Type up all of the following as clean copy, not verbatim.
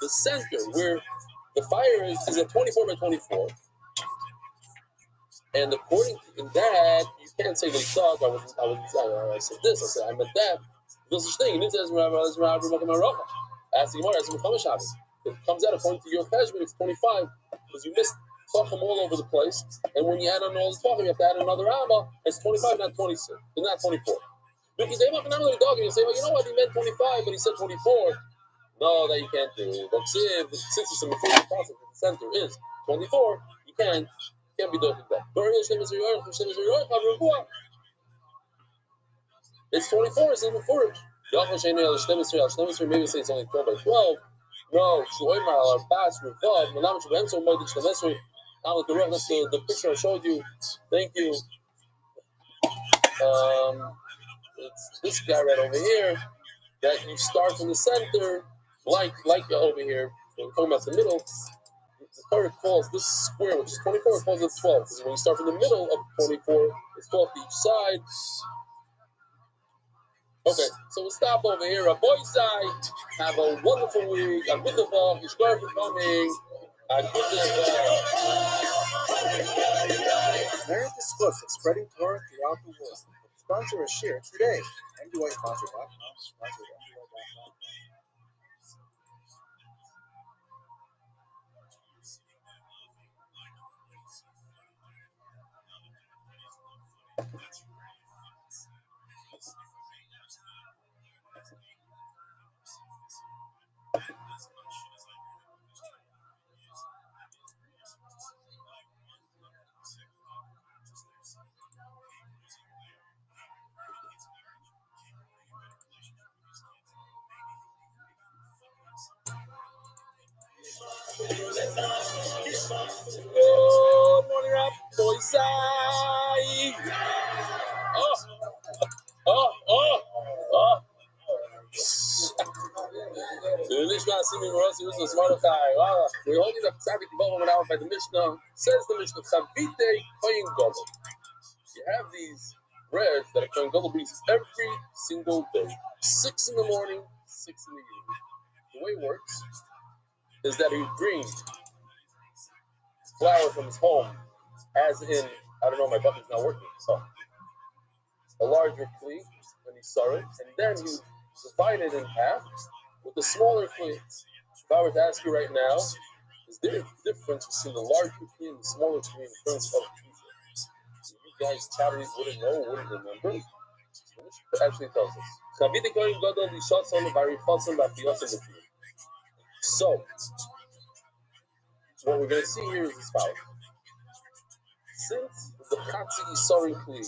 the center where the fire is at 24 by 24. And according to that, you can't say they thought I said this, I said I meant that. There's such thing. It says, ask the Gemara, ask the Muhammad Shabbos. It comes out according to your Cheshbon, it's 25, because you missed Tachim all over the place. And when you add on all the Tachim, you have to add another Amma. It's 25, not 26, and not 24. Because they might not really dog and you say, well, you know what, he meant 25, but he said 24. No, that you can't do. But since it's a material process, the center is 24, you can't be doing that. It's 24, it's even 40. Maybe say it's only 12 by 12. No, that's the picture I showed you. Thank you. It's this guy right over here that you start from the center, like over here. So we're talking about the middle. The Torah calls this square, which is 24, it calls it 12. Because when you start from the middle of 24, it's 12 to each side. Okay, so we'll stop over here. A boy side. Have a wonderful week. A good day. Start for coming. A good day. Merit Disclosure, spreading Torah throughout the world. Sponsor a share today. MDYsponsor.com. Sponsor MDY.com. Good morning, Rob. Boy side. We're holding up Tzadik Bava out by the Mishnah. Says the Mishnah, Chavite Koyin Gadol. You have these breads that a Koyin Gadol brings every single day. 6 in the morning, 6 in the evening. The way it works is that he brings flour from his home, as in, I don't know, my bucket's not working, so a larger kli, and he saw it, and then he divided it in half with the smaller kli. If I were to ask you right now, is there a difference between the larger kli and the smaller kli in terms of pizza? You guys chatteries wouldn't know, wouldn't remember. It actually tells us. So, what we're going to see here is as follows. Since the Chatzi Yisari Kli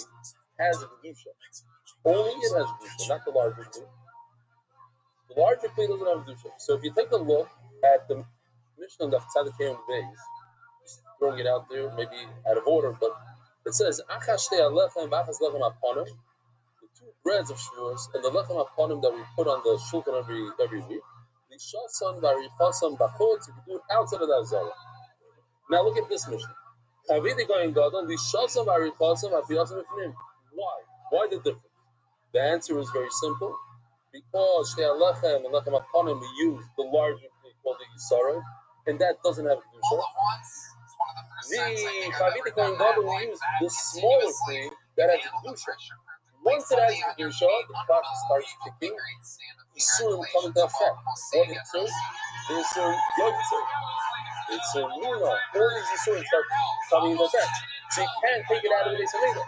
has a Kedusha, only it has Kedusha, not the larger Kli. The larger Kli doesn't have Kedusha. So if you take a look at the Mishnah of Tzadik Kei Beis, just throwing it out there, maybe out of order, but it says, Achas Shtei Alechem v'Achas Lechem Aponim, the 2 breads of Shavuos, and the Lechem Aponim that we put on the Shulchan every week, the Shasan v'Arichasan B'chutz, you can do it outside of that Zara. Now look at this Mishnah. Why? Why the difference? The answer is very simple. Because Shtei Alechem and Lechem Aponim, we use the larger kli called the Yisara, and that doesn't have Kedusha. The Chavite Kohen Gadol, we use the smaller kli that has Kedusha. Once it has Kedusha, the clock starts ticking. Yisur will come into effect. What Yisur? The Yisur Yotzer. It's a Luna. All these Yisurim start coming into effect. So you can't take it out of the base of Leda.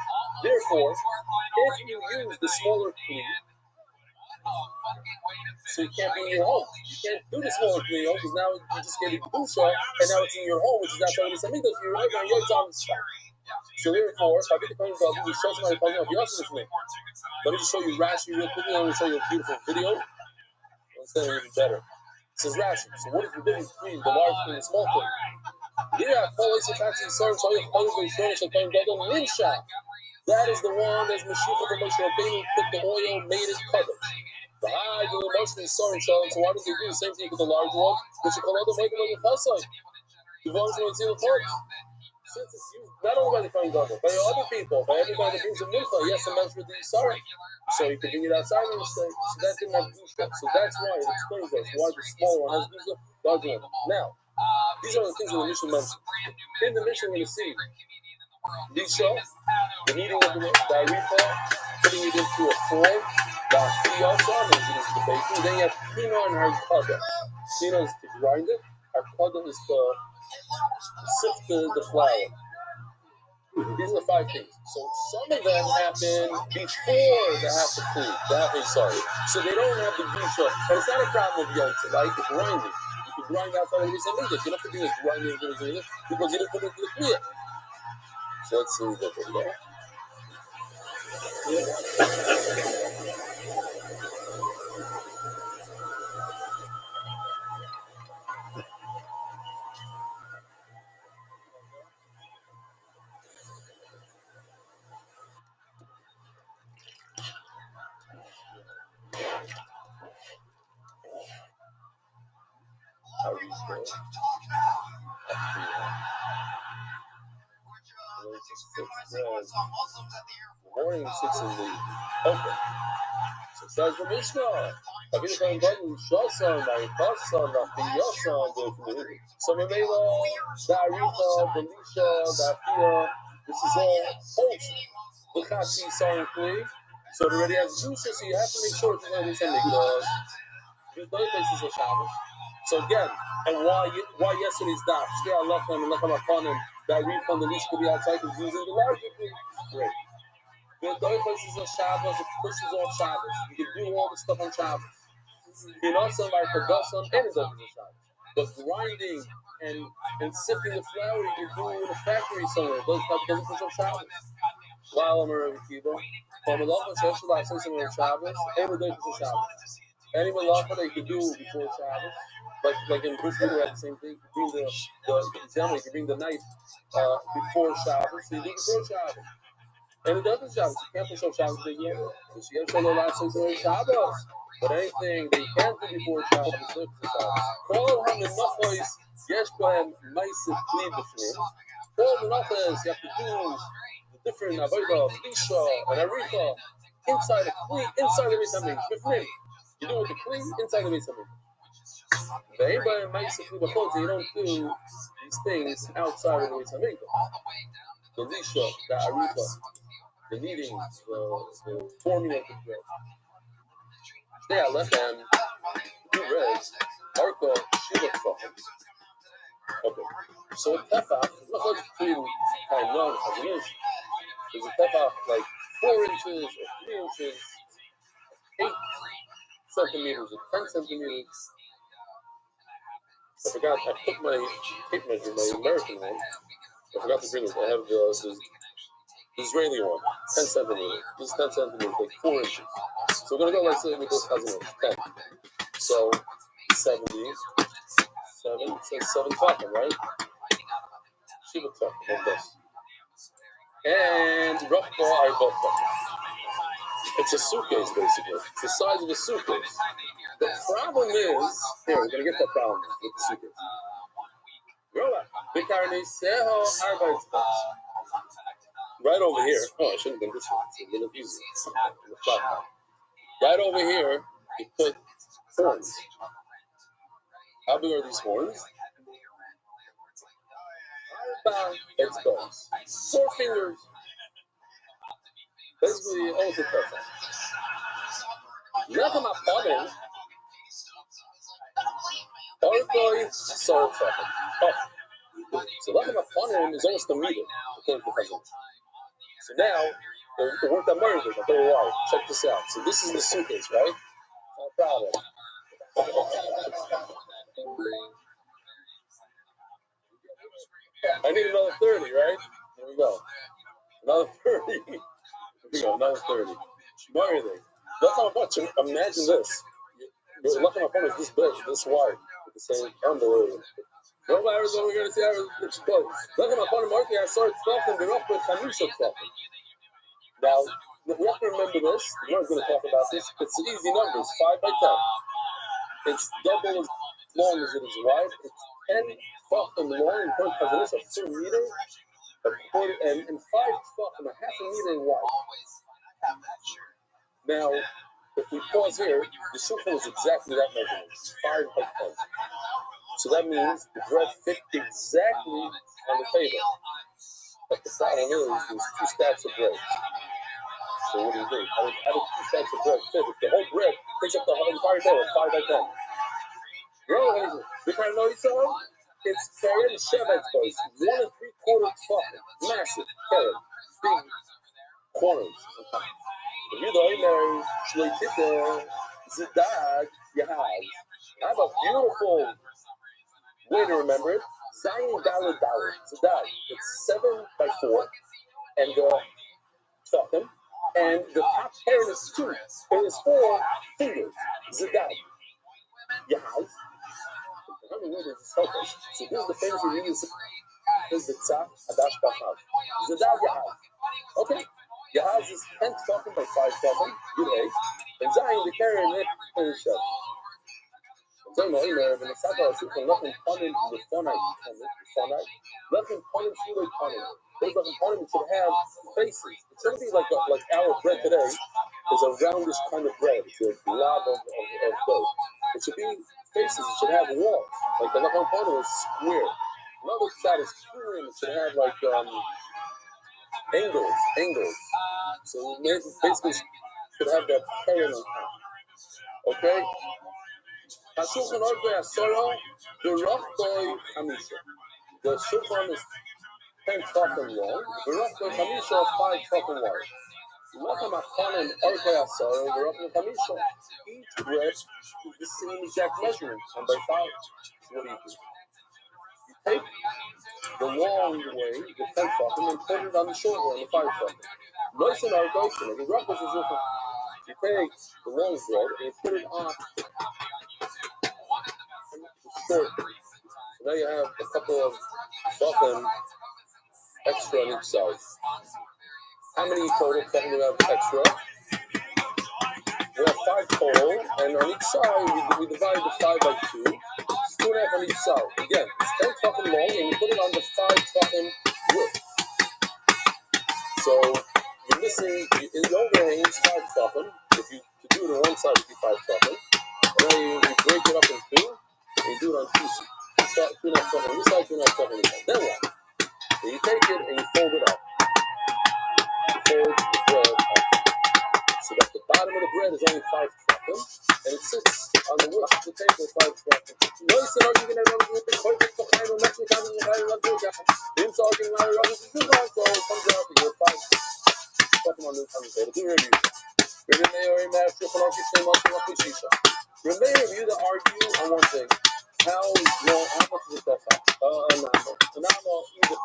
Therefore, if you use the smaller kli, so you can't be in your home. You can't do the smaller kli in your home because now you just get a Kedusha, and now it's in your home, which is outside of the base of Leda. So you're never going to on the spot. So therefore, if I get the point of you show somebody calling up, you also with me. Let me just show you Rashi real quickly. I'm going to show you a beautiful video. Instead of even better. It says Rashi. So what is the difference between the large kli and the small kli? That is the one that's Mashiach the Moshe Rabbeinu put the oil, made it covered. The high, the emotion is so why did they do the same thing with the large one? Which you call other make it like a chasai. The ones that see the part. since it's used not only by the Kohen Gadol, by other people, by everybody that brings a mincha, yes, a measure of the Yisara. So you can bring it outside of the state. So that didn't have Dusha. So that's why it explains us why the smaller one has Dusha, the larger one. Now, these are the things that the Mishnah mentions. In the Mishnah, we're going to see Lisha, the kneading of the Arifa, putting it into a form, the Fiyasa, means it is the baking. Then you have Pina and Harkada. Pina is to grind it, Harkada is to sift the flour. These are the 5 things. So some of them happen before the half of food, the half of sorry. So they don't have the Dusha. And it's not a problem of Yotze, right? It's grinding. You can grind outside of the English. You don't have to be a grinding because you didn't put it into the Kriya. So let's see what we go. Morning 6 in the okay. So says the Mishnah. So Memela, the Arifa, the Lisha, the Afia, this is all post the Chachi Sankli. So it already has juices, so you have to make sure it's already something because there's no places of Shabbos. So again, and why yesterday's daf, Shkia Lechem and Lechem Aponim, that Arifa and the Lisha could be outside because using the larger thing. Great. There's no places of Shabbos, it pushes off Shabbos. You can do all the stuff on Shabbos. You know, somebody for Gossam and it doesn't Shabbos. But grinding and sifting the flour, you can do in a factory somewhere. It doesn't push off Shabbos. While I'm a Kiva, from a lot of social life, since I'm on Shabbos, and it doesn't push Shabbos. Any malacha that you can do before Shabbos, like in Bruce Lee, had the same thing. You bring the example, you can bring the knife before Shabbos, so you do before Shabbos. And it doesn't Shabbos. You can't push off Shabbos again. So she has to know last week's Shabbos. But anything that you can't do before Shabbos is good for Shabbos. All the yes, Kohen, Maisiv, Kli, B'fnim. All the Menachos, you have to do the different Avodah, Lisha, and Arifa inside the Kli, inside the Beis Hamikdash, B'fnim. You do it with the Kli inside the Beis Hamikdash. But anybody Maisiv, Kli, B'chol, you don't do these things outside of the Beis Hamikdash. The Lisha, the Arifa, the kneading, the forming of the bread. Today I left them 2 reds, Arko, Shiva Tzachim. Okay, so a tefach is not like between time 1 and an inch. There's a tefach like 4 inches or 3 inches, 8 centimeters or 10 centimeters. I forgot, I put my tape measure, my American one. I forgot to bring it. I have the Israeli one, 10 centimeters. This is 10 centimeters, like 4 inches. So we're going to go, let's say, with this cousin, 10. So 70, 7, it says 7 talking, right? Shiva talking, like this. And Rachba are both talking. It's a suitcase, basically. It's the size of a suitcase. The problem is, here, we're going to get that problem with the suitcase. Right over here. Oh, I shouldn't have done this one. It's a little easier. Right over here, you put horns. How big are these horns? It's bones. 4 fingers. Basically, almost a perfect. Lechem Aponim. Orkoi Sol Tzachim. So Lechem Aponim is almost a meter, according to Chazon. So now, the work that Murray did, I'll tell you why. Check this out. So this is the suitcase, right? No problem. I need another 30, right? Here we go. Another 30. Here we go, another 30. Murray thing. That's how much. Imagine this. You're looking up on is this big, this wide. With the same unbelievable. No matter what we're going to see, it's close. Looking up on the market, I saw it talking, they're up with Hanusha talking. Now, we have to remember this. We're going to talk about this. It's easy numbers, 5 by 10. It's double as long as it is wide. It's 10 fucking long in terms of a 2 meter. and 5 tefachim, a half a meter wide. Now, if we pause here, the shulchan is exactly that measurement, 5 by 10. So that means the bread fit exactly on the table. But the problem is there's 2 stacks of bread. So what do you do? How did 2 stacks of bread fit? If the whole bread takes up the whole entire table, 5 by 10. The kind of know you saw? It's carrot shevetz boys, 1 3/4 tefachim, massive carrot, big corners. If you're the owner, shleitite, zedag, yahaz. I have a beautiful way to remember it. Zayin daled daled, zedag. It's 7 by 4, and the tefachim, and the top carrot is 2. It is 4 fingers. Zedag, yahaz. How many words is this focus? So this is the famous we use. This is the tzach adash bachal. Zedag yahaz. Okay. Yahaz is 10 tefachim by 5 tefachim. Good eight. And Zayin the carrot in it is 7. So no, when the Saba is from nothing ponim to the phonite, nothing ponim to the ponim. Those nothing ponim should have faces. It shouldn't be like our bread today is a roundish kind of bread. It's a blob of dough. It should be faces. It should have walls. Like the nothing ponim is square. Another side is square and it should have like angles. So basically should have that pattern on top. Okay. Hashulchan Aruch Asara, the Rachtoi Hamisha. The shulchan is 10 tefachim long. The Rachtoi Hamisha 5 tefachim wide. Lachem Achanim Aruch Asara, the Rachtoi Hamisha. Each bread is the same exact measurement, 10 by 5. So what do? You take the long way, the 10 tefachim, and put it on the short way, on the 5 tefachim. Noisen Aruch, the Rachtoi Shulchan. You take the long bread and you put it on short. So now you have a couple of tefachim extra on each side. How many total tefachim do we have extra? We have 5 total, and on each side we divide the 5 by 2. It's 2.5 on each side. Again, it's 10 tefachim long, and you put it on the 5 tefachim width. So you're missing in the overhang is 5 tefachim. If you to do it on one side, it'd be 5 tefachim. And then you break it up in 2, and you do it on 2 sides. 2.5 tefachim on this side, 2.5 tefachim on this side. Then what? So you take it and you fold it up. You fold the bread up. So that the bottom of the bread is only 5 tefachim, and it sits on the width of the table 5 tefachim. No, you said, you're going to run with the coin, the kind of next week, I'm going to do it. The insult, you're going to run with the so it comes out to your 5 tefachim on the table. Do review. Remember review to argue on one thing. How much is the tefach? An ammo either.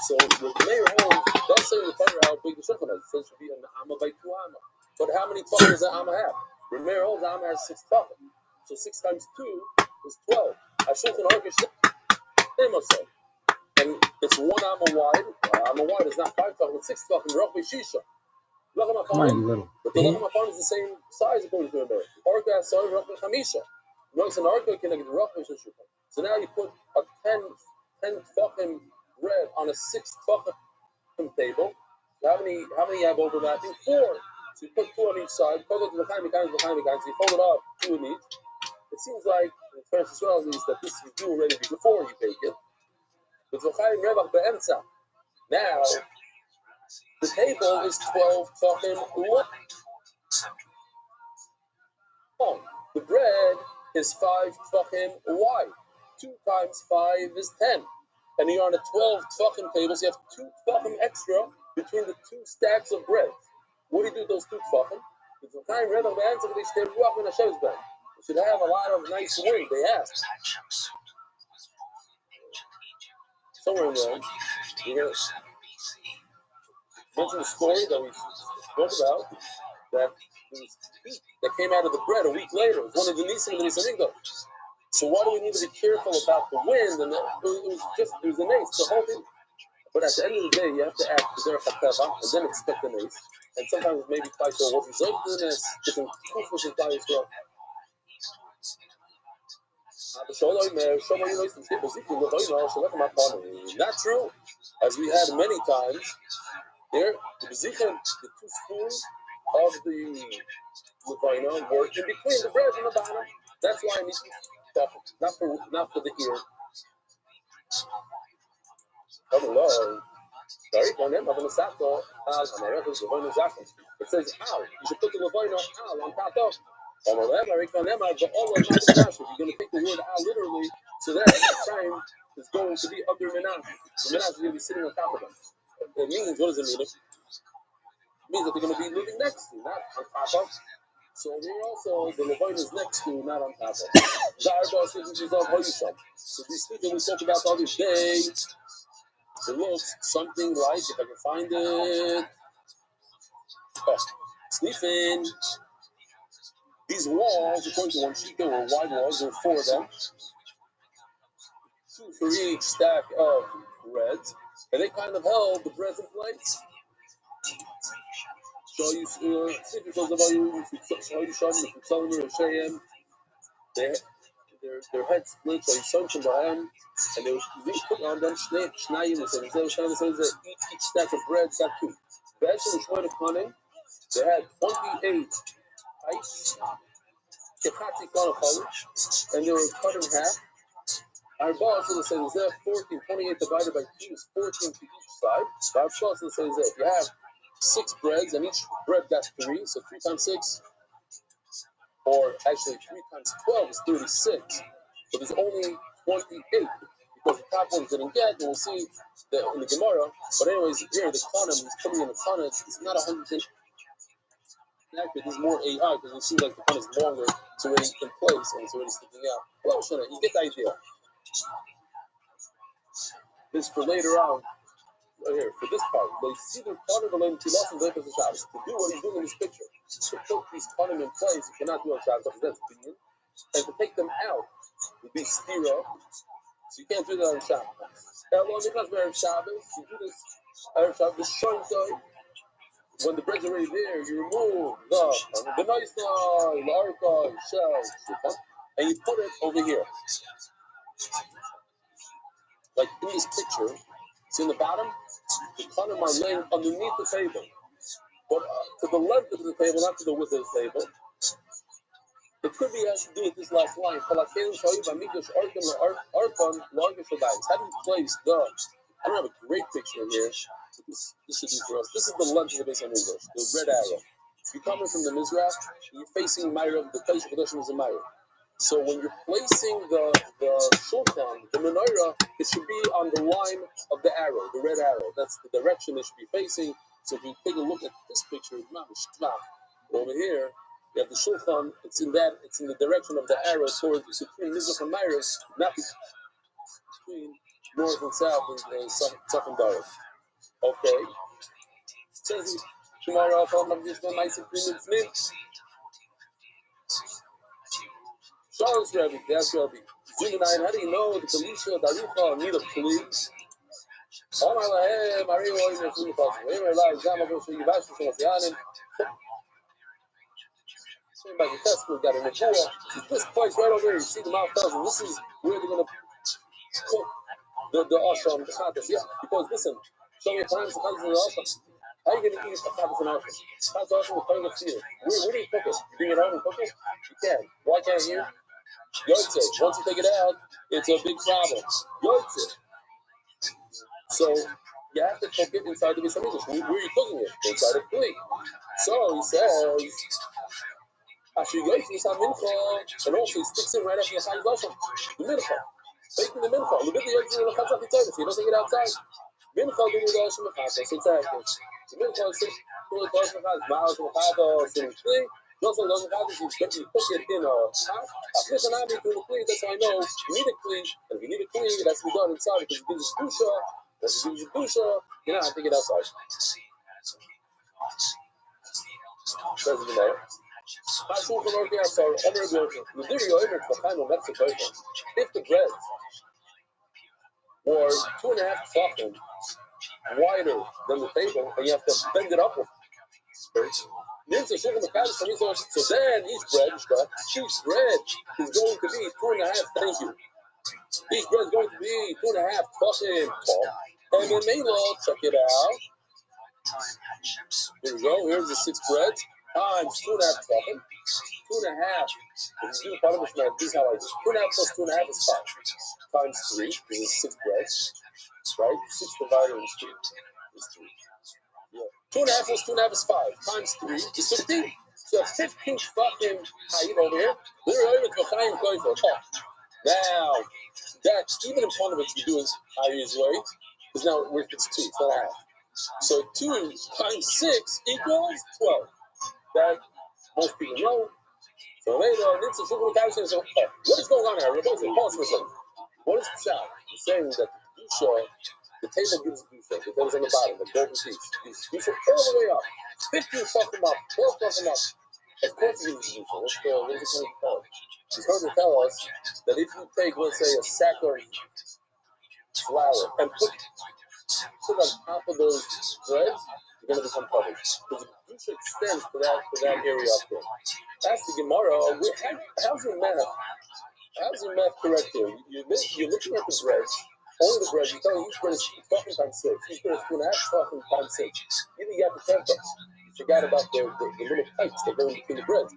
So the mayor home does say in the Torah how big the shulchan is. It says it should be an amma by 2 amma. But how many tefachim does an amma have? The mayor home, the amma has 6 tefachim. So 6 times 2 is 12. A shulchan aruch is same or so. And it's 1 amma wide. Amma wide is not 5 tefachim, it's 6 tefachim. Rach b'shisha. But the lechem afanim is the same size according to the mayor. Aruch asar rach b'chamisha. Notice an aruch can get rach b'shisha. So now you put a 10 tefachim bread on a 6 tefachim table. How many you have overlapping? 4. So you put 2 on each side. So you fold it up, 2 in each. It seems like, in First Israel at least, that this you do already before you bake it. Now, the table is 12 tefachim long. The bread is 5 tefachim wide. 2 times 5 is 10. And you're on a 12 tefachim table, so you have 2 tefachim extra between the 2 stacks of bread. What do you do with those 2 tefachim? It should have a lot of nice wind, they asked. Somewhere in there, you're going to mention a story that we spoke about, that that came out of the bread a week later. It was one of the Nisim and the Nisim. So why do we need to be careful about the wind? And it was a nace, the whole thing. But at the end of the day, you have to act the derech hateva, and then expect the nace. And sometimes maybe fight for what results in this different kufos and values. Not true. As we had many times, here, the Bezichon, the two spoons of the Levina were in between the bread and the bottom. That's why I need to not for the ear. Sorry, it says how. You should put the Levina al on top of. If you're going to take the word al literally, so that time is going to be under Menach. The Menach is going to be sitting on top of them. It means, what does it mean? It means that they're going to be living next to, not on top of. So here also, the Levine is next to, not on top of. So these people we talked about the other day, it looks something like, if I can find it, sniffing. These walls, according to one sheet, there were wide walls, there were 4 of them, 2 for each stack of breads, and they kind of held the breads in place. So you see, because about you, their heads split, so you saw from behind, and they were put on them shnayim, so each stack of bread got 2. They had 28 pipes, and they were cut in half. Our boss will say, is there 14, 28 divided by 2 is 14 to each side. Our boss will say, if you have 6 breads, and each bread got 3, so 3 times 6, or actually 3 times 12 is 36. But there's only 28 because the top ones didn't get, and we'll see that in the Gemara. But anyways, here the Khanim, he's putting in the Khanim, it's not 100% accurate. There's more AI because it seems like the Khanim is longer, it's already in place, and it's already sticking out. Well, you get the idea. This for later on, right here, for this part. They see the Khanim related to loss and break of the Shabbos. To do what he's doing in this picture, to put these Khanim in place, you cannot do on Shabbos because that's opinion. And to take them out would be stira. So you can't do that on Shabbos. Because we're on Shabbos, you do this on Shabbos, when the bread's already there, you remove the nice side, the archive, shell, and you put it over here. Like in this picture, see in the bottom, the Khanim are laying underneath the table. But to the length of the table, not to the width of the table. It could be has to do with this last line. How do you place the... I don't have a great picture here. This should do for us. This is the length of the base on English, the red arrow. You're coming from the Mizrach, you're facing Ma'ariv, the place of Kedoshim is a Ma'ariv. So when you're placing the shulchan, the menorah, it should be on the line of the arrow, the red arrow. That's the direction it should be facing. So if you take a look at this picture, it's not a shtlach. Over here, you have the shulchan. It's in the direction of the arrow towards between Mizrach and Ma'ariv, not between north and south and south and dark. Okay. It says tomorrow I'm just going to nice minutes. Charles Rebbe, that's Rebbe. Zimonai, how do you know the Kalisha, Darucha, need a plea? All my life, Maria, what is your food? Whenever I lie, Zama, go show you back to Yanin. By the Testament, got a Nebuah. This place right over here, you see the Mount Thousand. This is where they're going to cook the Ashram, the Chatas. Yeah, because listen, show me times the Chatas in the Ashram. How are you going to eat a Chatas in the Ashram? Chatas Ashram is playing with fear. Where do you cook it? You bring it home and cook it? You can. Why can't you? Yotze. Once you take it out, it's a big problem. Yotze. So you have to cook it inside the Beis Hamikdash. Where are you cooking it? Inside a plea. So he says, after Yotze is on Mincha, and also he sticks in right after the Chayyim Lashon. The Mincha. Baking the Mincha. The bit the Yotze in the Chatzah Chitzavis. You don't take it outside. Mincha do the Lashon Mechatas. Exactly. The Mincha is sitting in the Lashon Mechatas. Ma'al Mechatas in plea. Just like Lashon Mechatas, you put it in a pot. That's how I know you need a kli, and if you need a kli, it has to be done inside because it gives you dusha. If it gives you dusha, you don't have to get outside. Says the Gemara. If the bread was 2.5 tefachim wider than the table, and you have to bend it upward, So then each bread is going to be 2.5. Thank you. Each bread is going to be 2.5 tefachim tall. And then Mela, check it out. Here we go. Here's the 6 breads times 2.5 tefachim. 2.5. If you do part of it, this is how I do. 2.5 plus 2.5 is 5 times 3. This is 6 breads, right? 6 divided into 3 is 3. Yeah. 2.5 plus 2.5 is 5 times 3 is 15. So 15 fucking height over here. Now, that's even in front of it, we do is Hayyi's way, because now it's 2, it's not a half. So 2 times 6 equals 12. That most people know. So later, what is going on here? Pause for a second. What is the sound? He's saying that the table gives Kedusha. The table's on the bottom, the golden piece. Gives Kedusha all the way up. 15 fucking up, 12 fucking up. Of course it gives Kedusha. What is it called? He's heard to tell us that if you take, let's say, a sack of flour and put on top of those breads, you're going to become covered. Because the Kedusha extends to that area up there. Ask the Gemara, how's your math? How's your math correct here? You're looking at the bread, only the bread, you're telling each bread is fucking times 6. Each bread is 2.5 fucking times 6. Either you have the 10 cups. You forgot about the little pipes that go in between the bread.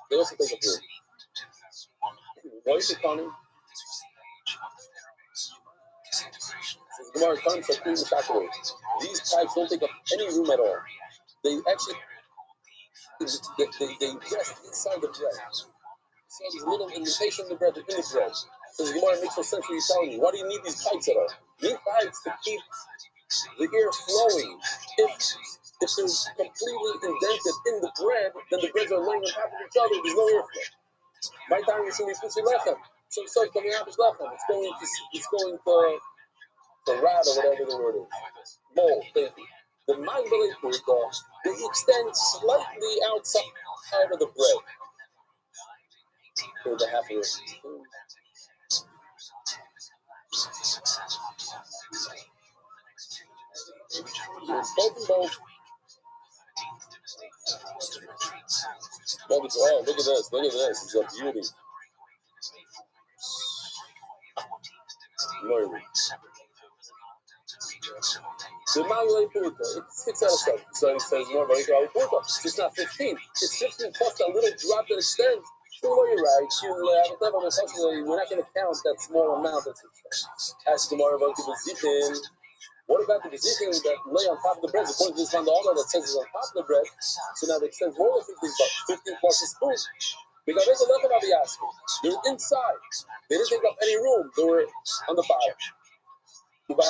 They also take up room. Why is it funny? Gemara comes from the faculty. These pipes don't take up any room at all. They actually they rest inside the bread. So there's a little indentation in the bread, in the bread. So the Gemara makes no sense what you're telling me. Why do you need these pipes at all? You need pipes to keep the air flowing. If they're completely indented in the bread, then the breads are laying on top of each other. There's no airflow. My time is in the pussy lechem. So it's like coming out of lechem. It's going to rat or whatever the word is. Mold, thank you. The Mangalay Purta, they extend slightly outside of the bread. For the half of it. Oh, look at this. It's a beauty. Murray. The Mangalay Purta, it's 6 out of 7. So it says more about Mangalay Purta. It's not 15. It's 15 plus that little drop that extends. Well, you're right. We're not going to count that small amount that's extended. Ask tomorrow about the Bezikin. What about the Bezikin that lay on top of the bread? According to this Vandala that says it's on top of the bread, so now they extend more than 15 plus a spoon. Because there's a level I'll be asking. They're inside. They didn't take up any room. They were on the bottom. And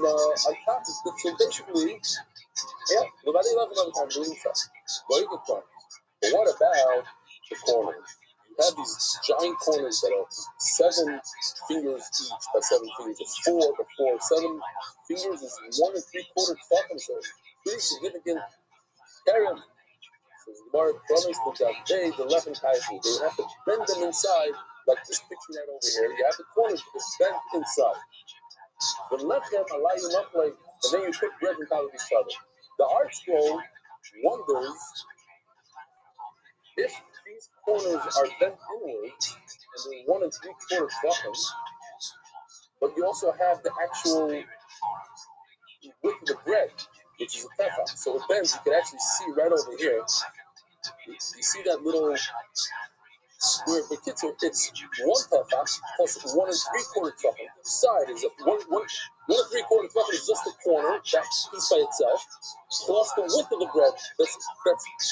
on top, so basically, yeah, the body left them on the time, they're inside. Very good point. But what about the corners? You have these giant corners that are 7 fingers each by 7 fingers. It's 4 by 4. 7 fingers is 1 3/4 fucking, so pretty significant area. So the Gemara promised that the left and Kaisi, they have to bend them inside, like this picture right over here. You have the corners bent inside. The left hand allow you not like, and then you put bread on top of each other. The art scroll wonders if these corners are bent inward, and they're 1 3/4 fucking, but you also have the actual width of the bread, which is a tefa. So it bends, you can actually see right over here. You see that little square, but it's 1 tefa plus 1 3/4 fucking. Side is 1 3/4 fucking is just the corner, that piece by itself, plus the width of the bread. That's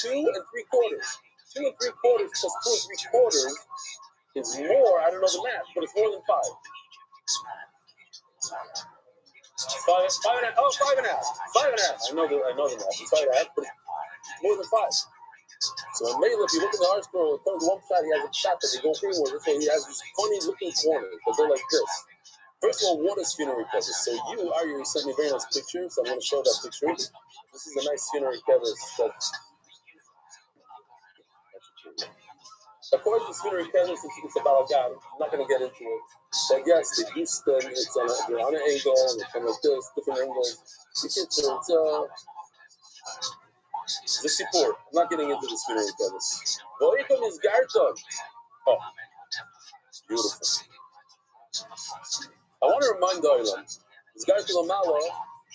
2 3/4. 2 3/4 plus 2 3/4 is more. I don't know the math, but it's more than 5. 5.5. Oh, 5.5. 5.5. I know the math. It's 5.5, but it's more than 5. So in Mela, if you look at the art scroll, it comes one side, he has a shot that they go inward. This way he has these funny looking corners, but they're like this. First of all, what is funerary covers? So you sent me a very nice picture, so I'm going to show that picture. This is a nice funerary cover. According to Sfira Kenis, it's a balagan. I'm not going to get into it. But yes, the Houston, they're on an angle, and it's like this, different angles. It's a support. I'm not getting into the Sfira Kenis. Voikum is Garton. Oh, beautiful. I want to remind the Oilam, this Garton Lamala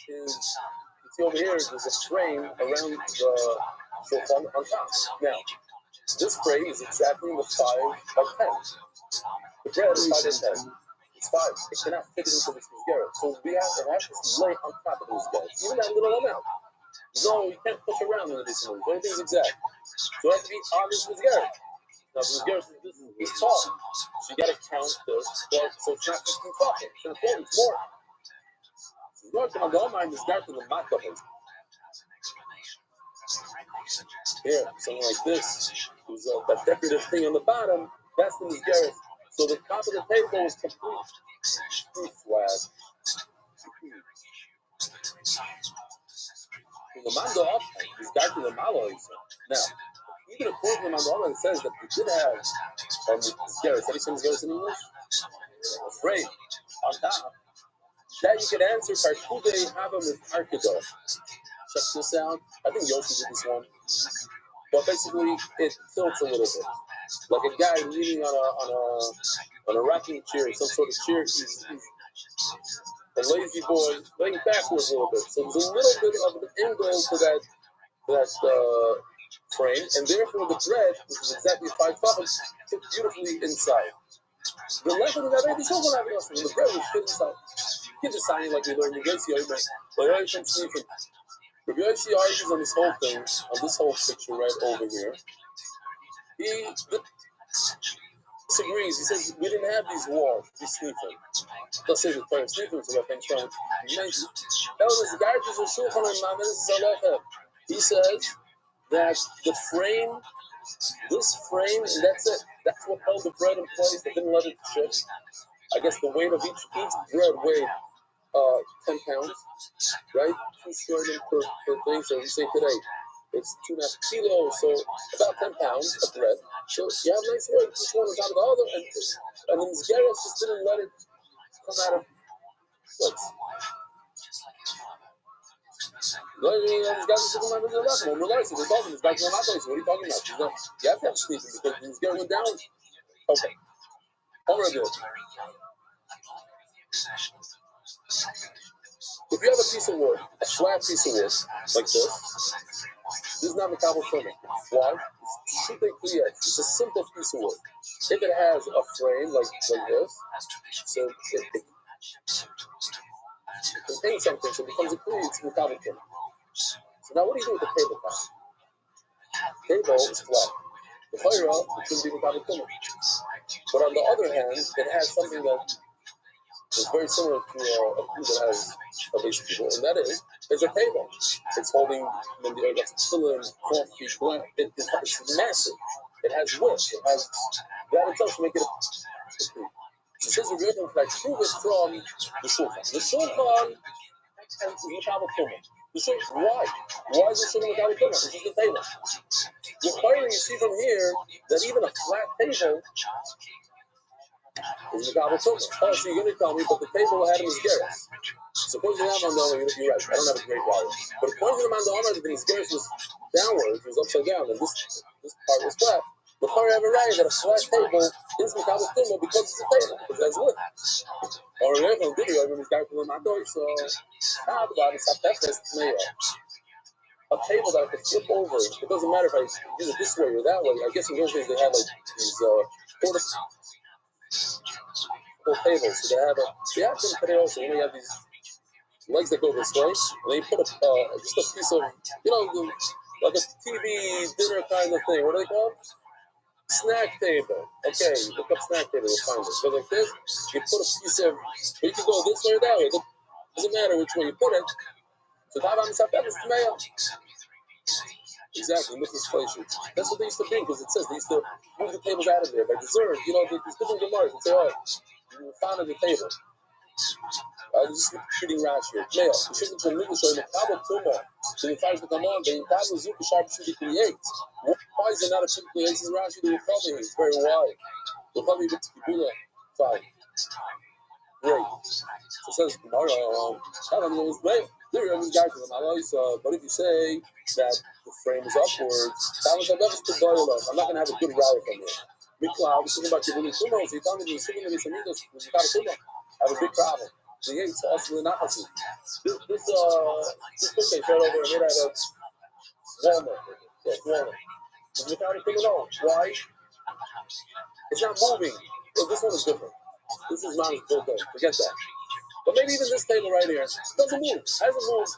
is, you see over here, there's a frame around the shulchan on top. Now, this frame is exactly the 5 by 10. The bread is 5 by 10. It's 5. It cannot fit into this mascara. So it has to lay on top of this guy. Even that little amount. No, you can't push around in this one. Everything's exact. So it has to be on this mascara. Now, the mascara is tall. So you got to count this. So it's not 15 fucking. It's not 40. It's more. So you know, I don't mind this guy to the mock-up. Here, something like this. There's that decorative thing on the bottom. That's the mascara. So the top of the table is complete flat. In the Mando Uptime, this guy to the Malo also. Now, even according to the Mando Uptime, it says that we did have mascaras. Have you seen mascaras in English? Afraid. On top. That you can answer Karkude Hava with Arkido. Check this out. I think Yoshi did this one. But basically, it tilts a little bit. Like a guy leaning on a rocking chair, some sort of chair. He's a lazy boy laying backwards a little bit. So there's a little bit of an angle to that frame, and therefore the bread, which is exactly 5 tefachim, fits beautifully inside. The left of the bread is also not enough. The bread will fit inside. You can just sign it like we learned in Yossi Oimer. Rabbi Yossi argues on this whole thing, on this whole picture right over here. He disagrees. He says we didn't have these walls, these sniffing. Let's say the term sniffing, so I think he says that the frame, this frame, and that's it. That's what held the bread in place. They didn't let it shift. I guess the weight of each bread weighed 10 pounds, right? 2 square per thing. So we say today it's 2.5 kilos, so about 10 pounds of bread. So you have nice weight, each one on top of the other, and the Masgaras just didn't let it come out of place. What are you talking about? You have to have sleeping because the Masgara went down. Okay. Horrible. If you have a piece of wood, a flat piece of wood, like this is not Makabel Shomim. Why? It's a simple piece of wood. If it has a frame like this, so it contains something, so it becomes a kli, it's Makabel Shomim. So now what do you do with the tabletop? Table is flat. The Chayra, it shouldn't be Makabel Shomim. But on the other hand, it has something that is very similar to a food that has a base of people, and that is, it's a table. It's holding that's filling coffee, black. It's massive. It has width. It has that itself to make it a food. So it says we're going to prove it from the Shulchan. The Shulchan and the Makabel Shomim. Why? Why is the Shulchan Makabel Shomim? It's just a table. The Chayra, you see from here that even a flat table is Makabel Shomim. Oh, so you're going to tell me, but the table had a Masgaras. Suppose you have Mandala, you're right. I don't have a great value. But according to the Mandala, the Masgaras was downwards, it was upside down, and this part was flat. The Chayra have a right that a flat table is Makabel Shomim because it's a table, because that's wood. Or if I'm good, I'm going to go to the Mandala, so how about it's a table that I could flip over. It doesn't matter if I use it this way or that way. I guess in those days they had like these portable tables. So they have them today also. You have these legs that go this way, and then you put just a piece of, like a TV dinner kind of thing. What do they call it? Snack table. Okay, you look up snack table, you'll find it. So like this, you put a piece of, you can go this way or that way. It doesn't matter which way you put it. So exactly, this is inflation. That's what they used to think, because it says they used to move the tables out of there by dessert. There's different gemaras that say, oh, you found the table. Just reading Rashi. Male. The Shulchan from English or Makabel Tuma. So the Fires come on. The Makabel Zuka Sharp should create. Why is it not a typically? This is Rashi. The Rechavi. It's very wide. Rechavi bit Kibula. Fine. Great. So it says Gemara. But if you say that the frame is upwards, I'm not going to have a good rally from here. Mikla, I was talking about Kibuli Tumos. He told me he was sitting in the Samidos. I have a big problem. The Yates also in Nahasi. This cookie fell over and made out of walnut. Yes, walnut. Without a criminal. Why? It's not moving. Well, this one is different. This is not as built up. Forget that. But maybe even this table right here doesn't move. Hasn't moved.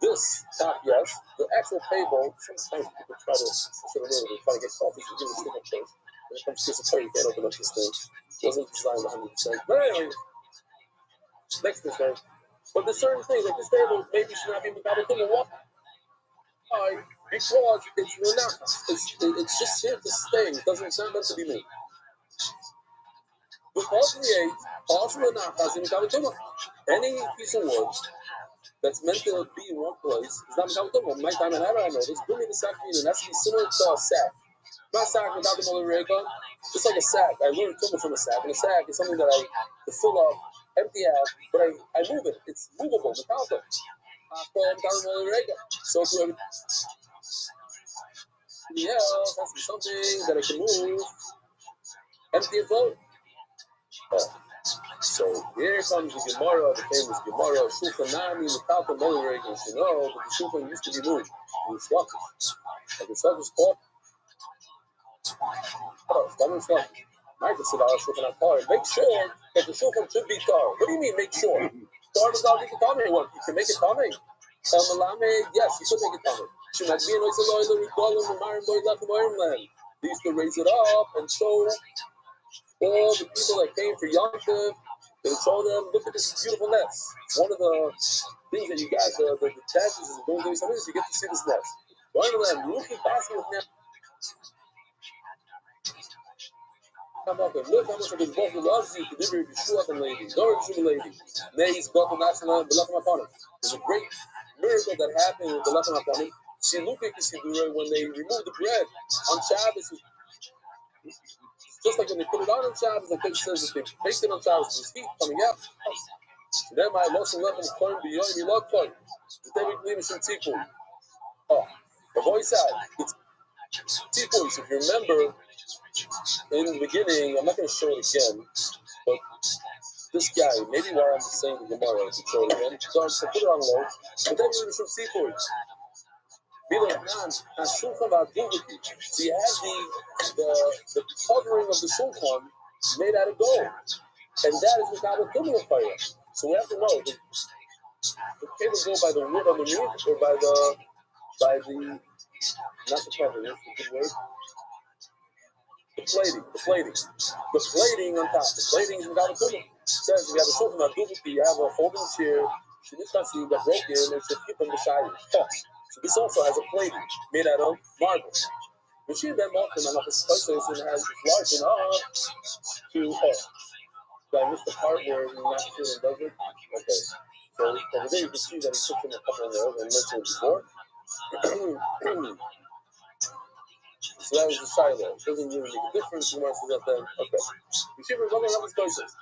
This top, yes. The actual table, sometimes people try to get coffee to give a single place. When it comes to this, you can't open up this thing. It wasn't designed 100%. But anyway, next thing. But there's certain things, like this table, maybe should not be Makabel Tumah. Why? Because it's just here to stay. It doesn't sound meant to be moved. Because any piece of wood that's meant to be in one place is not Makabel Tumah. My time and I know this. Bring me the sack, and it has to be similar to a sack. Not a sack without the Molarega. Just like a sack. I learned Tumah from a sack. And a sack is something that I fill up, empty out, but I move it. It's movable. The counter. So to everything else has to be something that I can move. Empty and float. So here comes the Gemara, the famous Gemara, Shulchan Nami, Metalta Molareg, and you know, but the Shulchan used to be moved. The Sluffish. Like the Sluffish called. Make sure that the Shulchan should be tar. What do you mean, make sure? Tar does not make it tar. What? You can make it tar? Yes, you could make it tar. They used to raise it up and show all the people that came for Yom Tov. They would show them, look at this beautiful nest. It's one of the things that you guys, the chances of doing something is you get to see this nest. One of them, looking past me with them. Come up and look how much of his boss loves you to deliver Yeshua and lady. Don't Yeshua lady. Nays, Gotham National, Belachem Aponim. There's a great miracle that happened with Belachem Aponim. When they removed the bread on Shabbos, just like when they put it on Shabbos, the text says that they baked it on Shabbos, his feet coming out. So then my lost and left him coin beyond me love coin. The David Levish and Tipu. Oh, the voice out. It's Tipu. So if you remember, in the beginning, I'm not going to show it again, but this guy, maybe while I'm saying the Gemara, I can show it again. So put it on low. But then you should see for it. So you have the covering of the shulchan made out of gold, and that is Makabel Tumah fire. So we have to know the tables go by the wood underneath or by the not the covering, that's the good word. The plating on top. The plating is Makabel Tumah. Says you have a shulchan Abdullah, you have a folding chair, Shinishasi got broken, and should keep them beside you. So this also has a plating made out of marble. Machine then often and has large enough to So I missed the part where we not sure and does it. Okay. So over there you can see that he took in a couple of those I mentioned before. So that was the silo. It doesn't really make a difference. You want to that then. Okay. You see we're going to have these places.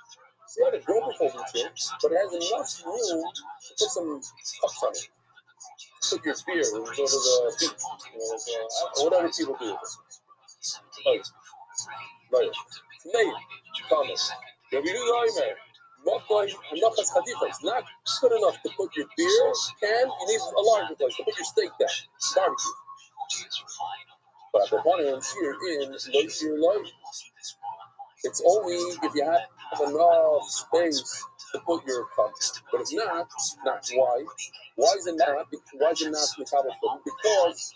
So you have a broken folding chair, but it has enough room to put some cups on it. Put your beer and go to the beach, whatever people do. Right. Name, comment. If you do the not not good enough to put your beer can, you need a larger place to put your steak down. Barbecue. But the one here in it's only if you have enough space to put your cup. But if not. Why? Why is it not? Why is it not Makabel Tumah? Because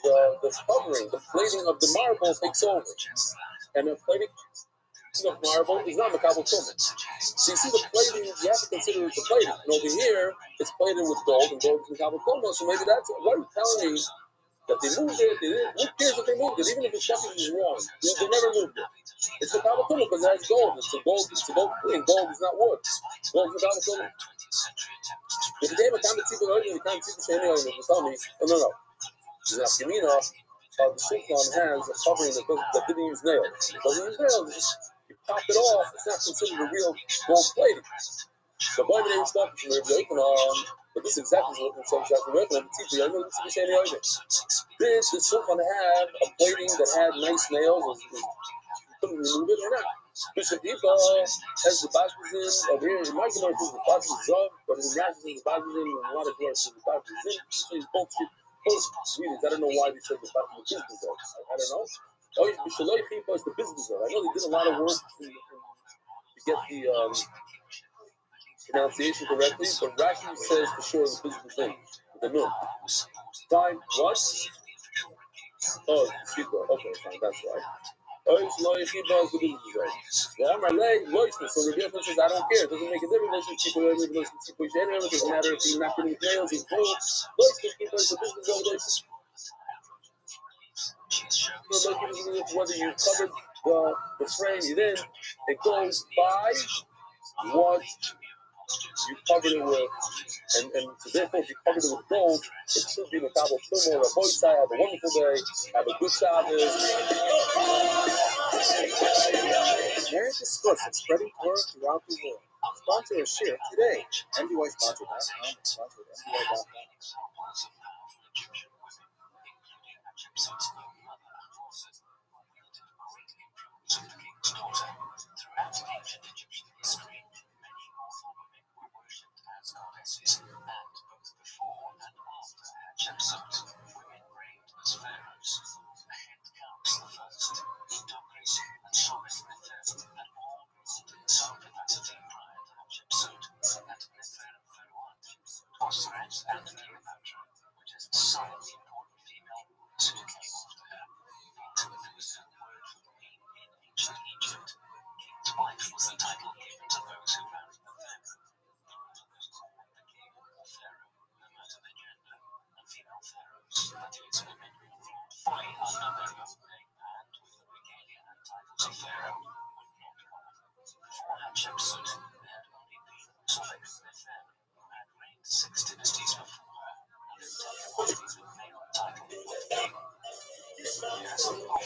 the covering, the plating of the marble takes over. And the plating of marble is not Makabel Tumah. So you see the plating, you have to consider it the plating. And over here, it's plated with gold, and gold is Makabel Tumah. So maybe that's what are you telling me That they moved it, they didn't. Who cares if they moved it? Even if it's definitely wrong, they never moved it. It's the Kavatuma because it has gold. It's a gold clean. Gold is not wood. Gold is the Kavatuma. If they have a Kamatziba already, the Kamatziba Shani Oil, they tell me, oh no. The Nafkamina, the Shulchan has a covering that didn't use nails. It doesn't use nails. You pop it off, it's not considered a real gold plating. The boy may be talking from Rabbi Yochanan, but this is exactly what it says from Rabbi Yochanan. Did the Shulchan have a plating that had nice nails? Couldn't remove it or not? Bishop Iba has the Bashbazin over here. In my Gemara, it says the Bashbazin, but in Rashi, it says the Bashbazin, and a lot of Gemara says the Bashbazin. Both readings. I don't know why they said the Bashbazin. I don't know. Oh, Bishaloi Chipa is the business of. I know they did a lot of work to get the pronunciation correctly, but Rashi says for sure the business thing. The nun. Fine. What? Oh, Chipa. Okay, fine. That's right. Oh, it's Loy Chipa is the business of. Yeah, my leg, Loisman. So Rabbi Yochanan says, I don't care. It doesn't make a difference. It doesn't matter if you're not getting nails, he's full. Loisman Chipa is the business of Loisman. Whether you covered the frame, you didn't, it goes by what you covered it with, and so therefore if you covered it with gold, it should be Makabel Tumor, a Boisai, have a wonderful day, have a good Shabbos. Marriage is Swift and spreading Torah throughout the world. Sponsor a share today. MDYsponsor.com and sponsor at MDY.com.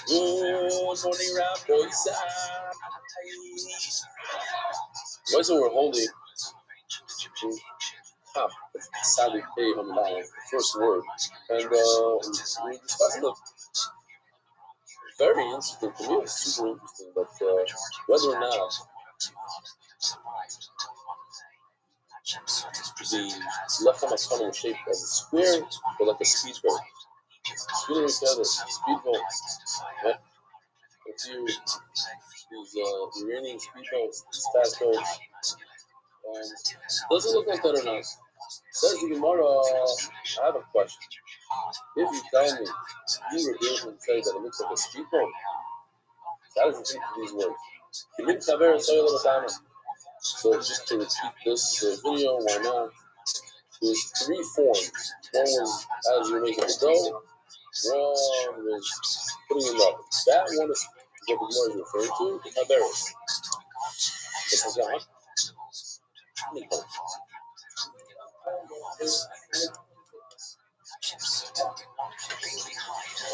Good morning, Rabbi. Why so we're holding top Sadiq Pei Hamdan, the first word, and we discussed it. Very interesting to me. It's super interesting, but whether or not the left hand tunnel is shaped as a square or like a speedboat. Really said it. Speedboat. Right? If you these Iranian speedboats, these fast boats, doesn't look like that or not. Says the Gemara, I have a question. If you tell me you were able to say that it looks like a speedboat, that is the thing for these words. So just to repeat this video, why not? There's three forms. One was as you're making the dough. One was putting it in the oven. That one is what the Gemara is referring to, the kaberos.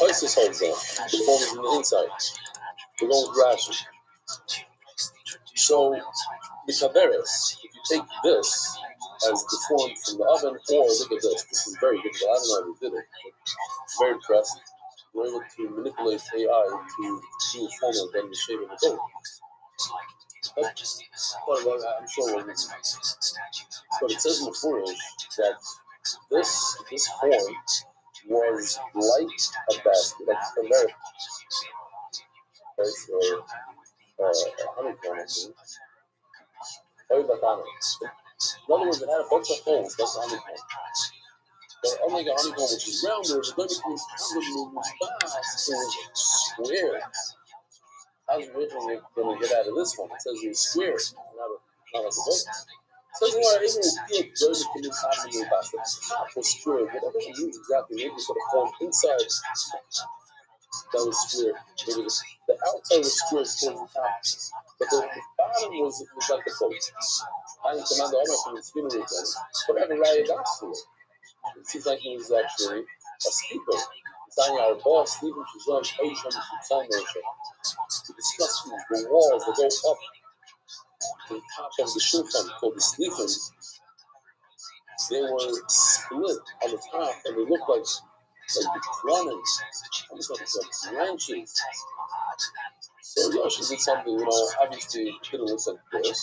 Isis holds that. The form is in the inside. We're going with Rashi. So, the kaberos, if you take this as deformed from the oven, or look at this. This is very difficult. I don't know how we did it. But very impressive. We're able to manipulate AI to do a formula that in the shape of a dough. I'm sure we'll need. But it says in the Furush that this form was like a basket, like a American, or a honeycomb, I think. In other words, it had a bunch of holes. That's a honeycomb. But unlike a honeycomb, which is rounder, the honeycomb is square. How's it going to get out of this one? It says it's square, not like a book. So you are able to feel good to this happening about the top was square, whatever it means exactly, maybe for the form inside that was square. Maybe the outside was square towards the top. But the bottom was like the boat. I command the Omer from the spinning with them. Whatever Raya got to it. It seems like he was actually a speaker. Saying our boss, Stephen Shizam, Aisha, and Shizam, discussing the walls that go up to the top of the shulchan called the Slifim. They were split on the top and they looked like the plumbing, almost like branches. So Yoshi did something, obviously didn't look like this.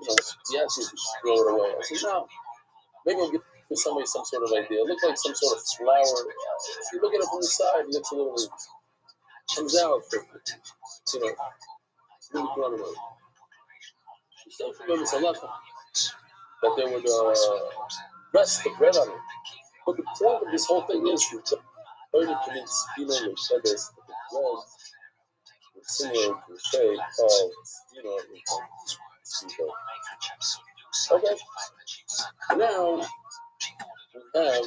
But, he asked me to throw it away. I said, no, maybe I'll give somebody some sort of idea. It looked like some sort of flower. If you look at it from the side, it looks a little bit, comes out, really running away. She still remembers a lot that they would rest the bread on it. But the point of this whole thing is to learn to make spino with feathers, the bread similar to the shape of spino. Okay, now we have a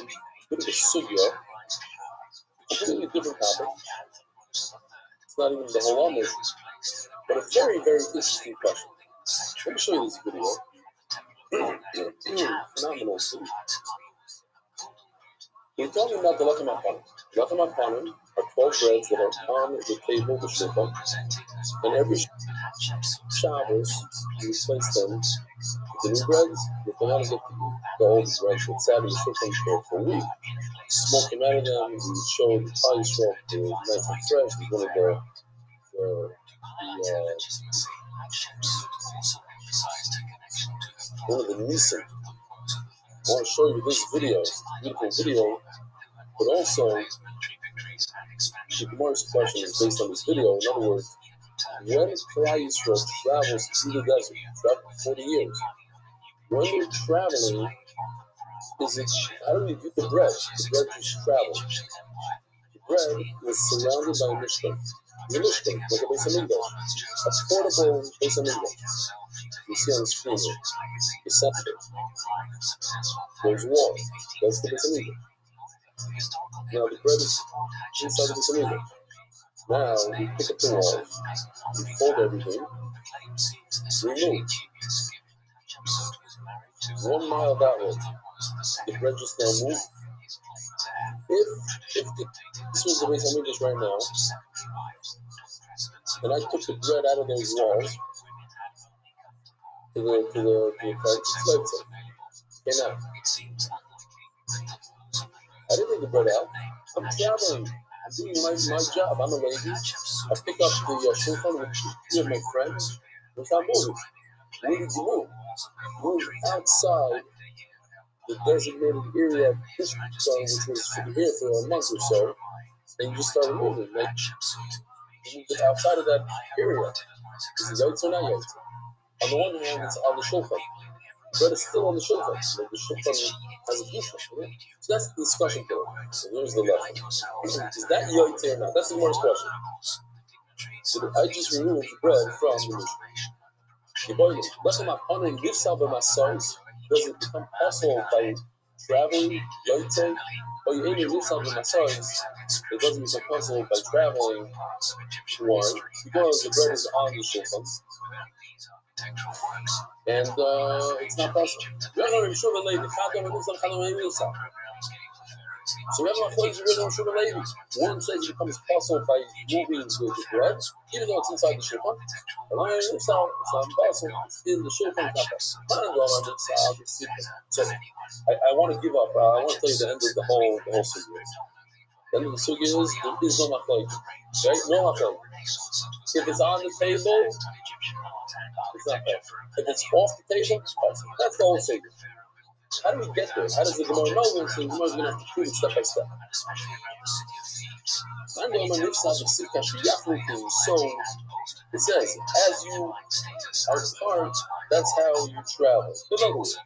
bit of a sugya, a completely different topic. It's not even the whole on this, but a very, very interesting question. Let me show you this video. Phenomenal video. We're talking about the Lechem HaPanim. Lechem HaPanim are 12 breads that are on the table, the shulchan, and every Shabbos you replace them with the new breads. You can only get the old breads that sat in the shulchan for a week. Smoke them out of them. You show the pie smoke, nice and fresh. It's one of the Nisan. I want to show you this video, beautiful video, but also the Gemara's question is based on this video. In other words, when Klal Yisrael travels through the desert, travel for 40 years, when they're traveling, how do we do the bread? The bread just travels. The bread was surrounded by a mishkan. The mishkan, like a Beis Hamikdash, a portable Beis Hamikdash. You see on the screen here, the center. There's walls. That's the Beis Hamikdash. Now the bread is inside the Beis Hamikdash. Now we pick up the walls, we fold everything, remove. 1 mile that way. The bread just now moves. If this was the Beis Hamikdash right now, and I took the bread out of those walls to the fence, it's like so. Okay, now, I didn't take the bread out. I'm traveling. I'm doing my job. I'm a lady. I pick up the shulchan with 3 of my friends. Without moving. Where did you move? Move outside the designated area of Ishmael, which was here for a month or so, and you just started moving. Like, you moved outside of that area. Is it yaitz or not yaitz? On the one hand, it's on the shulchan. But it's still on the shulchan. Like the shulchan has a gusha. So that's the discussion point. So here's the lesson. Is that yaitz or not? That's the Gemara's question. So I just removed the bread from the mishkan. Lechem HaPanim nifsal b'masayis. Does it become possible by traveling yaitz? Or you ain't nifsal b'masayis. It doesn't become possible by traveling one because the bread is on the shulchan. And it's not possible. So we have a place written on Shuvah Levi. One says it becomes possible by moving the bread, even though it's inside the shulchan. It's not possible. It's in the shulchan. So I want to give up. I want to tell you the end of the whole sugya. The end of the sugya is there is no machlokes. Right? No machlokes. If it's on the table, it's not there. If it's off the table, it's possible. That's the whole sugya. How do we get there? How does the Gemara know this? The Gemara is going to have to prove it step by step. So it says, as you are part, that's how you travel. In other words,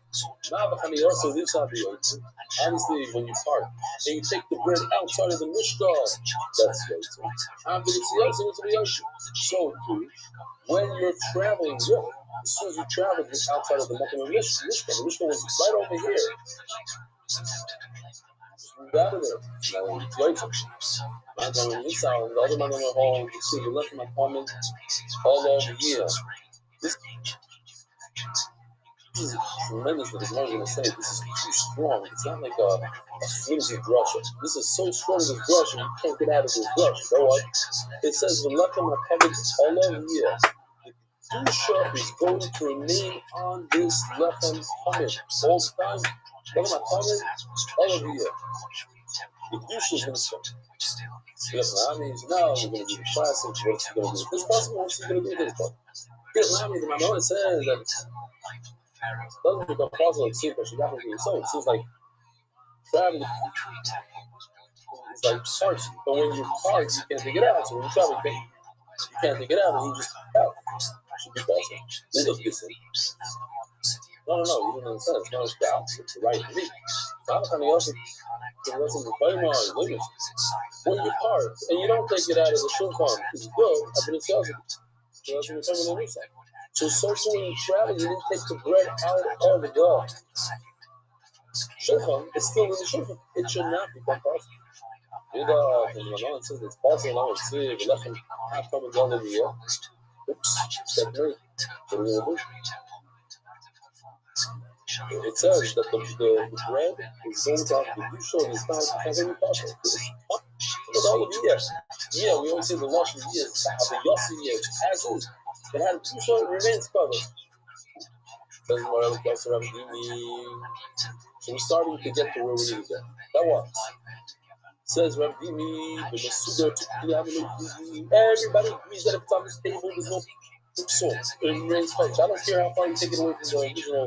obviously, when you part and you take the bread outside of the mishkan, that's yaitz. So too, when you're traveling, As soon as you traveled just outside of the Makom of Mishkan, the Mishkan was right over here. Just moved out of there. Now it's Yoitzim. Man going inside, and the other man went home. You see, the left of my comment all over here. This is tremendous what the Gemara is going to say. This is too strong. It's not like a flimsy drasha. This is so strong, this drasha, you can't get out of this drasha. You know what? It says, the left of my comment all over here. The Kedusha is going to remain on this left hand comment all the time. Left of my comment all over here. The Kedusha is going to stop. Yes, now we're going to do the classic. What's he going to do? This possible, what's he going to do this one? Yes, now the Mamon says that it doesn't become possible to see because she got to be so. It seems like traveling is like parts, but when you're parked, you can't take it out. So when you travel, you can't take it out, and you just out. It should be possible. They look this in. No, you don't understand. It's not a style. It's the right to me. Not a kind of else. When you park and you don't take it out of the shulchan, it's good, but it sells it. So too when you travel, you didn't take the bread out of the shulchan. It's still in the shulchan. It should not become possible. It says it's possible now. It's the lechem half coming down in the air. Oops, step three. What are we going to do? It says that the bread is going to have the Kedusha and it's not has any possible. Yeah, we always say the lush of years, the yossi years, as is. It had Kedusha, it remains covered. Doesn't matter the So we're starting to get to where we need to get. That what? Says Rav Dimi, everybody agrees that if it's on this table, there's no so it remains covered. I don't care how far you take it away from the original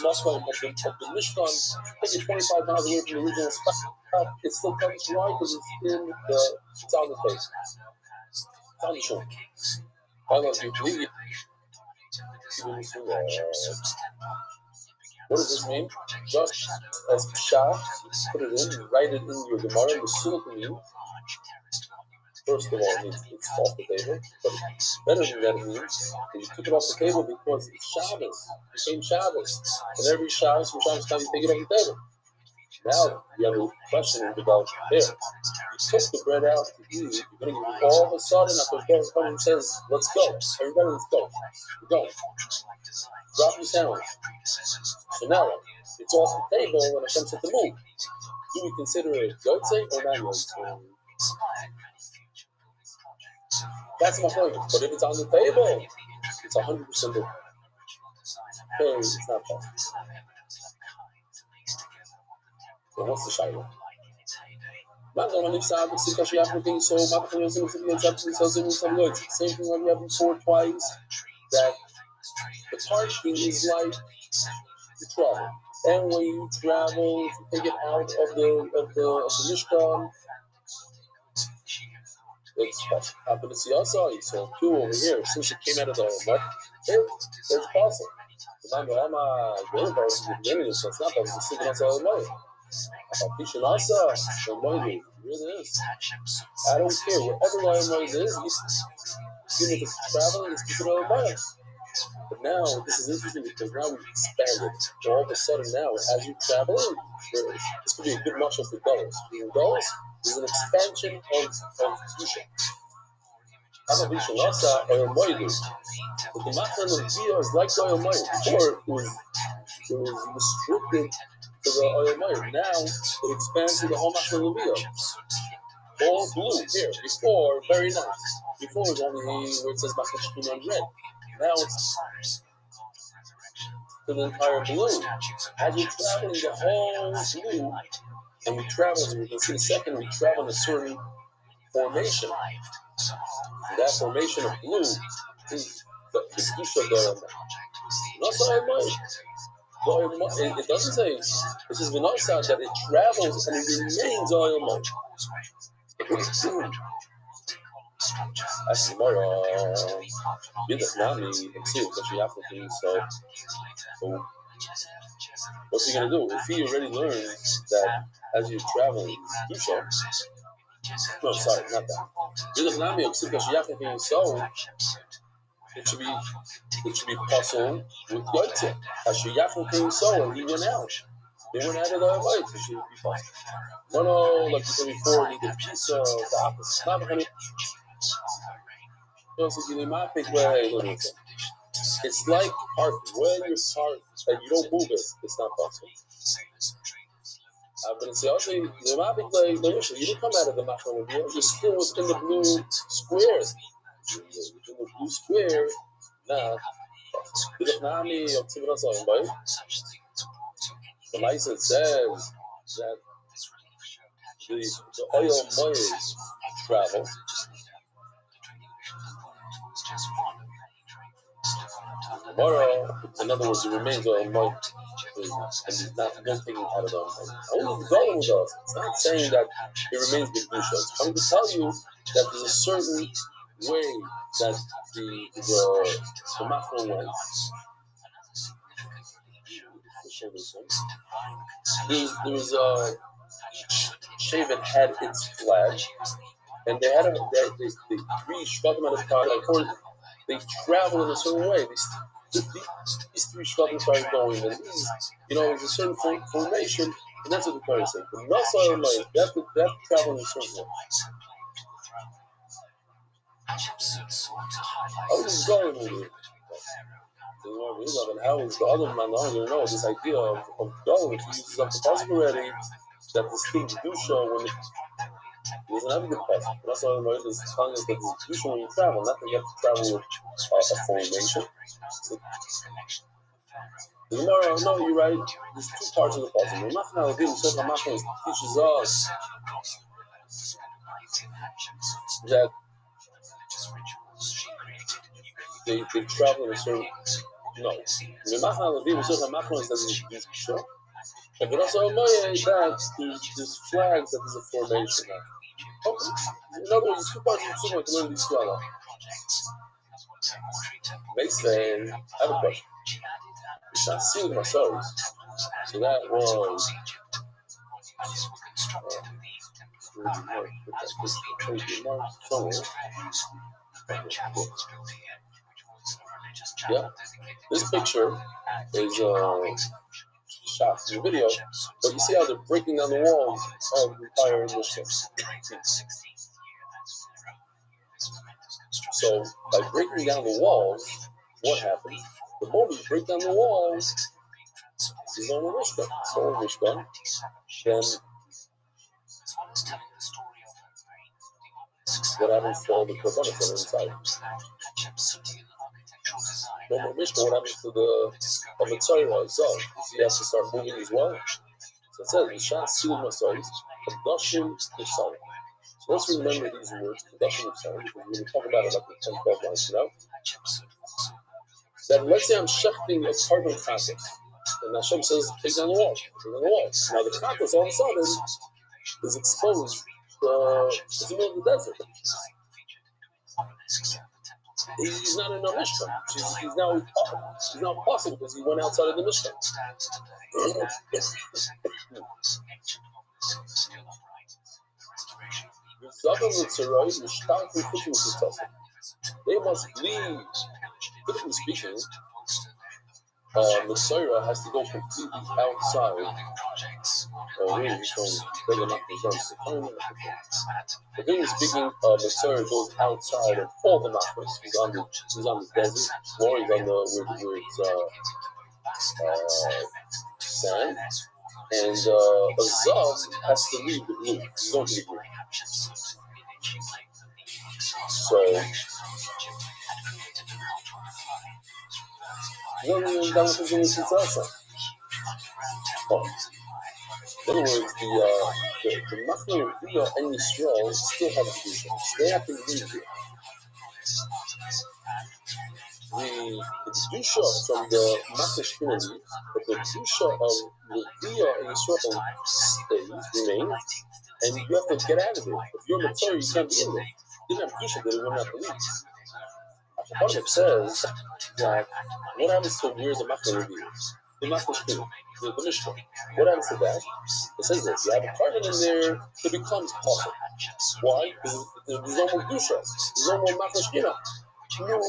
Moscow of the Mishkan, take it 25 miles away from the original spot, it's still covered. Why? Because it's on the face. It's on the shoulder. I don't know if you believe it. What does this mean? Just as Pshat, put it in, write it in your Gemara, the Sunnah means, first of all, it means it's off the table, but better than that, it means that you took it off the table because it's Shabbos, it became Shabbos, and every Shabbos, from Shabbos time, you take it off the table. Now, you have a question about there. You took the bread out to eat, you're going to give all of a sudden, after the Baruch says, let's go, everybody let's go, we're going. Drop your sandwich. So now, it's off the table when it comes to the move. Do we consider it Yotze or not Yotze? That's my point. But if it's on the table, it's 100% different. It's not possible. So what's the shayla? Same thing like we have before twice, that the parking is like the travel. And when you travel, if you take it out of the Mishkan, it's happened to see us. You saw two over here. Since it came out of the mud, it's possible. Remember, I'm going to the beginning, so it's not possible. It's sticking us all the way. Really is. I don't care. Wherever Loyal is, even if it's traveling, it's considered a Loyal. But now, this is interesting because now we've expanded. All of a sudden now, as you travel, this could be a good muscle for dollars. Dollars is an expansion of Kedusha. But the Matan of Bia is like the Oil Moed. Before it was restricted to the Oil Moed. Now it expands to the whole Matan of Bia. All blue here. Before, very nice. Before it was only where it says Matan Shkin on red. Now it's to the entire blue. As you're traveling the whole blue, and we travel, as we can see in a second, we travel in a certain formation. And that formation of blue is the Kedusha of the Oil Moed. It doesn't say, it says V'nosad that it travels and it remains Oil Moed. That's tomorrow. Nami, you can see it, because you have to do so. What's he going to do? If he already learned that as you're traveling, Kedusha, no, sorry, not that. Nami, because you have to do so. it should be possible with Yotzeh. Asher Yachal came so, and he went out. They went out of the life. It should be possible. No, like we said before, he did pizza, the opposite. Not honey. It's like parking. When you're parked and you don't move it, it's not possible. I'm going to say, okay, you didn't come out of the Machon. You're still within the blue square. Within the blue square, nah. The license says that the oil moyes travel. Tomorrow, in other words, it remains oil moyes. And not taking out of the only the going with us. It's not saying that it remains the Kedusha. It's trying to tell you that there's a certain way that the Machon went. There's each Shevet had its flag, and they had they three shvatim at a time. They travel in a certain way. These three shvatim started going, and these, there's a certain formation, and that's what the Torah is saying. The Nasa and Mayim, they have to travel in a certain way. How is it going with it? And how is the other man not going to know this idea of going? If he uses up the pasuk already, that the still Kedusha when it doesn't have a good pasuk. That's why the Moshe is telling us that it's Kedusha when you travel, not that you have to travel with a formation. So, the Gemara, no, you're right. There's two parts of the pasuk. The Machon Alavim, so the Machon teaches us that they travel in a certain. No, the Machon Alavim, so the Machon doesn't use Kedusha. But also, that there's flags that there's a formation now. Okay. In other words, two parts of the Sukkah can learn these two. They say, I have a question. It's not seeing my stories. So that was. Yeah, this picture is shot in the video, but you see how they're breaking down the walls of the entire Mishkan. So by breaking down the walls, what happens? The moment you break down the walls, there's no more Mishkan. There's no more Mishkan. Then what happens to all the korbanos that are inside? No more Mishkan. What happens to the Mitzvah itself? He has to start moving as well. So it says, Mishan Sil Masois, Kadashim Yisrael. So let's remember these words, Kadashim Yisrael, because we're going to talk about it like the 10-12 lines, that let's say I'm shechting a carbon chatos, and Hashem says, take down the wall. Now the chatos all of a sudden is exposed to the middle of the desert. He's not in the Mishkan. He's now possible because he went outside of the Mishkan. They must leave. Physically speaking, Messiah has to go completely outside. Physically speaking, Messiah goes outside of all the machmas. He's on the desert floor. He's on where it's sand. And Azav has to leave the blue. He's going to the blue. So, in other words, the Machne Ria and Yisrael still have Kedusha. They have to leave here. The Kedusha from the Machne Shkina, but the Kedusha of the Ria and Yisrael remains, and you have to get out of it. If you're mature, you can't be in there. You didn't have Kedusha, they wouldn't have to leave. Part of it says that what happens to where the Machne Ria is? The Machne Shkina. The Mishkan. What happens to that? It says this. You have a carbon in there, it becomes possible. Why? Because there's no more Kedusha. There's no more Machne Shkina. No.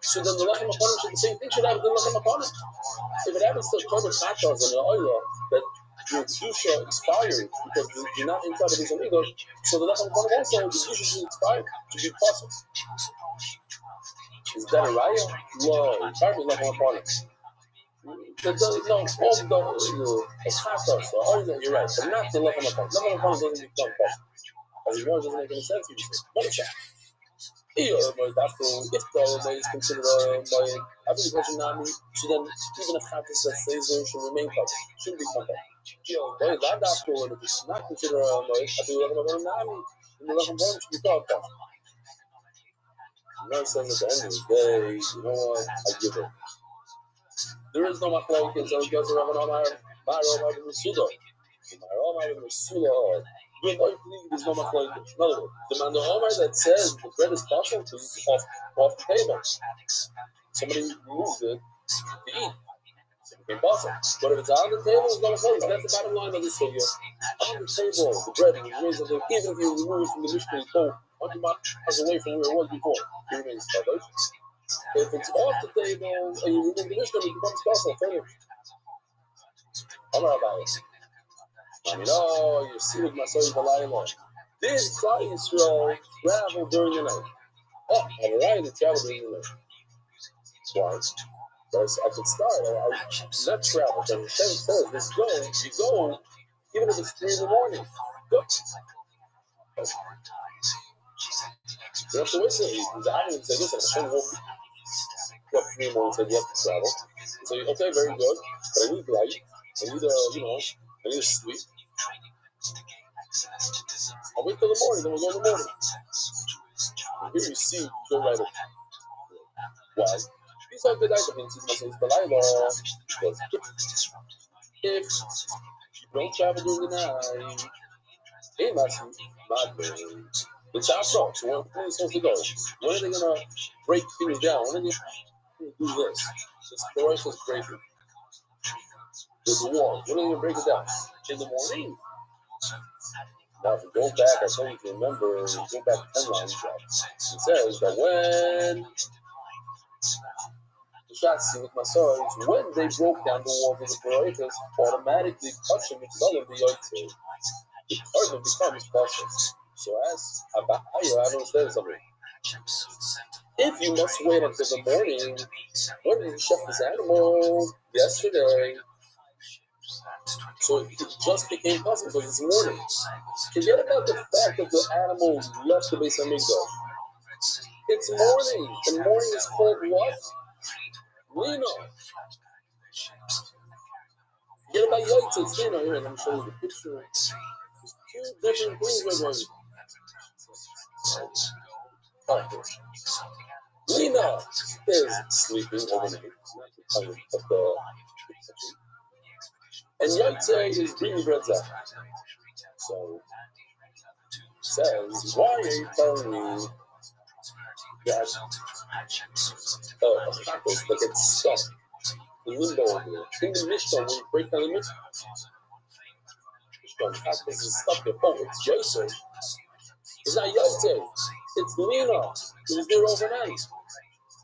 So then the Lechem Aponim should the same thing should happen to the Lechem Aponim. If it happens to Korban Chatas and the Oila that your Kedusha expired because you're not inside of Beis Hamikdash, so the Lechem Aponim also the Kedusha should expire to be possible. Is that a raya? No, it's hardly Lechem Aponim. No, all the Chatas, the Oila, you're right, but not the Lechem Aponim. Lechem Aponim doesn't become possible. As you know, it doesn't make any sense to you. What is that? If the Oila is considered by every person Nami, so then even a Chatas that stays there should remain covered, shouldn't become covered. If it's not considered a Oila, I think Lechem Aponim Nami, then the Lechem Aponim should be covered. I'm not saying at the end of the day, you know what, I give it. There is no machlokes, so it goes around Omar, Ma'ar Mesuda. Ma'ar Mesuda. There's no machlokes. In other words, the man Omar that says the bread is partial because it's off the table. Somebody moved it to eat. So it became possible. But if it's on the table, it's no machlokes. That's the bottom line of this figure. On the table, the bread remains on the table. Even if you remove it from the Mishnah, you go 100 miles away from where it was before. It remains covered. If it's off the table and you remove the Mishnah, it becomes possible. Finish. Omar about it. No, you see with Masoi Balayla. Did Klal Yisrael travel during the night? Oh, I'm right, they travel during the night. Why? Because I could start, not travel, but the Shem says, let's go, you go, even if it's 3 in the morning. Go. You have to wait till the Adam said, listen, Hashem woke up 3 in the morning and said, you have to travel. So, okay, very good, but I need light, I need I need to sleep. I'll wait till the morning, then we'll go in the morning. Here you see, go right up. Why? These are good items. If you don't travel during the night, it's our fault. So where are they supposed to go? When are they going to break things down? When are they going to do this? This Torah is breaking. There's a war. When are they going to break it down? In the morning? Now, if you go back, I told you to remember, go back 10 lines back. It says that when the Shatzim with Masoj, when they broke down the walls of the Paraitas, automatically touching each other, the Yotze, the carbon becomes processed. So, as Abaya, I don't understand something. If you must wait until the morning, when did you shut this animal? Yesterday. So it just became possible because it's morning. Forget about the fact that the animal left the Beis Hamikdash. It's morning. And morning is called what? Lino. Forget about Yotze. It's Lino. Here, let me show you the picture. There's 2 different things right now. Lina is sleeping overnight. And Yotze is bringing bread up. So, it says, why are you telling me that a tacos that gets stuck in limbo over there? In the Mishnah, when you break down the Mishnah, tacos is stuck there. Oh, it's Yotze. It's not Yotze. It's Lina. It was there overnight.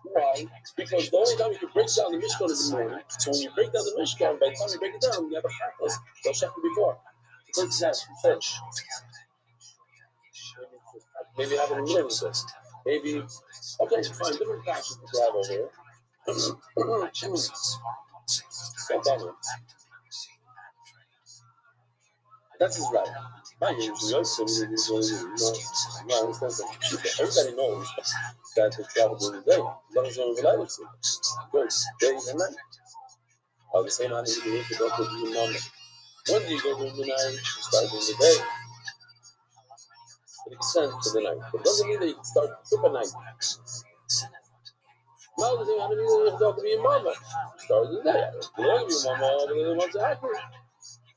Why? Because the only time you can break down the Mishkan is in the morning. So when you break down the Mishkan, by the time you break it down, you have a chakras. They'll check it before. Because it's fish. Maybe have it in the middle of this. Maybe, okay, fine, different passions to grab over here. That's his right. Not usually, everybody knows that they travel during the day. As long as they're related to it. Good, day and night. The same amount of you go to the number. When do you go during the night? You start during the day. It extends to the night. But it doesn't mean that you can start super night. No, the thing I mean is to be a mama. Start in the day. You don't be a mama, but then once it happens,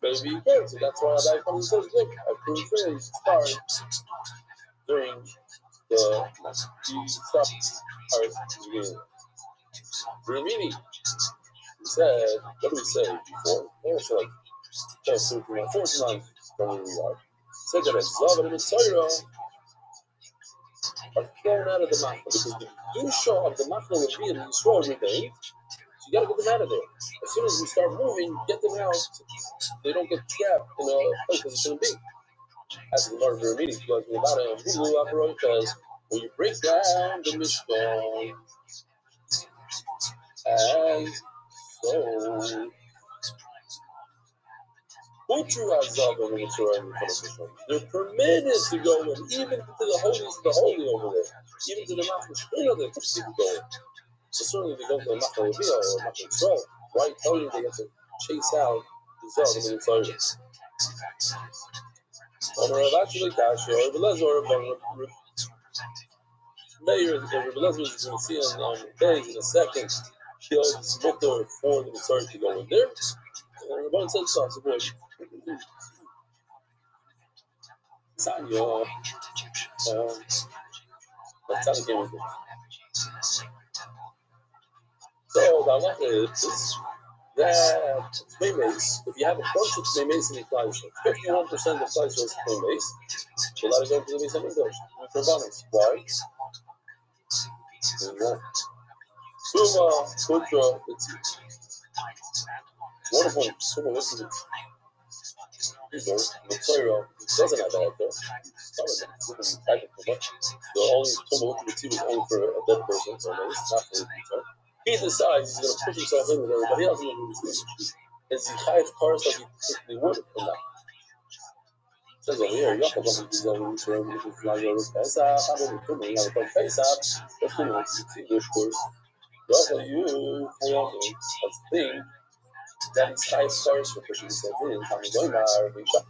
maybe you can. So that's why I come and says, look, I couldn't say you start during the stop beginning. Rimini, he said, what do we say before? It's like 49 from where we are. He said that a Zav and a Messiah are thrown out of the machna because the kedusha of the machna will be in Yisrael remains. So you got to get them out of there. As soon as we start moving, get them out. They don't get trapped in a place that it shouldn't be. As the Gemara very meeting, you guys know about it. Hulu Aparoikas, when you break down the Mishkan, and so Utru Azab and Mitzrayim in front of Mishkan. They're permitted to go in, even to the holiest of the holy over there, even to the Machna Shechina, they're supposed to go in. So certainly they go to the Machna Leviyah or Machna Yisrael. Why tell you they have to chase out the Zav and the Mitzrayim? On Rav actually Kashi or Rebelezer or Mayor Rebelezer is going to see on days in a second. Kills Mutter for the Mitzrayim to go in there. And Rabban said so. So boy, Sanya, that's how the game is. So the halacha is that Tmeimes, if you have a bunch of Tmeimes in the Klaishon, 51% of Klaishon is Tmeimes, you're allowed to go to the Beis HaMikdash with Rabbanos. Why? Suma, Sutra, it's wonderful. Suma, listen to it. The Torah doesn't have that out there. The only Suma, listen to it is only for a dead person, so it's not for the Torah. He decides he's going to push himself in with everybody else and is he chayiv kares like he typically would or not? It says over here, Yaakov doesn't do that when he's running with his flag over Pesach. I'm going to come in, have a dog Pesach. That's the most English course. Yaakov, you, that's the thing, that is chayiv kares for pushing himself in. I'm going to be shot.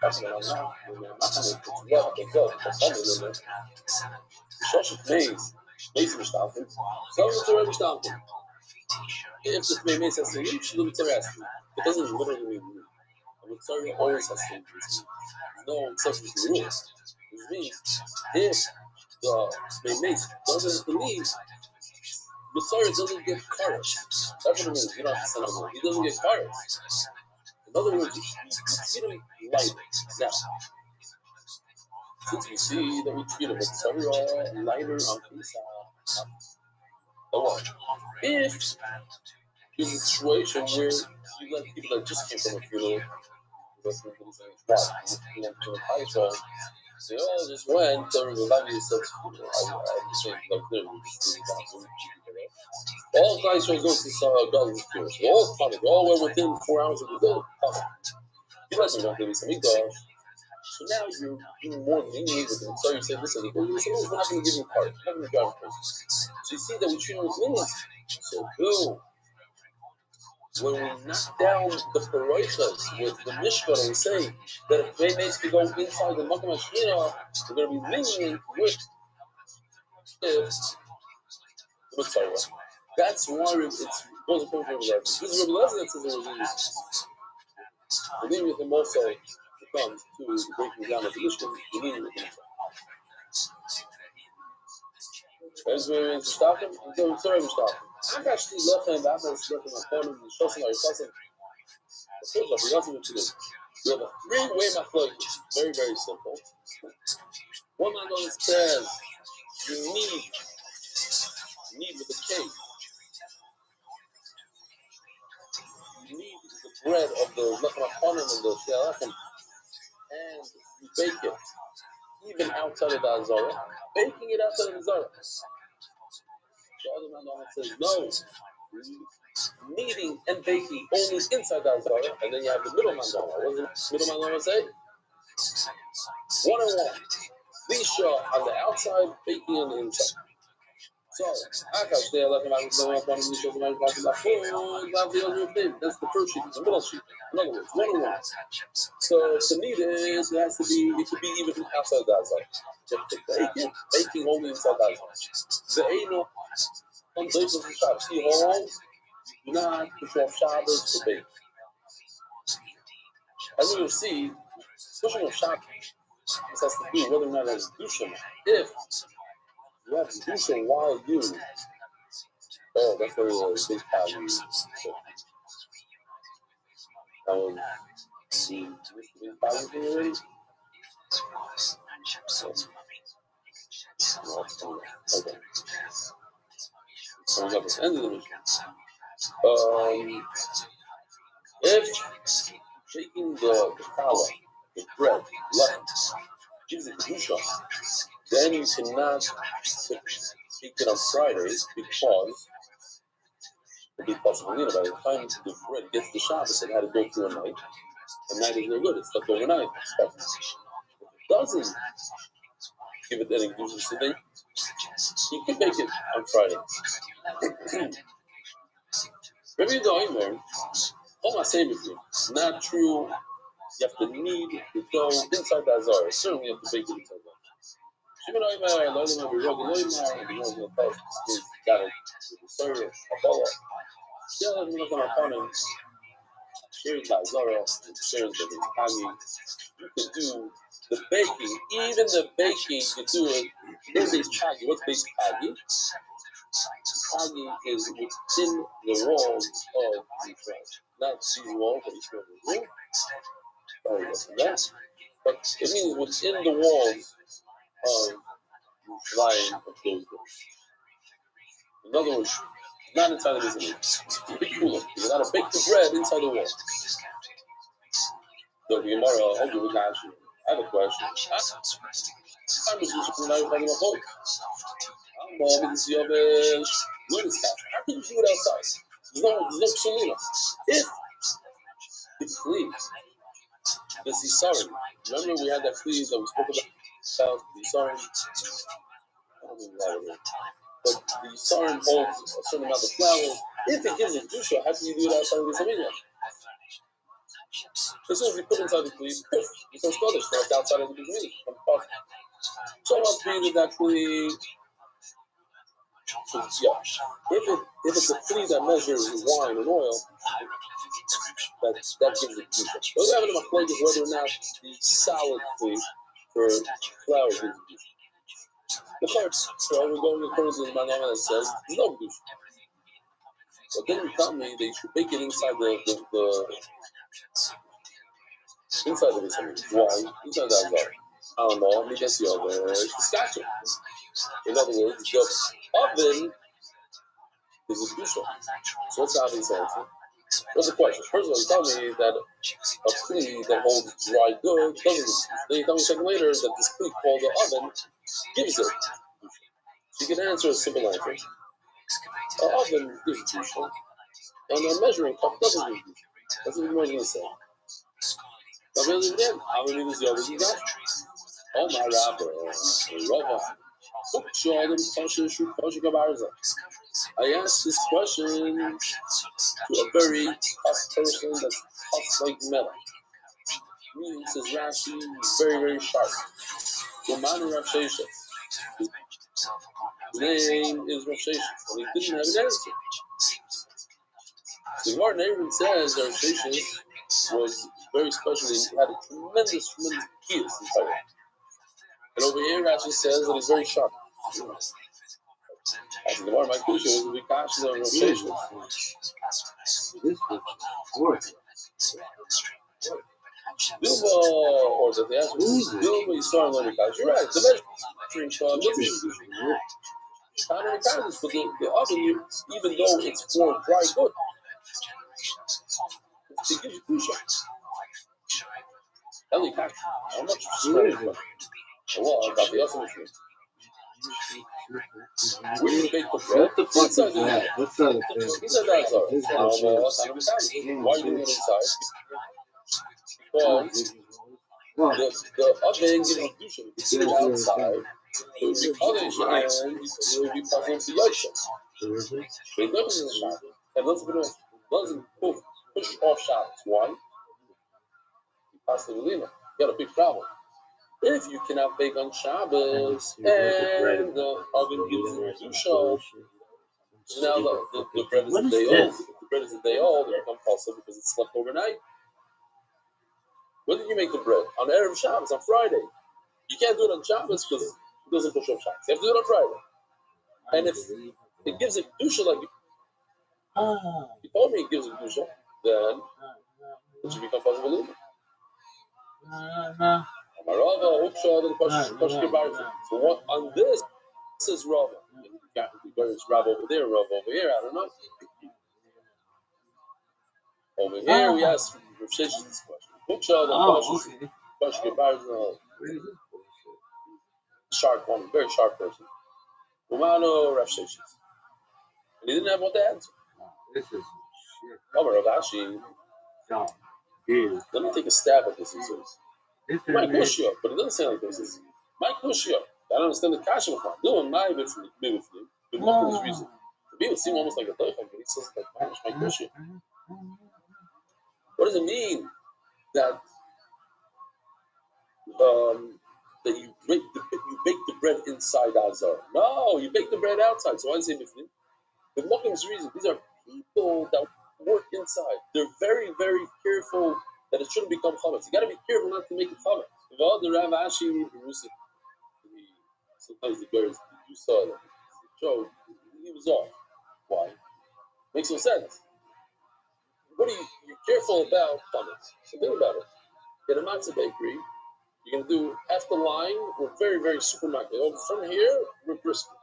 That's what I'm not. I'm not going to go. Shoshet Meis, Meis Mishtalkin, some of the Torah Mishtalkin. If the Tmei Meis has to leave, she will Torah has to leave. It doesn't literally mean leave. The Torah always has to leave. No exceptions to the rules. Which means, if the Tmei Meis doesn't leave, the Torah doesn't get courage. That's what it means. You don't have to send him away. He doesn't get courage. In other words, you treat him lighter. Now, since we see that we treat him with Torah lighter on Pesach, if there's a situation where you let people that just came from a funeral, they all just went, there was a lot of such funeral. I'm saying, like, all guys will go to God's funeral. They all coming. They all went within 4 hours of the day. You let them know there was some Mikdash. So now you're being more lenient with them. So you say, listen, we're not going to give you a card. We're not going to drive a person. So you see that we treat them with leniency. So, boom. When we knock down the Paroichas with the Mishkan and we say that if they make to go inside the Makam HaShechina, we're going to be lenient with the Mitzvah. That's why it's goes according to Rebbe Lezer. This is Rebbe Lezer that says it was easy. Believe with him also comes to the breaking down of the Mishkan, believe with him. As we're in Shtakim, we're going to Shtakim. I'm actually left hand back and left hand corner and Shosim are cousin. We have a three-way machlokes. Very, very simple. One man on says you need with the cake. You need the bread of the lechem haponim and the she'alachem, and you bake it even outside of the azara. Baking it outside of the azara. The other man on says no. Kneading and baking only inside the azara, and then you have the middleman down. What does the middleman say? 101. Lisha on the outside, baking on the inside. So, that's the first sheet, the middle sheet. In other words, 101. So, to need it has to be, it could be even outside the azara. If to bake it, baking only inside the azara. The Eino, on the days of the Shabbos, he holds not push off Shabbos to bake. As you will see, pushing off Shabbos, this has to do whether or not there's Dusha. If you have Dusha while you, that's very big value. See, big value thing already? Okay. Coming up at the end of the Mishnah. If shaking the challah, the bread, left, gives it kedusha, then you cannot take it on Friday because it'll be possible by the time the bread gets to Shabbos, it had to go through a night, and night is no good. It's stuck overnight. If it doesn't give it any kedusha, so then you can bake it on Friday. Maybe the Omer, all my same with you. It's not true. You have to knead the dough inside the azar. Certainly, you have to bake it inside the azar. Shimon Omer, Loimer, Birog, Loimer, and the Lord will tell us this got it. The Surah, Apollo. Yeah, let me look on our opponent. Share the azara, share the Kami. You could do the baking, even the baking, you could do it. There's base Kagi. What's base Kagi? Kagi is within the walls of Israel. Not these walls, but Israel is real. Sorry about that. But it means within the walls of Zion of those days. In other words, not inside of Israel. It's big cooler. You gotta bake the bread inside the wall. So the Gemara, I'll give it ask you. I have a question. I'm just talking about both. This is your notice catch. How can you do it outside? There's no psalina. If the flea, the Sisarim, remember we had that flea that we spoke about the Sisarim? I don't know why. But the Sisarim holds a certain amount of flour. If it gives it juice, how can you do it outside of the psalina? As soon as you put inside the flea, it becomes Kodesh, like outside of the beginning. So must be that flea. So, yeah. If it's a flea that measures wine and oil, that gives it juice. But we have it in my plate is whether or not the solid flea for flour gives it juice. The first, so we're going according to the manama that says no juice. But then you tell me they should bake it inside the inside of it. Why? Inside the azar. I don't know. Maybe that's the other scotch. In other words, the oven is a kedusha. So what's the obvious answer? What's the question? First of all, you tell me that a flea that holds dry goods doesn't. Then you tell me a second later that this flea called the oven gives it. So you can answer a simple answer. An oven gives kedusha, and a measuring cup doesn't give kedusha. That's what the Gemara is going to say. Now, really, again, how many of these yogurts you got? Oh my rabbi, Rava. I asked this question to a very tough person that's tough like metal. Meaning, says Rashi, very, very sharp. Romanu Rav Sheshes. His name is Rav Sheshes, and he didn't have an answer. The Gemara Neighbor says that Rav Sheshes was very special. He had a tremendous key in Torah. And over here, Rashi says that he's very sharp. As the Gemara, my question was, we cautious of rotation. Bilbo, or that the answer is Bilbo, you saw him on the couch. You're right, the measuring cup doesn't use how many times, but the oven, even though it's for dry good, it gives you two shots. Ellie, how much spread? Well, about the other machine. Where do you bake the bread? Inside the bread. Inside the azar. Why are you doing it inside? Because the oven gives you kedusha. If you sit it outside, it would be Kodesh and it would be possible to Yosha. But it doesn't Shabbos. It doesn't push off Shabbos. Why? Because the Lina. You got a big problem. If you cannot bake on Shabbos and the oven gives you kedusha, so now the bread is a day old. If the bread is a day old, it becomes possible because it's left overnight. When did you make the bread? On Erev Shabbos, on Friday. You can't do it on Shabbos because it doesn't push off Shabbos. You have to do it on Friday. And if it gives it kedusha, like you told me it gives it kedusha, then it should become possible. Amarava, So what on this is Rava. Whether it's Rav over there, Rav over here, I don't know. Over here we ask Rav Sheshes question. Buksha the Pashke Barzal, sharp one, very sharp person. Umano Rav Sheshes. And he didn't have what to answer. This is shit. Oh, Rav Ashi, let me take a stab at this, he says. Mike Kushia, but it doesn't sound like this. It's Mike Kushia. I don't understand the Kasha of doing my bifnim. The Muslim's reason. To me, it would seem almost like a doichak, but he says like Mike Kushia. What does it mean that that you bake the bread inside the azar? No, you bake the bread outside. So I say bifnim. The Muslim's reason. These are people that work inside. They're very, very careful that it shouldn't become chametz. You got to be careful not to make it chametz. The Rav Ashi, sometimes the girls you saw them. So he was off. Why? Makes no sense. What are you're careful about chametz? So think about it. Get a matzah bakery. You're gonna do half the line. We're very, very supermarket. From here, we're brisket.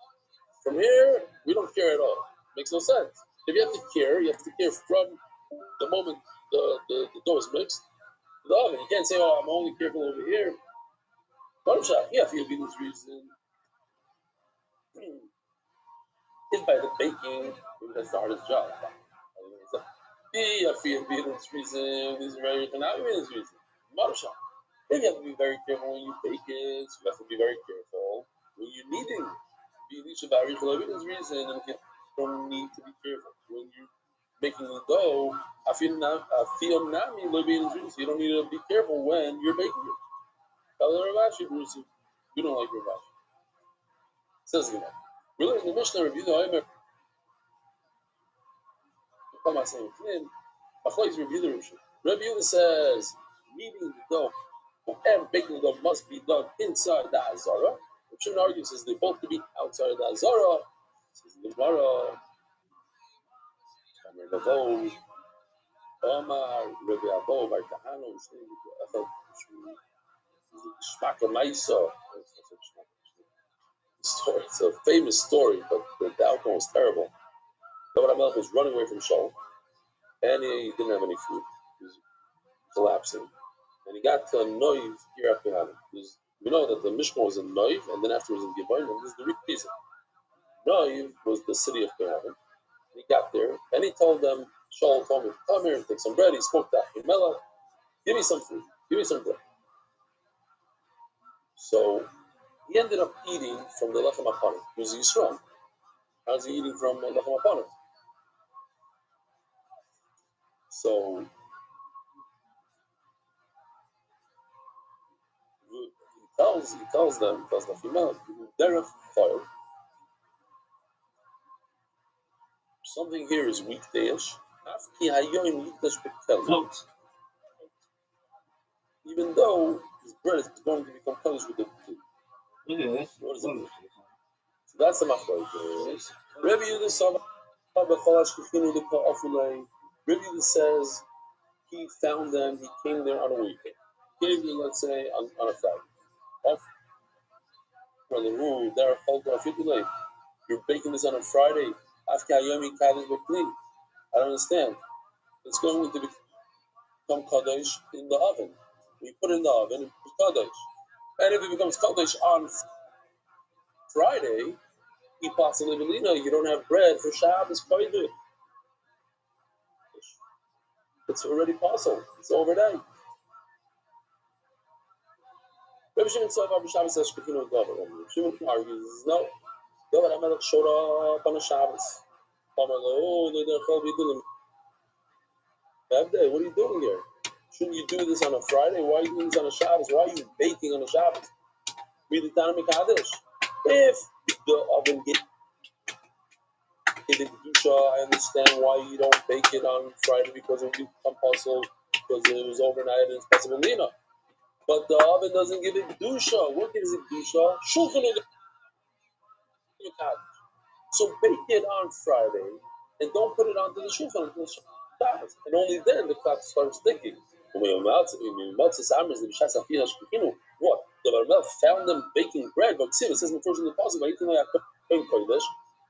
From here, we don't care at all. Makes no sense. If you have to care, you have to care from the moment the dough is mixed to the oven. You can't say, "Oh, I'm only careful over here." Yeah, for your this reason. If by the baking, that's the hardest job. Yeah, for your this reason, this is very this reason. Marsha. Then you have to be very careful when you bake it. You have to be very careful when you're kneading. This reason, and you don't need to be careful when you're making the dough. I feel nami you don't need to be careful when you're baking it. Tell Rav Ashi, Bruce, you don't like Rav Ashi. Says again. We learn in the Mishnah review the Omer. Come on, saying him. Achlois review the Rishon. Review says kneading the dough and baking the dough must be done inside the Azara. Rishon argues says they both to be outside the Azara. Says the Gemara. Rabbi Omar, Rabbi Abo, Bar Kahano, Shmaka Maisa. It's a famous story, but the outcome was terrible. David HaMelech was running away from Shaul, and he didn't have any food. He was collapsing. And he got to a Noiv here after having. We know that the Mishkan was in Noiv, and then afterwards in Givon, and this is the reason. Noiv was the city of Behavim. He got there, and he told them, Shaul told me, come here and take some bread. He spoke to Achimelech, give me some food, give me some bread. So he ended up eating from the Lechem HaPanim. He was Yisrael. How's he eating from Lechem HaPanim? So he tells them, Achimelech, Derech Chayil. Something here is weekdayish. Even though his bread is going to become punished with the food. What is it? So that's the machlokes. Rabbi Yehuda says he found them, he came there on a weekend. He gave them, let's say, on a Friday. You're baking this on a Friday. I don't understand. It's going to become kadosh in the oven. When you put it in the oven, it becomes kadosh. And if it becomes kadosh on Friday, you don't have bread for Shabbos kodesh. It's already possible. It's overnight. Rabbi Shimon Shabbos says Shkefino Dover. Shimon argues, no. David HaMelech showed up on a Shabbos. What are you doing here? Shouldn't you do this on a Friday? Why are you doing this on a Shabbos? Why are you baking on a Shabbos? Read the Tana Mekadesh. If the oven gets in Kedusha, I understand why you don't bake it on Friday because it would become possible because it was overnight and it's possible lina. But the oven doesn't give it Kedusha. What gives it Kedusha? Shulchan Aruch. So bake it on Friday and don't put it onto the Shulchan until Shabbos. And only then the clock starts ticking. What? The Melech found them baking bread, but it says in the first in the puzzle,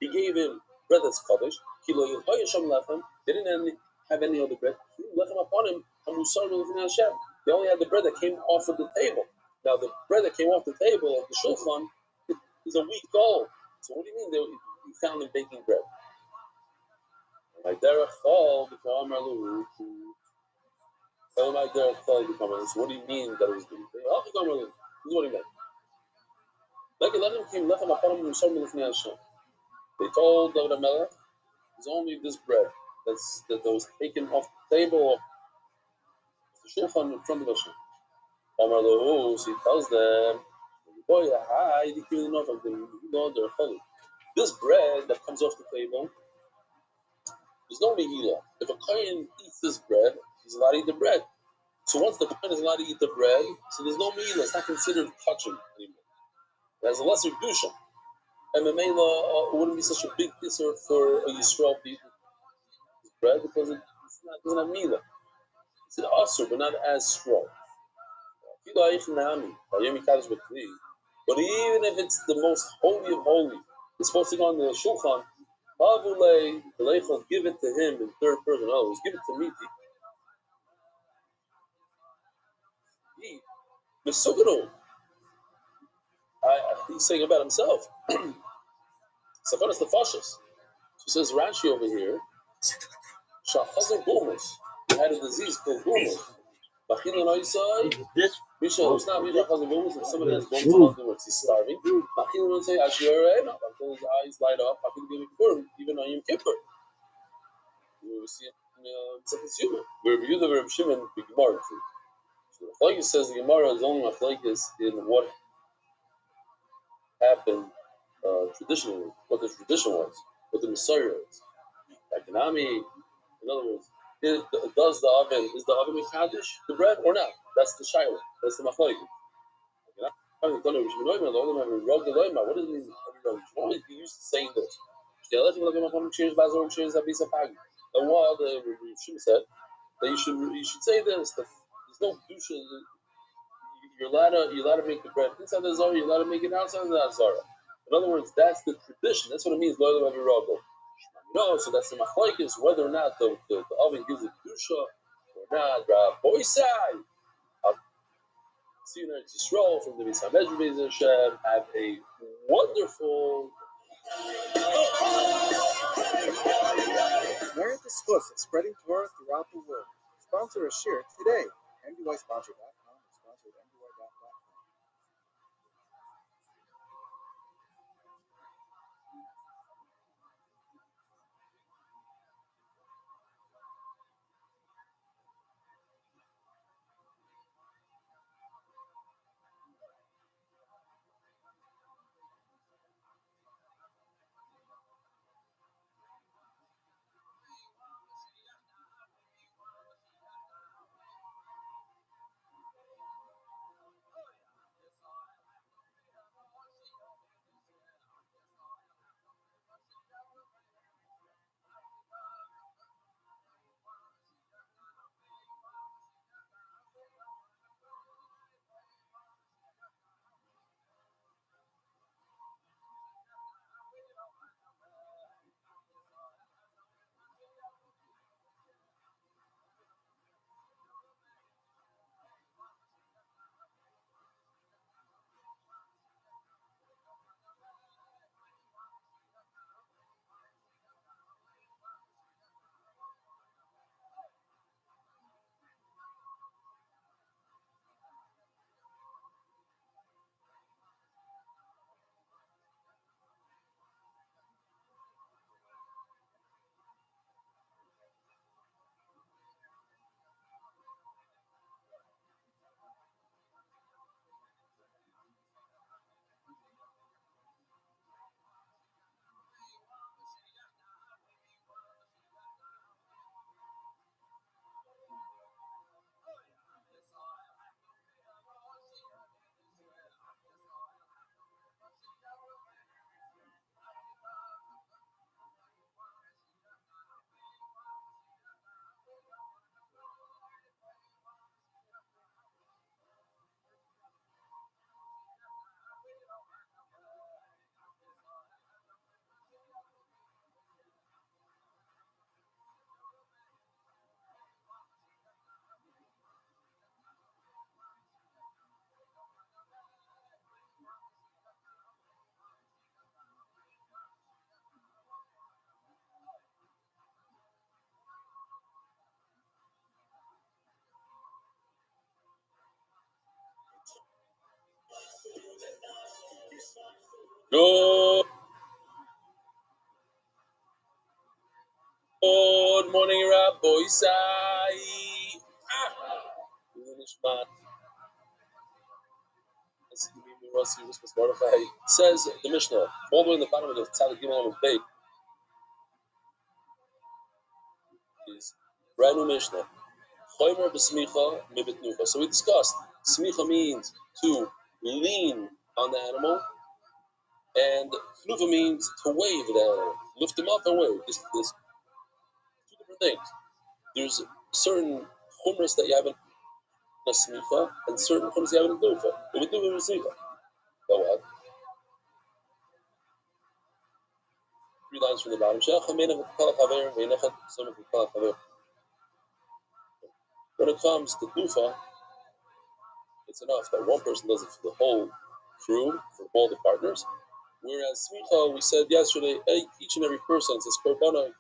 he gave him bread that's Kaddish. They didn't have any other bread. Lechem upon him, they only had the bread that came off of the table. Now, the bread that came off the table of the shulchan is a week old. So, what do you mean he found them baking bread? Like derech chol b'kol amar lu. So what do you mean that it was good? This is what he meant. They told David HaMelech, there's only this bread that was taken off the table of the shulchan in front of Hashem. Amar lu, so he tells them, this bread that comes off the table, there's no mehila. If a kohen eats this bread, he's allowed to eat the bread. So once the kohen is allowed to eat the bread, so there's no mehila. It's not considered touching anymore. It has a lesser kedusha. And Mamela wouldn't be such a big kisser for a Yisrael to eat this bread because doesn't have mila. It's an asur, but not as strong. But even if it's the most holy of holy, it's supposed to go on the shulchan. Give it to him in third person. Oh, give it to me. He's saying about himself. Safanas the Fashas. She says Rashi over here. Shachazar Gulmus. He had a disease called Gulmus. Bachil and Isai. Misha, it's not Misha Chazar Gulmus. If somebody has Gulmus, he's starving. Bachil and Isai, Ashir, until his eyes light up. Bachil Gimik Purim, even on Yom Kippur. We see it in Tzachas Yuma. Where Yehuda Reb Shimon, the Gemara. So the Machlokes says the Gemara is only Machlokes in what happened traditionally, what the tradition was, what the Messiah is. Like Nami, in other words, does the oven, is the oven mekadosh the bread or not? That's the shaila. That's the machlokes. What does it mean? Why he used to saying this? And while the Rishon said that you should say this, that there's no kedusha. You're allowed to make the bread inside the zara. You're allowed to make it outside the zara. In other words, that's the tradition. That's what it means. Lo every ragel. No, so that's the machlokes whether or not the oven gives a kedusha or not. Boysai. I'll see you next Yisrael from the Mitzvah Medjur Hashem. Have a wonderful. Merit exclusive, spreading Torah throughout the world. Sponsor a share today. MDYsponsor.com and sponsor MDY.com. Good morning, Rabbi Isai. Says the Mishnah, all the way in the bottom of the Tzadik Gimel and Beit is brand new Mishnah. Chomer b'smicha mibit. So we discussed smicha means to lean on the animal, and knufa means to wave the animal, lift him up and wave. This two different things. There's certain chumras that you have in a smicha, and certain chumras you have in a knufa. If a knufa is smicha, go ahead. 3 lines from the bottom. When it comes to knufa, it's enough that one person does it for the whole crew, for all the partners. Whereas smicha, we said yesterday, each and every person says korbanah.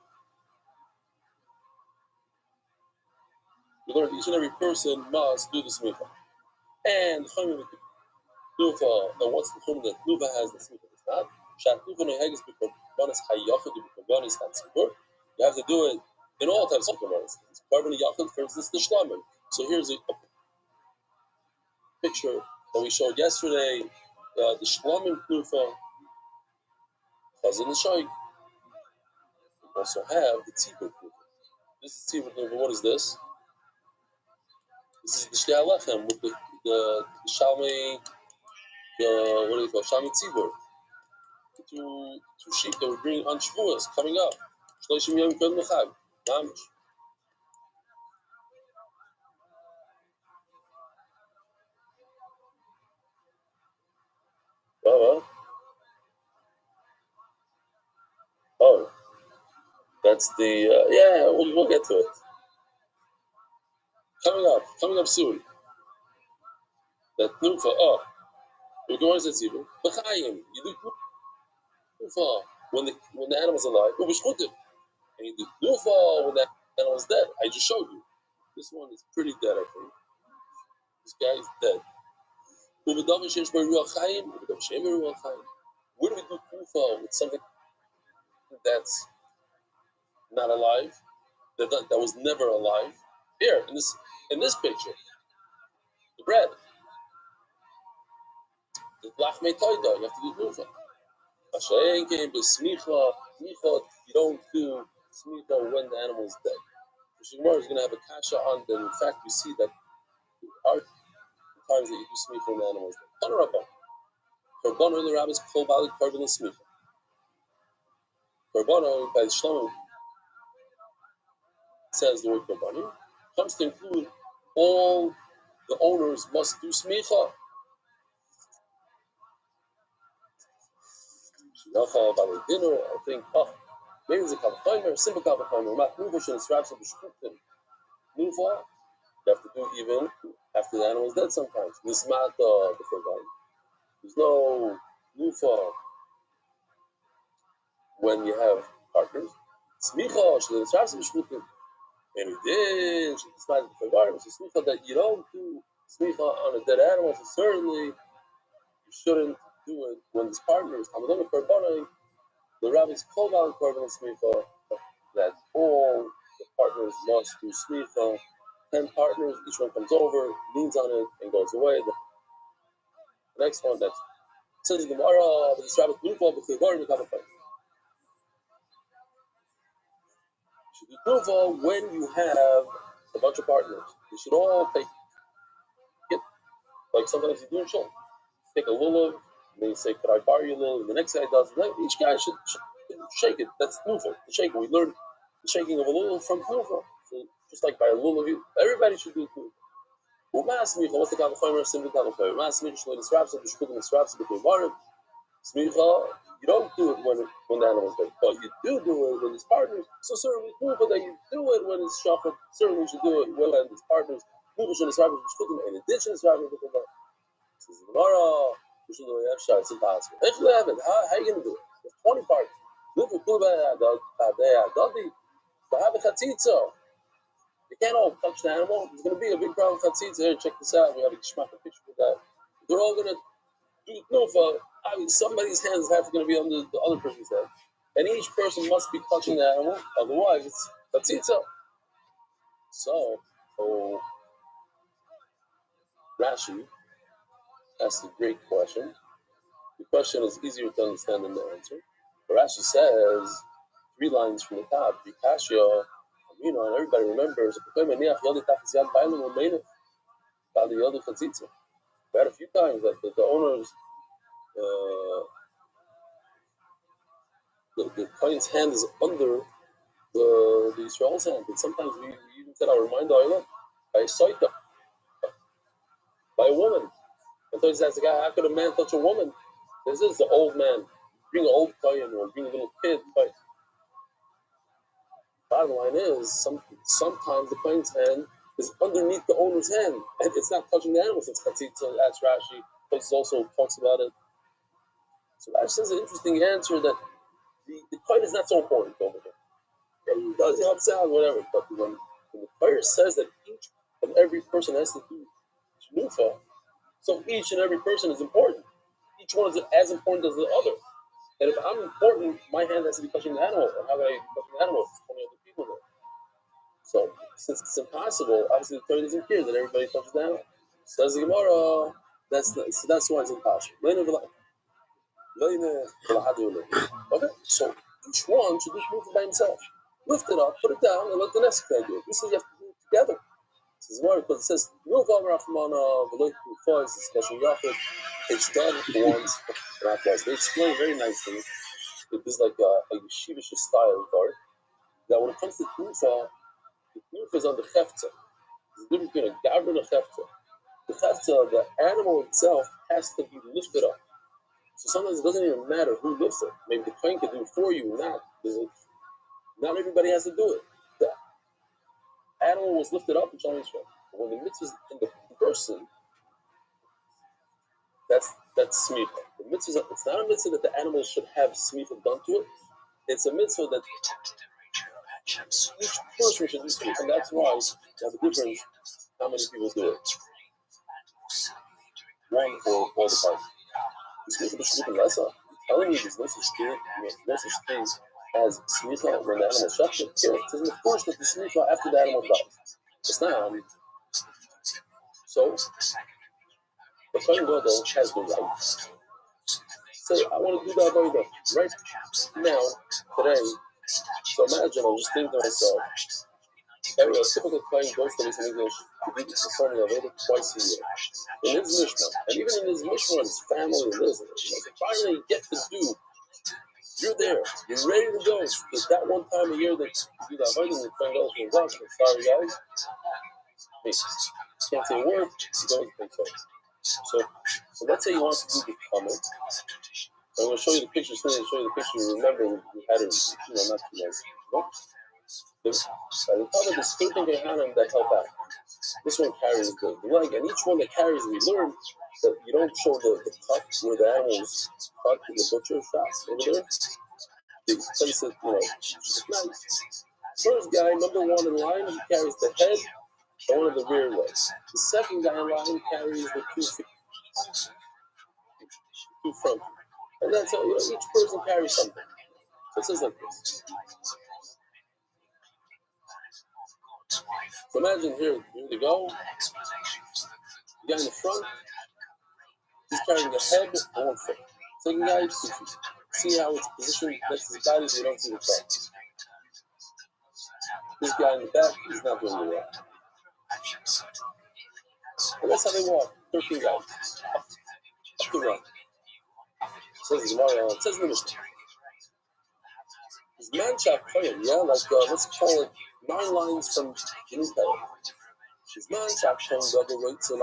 We learned each and every person must do the smicha. And chayim with knufa, and what's the chum that knufa has that smicha does not? Shat knufa neheges b'korbanis hayachid b'korbanis hatzibur. You have to do it in all types of korbanis. Korban yachid, for instance, the shlamim. So here's a picture that we showed yesterday. The shlamim knufa has in the shaykh. We also have the tzibur knufa. This is tzibur knufa. What is this? This is the shtei alechem with the shalmei. What do you call Shami Tzibur? Two sheep that we bring on Shavuos coming up. Shloshim Yom Kodem L'Chag. Mamish. Oh, that's the yeah. We'll get to it. Coming up soon. That nufa. Oh, we're going to Tzibur. B'chayim. You do nufa when the animal's alive. Ubishchutim. And you do nufa when the animal's dead. I just showed you. This one is pretty dead, I think. This guy is dead. Where do we do kufa with something that's not alive, that was never alive? Here, in this picture, the bread, the lachmei toida, you have to do kufa. You don't do smicha when the animal is dead. The Shemar is going to have a kasha on that. In fact, we see that there are times that you do smicha when the animal is dead. Korban the rabbis kol bali korban smicha. Korban by Shlomo says the word korban comes to include all the owners must do smicha. About a dinner, I think, maybe it's a kavachomer, simple kavachomer. Nufa should straps of the Nufa, you have to do even after the animal is dead sometimes. Nismat the korban. There's no nufa when you have partners. Smicha should straps of the and we did nismat the korban. It's a smicha that you don't do smicha on a dead animal. So certainly you shouldn't do it when this partner is hamadon korban. The rabbis called out korban smicha that all the partners must do smicha. 10 partners, each one comes over, leans on it, and goes away. The next one that says in the Gemara, this rabbis nufa b'chibor b'kavachomer. You should do nufa when you have a bunch of partners. You should all take it, like sometimes you do in shul. Take a lulav, and then you say, could I borrow you a lulav? And the next guy does it. Each guy should shake it. That's nufa. The shaking. We learned the shaking of a lulav from nufa. So just like by a lulav, everybody should do nufa. What's the kavachomer? Simple kavachomer. Smicha shlo nisrabsa b'shkutim nisrabsa b'keivarim. Smicha, you don't do it when the animal's dead, but you do it when it's partners. So certainly, nufa that you do it when it's shachar. Certainly, you should do it when it's partners. Nufa shlo nisrabsa b'shkutim. In addition, nisrabsa b'keivarim. Says the Gemara, it's impossible. How are you going to do it? There's 20 partners. Nufa kuba adadi. Have a chatzitza. You can't all touch the animal. There's going to be a big problem with chatzitza. Here, check this out. We have a picture of that. They're all going to do nufa. somebody's hands have going to be under the other person's head, and each person must be touching the animal. Otherwise, it's chatzitza. So Rashi asked a great question. The question is easier to understand than the answer. But Rashi says 3 lines from the top, Vikashya, and everybody remembers we had a few times that the owners, the client's hand is under the Israel's hand. And sometimes we even said, I remind Oilam, by a soita, by a woman. And so he says, how could a man touch a woman? This is the old man. Bring an old kohen or bring a little kid. But bottom line is, sometimes the kohen's hand is underneath the owner's hand, and it's not touching the animals. It's chatzitza. That's Rashi. Places also talks about it. So Rashi says an interesting answer that the kohen is not so important over here. He does, he helps out, whatever. But when the Torah says that each and every person has to do shnufa, so each and every person is important. Each one is as important as the other. And if I'm important, my hand has to be touching the animal. And how can I be touching the animal? There's 20 other people there. So since it's impossible, obviously the Torah doesn't care that everybody touches the animal. Says the Gemara, that's why it's impossible. Okay, so each one should do shnufa by himself. Lift it up, put it down, and let the next guy do it. This is you have to do it together. This is why, because it says, special Yachid, it's done once, not twice. They explain very nicely. It is like a yeshivish style part. That when it comes to Knufa, the Knufa is on the Hefza. There's a difference between a Gabra and a Hefza. The Hefza, the animal itself, has to be lifted up. So sometimes it doesn't even matter who lifts it. Maybe the Kohen can do it for you, not everybody has to do it. The animal was lifted up in Shalom Yisrael. But when the mitzvah is in the person, that's smicha. The mitzvah, it's not a mitzvah that the animal should have smicha done to it. It's a mitzvah that each person should do smicha, and that's why there's a difference how many people do it. One or all the parties. Smicha b'shluchim lesa. Telling me there's no such thing as smicha when the animal shafted. Here, it says in the first that the smicha after the animal dies. It's not. So the Kohen Gadol has the right. Say, I want to do that avodah right now, today. So imagine, I'm just thinking to myself, a typical Kohen goes to this English to do this performing avodah twice a year. In his Mishmah, and even in his Mishmah, his family lives in it. Finally, you get to do. You're there. You're ready to go. It's that one time a year that you do that avodah, and the Kohen Gadol can watch. Sorry, guys. Hey, can't say a word. You don't think so. So let's say you want to do the comment. I'm going to show you the picture. Soon as I show you the picture, you remember we had it, not too nice. By the time of the skating Gehanim that help out, this one carries the leg, and each one that carries, we learn that you don't show the cut where the animals cut in the butcher shop over there. They place it, nice. First guy, number 1 in line, he carries the head and one of the rear legs. The second guy in line carries the two front. And that's how each person carries something. So it says like this. So imagine here we go. The guy in the front, he's carrying the head and 1 foot. Second guy, 2 feet. See how it's positioned next to his body so you don't see the front. This guy in the back, he's not doing the walk. And that's how they walk. 13 guys. Up the run. Says Gemara, it says in the Mishnah. His man shot kohen, let's call it 9 lines from Genukah. His man shot kohen double right to the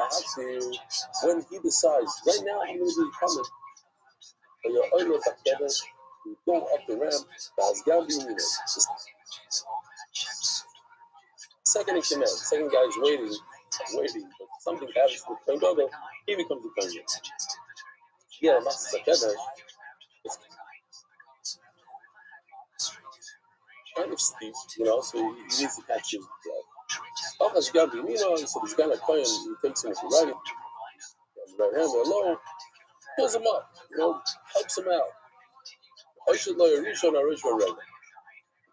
when he decides, right now I'm going to do the comment. You go up the ramp, second in command, second guy's waiting, but something happens to the kohen gadol, he becomes the kohen gadol. Yeah, that's it's kind of steep, so he needs to catch his breath. So this guy like kohen, he takes him with the right hand or low, pulls him up, helps him out.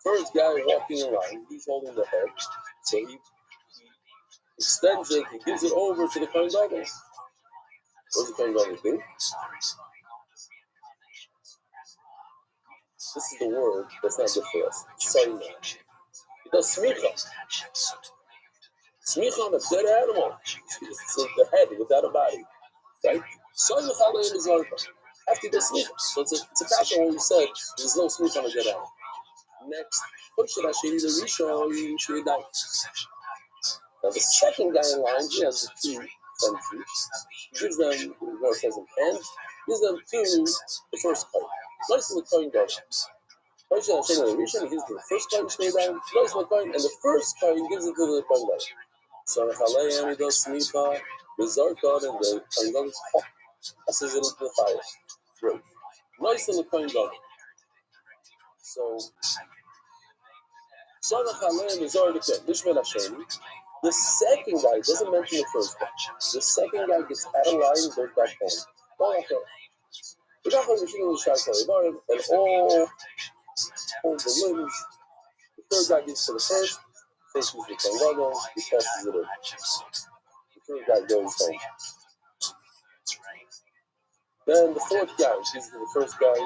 First guy walking around, he's holding the head, so he extends it, he gives it over to the Kohen Gadol. What does the Kohen Gadol do? This is the word that's not good for us. Soina. He does smicha. Smicha on a dead animal. It's the head without a body. Right? Soina Chalayim is Arba. After he does smicha. So it's a kasha when we said there's no smicha on a dead animal. Next, now the second guy in line, he has the two fences. He gives them, the Gemara says in hands, gives them to the first part. Notice the Kohen Gadol. He gives to the first Kohen Shneidam, notice the Kohen, and the first Kohen gives it to the Kohen Gadol. So Nechalei Ami does Smicha, the Zarkad, and the Kohen Gadol passes it into the fire. Great. Notice the Kohen Gadol. So the second guy doesn't mention the first guy. The second guy gets out of line and goes back home. And all the limbs, the third guy gets to the first, faces the Kohen, he passes it in. The third guy goes home. Then the fourth guy gives to the first guy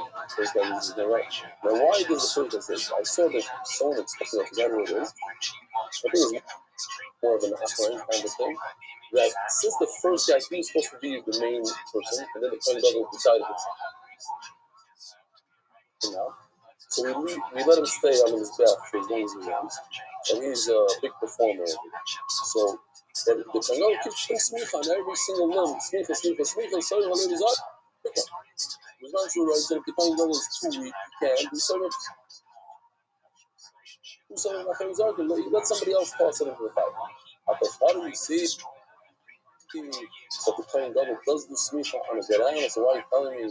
uses the right. Now why does the first guy say? I saw that someone expecting I forgot what it is. I think it's more of an offering kind of thing. That since the first guy, he was supposed to be the main person, and then the Kohen Gadol decided it. Now, so we let him stay on his back for as long as he wants, and he's a big performer. So the Kohen Gadol keeps putting smicha on every single limb, smicha, so he will let up. Okay. It was not true, right? So if the Kohen Gadol is too weak, he can't. Let somebody else toss it into the fight. How do we see that the Kohen Gadol does do smicha on a dead animal? So why are you telling me,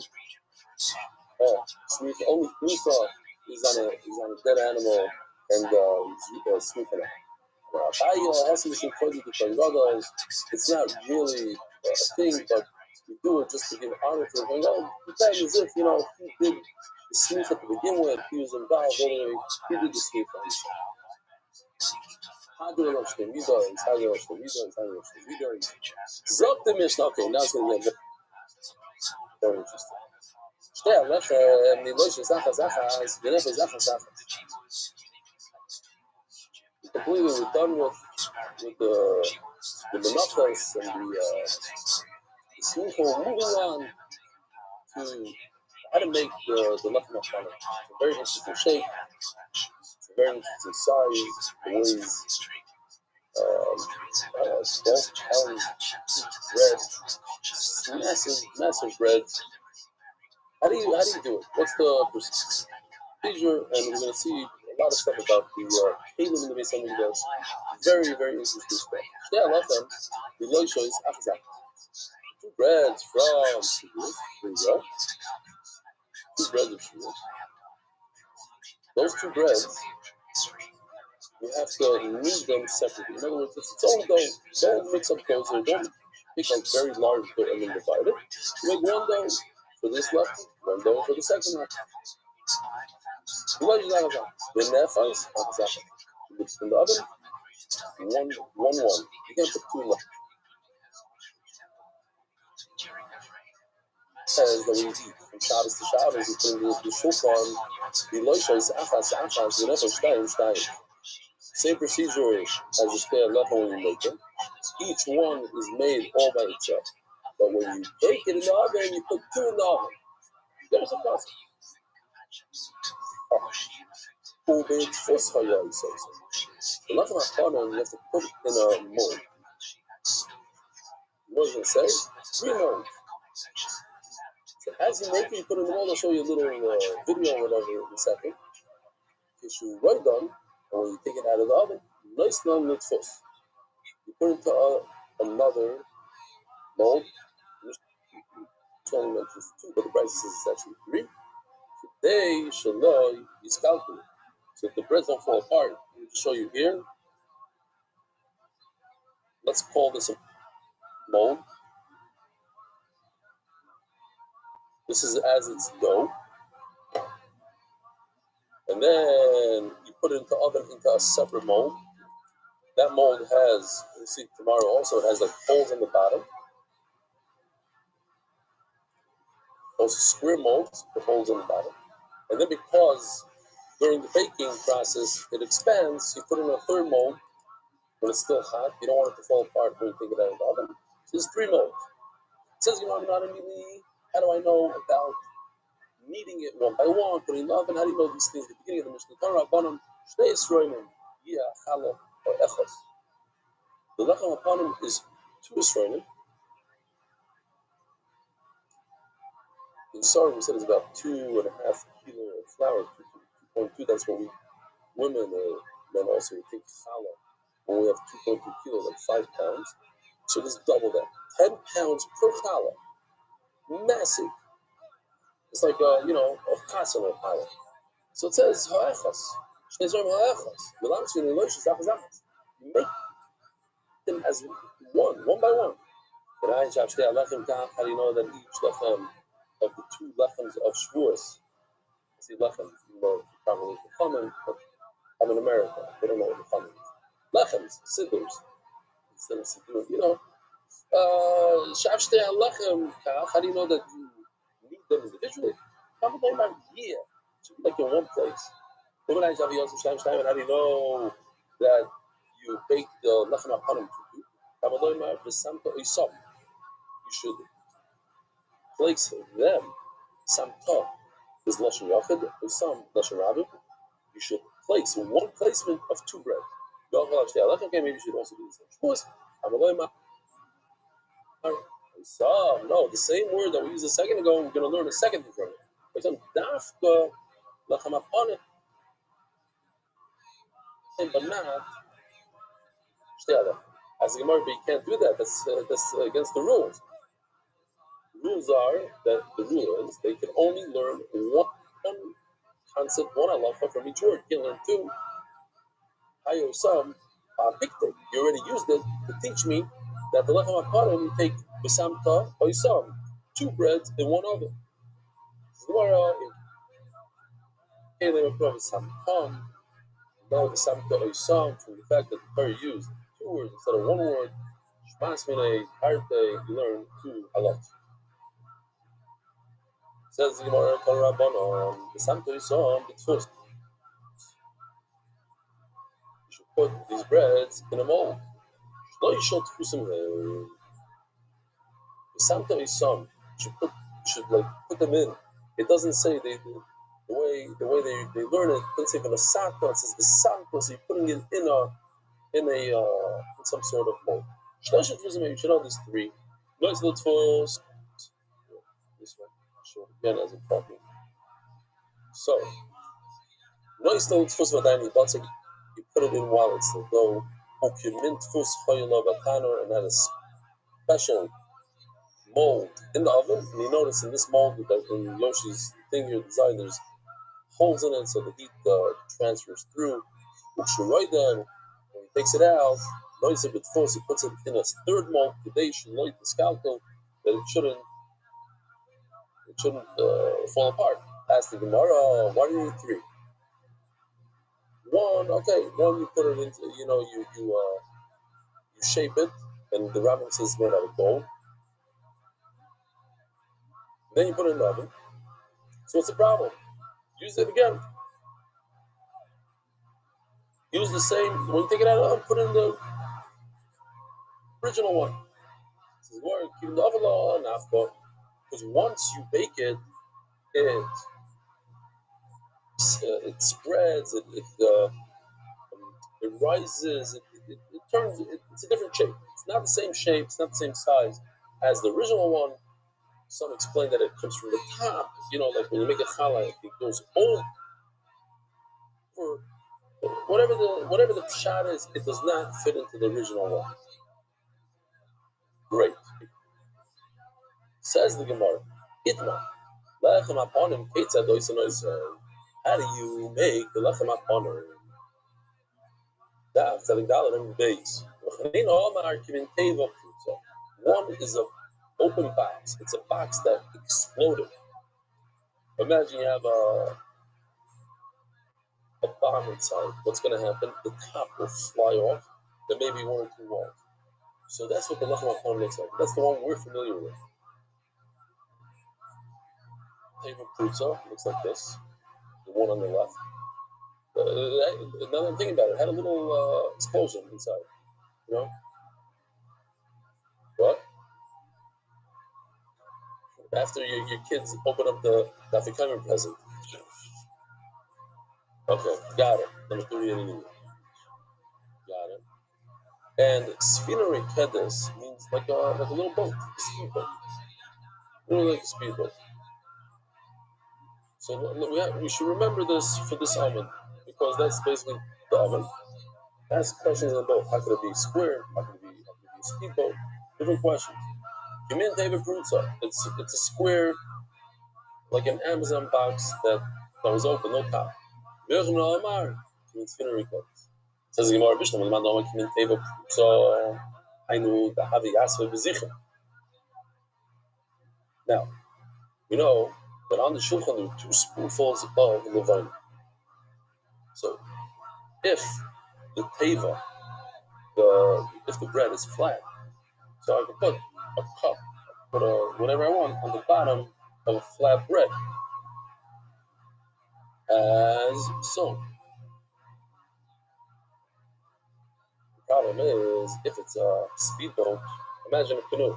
smicha, only smicha is on a dead animal and smicha on it? It's not really a thing, but we do it just to give honor to the Kohen Gadol. It's not as if, if he did the smicha to begin with, he was involved anyway, he did the smicha. Okay, now it's going to get very interesting. Completely we're done with the menachos and the smicha. We're moving on to how to make the lechem hachana. It's a very interesting shape. It's a very interesting size. The ways both pounds bread, massive bread. How do you do it? What's the procedure? And we're going to see a lot of stuff about the Kalim in the Beis Hamikdash. Very, very interesting stuff. Yeah, I love them. The Loisha is Achazak. Two breads from Shavuot. There you go. Two breads of Shavuot. Those two breads, you have to knead them separately. In other words, it's its own dough. Don't mix up doughs here. Don't pick a very large dough and then divide it. You make one dough for this left, one dough for the second left. The nefas, in the oven, one. You can't put two left. Says that we eat from Shabbos to Shabbos, we put the shofar, the loisha is achas, the nefas, stein. Same procedure as the spare lechem when you make it. Each one is made all by itself. But when you bake it in the oven, you put two in the oven. There's a process. The lechem hachana, you have to put it in a mold. What does it say? 3 molds. So as you make it, you put it in the mold. I'll show you a little video or whatever in a second. If you right done, and when you take it out of the oven, nice long litfus. You put it into another mold. This only mentions 2, but the price says it's actually 3. They shall know is calculated. So if the breads don't fall apart, I'm going to show you here. Let's call this a mold. This is as its dough. And then you put it into the oven into a separate mold. That mold has, you see tomorrow also, it has like holes in the bottom. Those square molds with holes in the bottom. And then because during the baking process it expands, you put in a third mold when it's still hot. You don't want it to fall apart when you take it out of the oven. So there's 3 molds. It says, how do I know about kneading it one by one, putting it in the oven? How do you know these things? At the beginning of the Mishnah, the lechem hapanim is 2 esronim. In sorry, we said it's about 2.5 kilo of flour, 2.2. That's what we women men also we take challah when we have 2.2 kilos, like 5 pounds. So this double that, 10 pounds per challah, massive. It's like a chassan of challah. So it says ha'echas, shnei ha'echas. You make them as one by one. How do you know that each lechem of the 2 lechems of Shavuos? I see lechem, probably the common, but I'm in America. They don't know what the common is. Lechems, siddurs, instead of siddur. Lechem. How do you know that you need them individually? Should be like in one place. How do you know that you bake the lechem hapanim to? You should place them. Samtah is lashon yachid, some lashon rabbi. You should place one placement of 2 bread. Okay, maybe you should also do this. No, the same word that we used a second ago, we're going to learn a second from it. But not as the Gemara, but you can't do that. That's against the rules. The rules are that the rule is they can only learn one concept, one halacha from each word. You can learn 2. Some bikte. You already used it to teach me that the lechem hapanim you take b'samta oisam, 2 breads in one oven. Gemara in samtam. Now b'samta oisam from the fact that the Torah used 2 words instead of 1 word. Shmas minay arte. You learn 2 halachos. Says the Gemara Kol Rabbanon b'samta oisam b'tfus. You should put these breads in a mold. You should put them in. It doesn't say the way they learn it. It doesn't say v'nasakta. It says v'samta. So you're putting it in some sort of mold. You should know these 3. Noise l'tfos. This one. I'll show it again as I'm talking. So noise l'tfos v'adayni batzak. You put it in while it's the dough. And had a special mold in the oven. And you notice in this mold, that in Yoshi's thing here, design, there's holes in it so the heat transfers through. When he takes it out, noise it with force, he puts it in a 3rd mold, light the scalpel, that it shouldn't fall apart. Ask the Gemara, why do you need 3? 1, okay. 1 you put it into, you shape it, and the Rambam says it's made out of gold. Then you put it in the oven. So what's the problem? Use it again. Use the same. When you take it out of the oven, put it in the original one. This is work. Keep the oven on after, because once you bake it, it spreads. It rises. It turns. It's a different shape. It's not the same shape. It's not the same size as the original one. Some explain that it comes from the top. Like when you make a challah, it goes over. Whatever the pshat is, it does not fit into the original one. Great. Says the Gemara, Itma, lechem hapanim ketzad oisanois. How do you make the lechem hapanim? That telling dollar in base. One is an open box. It's a box that exploded. Imagine you have a bomb inside. What's going to happen? The top will fly off. There may be one or two walls. So that's what the Lechem HaPonim looks like. That's the one we're familiar with. Teva Prutza looks like this. The one on the left. Now that I'm thinking about it, it had a little explosion inside. You know? What? After your kids open up the Afikomen present. Okay, got it. Number 38. Got it. And Sfina Rekedes means like a little boat, a speedboat. Really like a speedboat. So we should remember this for this Amud, because that's basically the Amud. Ask questions on both. How could it be square? How could it be a speedboat? Different questions. Kimin David Brutza. It's a square, like an Amazon box that was open, no top. Virgin Amar. Kimin Sfina Rekedes. Says the Gemara Bishlam, the man don't Kimin David Brutza. I know the Havi Yasva Bezichim. Now, we know that on the Shulchan there are 2 spoonfuls of Levine. So, if the teva, if the bread is flat, so I can put a cup, put whatever I want on the bottom of a flat bread, as so. The problem is, if it's a speedboat, imagine a canoe.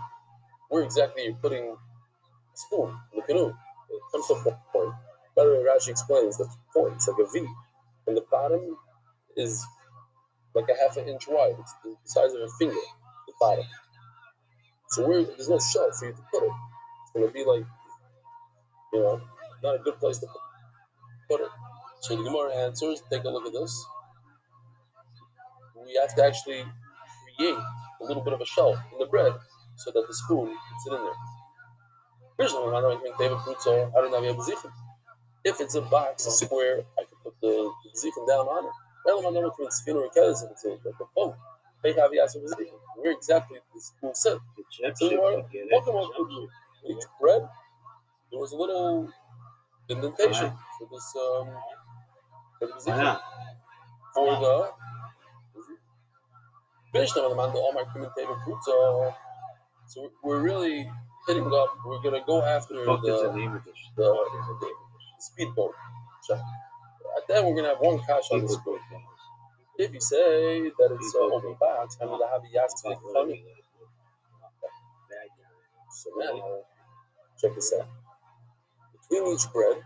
Where exactly you're putting a spoon in the canoe? It comes to a point. By the way, Rashi explains the point. It's like a V, and the bottom is like a half an inch wide. It's the size of a finger, the bottom. So there's no shelf for you to put it. It's going to be like, not a good place to put it. So the Gemara answers, take a look at this. We have to actually create a little bit of a shelf in the bread so that the spoon can sit in there. If it's a box, a square, I can put the zichim down on it. If it's like a boat, where exactly the spoon sit. So each bread, there was a little indentation for this for the zichim. For the so we're really hitting up. We're gonna go after the speedboat. Then we're gonna have one cash on the speedboat. If you say that it's an open box, I'm gonna have a yastik funny. So now, check this out. Between each bread,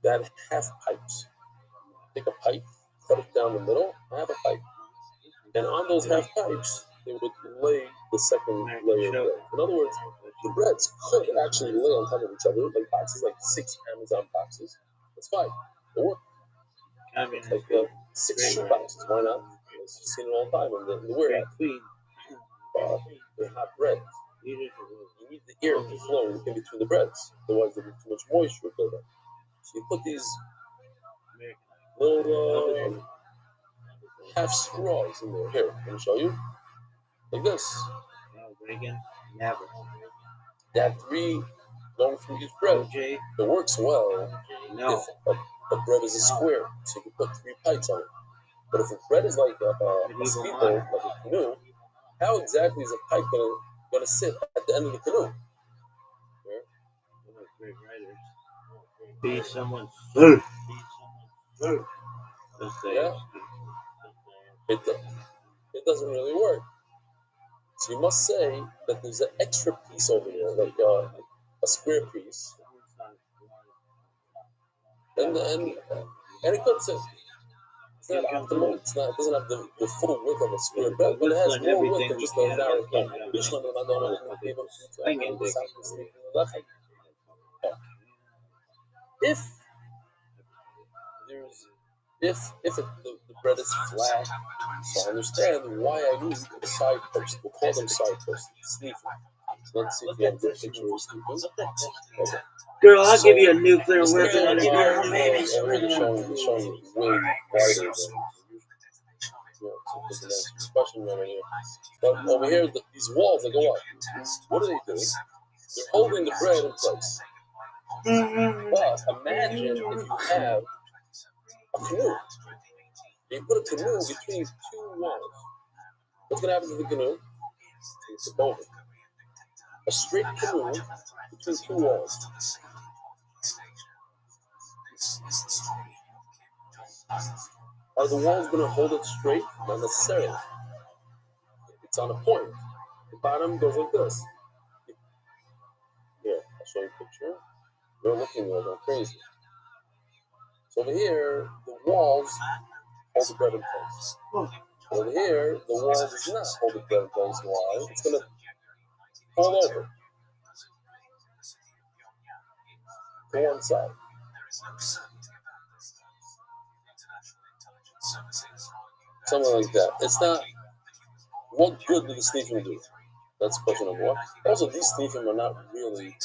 that half pipes. Take a pipe, cut it down the middle, and have a pipe. And on those half pipes, they would lay the second layer of bread. In other words, the breads could actually lay on top of each other, like boxes, like 6 Amazon boxes. That's fine. It worked. It's like 6 shoe boxes. Why not? I've seen it all the time in the warehouse. They're hot breads. You need the air to flow in between the breads. Otherwise, there'll be too much moisture build up. So you put these little half straws in there. Here, let me show you. Like this. Never. They have 3 going through each bread. It works well if a bread is a square, so you can put 3 pipes on it. But if a bread is like a speedboat, like a canoe, how exactly is a pipe gonna sit at the end of the canoe? Be someone's Yeah. It doesn't really work. So you must say that there's an extra piece over there, like a square piece. And it could sit. It's not optimal. It doesn't have the full width of a square bread, but it has more width than just a narrow thing. If the bread is flat, so I understand why I need a side post. We'll call them side posts. Sneaker. Let's see if you have a good picture of sneakers. Okay. girl, I'll give you a nuclear weapon and a girl, baby. Showing way wider. Question right here. But over here, these walls that go up, what are they doing? They're holding the bread in place. But imagine if you have a canoe. You put a canoe between two walls. What's going to happen to the canoe? It's tip over. A straight canoe between two walls. Are the walls going to hold it straight? Not necessarily. It's on a point. The bottom goes like this. Here, I'll show you a picture. You're looking at it, I'm crazy. So over here, the walls hold the bread in place. Over here, the wall does not hold the bread in place. Why? It's going to fall over to one side. Something like that. It's not. What good do the sneaking do? That's question number one. Also, these sneaking are not really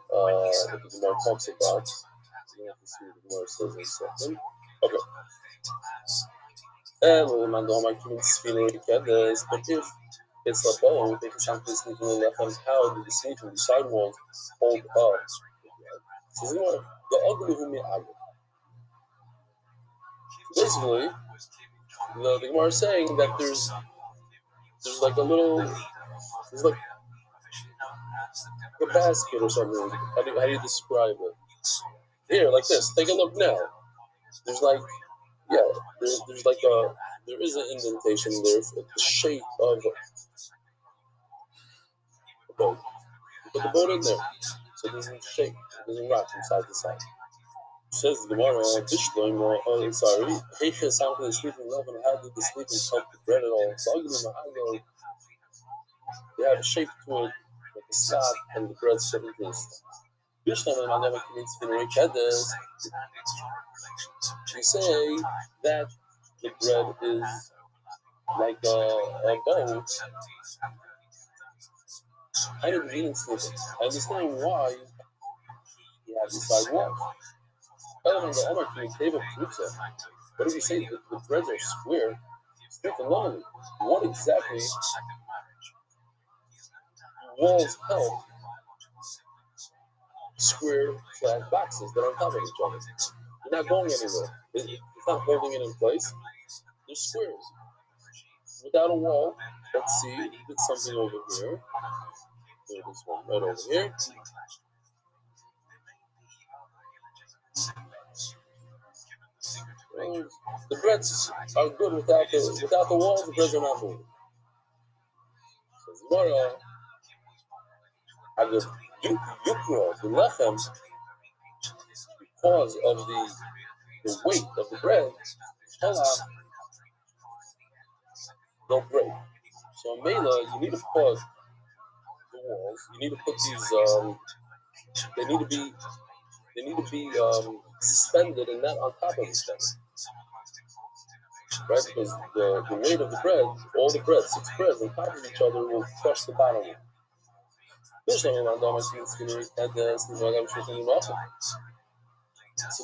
what the Gemara talks about. You have to see what the Gemara says in a second. Okay. But if it's a bow, if it's something sneaking in left hand, how do the sneaking, the side walls, hold up? So the ugly who me agri. Basically, the Gemara is saying that there's like a little, there's like a basket or something. How do you describe it? Here, like this. Take a look now. There's like, yeah, there's like there is an indentation there. It's the shape of a boat. You put the boat in there, so it doesn't shake, it doesn't rock from side to side. Says the Gemara, sorry, Heisha something is sleeping love, and how did the sleeping help the bread at all? So they have a shape to it, like a slab, and the bread set into the slab. You say that the bread is like a bowl. I didn't mean sleeping. I understand why you have these side walls. But if you say that the breads are square, stick along. What exactly walls help square flat boxes that are on top of each other? You're not going anywhere. It's not holding it in place. They're squares. Without a wall, let's see, we did something over here. There's this one right over here. The breads are good without the walls. The breads are not moving. So Gemara, the lechem, because of the weight of the bread, they'll break. So Mela, you need to put the walls. You need to put these. They need to be suspended and not on top of each other. Right? Because the weight of the bread, all the bread, 6 breads on top of each other will crush the bottom one. So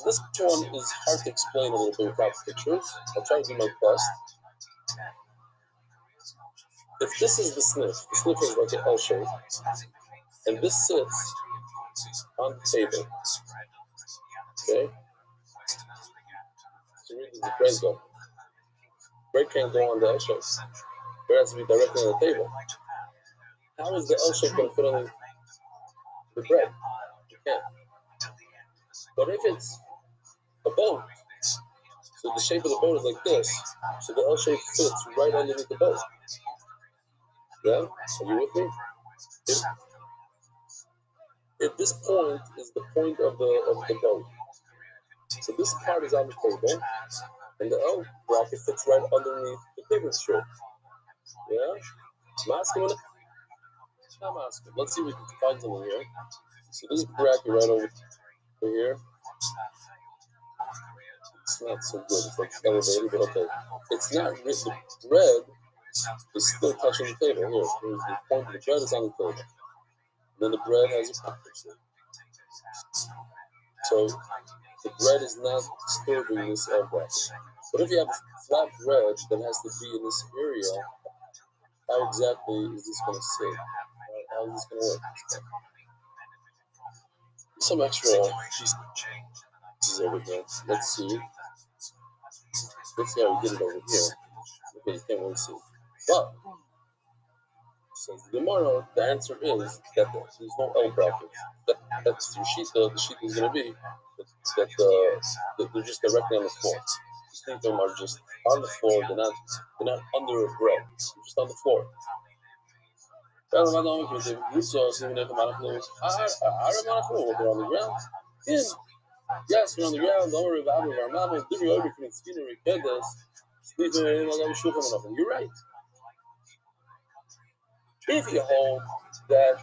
this one is hard to explain a little bit without pictures. I'll try to do my best. If this is the sniff is like an L shape, and this sits on the table. Okay? So where does the bread go? Bread can't go on the L shape. Bread has to be directly on the table. How is the L shape going to fit on the bread? You can't. But if it's a boat, so the shape of the boat is like this, so the L shape fits right underneath the boat. Yeah? Are you with me? If this point is the point of the boat, so this part is on the table, and the L bracket fits right underneath the table strip. Yeah? I'm asking. Let's see if we can find something here. So this bracket right over here, it's not so good. It's like elevated, but okay. It's not the bread is still touching the table. Here, here's the point of the bread is on the table. And then the bread has a pocket. So the bread is not disturbing this L bracket. But if you have flat bread that has to be in this area, how exactly is this going to sit? How is this going to work? some extra pieces over here. Let's see. Let's see how we did it over here. Okay, you can't really see. But, says the Gemara, the answer is that there's no L bracket. That's the Shita. The Shita is going to be that they're just directly on the floor. The Sneakim are just on the floor. They're not under a bread. They're just on the floor. They're on the ground. Yes, we're on the ground. Don't worry about it. Our mom is doing everything. You're right. If you hold that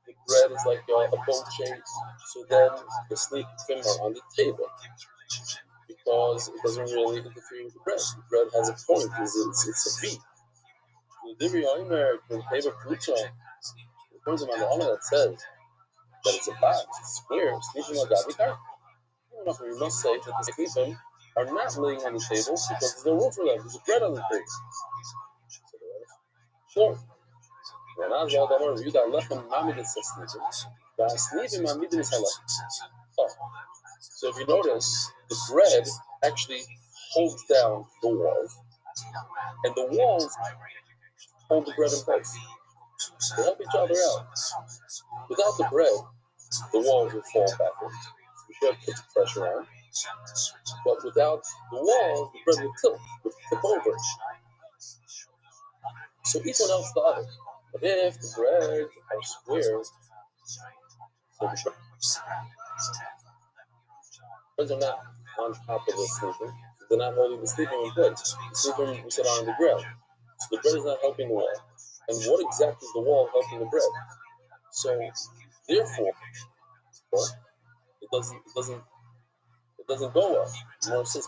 the bread is like a boat shape, so then the sneakim are on the table because it doesn't really interfere with the bread. The bread has a point. It's a V. The Divrei Omer in Teva Frucha, there's a man that says that it's a box, it's square, sneakim are gavikar. We must say that the sneakim are not laying on the table because there's no room for them. There's a bread on the table. Sure. Oh. So if you notice, the bread actually holds down the walls, and the walls hold the bread in place. They help each other out. Without the bread, the walls will fall backwards. We should have put the pressure on. But without the walls, the bread will tilt, will tip over. So each one helps the other. But if the bread are square, so the breads are not on top of the sleeping. They're not holding the sleeping in place. The sleeping we sit on the ground. So the bread is not helping the wall. And what exactly is the wall helping the bread? So therefore, it doesn't go up. More says,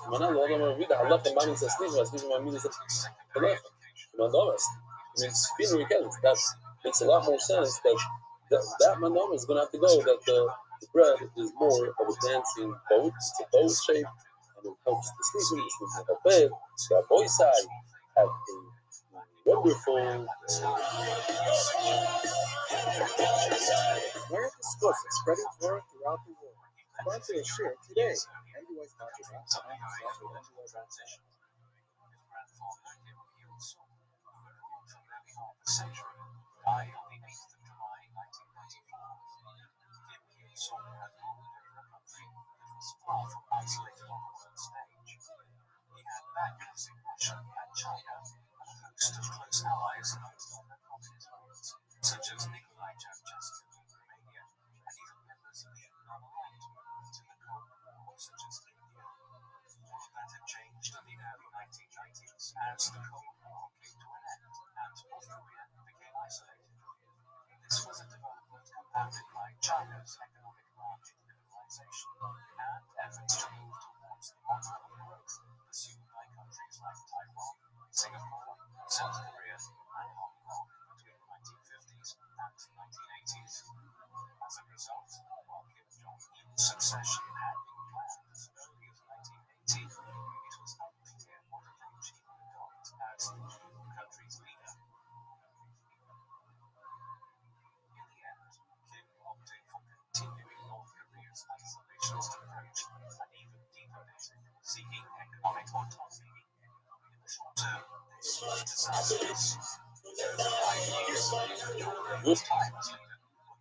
that makes a lot more sense that manoma is going to have to go, that the bread is more of a dancing boat. It's a boat shape, and it helps the sleeping help it. The boy side have a wonderful. Learn exclusive spreading Torah throughout the world. Sponsor a share today.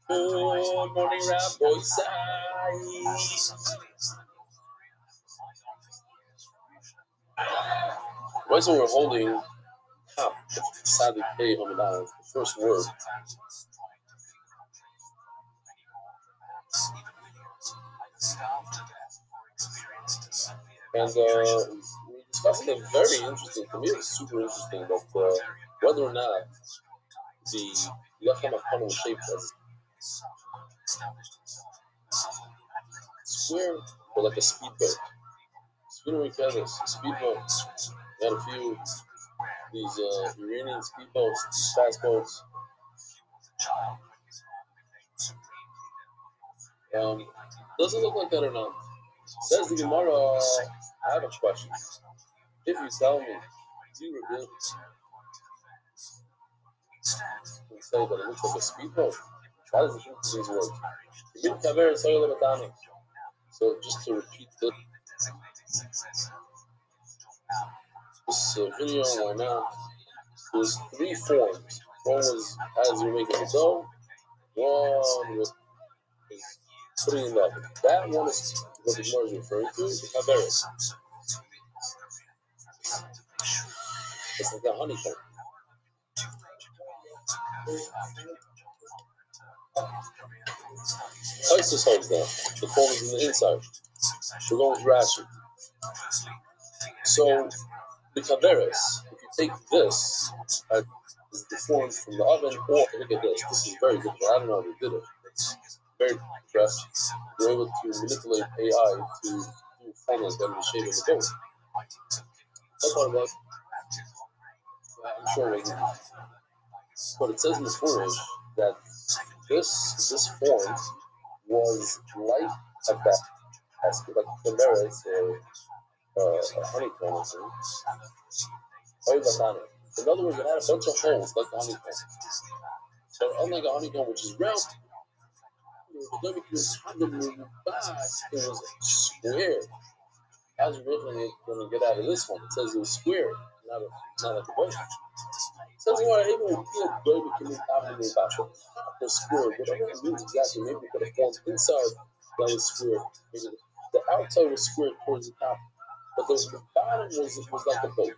Good morning, Rabbi Sai. Right, so we're holding top Sadi Pei Hamadan, the first word. And we're discussing a very interesting, to me it's super interesting, that whether or not the Lechem HaKanim was shaped as square or like a speedboat. A speedboat. We had a few these Iranian speedboats, fast boats. Doesn't look like that or not. Says the Gemara, I have a question. If you tell me, do you reveal and say that it looks like a speedboat, That is the difference of these words. Min kaver soil batani. So just to repeat this video, why not? There's three forms. One was as you make the dough. One was putting in the oven. That one is what the Gemara is referring to, the kaveris. It's like a honeycomb. Isis holds that. The comb is in the inside. We're going with Rashi. So the kaveris, if you take this as the form from the oven, or look at this. This is very good. I don't know how they did it. It's very impressive. They're able to manipulate AI to do a form like that in the shape of the bone. That's what it was. I'm sure it wasn't. But it says in the Furush that this form was like a basket, like a kaveris or a honeycomb or something. In other words, it had a bunch of holes like a honeycomb. So unlike a honeycomb, which is round, it was square. How's your going to get out of this one? It says it was square, not like a bunch. It says you are able to feel good, you can move out of the back. The square, whatever it means exactly, maybe we could have formed inside that was square. Maybe the outside was square towards the top, but the bottom was like a boat.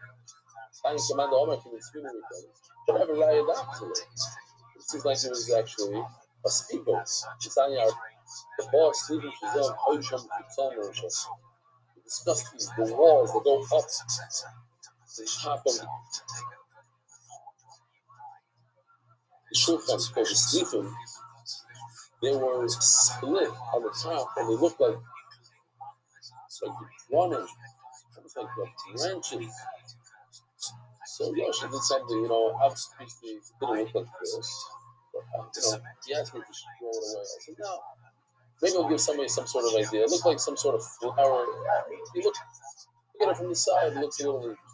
Whatever raya to it. It seems like it was actually a speedboat. It's on the boss sleeping Shazam, Hosham, Kutzam, we discussed the walls that go up the top of the shulchan called the sleeping. They were split on the top and they looked like running, almost like branches. So Yosha did something, obviously it didn't look like this. But, he asked me to throw it away. I said, no. Maybe I'll give somebody some sort of idea. It looked like some sort of flower. You look at it from the side, it looks a little interesting.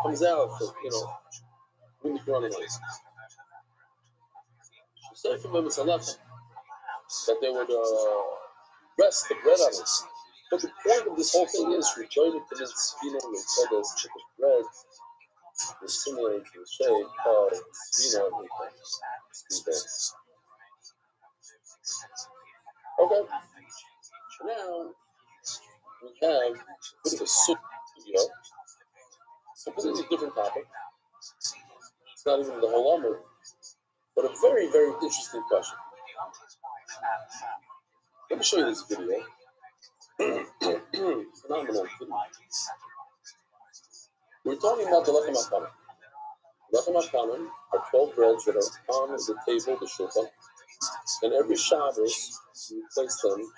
Comes out, when you're running away. She said from them it's a lesson that they would rest the bread on it. But the point of this whole thing is, rejoice to this feeling and said this that the bread is similar to the shape of Okay. Now we have a bit of a soup video. It's a completely different topic. It's not even the whole Amr, but a very, very interesting question. Let me show you this video. Phenomenal video. We're talking about the Lechem HaKanim. Lechem HaKanim are 12 breads that are on the table, the shulchan, and every Shabbos you replace them with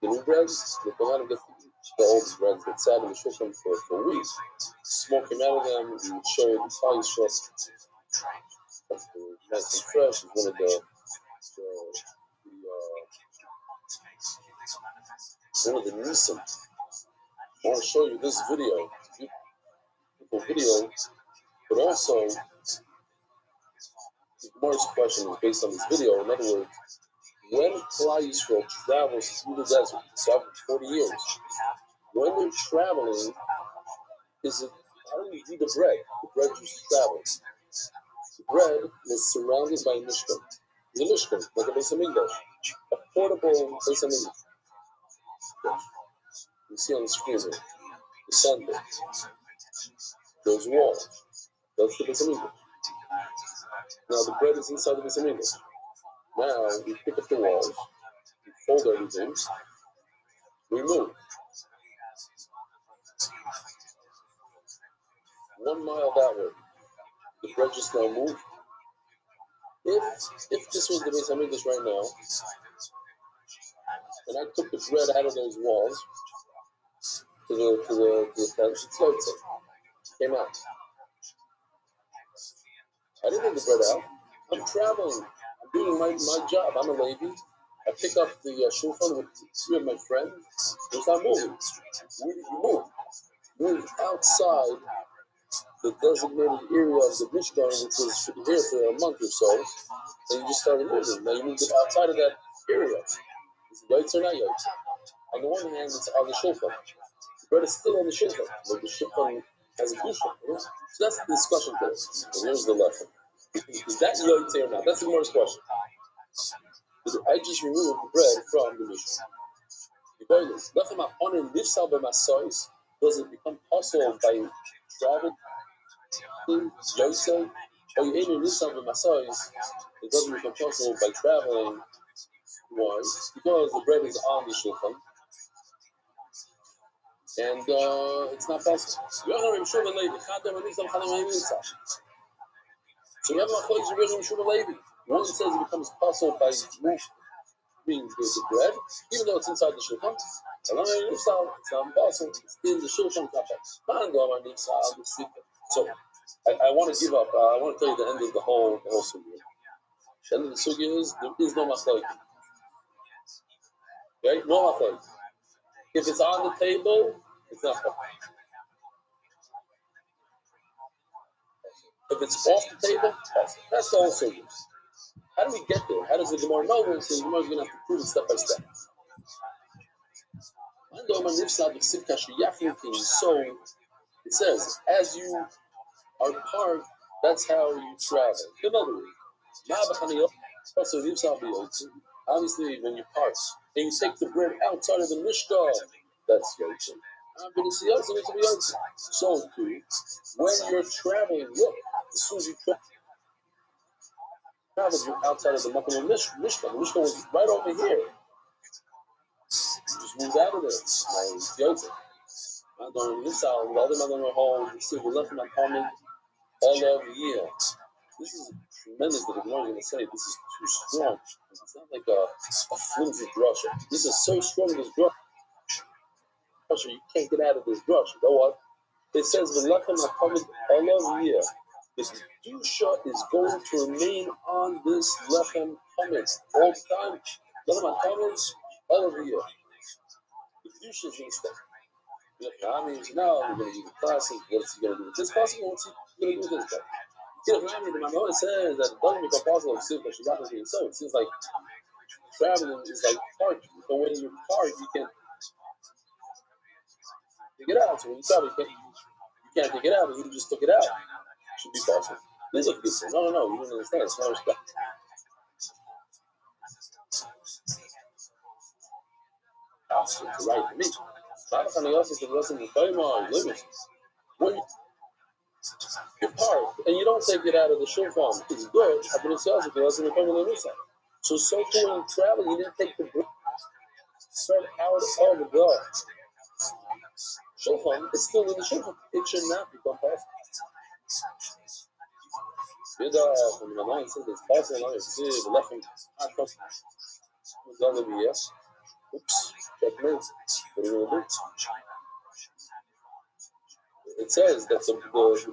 the new breads. The Kohanim get the old breads that sat in the shulchan for a week. Smoke came out of them. You would show the Klal Yisrael. That's nice and fresh. It's one of the Nisim. I want to show you this video. Beautiful video, but also the Gemara's question is based on this video. In other words, when Klal Yisrael travels through the desert, so for 40 years, when they're traveling, how do you do the bread? The bread used to travel. The bread was surrounded by a mishkan. The mishkan, like a Beis Hamikdash, a portable Beis Hamikdash. You see on the screen here, the sunbed, those walls. That's the Beis Hamikdash. Now the bread is inside the Beis Hamikdash. Now you pick up the walls, you fold everything, remove. 1 mile that way, the bread just now moved. If this was the Beis Hamikdash right now, and I took the bread out of those walls to the fence, it's like it came out. I didn't take the bread out. I'm traveling. I'm doing my job. I'm a Levi. I pick up the shulchan with 3 of my friends. It's not moving. Where did you move? Moved outside the designated area of the Mishkan, which was here for a month or so, and you just started moving. Now you moved it outside of that area. Is it yaitz or not yaitz? On the one hand, it's on the shulchan. The bread is still on the shulchan, but the shulchan has a kusha. So that's the discussion today. And here's the lesson. Is that yaitz or not? That's the Gemara's question. I just removed the bread from the Mishkan. Does it become possible by travel? Yaitz, or you ain't in this of it doesn't become possible by traveling. Why? Because the bread is on the shulchan, and it's not possible. So we have a Levi. One says it becomes possible by moving the bread, even though it's inside the shulchan. It's not possible. It's in the shulchan. So I want to give up. I want to tell you the end of the whole sugya. The end of the sugya is there is no machlokes. Okay, no machlokes. If it's on the table, it's not possible. If it's off the table, that's the whole sugya. How do we get there? How does the Gemara know this? The Gemara is going to have to prove it step by step. So it says, as you are parked, that's how you travel. In other words, obviously when you park and you take the bread outside of the mishkan, that's yotzim. So too, when you're traveling, look, as soon as you travel, you're outside of the Makom Mishkan. The Mishkan was right over here. You just moved out of there. It's yotzim. The other man on the home, you see, we left him at home all over the year. This is tremendous that the Gemara is going to say this is too strong. It's not like a flimsy drasha. This is so strong, this drasha, you can't get out of this drasha. You know what? It says, V'lechem ha'kamid olav year. The kedusha is going to remain on this lechem kamid all the time. Lechem ha'kamid olav year. The kedusha is instant. Now we're going to do the classes. What's he going to do with this class? What's he going to do with this class? The Mamon says that it doesn't become possible to Shabbat is being so. It seems like traveling is like parking. So when you park, you can take it out. So when you travel, you can't take it out, but you just took it out. It should be possible. This is a good thing. No, you don't understand. It's not respect. It's right to me. When you park and you don't take it out of the shulchan, it's good. So too when you travel, you didn't take the bread out of the shulchan. It's still in the shulchan. It should not become possible. Oops, checkmate. What are you going to do? It says that the bread is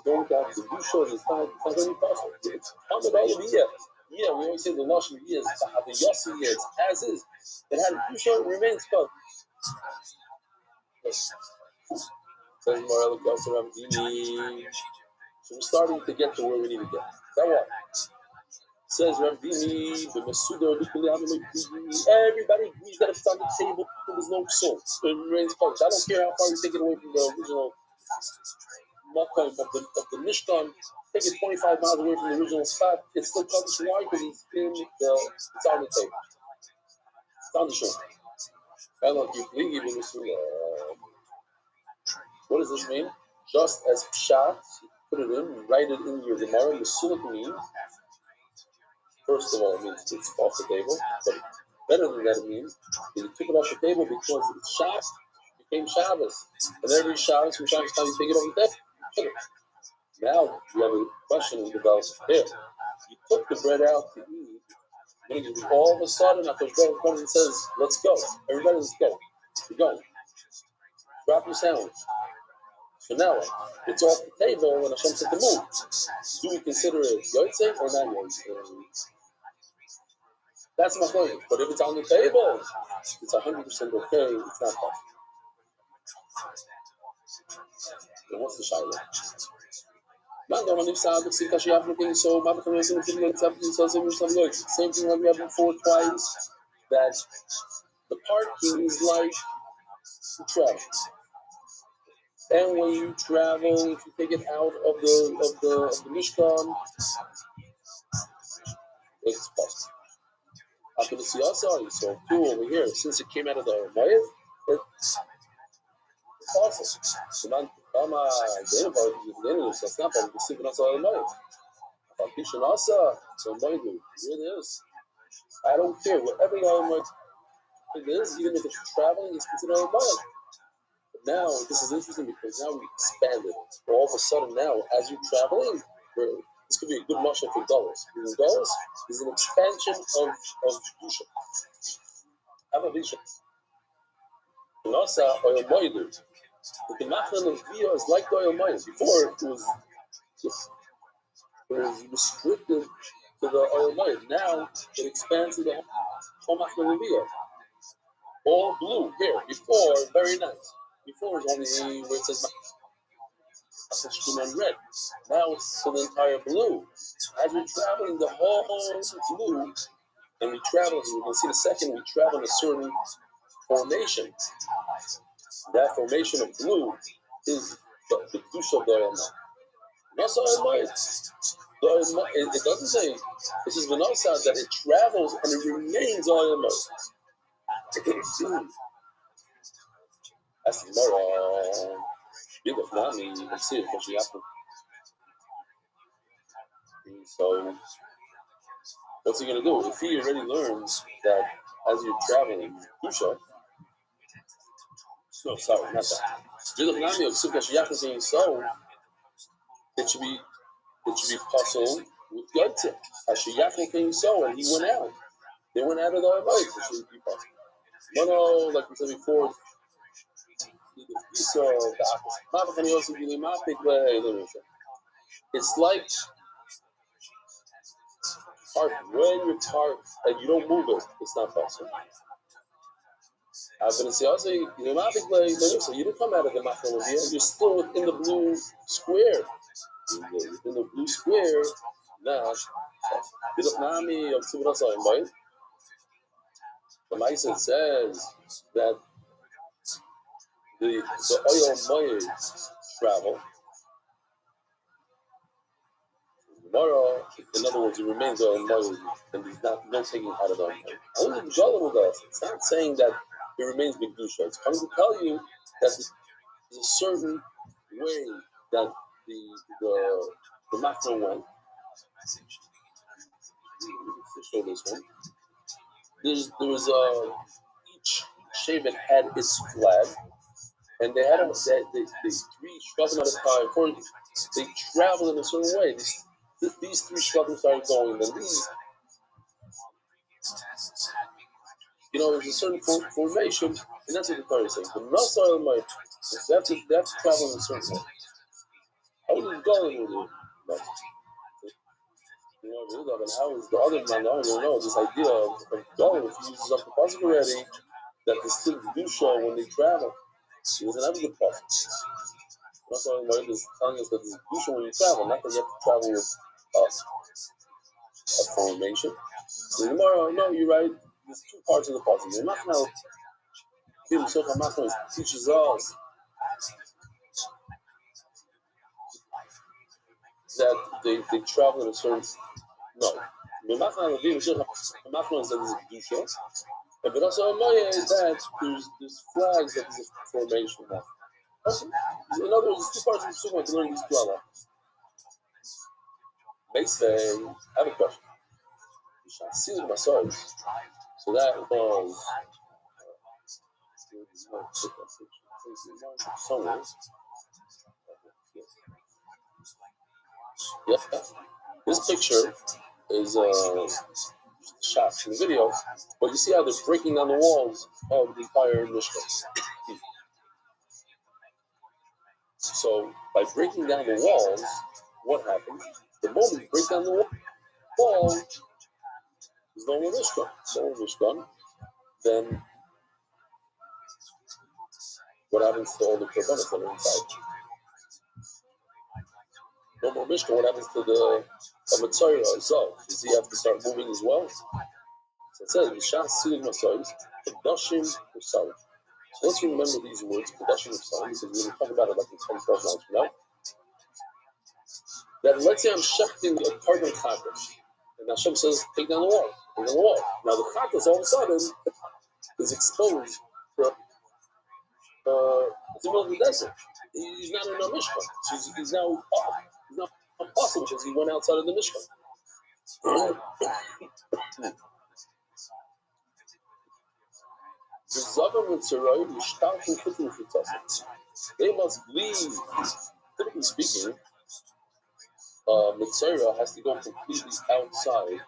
going to have the dusha of the time. It's not going to be possible. It's coming out of the year. Yeah, we always say the lashon year is the yasi year. It's as is. It had a dusha, it remains covered. So we're starting to get to where we need to get. That what? Says Ravini, everybody agrees that if it's on the table, there's no salt. It remains covered. I don't care how far you take it away from the original makom of the Mishkan. Take it 25 miles away from the original spot. It's still covered. Why? Because it's on the table. It's on the shoulder. What does this mean? Just as pshat, put it in, write it in your Gemara. Mesulat means, first of all, it means it's off the table. But better than that, it means that you took it off the table because it's Shabbos. It became Shabbos. And every Shabbos, from Shabbos time, you take it off the table. Now, you have a question that develops here. You took the bread out to eat. All of a sudden, Akash Baruch comes and says, let's go. Everybody, let's go. We're going. Drop your sandwich. So now, it's off the table when Hashem said to move. Do we consider it Yotzei or not Yotzei? That's my point. But if it's on the table, it's 100% okay. It's not possible. Then what's the shaila? Man, the one said the sika she African so man can listen to the same thing like we had before twice. That the parking is like travel. And when you travel, if you take it out of the Mishkan, it's possible. After the Siyasa, so two over here, since it came out of the Mayat, it's possible. So man, Kama, that's not possible. The Sivin Asa Mayat. Kishan Asa, so Mayat, here it is. I don't care, whatever Mayat it is, even if it's traveling, it's considered a Mayat. Now, this is interesting because now we expanded. So all of a sudden now, as you're traveling, this could be a good marshal for dollars. Because dollars is an expansion of Kedusha. Have a vision. Nasa oil moidu. But the machlan of Via is like the oil moidu. Before it was restricted to the oil moidu. Now it expands to the whole machlan of Via. All blue here. Before, very nice. Before it was only where it says and red. Now it's to the entire blue. As we're traveling, the whole blue, and we travel, as we can see in a second, we travel in a certain formation. That formation of blue is the Kedusha of the Oil Ma'at. It doesn't say, it says V'nosah that it travels and it remains Oil Ma'at. That's the Gemara. Big of Nami, you can see it, because she happened. So, what's he going to do? If he already learns that as you're traveling, Kedusha, no, sorry, not that. So it should be possible with Yotze. Hashiyachim so, and he went out. They went out of the Arbayt. It should be possible. No, like we said before, it's like park when you're parked and you don't move it. It's not possible. But it's also you didn't come out of the Machloavia. You're still within the blue square. Within the blue square. Now, the Maisa says that the oil moed travel. Tomorrow, in other words, it remains oil moed and there's no taking out of the oil moed. I wonder if Jala with us. It's not saying that it remains Bigdusha. It's coming to tell you that there's a certain way that the macro went. Show this one. There was each Shaven had its flag, and they had they three shvatim at a time. They traveled in a certain way. These three shvatim started going, and then these, there's a certain formation, and that's what the Torah is saying. The Nasar might they have to travel in a certain way. How is it going with you? And how is the other man? I don't know this idea of going. If he uses up the pasuk already, that the still do show when they travel. He doesn't have a good pasuk. That's why the is telling us that there's do show when you travel, not that you have to travel with a formation. So tomorrow, no, you're right. There's two parts of the pasuk. The Machna, Kim Socha Machna teaches us that they travel in a certain. No. The Machna is that there's a Kedusha. But also Maya is that there's flags that there's a formation now. Also, in other words, two parts of the Sukkah to learn these two halachas. Basically, I have a question. So that was somewhere. Yeah. This picture is shot in the video, but you see how they're breaking down the walls of the entire Mishkan. So by breaking down the walls, what happens? The moment you break down the wall, there's no more Mishkan. No more Mishkan. Then what happens to all the korbanos that are inside? No more Mishkan. What happens to the Mitzvah? So does he have to start moving as well? So it says, "V'shas silig masoyis, kedashim u'salim." So let's remember these words, kedashim u'salim, because we're going to talk about it like in 10, 12 lines from now. That let's say I'm shechting a carbon chatas, and Hashem says, take down the wall, take down the wall. Now the chatas all of a sudden is exposed for it's the middle of the desert. He's not in a mishkan. So he's now possible because he went outside of the mishkan. They must leave. Typically speaking, Mitzvah has to go completely outside.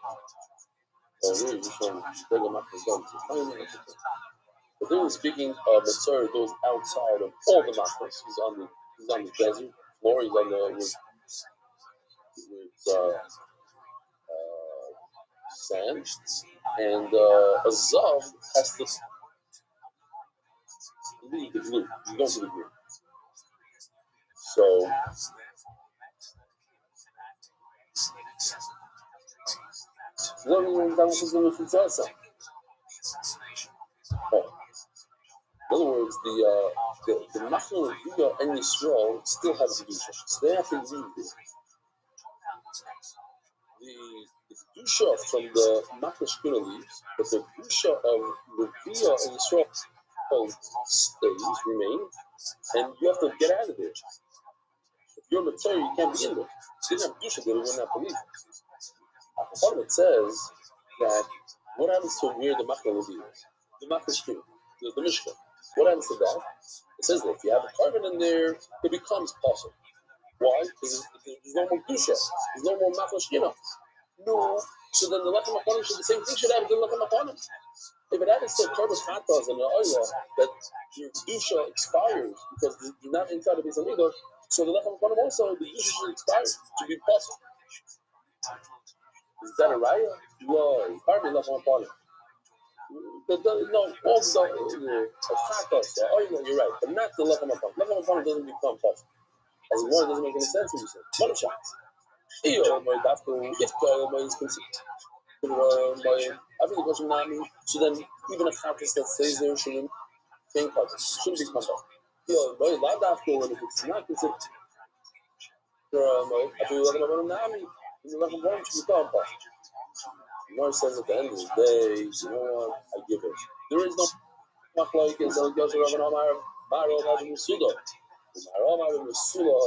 But then speaking, Mitzvah goes outside of all the machmas. He's on the desert floor. He's on the with sand, and a zav has to leave the glue. He's going to the glue. So in other words, the Machal and Yisrael still have Kedusha. So they have to leave it. The Kedusha from the Machal Shkina leaves, but the Kedusha of Levia and Yisrael remains, and you have to get out of there. If you're a Mitzvah, you can't be in there. If you didn't have Kedusha, they wouldn't have believed. Part of it says that what happens to where the Machal is? The Machal Shkina, the Mishkan. What happens to that? It says that if you have a carbon in there, it becomes possible. Why? Because there's no more Kedusha. There's no more Machal Shkina. No. So then the Lechem HaKonim should the same thing should happen to the Lechem HaKonim. If it happens to carbon chatas and the oil, that your Kedusha expires because you're not inside of Beis Hamikdash, so the Lechem HaKonim also, the Kedusha should expire to be possible. Is that a raya? No, hardly Lechem HaKonim. No, all the chatas, the oil, you're right, but not the Lechem HaKonim. Lechem HaKonim doesn't become possible. As a word, it doesn't make any sense when you say one of shots. If the oil is considered so then even a chatas that stays there shouldn't become possible. When it's not considered Mar says at the end of the day, you know what, I give it. There is no machlokes El Yosef Rabban Amar Maro Rabban Mesuda. Maro Rabban Mesuda.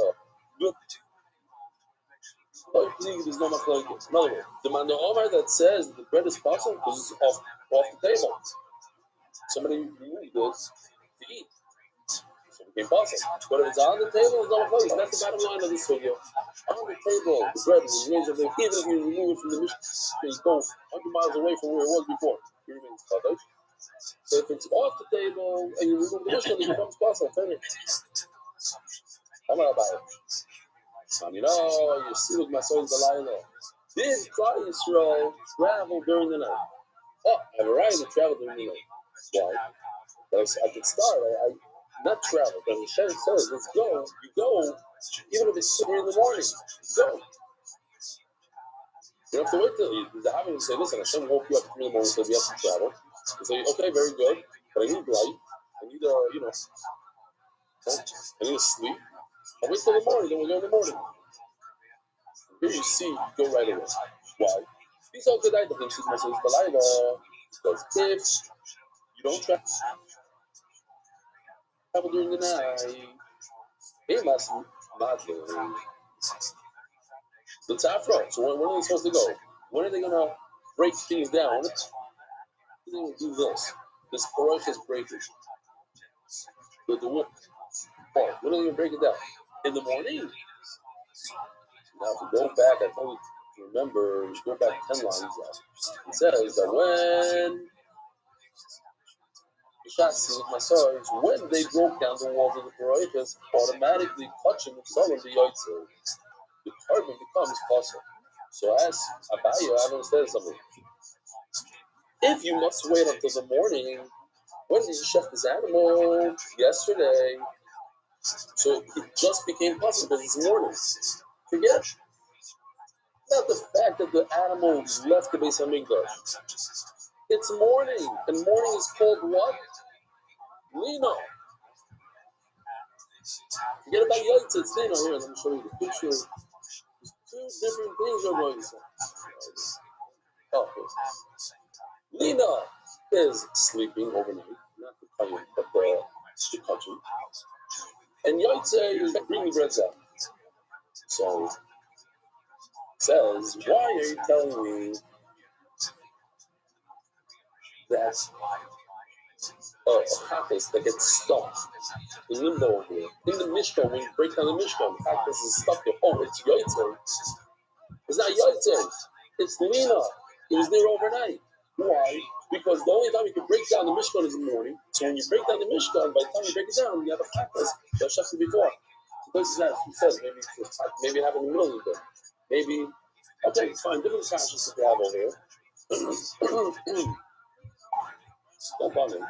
There's no machlokes. In other words, the Mando Omar that says the bread is possible because it's off the table. Somebody removed this to eat. So it became possible. But if it's on the table, it's not machlokes. That's the bottom line of this video. On the table, the bread remains of the even if you remove it from the Mishnah, you go 100 miles away from where it was before. It remains kadosh. So if it's off the table and you remove the Mishnah, it becomes possible. Finish. How about it? You know, you see with my soul the Laila. Did Klal Yisrael travel during the night? Oh, I have a right to travel during the night. Why? But I could start. I not travel, but Hashem says, let's go. You go, even if it's 3 in the morning. Go. You don't have to wait till the Havim will say, listen, Hashem woke you up at 3 in the morning, so you have to travel. You say, okay, very good, but I need light. I need, I need to sleep. I'll wait till the morning, then we'll go in the morning. Here you see, you go right away. Why? These are good items. She's my son's Balayla. Because if you don't travel during the night, they must not do the Tafra. So when are they supposed to go? When are they going to break things down? They're going to do this ferocious breakage. The wood. When are they going to break it down? In the morning. Now, if we go back, I told you to remember, we should go back 10 lines. It says that when they broke down the walls of the Paroikas, automatically touching the soul of the Yotzei, the carbon becomes possible. So as Abaya, I understand something. If you must wait until the morning, when did you chef this animal? Yesterday. So it just became possible because it's morning. Forget about the fact that the animal left the Beis Hamikdash. It's morning, and morning is called what? Lino. Forget about Yaitz, it's Lino. Here, let me show you the picture. There's two different things are going on. Oh, Lina is sleeping overnight, not the Kayyim, but the Kachim. And Yaitse is bringing breads out. So, it says, why are you telling me that a chakis that gets stuck in limbo over here, in the Mishkan, when you break down the Mishkan, chakis is stuck there. Oh, it's Yaitse. It's not Yaitse. It's Lina. It was there overnight. Why? Because the only time you can break down the Mishkan is in the morning. So when you break down the Mishkan, by the time you break it down, you have a chakras that shafted before. So this is that he says maybe it happened in the middle of the day. Maybe okay, fine, different consciousness that we have over here. Don't bother him.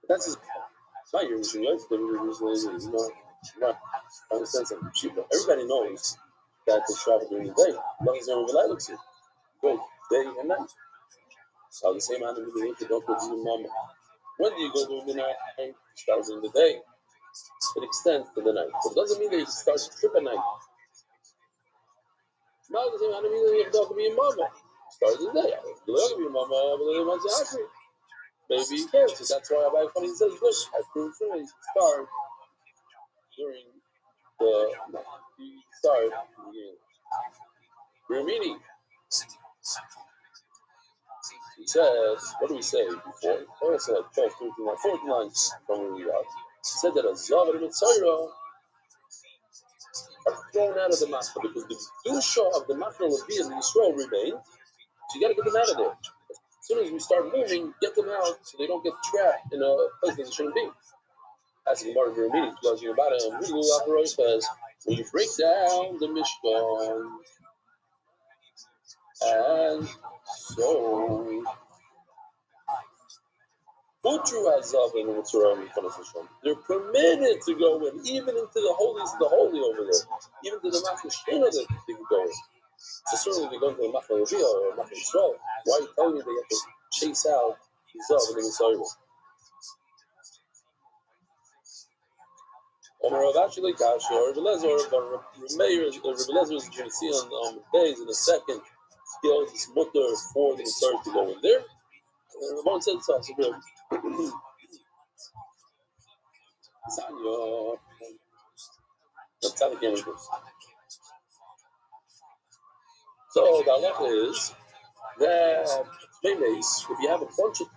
That's his not your reason, not understand something cheap. Everybody knows that they travel during the day. Nothing's going to be like it. Good day and night. So the same animal they don't go to the mama. When do you go during the night? It starts in the day. It extends to the night. But it doesn't mean that you start to trip at night. Now the same animal you have to be a mama. Starts in the day. You're not going to be a mama, but maybe you can't. So that's why Rabbi Funny says, look, I prove sure you start during the night. You start your meaning. It says, what do we say before? I said like 12, 13, 14 lines from where we are. It said that a Zav and a Mitzayra are thrown out of the Machna because the Dusha of the Machna Levi and Yisrael remain. So you got to get them out of there. As soon as we start moving, get them out so they don't get trapped in a place that they shouldn't be. As the Gemara very meeting tells you about it, and Hulu Aperoi says, when you break down the Mishkan, and so they're permitted to go in, even into the holies of the holy over there, even to the Machna Shechina they can go in. So certainly they go into the Machna Levi or Machna Yisrael. Why are you telling me they have to chase out the Zav and the Messiah? Rav actually Kasha or Rebelezer, but Rebelezer is going to see on days in a second. He owes his mutter for the Messiah to go in there. And Ramon said so. So the halacha is that if you have a bunch of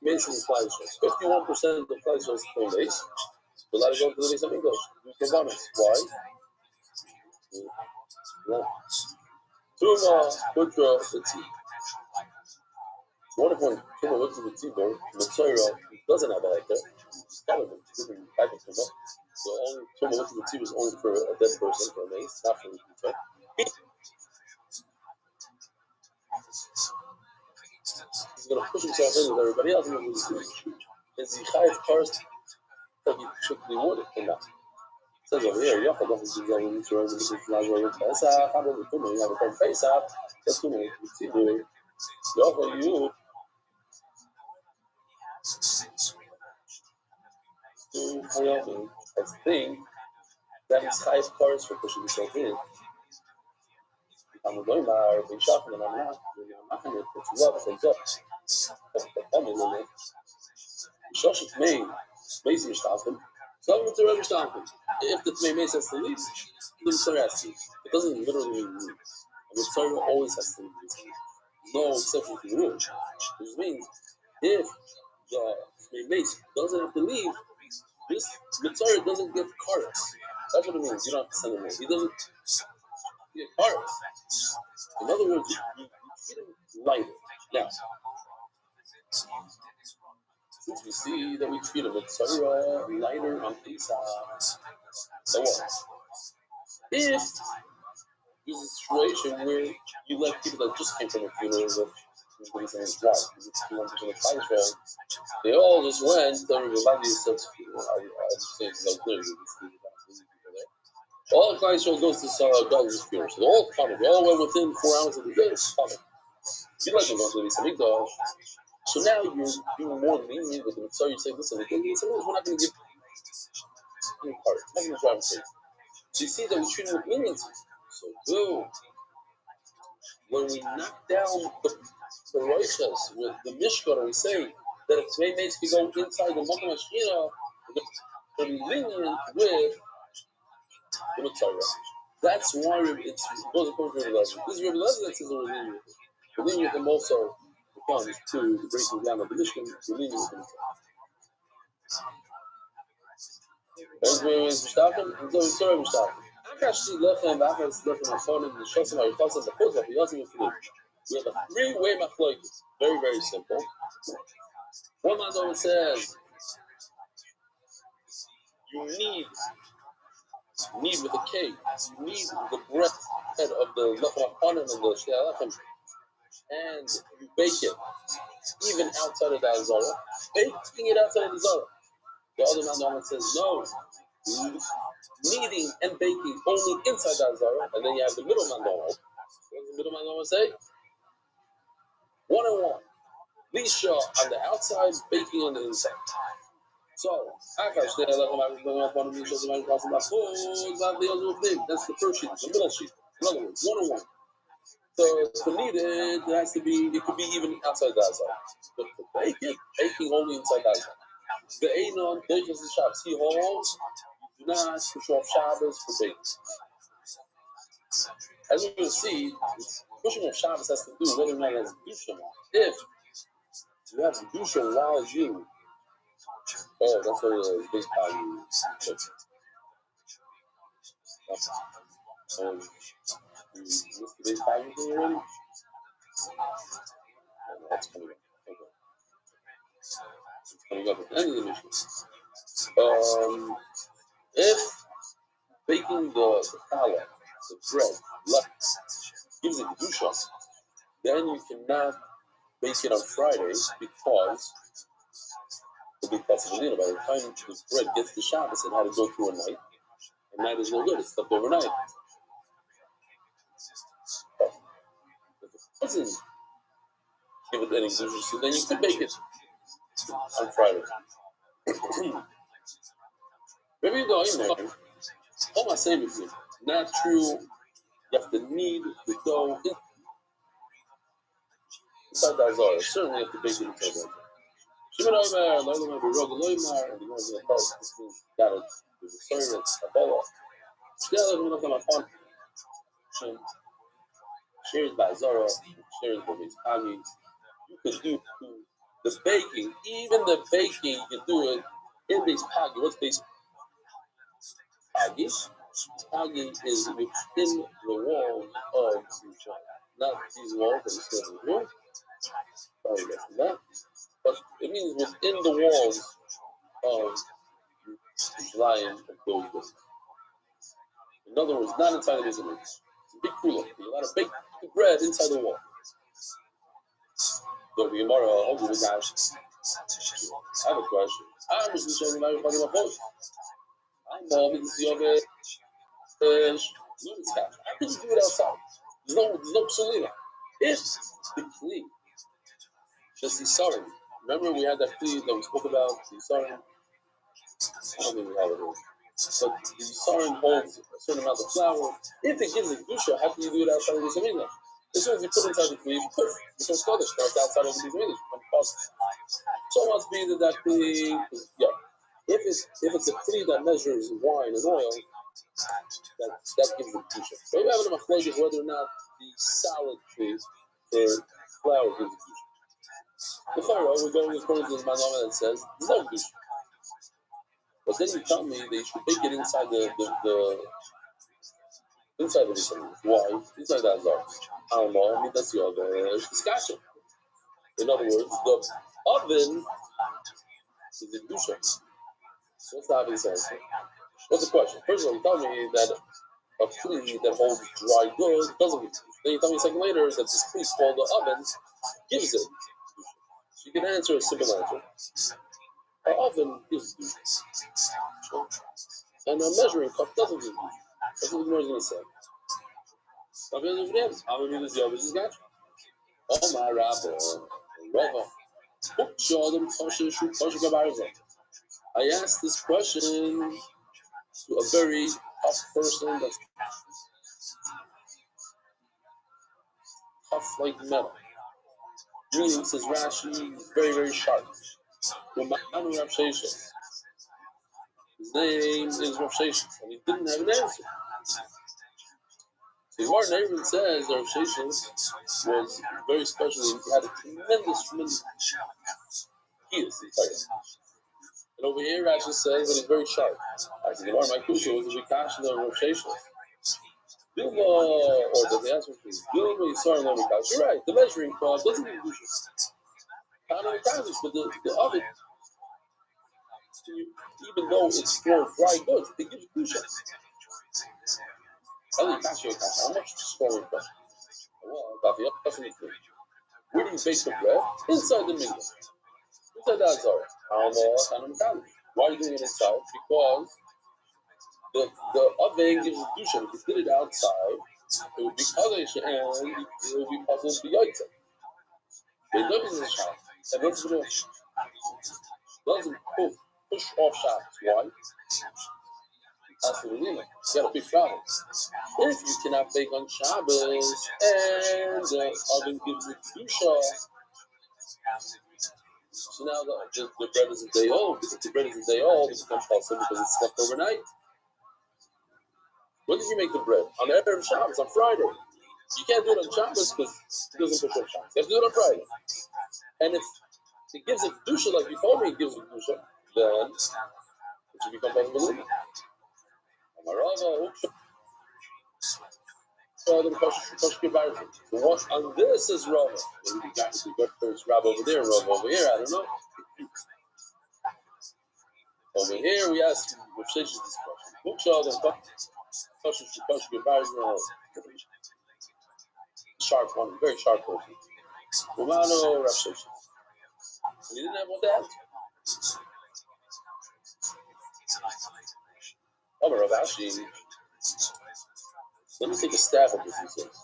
Mason flies, 51% of the flies are tmeis, you're allowed to go to the Beis Hamikdash. Why? Tuma Putra Tzibur. What if when Tuma looks at the Tzibur, Mitzayra doesn't have a heker? It's kind of a different type of Tuma. So only Tuma looks at the Tzibur is only for a dead person, for a mace, not for the Mitzayra. He's going to push himself in with everybody else, and is he chayav first that he should be watered in that? It says over here, Yachad doesn't do that in Israel, because it's not going to Pesach, how does it come? You have a called Pesach, that's going to be Tzibur. Yachad, you I think that is chayav first for pushing himself in. I'm going to be shocked, and I'm not going to put you up, things up. But Shosh Tmei, Mason Shtafen, some of the Rebbe Shtafen. If the Tmei Mason has to leave, the Mitzvah has to leave. It doesn't literally mean leave. The Mitzvah always has to leave. No exception to the rule. Which means, if the Tmei Mason doesn't have to leave, this Mitzvah doesn't get chorus. That's what it means. You don't have to send him away. He doesn't get chorus. In other words, you treat him lighter. Now, since we see that we treat a Mitzvah lighter on Pesach, so what? If there's a situation where you let people that just came from a funeral with Why? Because it's 200% of Israel. They all just went to Rabbi said, I understand it's no clear. All Klal Yisrael goes to God's funeral. So they all coming. They all went within 4 hours of the day. Coming. You like to go to the Samigdash. So now you're being more lenient with them. So you say, listen, we're not going to give any part. We're not going to drive crazy. So you see that we're treating with leniency. So boom. When we knock down the Roishas with the Mishkan, and we say that if playmates can go inside the Mokum Hashchina, they're going to be lenient with the Mitzvah. That's why it's goes according to Rebbe Lezer. This is Rebbe Lezer that says we're lenient. We're lenient with them also comes to the breaking down of the Mishkan, we're lenient with the Mitzvah. Everybody is Mishtafim, and so it's sorry Mishtafim. Akash Lechem, Akash Lechem Achonim, the Shosim, Arichasim, the Chutz, the Yosim, the Filim. We have a three-way machlokes. Very, very simple. One man always says you need with a K, you need the breadth head of the lechem achonim and the shei lechem, and you bake it even outside of the azara, baking it outside of the azara. The other man always says no, kneading and baking only inside the azara, and then you have the middle man always. What does the middle man always say? 1 and 1. Lisha on the outside, baking on the inside. So, that's the first sheet, the middle sheet. In other words, 1 and 1. So, to knead it, it could be even outside the outside. But to bake it, baking only inside the outside. The Einon, Doikas and Shabbos, he holds, you do not push off Shabbos for baking. As you will see, pushing off Shabbos has to do whether or not it has Kedusha. If you have Kedusha while you, that's what the big value is. You missed the big value thing already? That's coming up. Okay. It's coming up at the end of the mission. If baking the challah, the bread, gives it Kedusha, then you cannot bake it on Fridays because the big possibility by the time the bread gets to Shabbos, it had to go through a night, and night is no good, it's stuffed overnight. But if it doesn't give it any Kedusha, so then you could bake it on Friday. Maybe you go in there. All my saying is not true. You have to knead the dough inside the azar. Certainly you have to bake it inside the azar. Shimon Omer, Loilamar, Beroga Loimar, and the ones that tell us this means got it. There's a servant, a bola. Still, I'm not going to shares by Zara, shares by his Pagis. You can do the baking, even the baking, you can do it in base Pagi. What's base Pagi? Pagi is within the walls of the child. Not these walls that we still in the room. Sorry about that. But it means within the walls of the lion of those buildings. In other words, not inside of his image. It's a big cooler. You're allowed to bake bread inside the wall. So the Gemara, I'll do the guys. I have a question. I'm just showing you my fucking post. I'm this is your how could you do it outside? There's no psalina. If the kli, just the sarin. Remember we had that kli that we spoke about, the sarin. I don't think we have it here. But the sarin holds a certain amount of flour. If it gives a kedusha, how can you do it outside of the samina? As soon as you put it inside the kli, poof, it becomes kodesh. Starts outside of the samina, becomes kodesh. So must be that kli, yeah. If it's a kli that measures wine and oil, that gives the kedusha. So we have a machlokes whether or not the solid kli for flour gives the kedusha. The Pharaoh, we're going according to the manama that says no kedusha. But then you tell me that you should bake it inside the inside the Mishnah. Why? Inside the Azar. I don't know. I mean, that's the other discussion. In other words, the oven is the kedusha. So what's the obvious answer? What's the question? First of all, you tell me that a kli that holds dry goods doesn't get kedusha. Then you tell me a second later that this place called the oven gives it. So you can answer a simple answer. Our oven gives it. And a measuring cup doesn't give it. That's what the Gemara is going to say. Oh my Rabbi, I asked this question to a very tough person that's tough like metal. Meaning, says Rashi, is very, very sharp. His name is Rav Sheshes, and he didn't have an answer. So the Gemara even says that Rav Sheshes was very special. He had a tremendous kiyas. And over here, Rashi says that he's very sharp. I said, Gemara, my kusha was a vikash of Rav Sheshes. Dilma, or the answer is Dilma, Yisar, and Vikash. You're right. The measuring cup doesn't give kusha. Kind of vikash, but the oven, even though it's for dry goods, it gives kusha. How much scoring question? Where do you bake the bread? Inside the minyan. Inside the azara. Why are you doing it inside? Because the oven gives you dusha. If you did it outside, it would be kadosh and it would be possible to be yaitza. But it doesn't shop. And doesn't push off shops. Why? That's the Lina. You got a big problem. If you cannot bake on Shabbos and the oven gives you kedusha, so now the bread is a day old. If the bread is a day old, it becomes possible because it's left overnight. When did you make the bread? On Erev Shabbos, on Friday. You can't do it on Shabbos because it doesn't push off Shabbos. You have to do it on Friday. And if it gives it kedusha like you told me it gives it kedusha, then it should become possible. What on this is Rava? Maybe we got first Rava over there, Rava over here. I don't know. Over here, we ask Rav Sheshes this question. Sharp one, very sharp person. Romano Rav Sheshes. And he didn't have one to answer. Rav Ashi. Let me take a stab at this, he says.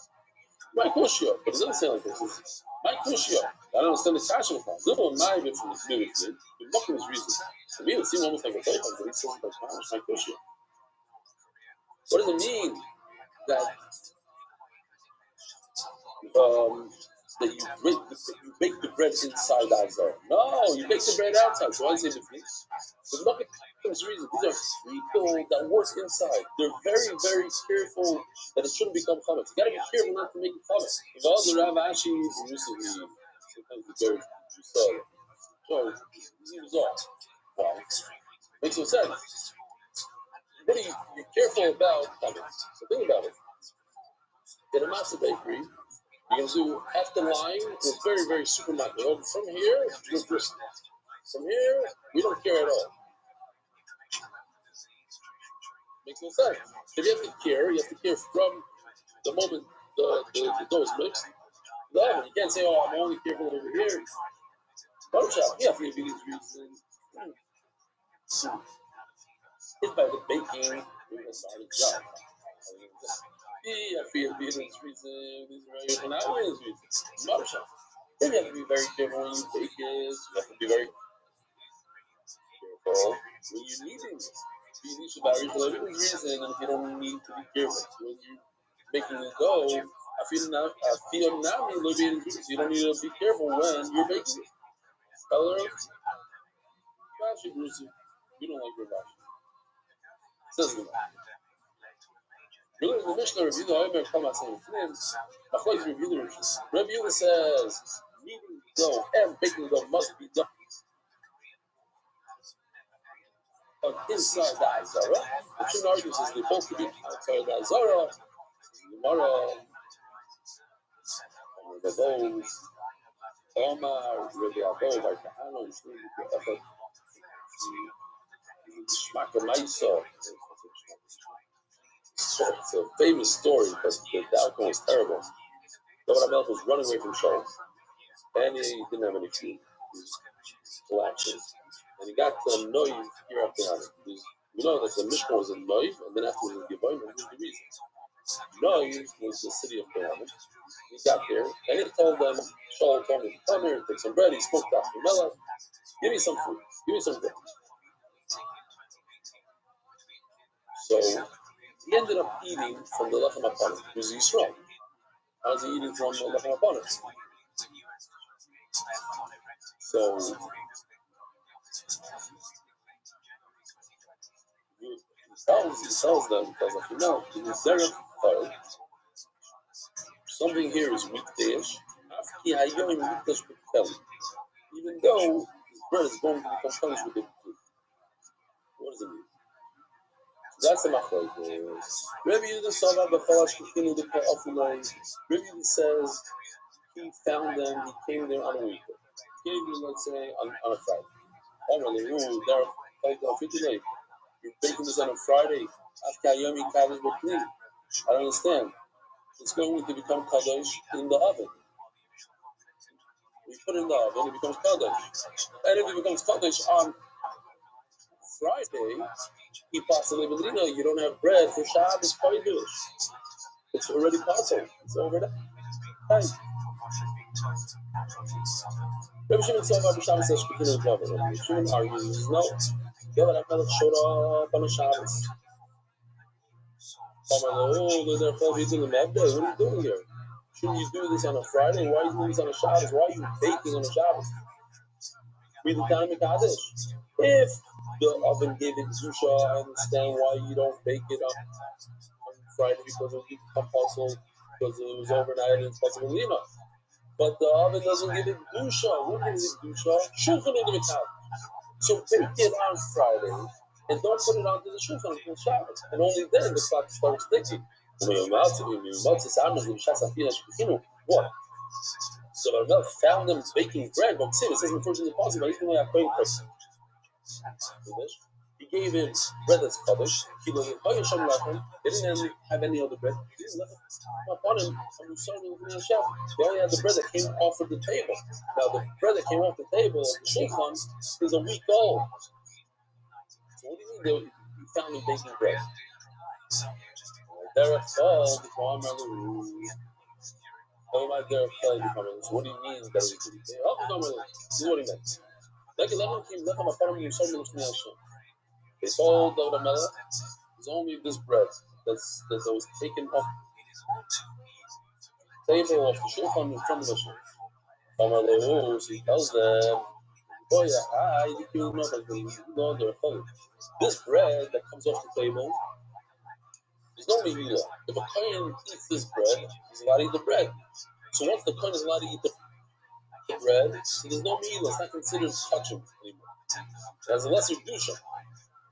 My kushya, but it doesn't sound like this. It's my kushya. I don't understand the kasha with that. Little my bit from the spirit, the mocking is reason. To me, it seems almost like a type, but he says like my kushya. What does it mean that that you bake the bread inside the azar? No, you bake the bread outside. So why is it different? The mocking is reason. These are people that work inside. They're very, very careful that it shouldn't become chametz. You gotta be careful not to make it chametz. If all the Rav Ashis and sometimes the very so he was off. Why? Makes no sense. What are you're careful about chametz? So think about it. In a matzah bakery, you're gonna do half the line with very, very supermarket. From here, you're brisket. From here, we don't care at all. Makes no sense. If you have to care from the moment the dough is mixed. The oven. You can't say, oh, I'm only careful over here. Photoshop, yeah, for these reasons. It's by the baking, we're going to start a job. Yeah, for these reasons, these are very reasons. Photoshop. Then you have to be very careful when you bake it. You have to be very careful when you're kneading it. You need to vary for every reason, and if you don't need to be careful when you're making the dough, I feel now you don't need to be careful when you're baking it. Color, Rashi, Bruce, you don't like your Rashi. Says the Really, the Mishnah review the Omer Kama saying flames. Machlokes review the Rishon. Review says kneading dough and baking dough must be done inside the Azara. The Shin argues says they both could be outside the Azara. Gemara, Rebbe Omar, Rebbe Abo, by Kahana, Shmaka Maisa. It's a famous story, but the outcome was terrible. David HaMelech was running away from Shaul, and he didn't have any food. He was collapsing. And he got to Noiv here after Hanan. You know that the Mishkan was in Noiv, and then afterwards in Givon, and here's the reason. Noiv was the city of Hanan. He got there, and he told them, Shaul told me to come here, take some bread. He spoke to Achimelech, give me some food, give me some bread. So he ended up eating from the Lechem HaPanim. He was Yisrael. How was he eating from the Lechem HaPanim? So he tells them, in the Zerach Chayil, something here is weekdayish. Even though his bread is going to become punished with the food. What does it mean? That's the machlokes. Rabbi Yehuda Sava b'chalash k'chinu d'ka'afulay. Rabbi Yehuda says he found them. He came there on a weekend. He came there, let's say, on a Friday. You're baking this on a Friday. I don't understand. It's going to become kadosh in the oven. We put it in the oven, it becomes kadosh. And if it becomes kadosh on Friday, you don't have bread for Shabbos Kodesh. It's already possible. It's over there. Right. Rabbi Shimon says, Rabbi Shimon argues, no. David HaMelech showed up on a Shabbos. What are you doing here? Shouldn't you do this on a Friday? Why are you doing this on a Shabbos? Why are you baking on a Shabbos? Read the Tanakh Mekadesh. If the oven gave it Zusha, I understand why you don't bake it on Friday because it would become possible, because it was overnight and it's possible enough. But the oven doesn't give it Zusha. What gives it Zusha? Shulchan in the Mekadesh. So bake it on Friday and don't put it onto the Shulchan until Shabbos. And only then the clock starts ticking. What? So Rav found them baking bread, but it says unfortunately possible, but even like he gave him bread that's Kaddish. They didn't have any other bread. Upon him, they only had the bread that came off of the table. Now the bread that came off the table, the shulchan, is a week old. So what do you mean he found him baking bread? Derek called the farmer. What do you mean that he could say? This is what he meant. They told David HaMelech, there's only this bread that was taken off the table of the shulchan in front of the shulchan. So he tells them, this bread that comes off the table, there's no mehila. If a kohen eats this bread, he's allowed to eat the bread. So once the kohen is allowed to eat the bread, so there's no mehila. It's not considered touching anymore. It has a lesser dusha.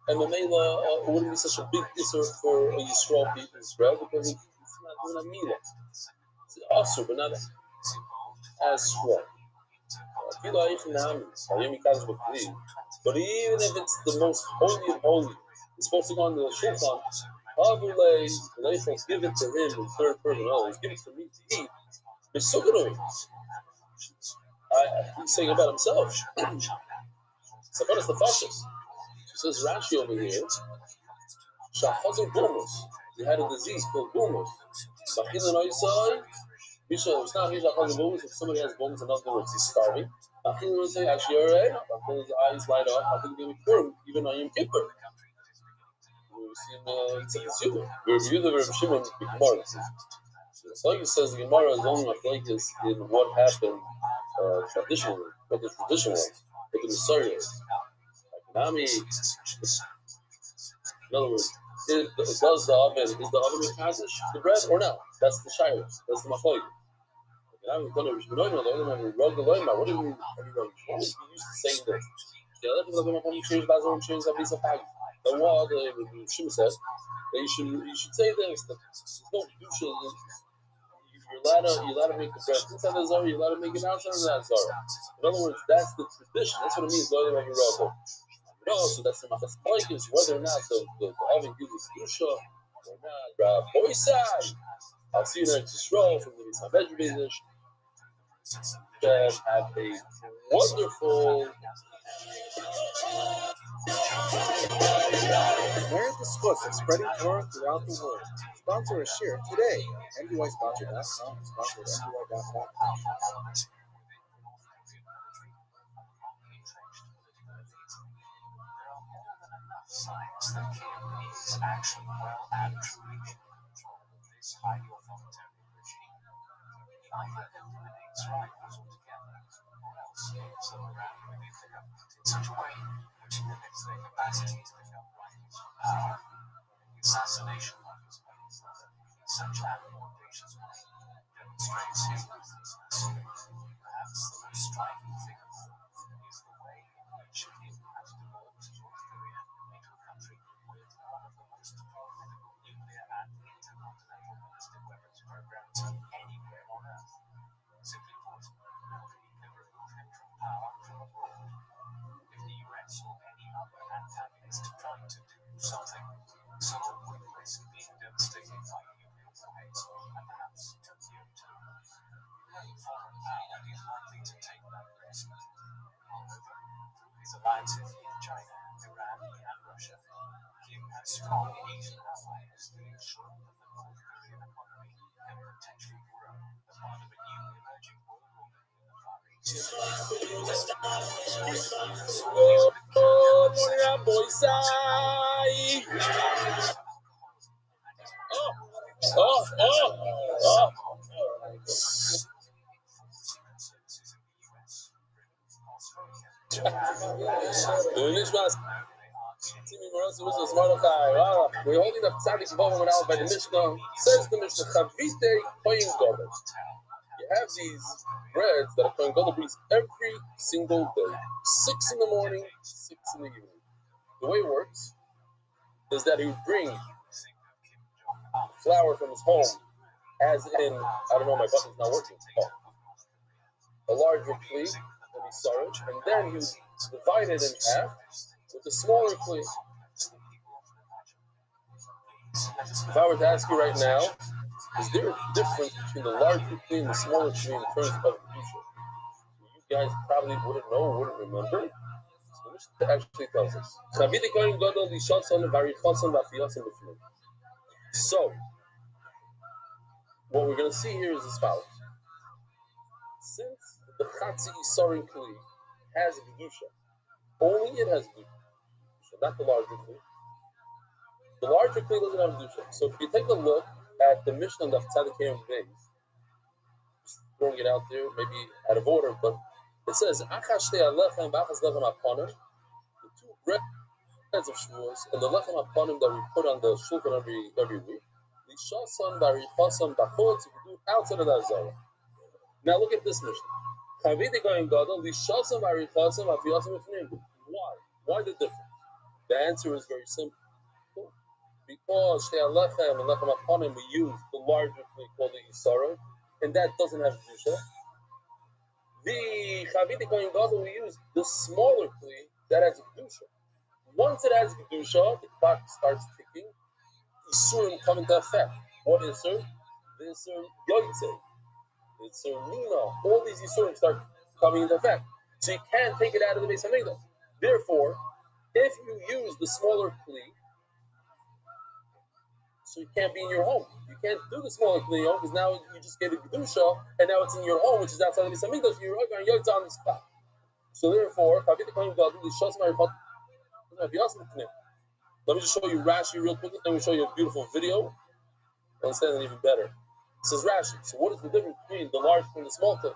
And the mehila wouldn't be such a big issur for a Yisrael to eat this bread because it's not doing a mehila. It's also, but not as strong. But even if it's the most holy of holy, it's supposed to go on the shulchan. Give it to him in third person. No, give it to me to eat. He's saying about himself. Sabanas the fascist. Says Rashi over here. Shachazar Bulmus. He had a disease called Bulmus. It's not if somebody has Bulmus, in other words, he's starving. He will say, actually, all right, until his eyes light up, I think they would cure him, even on Yom Kippur. We see him in Tzidkis Yudah. Review the Reb Shimon Gemara. So he says the Gemara is only machlokes in what happened traditionally, what the tradition was, what the Messiah is. Like Nami, in other words, is the oven with Kaddish, the bread, or not? That's the Shiloh. That's the machlokes. What do you mean everyone? What is he used to saying this? The wall, the Shimon said that you should say this. There's no kedusha. You're allowed to make the bread inside the Zohar. You're allowed to make it outside of that Zohar. In other words, that's the tradition. That's what it means. So that's the machlokes, whether or not the oven gives kedusha or not. I'll see you next Yisrael from the Mitzvah Bezdin. Have a wonderful. Merit the Zchus of spreading Torah throughout the world. Sponsor a share today. MDYsponsor.com and sponsor at MDY.com. Science that is actually well and truly in control of this highly authoritarian regime. It either eliminates rivals altogether, or else moves them around within the government in such a way which limits their capacity to become rivals for power. The assassination of his grandfather in such an audacious way demonstrates his ruthlessness. Perhaps the most striking thing of all is the way in which he has developed North Korea into a country with one of the most formidable nuclear and intercontinental ballistic weapons programs anywhere on Earth. Simply put, nobody can remove him from power from abroad. If the US or any other antagonist tried to do something, Seoul would risk being devastated by nuclear warheads and perhaps Tokyo too. No foreign power is likely to take that risk. Moreover, through his alliances in China, Iran, and Russia, Kim has strong Asian allies to ensure that the North Korean economy can potentially grow as part of a new emerging world order in the Far East. Good morning, boys. Oh. We're holding the Tzadik Bava out by the Mishnah. Says the Mishnah, Chavite Koyin Gadol. You have these breads that a Koyin Gadol brings every single day. 6 in the morning, 6 in the evening. The way it works is that he would bring flour from his home, as in, I don't know, my button's not working. A larger kli, and he saw it, and then he would divide it in half with a smaller kli. If I were to ask you right now, is there a difference between the larger kli and the smaller kli in terms of kedusha? You guys probably wouldn't know, wouldn't remember. So the Mishnah actually tells us. So, what we're going to see here is as follows. Since the Chatzi Isarin Kli has kedusha, only it has kedusha, not the larger kli. The larger kli doesn't have kedusha. So if you take a look at the Mishnah of Tzadikei Beis, just throwing it out there, maybe out of order, but it says Achas Shtei Alechem v'Achas Lechem Aponim, the two breads of Shavuos and the Lechem Aponim that we put on the shulchan every week. Lishasan b'Arichasan b'Chutz, you can do outside of that zara. Now look at this Mishnah. Chavite Koyin Gadol lishasan b'Arichasan v'Afiyasan b'Fnim. Why? Why the difference? The answer is very simple. Because Shtei Alechem and Lechem Aponim, we use the larger kli called the Isara, and that doesn't have kedusha. The Chavite Koyin Gadol, we use the smaller kli that has kedusha. Once it has kedusha, the clock starts ticking. Isurim come into effect. What Isur? The Isur Yotzei, the Isur Nina. All these Isurim start coming into effect. So you can't take it out of the Beis Hamikdash. Therefore, if you use the smaller kli, so you can't be in your home. You can't do the smaller kli because now you just get a kedusha, and now it's in your home, which is outside of the Beis Hamikdash. You're going to Yotzei on the spot. So therefore, let me just show you Rashi real quickly, then we'll show you a beautiful video. Understand it even better. It says Rashi. So what is the difference between the large and the small kli?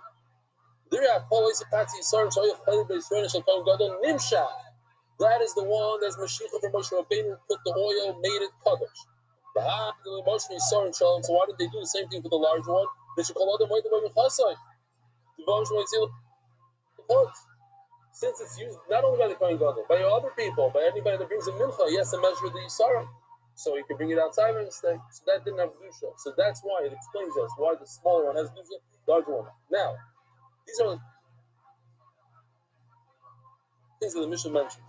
That is the one that's Mashiach from Moshe Rabbeinu, put the oil, made it kadosh. So why did they do the same thing for the large one? They should call other since it's used not only by the Kohen Gadol, by other people, by anybody that brings a mincha, he has to measure the Yisara. So he can bring it outside and stay. So that didn't have kedusha. So that's why it explains us why the smaller one has kedusha, the larger one. Now, these are the things that the Mishnah mentions.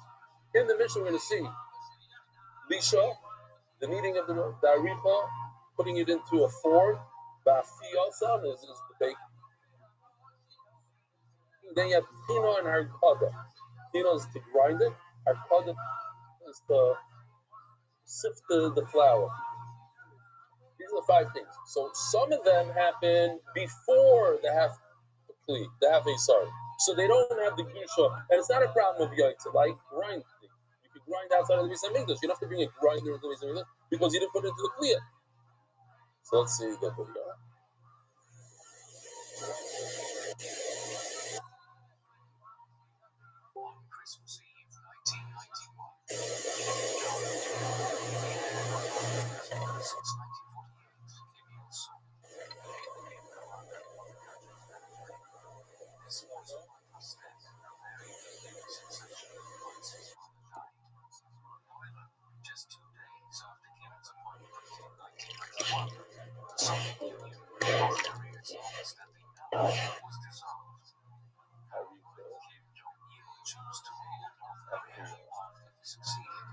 In the Mishnah, we're going to see Lisha, the kneading of the Aricha, putting it into a form, Bafiyosam is the baking. Then you have Pino and Harkada. Pino is to grind it. Harkada is to sift the flour. These are the 5 things. So some of them happen before they have the kli, they have a sorry. So they don't have the gusha, and it's not a problem of yaitza, like grinding. You can grind outside of the Beis Hamikdash. You don't have to bring a grinder into the Beis Hamikdash because you didn't put it into the kli. So let's see the video. On Christmas Eve, 1991, since 1948, Kim Il-sung. This was Michael's death, a very sensational crisis on the giant. However, just 2 days after Kim's appointment in 1991, the Soviet Union, North Korea's longest standing ally, was dissolved. How would Kim Jong-il choose to rule North Korea after he succeeded?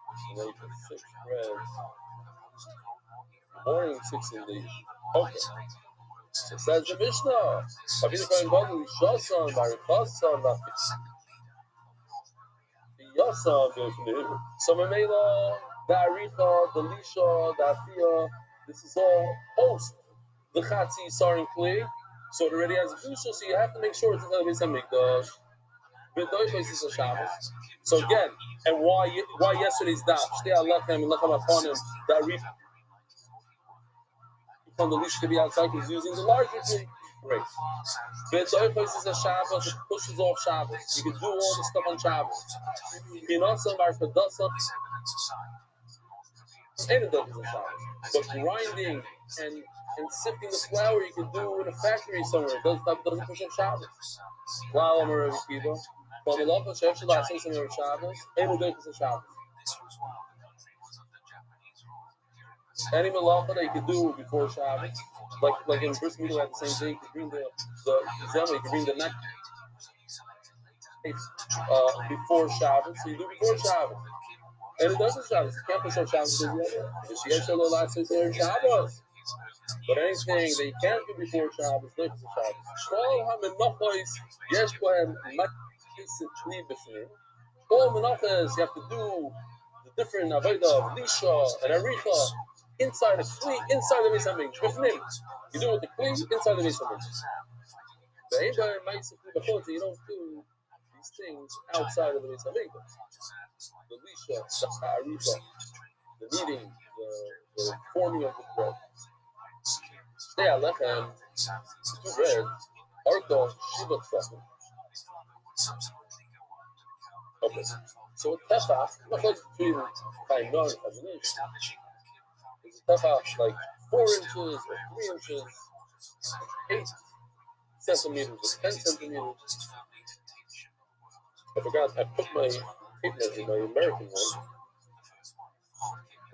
Would he Like fulfill the 6 the breads. post-Cold War era? Morning 6 in the okay. Isolating the world's So says the Mishnah. Avinu Kohen Gadol Yishasan Barikasan Yasam Bifnim. So Mamela, the Aricha, the Lisha, the Afia, this is all post the Chatzi Sarin Kli. So it already has a Gusha, so you have to make sure it's in the Beis Hamikdash. V'doifos is a Shabbos. So again, and why yesterday's daf? Shtei Alechem and Lechem Aponim, the Aricha from the Lisha to be outside, he's using the larger Kli. Great. V'doifos is a Shabbos, it pushes off Shabbos. You can do all the stuff on Shabbos. Kinasam Barfadasam. But grinding and sifting the flour you can do in a factory somewhere. It doesn't push up Shabbos. Wow, I'm a Rebbe Kiva. But Malacha Shef Shabbos says in Shabbos, and we do it Shabbos. Any malacha that you can do before Shabbos, like in Bris Milah at the same day, you can bring the zema, you can bring the neck before Shabbos. So you do before Shabbos. And it doesn't Shabbos. You can't push up Shabbos because you have to allow says there Shabbos. But anything that you can't do before Shabbos, look at Shabbos. All menachas you have to do the different avodah, lisha, and aricha inside the kli, inside the Beis Hamikdash. You do it with the kli inside the Beis Hamikdash. You don't do these things outside of the Beis Hamikdash. The lisha, the aricha, the kneading, the forming of the bread. Stay alechem, 2 bread, arko, shiva tzachim. Okay, so a tefach, not like between Chayimon and Chazanish, is a tefach like 4 inches or 3 inches, 8 centimeters or 10 centimeters. I forgot, I put my tape measure, my American one.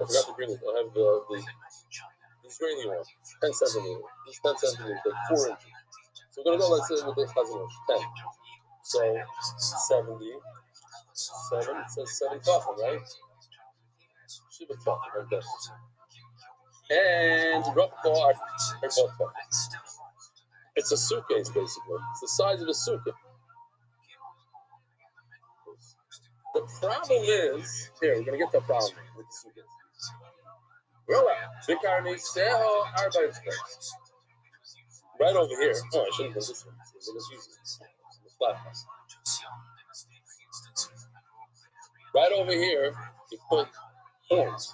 I forgot to bring it. I have the Israeli one, 10 centimeters. This 10 centimeters, like 4 inches. So we're going to go, let's say, with this Chazanish, 10. So 70. 7, it says 7 tefachim, right? Shiva tefachim, like this. And Rokko are both tefachim. It's a suitcase, basically. It's the size of a suitcase. The problem is, here, we're going to get the problem with the suitcase. Right over here. Oh, I shouldn't have done this one. Let's use this. The flat one. Right over here, you put horns.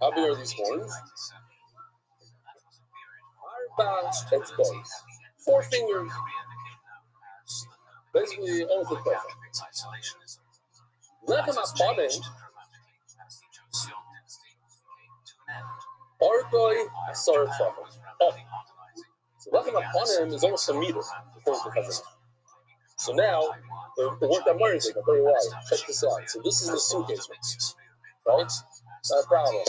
How big are these horns? Arba etzbos. 4 fingers. Basically, almost a perfect. Lechem aponim. Arkoi asar tefachim. So lechem aponim is almost a meter according to Chazanish. So now, the work that Murray's like, I'll tell you why. Check this out. So this is the suitcase, right? Not a problem.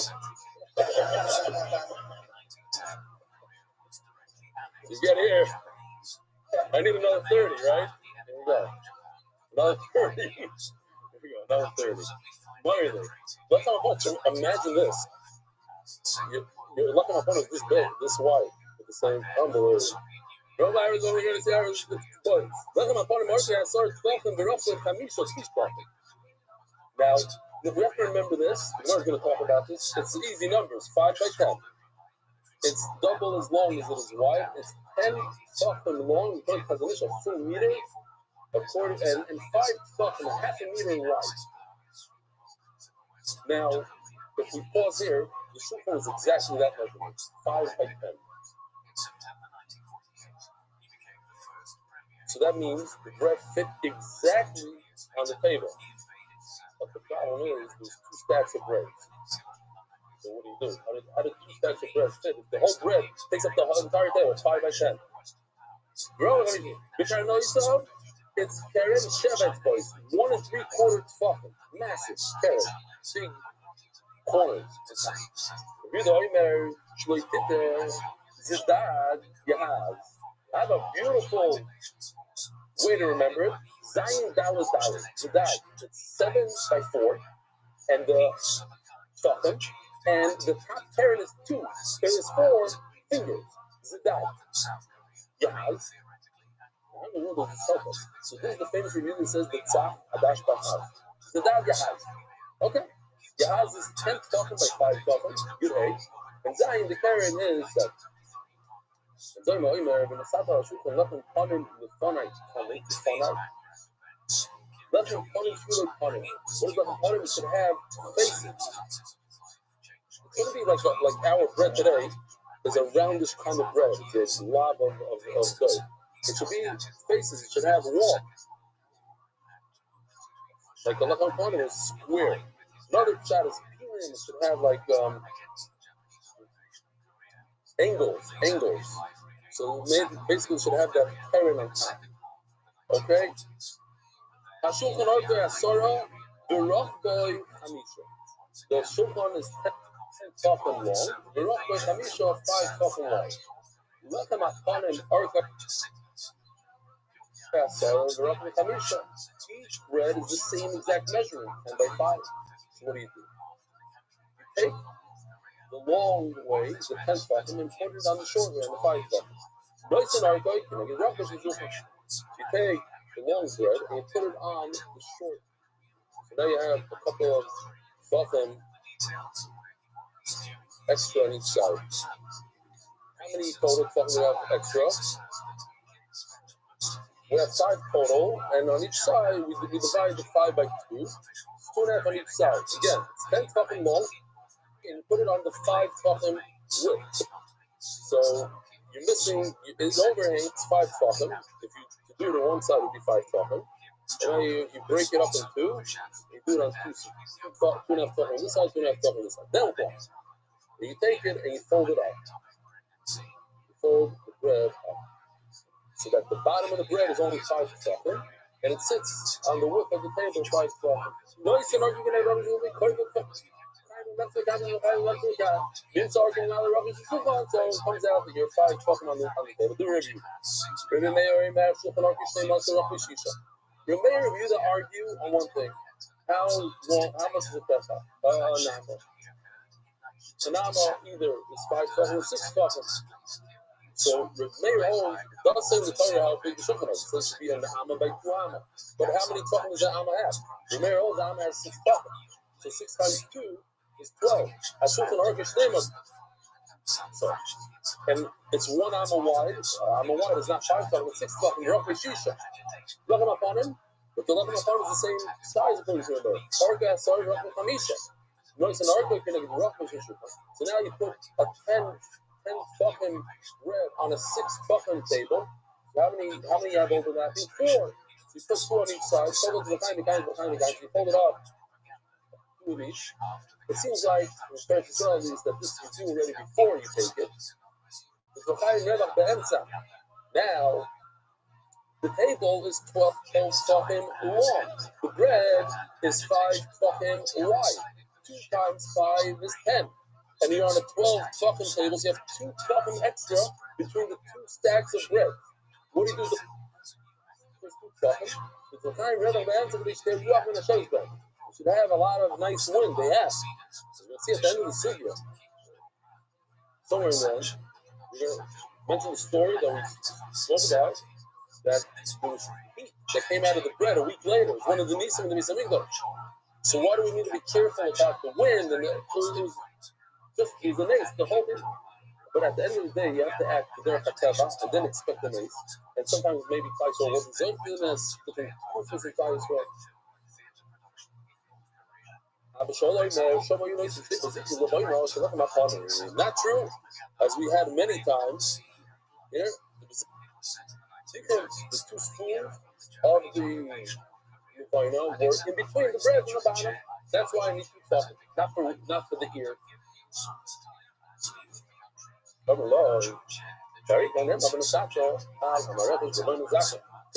You get here, I need another 30, right? Here we go. Another 30. Here we go, another 30. Murray, that's how much. Imagine this. You're looking up on it this big, this wide, with the same unbelievable. Nobody is over here to see our boys. Looking up on him, Marty, I saw 12 and Berachah Chamisha Tishbachim. Now, we have to remember this. We're going to talk about this. It's easy numbers, 5 by 10. It's double as long as it is wide. It's 10 tefachim long, according to Chazanish, a full meter, and 5 tefachim, a half a meter in wide. Now, if we pause here, the shulchan is exactly that measurement, 5 by 10. So that means the bread fit exactly on the table. But the problem is there's 2 stacks of bread. So what do? How do 2 stacks of bread fit? If the whole bread takes up the whole entire table, it's 5 by 10. It's keren shevet boys. 1 3/4 tefachim, massive keren, big corners. I have a beautiful way to remember it. Zion Dallas. Zedad. It's 7 by 4, and the tefachim, and the top keren is 2. There is 4 fingers. Zedad. Yahaz. So this is the famous review that says the Tzach Adash Bahaz. Zedad Yahaz. Okay. Yahaz is 10 tefachim by 5 tefachim. Good A. And Zion, the keren is 7. What does it should have faces. It's going to be like our bread today is a roundish kind of bread. It's a lob of dough. It should be faces. It should have wall. Like the lacham panim is square. Another shot is pirim. It should have like angles. So basically, it should have that keren on top. Okay. Hashulchan Aruch Asara Berachah Chamisha. The shulchan is 10 tefachim long. Berachah Chamisha 5 tefachim long. Lechem Achanim Aruch Asara Berachah Chamisha. Each bread is the same exact measurement, 10 by 5. So what do? You take the long way, the 10 tefachim, and put it on the short way, on the 5 tefachim. You take the long bread and you put it on the short. So now you have a couple of tefachim extra on each side. How many total tefachim we have extra? We have 5 total, and on each side we divide the 5 by 2. It's 2.5 on each side. Again, it's 10 tefachim long, and you put it on the 5 tefachim width. So you're missing, it's overhang, it's 5 tefachim. If you do it on one side, it would be 5 tefachim. And now you break it up in 2. You do it on 2.5 tefachim on this side, 2.5 tefachim on this side. Then what? And you take it and you fold it up. You fold the bread up. So that the bottom of the bread is only 5 tefachim, and it sits on the width of the table 5 tefachim. No, you cannot arguing that rubbish will be quite good. So it comes out that you're 5 tefachim on the table. Do a review. Your mayor review to argue on one thing. How much is a pesach? An amma either is 5 tefachim or 6 tefachim. So the mayor holds does say in the Torah how big the shulchan is. So it should be an amma by 2 amma. But how many tefachim does that amma have? The mayor holds the amma has 6 tefachim. So 6 times 2 is 12. Hashulchan Aruch Shnei. So, and it's 1 amma wide. Amma wide is not 5 tefachim, it's 6 tefachim. Roch Shisha. Lechem upon him, but the lechem upon him is the same size according to the Torah. Aruch Asar Roch Chamisha. Notice an Aruch can give Roch Shisha. So now you put a 10 tefachim bread on a 6 tefachim table. So how many you have overlapping? 4. So you put 4 on each side. Fold it to the behind. So you fold it up. 2 of each. It seems like the Spanish facilities that this is due already before you take it. Now, the table is 12 tefachim long. The bread is 5 tefachim wide. 2 times 5 is 10. And you're on a 12 tefachim table, so you have 2 tefachim extra between the 2 stacks of bread. What do you do with the first 2 tefachim? The time rather than answer to be stayed up in the show's bread. Should have a lot of nice wind, they ask. So we'll see at the end of the sugya. somewhere in there, we're going to mention the story that we spoke about, that there was heat that came out of the bread a week later. It was one of the Nisim in the Misamigdash. So why do we need to be careful about the wind? And it was a nace, the whole thing. But at the end of the day, you have to act the derech hateva and then expect the nace. And sometimes maybe Klaisol wasn't so goodness, different kufas and Klaisol. Not true, as we had many times. Here, the two spoons of the were in between the bread and the bottom. That's why I need to talk, not for the ear. It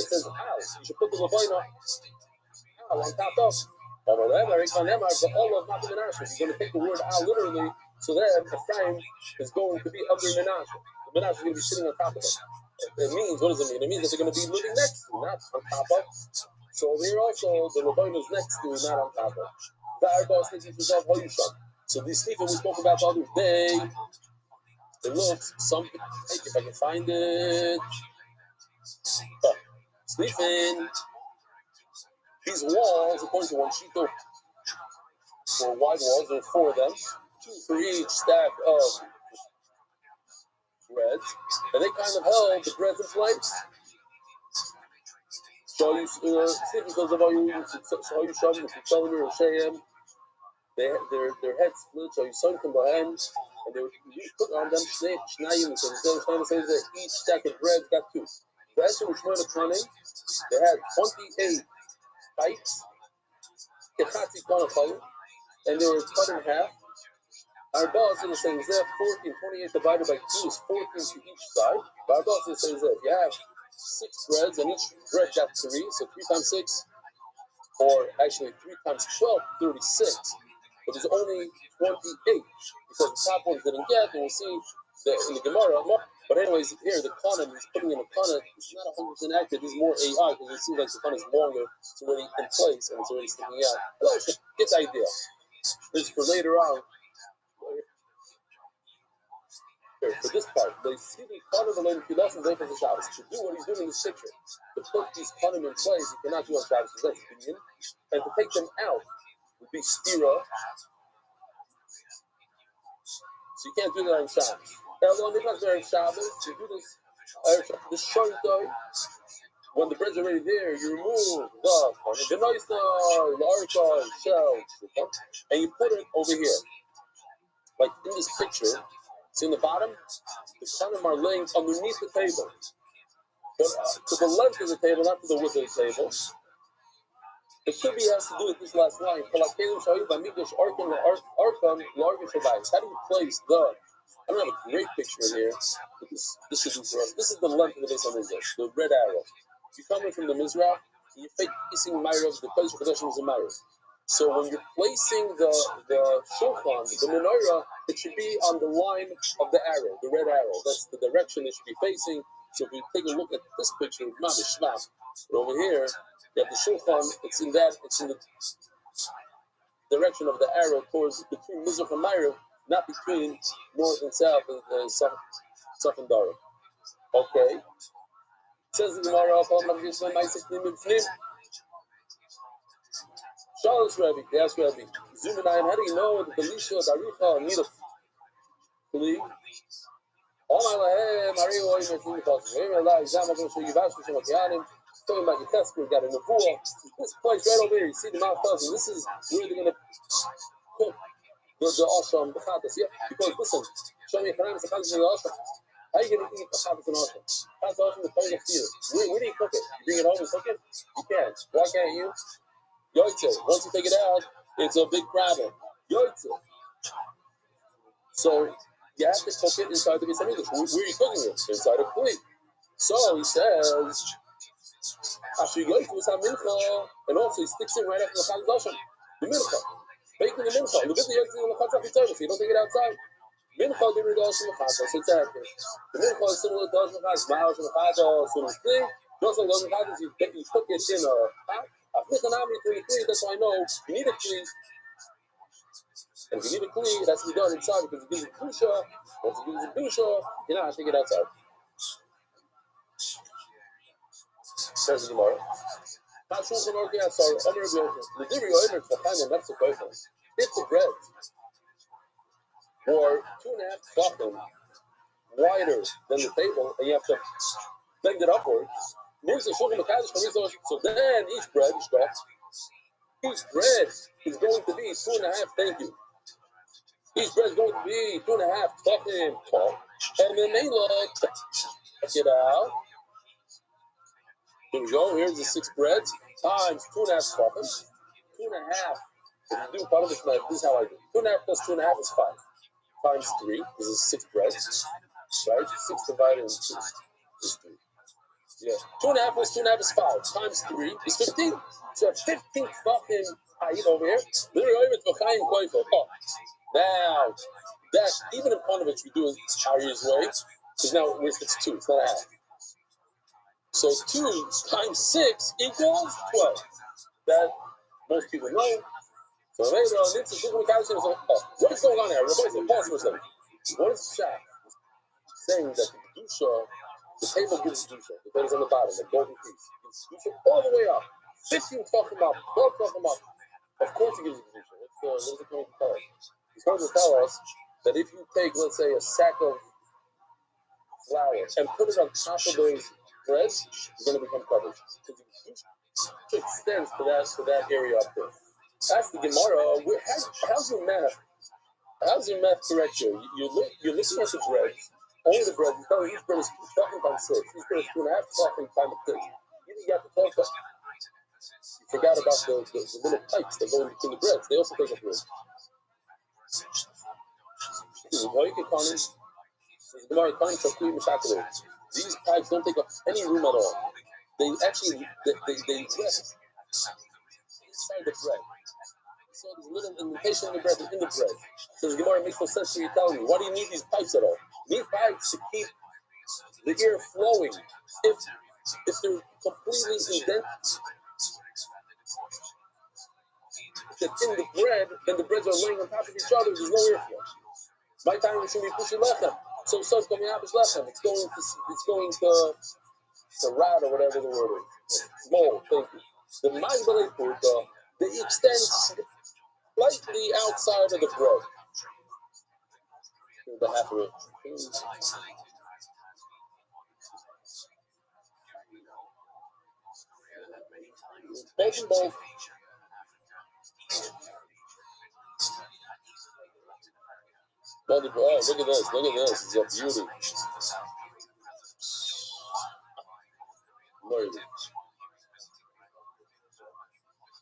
says al. You should put the lavoina al on top of. But all of not the menashe. You're going to take the word al literally, so then Ephraim is going to be under menashe. The menashe is going to be sitting on top of it. It means, what does it mean? It means that they're going to be living next to, not on top of. So over here also, the lavoina is next to, not on top of. So these sleeping we spoke about the other day, it looks something, if I can find it. Sleeping, these walls, according to one sheet, were wide walls, there were 4 of them, 2 for each stack of breads, and they kind of held the breads in place. So you see, because of all you Sham, the Ptolemy or Shem, their heads split, so you saw them behind, and they would put on them Shnayim, so the Shnayim says that each stack of bread got 2. The Esher was more cunning. They had 28 pipes, and they were cut in half. Our boss is saying that 28 divided by 2 is 14 to each side. Our boss is saying that if you have 6 breads and each bread got 3, so 3 times 6, or actually 3 times 12, 36. But there's only 28 because the top ones didn't get, and we'll see that in the Gemara. But anyways, here the Kana, he's putting in a Kana, it's not 100% accurate, it's more AI because it seems like the Kana is longer, it's already in place and it's already sticking out. But get the idea. This is for later on. Here, for this part, they see the Kana the Lady Pilas and they for the Shabbos. To do what he's doing in this picture, to put these Kana in place, you cannot do on Shabbos because that's opinion, and to take them out would be stira. So you can't do that on Shabbos. Now, because they're on Shabbos, you do this shorto. When the bread's already there, you remove the arka, shell, and you put it over here. Like in this picture, see in the bottom, the kanim are laying underneath the table. But to the length of the table, not to the width of the table. It could be has to do with this last line. How do you place the... I don't have a great picture in here, but this should do for us. This is the length of the base on the red arrow. You're coming from the Mizrach, you're facing Ma'arav, the place of possession is a Ma'arav. So when you're placing the shulchan, the menorah, it should be on the line of the arrow, the red arrow. That's the direction it should be facing. So if you take a look at this picture, it's not a shvach. But over here, you have the shulchan, it's in the direction of the arrow towards between Mizrach and Ma'arav, not between north and south and south and Dara. Okay. Says the Gemara, Charles Rebbe, they ask Rebbe, Zuminayin, how do you know that the Lisha, Daricha, need a plea? All my life, Maria, what you mean to I'm going to show you Vashu, talking about the test we got in the pool. This place right over here, you see the Mount Cousin, this is where they're going to cook the Asham, the Chatas. Yeah, because listen, show me Chaim, the Chatas in the Asham. How are you going to eat the Chatas in Asham? Chatas Asham is part of the theater. Where do you cook it? You bring it home and cook it? You can't. Why can't you? Yoitze. Once you take it out, it's a big problem. Yoitze. So you have to cook it inside the Beis Hamikdash. Where are you cooking it? Inside a kli. So he says, after Yoitze was mincha, and also he sticks it right after the Chatas Asham. The mincha. Baking the mincha. The bit of Yoitze in the Chatas Asham, so you don't take it outside. Mincha didn't do Asham Chatas. It's accurate. The mincha is similar to Asham Chatas. Ma'ash and Chatas, so it's thing. Just like Asham Chatas, you cook it in a pot. That's why I know you need a tree. And if you give a kli, it has to be done inside because it gives a kedusha. Once it gives a kedusha, you're not going to take it outside. Says the Gemara. If the bread or 2.5 tefachim wider than the table, and you have to bend it upwards, so then each bread is going to be 2.5. Thank you. Each bread is going to be 2.5 tefachim tall, and then they look. Check it out. Here we go. Here's the 6 breads times 2.5 tefachim. 2.5. If you do part of this, this is how I do. 2.5 plus 2.5 is 5. Times 3. This is 6 breads. Right? 6 divided into 2 is 3. Yeah. 2.5 plus 2.5 is 5. Times 3 is 15. So 15 fucking height over here. Oh. Now, that, even in Panovich, we do it Aryeh's way. Because now it's 2. It's not a half. So 2 times 6 equals 12. That most people know. So what is going on here? What is Shach saying that the kedusha, the table gives kedusha, the table is on the bottom, the golden piece, gives kedusha all the way up, 15 tefachim up, 12 tefachim up. Of course, it gives you kedusha. What is it going to tell us? It's going to tell us that if you take, let's say, a sack of flour and put it on top of those breads, you're going to become covered. Because it extends to that area up there. Ask the Gemara, how's your math? How's your math correct here? You're looking at the breads, only the bread. You tell me each bread is 2 tefachim times 6. Each bread is 2.5 tefachim times 6. You got the 12 tefachim. You forgot about the little pipes that go in between the breads. They also take up room. These pipes don't take up any room at all. They actually rest inside the bread. So there's a little indentation in the bread, So the Gemara makes no sense to you telling me, why do you need these pipes at all? You need pipes to keep the air flowing. If they're completely indented, that's in the bread, and the breads are laying on top of each other, there's no airflow. My time we should be pushing lechem. So coming out is lechem. It's going to rot or whatever the word is. Mold, thank you. The Magbele Purta, they extend slightly outside of the bread. The half of it. Both. Oh, look at this. It's a beauty.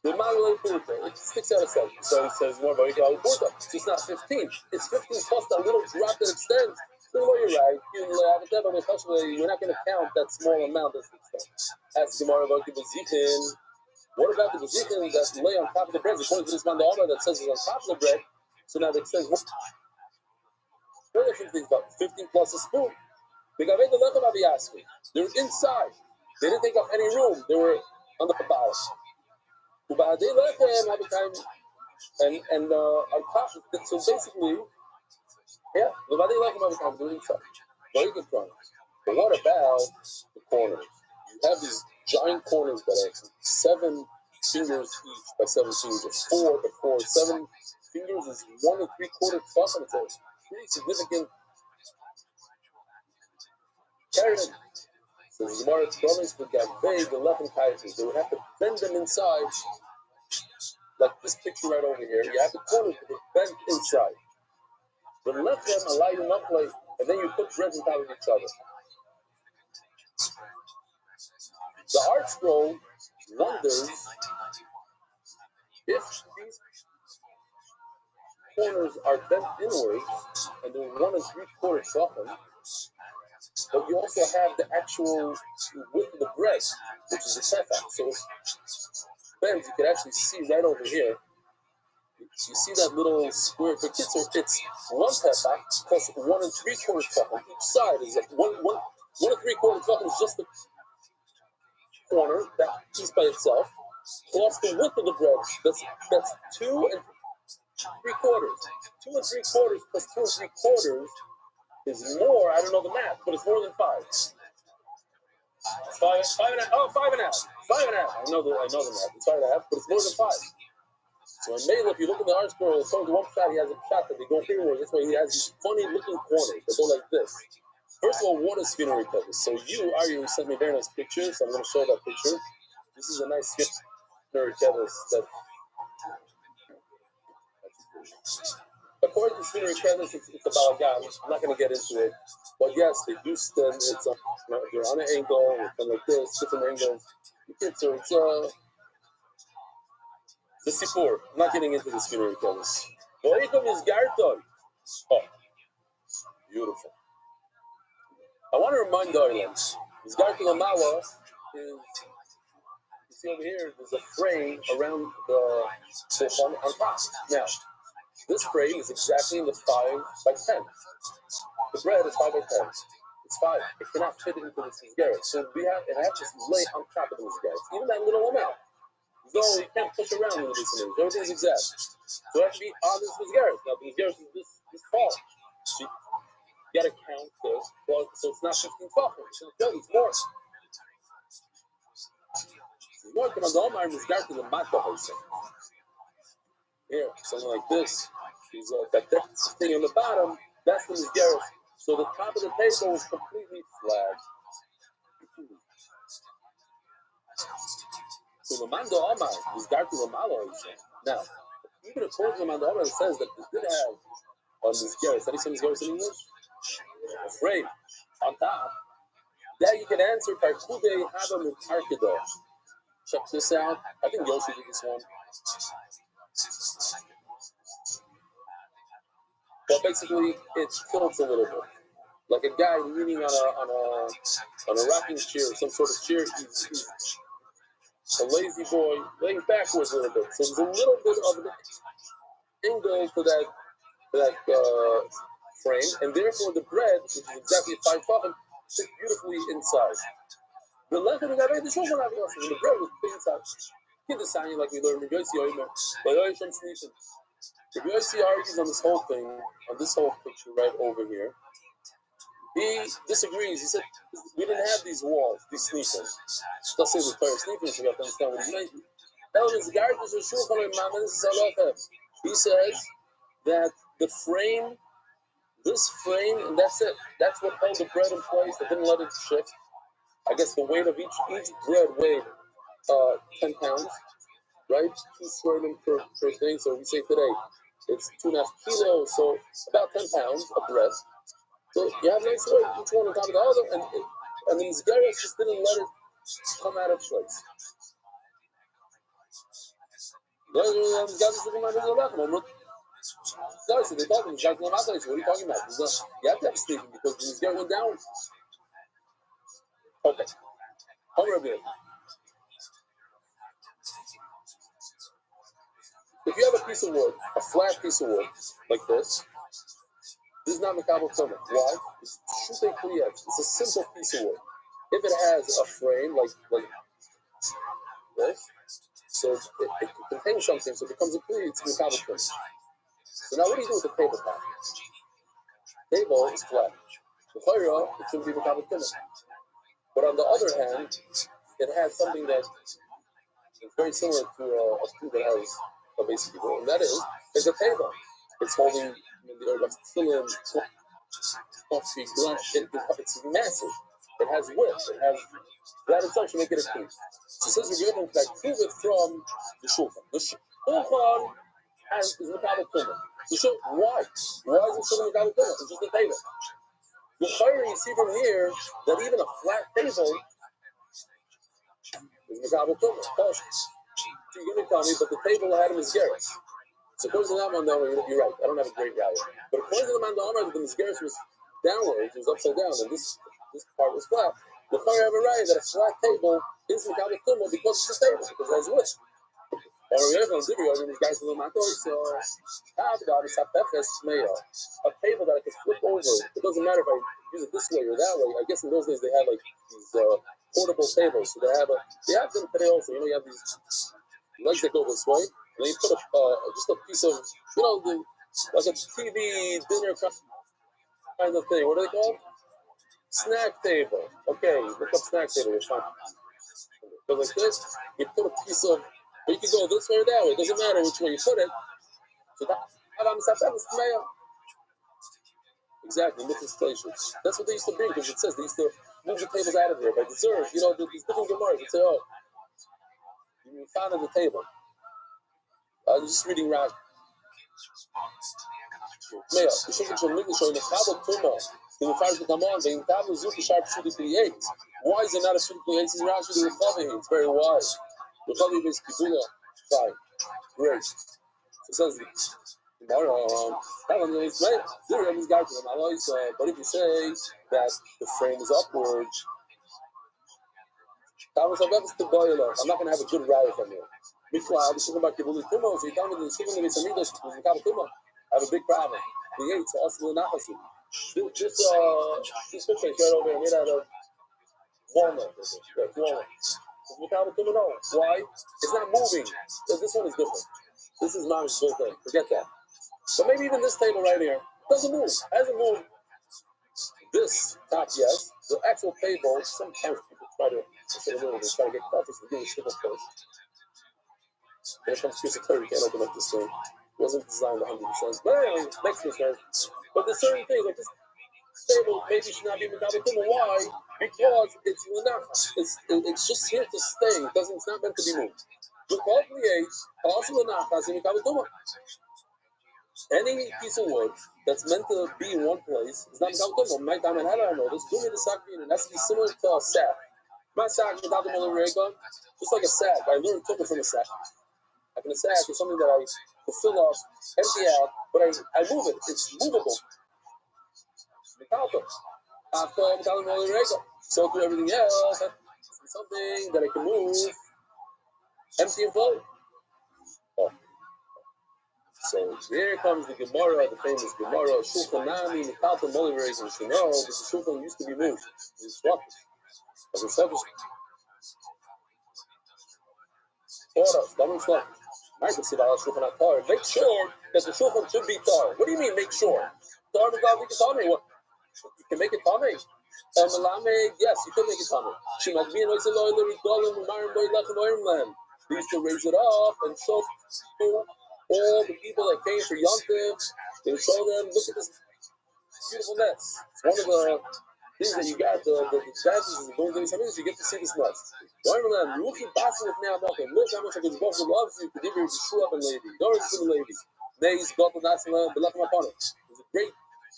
The Magbele Purta, it's 6 out of 7. So it says more about Purta. It's not 15. It's 15 plus that little drop that extends. So you're right. You're not going to count that small amount that's extended. Ask Gemara about the Bezichin. What about the Bezichin that lay on top of the bread? According to this man, the Omer that says it's on top of the bread. So now it extends. What are different things about 15 plus a spoon? They're inside. They didn't take up any room. They were on the bottom. And on top of it, so basically, yeah, they're inside. Very good corners. But what about the corners? You have these giant corners that are 7 fingers each by 7 fingers. 4 by 4. 7 fingers is 1 3/4 tefachim. It's a pretty significant carrot. So the Gemara promised to get vague the lechem kaises. They would have to bend them inside, like this picture right over here. You have the corners to be bent inside. The lechem allow you not play, and then you put breads on top of each other. The Art Scroll wonders if these corners are bent inwards, and they're 1 3/4 tefachim. But you also have the actual width of the bread, which is a tefach. So if bends, you can actually see right over here. You see that little square. For kids, it's 1 tefach plus 1 3/4 tefach. Each side is like 1 3/4 tefach is just the corner, that piece by itself, plus the width of the bread. That's 2 3/4. 2 3/4 plus 2 3/4 is more. I don't know the math, but it's more than 5. 5.5. Oh, 5.5. 5.5. I know the math. It's 5.5, but it's more than 5. So in Mela, if you look in the article, it's only one shot. He has a shot that they go inward. This way, he has these funny looking corners that go like this. First of all, what is spinner recovery? So you sent me a very nice picture, so I'm going to show that picture. This is a nice spinner recovery that. According to spinner recovery, it's about a guy. I'm not going to get into it, but yes, they do spin. It's they're on an angle, and like this, different angles. It's the Sipur. I'm not getting into the spinner recovery. Boikum is Garton. Oh, beautiful. I want to remind the audience, this Garton Amala is, you see over here, there's a frame around the on top. Now, this frame is exactly in the 5x10. The bread is 5x10. It's 5. It cannot fit into this Garrett. So it has to lay on top of this Garrett. Even that little amount. So you can't push around with this image. Everything's exact. So it has to be on this Garrett. Now, the Garrett is this tall. So you got to count this. Well, so it's not 15 12. It's more. More come on the Omar is Garrett to the Mata here, something like this. He's that thing on the bottom. That's the Garrett. So the top of the table is completely flat. So the Mando Omar is Garrett to the Malo. Now, even according to the Mando Omar, it says that this did have on this Garrett. How do you say this Garrett in English? A frame on top. That you can answer Tarkude Habam Tarkido. Check this out. I think Yoshi did this one. But basically, it tilts a little bit, like a guy leaning on a rocking chair, some sort of chair. He's a lazy boy, laying backwards a little bit. So there's a little bit of an angle to that frame, and therefore the bread, which is exactly 5 tefachim, sits beautifully inside. The lechem of the shulchan aruch, and the bread was put inside. Give the sign like we learned in Yossi Omer, by Yosham Snishan. If Yossi argues on this whole thing, on this whole picture right over here, he disagrees. He said we didn't have these walls, these sneakers. Let's say the Torah sneakers. You have to understand what he meant. He says that the frame, this frame, and that's it. That's what held the bread in place. They didn't let it shift. I guess the weight of each bread weighed 10 pounds, right? 2 square per thing. So we say today it's 2.5 kilos, so about 10 pounds of bread. So you have nice weight, each one on top of the other, and these guys just didn't let it come out of place. Guys, so they talk to me, what are you talking about? You have to have sleeping because these guys went down. Okay. If you have a piece of wood, a flat piece of wood, like this is not Makabel Tumah. Why? It's a simple piece of wood. If it has a frame like this, so it contains something, so it becomes a complete Makabel Tumah. So now what do you do with the tabletop? Table is flat. The Chayra, it shouldn't be Makabel Tumah. But on the other hand, it has something that is very similar to a food that has a basic people, and that is a table. It's holding the herb of tefillin, coffee, glass. It's massive. It has width. It has that itself should make it a clean. So it says we're going to prove it from the shulchan. The shulchan is Makabel Tumah. Why? Why is it still Makabel Tumah? It's just a table. The Chayra, you see from here that even a flat table is Makabel Tumah. So you're going to tell me, but the table had him as Gerris. So according to the Mando, you're right. I don't have a great value. But according to the Mando, the Mizgeris was downwards, it was upside down, and this part was flat. The Chayra have a right that a flat table is Makabel Tumah because it's a table, because it has width. Or we have on Zivri, these guys in the Mando, so a table that I can flip over. It doesn't matter if I use it this way or that way. I guess in those days they had like these portable tables. So they have them today also. You have these legs that go this way, then you put just a piece of, like a TV dinner kind of thing. What are they called? Snack table. Okay, look up snack table. You'll find it. Go like this. You put a piece of, or you can go this way or that way. It doesn't matter which way you put it. So exactly, different stations. That's what they used to bring, because it says they used to move the tables out of there by dessert. These different gemaras would say, "Oh, you found at the table." I'm just reading Rashi. Why is it not a suit creates? It's very wise. Fine. Great. So it says tomorrow, but if you say that the frame is upwards, I'm not going to have a good rally from you. Meanwhile, the Shulchan Bar Kibbutz Tumos, you tell me the Shulchan Beis Hamikdash is in Kabbalah Tumah. I have a big problem. The gates are also Nachasu. This picture is right over here, made out of walnut. It's walnut. It's Kabbalah Tumah, no. Why? It's not moving. This one is different. This is not a good thing. Forget that. But maybe even this table right here doesn't move. Hasn't moved. This top, yes. The actual table, sometimes people try to get caught with doing simple first. When it comes to security, you can't open up this thing. It wasn't designed 100%. But anyway, next concern. But there's certain things, like this table maybe should not be Mekabel. Why? Because it's Lenachas. It's just here to stay. It's not meant to be moved. Any piece of wood that's meant to be in one place is not Mekabel. My time, and how do I know this? Do me the sakrin, and that's to be similar to a sack. My sack, just like a sack. I learned Tumah from a sack. Like in a sack is something that I can fill up, empty out, but I move it. It's movable. So to everything else, something that I can move, empty and float. Oh. So here comes the Gemara, the famous Gemara, Shulchan Nami, Metalta Moliveres, and you know, the Shulchan used to be moved. It's disrupted. As a subject. Make sure that the shulchan should be tar. What do you mean, make sure? Tar tummy. What? You can make it tummy. Yes, you can make it tummy. They used to raise it up and show all the people that came for Yom Tov. They would show them, look at this beautiful nest. It's one of the things that you got, the advantages of going to these you get to see this nest. Look how much a good God loves you to give you Yeshua and lady. Don't listen to ladies. Nays got the national Belachem upon it. There's a great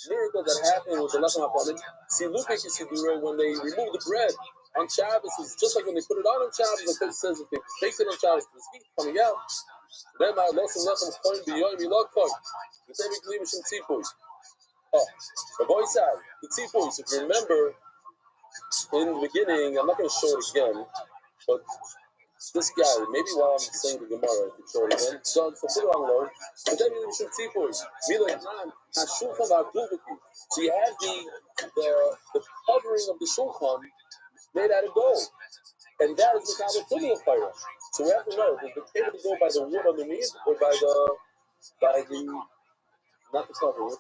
miracle that happened with the Belachem upon it. See, Luke when they removed the bread on Shabbos, it's just like when they put it on Shabbos, like it says if they baked it on Shabbos, the heat coming out. Then I lost and left them coin beyond me log coin. The same English in Tzipui. Oh, the voice out. The Tzipui, if you remember in the beginning, I'm not going to show it again, but this guy, maybe while I'm saying the Gemara, I could show it again. So put it on low. But then you should see for it. So you have the covering of the shulchan made out of gold. And that is the Kabbalah fire. So we have to know, is the table to go by the wood underneath or by the not the cover,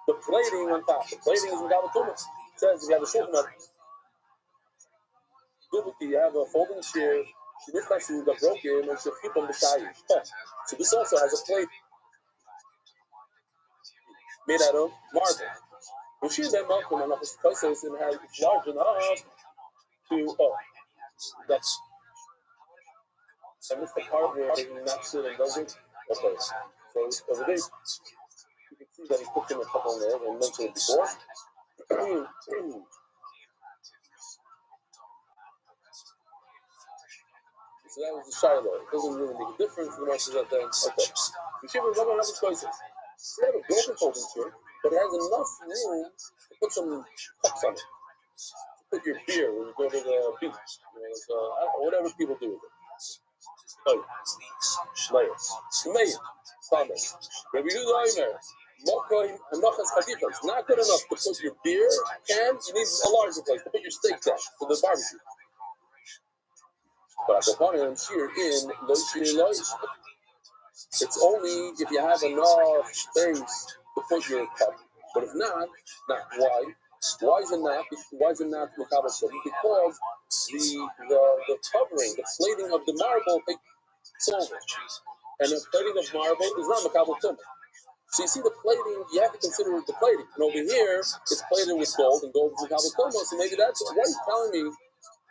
the plating on top. The plating is in Kabbalah. It says you have a shulchan. You have a folding chair. This person got broken and she'll keep on beside you. So this also has a plate made out of marble. If she then welcome enough process and has it's large enough to that's I missed the part where he knocks it and does it. Okay. So over there you can see that he puts in a couple in there and mentioned it before. So that was the Shiloh. It doesn't really make a difference. The rest is that then. Okay. Yeshiva is not going to have a choices. So they have a broken folding chair, but it has enough room to put some cups on it. To put your beer when you go to the beach. Whatever people do with it. Oh, Layers. Thomas. Rabbi Yehuda Omer. Mokoim Anochas Chadicha. It's not good enough to put your beer can. You need a larger place to put your steak down for the barbecue. But Akapanim here in Loish, it's only if you have enough space to put your cup. But if not, why? Why is it not? Why is it not Makabal Tumah? Because the covering, the plating of the marble takes over. And the plating of marble is not Makabal Tumah. So you see the plating, you have to consider the plating. And over here, it's plated with gold, and gold is Makabal Tumah. So maybe that's why you're telling me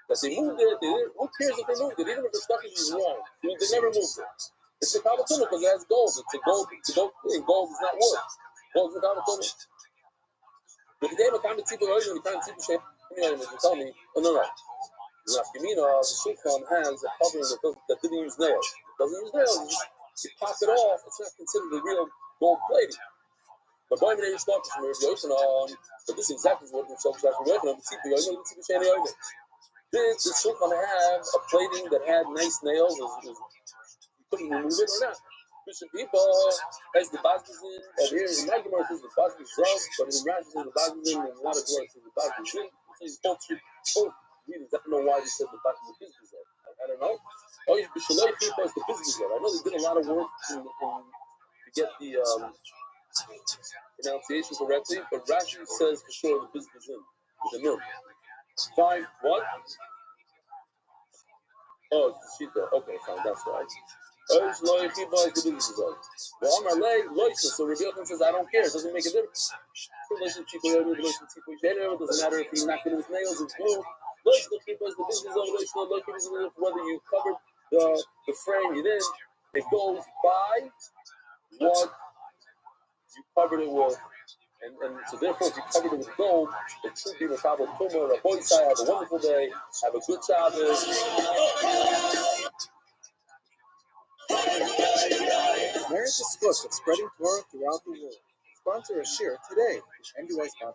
that they moved it. Who cares if they moved it? Even if the stuffing is wrong, they never moved it. It's the Kabatuma because it has gold. It's a gold thing. Gold is not wood. Gold is the Kabatuma. If you gave a kind of people earlier, you can't see the shape. You tell me, oh no. The Nafkamina, the Shulchan has a covering that didn't use nails. It doesn't use nails. You pop it off. It's not considered a real gold plating. But boy, when you start from but this is exactly what we're talking about from Yochanan. Did the Shulchan have a plating that had nice nails? You couldn't remove it or not? Christian people has the Bazazin over here. In my Gemara says the Bazazin drunk, but in Rashi says the Bazazin, and a lot of Gemara says the Bazazin. Both readers, I don't know why they said the Bazazin business. I don't know. Oh, you Bishalei people is the business. I know they did a lot of work to get the pronunciation correctly, but Rashi says for sure the business in the mill. Fine. What? Oh, it's the Shita. Okay, fine. That's right. So Rabbi Yochanan says, I don't care. It doesn't make a difference. It doesn't matter if he's not good with nails, it's glue. Whether you covered the frame, you didn't. It goes by what you covered it with. And so therefore, if you covered it with gold, it should be Makabal Tumah. Rabbi Isai, have a wonderful day. Have a good Shabbos. Marriage is Schuss of spreading Torah throughout the world. Sponsor a share today. MDYsponsor.com.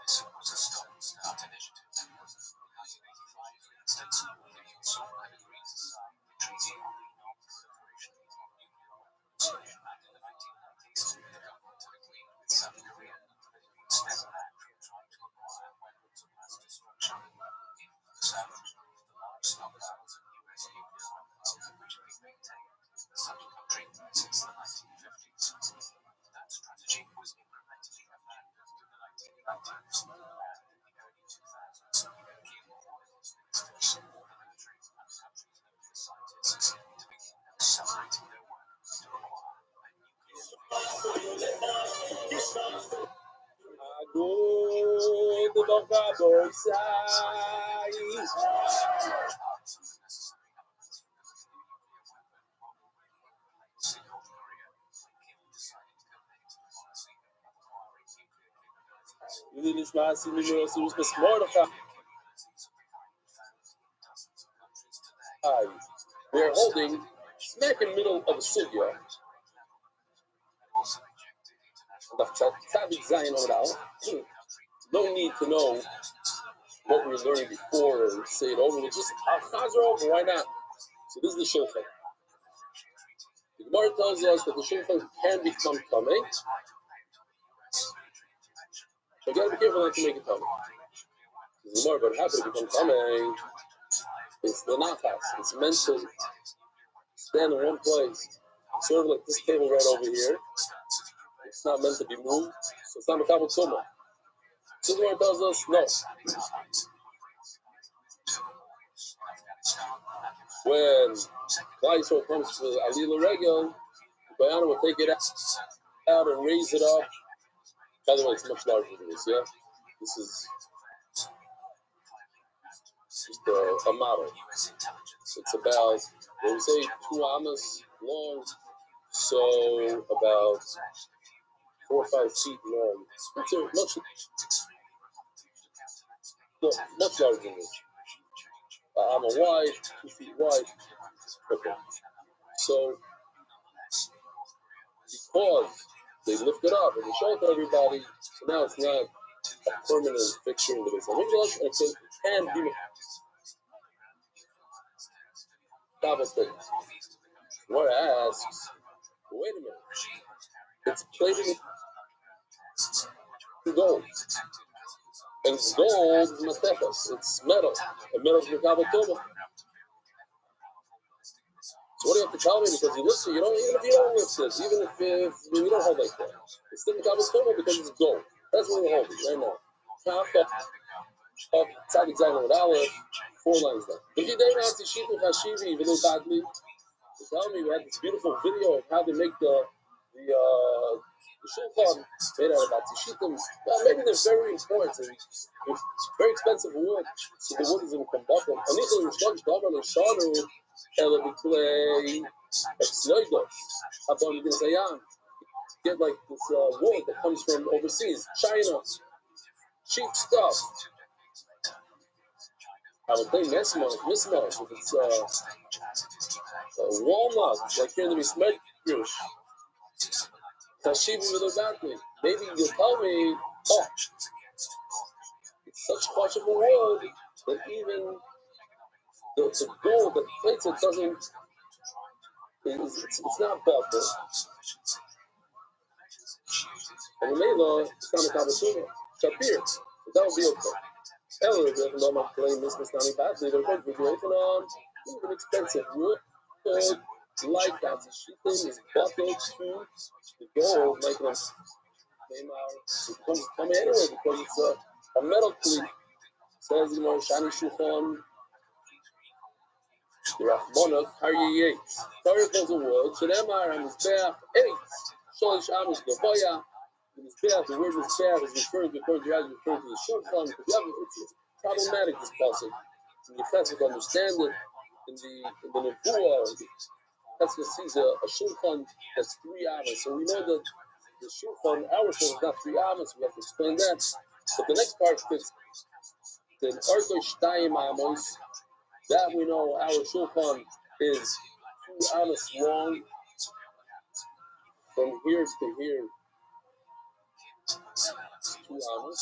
This was a stop-start initiative. In 1985, for instance, the Yusuf had agreed to sign the Treaty on the Non-Proliferation of Nuclear Weapons. And in the 1990s, the government had agreed with South Korea that it would step back from trying to acquire weapons of mass destruction in the establishment of the large stockpiles of US nuclear weapons, which have been maintained in such a country since the 1950s. That strategy was incrementally abandoned in the 1990s, and in the early 2000s, geopolitics ministers, the military, and countries' nuclear scientists to begin accelerating their work to acquire a We're holding smack in the middle of a sugya. No need to know what we were learning before and say it over. We'll just Chazar over. Why not? So this is the shulchan. The Gemara tells us that the shulchan can become tamei. So you got to be careful not to make it tamei. The Gemara, but how to become tamei? It's the nafas. It's meant to stand in one place, sort of like this table right over here. It's not meant to be moved, so it's not Makabal Tumah. So the Gemara tells us no. When Klal Yisrael comes to Alila Regel, the Bayana will take it out and raise it up. By the way, it's much larger than this, yeah? This is just a model. It's about, they would say, 2 amas long, so about 4 or 5 feet long. It's much larger than this. I'm wide, 2 feet wide. Okay. So, because they lift it up and they show it to everybody, So now it's not a permanent fixture in the Beis Hamikdash, and it can be Kabbal. Where asks, wait a minute, it's plated in gold. And gold is matefas, it's metal. And metal is Mekabel Tova. So what do you have to tell me? Because you listen, you don't, even if you don't lift this, even if you don't hold like that, it's still Mekabel Tova because it's gold. That's what we're holding right now. Top of Tzadik Zayin with Aleph, 4 lines down. If you didn't have to sheet with Hashivi, even though badly, you tell me we had this beautiful video of how they make the shulchan made out of atishitim. Maybe they're very important. It's very expensive wood, so the wood is in combustible. Anichel Rishon Shlomo Leshanu Ela B'Klei Etznoidos Abon Gizayam. Get like this wood that comes from overseas, China, cheap stuff. I would think Mismos, if it's walnut, like here in the Mismos, Tashivi Vidobatli. Maybe you'll tell me, oh, it's such wonderful wood that even the gold that plates it doesn't, it's not butter. And the Mela, it's not a Kabbasuna. Shapir, that would be okay. However, if you don't claim this Nami badly, they're going to be open on even expensive wood. Like that, the shipping is buckled to the gold, making them came out. It comes coming anyway because it's a metal cleat. Says Shani Shulchan, the Rachmana, Karye Yates. Torah calls a word, Shemar and Mizbeach, 8. Sholish Amish Gavoya. The Mizbeach, the word Mizbeach is referring to the Shulchan, because it's problematic, this passage. And you have to understand it in the Nebuah. That's what sees a Shulchan that's 3 amas. So we know that the Shulchan, our Shulchan, is not 3 amas. We have to explain that. But the next part fits the Arko Shtayim Amos. That we know our Shulchan is 2 amas long. From here to here, 2 amas.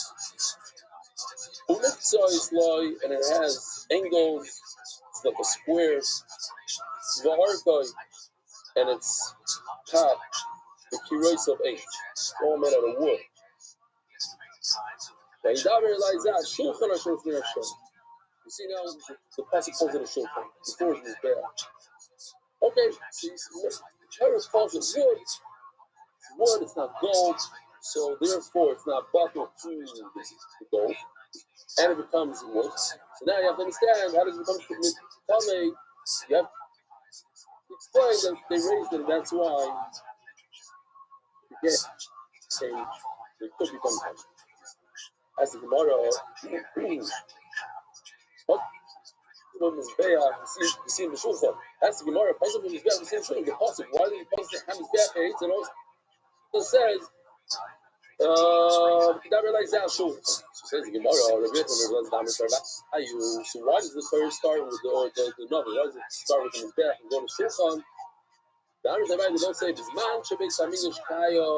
Ulitzah is loy, and it has angles. It's like a square. The Arko, and it's top. The kiros of 8, all made out of wood. You see now, the passage calls it a shulchan. Before it was bad. Okay, so Torah calls it wood. It's wood, it's not gold. So therefore, it's not buckled to the gold. And it becomes wood. So now you have to understand, how does it become Tame? You have to explain that they raised it, and that's why you get change. They could become Tame. As the Gemara, you see in the Shulchan. As the Gemara, Pasuk is better. The same thing. The Pasuk. Why did the Pasuk have his back? It also says, "That realizes that Shulchan." So says the Gemara, so why does the Torah start with the Navi? Why does it start with his back and go to Shulchan? The others they don't say this man should be Saminish Kayo.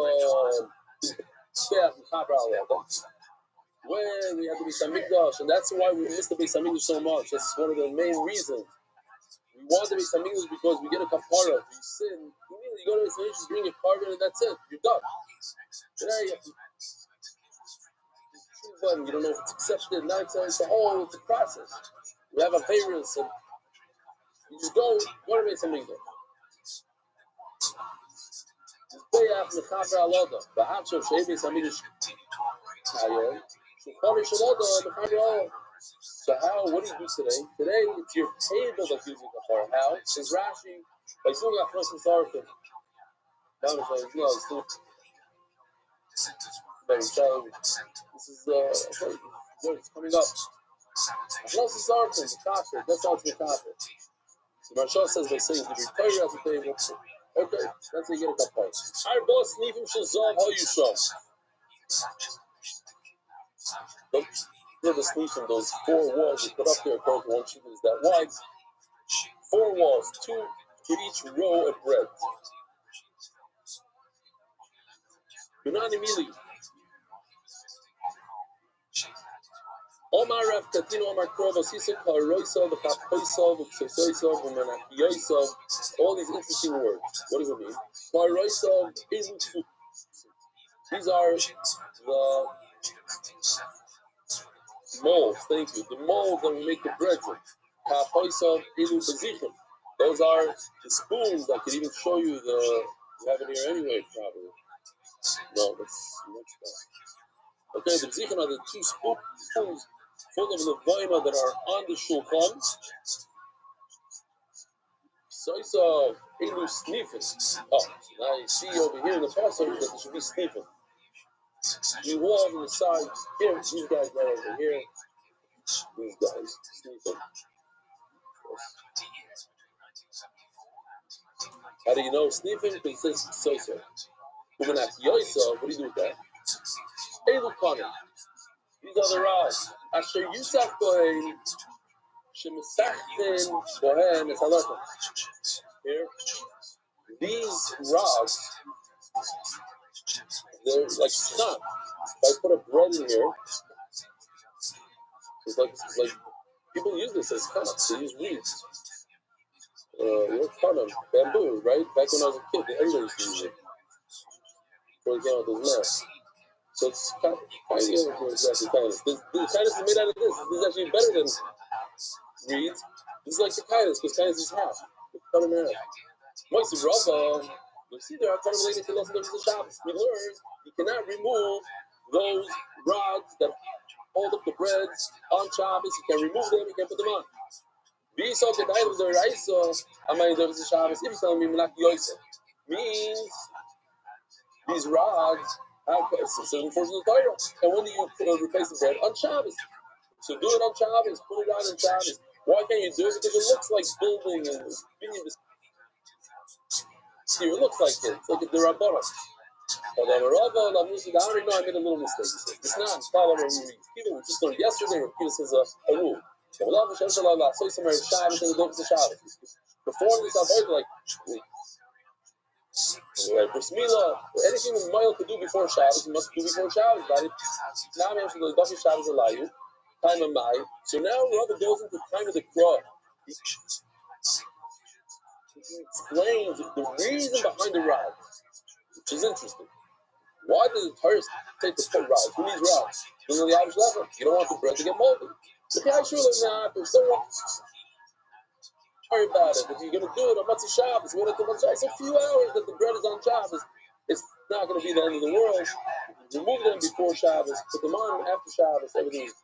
When we have the Beis Hamikdash, and that's why we miss the Beis Hamikdash so much. That's one of the main reasons. We want the Beis Hamikdash because we get a kapara. If you sin, you go to the Beis Hamikdash, just bring a carbon, and that's it. You're done. Today, you have to choose one. You don't know if it's accepted. Now it's a whole, it's a process. We have a virus, and you just go to the Beis Hamikdash. Just pay after the kapara aloda. The hapshav shei Beis Hamikdash ayon. So how? What do you do today? Today it's your table that's using the far. How? Says Rashi by doing a first and sarkin. This is it's coming up. Plus the sarkin, the kafir. That's how it's the kafir. The Marsha says by saying the Torah as a table. Okay, that's how you get a kapar. Our boss nifim shazam how you show. The solution, those 4 walls you put up there, according to one sheet is that wide. 4 walls, 2 to each row of bread. You're not immediately. Omar Rav Katino Omar Krova Sisa Karoisa V'Kapoisa V'Ksosoisa V'Menakiyoisa. All these interesting words. What does it mean? Karoisa Ilutu. These are the molds. Thank you. The molds that we make the bread with. Kapoisa Ilu Bezichim. Those are the spoons. I could even show you the. You have it here anyway, probably. No, that's next time. Okay, the Bezichim are the two spoons full of levaima that are on the shulchan. So Elu sniffing. Oh, now you see over here in the Passover that there should be sniffing. You walk on the side here, these guys right over here. These guys sniffing. How do you know sniffing? Because it says so. What do you do with that? Elu Kohen. These are the rods. Asher Yusach Kohen. Shemesachtin Kohen is halacha. Here, these rods, they're like snot. If I put a bread in here, it's like people use this as cups. They use reeds. Bamboo, right? Back when I was a kid, the elders used to use it. For example, there's mass. So it's kind of exactly kindness. The kindness is made out of this. This is actually better than reeds. This is like the kindness, because kindness is half. It's cut in half. Moisty Rava, you see there are kind of related to lots of Shabbos. We learned you cannot remove those rods that hold up the breads on Shabbos. You can remove them, you can put them on. Be so that I was a Raisa, I might have a Shabbos. If you tell me Melach Yosef, means these rods have certain portions of the Torah. And when do you replace the bread? On Shabbos. So do it on Shabbos, put it on Shabbos. Why can't you do it? Because it looks like building and being see, it looks like it. It's like the Rabbana. But the Rava, I already know I made a little mistake. It's not follow what we read. Even we just learned yesterday, Rav says a rule. Before this, I've like Bris Milah, anything that Moyle could do before Shabbos, he must do before Shabbos. Now I'm answering the Duffy Shabbos Alayu, time of Mai. So now Rava goes into the time of the Krah. He explains the reason behind the rod, which is interesting. Why did the Torah take the put rods? Who needs rods? You don't want the bread to get moldy. The guy surely not. If someone worry about it, if you're going to do it on Matzah Shabbos, you're going to do it. It's a few hours that the bread is on Shabbos. It's not going to be the end of the world. Remove them before Shabbos, put them on after Shabbos. Everything is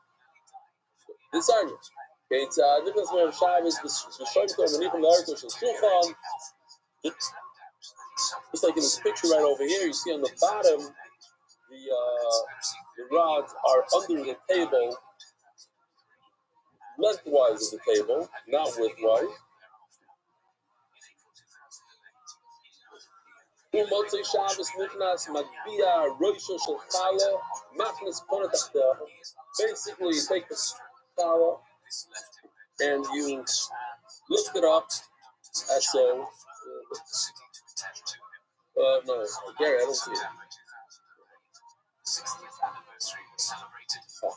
disarmament. Okay, it's difference between Shabbos, the Shlomo Manichem L'Arko Shel Shulchan. Just like in this picture right over here, you see on the bottom, the rods are under the table, lengthwise of the table, not widthwise. Umotzei Shabbos Nichnas Magbia Roisho Shel Chala Machnis Ponatachtel. Basically, you take the challah and you lift it up as so. No, Gary, I don't see it. Oh.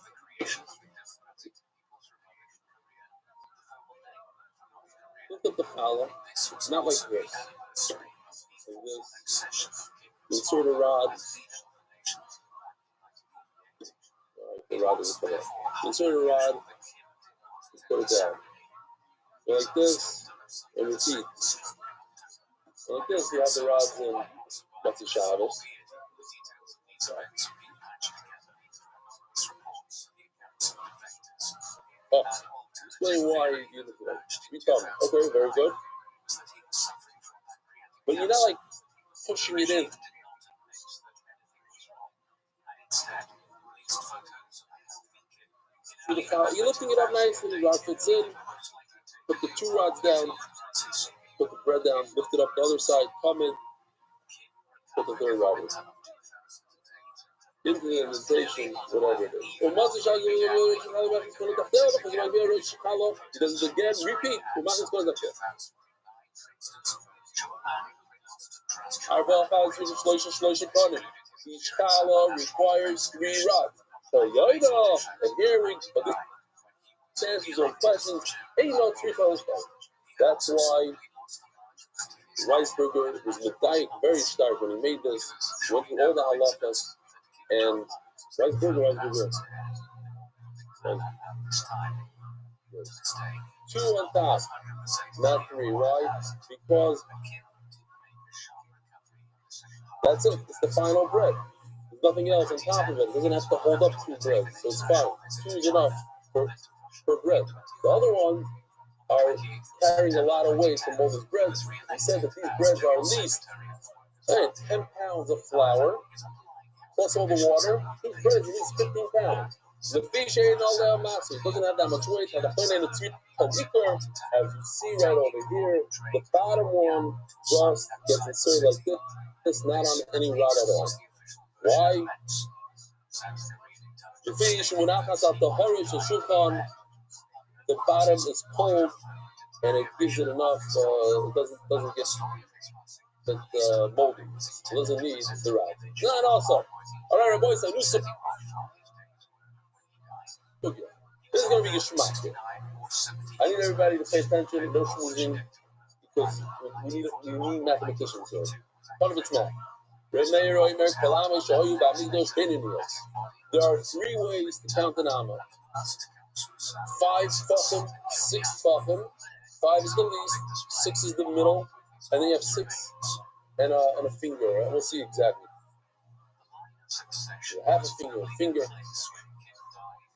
Lift up the challah. It's not like this. Like this. Insert a rod. Alright, the rod doesn't come out. Insert a rod. Put it down. So like this, and repeat. So like this, you have the rods in Matzah Shabbos. Oh, explain why you look at it. You tell me. Okay, very good. But you're not like pushing it in. You're lifting it up nicely, the rod fits in. Put the two rods down. Put the bread down. Lift it up the other side. Come in. Put the third rod in. Into the indentation, whatever it is. He does it again. Repeat. Each challah requires 3 rods. And here we but this answers your questions. Ain't no three fellows. That's why Reisberger was medayik very stark when he made this. Went through all the halachas and Reisberger. And two on top, not three. Why? Because that's it. It's the final bread. There's nothing else on top of it. It doesn't have to hold up two breads, so it's fine. Two is enough per bread. The other ones are carrying a lot of weight from all these breads. He said that these breads are at least 10 pounds of flour, plus all the water. These breads at least 15 pounds. The fish ain't all that massive. It doesn't have that much weight. And the point ain't a sweet panikar, as you see right over here. The bottom one just gets inserted like this. It's not on any rod at all. Why? The fish, when I cut out the horish or shulchan, the bottom is cold and it gives it enough. It doesn't get moldy. It doesn't need the rod. Not also. All right, boys. I knew some. Okay. This is going to be Yishmak here. I need everybody to pay attention, no schmoozing, because we need mathematicians here. Part of it's math. There are three ways to count an amma. 5 tefachim, 6 tefachim. 5 is the least, 6 is the middle, and then you have 6 and a finger. We'll see exactly. Half a finger.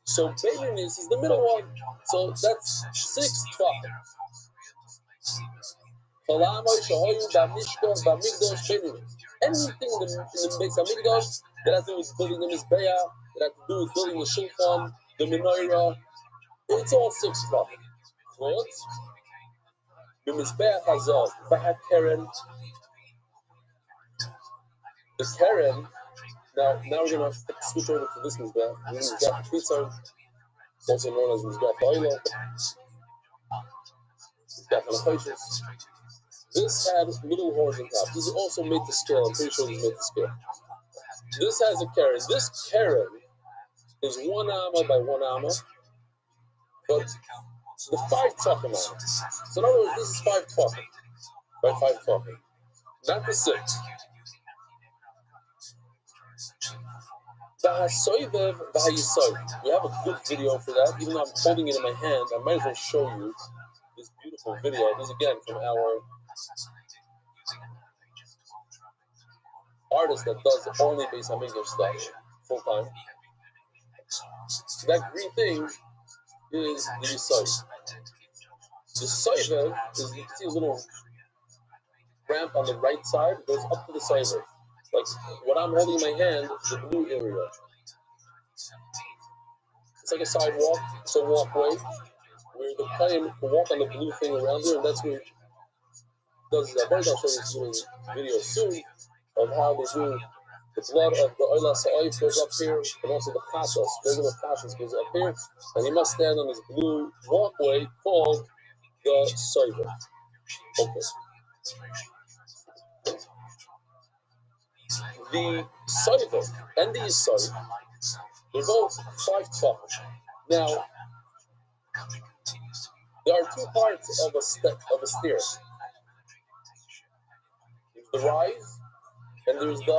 So Beinunis is the middle one. So that's 6 tefachim. Anything in the Beis Hamikdash that has to do with building the Mizbeah, that has to do with building the Shulchan, the Menorah, it's all 6 tefachim. What? The Mizbeah Hazal, Bahat Keren. The Keren. Now we're gonna switch over to this Mizbeah. Mizbeah Pitzar, also known as Mizbeah Ha'olah. Mizbeah Ha'olah. This had little horns on top. This is also made to scale. I'm pretty sure this is made to scale. This has a keren. This keren is 1 amma by 1 amma, but the 5 tefachim amma. So in other words, this is 5 tefachim by 5 tefachim, not the 6. V'hasoivev v'hayisoiv. We have a good video for that. Even though I'm holding it in my hand, I might as well show you this beautiful video. This is again from our artist that does only Beis Hamikdash stuff full time. That green thing is the Yisod. The Soiver is, you can see a little ramp on the right side, goes up to the Soiver. Like what I'm holding in my hand is the blue area. It's like a sidewalk, it's a walkway where the plane can walk on the blue thing around there, and that's where it does that. I'll show you this little video soon of how they do the blood of the Oila Sa'if goes up here, and also the Pashas, regular Pashas goes up here, and he must stand on this blue walkway called the Soiver. Okay. The Soiver and the Yisod, they're both 5 tefachim. Now, there are 2 parts of a stair. There's the rise, and there's the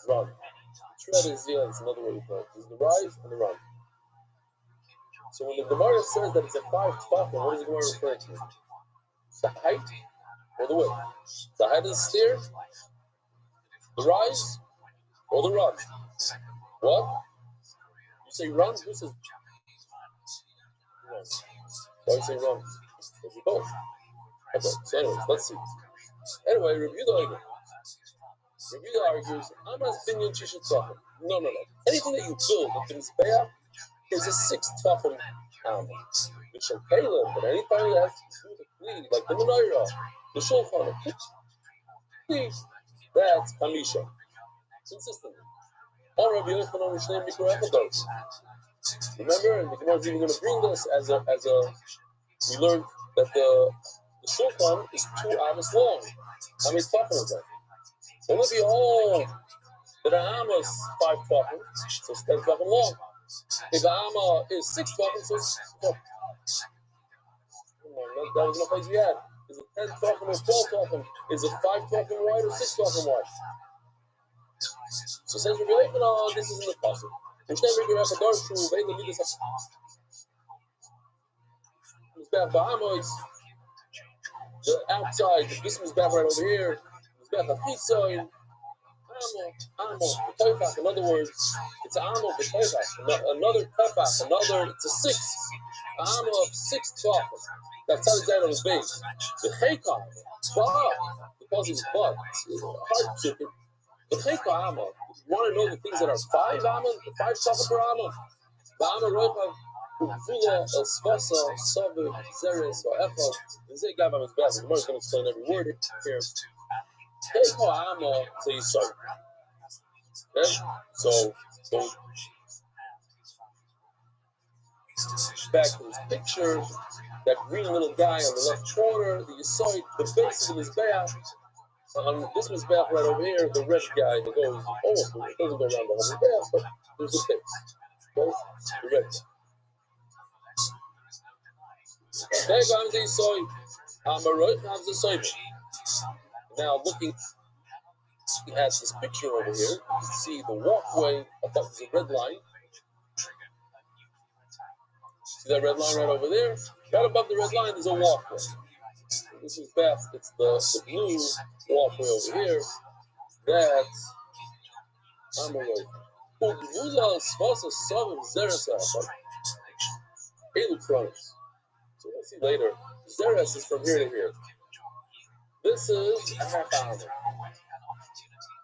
run. Tread is another way to put it. There's the rise and the run. So when the Gemara says that it's a 5 tefachim, what is the Gemara referring to? The height or the width? The height of the stair, the rise, or the run? What? You say run? Who says run? Why you say run? Because we both. Okay, so anyways, let's see. Anyway, review the argument. Rebuta argues, Amas binyan shishit tefachim. No. Anything that you build with the Mizbeah is a 6 tefachim amma. Which are Caleb, but anything that has to do with the Kli, like the Menorah, the Shulchan, please, that's Hamisha. Consistently. Or Rabbi Yochanan Mishneh Mikra Echadot. Remember, and the Gemara is even going to bring this as a. We learned that the The shulchan is 2 amos long. How many tefachim is that? Only behold that the amma is 5 tefachim, so it's 10 tefachim long. If the amma is 6 tefachim, so it's 4. That was no place we had. Is it 10 tefachim or 12 tefachim? Is it 5 tefachim wide or 6 tefachim wide? So since we're going on, this is in the puzzle. Instead of regular Akadosh, we're going to do this. The outside, this is back right over here. In other words, it's an amo b'tefach. Another tefach, it's a 6. An amo of 6 tefachim. That's how it's out on his base. The chekah, because he's butt, it's hard to. The chekah amo. You want to know the things that are 5 amo, 5 tefachim per amo. The amo roichav. Uvula, El Svasa, Sabu, Zeres, or Echad, and Zay Gav is best. The Gemara is going to explain every word here. Take Ha'ama to Yisrael. Okay? So, back to this picture, that green little guy on the left corner, the Yisrael, the base of the Mizbeach, on this Mizbeach right over here, the red guy that goes almost, it doesn't go around the whole Mizbeach, but there's a base. Okay? The red guy. Now looking at this picture over here, you can see the walkway above the red line. See that red line right over there? Right above the red line is a walkway. This is Beth. It's the blue walkway over here. That's Amaroy. So we'll see later. Zeres is from here to here. This is a half hour.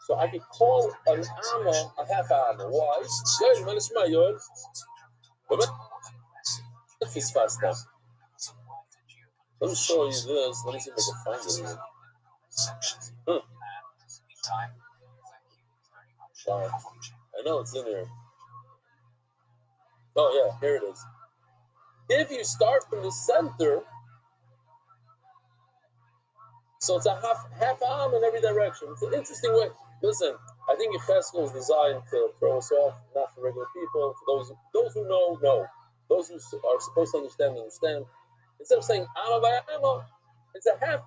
So I could call an amma a half hour. Why? Let me show you this. Let me see if I can find it here. Wow. I know it's in here. Oh yeah, here it is. If you start from the center, so it's a half arm in every direction. It's an interesting way. Listen, I think Yecheskel is designed to throw us off, not for regular people. For those who know. Those who are supposed to understand. Instead of saying amma by amma, it's a half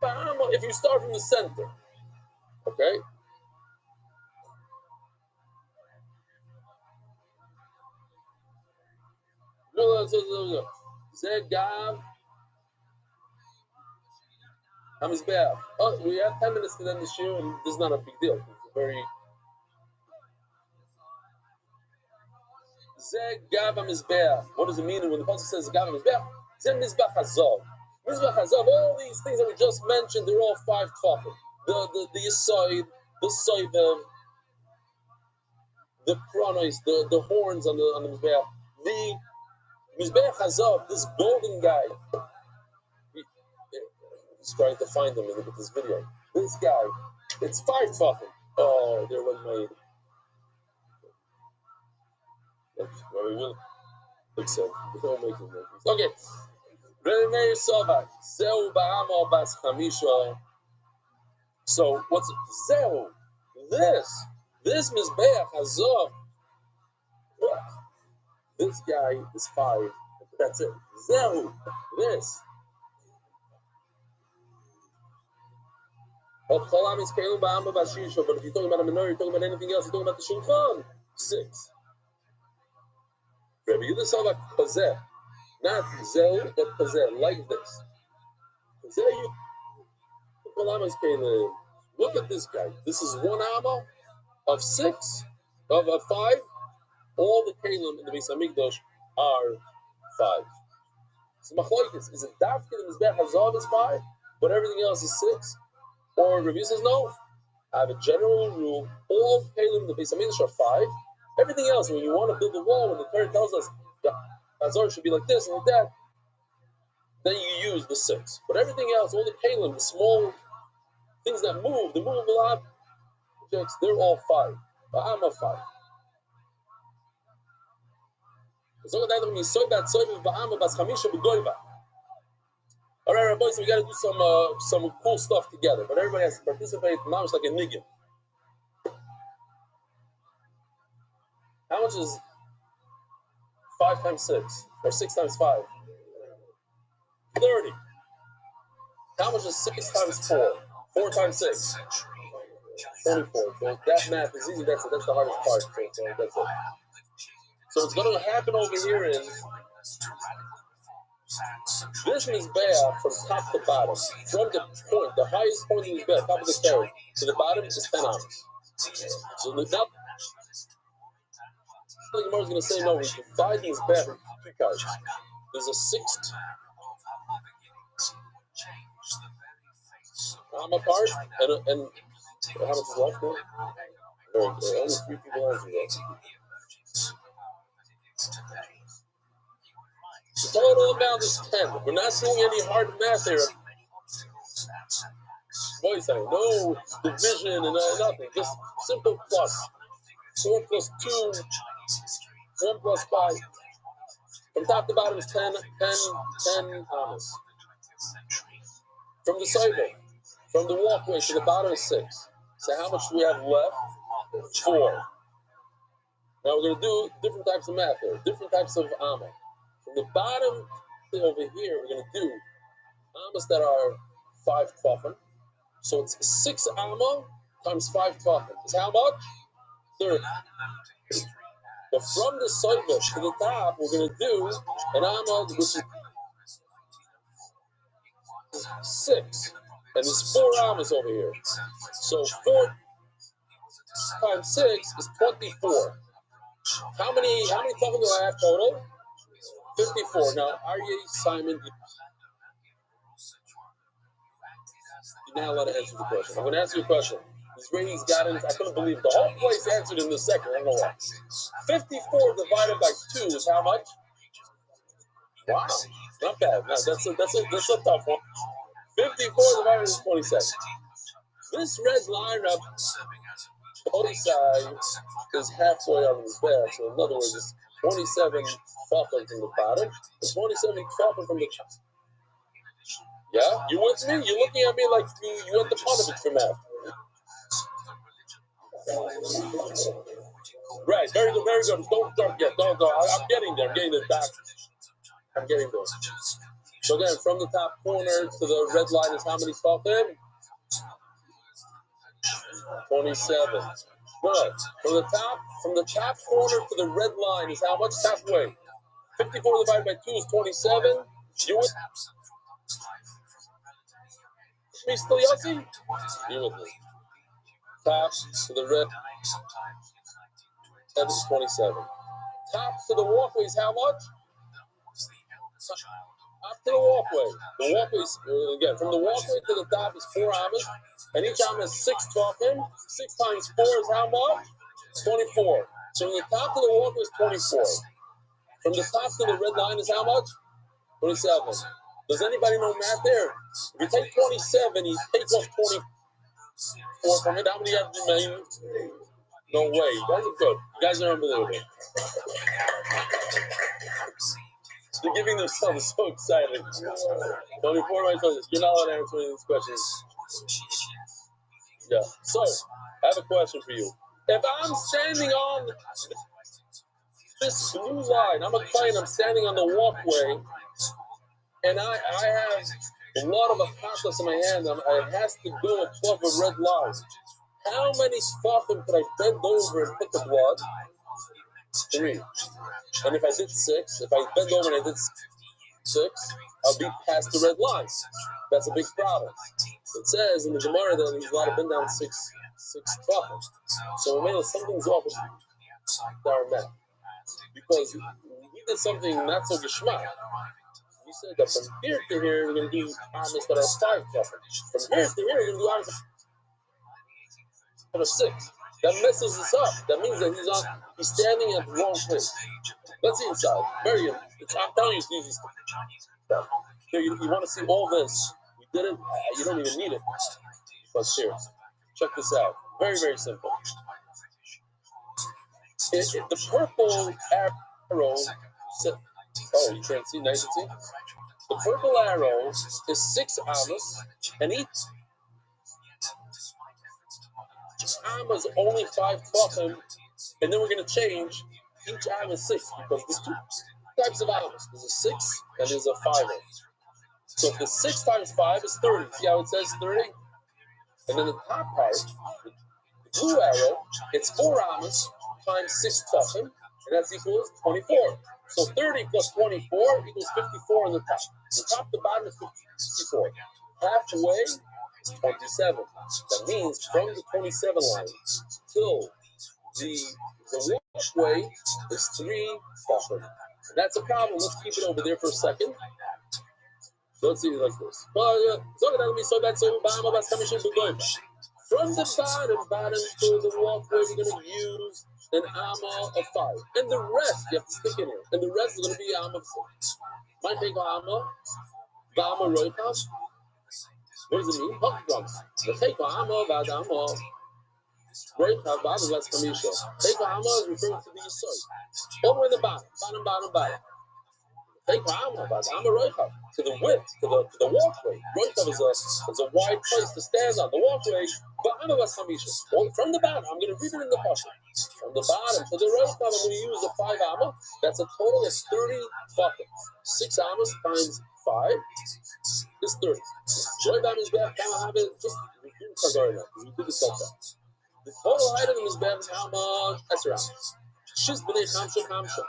amma if you start from the center. Okay? Zegav Hamizbeach. Oh, we have 10 minutes to end the show, and this is not a big deal. It's a very Zegav Hamizbeach. What does it mean when the pasuk says Zegav Hamizbeach? Zem Mizbach Hazov. Mizbach Hazov. All these things that we just mentioned, they're all 5 tefachim. The Yisoid, the Soivev, the Kronos, the horns on the Mizbeach, the Mizbeach Hazov, this golden guy. He's trying to find him with this video. This guy, it's 5 tefachim. Oh, there was my. Very well. Looks so. Okay. So what's Zeu? This Mizbeach Hazov. This guy is 5. That's it. Zeu. This. But if you're talking about a menorah, you're talking about anything else, you're talking about the shulchan. 6. Rabbi Yehuda saw about Kazeh. Not Zeu, but Kazeh, like this. Look at this guy. This is 1 amma of 6, of 5. All the kalim in the Beis Hamikdash are 5. So machlokes, is it dafke the Mizbeach Hazov is 5, but everything else is 6? Or Rabbi says no. I have a general rule. All kalim in the Beis Hamikdash are 5. Everything else, when you want to build a wall, when the Torah tells us the Hazor should be like this and like that, then you use the 6. But everything else, all the kalim, the small things that move, the movable objects, they're all 5. But I'm a 5. So that when you saw that Soiv Ba'ama Bas Chamisha B'Goiva, All right, boys, we got to do some cool stuff together, but everybody has to participate. Now it's like a niggin. How much is 5 times 6 or 6 times 5? 30. How much is 6 times 4? 4 times 6? 24. So that math is easy. That's the hardest part. So that's it. So what's going to happen over here is this Mizbeach from top to bottom, from the point, the highest point in the Mizbeach, top of the carrot, to the bottom is 10 ounces. So now, the Gemara is going to say, no, we divide the Mizbeach into 2 parts. There's a 6th Amma part, and how much is left there? Only 3 people answered that. The total amount is 10. We're not doing any hard math here. What are you saying? No division and nothing. Just simple plus. 4 plus 2, 1 plus 5. From top to bottom is 10 amas. From the sidewalk, from the walkway to the bottom is 6. So how much do we have left? 4. Now we're going to do different types of math here, different types of amma. From the bottom over here, we're going to do ammas that are 5 tefachim. So it's 6 amma times 5 tefachim. Is how much? 30. But from the sidewalk to the top, we're going to do an amma which is 6. And there's 4 ammas over here. So 4 times 6 is 24. How many tefachim do I have total? 54. Now, Aryeh Simon, you're not allowed to answer the question. I'm going to answer your question. He's got it. I couldn't believe it. The whole place answered in the second. I don't know why. 54 divided by 2 is how much? Wow, not bad. No, that's a tough one. 54 divided by 27. This red line up both sides is halfway on his back. So in other words, it's 27 tefachim from the bottom and 27 tefachim from the top. Yeah, you with me? You're looking at me like you went to Panovich for math. Right, very good, very good. Don't yet. Don't go. I'm getting there. I'm getting the back. I'm getting there. So again, from the top corner to the red line is how many tefachim? 27. Good. From the top corner to the red line is how much? Halfway. 54 divided by 2 is 27. You with me still, Yossi? You with me. Top to the red, that is 27. Top to the walkway is how much? Top to the walkway. The walkway is, again, from the walkway to the top is 4 ammas, and each amma is 6 tefachim. 6 times 4 is how much? 24. So from the top to the walkway is 24. From the top to the red line is how much? 27. Does anybody know math there? If you take 27, you take off 24 from it. How many have remained? No way. You guys are good. You guys are unbelievable. They're giving themselves so excited. 24 by 20. You're not allowed to answer any of these questions. Yeah. So, I have a question for you. If I'm standing on this blue line, I'm a client, I'm standing on the walkway, and I have a lot of achatas in my hand, it has to go above a red line. How many tefachim could I bend over and put the blood? 3. And if I did 6, if I bend over and I did 6, I'll be past the red line. That's a big problem. It says in the Gemara that he's allowed to bend down 6 tefachim. So something's off with our math. Because he did something not so geschmack. He said that from here to here, we're going to do ammas that are 5 tefachim. From here to here, we're going to do ammas that are 6. That messes us up. That means that he's standing at the wrong place. Let's see inside. I'm telling you, it's easy stuff. Here, you want to see all this. We did it. You don't even need it. But here, check this out. Very, very simple. The purple arrow. Oh, you can't see? Nice to see? The purple arrow is 6 amas, and each amma is only 5 tefachim, and then we're going to change each amma is 6 because there's 2 types of amas. There's a 6 and there's a 5. So if the 6 times 5 is 30, see how it says 30? And then the top part, the blue arrow, it's 4 amas times 6 tefachim, and that's equals 24. So 30 plus 24 equals 54 on the top. The top to bottom is 54. Halfway is 27. That means from the 27 line till the walkway is 3 tefachim. And that's a problem. Let's keep it over there for a second. So let's see it like this. From the bottom to the walkway, we're going to use an amma of 5. And the rest, you have to stick in here. And the rest is going to be amma of 6. My take amma, v'amma roikav. What does it mean? Hokdrums. The take amma, v'adamma. Roikav, v'amma, that's kamisha. Take amma is referring to the yisod. All the way to the bottom. Take amma, v'adamma roikav. To the width, to the walkway. Roikav is a wide place to stand on. The walkway, v'amma, that's kamisha. From the bottom, I'm going to read it in the pasuk. From the bottom to the roikav, I'm going to use the 5 amma. That's a total of 30 tefachim. 6 ammas times 5 is 30. Joybam is bad, just review Kazarina. We do this all time. The total height of them is bad, how much? That's around. Shiz b'nei chamsha.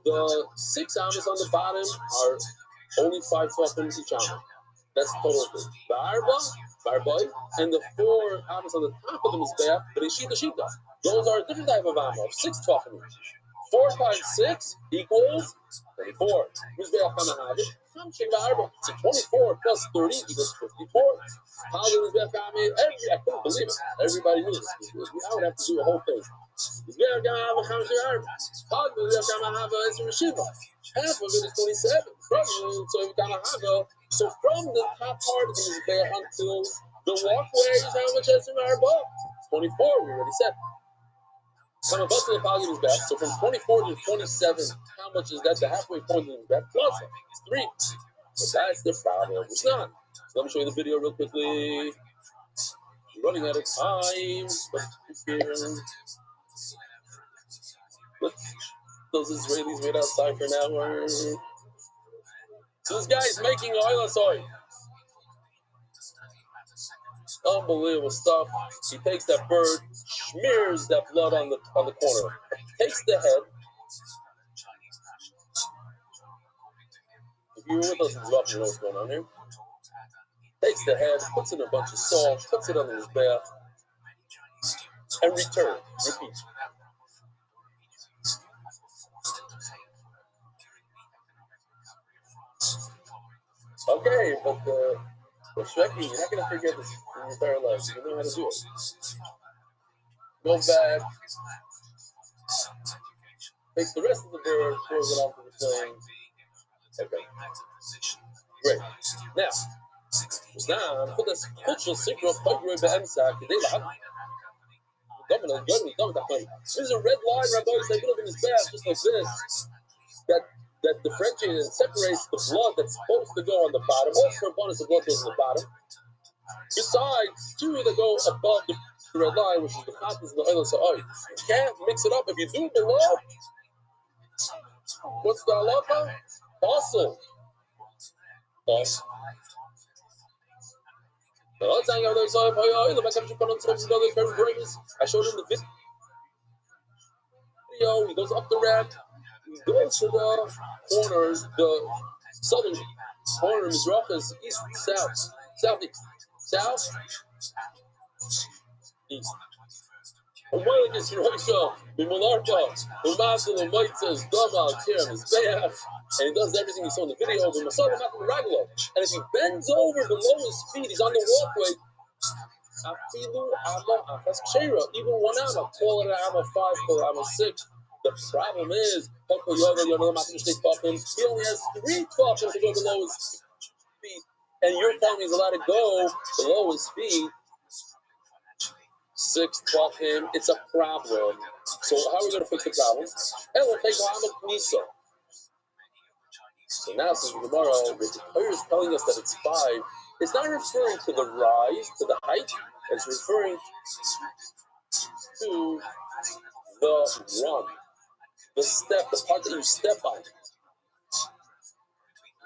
The 6 ammas on the bottom are only 5 tefachim each amma. That's the total of it. Barboy, and the 4 ammas on the top of them is bad, but it's shita. Those are a different type of amma, of 6 tefachim each. 4 times 6 equals 24. Who's there? So 24 plus 30 equals 54. I couldn't believe it. Everybody knew this. I would have to do a whole thing. Half of it is 27. So from the top part of the Mizbeach until the walkway is how much is in our book? 24, we already said. So from 24 to 27, how much is that? The halfway point is that plus it's 3. So that's the problem. It's not. So let me show you the video real quickly. We're running out of time. But those Israelis wait outside for an hour. So this guy is making oil soy. Unbelievable stuff. He takes that bird, smears that blood on the corner, takes the head. If you were with us in Zlaf, you know what's going on here. Takes the head, puts in a bunch of salt, puts it under his bath, and repeat. Okay, but Shreki, you're not going to forget this in your entire life. You know how to do it. Go back. Takes the rest of the bird, throws it onto the thing. Okay. Great. Now, put this cultural secret of Pogre Be'emsa, there's a red line, Rabbi say, put up in his bath, just like this, that differentiates and separates the blood that's supposed to go on the bottom. All korbanos of blood goes on the bottom. Besides, 2 that go above the red line, which is the chatas and the oil. So, you can't mix it up. If you do it below, what's the halacha? Fossil. I showed him the video. He goes up the ramp. He goes to the corners, the southern corner of Mizrach is east, southeast, east. And one of these Roisha, the Monarcha, the Master of Might says, Dama, Kiram, is Be'af, and he does everything he saw in the video, but Masada Matam Raglo. And if he bends over below his feet, he's on the walkway. Afilu Amma Afas Kshera, even 1 Amma, call it an Amma 5, call it Amma 6. The problem is, he only has 3 tefachim to go below his feet, and you're telling me he's allowed to go below his feet 6 tefachim. It's a problem. So how are we going to fix the problem? So now, since the Gemara, what the Torah is telling us that it's 5, it's not referring to the rise, to the height. It's referring to the run, the step, the part that you step on.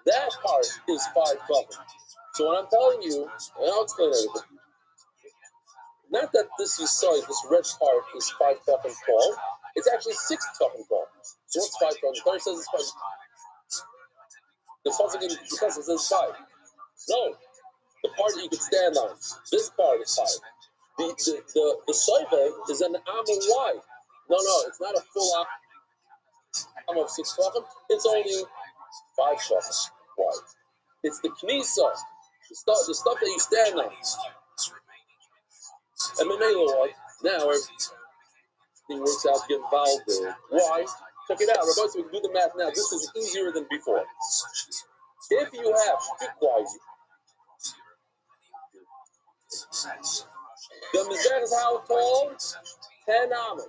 That part is 5 tefachim. So what I'm telling you, and I'll explain everything. Not that this you saw, this red part is 5 tefachim tall. It's actually 6 tefachim tall. So what's 5 tefachim? The Torah says it's 5. The pasuk in the Pasuk says 5. No, the part that you could stand on. This part is 5. The soive is an amma wide. No, it's not a full amma of 6 tefachim. It's only 5 tefachim wide. It's the knisa, the stuff that you stand on. And now everything works out gevaldig. Why? Check it out. Rabbi, so we can do the math now. This is easier than before. If you have quickly, the mizrach is how tall? 10 amas.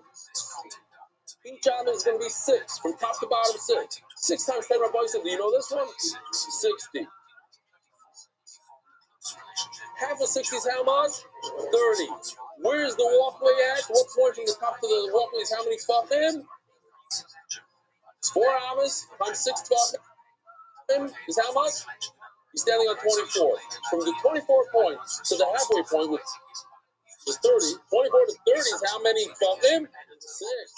Each amma is going to be 6, from top to bottom 6. 6 times 10, Rabbi said, do you know this one? 60. Half of 60 is how much? 30. Where is the walkway at? What point from the top to the walkway is how many tefachim? 4 amas times 6 tefachim is how much? He's standing on 24. From the 24 point to the halfway point, which is 30, 24 to 30 is how many tefachim? 6.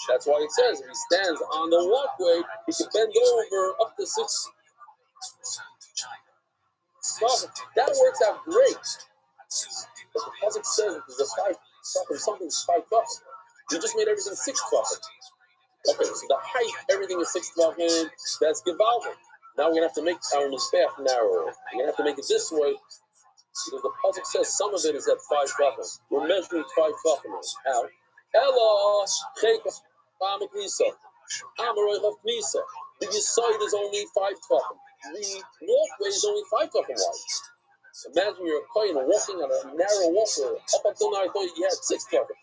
That's why it says if he stands on the walkway, he can bend over up to 6. That works out great. But the pasuk says that there's a 5 tefachim, something's 5 tefachim. You just made everything 6 tefachim. Okay, so the height, everything is 6 tefachim. That's gevaldig. Now we're going to have to make our mizbeach narrower. We're going to have to make it this way because the pasuk says some of it is at 5 tefachim. We're measuring 5 tefachim. How? Ella cheka pameknisa. Amaroy of knisa. The yesod is only 5 tefachim. The walkway is only 5 tefachim wide. Imagine you're a kohen walking on a narrow walkway. Up until now, I thought you had 6 tefachim.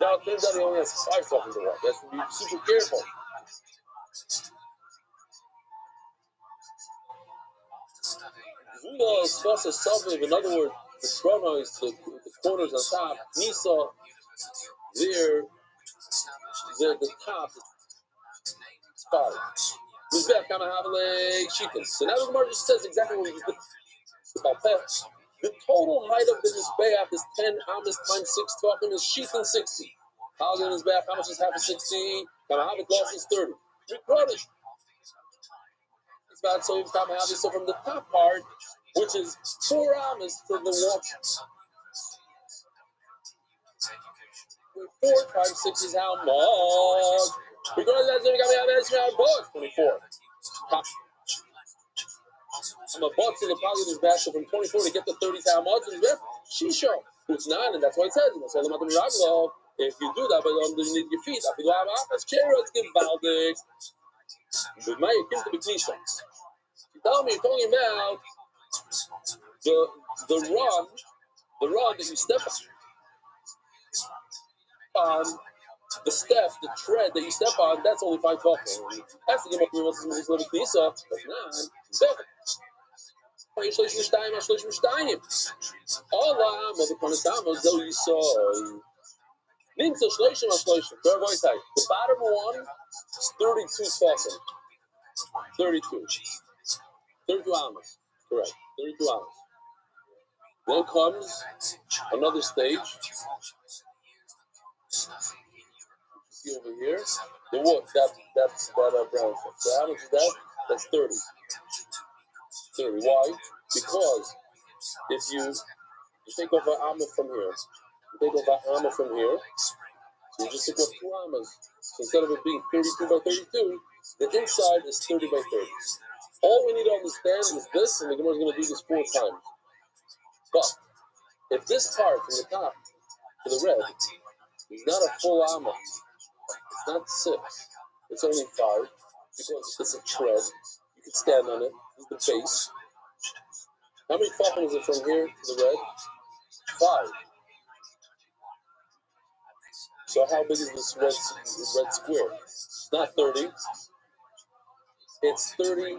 Now it turns out he only has 5 tefachim to walk. That's to be super careful. In other words, the chronos, the corners on top, Nisa, the top is 5. So now the Gemara just says exactly what we did about that. The total height of the Mizbeach is 10 amas times 6 tefachim is Shittin 60. How the Mizbeach, how much is half of 60? Kamahavik loss is 30. 3 quarters. It's about so from the top part, which is 4 amas to the wall. 4 times 6 is how much? Because that's going to 24. I'm about to the positive basket from 24 to get to 30 how much is that? Shisha. It's 9, and that's why it says if you do that, but underneath your feet, that's carrots give baldic. But my gives the Beknisha. You tell me, you're talking about the run that you step on, the step, the tread that you step on, that's only 5 tefachim. That's the Gemara wants to make the Beknisha. That's 9. Allah, mother Panasama, though you saw. The bottom one is 32 tefachim. 32 amas. Correct. 32 amas. Then comes another stage. See over here, the wood. That's that brown stuff. So how much is that? That's 30. 30. Why? Because if you take off an amma from here, so you just take off 2 ammas. So instead of it being 32 by 32, the inside is 30 by 30. All we need to understand is this, and the Gemara is going to do this 4 times. But if this part from the top to the red is not a full amma, it's not 6, it's only 5, because it's a tread. You can stand on it. This is the base. How many tefachim is it from here to the red? 5. So how big is this red square? It's not 30. it's 30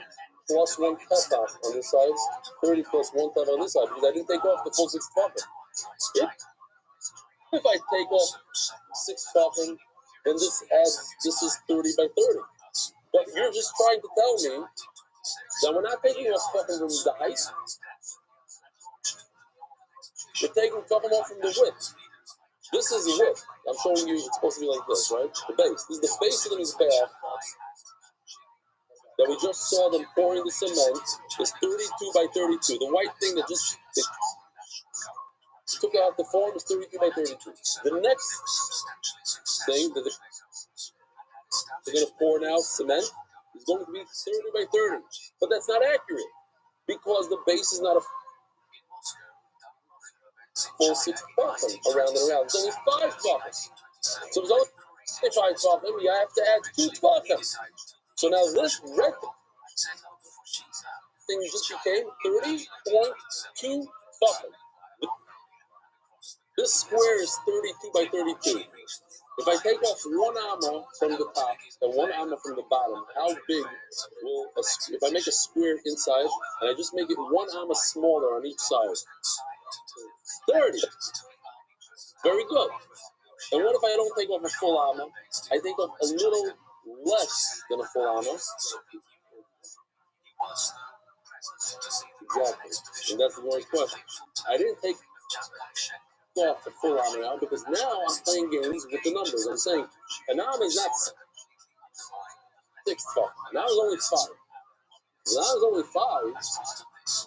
plus 1 tefach on this side, 30 plus 1 tefach on this side, because I didn't take off the full 6 tefachim. If I take off 6 tefachim, then this is 30 by 30. But you're just trying to tell me that we're not taking off tefachim from the height. We're taking tefachim off from the width. This is the width. I'm showing you it's supposed to be like this, right? The base. This is the base of the mizbeach that we just saw them pouring the cement is 32 by 32. The white thing that just took out the form is 32 by 32. The next thing that they're going to pour now cement is going to be 30 by 30. But that's not accurate because the base is not a full 6 tefachim around and around. It's only 5 tefachim. So there's only 5 tefachim. You have to add 2 tefachim. So now this red thing just became 30.2 tefachim. This square is 32 by 32. If I take off 1 amma from the top and 1 amma from the bottom, how big will if I make a square inside and I just make it 1 amma smaller on each side? 30. Very good. And what if I don't take off a full amma? I take off a little less than a full amma. Exactly. And that's the right question. I didn't take off the full amma now because now I'm playing games with the numbers. I'm saying an amma is not 6 tefachim. Now it's only 5. Now it's only 5.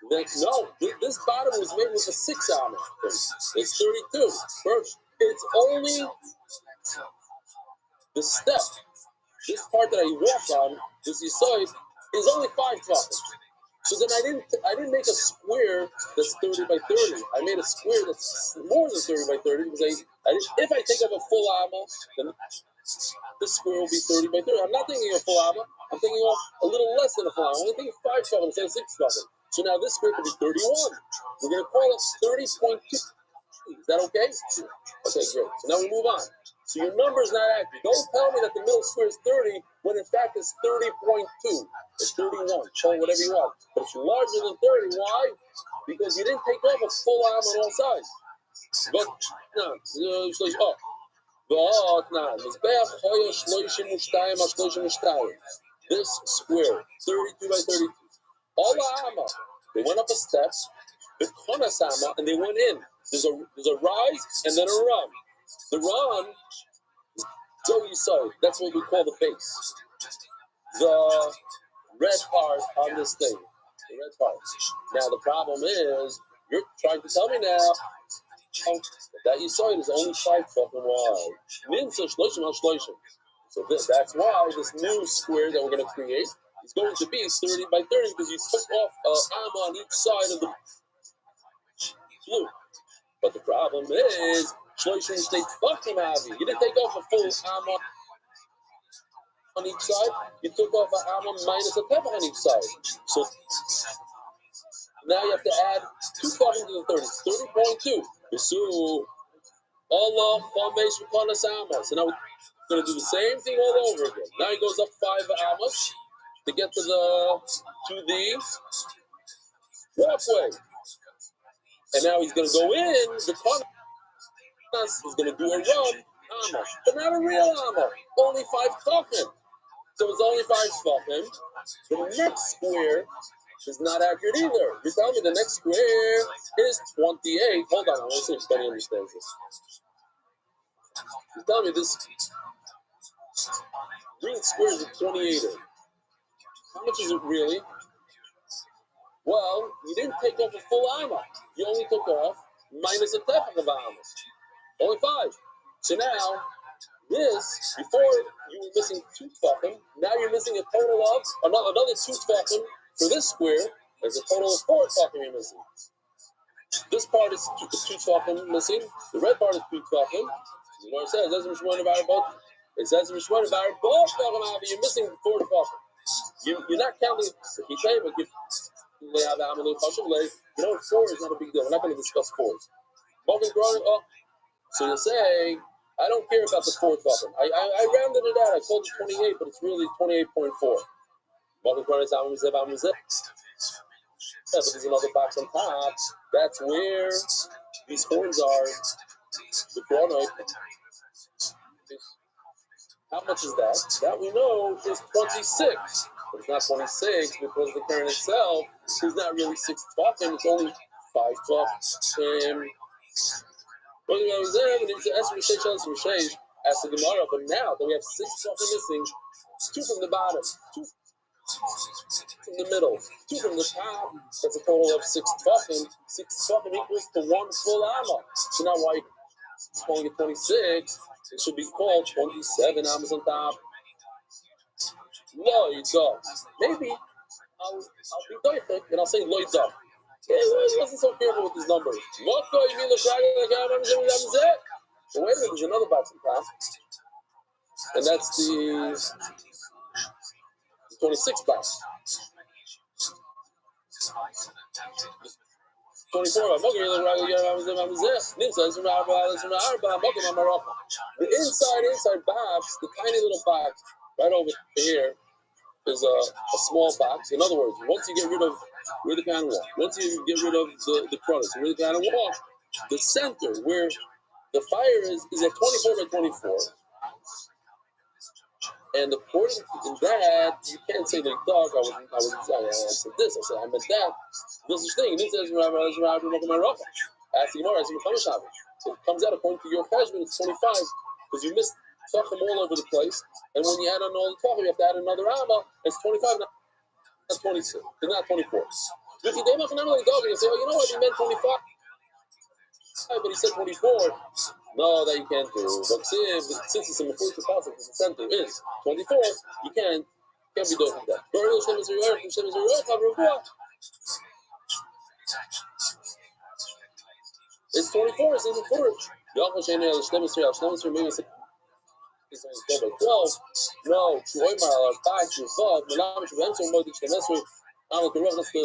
Then, no, this bottom was made with a 6 amma. It's 32. First, it's only the step. This part that I walk on, this side, is only 5 tefachim. So then I didn't make a square that's 30 by 30. I made a square that's more than 30 by 30 because if I take off a full amma, then this square will be 30 by 30. I'm not thinking of full amma. I'm thinking of a little less than a full amma. I'm only thinking 5 tefachim instead of 6 tefachim. So now this square could be 31. We're going to call it 30.2. Is that okay? Okay, great. So now we move on. So your number is not accurate. Don't tell me that the middle square is 30 when in fact it's 30.2. It's 31. Call it whatever you want. But it's larger than 30. Why? Because you didn't take off a full arm on all sides. But no, this square, 32 by 32. All the amma, they went up a step, the konas amma, and they went in. There's a rise and then a run. The run, so you saw it. That's what we call the base. The red part on this thing. The red part. Now the problem is, you're trying to tell me now that you saw it is only 5 fucking wide. So that's why this new square that we're going to create is going to be 30 by 30 because you took off an amma on each side of the blue. But the problem is, you didn't take off a full amma on each side. You took off an amma minus a tefach on each side. So now you have to add 2 tefachim to the 30. 30.2. So Allah Famesh V'Konas Amma. So now we're going to do the same thing all over again. Now he goes up 5 ammas to get to the walkway. And now he's going to go in the Konas. He's going to do a run amma, but not a real amma. Only 5 tefachim. So it's only 5 tefachim. The next square is not accurate either. You tell me the next square is 28. Hold on, I want to see if Benny understands this. You tell me this green square is a 28. How much is it really? Well, you didn't take off a full amma. You only took off minus a tefach of ammas. Only 5. So now, this, before you were missing 2 tefachim, now you're missing a total of another 2 tefachim. For this square, there's a total of 4 tefachim you're missing. This part is 2 tefachim missing. The red part is 2 tefachim. You know what it says? It says in Mishmar about both tefachim. You're missing 4 tefachim. You're not counting. You know, 4 is not a big deal. We're not going to discuss 4s. So you're saying, I don't care about the 4 tefachim. I rounded it out. I called it 28, but it's really 28.4. But there's another box on top. That's where these horns are. The chronoid. How much is that? That we know is 26. But it's not 26 because the current itself is not really 6 tefachim. It's only 5 tefachim. But now that we have 6 tefachim missing, 2 from the bottom, 2 from the middle, 2 from the top. That's a total of 6 tefachim. 6 tefachim equals to 1 full amma. So now why it's calling it 26? It should be called 27 ammas on top. Loida. Maybe I'll be doifik and I'll say loida. He wasn't so careful with his numbers. But wait a minute, there's another box on top. And that's the 26 box. 24. The inside box, the tiny little box right over here is a small box. In other words, once you get rid of where the panel walk, once you get rid of the credits, where the panel walk, the center where the fire is at 24 by 24. And according to that, you can't say like dog. I said this. I said I meant that. This is the thing. It says Ask the Gemara. It comes out according to your judgment. It's 25 because you missed tachim all over the place. And when you add on all the tachim, you have to add another amma. It's 25, not 26. It's not 24. If you say, oh, you know what? He meant 25, but he said 24. No, that you can't do. But since it's a mafurish pasuk, the center is 24, you can't be doing that. It's 24, it's in the Furush. Maybe it's 12. No, that's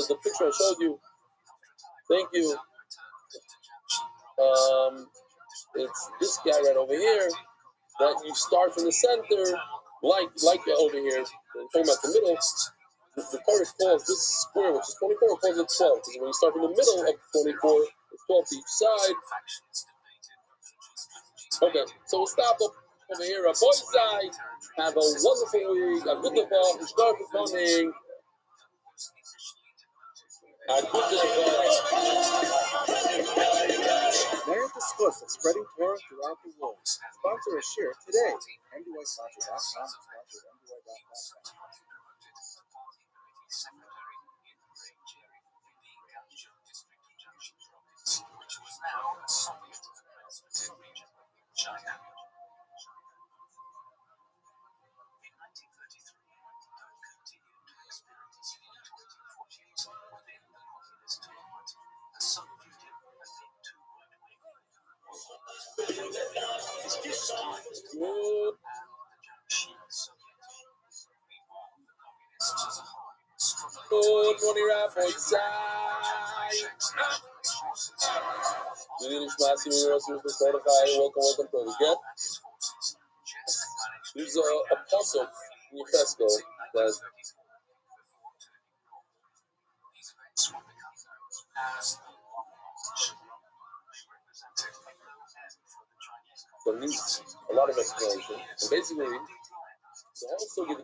the picture I showed you. Thank you. It's this guy right over here that you start from the center, like over here. Talking about the middle. The Torah calls this square, which is 24, calls it 12. Because when you start from the middle of 24, it's 12 to each side. Okay, so we'll stop up over here. Boy side, have a wonderful week. A good day. Start coming. Merit the Schluss of spreading Torah throughout the world. Sponsor a share today. MDYsponsor.com. Sponsor MDY.com. Which was now a Soviet region of China. In 1933, Deng continued to experience in 1948 within the communist movement. The Soviet Union had been too right-wing. Good morning, Rabbi Welcome to the get. There's a puzzle in your Fesco that needs a lot of explanation. And basically, the whole sugi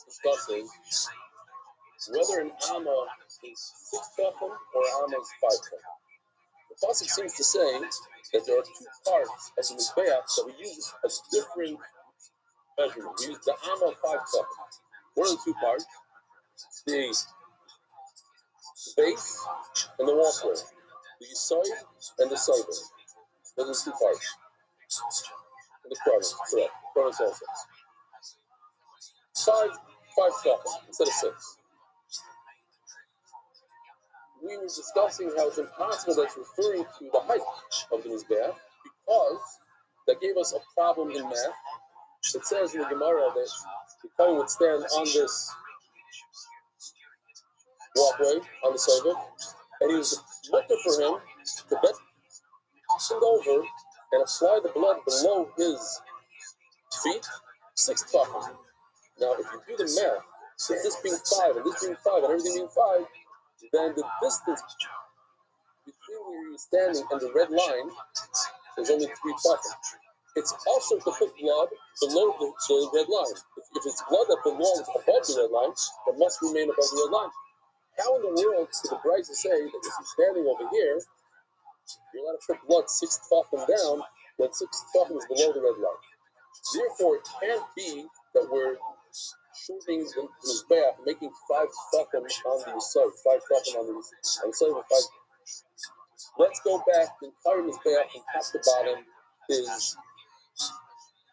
discussing whether an amma is 6 tefachim or an amma is 5 tefachim. The pasuk seems to say that there are 2 parts of the mizbeach that we use as different measurement. We use the amma of 5 tefachim. What are the 2 parts? The base and the walkway. The yisoid and the soiber. Those are the 2 parts. And the kronos, correct. Kronos also. 5 tefachim instead of 6. We were discussing how it's impossible that's referring to the height of the mizbeach because that gave us a problem in math. It says in the Gemara that the Kohen would stand on this walkway on the sovet, and he was looking for him to bend over and apply the blood below his feet 6 tefachim. Now, if you do the math, So this being 5 and this being 5 and everything being 5, then the distance between where you're standing and the red line is only 3 tefachim. It's also to put blood below the red line. If it's blood that belongs above the red line, it must remain above the red line. How in the world could the Brisa say that if you're standing over here, you're allowed to put blood 6 tefachim down when 6 tefachim is below the red line? Therefore, it can't be that we're shooting the Mizbeach, making 5 tefachim on the side, 5 tefachim on the side of 5. Let's go back. The entire Mizbeach from top to bottom is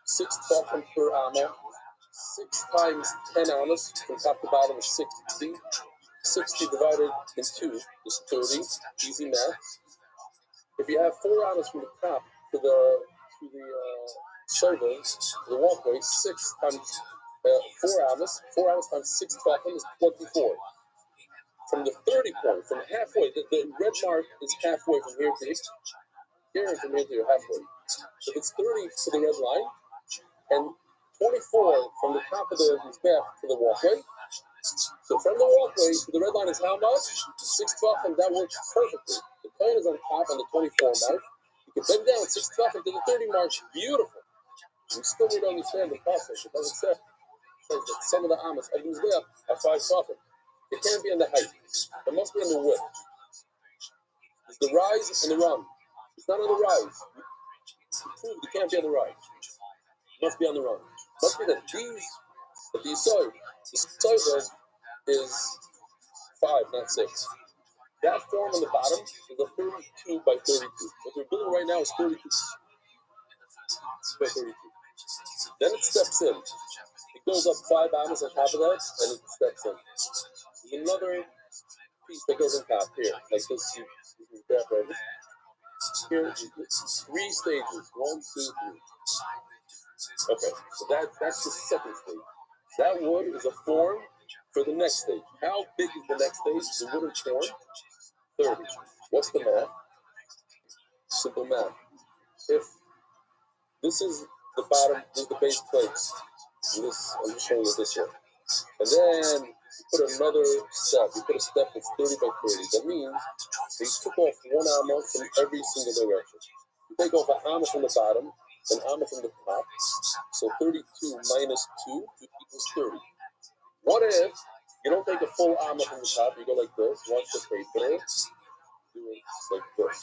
6 tefachim per amma. 6 times 10 amas from top to bottom is 60. 60 divided in 2 is 30. Easy math. If you have 4 amas from the top to the service, the walkway, 6 times 4 amas times 6 tefachim is 24. From the 30 point, from halfway, the red mark is halfway from here to here, and from here to here, halfway. If it's 30 to the red line, and 24 from the top of the Mizbeach to the walkway, so from the walkway to the red line is how much? 6 tefachim, that works perfectly. The coin is on top on the 24 mark. You can bend down 6 tefachim to the 30 mark, beautiful. We still need to understand the process. It doesn't say that some of the amas of the Mizbeach are 5 tefachim. It can't be on the height. It must be on the width. It's the rise and the run. It's not on the rise. To prove it can't be on the rise. It must be on the run. It must be that the soil is 5, not 6. That form on the bottom is a 32 by 32. What we're building right now is 32 by 32. Then it steps in. It goes up 5 amas on top of that, and it steps in. Another piece that goes on top here, like this. Here, 3 stages. 1, 2, 3. Okay, so that's the second stage. That wood is a form for the next stage. How big is the next stage? The wooden form? 30. What's the math? Simple math. If this is the bottom, this is the base plate. I'm just showing you this here. And then you put another step. You put a step that's 30 by 30. That means they took off 1 amma from every single direction. You take off an amma from the bottom, an amma from the top. So 32 minus 2 equals 30. What if you don't take a full amma from the top? You go like this. Watch the paper. Do it like this.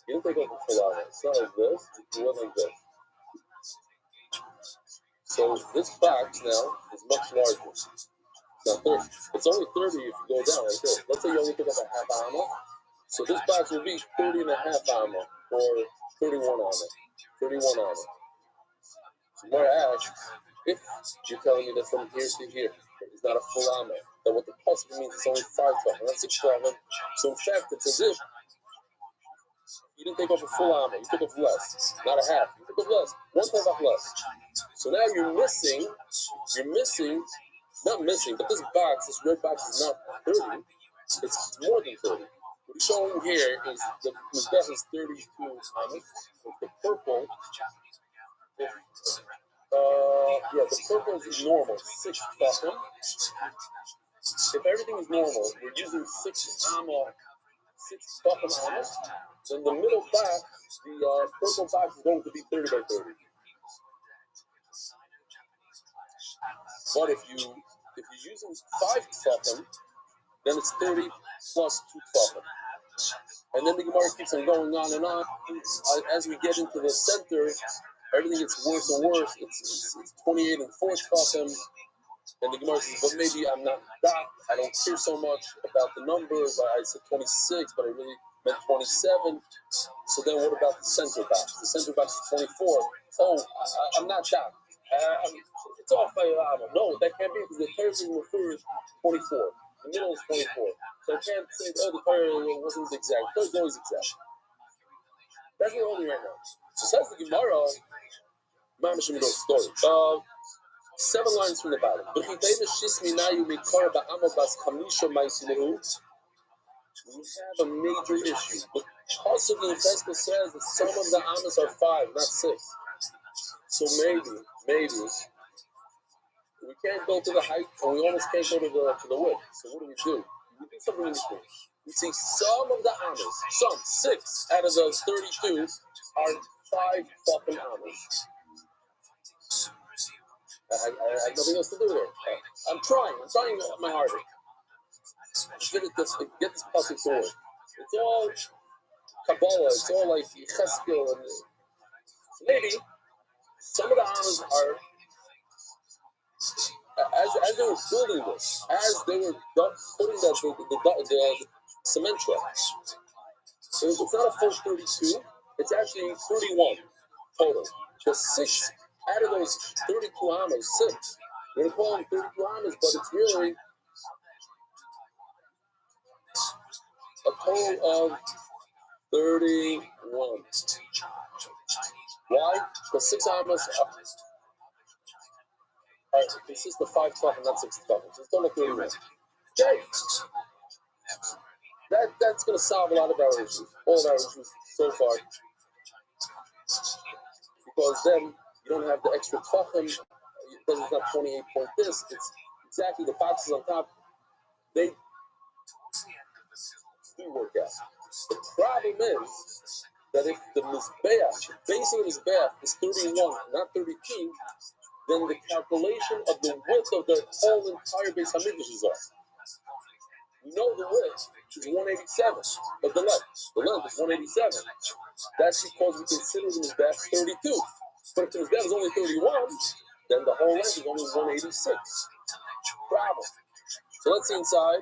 You don't take off a full amma. It's not like this. You do it like this. So this box now is much larger. Now 30. It's only 30 if you go down like this. Let's say you only pick up a half amma. So this box will be 30 and a half amma or 31 amma. 31 amma. So more asks, if you're telling me that from here to here it's not a full amma, then what the possible means it's only 5 tefachim, not 6 tefachim. So in fact, it's as if you didn't take off a full amma, you took off less, not a half. You took off less, 1 tefach less. So now you're missing, not missing, but this box, this red box is not 30, it's more than 30. What he's showing here is the Mizbeach is 32 ammas. The purple, the purple is normal, 6 tefachim. If everything is normal, we're using 6 tefachim ammas. Then the middle box, the purple box is going to be 30 by 30. But if you're using 5 tefachim, then it's 30 plus 2 tefachim. And then the Gemara keeps on going on and on. As we get into the center, everything gets worse and worse. It's 28 and 4 tefachim. And the Gemara says, but maybe I'm not that. I don't care so much about the numbers. I said 26, but I really meant 27. So then what about the center box? The center box is 24. Oh, I'm not that. It's off by a amma. No, that can't be because the Torah refers 24. The middle is 24. So I can't say, oh, the Torah wasn't exact. The Torah is always exact. That's what we're holding right now. So says the Gemara, Mamash Middle story. 7 lines from the bottom. We have a major issue. Because of the Yechezkel says that some of the amas are 5, not 6. So maybe We can't go to the height, and we almost can't go to the width. So what do? We do something in between. We see some of the amas, some 6 out of the 32 are 5 fucking amas. I have nothing else to do there. I'm trying my hardest. Get this pasuk to work. It's all Kabbalah. It's all like Cheskel, and maybe some of the amas are. As they were building this, as they were putting the cement tracks, it's not a full 32, it's actually 31 total. Just 6 out of those 32 amas, 6. We're going to call them 32 amas, but it's really a total of 31. Why? Because 6 amas consist of 5 tefachim, not 6 tefachim. So it's total 31. Okay. That's going to solve a lot of our issues, all of our issues so far. Because then you don't have the extra tefachim, because it's not 28 point this, it's exactly the boxes on top. They do work out. The problem is that if the mizbeach, basing of mizbeach is 31, not 32, then the calculation of the width of the whole entire Beis Hamikdash is off. We know the width is 187 of the length. The length is 187. That's because we consider the mizbeach 32. But if the mizbeach is only 31, then the whole length is only 186. Problem. So let's see inside.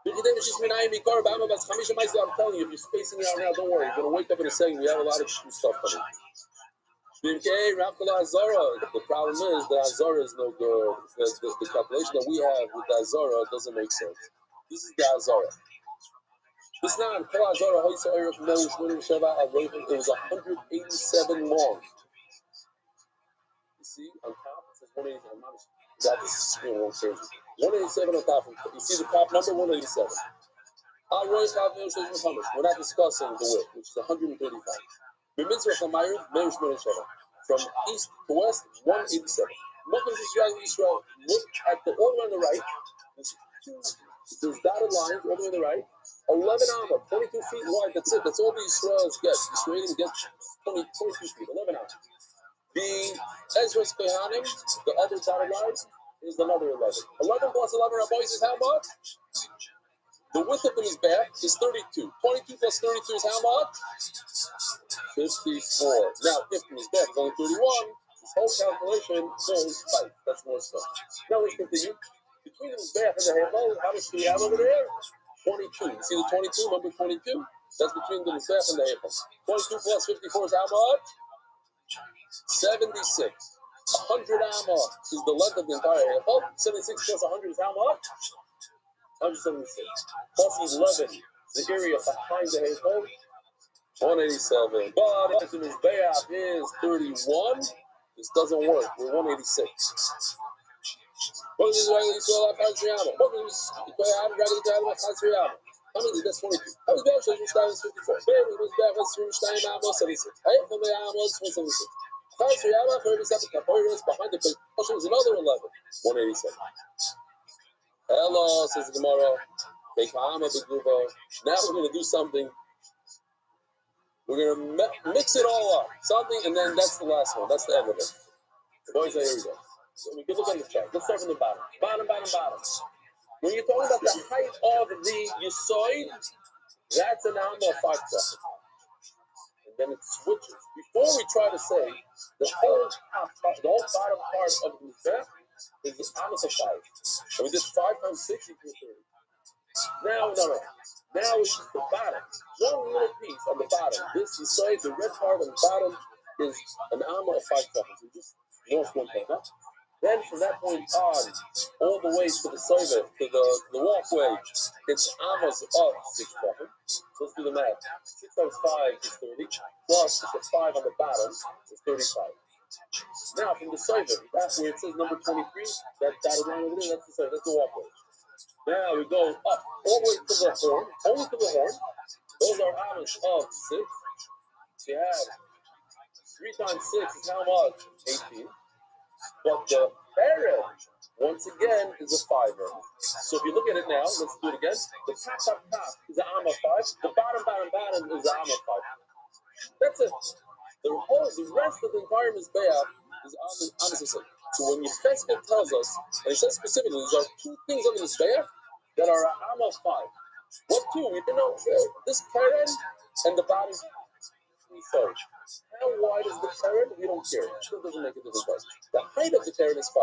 I'm telling you, if you're spacing it out now, don't worry. You're going to wake up in a second. We have a lot of stuff coming. The problem is the Azara is no good. The calculation that we have with the Azara doesn't make sense. This is the Azara. This now, it was 187 long. You see, on top it says 187. That is screen won't change it. 187 on top. You see the top number 187. We're not discussing the width, which is 135. From east to west, 187. Look at the order on the right. There's dotted lines all the way on the right. 11 amma, 22 feet wide. That's it. That's all the Israelis get. Israelis get 22 feet, 11 amma. The Ezra's Kohanim, the other dotted lines, is another 11. 11 plus 11 Rabbois is how much? The width of the mizbeach is 32. 22 plus 32 is how much? 54. Now, if the mizbeach is only 31, this whole calculation goes tight. That's more stuff. Now let's continue. Between the mizbeach and the heichal, how much do we have over there? 22. You see the 22, number 22? That's between the mizbeach and the heichal. 22 plus 54 is how much? 76. 100 amma is the length of the entire heichal. 76 plus 100 is how much? 176. Plus 11, the area behind the heichal, 187. But if the mizbeach is 31, this doesn't work. We're 186. What is Israel? What is how many? That's 22. How is Be'er 54? Be'er is 76. Heichal Be'er 176. Behind the question is another 11. 187. Hello, says the Gemara. Now we're going to do something. We're going to mix it all up. Something, and then that's the last one. That's the end of it. The boys say, here we go. So we can look on the chart. Let's start from the bottom. Bottom. When you're talking about the height of the Yesoid, that's an amma of 5 seconds. And then it switches. Before we try to say the whole bottom part of the mizbeach is the amma of 5. And we did 5 times 6 equals 30. Now, no. Now it's just the bottom. One little piece on the bottom. This Yesoid, the red part on the bottom, is an amma of 5 seconds. We just lost one thing, huh? Then from that point on, all the way to the soivet, to the walkway, it's ammas of 6 seconds. So let's do the math. 6 times 5 is 30, plus the 5 on the bottom is 35. Now from the soivet, that's where it says number 23, that dotted line over there, that's the soivet, that's the walkway. Now we go up all the way to the horn, only to the horn. Those are ammas of 6. So you have 3 times 6 is how much? 18. But the Karen, once again, is a fiver. So if you look at it now, let's do it again. The top is an Amma 5. The bottom is an Amma 5. That's it. The rest of the entire Mizbeach is on the system. So when Yechezkel tells us, and he says specifically, there are two things on the Mizbeach that are an Amma 5. What two? We don't know. This Karen and the bottom. Sorry. How wide is the Karen? We don't care. It still doesn't make a difference to us. The height of the Karen is 5.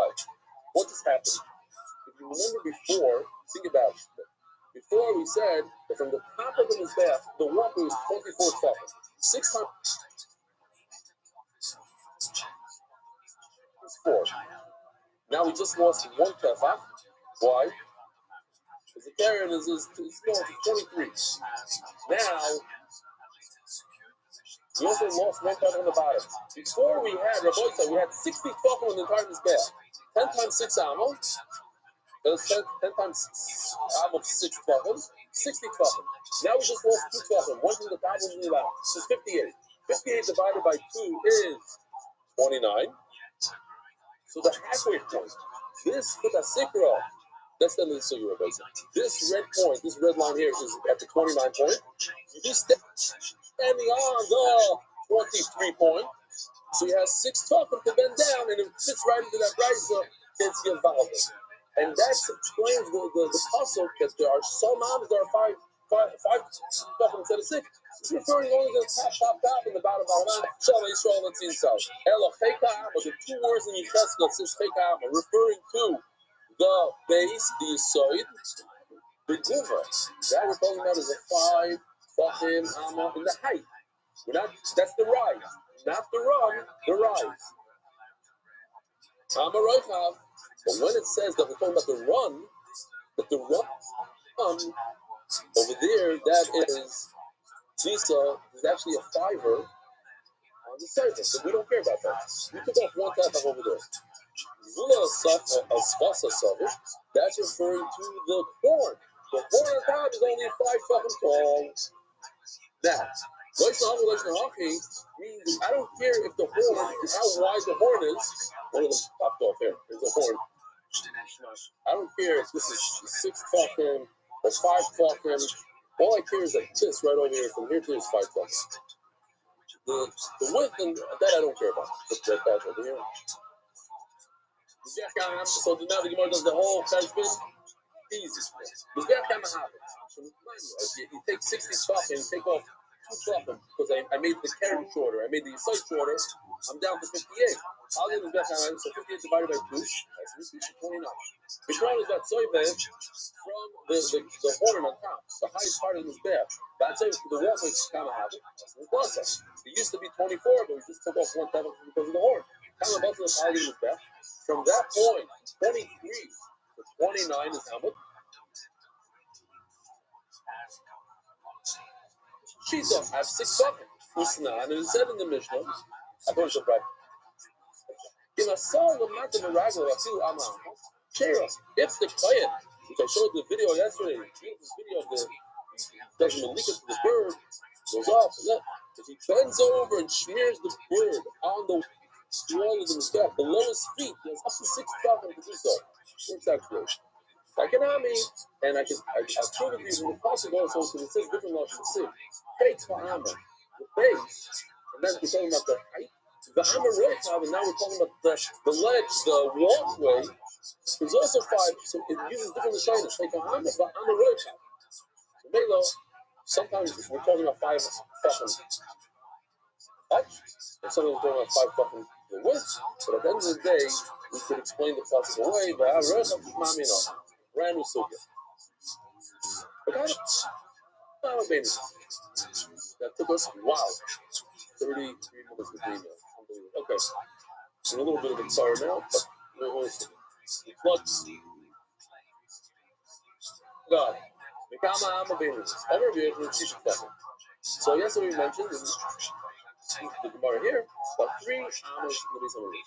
What just happened? If you remember before, think about it. Before we said that from the top of the Mizbeach, the water was 24 tefachim. 6 times 4. Now we just lost 1 tefach. Why? Because the Karen is going to 23. Now, we also lost 1 tefach on the bottom. Before we had Rabbi, we had 60 tefachim on the entire Mizbeach. 10 times 6 amos. That's 10 times 6 tefachim, 60 tefachim. Now we just lost 2 tefachim, one from the top, one from the bottom. So it's 58. 58 divided by 2 is 29. So the halfway point, this put a sikra, that's the sikra basically. This red point, this red line here is at the 29 point. You standing on the 23 point. So you have 6 tefachim to bend down, and it fits right into that brisa. It's Yavalda. And that explains the puzzle, because there are some amos that are 5 tefachim instead of 6. It's referring only to the top, and the bottom. Shalom Yisrael, let's see inside. Elo Cheka Amma, the 2 words in Yechezkel says Cheka Amma, referring to the base, the Yisoid, the Guva. That we're talking about is a 5 tefachim Amma in the height. That's the rise, not the run, the rise. Amma Roichav. But when it says that we're talking about the run, that the run over there, that is Zisa, is actually a fiver on the surface. So we don't care about that. We took off 1 tefach over there. Zula Asfasa Savit, that's referring to the horn. The horn on top is only 5 tefachim tall. Now, means I don't care if the horn, how wide the horn is. One of them popped off here. There's a horn. I don't care if this is 6 tefachim or 5 tefachim. All I care is like this right over here. From here to here is 5 tefachim. The width and that I don't care about. Put that back over here. So now the Gemara does the whole Kashbin. Easy. You take 60 tefachim and take off 2 tefachim because I made the Karen shorter. I made the Yisai shorter. I'm down to 58. I'll get the so 58 divided by 2. That's 29. The crown is that soybean from the horn on top, the highest part of this bear. That's the walkway is kind of habit. That's the process. It used to be 24, but we just took off 1 tefach because of the horn. Kind of about the high in this bear. From that point, 23 to 29 is how much? Shita, I have 6 tefach. Usna, and it said in the Mishnah, I put it right. In a song of not the miracle, I feel if the client, which I showed the video yesterday, this video of the doesn't leak to the bird, goes off, if he bends over and smears the bird on the wall of the mizbeach below his feet, he has up to 6 tefachim to do so. What's that for? Takanami, and I'll prove it to you from the possible also, because it says different laws to see. Base for Amma, the base, and then we're talking about the height. The Amma Rechav, and now we're talking about the ledge, the walkway, is also 5, so it uses different shaynas. Like Amma, the Amma Rechav. So Melo, sometimes we're talking about 5 tefachim height, and sometimes we're talking about 5 tefachim width, but at the end of the day, we could explain the possible way, but Amma Rechav is Mamino. Brand new sugya. But kind of baby. That took us 33 minutes to be there. Unbelievable. Okay. So a little bit of a sorrow now, but we'll see. Floods. God. So yesterday we mentioned the Gemara here, but 3 amos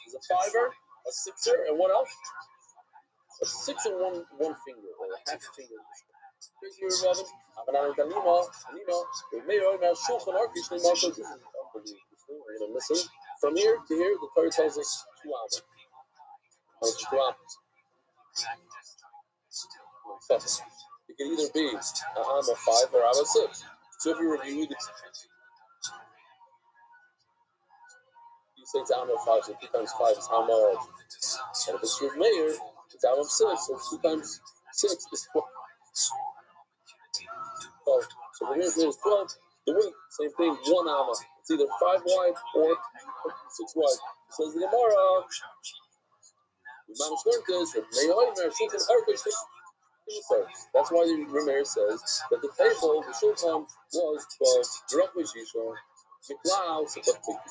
is a 5er, a 6er, and what else? A 6 and one finger, or a half finger. From here to here, the Torah tells us 2 amos. It's 2 amas. It can either be an amma 5 or amma 6. So if you review the, you say it's amma 5, so 2 times 5 is how much? And if it's your mayor, it's amma 6, so 2 times 6 is 12. So the here is 12. The width, same thing, 1 amma. It's either 5 wide or 6 wide. Says the Gemara. That's why the Rameir says that the table, the shulchan, was 12 miklau. So if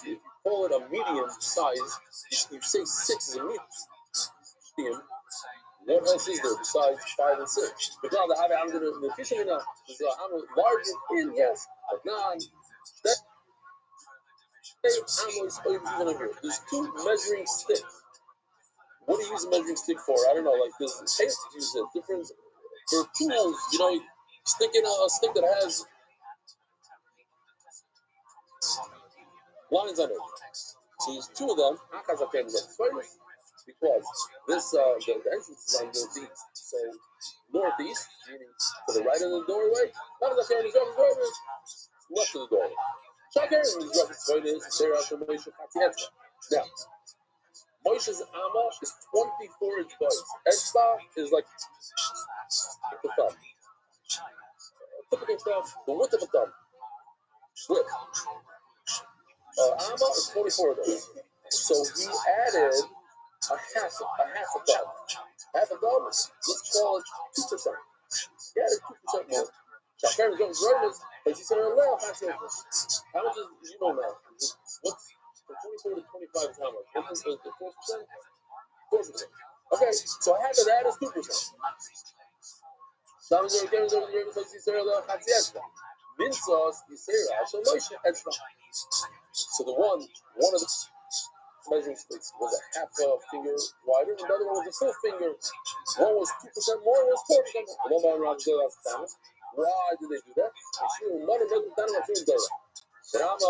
you call it a medium size, you say 6 is a medium. What else is there besides 5 and 6? But now the fishing enough is larger in, yes, but not. There's 2 measuring sticks. What do you use a measuring stick for? I don't know. Like this taste use it different for tools. You know, stick in a stick that has lines on it. So there's 2 of them. Because this the entrance is on northeast. So northeast, meaning to the right of the doorway. Left of the doorway. Now, Moshe's Amma is 24 inch wide. Etzba is like the thumb. Typical thumb, the width of a thumb. Width. Amma is 24 of those. So he added a half a thumb. Half a thumb, let's call it 2%. He added 2% more. Shakar is going right as he said, how much is you know now? What's from 24 to 25 is how much? 4%? 4%. Okay, so I had that add is 2%. So the one of the measuring sticks was a half a finger wider, and the other one was a full finger. One was 2% more, one was 4% more. Why did they do that? Then I'm a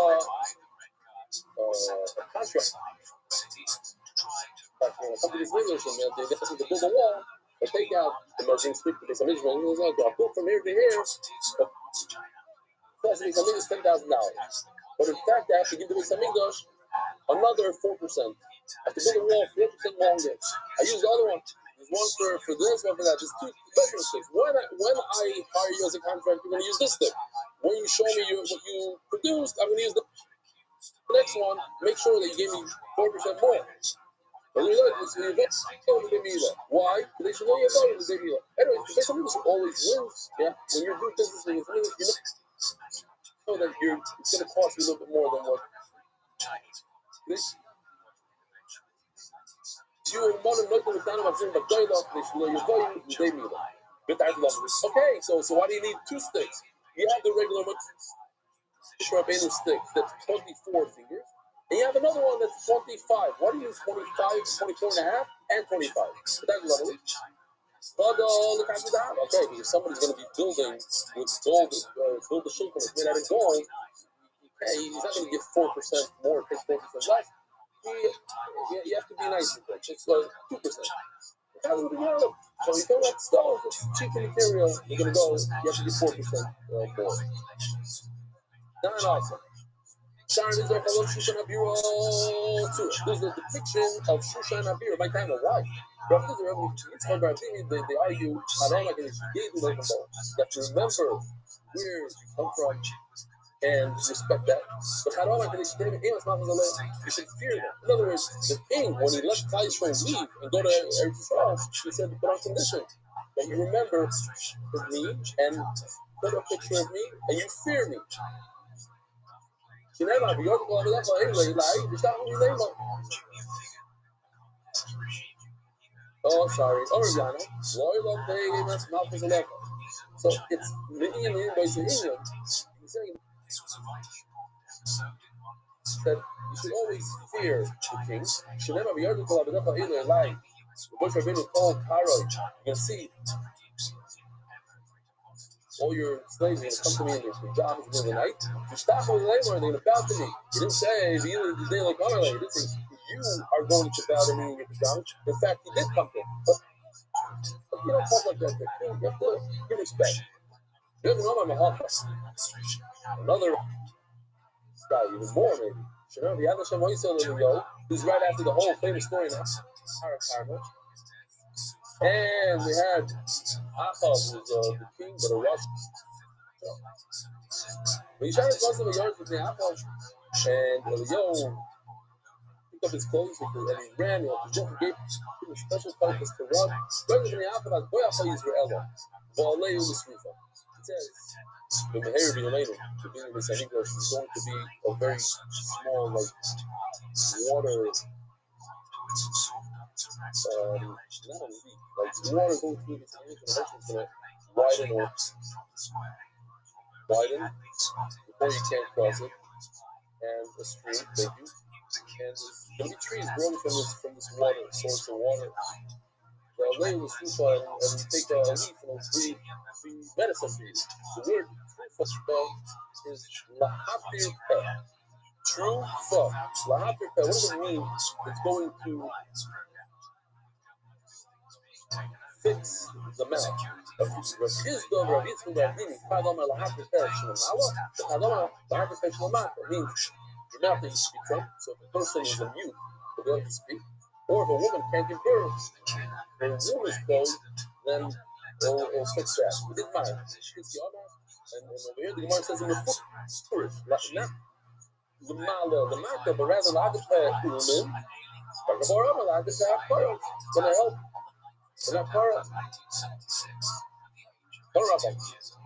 contract. Companies in English, and they get to build a wall, they take out the measuring stick because some Israel is like, I'll build from here to here, but plus the Beis is $10,000. But in fact, they have to give the Beis Hamikdash another 4%. I have to build a wall 4% longer. I use the other one. There's one for this, one for that. There's 2 measuring sticks. When I hire you as a contractor, you're going to use this stick. When you show me what you produced, I'm going to use the next one. Make sure that you give me 4% more. Why? They should know you're going to give you. Anyway, the Beis Hamikdash always wins. Yeah, when you're doing business, you know that it's going to cost you a little bit more than what this. Okay, so why do you need 2 sticks? You have the regular Rabbeinu stick that's 24 fingers, and you have another one that's 25. Why do you use 25, 24 and a half, and 25? Okay, because somebody's going to be building with gold, build the shulchan that's made out of gold. Okay, he's not going to give 4% more, take 4% less. You have to be nice with it. It's 2%. So you go like stove, it's cheaper material, you're going to go, you have to give 4% more. Not awesome. Sharon is there for Shushan Abira too. There's a depiction of Shushan Abira by time of why. They argue, you have to remember where you come from and respect that. But you should fear them. In other words, the king, when he left Klal leave and go to Eretz Yisrael, he said to put on condition that you remember me and put a picture of me and you fear me. Oh, sorry. So it's many ways in England. He's saying that you should always fear the king. You can see all your slaves are going to come to me in their pajamas in the night. They're going to bow to me. He didn't say, the day like Amalek. He didn't say, you are going to bow to me in your pajamas. In fact, he did come to him. But you don't talk like that. You have to give respect. You have to know my Mahaka. Another guy, even more maybe. Shannon, the other Shemoy who's right after the whole famous story now. Harakarma. And we had Achav, who's the king, but a Russian. But Yishar was of a yard with the Achav, and Eliyahu picked up his clothes and he ran. He gave him a special focus to run. Rather than the Achav, Boy Achav Yisrael. Va'alei U'Misrifa. It says, the Meher B'Yolenu, the beginning of this English, is going to be a very small, like, water. Not a leak, like water going through this English, and eventually it's going to widen before you can't cross it, and a stream, thank you, and there's going to be trees growing from this water, source of water. The lay was fruitful, and you take a leaf and it'll be medicine for you. The word fruitful is lahapir peh. True fuck. Lahapir peh, what does it mean? It's going to fix the mouth. Rav Chisda, Rav Yitzchak, Rav Dini, Chadama lahapir peh shlemala, Chadama lahapir peh shlemala. It means your mouth needs to be trumped. So if a person is a mute, they'll be able to speak. Or if a woman can't give birth, and the womb is closed, then it'll fix that. We didn't mind. It's the other, and over here the Gemara says in the foot, not the marker, but rather la'adipeh u'min, b'gaborama la'adipeh ha'kara. It's going to help. And ha'kara.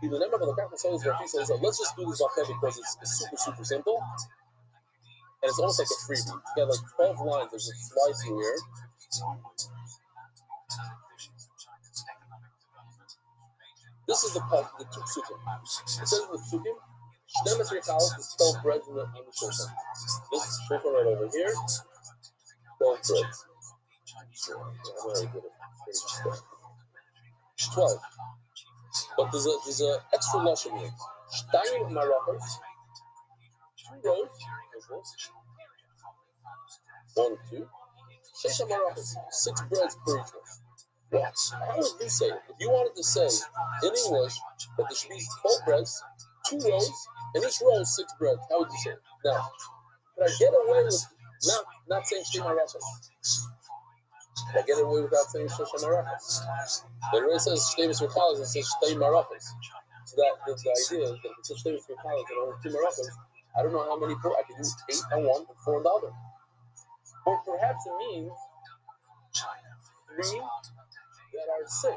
Even remember the Kappa says, let's just do this off because it's super, super simple. And it's almost like a freebie. You got like 12 lines. There's a slide through here. This is the two psukim. It says in the psukim, Shnemes Rechalos is 12 breads in the shulchan. This is shulchan right over here. 12 breads. I already did it. 12. But there's a extra lashon here. Shtayim marachos. 2 rows. 1, 2. Shesha marachos. 6 breads per each one. Well, how would you say it? If you wanted to say in English that there should be 12 breads, 2 rows, and each row is 6 breads, how would you say it? Now, can I get away with not saying Shema Marachos? Can I get away without saying Shema Marachos? The Rebbe says Shtemis Rechalos and says Shtei Marachos. So that the idea is that if it says Shtemis Rechalos and only 2 Marachos, I don't know how many I could do 8 on one and 4 on the other. Or perhaps it means 3 that are 6, 3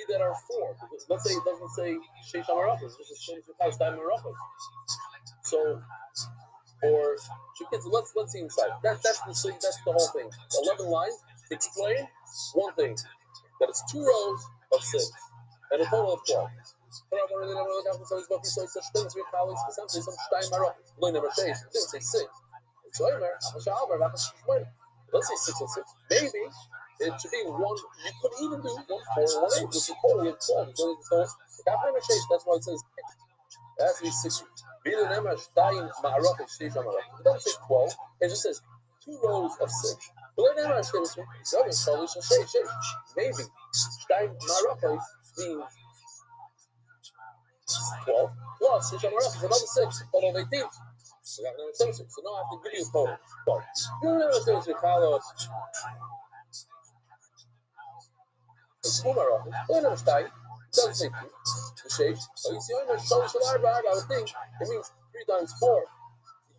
that are 4. Because let's say it doesn't say Sheish Marachos, it's just Sheish Marachos. So, or let's see inside. That's the whole thing. 11 lines explain one thing, that it's 2 rows of 6 and a total of 12. Didn't say 6. Let's say 6 and 6. Maybe it should be 1. You could even do 1, 4, and 1, 8, which is totally of 12. That's why it says it has to be 6. It doesn't say 12. It just says 2 rows of 6. Maybe Shtayim Marachos means 12 plus Shesha Marachos is another 6, total of 18. So now I have to give you a total. But you don't understand Rechalos. It's Marachos. It doesn't say 2. The Sheish. I would think it means 3 times 4.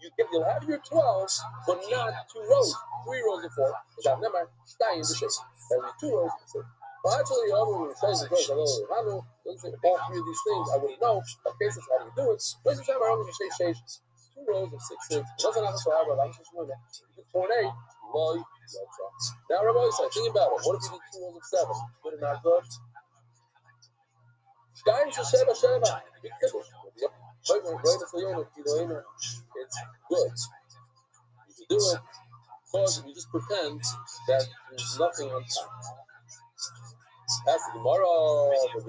You'll have your 12, but not 2 rows. 3 rows of 4. Without never Shtayim the Sheish. That would be 2 rows of 6. Well, actually, all of the Sheish doesn't say all 3 of these things. I wouldn't know. Okay, so how do you do it? Most of the time, I only say Sheish. 2 rows of 6, 6. It doesn't have to have a lot of 4 and 8. Loy. Now, Rabbi said, think about it. What if you do 2 rows of 7? Good or not good? Shtayim Shesheva Sheva. Big kiddush. It's good. You can do it because you just pretend that there's nothing on top. That's the Gemara, the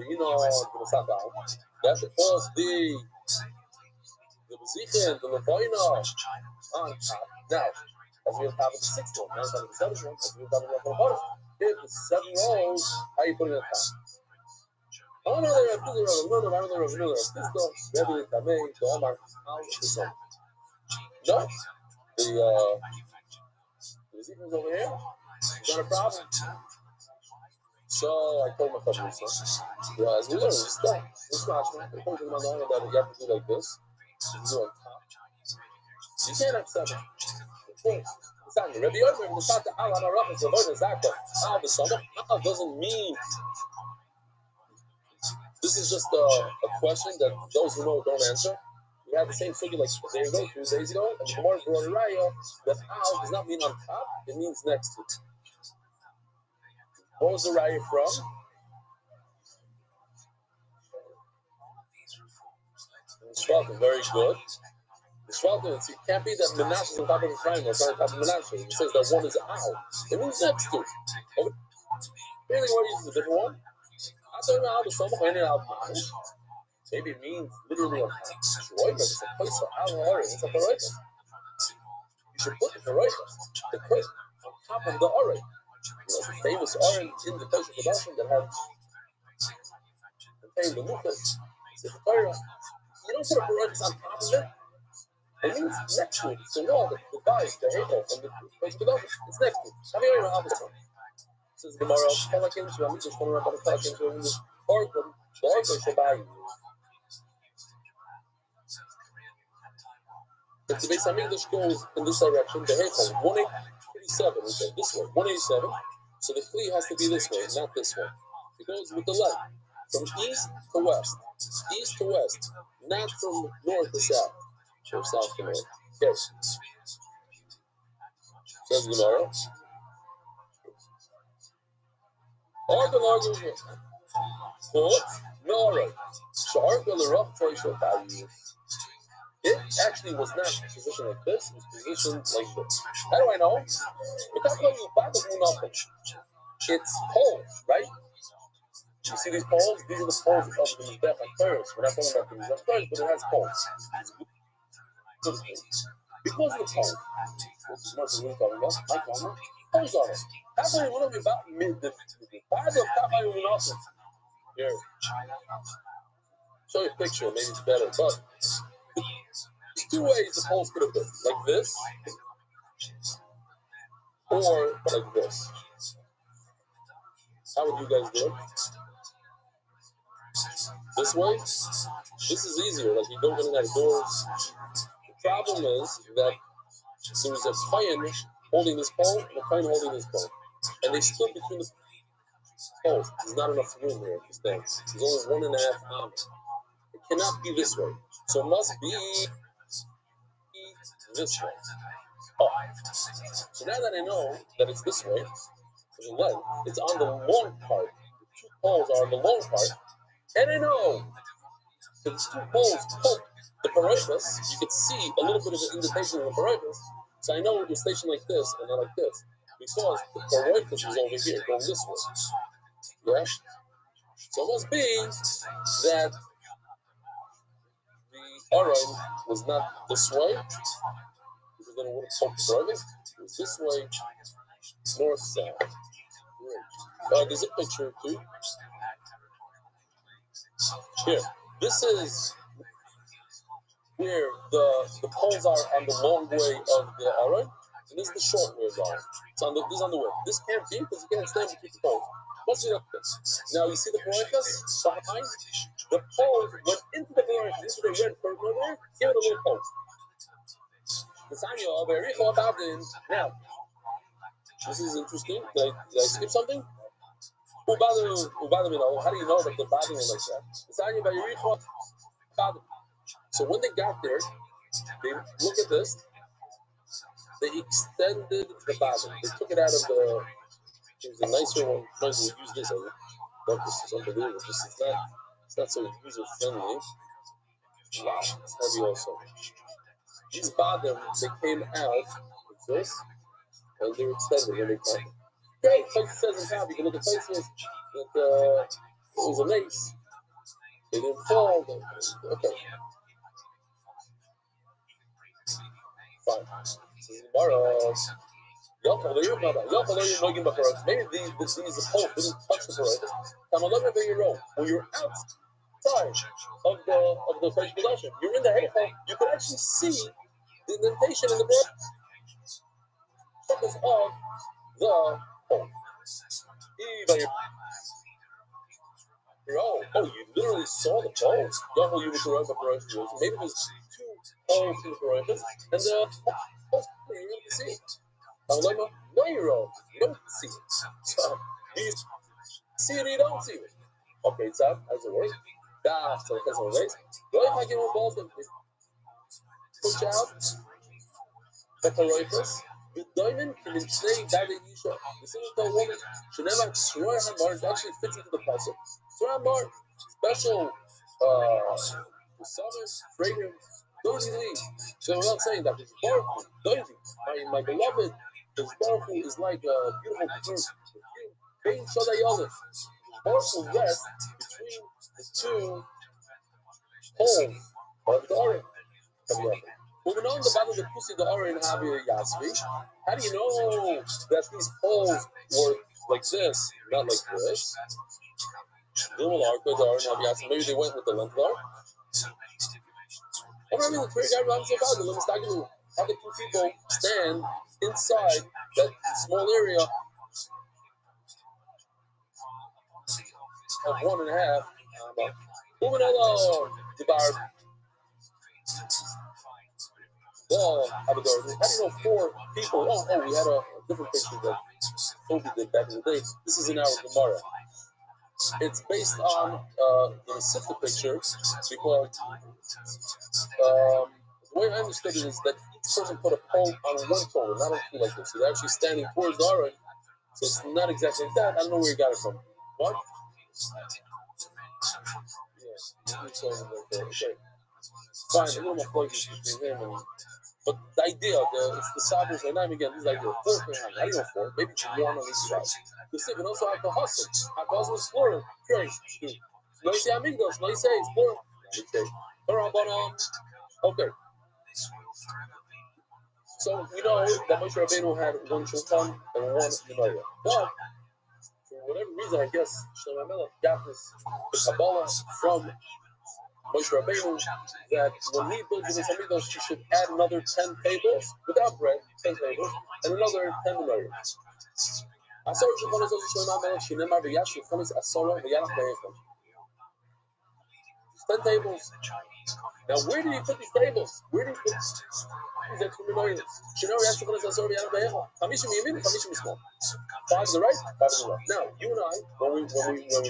Masada. That's because the Bezichin, the Levoina on top. Now, as we have top of the sixth one, not top of the seventh one, as we have top of the bottom. If the 7 rows, how are you putting it on top? Oh no, they're no, the Ezekiel's over here. It's not a problem. So I told my cousin, as we learn, we stop. It's not that you have to do like this. You do on top. You can't have 7. Of course. Rabbi Yomer, Al doesn't mean. This is just a question that those who know don't answer. We had the same figure like a day ago, 2 days ago, and the Gemara brought a raya that Al does not mean on top, it means next to it. What was the raya from? The Shvatim, very good. The Shvatim, it can't be that Menashe is on top of Ephraim, or it's on top of Menashe. It says that one is Al. It means next to it. Okay. Really, what uses a different one? Maybe it means literally on top. It's a place for Al Ha'aretz. It's a Paroicha. You should put the Paroicha, the place, on top of the Aretz. The famous Aretz in the place of production that had contained the Luchas. It's a Torah. You don't put a Paroicha on top of it. It means next to it. It's the wall, the dice, the Hegel, from the place of production. It's next to it. Have you ever heard of this? Says the Gemara, Kalakim Shvam, just one about the Kalakim Shvam, the Orkut, the Orkut Shabai. If the Beis Hamikdash goes in this direction, the Hechel, 187, we say this way, 187, so the Kli has to be this way, not this way. It goes with the light, from east to west, not from north to south, or south to north. Yes. Says the Gemara. Argon argues no, it actually was not positioned like this, it was positioned like this. How do I know? It's poles, right? You see these poles? These are the poles of the Mizbech HaToros. We're not talking about the Mizbech HaToros, but it has poles. Because of the poles. What's the most we're talking about? My camera. Poles on it. How can we be about mid-dif? Here. Show you a picture, maybe it's better. But there's 2 ways the poles could have been. Like this, or like this. How would you guys do it? This way? This is easier, like you don't get in that doors. The problem is that so there's a Chayin holding this pole and a Chayin holding this pole. And they stood between the poles. There's not enough room here to stand. There's only 1.5 arms. It cannot be this way. So it must be this way. Oh. So now that I know that it's this way, the leg, it's on the long part. The 2 poles are on the long part. And I know that these 2 poles poke the parochus. You could see a little bit of an indentation in the parochus. So I know it was stationed like this and not like this. Because the parochus is over here, going this way. Yeah? So it must be that the Aron was not this way. Because then it would have poked the parochus. It was this way, north-south. Great. There's a picture too. Here, this is where the poles are on the long way of the Aron, and this is the short way of the Aron. This is on the way. This can't be because you can't stand between the poles. Let's do this. Now you see the parochus behind? The poles went into the parochus. This is what they read for there. Give it a little poke. Now, this is interesting. Did I skip something? How do you know that they're bothering like that? So when they got there, they look at this. They extended the bottom. They took it out of the. It was a nicer one. Might as well use this. I love this. It's unbelievable. It's not so user friendly. Wow, it's heavy also. These bottom, they came out like this, and they were extended when they came. Okay, like it says in top, you can look at places that it was a lace. They didn't fall. Okay. Fine. Maybe these poles didn't touch the Paraitas. When you're outside of the Kodesh Kodashim, you're in the Heichal, you can actually see the indentation in the surface of the pole. You literally saw the poles. Maybe there's two poles in the Paraitas, and the poles, you're able to see it. No, you don't see it. So, you see it or you don't see it. Okay, so as it works, that's the case of race. Push out the Paraitas. The diamond can stay by the Yisha. The single woman, Shanema Sroy Hamar, actually fits into the puzzle. Sroy Hamar, special, summer, fragrance, dirty leaf. So we're not saying that it's powerful, dirty. My beloved, his powerful is like a beautiful perfume. Being Shadayalif, powerful rest between the two poles of the Arim. Moving on, the battle of the Pussy, the Arim, and Javier Yasvi. How do you know that these poles were like this, not like this? Maybe they went with the length of the arm. How the two people stand inside that small area of 1.5. Moving along, the bar. Well, how do you know 4 people? We had a different picture that Kobe did back in the day. This is in our Gemara. It's based on the Sifta picture because the way I understood it is that each person put a pole on one pole, not on 2 like this. He's actually standing towards the Aron, so it's not exactly like that. I don't know where he got it from. What? Yeah, okay. Fine, a little more close between him and. But the idea, it's the Sabbath and I'm again, this is like 4 behind. How do you know 4? Maybe 1 on each side. The Sif, and also Hakahassim. Hakahassim is plural. Okay. No, you say Amigdash. No, you say it's plural. Okay. So we know that Moshe Rabbeinu had 1 Shulchan and 1 Menorah. But for whatever reason, I guess Shlomo HaMelech got this Kabbalah from Moshe Rabbeinu that when he builds the Hamikdash, he should add another 10 tables without bread, 10 tables, and another 10 menorahs. 10 tables. Now, where did he put these tables? Where did he put these extra menorahs? 5 to the right, 5 to the left. Now, you and I, when we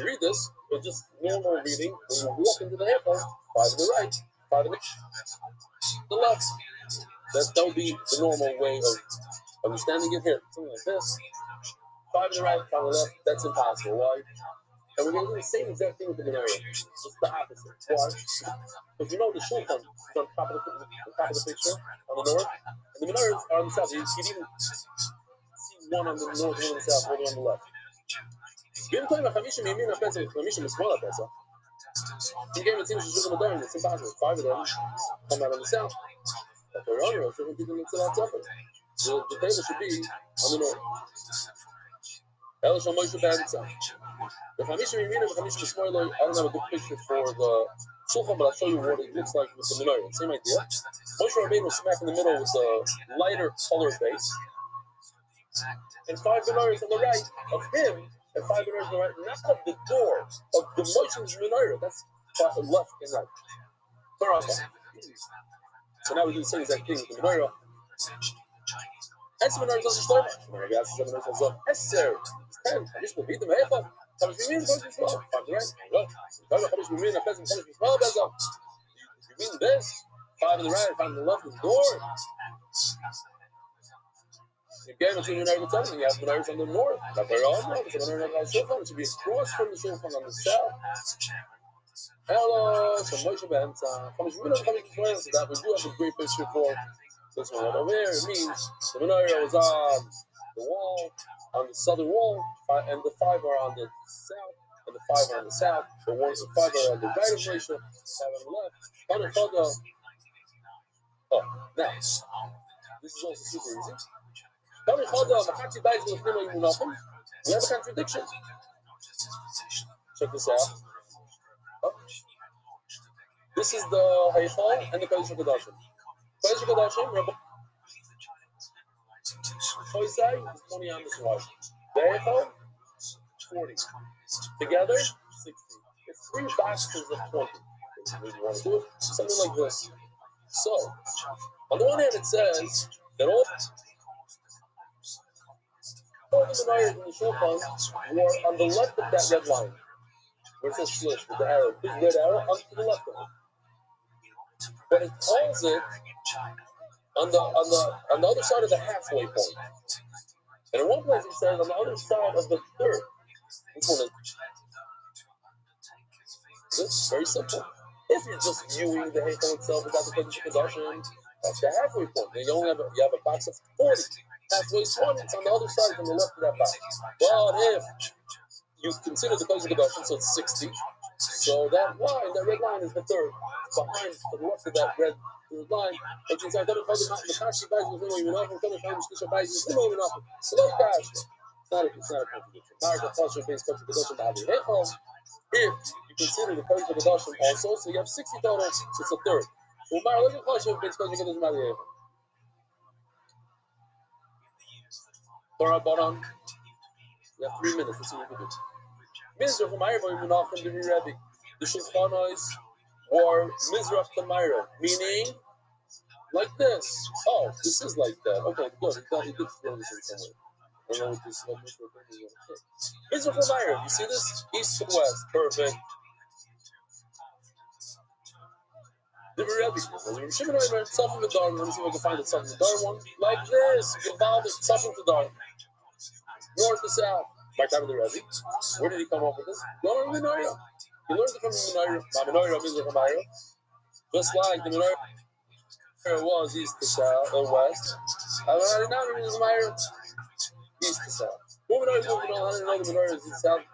read this, it's just normal reading. When you walk into the Heichal, 5 to the right, 5 to the left. That would be the normal way of understanding it here. Something like this. 5 to the right, 5 to the left. That's impossible. Why? And we're going to do the same exact thing with the menorah. Just the opposite. Why? Because you know the shulchan is on top of the picture on the north, and the menorahs are on the south. You can even see one on the north, one on the south, one on the left. It's impossible. 5 of them come out on the south. But the table should be on the north. The Chamishim Yemina, the Chamishim Yisrael, I don't have a good picture for the Shulchan, but I'll show you what it looks like with the menorah. Same idea. Moshe Rabbeinu was smack in the middle with a lighter color base, and 5 menorahs on the right of him, and 5 menorahs on the right, not of the door, of the Moshe's menorah. That's left and right. So now we do the same exact thing with the menorah. As menorahs on the start, Esther. 10. You mean this? 5 to the right, 5 to the left of the door. You gave it to Menorah and you have Menorahs on the north. Not very often. It's a Menorah on the Shulchan. It should be across from the Shulchan on the south. Hello, so Moshe Ben. So that we do have a great picture for this one right over here. It means the Menorah was on the wall, on the southern wall, and the 5 are on the south, and the 5 are on the south. The 5 are on the right of Moshe, the 5 on the left. Now, This is also super easy. We have a contradiction. Check this out. Oh. This is the Heichal and the Kodesh HaKodashim. Kodesh HaKodashim, Rabbi Hoisai is 20 amas wide. The Heichal, 40. Together, 60. It's 3 boxes of 20. If you want to do it, something like this. So, on the one hand, it says that all the Menayos in the Shulchan were on the left of that red line, where it says Shlish, with the arrow, big red arrow, on to the left of it. But it calls it on the other side of the halfway point. And in one place it says on the other side of the third. Which one is this? Very simple. If you're just viewing the Heichal itself without the Kodesh HaKodashim, that's the halfway point. And you have a box of 40. Halfway 20, it's on the other side, on the left of that box. But if you consider the Kodesh HaKodashim, so it's 60. So that line, that red line is the third. Behind, to the left of that red third line, and you say, it's not a contradiction. If you consider the Kodesh HaKodashim also, so you have 60 total, so it's a third. So look at Kodesh HaKodashim. Torah Baran. You have 3 minutes. Let's see what we can do. Mizrach from Mayra, Menachem, the Rebbe. The Shulchanos were Mizrach to Mayra, meaning like this. Oh, this is like that. Okay, good. He did throw this in somewhere. I don't know what this is. Mizrach from Mayra. You see this? East to west. Perfect. The Rebbe. Shimon Omer, Tzafim V'Dar. Let me see if I can find the Tzafim V'Dar one. Like this. Gaval is Tzafim V'Dar. North to south. By time of the Rebbe. Where did he come up with this? Go to the Menorah. He learned it from the Menorah, Mizrach Hamayra. Just like the Menorah was east to south, or west. Now the Mizrach Hamayra, east to south. Moving on, how do you know the Menorah is east to south?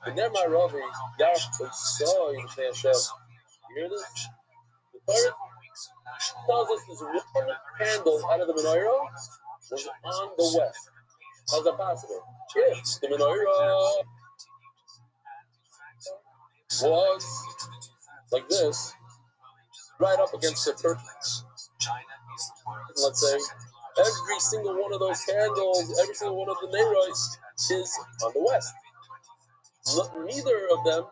And then my Rabbi, Yaakov saw in Hashem. You hear this? The Torah tells us there's one candle out of the Menorah was on the west. How's that possible? If the Menorah was like this, right up against the curtain, let's say, every single one of those candles, every single one of the Neiros is on the west. Neither of them,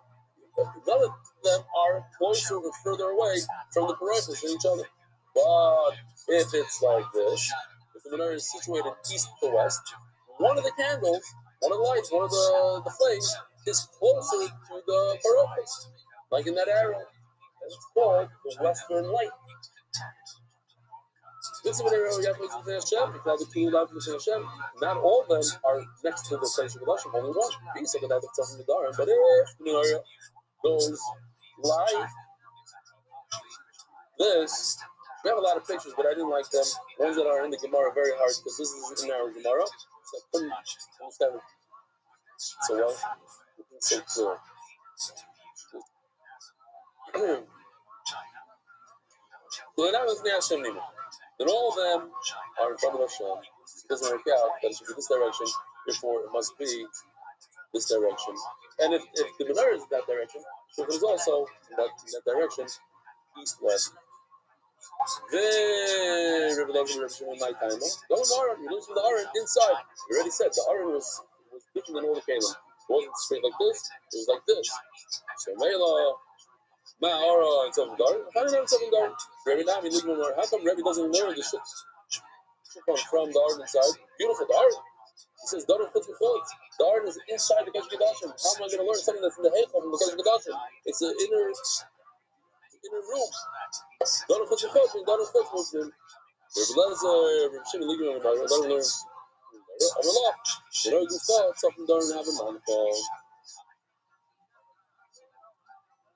none of them are closer or further away from the Parashas than each other. But if it's like this, if the Menorah is situated east to west, one of the candles, one of the lights, one of the flames is closer to the Parashas, like in that arrow. And it's called the Western Light. This is what not all of them are next to the Kodesh HaKodashim, only one. These are the Tzafim V'Dar. But if the Menorah goes live, this, we have a lot of pictures, but I didn't like them. Ones that are in the Gemara are very hard because this is in our Gemara, so I couldn't understand it so well. It's so clear. Then all of them are in front of Hashem. It doesn't work out that it should be this direction, therefore it must be this direction. And if the Menorah is in that direction, so it is also in that direction, east-west. Very revelation in my time. Go in the Aron, you lose from the Aron inside. You already said the Aron was different than all the Kalim. It wasn't straight like this, it was like this. So Mela, Ma'ara, and Tzafim V'Dar. How do you know Tzafim V'Dar? Rebbe Nami, how come Rebbe doesn't learn the shit from the Aron inside? Beautiful, the Aron. He says, the Aron is inside the Kodesh HaKodashim. How am I going to learn something that's in the Heichal from the Kodesh HaKodashim? It's an inner room. Don't put your foot in, don't put your foot in. Rebbe Lezer, Rebbe Shimon Ligman, I don't learn. I'm a lot. You know, you thought something don't have a manifold.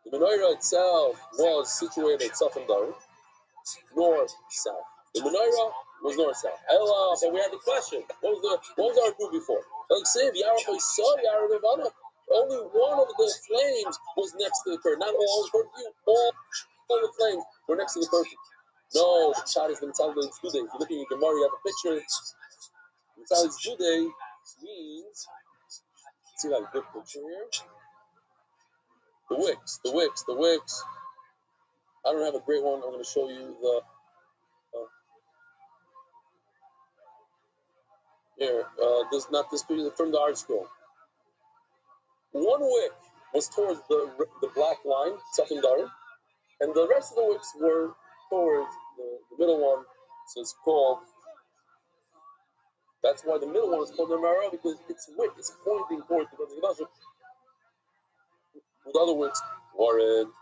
The Menorah itself was situated south and down, north-south. The Menorah was north-south. But we had the question. What was our proof before? Like say, the Arab saw the Arab Ivana. Only one of the flames was next to the curtain. Not all the curtain. All the flames were next to the curtain. No, the shot is the Mitzvah Jude. If you're looking at Gemara, you have a picture. Mitzvah Jude means, see that good picture here? The wicks. I don't have a great one. I'm going to show you the, this, not this picture, from the art scroll. One wick was towards the black line, secondary, and the rest of the wicks were towards the middle one. So it's called, that's why the middle one is called the Mara, because it's wick, it's pointing towards the Mikdash. With other wicks, Warren.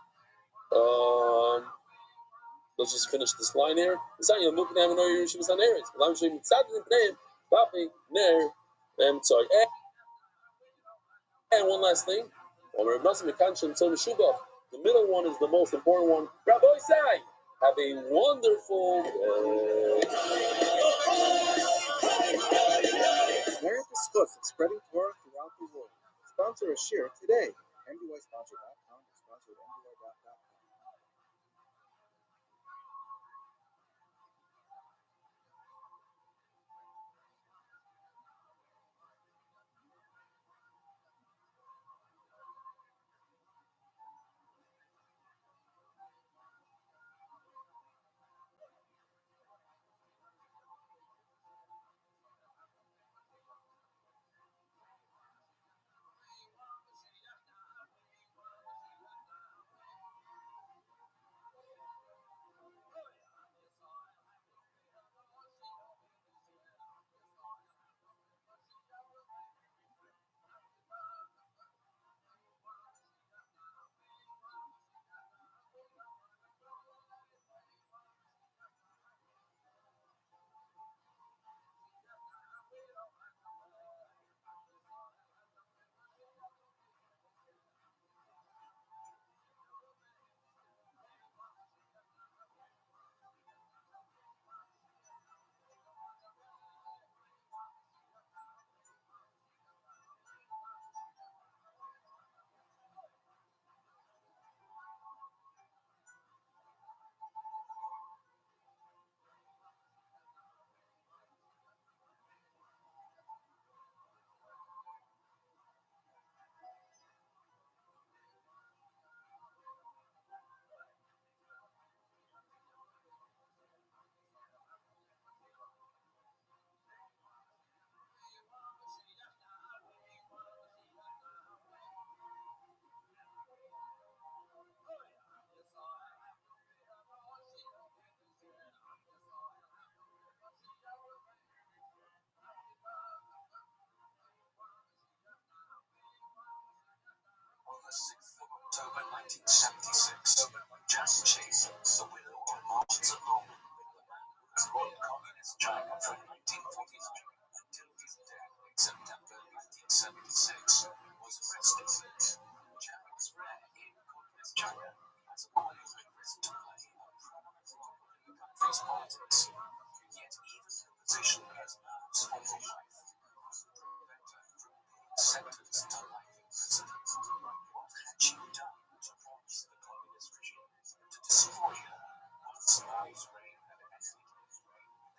Let's just finish this line here. I'm sorry. And one last thing. The middle one is the most important one. Rabbi Sai, have a wonderful day. Merit the Schuss of spreading Torah throughout the world. Sponsor a share today. MDYsponsor.com is sponsored MDY.com. On the 6th of October 1976, Janet Chase, the widow of Marshall Long, the man who has ruled communist China from 1949 until his death in September 1976, was arrested. Janet was rare in communist China as a woman who had risen to play a prominent role in the country's politics. Yet even her position as nurse for her wife couldn't prevent her from being sentenced to life in prison. What had she done to promise the communist regime to destroy her once Mao's reign had ended?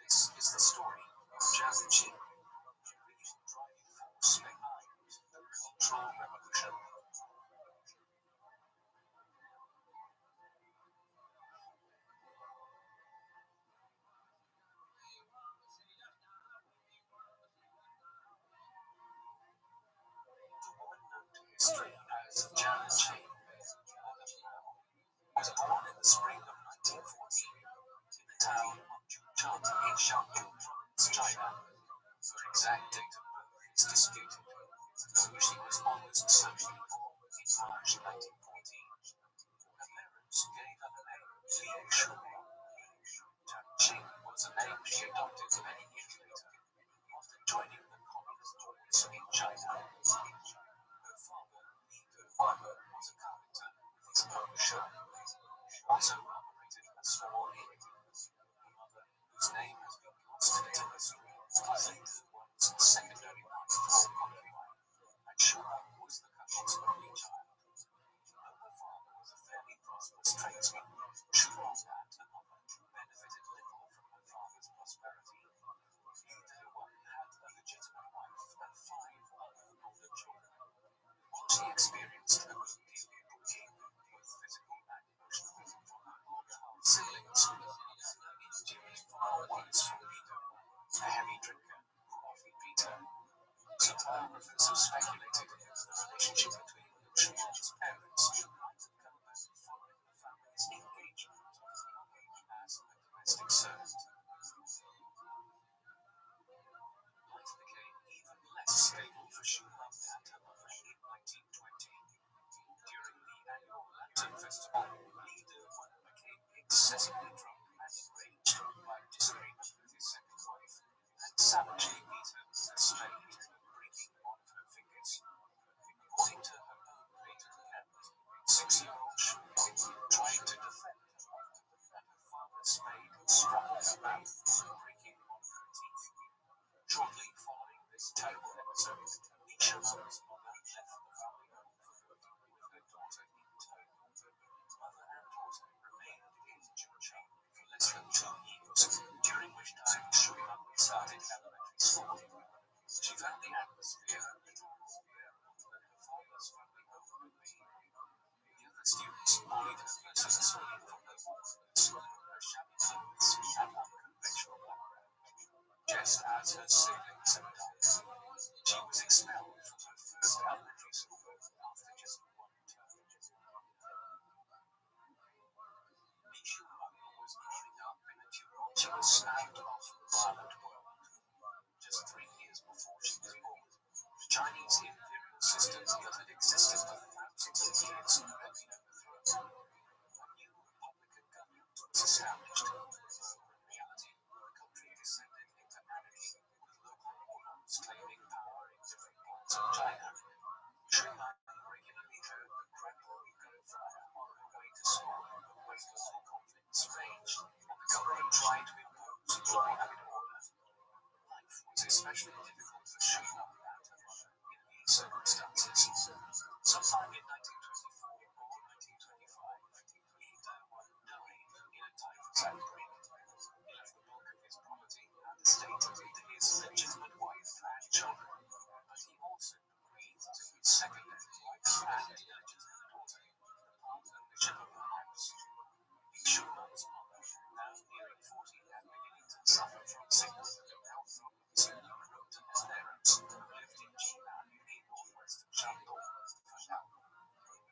This is the story of Jiang Qing, the real driving force behind the Cultural Revolution. The woman known to history as Jiang Qing, was born in the spring of 1914 in the town of Juchang in Shantou Province, China. Her exact date of birth is disputed, though she was almost certainly born in March 1914. Her parents gave her the name Liu Shui. Jiang Qing was a name she adopted many years later, after joining the communist force in China. Her father, Li Gehuai, was a carpenter with his own shop, also operated a small inn. Her mother, whose name has been lost to history, was later one's secondary wife for concubine, and Shura was the couple's only child. Though her father was a fairly prosperous tradesman, Shura had another true benefit She experienced a great deal of bullying, both physical and emotional, from her older half siblings, and endured far worse from Peter, a heavy drinker who often beat her. Some biographers have speculated that the relationship between Lucia and his parents might have come about following the family's engagement at a young age as a domestic servant. Life became even less stable for Schumann and her mother in 1920. During the annual Lantern Festival, Lieder became excessively drunk and enraged by a disagreement with his second wife, and savagely beat her with a spade, breaking one of her fingers. According to her own later account, 6-year-old Schumann tried to defend her mother, and her father's spade struck her mouth, breaking one of her teeth. Shortly following this terrible episode, Schumann's mother left the family home for good, with her daughter in tow. Mother and daughter remained in Georgetown for less than 2 years, during which time Schumann started elementary school. She found the atmosphere a little more bearable than her father's family home would be. The other students bullied her mercilessly from her awkwardness, her shabby clothes, and unconventional background, just as her siblings had done. She was expelled from her first elementary school after just 1 term. Schumann was growing up in a tumultuous and often violent world. Just 3 years before she was born, the Chinese imperial system that had existed for thousands of years had been overthrown. A new republican government was established, though in reality the country descended into anarchy, with local warlords claiming power in different parts of China. Schumann regularly heard the crackle of gunfire on her way to school, as local conflicts raged, and the government tried to impose law and order. Life was especially difficult for Schumann and her mother in these circumstances. Sometime in 1924 or 1925, Lieder died in a typhus outbreak. He left the bulk of his property and estate to his legitimate wife and children, but he also bequeathed to his secondary wife and illegitimate daughter the part ownership of the house. Schumann's mother, now nearing 40 and beginning to suffer from sickness and health problems, wrote to her parents, who lived in Jinan in northwest Shandong, for help.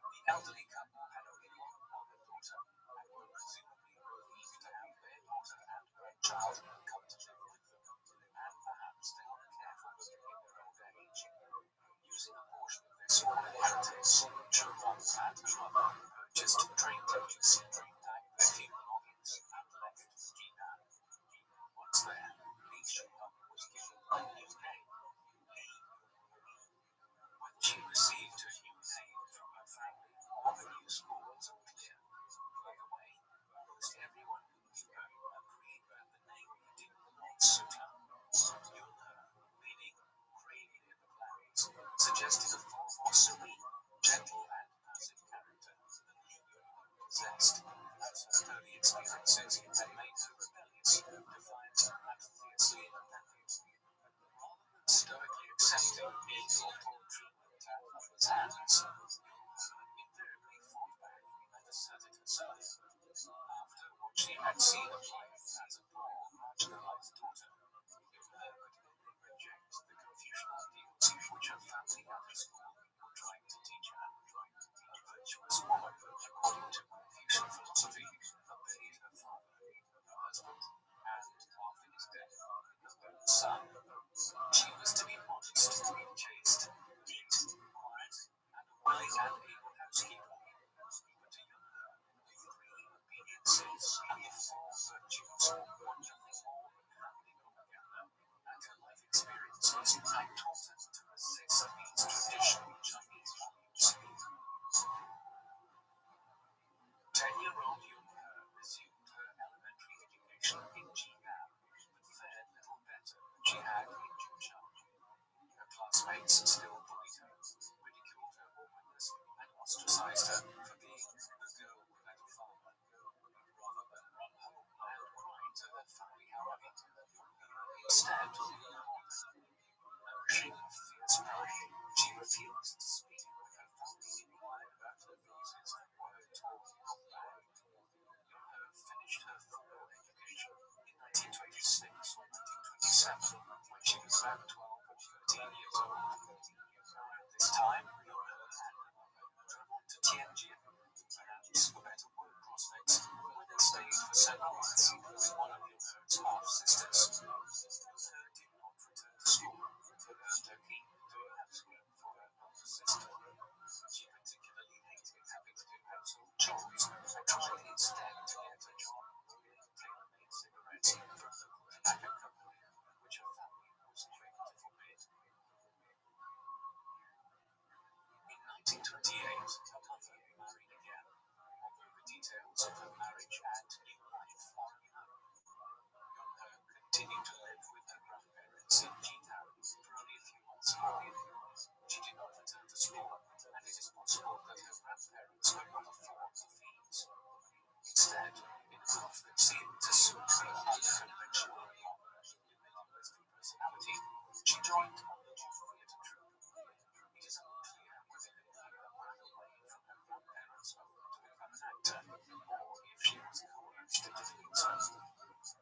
The elderly couple had only one older daughter, and were presumably relieved to have their daughter and grandchild come to live with them, and perhaps to help care for them in their old age. Using a portion of their small inheritance, Schumann and her mother purchased train tickets, packed their few belongings, and left Jinan. Once there, Li Shuang was given a new name, Li Yonghui. When she received her new name from her family, all the new school was unclear. By the way, almost everyone who knew her agreed that the name didn't quite suit her. Yunhe, meaning cradle in the clouds, suggested a far more serene, gentle, and passive character than Li Yonghui possessed, as her early experiences had made her rebellious, defiant, and fiercely independent. Rather than stoically accepting being awful treatment at others' hands, Yunhe invariably fought back and asserted herself. After what she had seen of life as a poor, marginalized daughter, Yunhe could only reject the Confucian ideals which her family and her school were trying to teach her. A virtuous woman, according to Confucian philosophy, obeyed her father, her husband, and, after his death, her third son. She was to be modest, chaste, neat, quiet, and a willing and able housekeeper. But to Yunhe, the 3 obediences and the 4 virtues were nothing more than family propaganda, and her life experiences had taught her to resist these traditional Chinese values. 10-year-old Yunhe resumed her elementary education in Jinan, but fared little better than she had in Jiucheng. Her classmates still bullied her, ridiculed her awkwardness, and ostracized her for being the girl without a father. Rather than run home and cry to her family, however, Yunhe instead warned them. Nourishing a fierce pride, she refused to speak with her sent once with one of Ilher's half-sisters. Ilher did not return to school, but earned her keep doing housework for her older sister. She particularly hated having to do household chores and tried instead to get a job rolling tailor-made cigarettes from the local tobacco company, which her family was quick to forbid. In 1928, her mother married again, although the details of her marriage and new life are unknown. Young-her continued to live with her grandparents in G-Town for only a few months more. She did not return to school, and it is possible that her grandparents could not afford the fees. Instead, in a move that seemed to suit her unconventional university personality, she joined a local theatre troupe. It is unclear whether Ilher ran away from her grandparents' home to become an actor, or if she was coerced into doing so.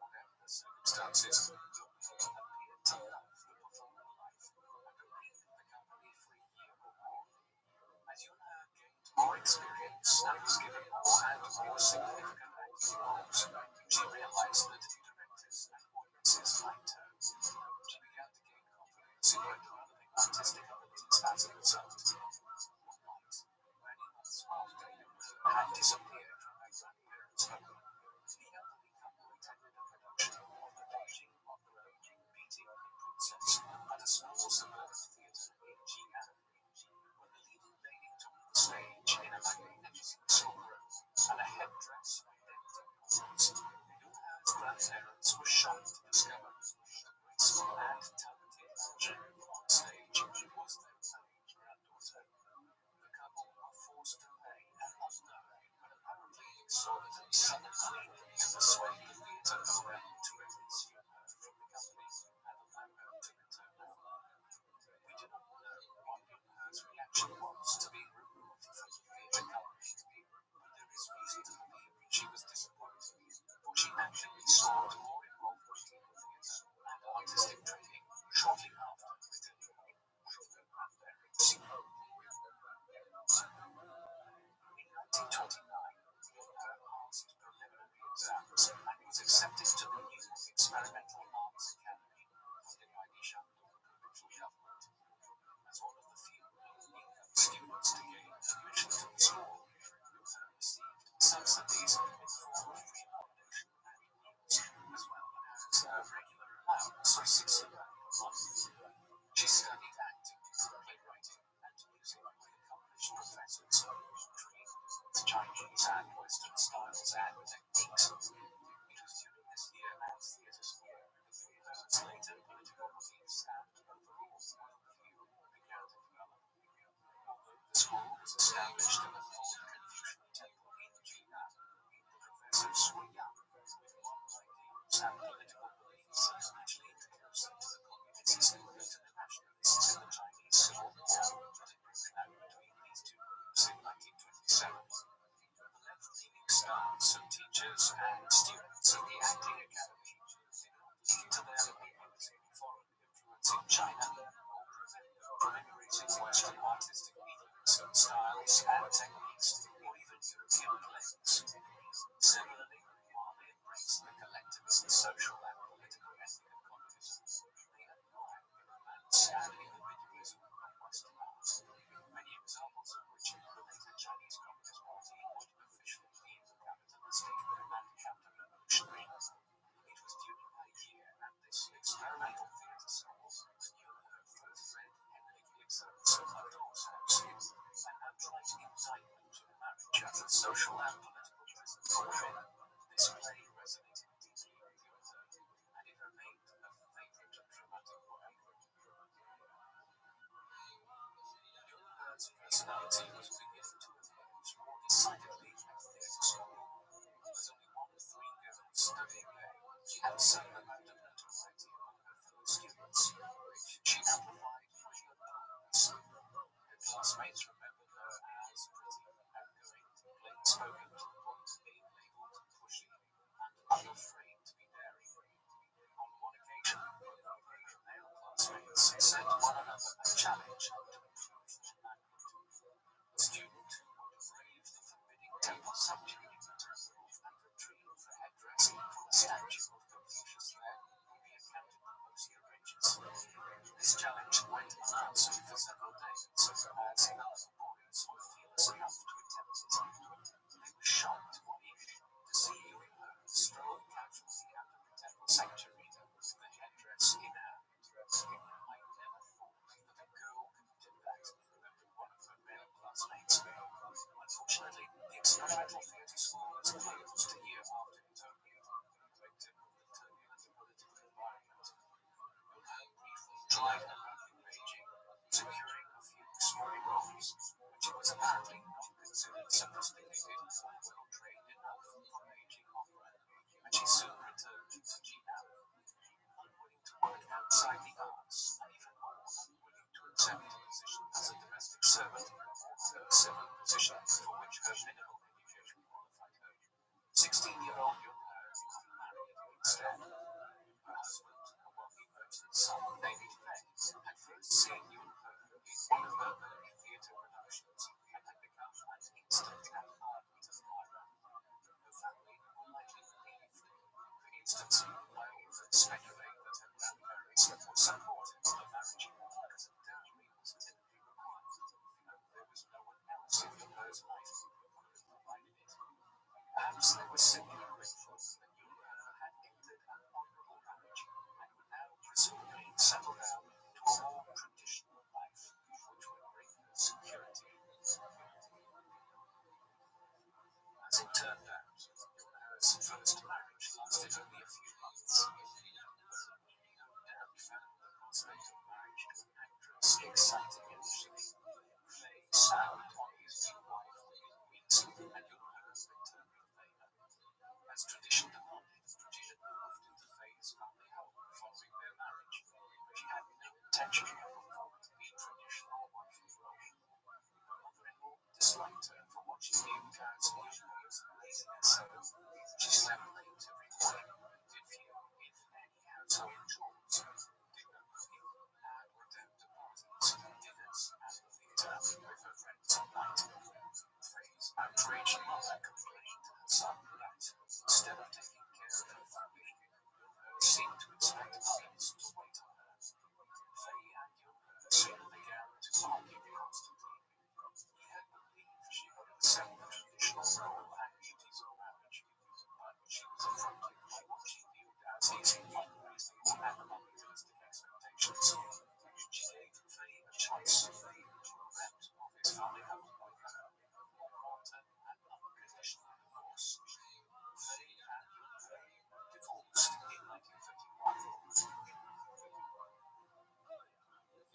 Whatever the circumstances, Ilher appeared to love the performing life and remained with the company for a year or more. As Ilher gained more experience and was given more and more significant acting roles, she realized that directors and audiences liked her. She began to gain confidence in her developing artistic abilities as a result. One night, many months after Ilher had disappeared from her grandparents' home, the elderly couple attended a production of The Beijing opera Beauty and the Princess at a small suburban theatre in Jian. When the leading lady took the stage in a magnificent silk robe and a headdress identical with Ilher's grandparents were shocked to discover that the graceful and talented Elgin on stage was their married granddaughter. The couple were forced to pay an unknown but apparently exorbitant sum of money to persuade the theatre owner to release Ilher from the company and allow her to return home. We do not know what Ilher's reaction was to being removed from the theatre company, but there is reason to believe she was disappointed, for she actually sought more involvement in theatre and artistic training shortly after returning home with her grandparents. In 1929, Ilher passed preliminary exams and was accepted to the new Experimental Arts Academy funded by the Shandong provincial government. As one of the few low-income students to gain admission to the school, Ilher received subsidies in the form of free accommodation and meals, as well as a regular allowance of 6 yuan per month. She studied acting, playwriting, and music with accomplished professors, trained in Chinese and Western styles and techniques. It was during this year at theatre school that Ilher's later political beliefs and overall worldview began to develop. Although the school was established in an old Confucian temple in Jinan, the professors were young, with modern ideals and political beliefs much leaning closer to the communists than to the nationalists in the Chinese Civil War that had broken out between these two groups in 1927. The left-leaning stance of teachers and students of the acting academy did not lead to their opposing foreign influence in China or prevent them from embracing Western artistic mediums, styles, and techniques, or even European plays. Similarly, while they embraced the collectivist social and political ethic of communism, they admired the romance and individualism of Western art, many examples of which the later Chinese Communist Party would officially deem capitalistic and counter-revolutionary. It was during her year at this experimental theatre school that Ilher first read Henrik Ibsen's A Doll's House, an outright indictment of marriage as a social and political prison for women. This play resonated deeply with Ilher, and it remained a favorite dramatic work. Ilher's personality was beginning to emerge more decidedly at theatre school. As only one of 3 girls studying there, she had some amount of notoriety among her fellow students, which she amplified by her boldness. Her classmates remembered her as pretty, outgoing, plain-spoken to the point of being labelled pushy, and unafraid to be daring. On one occasion, both her male classmates set one another a challenge to improve their manhood. A student who would brave the forbidding temple sanctuary to remove and retrieve the headdress This challenge went unanswered for several days, as none of the boys were fearless enough to attempt it. They were shocked one evening to see Yui stroll casually out of the temple sanctuary with the headdress in hand. I never thought that a girl could do that, remembered one of her male classmates. Unfortunately, the experimental theatre school was closed a year after Utopia, a victim of the turbulent political environment. Yulhan briefly tried her luck in Beijing, securing a few smaller roles, but she was apparently not considered sophisticated or well-trained enough for Beijing opera, and she soon returned to Jinan, unwilling to work outside the arts, and even more unwilling to accept a position as a domestic servant, or civil position for which her minimal education qualified her. 16-year-old Yulhan married instead. Her husband, a wealthy merchant's son, David Fay, had first seen Yulhan in one of her early theatre productions and had become an instant and ardent admirer. Her family were widely believed. For instance, I often speculate that her grandparents were supportive of the marriage because a dowry was typically required, and there was no one else in Yulhan's life who could have provided it. Perhaps they were simply grateful that Yulhan had entered an honorable marriage and would now presumably settle down to a more traditional life, which would bring her security. As it turned out, Yulhan's first marriage lasted only a few months. No doubt found the prospect of marriage to an actress exciting initially. Fay soured on his new wife within weeks, and Yulhan returned with favor. As tradition demanded, she had moved into Fay's family home following their marriage. She had no intention of performing the traditional wifely role. Her mother-in-law disliked her for what she viewed as Yulhan's laziness. She slept late every morning, did few, if any, household chores, did no cooking, and went out to parties, dinners, and the theatre with her friends at night. Fay's outraged mother complained to her son that, instead of taking care of her family, Yulhan seemed to expect others to wait on her. Fay and Yulhan soon began to argue constantly. He had believed she would accept the traditional role and duties of marriage, but she was affronted by what she viewed as his unreasonable and unrealistic expectations. She gave Fay a choice: that of his family home with her, or grant an unconditional divorce. Fay and Yulhan divorced in 1931.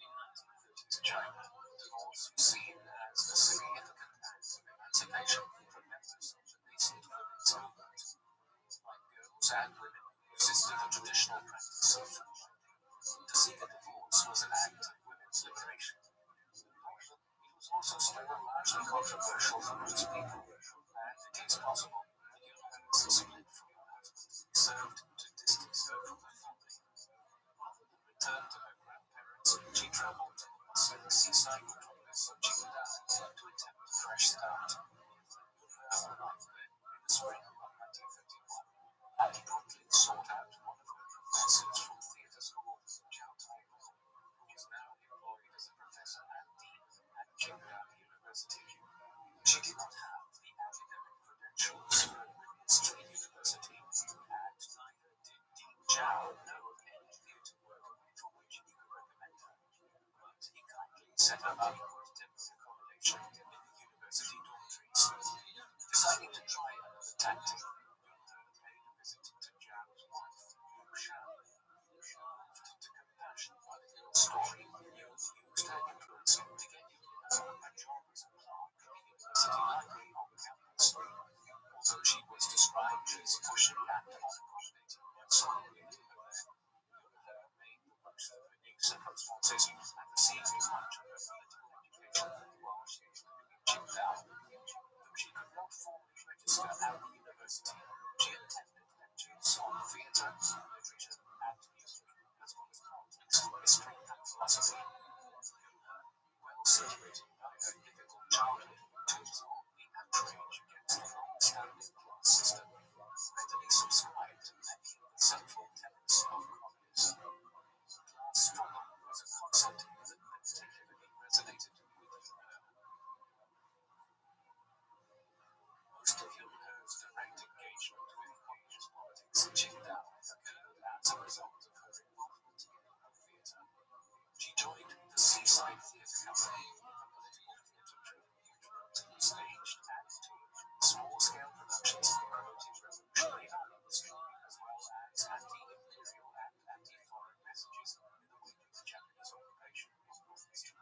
In 1930s China, divorce was seen as a significant act of emancipation for members of the nascent women's movement. Like girls and women who resisted the traditional practice of footbinding, to seek a divorce was an act of women's liberation. However, it was also still largely controversial for most people, and it is possible that Yulhan's split from her husband served to distance her from her family. Rather than return to her grandparents, she travelled to the bustling seaside metropolis of Jingdan to attempt a fresh start. Yulhan arrived there in the spring of 1931, and promptly sought out one of her professors from theatre school, Zhao Taihong, who is now employed as a professor and dean at Jingdan University. She did not have the academic credentials for a women's trade university, and neither did Dean Zhao know of any theatre work for which he could recommend her. But he kindly set her up with temporary accommodation in the university dormitories. Deciding to try another tactic, Yulhan paid a visit to Zhao's wife, Yu Shan. Moved to compassion by the girl's story, Yu used her influence to get Yulhan a job as a clerk in the university library on campus. Although she was described as pushy and unaccommodating when someone lived her there, Yulhan made the most of her new circumstances and received much of her political education while she was living in Qingdao. Though she could not formally register at the university, she attended lectures on theatre, literature, and music, as well as politics, history, and philosophy. Yulhan, well situated by her difficult childhood to absorb the outrage against the long-standing class system, readily subscribed to many of the central tenets of communism. Class struggle was a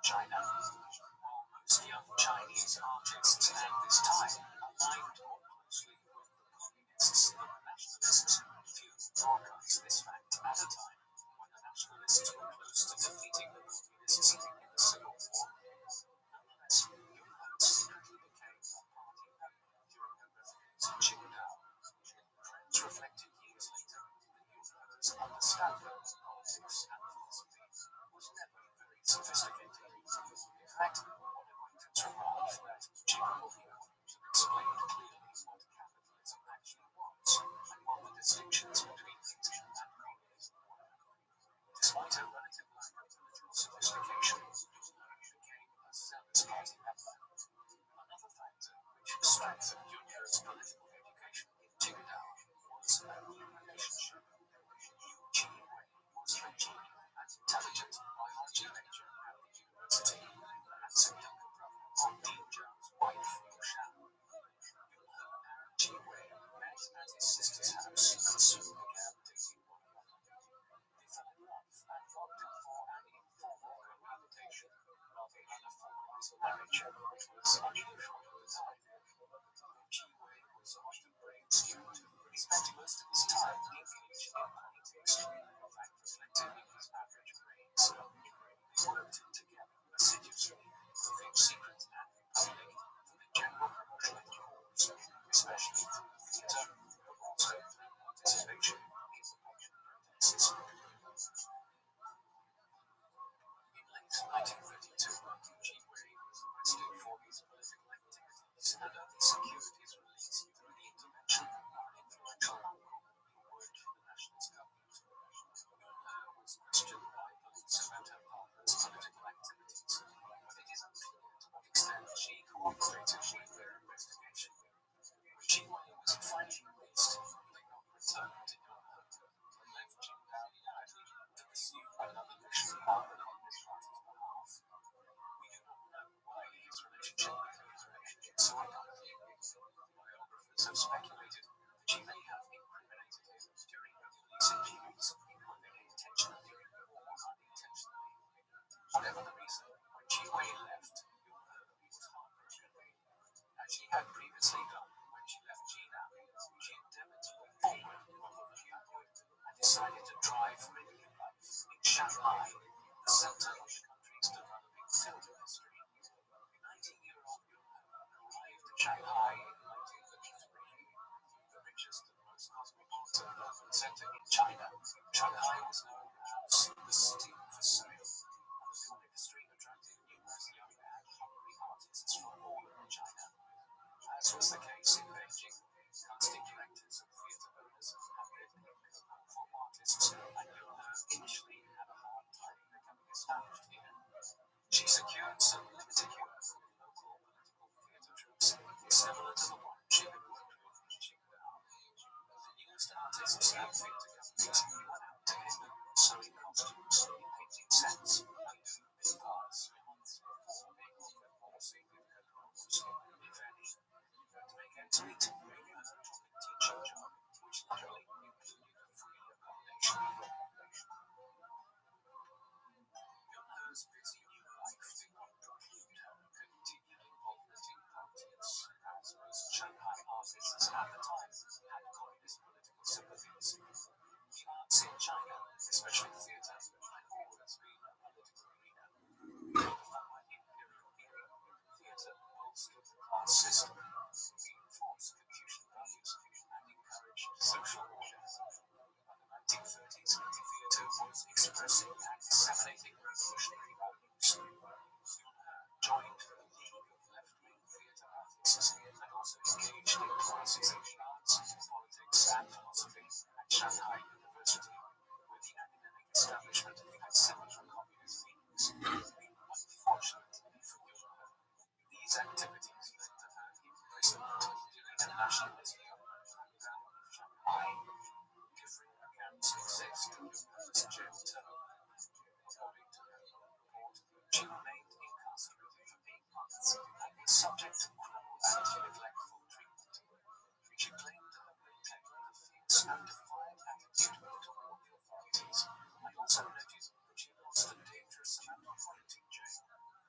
China. While most young Chinese artists at this time aligned more closely with the communists than the nationalists, few broadcast this fact at a time when the nationalists were close to defeating the communists in the Civil War. Nonetheless, Yun He secretly became a party member during her residence in Qingdao. Trends reflected years later that Yun He's understanding of politics and philosophy was never very sophisticated. In fact, one acquaintance remarked that Jing Liu explained clearly what capitalism actually was and what the distinctions between Keynesian and communism were. Despite her relative lack of political sophistication, Yun became a zealous party member. Another factor which strengthened Yun He's political education in Qingdao was a new relationship. Yu Jiwei was a genius and intelligent biology major at the university, the handsome younger brother of Dean Zhao's wife, Yu Shan. Yun and Jiwei met at his sister's house and soon began dating one another. They fell in love and opted for an informal cohabitation rather than a formalized marriage, which was unusual at the time. Jiwei was often a brave student. He spent most of his time engaged in politics, a fact reflected in his average grades. They worked together assiduously, both in secret and in public, for the general promotion of the cause, especially through the theatre, but also through participation in the Belgian protests. In late 1932, Jiwei was arrested for his political activities and only secured his release through the intervention of an influential uncle who worked for the nationalist government. Yun He was questioned by police about her partner's political activities, but it is unclear to what extent she cooperated with their investigation. When Jiwei was finally released, they not returned to Yun He and left Qingdao Yard to pursue another mission on the Communist Party's behalf. We do not know why his relationship with her remained so uncomplicated. Biographers have speculated that she may have incriminated him during her release in Views, whether intentionally or unintentionally. Whatever the reason, when Jiwei left, Yun He was heartbroken. As she had previously done when she left Jinan, she endeavored to move forward from Jianhui and decided to try for a new life in Shanghai, the center of the country's developing film industry. 19-year-old Yun He arrived in Shanghai in 1933. The richest and most cosmopolitan urban center in China, Shanghai was known as the city for sale, and the film industry attracted numerous young and hungry artists from all over China. As was the case in Beijing, casting directors and theater owners have been hopeful artists, and Yun He initially had a hard time becoming established here. She secured some limited work with local political theater troupes, similar to the one she had worked with in Qingdao. The newest artists and theater companies went out to him, sewing costumes, painting sets, and doing bit parts months before being offered more significant roles, if any. To make ends meet, Yun He took a teaching job, which luckily included a free accommodation. Yun He's busy new life did not preclude her continued involvement in politics, as most Shanghai artists at the time had communist political sympathies. The arts in China, especially theatre, had always been a political arena. In the former imperial era, theatre bolstered the class system, reinforced Confucian values, and encouraged social order. By the 1930s, theatre was expressing and disseminating revolutionary values. Yun He joined the League of Left-Wing Theatre Artists and also engaged in classes in the arts, politics, and philosophy at Shanghai University, where the academic establishment had similar communist leanings. Unfortunately for Yun He, these activities led to her imprisonment during the nationalist government lockdown of Shanghai. Differing accounts exist of Yun He's jail term. According to her own report, she remained incarcerated for 8 months and was subject to cruel and neglectful treatment. She claimed to have maintained a fierce and defiant attitude toward the authorities, and also noted that she lost a dangerous amount of weight in jail.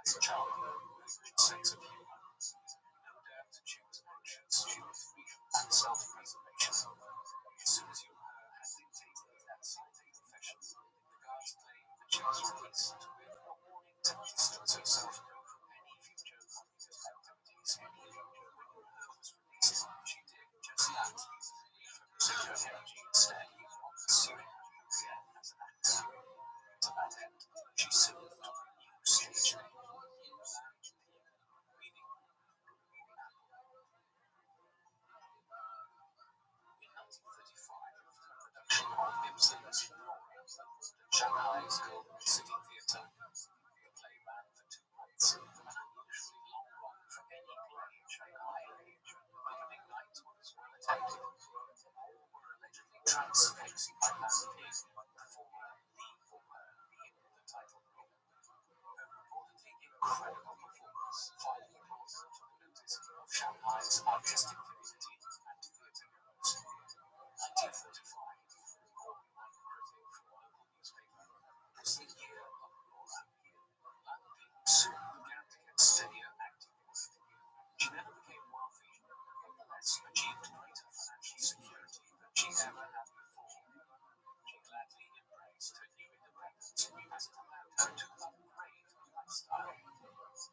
As a child, sense of humor. No doubt she was anxious, she was freedom and self-preservation. As soon as you had dictated and signed a confession, the guards claimed that she was released with a warning that she stood herself free from any future communist activities. Any future when her was released, she did just that. Refocusing her energy instead on pursuing her career as an actor. To that end, she soon took a new stage name, meaning in 1935, the production of Ibsen's Nora opened at Shanghai's Golden City Theatre. The play ran for 2 months, an unusually long run for any play in Shanghai. The opening night was well attended. All were allegedly transfixed by Lan Ping, performer Li Fuhe in the title role. Her reportedly incredible performance finally brought her to the notice of Shanghai's artistic community and theatre goers. 1935, according to one critic from a local newspaper, was the year of Nora. Lan Ping soon began to get steadier acting work. She never became wealthy, but nonetheless achieved greater financial security than she ever had before. She gladly embraced her new independence as it allowed her to upgrade her lifestyle.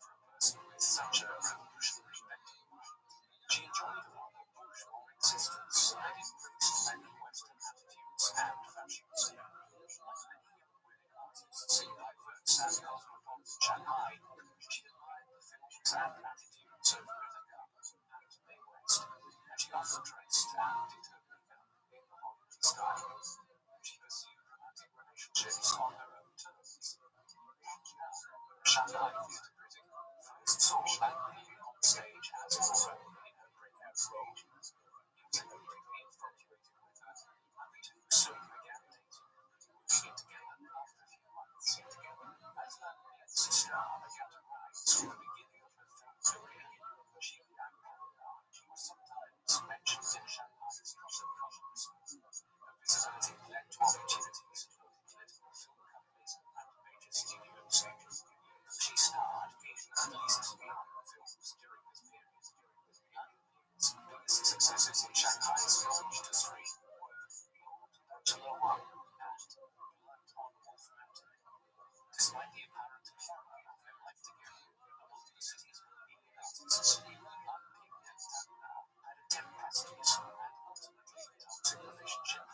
For a person with such a revolutionary mental mind, she enjoyed a rather bourgeois existence and embraced many Western attitudes and fashions. Like many young women artists in diverse and cosmopolitan Shanghai, she admired the films and attitudes of Greta Garbo and Mae West, and she often dressed and did her makeup in the Hollywood style. She pursued romantic relationships on her own terms. A Shanghai theatre critic first saw Lan Ping on stage as Nora in her breakout stage. He was greatly infatuated with her, and the two soon began dating, moving in together after a few months. As Lan Ping's star began to rise from the beginning of her film career, she and She was sometimes mentioned in Shanghai's gossip columns. Her visibility led to opportunities in both political film companies and major studios. She starred in at least 3 films during this period. Lan's biggest successes in Shanghai's film industry were Lord Bachelor One and Blood on Wolf Mountain. Despite the apparent horror of their life together, among the city's leading artists, Lan Ping and Tan Hao had a tempestuous and ultimately toxic relationship.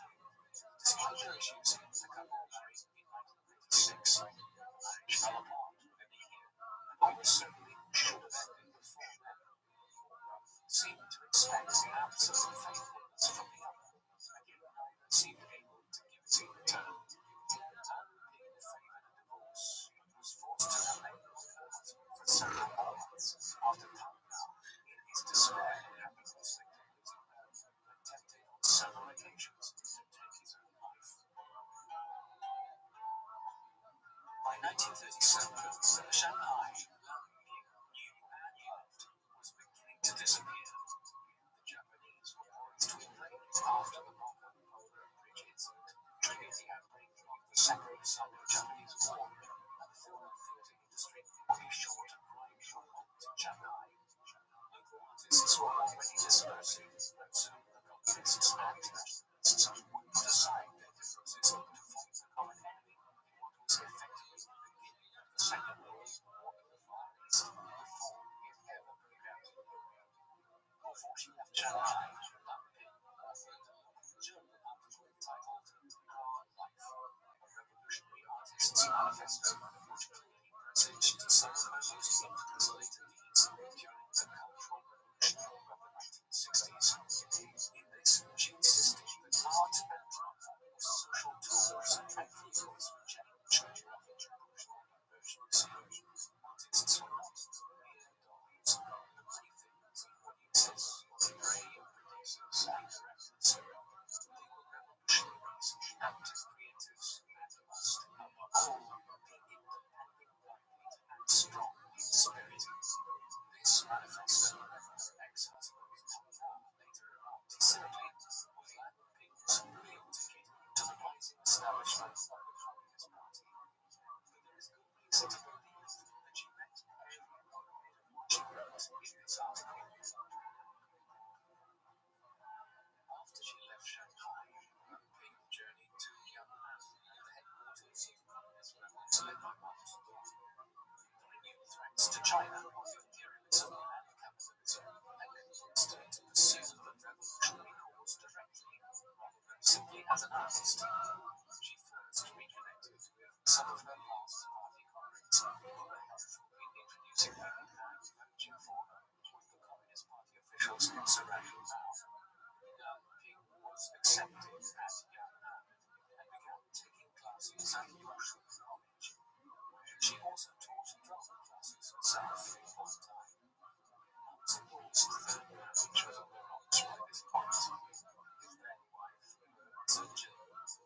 Despite their issues, the couple married in 1956. The marriage fell apart within a year, and almost certainly should have ended before then. Both seemed to expect absolute faithfulness from the other, and yet neither seemed able to give it in return. Lan Ping favored a divorce, but was forced to remain with her husband for several more months after Tan Hao, in his despair at the prospect of losing her, attempted on several occasions to take his own life. By 1937, Shanghai, Lan Ping knew and loved, was beginning to disappear. The Japanese were poised to invade after the Marco Polo Bridge incident triggered the outbreak of the Second Sino-Japanese War, and the film and theatre industry would be short of crime homes in Shanghai. Local artists were already dispersing, and soon the communists and nationalists would put aside their differences to fight the common enemy in what was effectively the beginning of the Second World War in the Far East before it ever broke out in Europe. Before she left Shanghai, Lan Ping authored a local journal article entitled Our Life, a revolutionary artist's manifesto, which clearly presaged some of her most infamous later deeds during the Cultural Revolution of the 1960s. In this, she insisted that art and drama were social tools and vehicles for change, rather than bourgeois conversions. Artists were not mere dolls, the playthings of audiences or the prey of producers and directors. They were revolutionaries, active creatives, and must, above all, be independent, complete, and strong in spirit. This manifesto, her ex-husband Tan Hao later to China of imperialism and capitalism, and convinced her to pursue the revolutionary cause directly, rather than simply as an artist. She first reconnected with some of her past party comrades who were helpful in introducing her and vouching for her with the Communist Party officials in Surajul Mao. Lan Ping was accepted at Yan'an and began taking classes at Yushu College, where she also taught drama classes herself for part time. Mao Zedong's third marriage was on the rocks by this point. His then wife, Zheng,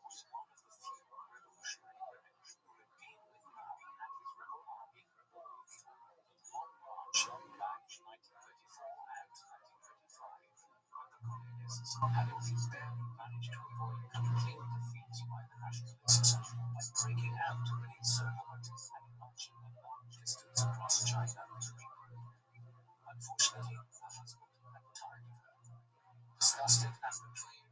was one of the few revolutionary women who had been with Mao and his rebel army all through the Long March back in 1934 and 1935, when the communists had only barely managed to avoid complete defeat by the nationalists by breaking out of an encirclement and marching a long distance across China to regroup. Unfortunately, her husband had tired of her. Disgusted and betrayed,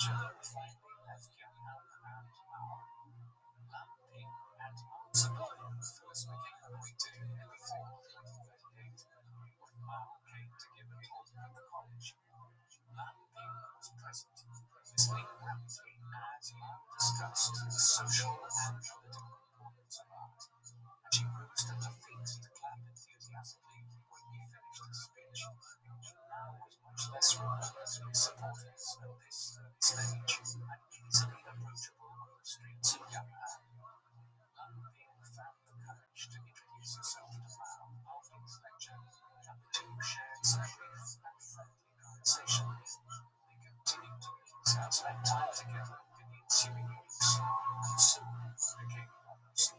Zheng finally left Yan'an and Mao. Lan Ping and Mao Zedong first became acquainted in the fall of 1938, when Mao came to give a talk at the college. Lan Ping was present, listening raptly as Mao discussed the social and political importance of art, and she rose to her feet to clap enthusiastically when he finished his speech. Mao was much less reluctant to his supporters at this early stage, and easily approachable on the streets of Yan'an. Lan Ping found the courage to introduce herself to Mao after his lecture, and the two shared some brief and friendly conversation. They continued to meet and spend time together in the ensuing weeks, and soon became lovers.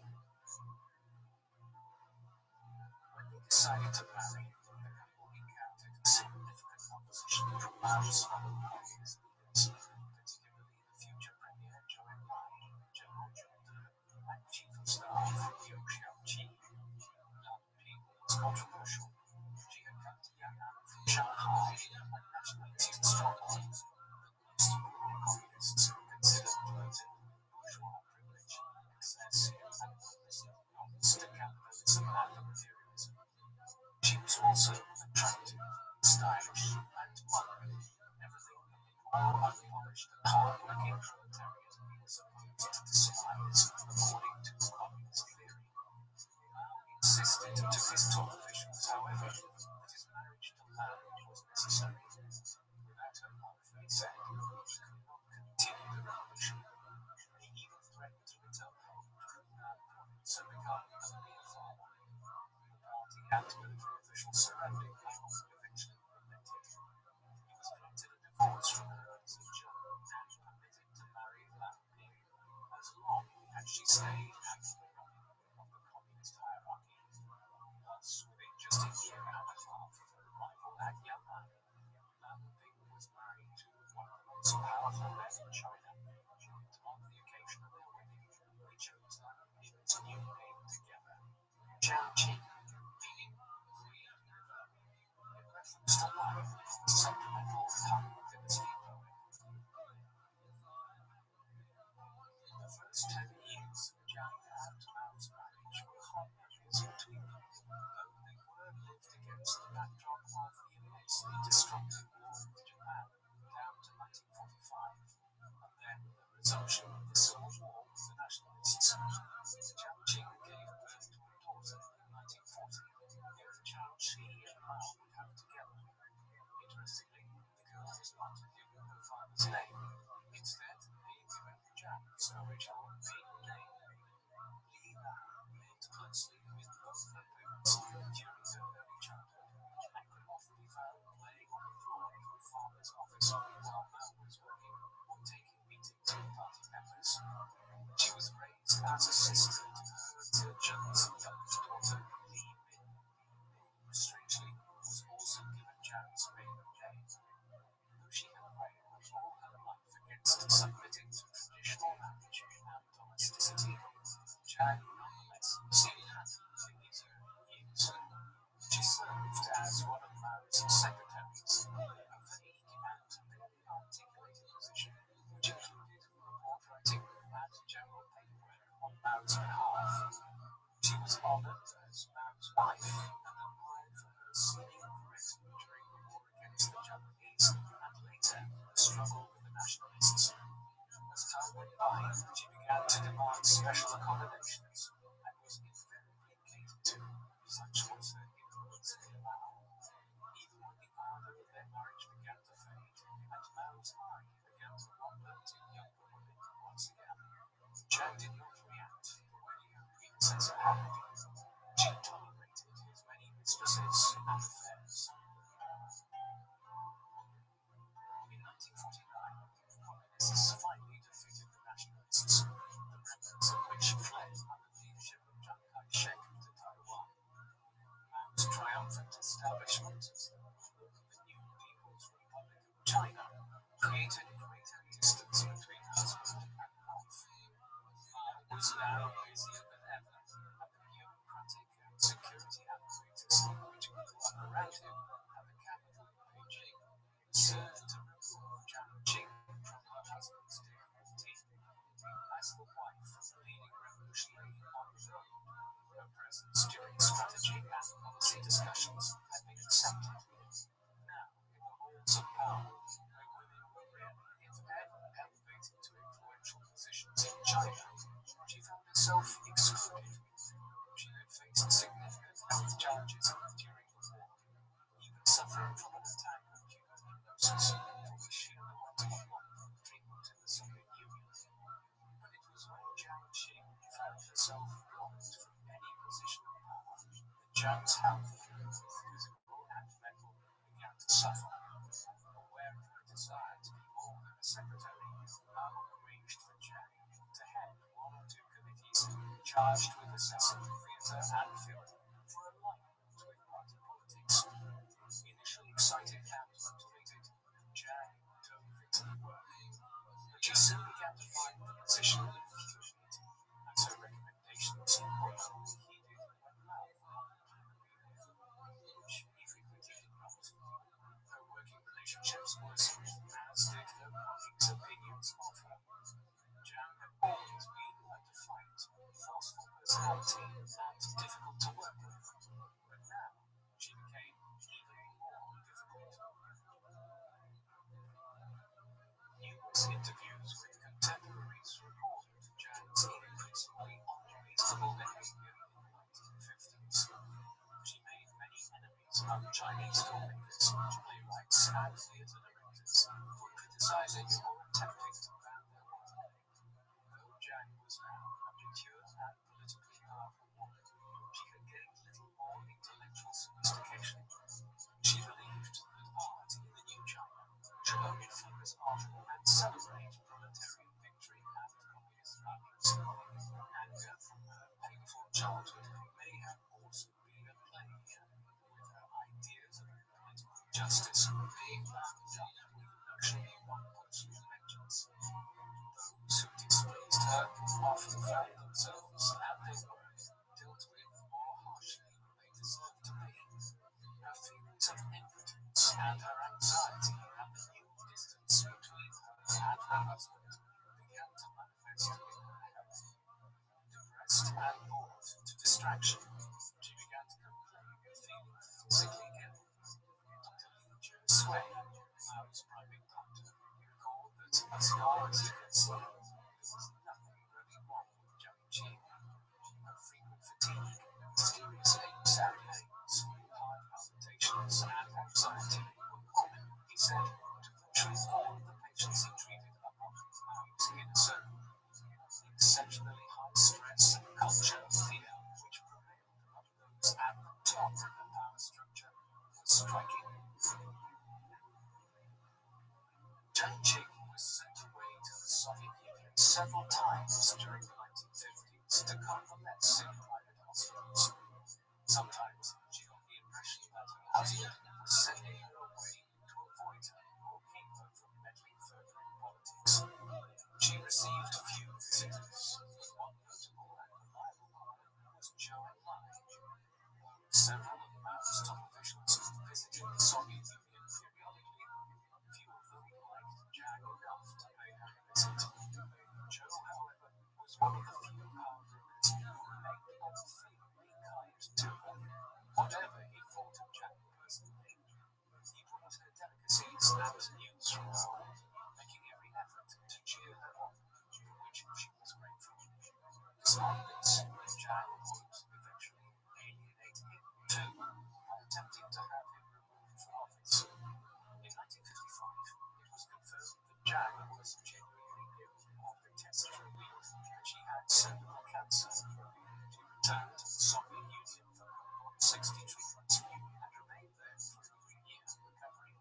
When they decided to marry, the couple encountered significant opposition from Mao's other party leaders, particularly the future Premier Zhou Enlai, General Zhou De, and Chief of Staff Liu Xiaoqi. Lan Ping was controversial. She had come to Yan'an from Shanghai, a nationalist stronghold, but most rural communists considered bloated bourgeois privilege, excess, and openness to capitalism and imperialism. She was also attractive, stylish, and modern, everything that the poor, unpolished, and hard-working proletariat was supposed to despise, according to communist theory. Mao insisted to his top officials, however, that his marriage to Lan was necessary. Without her love, he said, he could not continue the revolution. He even threatened to return home to Hunan province and become a mere farmer. The party and military officials surrounding Mao eventually relented. He was granted a divorce from her Zheng and permitted to marry Lan Ping, as long as she stayed at the running of the communist hierarchy. Thus, within just a year and a half of her arrival at Yan'an, Lan Ping was married to one of the most powerful men in China, and on the occasion of their wedding, they chose Lan Ping's new name together, Jiangqing, meaning Green River, in reference to life from sentimental Han dynasty poet. The first 10 years of Jiang and Mao's marriage were harmonious between them, though they were lived against the backdrop of the immensely destructive war with Japan down to 1945, and then the resumption of the civil war with the nationalists. Jiangqing gave birth to a daughter in 1940, whom Qiaoqi and Mao would have together. Interestingly, the girl was not given her father's name, instead being given Zhang's original maiden name. Li Na lived closely with both her parents during her early childhood, and could often be found playing on the floor of her father's office while Mao was working or taking meetings with party members. She was raised as a sister to her Zheng's youngest daughter, Li Min, who, strangely, was also given Zhang's maiden name. Though she had railed all her life against submitting to traditional marriage and domesticity, Zhang nonetheless seemed happy in these early years. She served as one of Mao's secretaries, a vague and barely articulated position which included report writing and general paperwork on Mao's behalf. She was of honored as Mao's wife and admired for her seeming grit during the war against the Japanese and later the struggle with the nationalists. As time went by, she began to demand special accommodations and was invariably catered to. Such was her influence in Mao. Even when the ardor of their marriage began to fade, and Mao's eye began to wander to younger women once again, Jiang did not react the way her predecessor had. She tolerated his many mistresses and affairs. In 1949, the communists finally defeated the nationalists, the remnants of which fled under the leadership of Chiang Kai-shek to Taiwan. Mao's triumphant establishment as the ruler of the new People's Republic of China created greater distance between husband and wife. Mao was now busier than ever, and the bureaucratic and security apparatus which grew up around him at the capital of Beijing served to remove Jiang Qing from her husband's daily routine. As the wife of the leading revolutionary on the throne, her presence during strategy and policy discussions had been accepted. Now, in the halls of power, where women were rarely, if ever, elevated to influential positions in China, she found herself excluded. She had faced significant health challenges during the war, even suffering from an attack of tuberculosis, for which she underwent a long treatment in the Soviet Union. But it was when Jiang Qing found herself blocked from any position of power that Jiang's health, physical and mental, began to suffer. Aware of her desire to be more than a secretary, Mao arranged for Jiang to head one or two committees charged with assessing theatre and film for alignment with party politics. Initially excited and motivated, Jiang dove into the work. But she soon began to find the position infuriating, as her recommendations were only heeded when Mao which he frequently did not. Her working relationships was, as did her colleagues' opinions of her. Jiang had always been a defiant, forceful personality and difficult to work with, but now she became even more difficult. Numerous interviews with contemporaries recorded Jiang's increasingly unreasonable behavior in the 1950s. She made many enemies among Chinese filmmakers, playwrights, and theatre directors for criticizing or attempting to ban their work. Though Jiang was now a mature and politically powerful woman, she had gained little more intellectual sophistication. She believed that art in the new China should only focus on and celebrate proletarian victory and communist values. Anger from her painful childhood may have also been at play here, with her ideas of political justice being wrapped up with the notion of one person's vengeance. Those who displeased her often found themselves and their work dealt with more harshly than they deserved to be. Her feelings of impotence and her anxiety at the new distance between her and her husband began to manifest in her health. Depressed and bored to distraction, she began to complain of feeling physically ill. Dr. Li Jiusui, Mao's private doctor, recalled that as far as he could see, there was nothing really wrong with Jiang Qing. Her frequent fatigue, mysterious aches and pains, heart palpitations, and anxiety were common, he said, to virtually all of the patients he treated upon Mao's inner circle. The exceptionally high stress and culture of fear which prevailed among those at the top of the power structure was striking. Jiang Qing was sent away to the Soviet Union several times during the 1950s to convalesce in private hospitals. Sometimes she got the impression that her husband was sending her away to avoid her or keep her from meddling further in politics. She received few visitors, but one notable and reliable caller was Zhou Enlai. Several of Mao's top officials visited the Soviet Union periodically. Few of them liked Jiang enough to pay her a visit. Zhou, however, was one of the few power brokers who remained unfailingly Despite this, Jack would eventually alienate him too, by attempting to have him removed from office. In 1955, it was confirmed that Jack was genuinely ill after tests revealed that she had cervical cancer. She returned to the Soviet Union for help on 60 treatments and remained there for over a year recovering.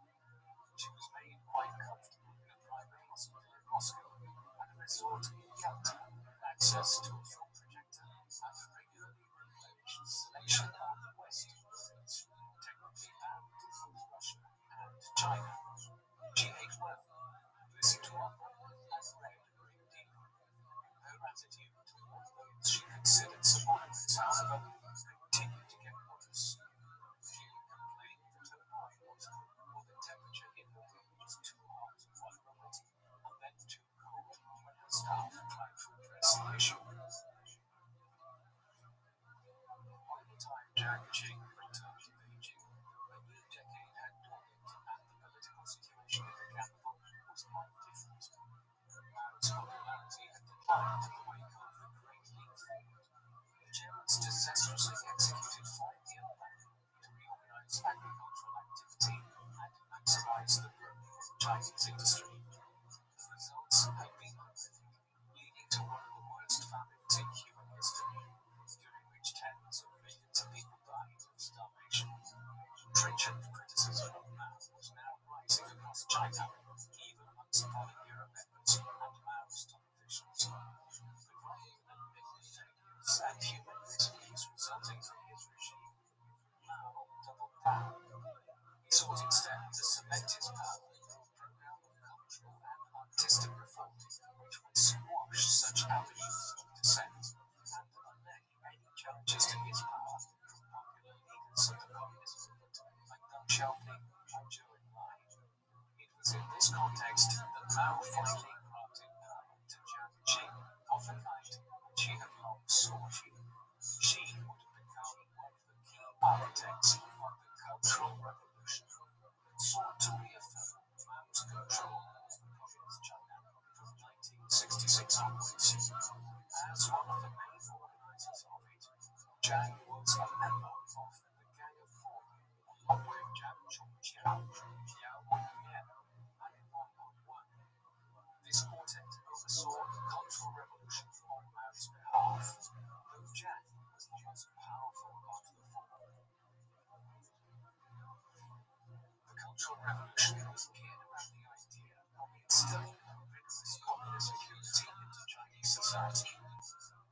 She was made quite comfortable in a private hospital in Moscow and a resort in Yalta, access to a film projector, and a regularly replenished selection of the West movies, technically banned from Russia and China. She ate well, listened to opera, and read a great deal. Her attitude toward those she considered subordinates, however, continued to get worse. She would complain that her body was full, or the temperature in her room was too hot while writing, and then too cold when her staff tried to address the issue. By the time Jiang Qing returned to Beijing, a new decade had dawned, and the political situation in the capital was quite different. Mao's popularity had declined in the wake of the Great Leap Forward. The Germans disastrously executed 5-year plan to reorganize agricultural activity and maximize the growth of Chinese industry. The results have been horrific, leading to one of the worst famines in human history, during which tens of millions of people died of starvation. Trenchant criticism of Mao was now rising across China, even amongst Politburo members and Mao's top officials. But rather than admit the failures and humilities resulting from his regime, Mao doubled down. He sought instead to cement his power through a program of cultural and artistic reform, which would squash such avenues of dissent and allay any challenges to his power from popular leaders of the communist movement like Deng Xiaoping and Zhou Enlai. It was in this context that Mao finally granted power to Jiang Qing of the kind which he had long sought. She would become one of the key architects of the Cultural Revolution that sought to reaffirm Mao's control of communist China from 1966 onwards. As one of the main organizers of it, Jiang was a member of the Gang of Four, along with Jiang Chongqiao, Liao Wenyan, and Wang Hongwan. This quartet oversaw the Cultural Revolution on Mao's behalf, though Jiang was the most powerful of the four. The Cultural Revolution was geared around the idea of instilling a rigorous communist security into Chinese society.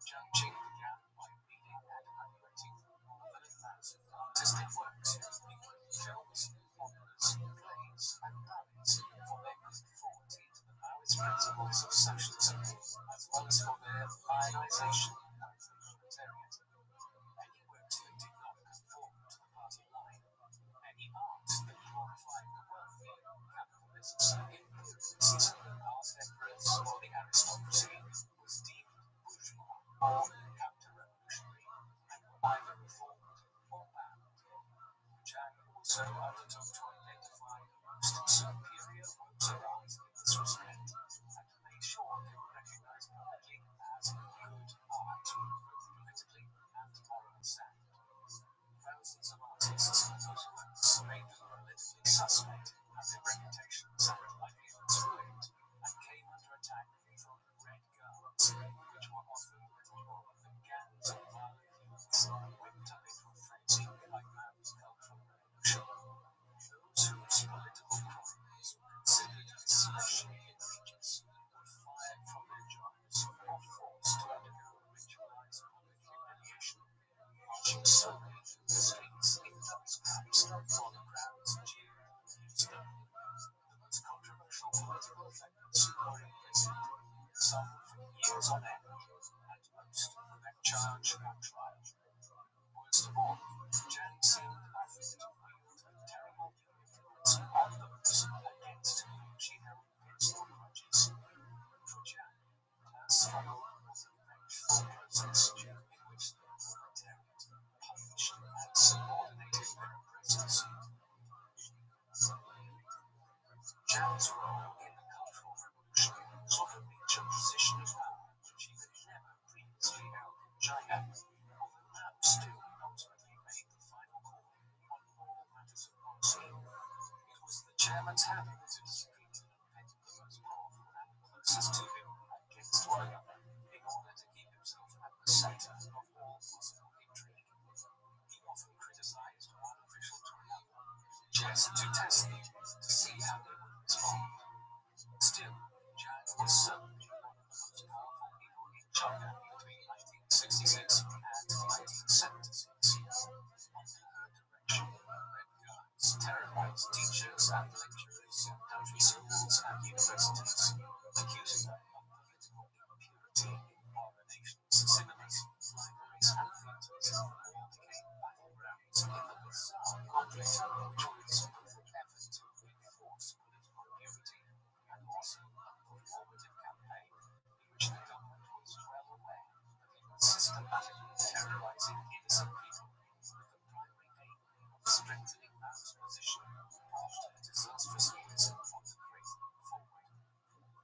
Jiang Qing began by reading and evaluating more than 1,000 artistic works, including films, operas, plays, and ballets, for their conformity to the Maoist principles of socialism, as well as for their lionization of the proletariat. Any works that did not conform to the party line, any art that glorified the wealthy, capitalists, imperialists, past emperors, or the aristocracy, was deemed bourgeois or counter-revolutionary, and were either reformed or banned. Jiang also undertook to identify the most superior works of art in this respect, and made sure they were recognized publicly as good art, both politically and morally sound. Thousands of artists whose works made them politically suspect had their reputations and livelihoods ruined, and came under attack from Red Guards, which were often little more than gangs of violent youths, whipped up into a frenzy by Mao's Cultural Revolution. Those whose political crimes were considered especially egregious were fired from their jobs or forced to undergo ritualized public humiliation, marching slowly through the streets in those caps while the crowds jeered and used them. The most controversial political offenders were imprisoned, some for years on end, and most without charge or trial. Worst of all, Jiang seemed often to wield a terrible influence on those against whom she held personal grudges. For Jiang, her struggle was a vengeful process in which the proletariat punished and subordinated their oppressors. Jiang's role in the Cultural Revolution saw her reach a position of power which she had never previously held. momentarily to dispute and pit the most powerful and closest to him against one another in order to keep himself at the center of all possible intrigue. He often criticized one official to another, just to test them, to see how they would respond. Still, Jiang was certainly one of the most powerful people in China between 1966 and 1976. Under her direction, Red Guards terrorized teachers and lecturers in country schools and universities, accusing them of political impurity, while the nation's cinemas, libraries, and theaters all became battlegrounds in the bizarre conflict which was both an effort to enforce political purity and also a performative campaign in which the government was well aware that it was systematically terrorizing innocent people with the primary aim of strengthening Mao's position after a disastrous years of the Great Leap Forward.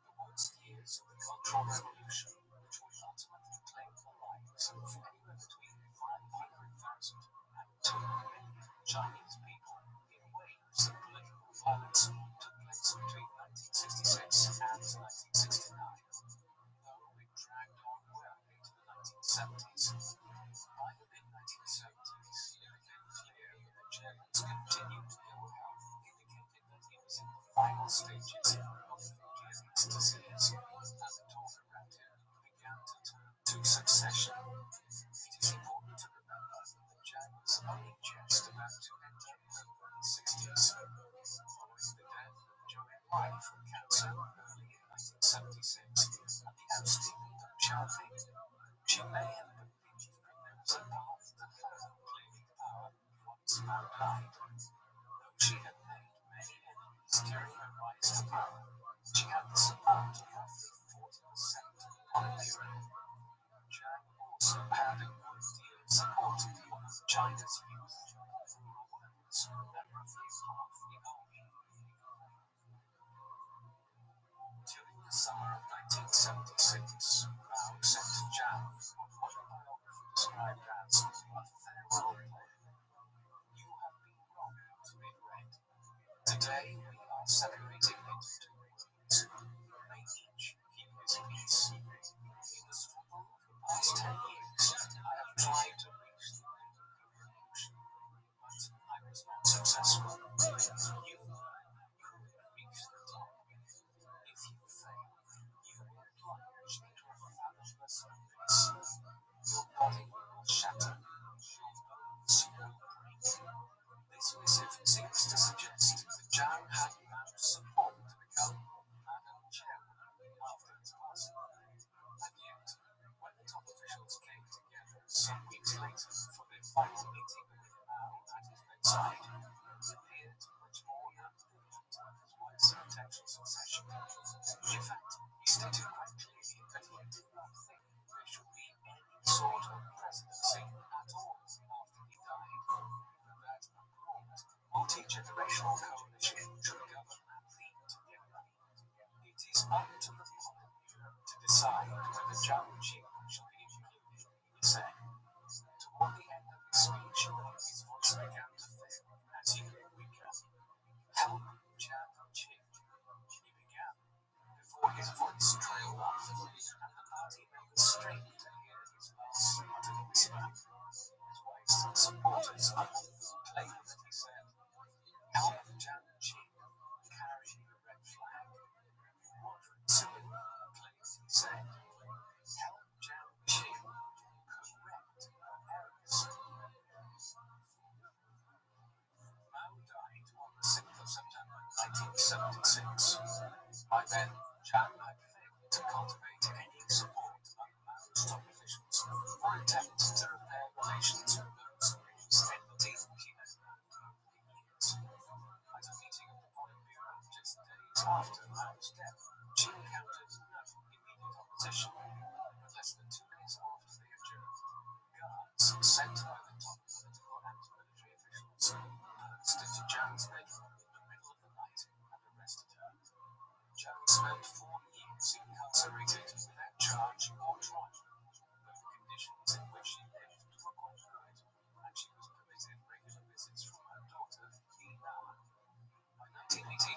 The worst years of the Cultural Revolution, which would ultimately claim the lives of anywhere between 500,000 and 2 million Chinese people in waves of political violence, took place between 1966 and 1969, though it dragged on well into the 1970s. By the mid-1970s, it became clear that the Germans' continued ill health indicated that he was in the final stages of King's disease, and the talk around him began to turn to succession. It is important to remember that Jiang was only just about to enter her early 60s. Following the death of Zhou Enlai from cancer early in 1976 and the ousting of Deng Xiaoping, she may have believed that there was a path to her claiming power once Mao died. Though she had made many enemies during her rise to power, she had the support of roughly 40% of the Politburo. Jiang also had a good deal of support among China's youth, rural workers, and roughly half the army. During the summer of 1976, Mao sent Jiang on what a biographer described as a farewell play. You have been wrong, it read. Today we are separating into 2 worlds. May each keep his peace. In the struggle of the past 10 years, I have tried to reach the end of the revolution, but I was not successful. You could reach the top. If you fail, you will plunge into a fathomless abyss. Your body will shatter, your bones will break. This missive seems to suggest that Jiang had Mao's support to become Madam Chairman after his passing. And yet, when the top officials came together some weeks later for their final meeting with Mao at his bedside, he appeared much more ambivalent of his wife's potential succession. In fact, he stated quite clearly that he did not think there should be any sort of presidency at all after he died, and that a broad, multi-generational coalition should govern and lead together. It is up to the Politburo to decide whether Zhao Qing shall be included, he said. Toward the end of his speech, his voice began to fail as he grew weaker. Help Zhao Qing, he began, before his voice trailed off, and the party members strained to hear his last muttered whisper. His wife's supporters claimed that he said, help Zhao Qing carry the red flag. Moderate civilian claims he said, help Zhao Qing correct her errors. Mao died on the 6th of September 1976. By then, Jiang had failed to cultivate any support among Mao's top officials or attempt to repair relations with those who used enmity and years. At a meeting of the Politburo just days after Mao's death, she encountered no immediate opposition. But less than 2 days after they adjourned, guards sent by the top political and military officials burst into Jiang's bedroom in the middle of the night and arrested her. Jiang spent 4 years incarcerated without charge or trial, though the conditions in which she lived were quite good, and she was permitted regular visits from her daughter, Li Na. By 1980,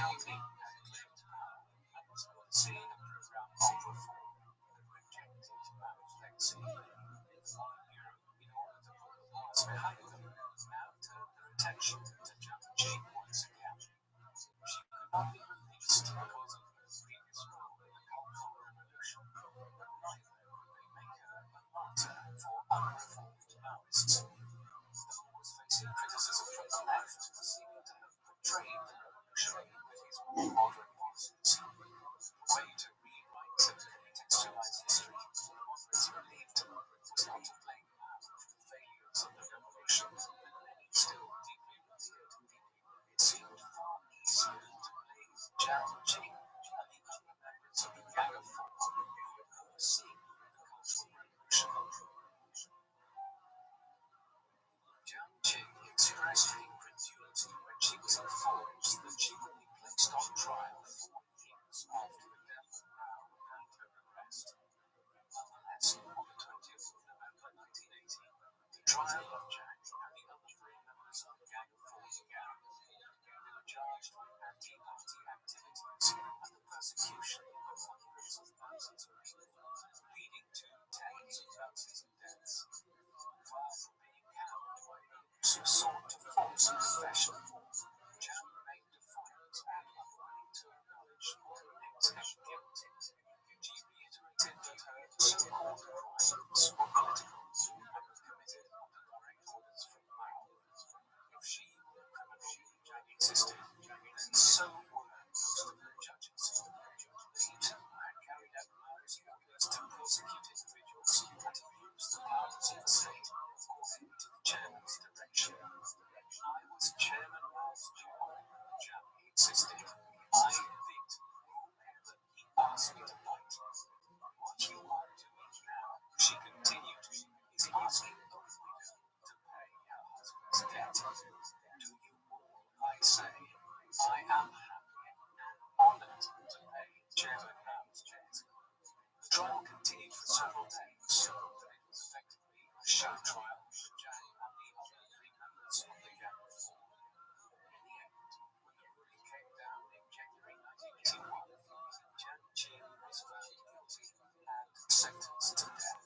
Jiang Ming had claimed power and was overseeing a program of reform that rejected Mao's legacy. The Politburo, in order to put the laws behind them, now turned their attention to Jiang Qing once again. She could not be released because of her previous role in the Cultural Revolution, but neither could they make her a martyr for unreformed Maoists. Deng was facing criticism from the left for seeming to have portrayed the revolution with his more modern policies. The way to rewrite and contextualize history, the moderates believed, was not to blame Mao for the failures of the revolution that many still deeply revered. It seemed far easier to blame Jiang Qing and the other members of the Gang of Four who were overseeing the Cultural Revolution. Jiang Qing expressed incredulity when she was informed that she would be placed on trial 4 years after the death of Mao and her arrest. Nonetheless, on the 20th of November 1980, the trial of Jiang and the other 3 members of the Gang of Four began. They were charged with anti-party activities and the persecution of hundreds of thousands of people, leading to tens of thousands of deaths. Far from being cowed by those who sought to force a confession, Jiang remained defiant and unwilling to acknowledge or admit her guilt. She reiterated that her so-called crimes were political and were committed under direct orders from Mao. If she were a criminal, Jiang insisted, then so were most of her judges. They too had carried out Mao's orders to prosecute individuals and to use the powers of the state according to the chairman's direction. I was Chairman Mao's job, Jiang insisted. I evict whoever he asked me to fight. What you are doing now, she continued, is asking the widow to pay her husband's debt. To you all, I say, I am happy and honored to pay Chairman Mao's debt. The trial continued for several days, but it was effectively a show trial for Jiang and the other 3 members of the Gang of Four. In the end, when the ruling came down in January 1981, Jiang Qing was found guilty and sentenced to death.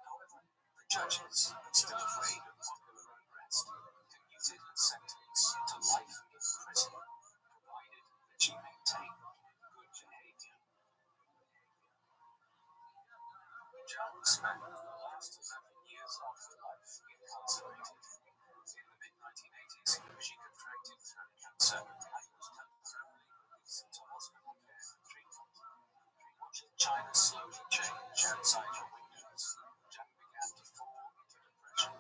However, the judges, still afraid of popular unrest, commuted her sentence to life in prison, provided that she maintained good behavior. Jiang spent the last 11 years of her life incarcerated. In the mid-1980s, she contracted throat cancer and was temporarily released to hospital care for treatment. Watching China slowly change outside her windows, Jiang began to fall into depression.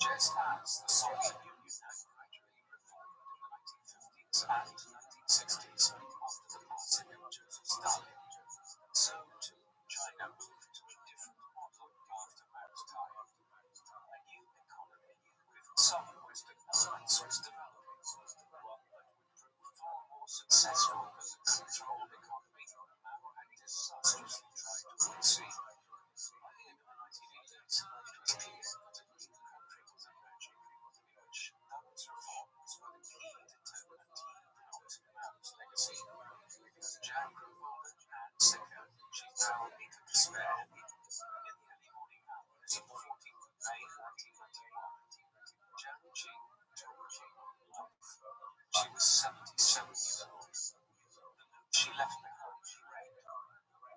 Just as the Soviet Union had gradually reformed in the 1950s and 1960s after the passing of Joseph Stalin, so too China moved to a different model after Mao's time. A new economy with some Western elements was developing, one that would prove far more successful than the controlled economy Mao had disastrously tried to oversee. By the end of the 1980s, it was clear that a new country was emerging, in which those reforms were the key determinant out Mao's legacy. As Jiang grew older and sicker, she fell into despair. In the early morning hours of the 14th of May 1991, Jiang Qing took life. She was 77 years old. The note she left behind read,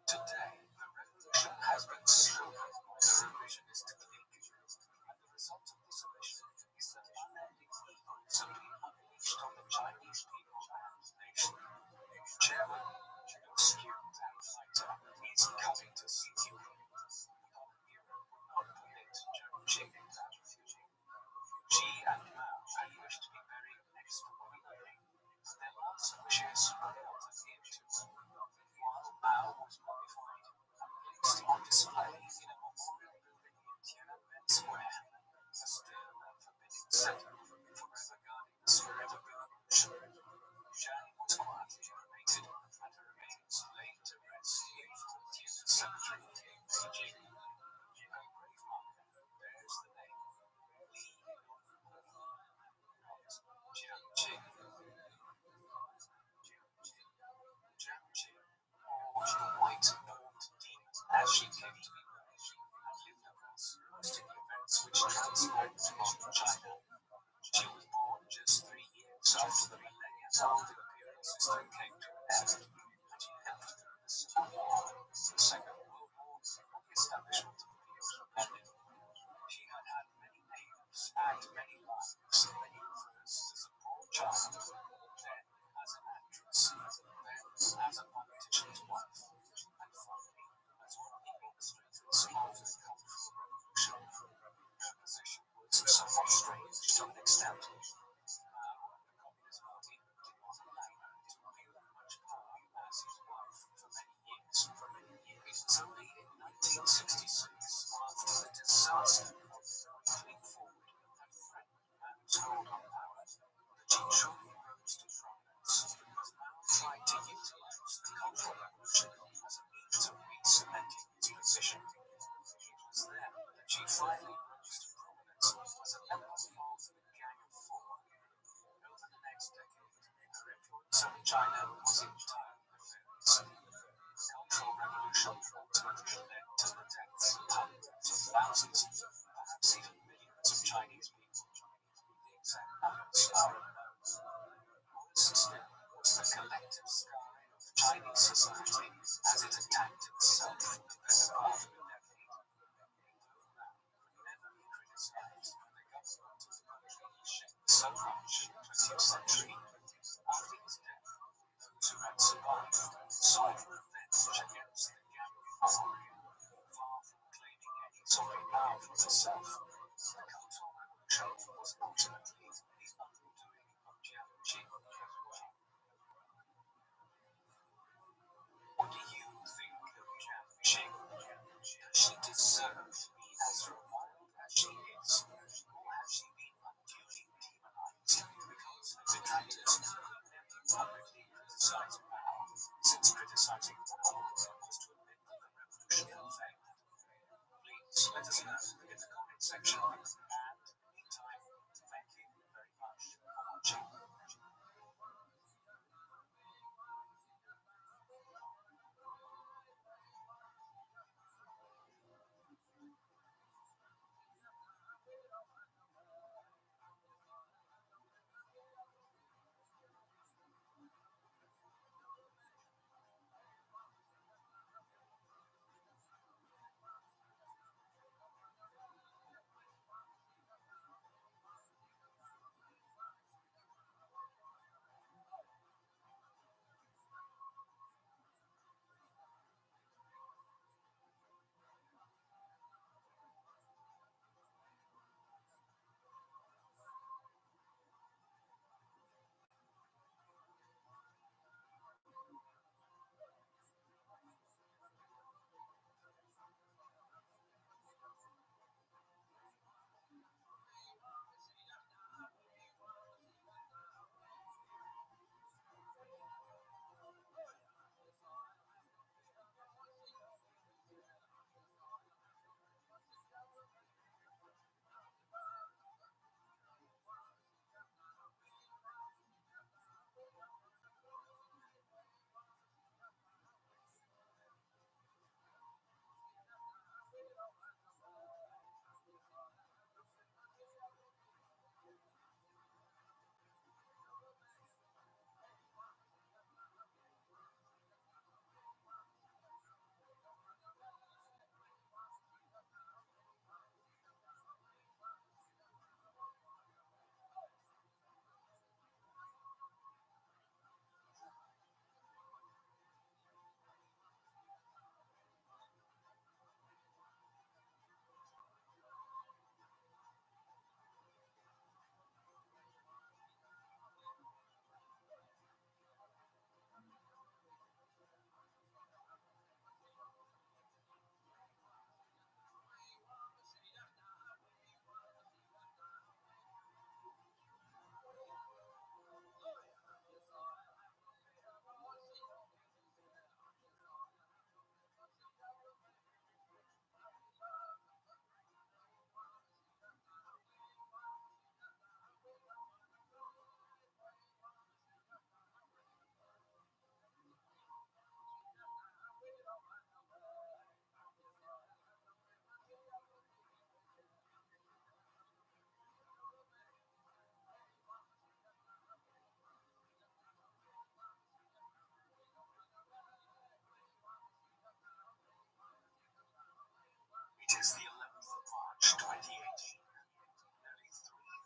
"Today, the revolution has been stolen by the revisionist clique, and the result of this omission is that unending evils have been unleashed on the Chinese people and nation. Chairman, your skilled outsider is coming to see you." The Politburo would not permit Jiang Qing that refusal. She and Mao had wished to be buried next to one another. Their last wishes were not adhered to. While Mao was mummified and placed on display in a memorial building in Tiananmen Square, a stern and forbidding center forever guarding the spirit of the revolution, Jiang was quietly cremated and her remains laid to rest in Tiananmen Cemetery in Beijing. Her grave marker bears the name Li Yong, not Jiang Qing. as she came to be known, and lived across most of the events which transformed modern China. She was born just 3 years after the millennium-old imperial system came to an end, and she helped through the Civil War, the Second World War, and the establishment of the People's Republic. She had had many names and many lives, many firsts as a poor child, then as an actress, then as a politician's wife, and finally as one of the orchestrators of the Cultural Revolution. Her position was somewhat strange to an extent. The Communist Party did not allow her to wield much power as his wife for many years. It was only in 1966, after the disaster of the Great Leap Forward and Frank Mao's hold on power, that she truly rose to prominence, because Mao tried to utilize the Cultural Revolution as a means of re-cementing his position. It was then that she finally rose to prominence as a member of the Gang of Four. Over the next decade, her influence on China was entirely nefarious. The Cultural Revolution ultimately led to the deaths of hundreds of thousands, perhaps even millions of Chinese people. The exact numbers are unknown. Worse still was the collective scarring of Chinese society as it attacked itself for the better part of a decade. Though Mao could never be criticized for the government of the country he shaped so much in the 20th century, after his death, those who had survived saw it revenge against the Gang of Four. Far from claiming any solid power for herself, the Cultural Revolution was ultimately the undoing of Jiang Qing as well. What do you think of Jiang Qing? Does she deserve to be as reviled as she is, or has she been unduly demonized? Because her detractors could never publicly criticize Mao, since criticizing Mao was to admit that the revolution had failed. Please let us know in the comment section. And meantime, thank you.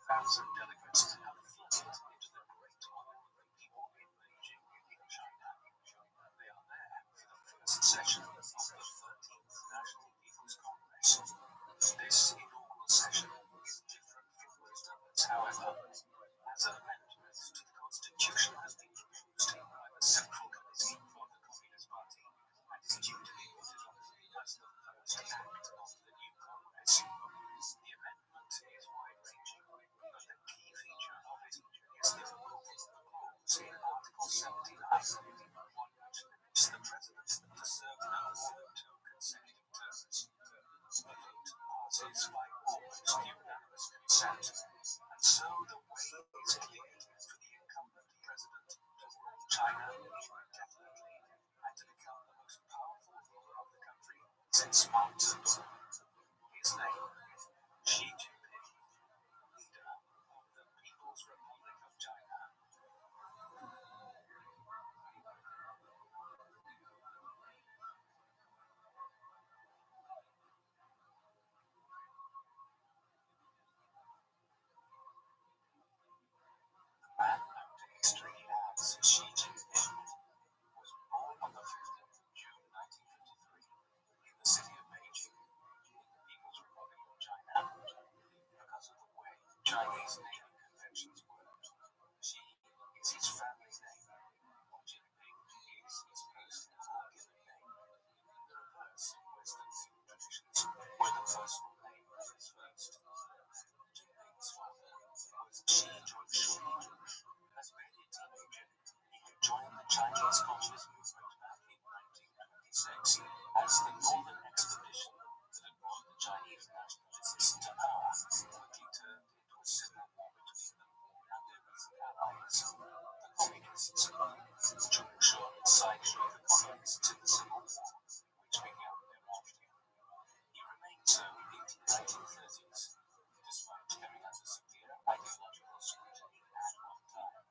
Fans and delegates have flooded into the great hall of the people in Beijing, in China. They are there for the first session of the 13th National People's Congress. This inaugural session is different from most others, however, as an amendment to the Constitution has been proposed by the Central Committee for the Communist Party and is due to be voted on as the first act of the new Congress. The amendment is wide-ranging, but the key feature of it is the removal of the clause in Article 79, one which limits the President to serve no more than 2 consecutive terms. The vote passes by almost unanimous consent, and so the way is cleared for the incumbent president to rule China indefinitely and to become the most powerful ruler of the country since Mao Zedong. His name, Xi Jinping, leader of the People's Republic of China. The man known to history as Xi Jinping was born on the 15th of June 1953 in the city of Beijing, in the People's Republic of China. Because of the way Chinese naming conventions work, Xi is his family name, while Jinping is his personal or given name. The reverse in Western naming traditions, where the personal name is first. Jinping's father was Xi Jinping. As barely a teenager, he had joined the Chinese Communist movement back in 1926 as the Northern Expedition that had brought the Chinese nationalists to power quickly turned into a civil war between them and their recent allies, the Communists. Zheng Shun sided with the Communists in the Civil War, which began their mafia. He remained so into the 1930s, despite coming under severe ideological scrutiny at one time.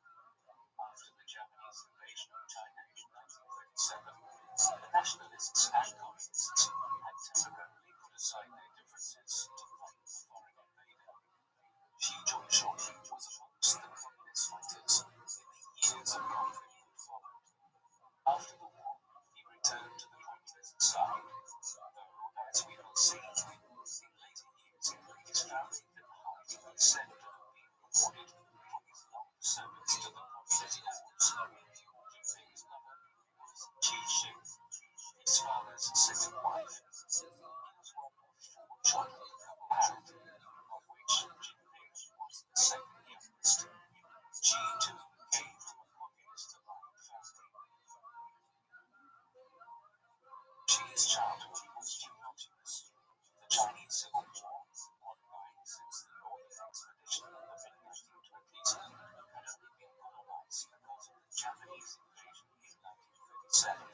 After the Japanese invasion of China in 1937, the nationalists and communists had temporarily put aside their differences to fight the foreign invader. Xi Jinping was amongst the communist fighters in the years of conflict that followed. After the war, he returned to the communist side, though, as we will see, in later years, his family can hardly be said to have been rewarded for his long service to the communist cause. Jinping's mother was Qi Xing, his father's second wife. He was one of 4 children the couple had, of which Jinping was the second youngest. Xi, too, came from a communist-aligned family. Xi's childhood was tumultuous. The Chinese Civil War, ongoing since the Northern Expedition in the mid-1920s, had only been put on ice because of the Japanese invasion in 1937.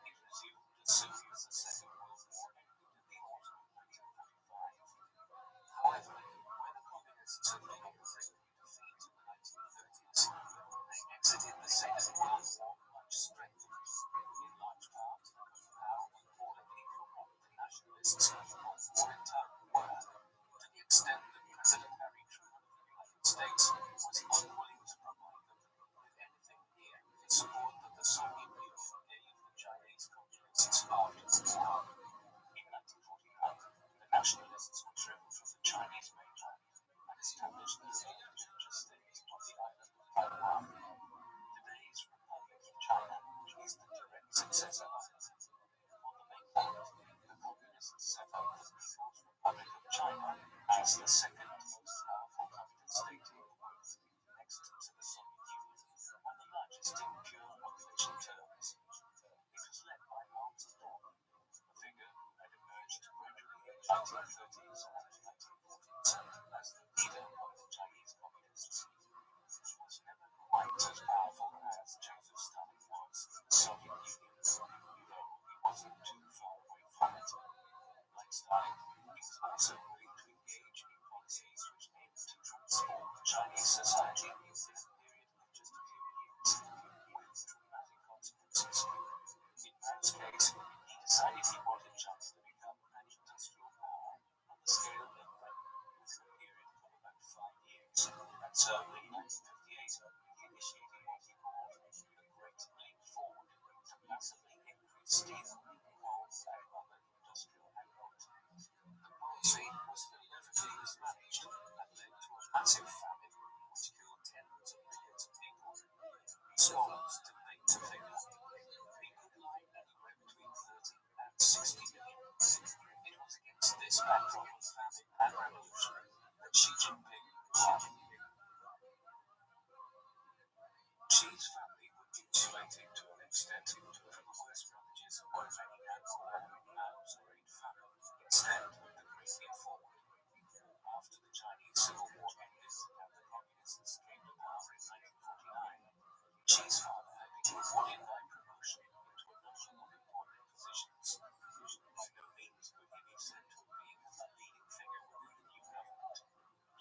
It resumed as soon as the Second World War ended in the autumn of 1945. However, when the Communists had been on the brink of defeat in the 1930s, they exited the Second World War much strengthened, in large part because of how appallingly corrupt the nationalists of Kuomintang were, to the extent that President Harry Truman of the United States was unwilling to provide them with anything near the support that the Soviet Union gave the Chinese Communists after the war. In 1949, the nationalists were driven from the Chinese mainland and established their own religious state on the island of Taiwan. Today's Republic of China is the direct successor of it. On the mainland, the Communists set up the People's Republic of China as the second most powerful communist state in the world, next to the Soviet Union, and the largest in pure population terms. It was led by Mao Zedong, a figure who had emerged gradually in the 1930s and 1940s as the leader of the Chinese Communists. He was never quite as powerful as Joseph Stalin was in the Soviet Union, though he wasn't too far away from it. Like Stalin, he was also willing to engage in policies which aimed to transform Chinese society in a period of just a few years, with dramatic consequences. In Mao's case, he decided he wanted China to become an industrial power on the scale of Britain within a period of about 5 years. So in 1958, he initiated what he called the Great Leap Forward to massively increase steel, coal, and other industrial activities. The policy was horrifically mismanaged and led to a massive famine which killed tens of millions of people. Scholars debate the figure. People died anywhere between 30 and 60 million. It was against this backdrop of famine and revolution that Xi Jinping won. Xi's family would be insulated to an extent from the worst ravages of what many had called Mao's Great Famine. Instead, the Great Leap Forward. After the Chinese Civil War ended and the communists came to power in 1949, Xi's father had been rewarded by promotion into a number of important positions. By no means could he be said to have been a leading figure within the new government,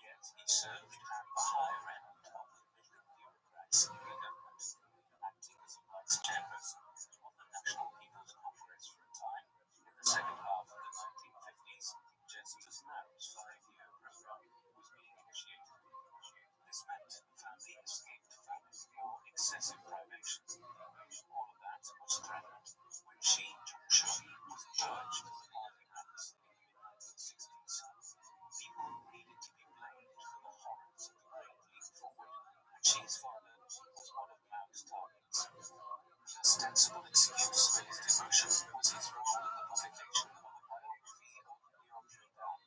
yet he served at the higher end of the middling bureaucrats in the government, acting as a vice chairperson of the National People's Congress for a time in the second half of the 1950s, just as Mao's 5-year program was being initiated. This meant family escaped famine or excessive privation. All of that was threatened when Xi Jinping was purged of the holding ranks in the mid-1960s. People needed to be blamed for the horrors of the Great Leap Forward, and Xi's father was one of Mao's targets. The ostensible excuse for his demotion was his role in the publication of the biography of Liu Zhengdan,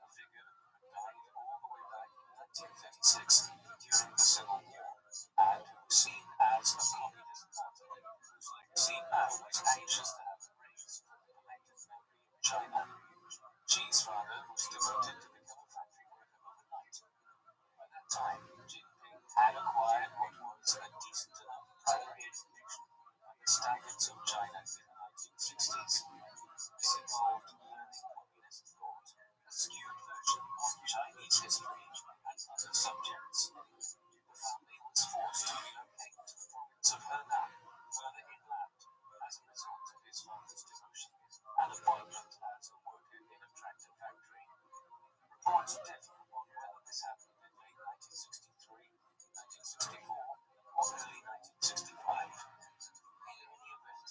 a figure who had died all the way back in 1936 during the Civil War, and who was seen as a communist martyr whose legacy Mao was anxious to have erased from the collective memory of China. Xi's father was demoted to become a factory worker overnight. By that time, Jinping had acquired what was a decent enough primary education by the standards of China in the 1960s. This involved learning communist thought, a skewed version of Chinese history, and other subjects. The family was forced to relocate to the province of Henan, further inland, as a result of his father's demotion and appointment as a worker in a tractor factory. Reports differ on whether this happened in late 1963, 1964, or early 1965. In any event,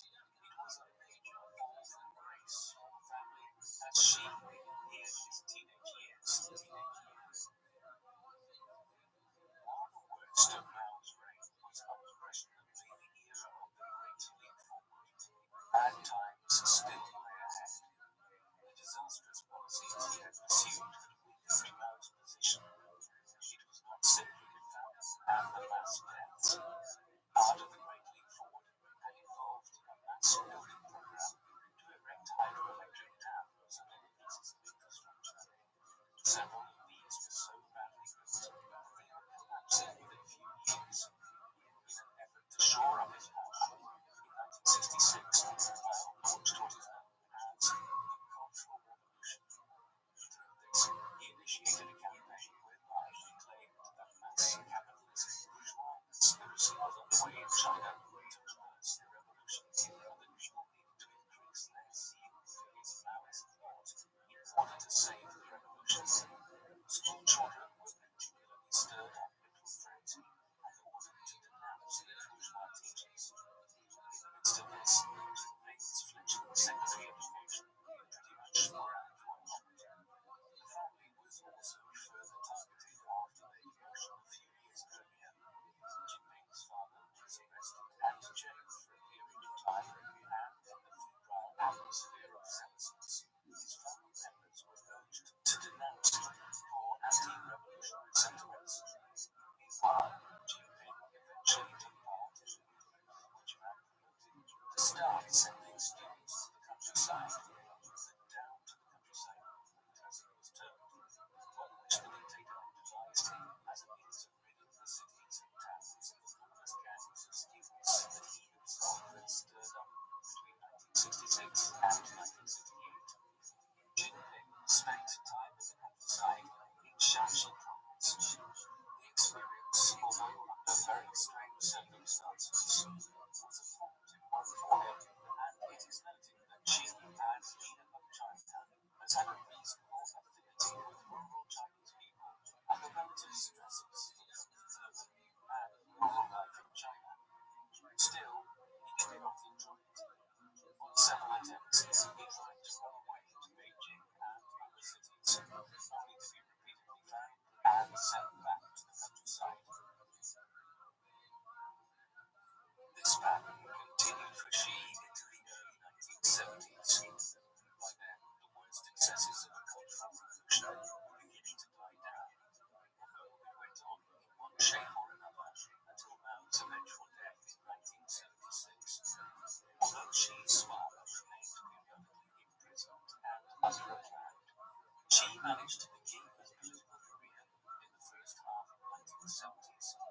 She managed to begin her political career in the first half of the 1970s.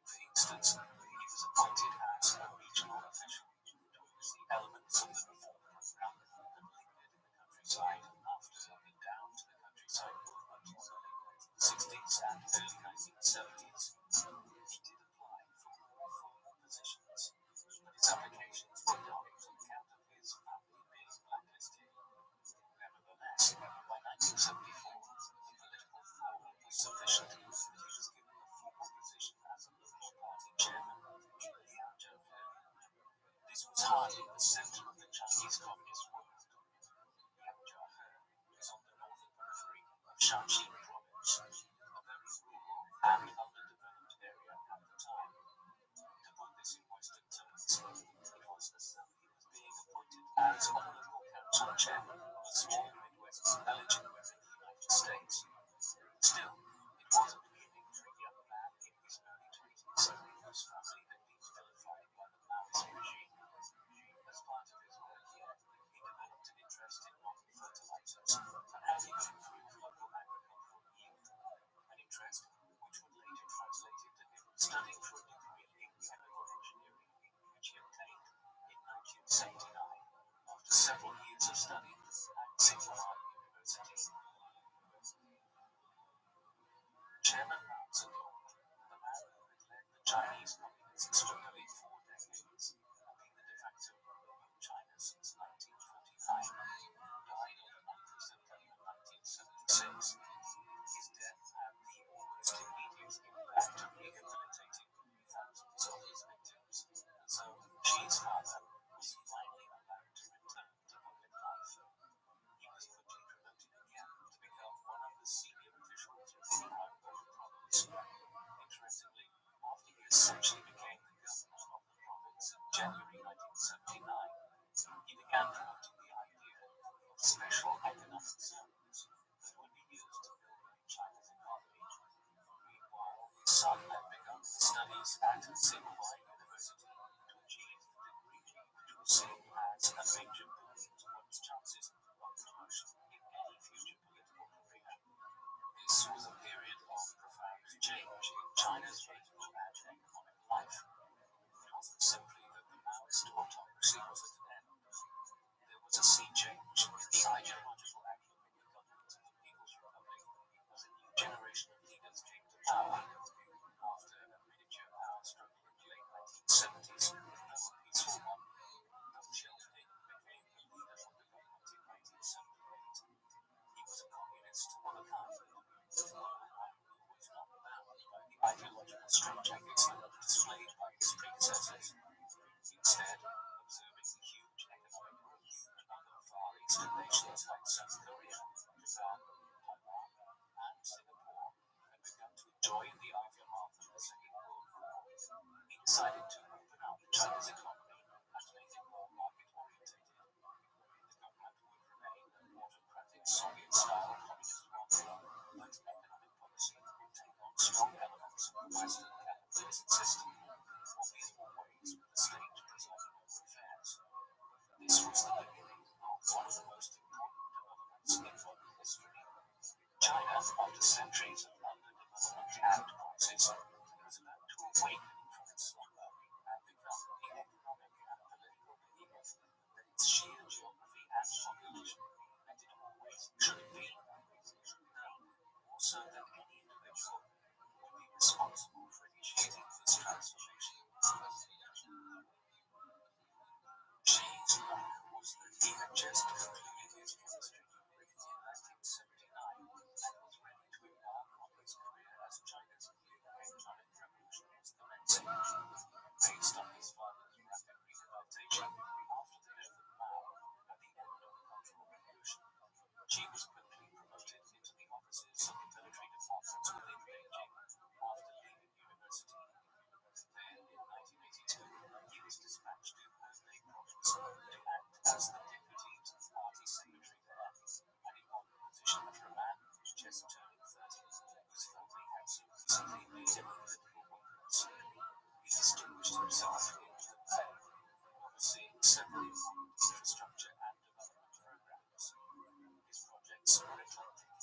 For instance, he was appointed as a regional official to oversee elements of the reform program that lingered in the countryside after the Down to the Countryside movement in the late 1960s and early 1970s. He did apply for more formal positions, but his applications were denied on account of his family being blacklisted. Nevertheless, by 1974, the political fall was sufficient that he was given a formal position as a local party chairman in Liaozhou. This was high in the center of the Chinese Communist world. Liaozhou was on the northern periphery of Shanxi province, a very rural and underdeveloped area at the time. To put this in Western terms, it was as though he was being appointed as a local council chairman of a small Midwest village in the United States. Still, it was a beginning for a young man in his early 20s whose family had been vilified by the Maoist regime. As part of his work here, he developed an interest in modern fertilizers and how they could improve local agricultural yield, an interest which would later translate into him studying for a degree in chemical engineering, which he obtained in 1979 after several years of study at Tsinghua University. Chairman Mao Zedong, the man who had led the Chinese Communists for nearly 4 decades and been the de facto ruler of China since 1949, died on the 9th of September 1976. His death had the almost immediate impact of rehabilitating thousands of his victims, and so Xi's father was finally allowed to return to public life. He was quickly promoted again to become one of the senior officials within Hunan province. Interestingly, after he essentially became the governor of the province in January 1979, he began promoting the idea of special economic zones that would be used to build up China's economy. Meanwhile, his son had begun his studies at Tsinghua University to achieve the degree which was seen as a major boost to one's chances of promotion in any future political career. This was a period of profound change in China's political and economic life. It wasn't simply that the Maoist autocracy was at an end. There was a sea change in the ideological outlook of the government of the People's Republic as a new generation of leaders came to power. After a miniature power struggle in the late 1970s, though a peaceful one, Deng Xiaoping became the leader of the government in 1978. He was a communist of a kind, though one who was not bound by the ideological straitjackets displayed by his predecessors. Instead, observing the huge economic growth of other Far Eastern nations like South Korea, Japan, Taiwan, and Singapore had begun to enjoy in the aftermath of the Second World War, he decided to open up China's economy and make it more market-oriented. The government would remain an autocratic Soviet-style communist one, but economic policy would take on strong elements of the Western capitalist system, albeit always with the state presiding over affairs. This was the beginning of one of the most important developments in modern history. China, after centuries of underdevelopment and crisis, was about to awaken from its slumber and become the economic and political behemoth that its sheer geography and population meant it always should have been. Now, more so than any individual, would be responsible for initiating this transformation. Xi's luck was that he had just concluded his chemistry degree in 1979 and was ready to embark on his career as China's new electronic revolution was commencing. Based on his father's rapid rehabilitation after the death of Mao at the end of the Cultural Revolution, Xi was quickly promoted into the offices of the military departments within Beijing after leaving university. Then, in 1982, he was dispatched to Hebei province to act as the deputy to the party secretary there, an important position for a man just turning 30, whose family had so recently made him a political workers. He distinguished himself in Hebei, overseeing several important infrastructure and development programs. His projects were eclectic,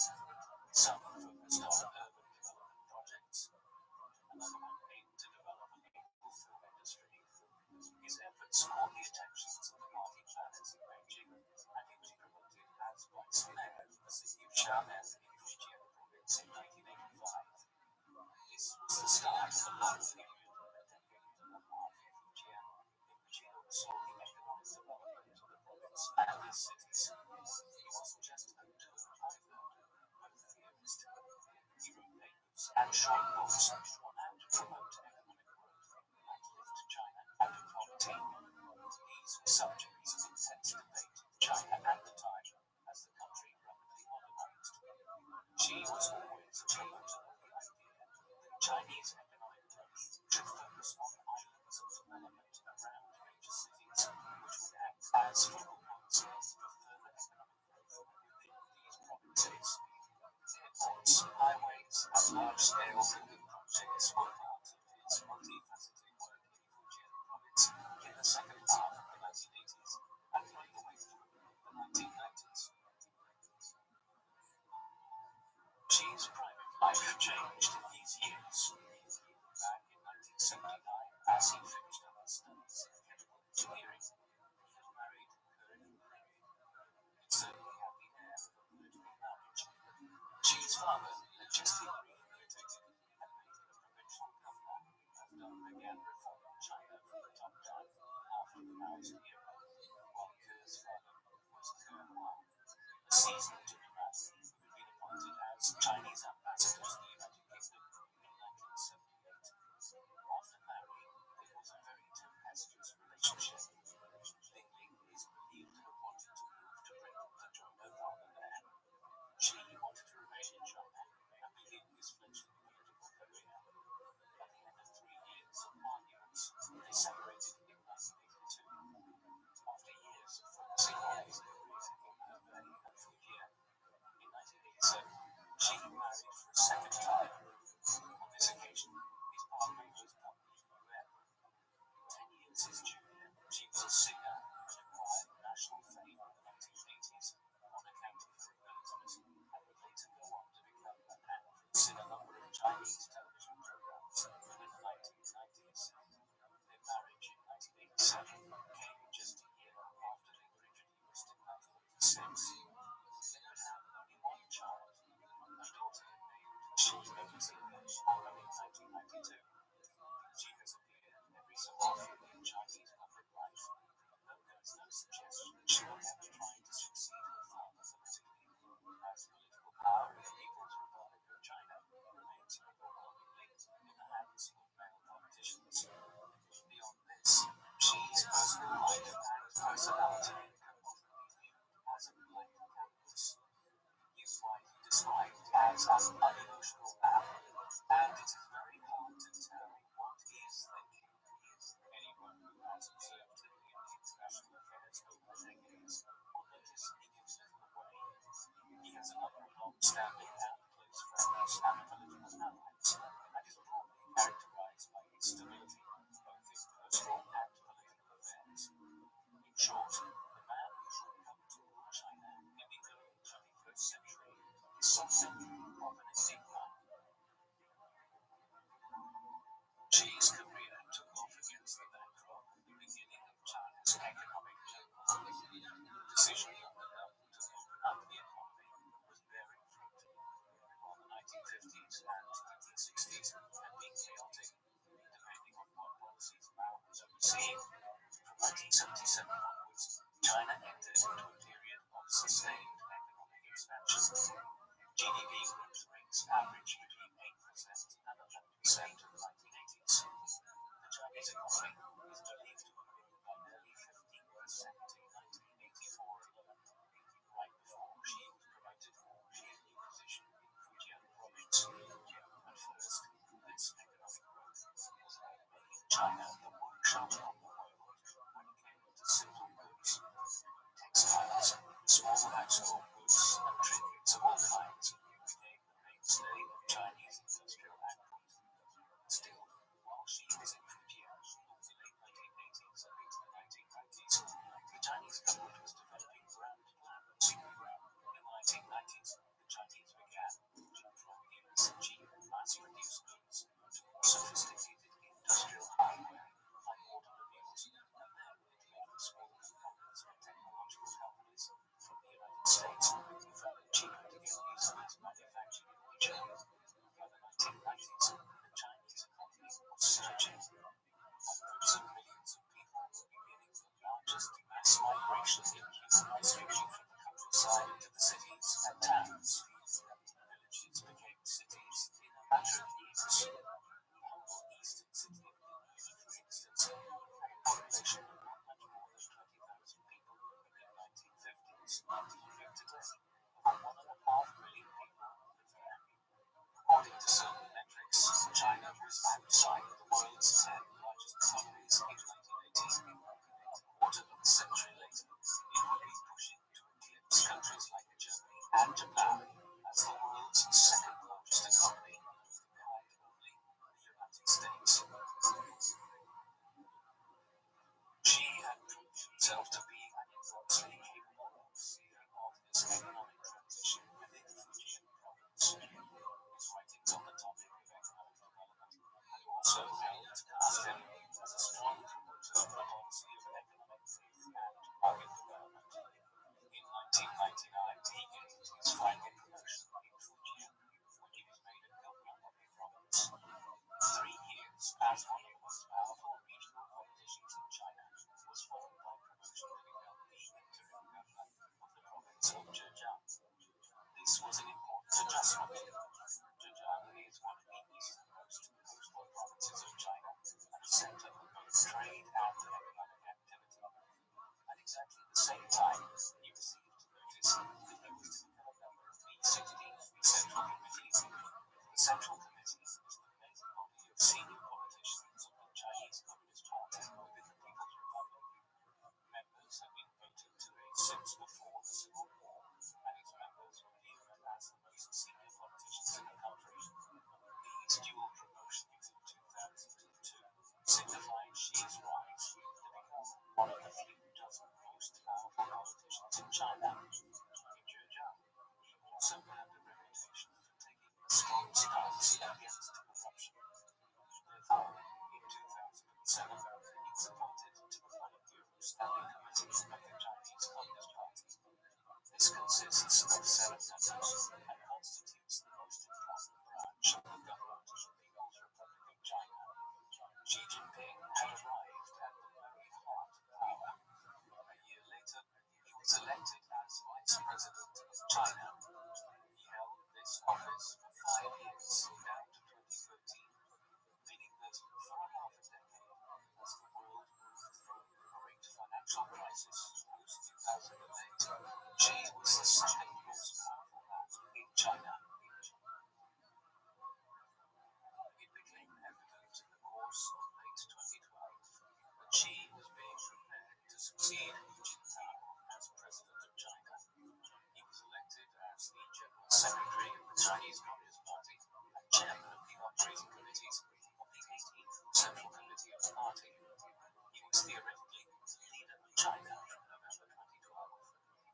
focused on urban development projects. Another one aimed to develop an equal film industry. His efforts caught the attentions of the party planners in Beijing, and he was promoted as vice mayor of the city of Xiamen in Fujian province in 1985. This was the start of a long period, a decade and a half in Fujian, in which he oversaw the economic development of the province and its cities. He wasn't just a doer either, but a theorist. He wrote papers and short books on how to promote economic growth and lift China out of poverty. These were subjects of intense debate in China at the time, as the country rapidly modernized. Xi was always a promoter of the idea that Chinese economic growth should focus on islands of development around major cities, which would act as focal points for further economic growth within these provinces. Airports, highways, and large-scale building projects were part of his multifaceted work in Fujian province in the second half of the 1980s and right the way through the 1990s. Xi's private life changed in these years. Back in 1979, as he finished up his studies in chemical engineering, he had married Corinne Lee. It certainly had the air of a political marriage. Xi's father had just been rehabilitated and made him a provincial governor, after began reforming China from the top down after the Maoist era, while Ker's father was Ke Huang, a seasoned diplomat who had been appointed as Chinese ambassador to the United Kingdom in 1978. After marrying, it was a very tempestuous relationship. Ling is believed to have wanted to move to Britain to join her father there. Xi wanted to remain in China and begin his fledgling political career. At the end of 3 years of arguments, they separated in 1982. After years of focusing on his career in Hebei and Fujian, in 1987, Xi married for a second time. On this occasion, his partner was Dr. Yuan. 10 years his junior, she was a singer and acquired national fame in the 1980s on account of her abilities, and would later go on to become an actress in a number of Chinese television programs in the 1990s. Their marriage in 1987 came just a year after they were introduced in 1986. They would have only one child, a daughter named Xi Mengzi, born in 1992. She has appeared every so often in Chinese public life, though there is no suggestion she will ever try to succeed her father politically, as political power in the People's Republic of China remains overwhelmingly in the hands of male politicians. Beyond this, Xi's personal life and personality can often be viewed as a blank canvas. He is widely described as an unemotional man, and it is very hard to tell what he is thinking. Anyone who has observed him in international affairs over decades will notice he gives little away. He has a number of long-standing and close friends and political allies, and is broadly characterized by his stability, both in personal and political affairs. In short, the man who should come to rule China in the early 21st century is something of an enigma. Xi's career took off against the backdrop of the beginning of China's economic jungle. The decision on the Belt to open up the economy was bearing fruit, while the 1950s and 1960s had been chaotic, depending on what policies Mao was overseeing. From 1977 onwards, China entered into a period of sustained economic expansion. GDP growth rates averaged between 8% and 11% in the 1980s. The Chinese economy is believed to have grown by nearly 15% in 1984 alone, right before Xi was promoted to Xi's new position in Fujian province. At first, this economic growth was about making China the workshop of the world when it came to simple goods. Textiles, small household goods, and trinkets of all kinds became the mainstay of Chinese industrial output. Still, while Xi was in Fujian, the sophisticated industrial hardware like automobiles, and then it made small components for technological companies from the United States who found it cheaper to get these goods manufactured in Asia. By the 1990s, the Chinese economy was surging. Hundreds of millions of people were beginning the largest mass migration in human history from the countryside to the cities and towns. Villages became cities in a matter of years. The humble eastern city of Beijing, for instance, had a population of not much more than 20,000 people in the 1950s. Today, over 1.5 million people live there. According to certain metrics, China was outside the world's 10 largest economies in 1918. A quarter of a century later, it would be pushing to eclipse countries like Germany and Japan as the world's second largest economy, behind only the United States. Xi had proved himself to be an enormously capable leader of this economic transition within Fujian province. His writings on the topic of economic development had also helped cast him as a strong promoter of the policy of economic growth and market development. In 1999, he gained his final promotion in Fujian, when he was made a governor of the province. 3 years as one of the most powerful regional politicians in China was followed by promotion to become the interim governor of the province of Zhejiang. This was an important adjustment. Zhejiang is one of the easternmost coastal provinces of China and a center of both trade and economic activity. At exactly the same time, he received notice that he was to become a member of the 16th Central Committee. The Central Committee is the main body of senior politicians of the Chinese Communist Party within the People's Republic. Members have been voted to age since before the Civil War, and its members were viewed as the most senior politicians in the country. These dual promotions in 2002 signified Xi's rise to become one of the few dozen most powerful politicians in China. In Zhejiang, he also had a reputation for taking a strong stance against corruption. Therefore, in 2007, he was appointed to the Politburo Standing Committee of the Chinese Communist Party. This consists of 7 members and constitutes the most important branch of the government of the People's Republic of China. Xi Jinping had arrived at the very heart of power. A year later, he was elected as Vice President of China. He held this office for 5 years, down to 2013, meaning that for half a decade, as the world moved through the great financial crisis post-2008, Xi was the second most powerful man in China. It became evident in the course of late 2012 that Xi was being prepared to succeed Hu Jintao as president of China. He was elected as the General Secretary of the Chinese Communist Party and chairman of the operating committees of the 18th Central Committee of the party. He was theoretically the leader of China from November 2012,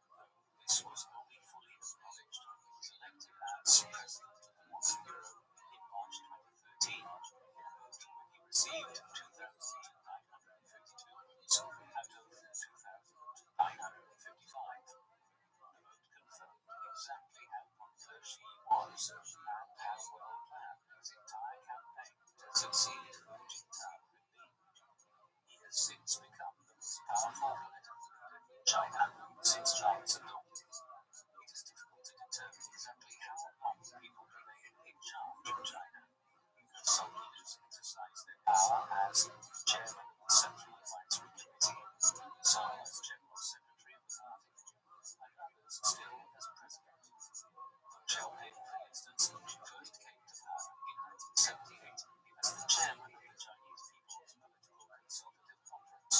though this was only fully acknowledged when he was elected as president of the Politburo in March 2013, when he received 2,952 votes out of 2,955. The vote confirmed exactly how popular Xi was and how well planned his entire campaign to succeed Hu Jintao had been. He has since become the most powerful political leader in China since China's adopted. It is difficult to determine exactly how long people remain in charge of China, because some leaders exercise their power as chairman of the Central Advisory Committee, some as General Secretary of the party, and others still as president. Deng Xiaoping, for instance, first came to power in 1978 as the chairman of the Chinese People's Political Consultative Conference.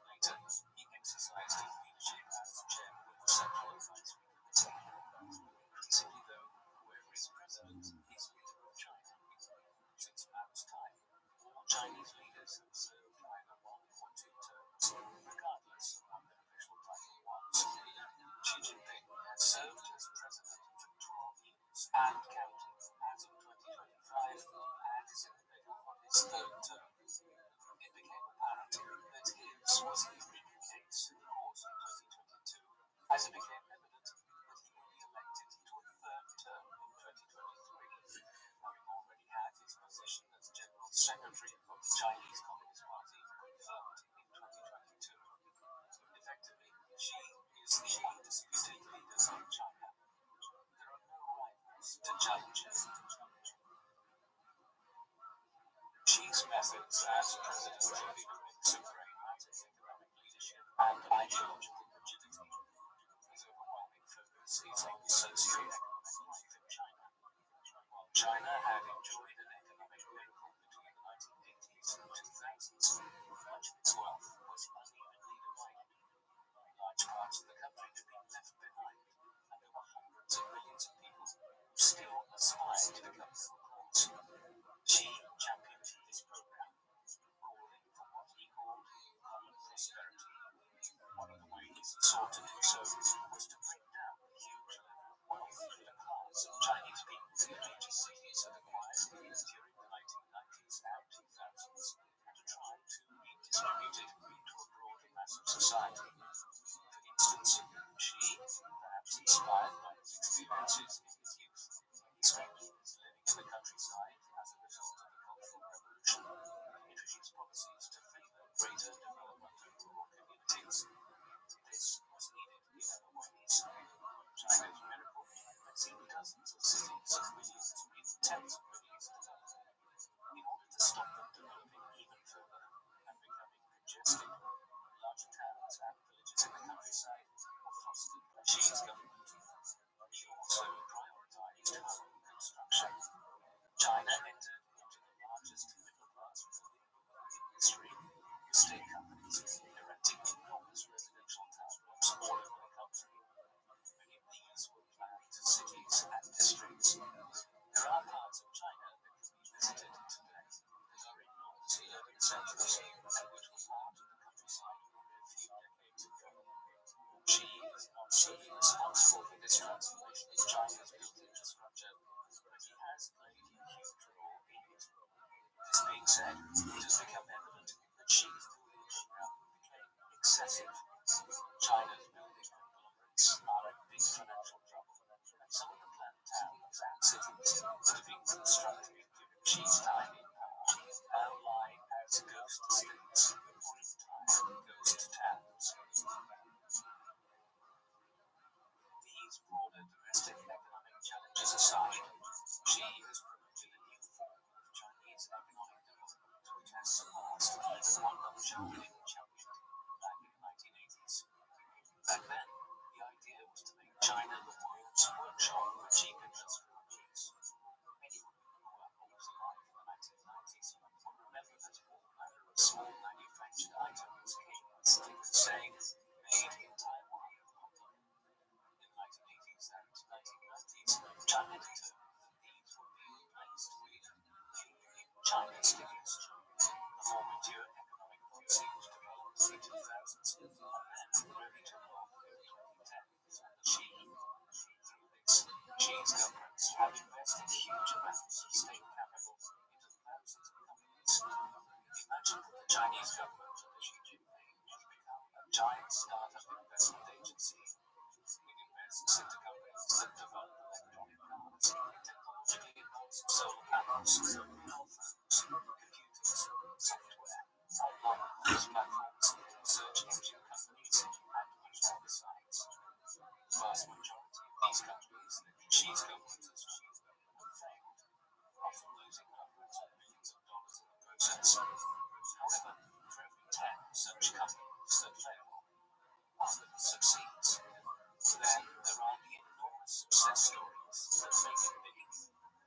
Later, he exercised his leadership as chairman of the Central Advisory Committee. Increasingly, though, whoever is president is leader of China. Since Mao's time, all Chinese leaders have served either 1 or 2 terms, regardless of what their official title was. Xi Jinping has served as president for 12 years and counting as of 2025, and is in the This was the original case in the course of 2022, as it became evident that he would be elected to a third term in 2023, having already had his position as General Secretary of the Chinese Communist Party confirmed in 2022. Effectively, Xi is the undisputed leader of China. There are no rivals to challenge him. Xi's methods as president have been a mix of pragmatic economic leadership and ideological rigidity. His overwhelming focus is on socio-economic life in China. While China had enjoyed an economic miracle between the 1980s and 2000s, much of its wealth was unevenly divided. Large parts of the country had been left behind, and there were hundreds of millions of people who still aspired to become middle class. Xi championed this program, calling for what he called common prosperity. One of the ways he sought to do so was to bring down the huge level of wealth to the class of Chinese people in the major cities had acquired during the 1990s and 2000s, and to try to redistribute it to a broader mass of society. For instance, Xi, perhaps inspired by his experiences in his youth, spent years living in the countryside as a result of the Cultural Revolution, introduced policies to favor greater development of rural communities. This was needed in other ways. China's miracle had seen dozens of cities of millions, even tens of millions develop. In order to stop them developing even further and becoming congested, larger towns and villages in the countryside were fostered by Xi's government. He also prioritized home construction. China entered into the largest middle-class building boom in history, with state companies erecting enormous residential tower blocks all over the country. Many of these were planned cities and districts. There are parts of China that can be visited today that are enormous urban centers and which were part of the countryside only a few decades ago. Xi is not solely responsible for this transformation of China's built infrastructure, but he has played a huge role in it. This being said, it has become evident that Xi's building program became excessive. China's building conglomerates are in big financial trouble, and some of the planned towns and cities that have been constructed during Xi's time in power now lie as ghost states or entire ghost towns. These broader domestic economic challenges aside, Xi has promoted a new form of Chinese economic development which has surpassed even what Deng Xiaoping championed back in the 1980s. Back then, the idea was to make China the world's workshop for cheap industrial goods. Anyone who was alive in the 1990s will remember that all manner of small manufactured items came with stickers saying, "Made in Taiwan." In the 1980s and 1990s, China determined that these would be replaced with "Made in China" stickers. A more mature economic policy was developed in the 2000s and then really took off in the 2010s under Xi. Through this, Xi's governments have invested huge amounts of state capital into thousands of companies. Imagine that the Chinese government under Xi Jinping has become a giant startup investment agency. It invests into companies that develop electronic cars, technologically advanced solar panels, health phones, computers, software, online commerce platforms, search engine companies, and much more besides. The vast majority of these companies that Xi's government has funded have failed, often losing hundreds of millions of dollars in the process. However, for every 10 such companies that fail, one that succeeds. Then there are the enormous success stories that make it big,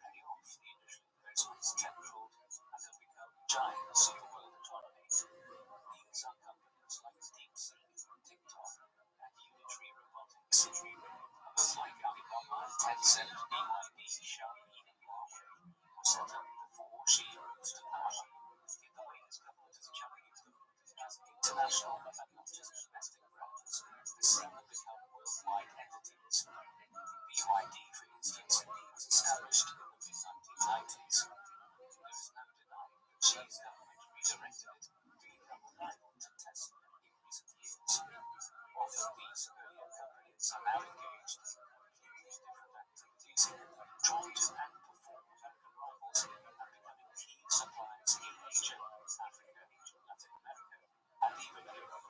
pay off the initial investments tenfold, and have become giants of the world economy. These are companies like DeepSeek, TikTok, and Unitary Robotics. Others like Alibaba, Tencent, BYD, Xiaomi, and Huawei were set up before Xi rose to power. Yet the way his government has championed them as international and not just domestic brands, they seem to become worldwide entities. BYD, for instance, was established in the mid-1990s. There is no denying that Xi's government redirected it to become a rival to Tesla in Often these earlier companies are now engaged in different activities, trying to outperform American rivals and becoming key suppliers in Asia, Africa, Latin America, and even Europe.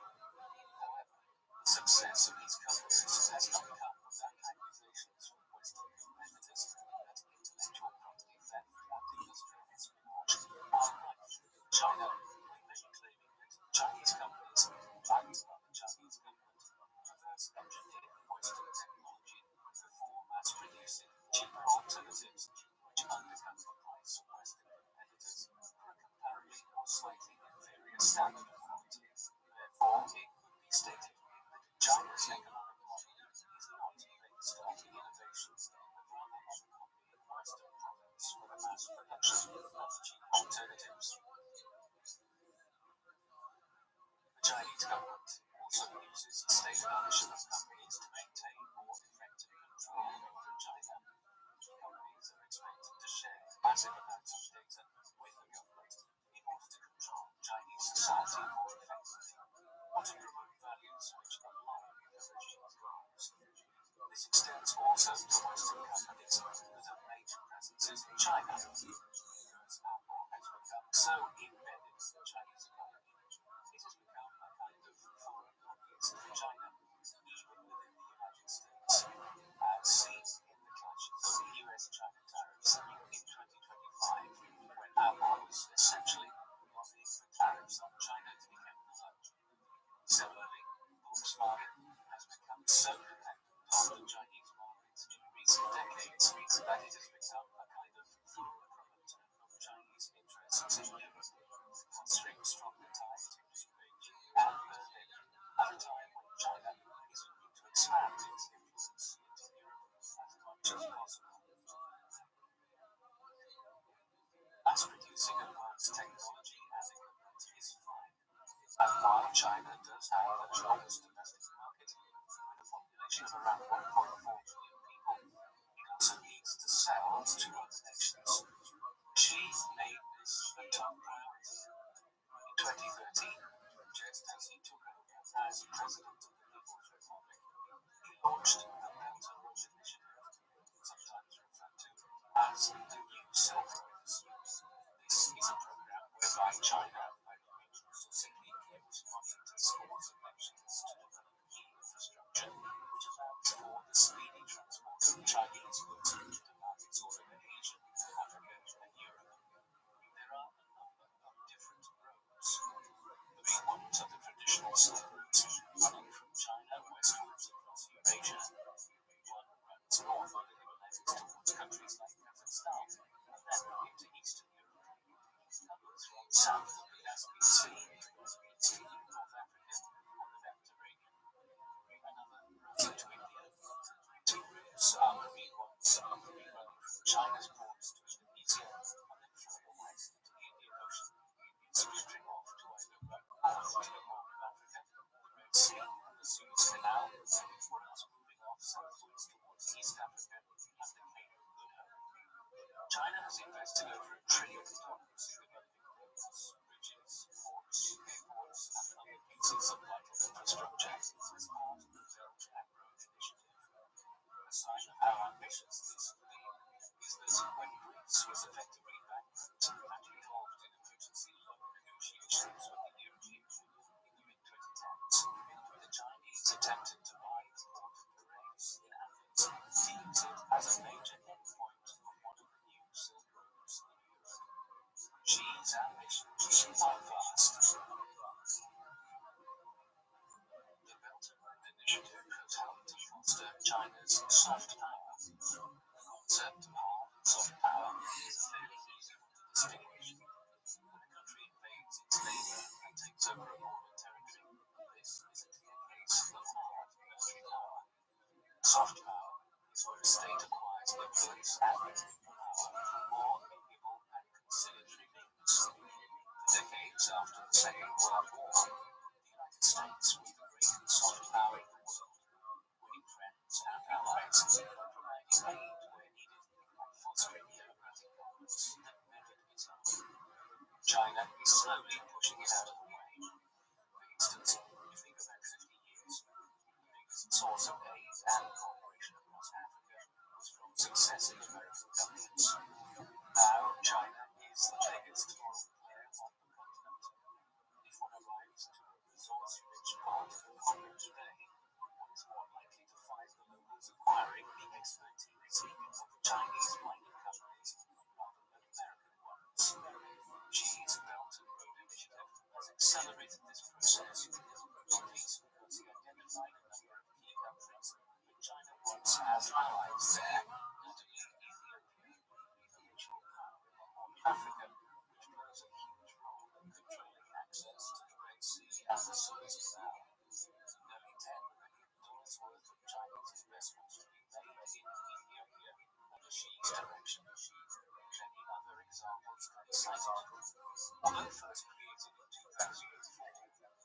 However, the success of these companies has not come without accusations from Western competitors that intellectual property theft and industrial espionage are rife. China, with many claiming that Chinese companies, backed by the Chinese government, reverse engineer Western technology before mass producing cheaper alternatives which undercut the price of Western competitors for a comparably or slightly inferior standard of quality. Therefore, it could be stated that China's economic model is not based on innovations, but rather on copying Western products for the mass production of cheap alternatives. The Chinese government also uses state ownership of companies to maintain more effective control over China. Companies are expected to share massive amounts of data with the government in order to control Chinese society more effectively, or to promote values which align with the regime's goals. This extends also to Western companies that have major presences in China, because Apple has become so embedded in the Chinese economy, it has become a kind of foreign lobbyist for China, even within the United States, as seen in the clashes of the US-China tariffs in 2025, when Apple was essentially lobbying for tariffs on China to be kept low. Similarly, Volkswagen has become so dependent on the Chinese market in recent decades that it has become a kind of foreign promoter of Chinese interests in Europe, fostering stronger ties between Beijing and Berlin at a time when China is looking to expand its influence into Europe as much as possible. Mass-producing advanced technology and equipment is fine, and while China does have an enormous domestic market, with a population of around 1.4 billion people, it also needs to sell to other nations. Xi made this a top priority. In 2013, just as he took over as President of the People's Republic, he launched the Belt and Road Initiative, sometimes referred to as the New Silk Road. This is a program whereby China, by succinctly gives money to schools and nations to develop key infrastructure which allows for the speedy transport of Chinese goods to markets all over Asia, Africa, and Europe. There are a number of different roads. The main ones are the traditional Silk routes running from China westwards across Eurasia. One runs north over the Himalayas towards countries like Kazakhstan and then into Eastern Europe. Others run south of the Caspian Sea towards North Africa and the Mediterranean. Another running to India. Two routes are marine ones, running from China's ports to Indonesia and then further west to the Indian Ocean, switching off to either run north to the Horn of Africa, the Red Sea, and the Suez Canal, or else moving off southwards towards East Africa and the Cape of Good Hope. China has invested over $1 trillion in developing roads, bridges, ports, airports, and other pieces of vital infrastructure as part of the Belt and Road Initiative. A sign of how ambitious this has been is that when Greece was effectively bankrupt and involved in emergency loan negotiations with the European Union in the mid-2010s, the Chinese attempted to buy the port of Piraeus in Athens to use it as a major endpoint of one of the new Silk Roads in Europe. Xi's ambitions are vast. The Belt and Road Initiative has helped to foster China's soft power. The concept of hard and soft power is a fairly easy one to distinguish. When a country invades its neighbour and takes over a border territory, this is a clear case of hard military power. Soft power is where a state acquires influence and political power through more amiable and conciliatory means. For decades after the Second World War, the United States was the great soft power in the world, winning friends and allies, providing aid where needed, and fostering democratic governments that mirrored its own. China is slowly pushing it out of the way. For instance, if you go back 50 source of aid and cooperation across Africa was from successive American governments. Now, China is the biggest foreign player on the continent. If one arrives to a resource-rich part of the continent today, one is more likely to find the locals acquiring the expertise of Chinese mining companies rather than American ones. Xi's Belt and Road Initiative has accelerated this process, not least because he identified a number of key countries that China wants as allies there, notably Ethiopia, a regional power in the Horn of Africa, which plays a huge role in controlling access to the Red Sea and the Suez Canal. Nearly $10 billion worth of Chinese investments will be made in Ethiopia under Xi's direction. Many other examples can be cited. Although first created in 2004,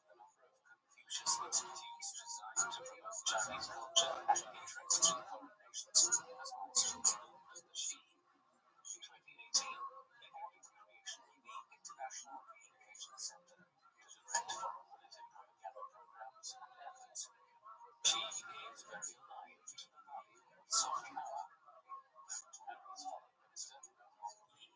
the number of Confucius Institutes designed to promote Chinese culture and interests in foreign nations has also grown under Xi. In 2018, he ordered the creation of the International Communications Center to direct foreign military propaganda programs and efforts. Xi is very alive to the value of soft power. Chinese Foreign Minister Wang Yi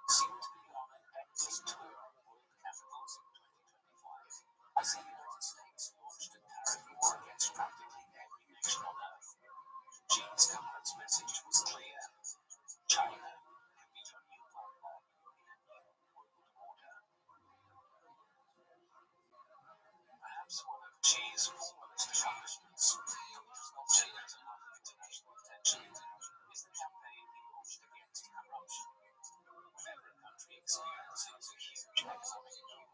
seemed to be on an endless tour of world capitals in 2025 as the United States launched a tariff war against practically every nation on earth. Xi's government's message was clear: China can be your new partner in a new world order. Perhaps one of Xi's formalist accomplishments, which does not generate a lot of international attention, is the campaign he launched against corruption. Whenever a country experiences a huge economic boom,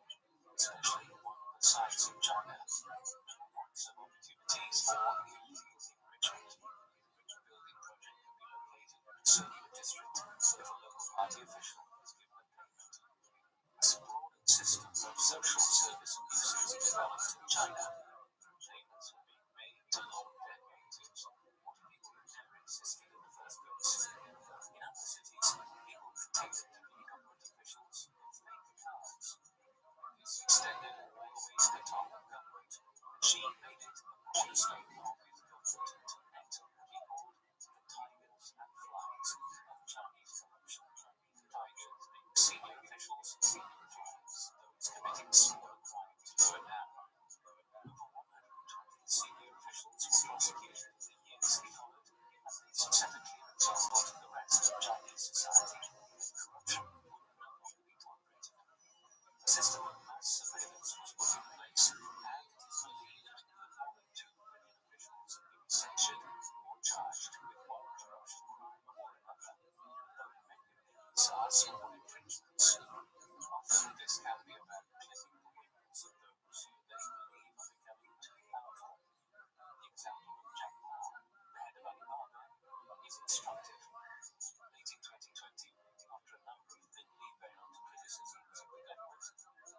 especially one the size of China, lots of opportunities for illegal enrichment. A building project can be located in a circular district if a local party official is given a payment. As a broadened system of social service abuses developed in China, payments were being made to long-dead relatives or to people who never existed in the first place. In other cities, people pretended to be government officials with fake cards. This extended all the way to the top of government. Xi made it a cornerstone of his government to net what he called the tigers and flies of Chinese corruption. Tigers being senior officials, senior flies, those committing smaller crimes lower down. Over 120 senior officials were prosecuted in the years he followed, and this set a clear example to the rest of Chinese society that corruption would no longer be tolerated. A system of mass surveillance was put in place, and it is believed that more than 2 million officials have been censured or charged with one corruption crime or another, though many of these are small infringements. Often this can be about clipping the wings of those who they believe are becoming too powerful. The example of Jack Ma, the head of Alibaba, is instructive. Late in 2020, after a number of thinly veiled criticisms of the government,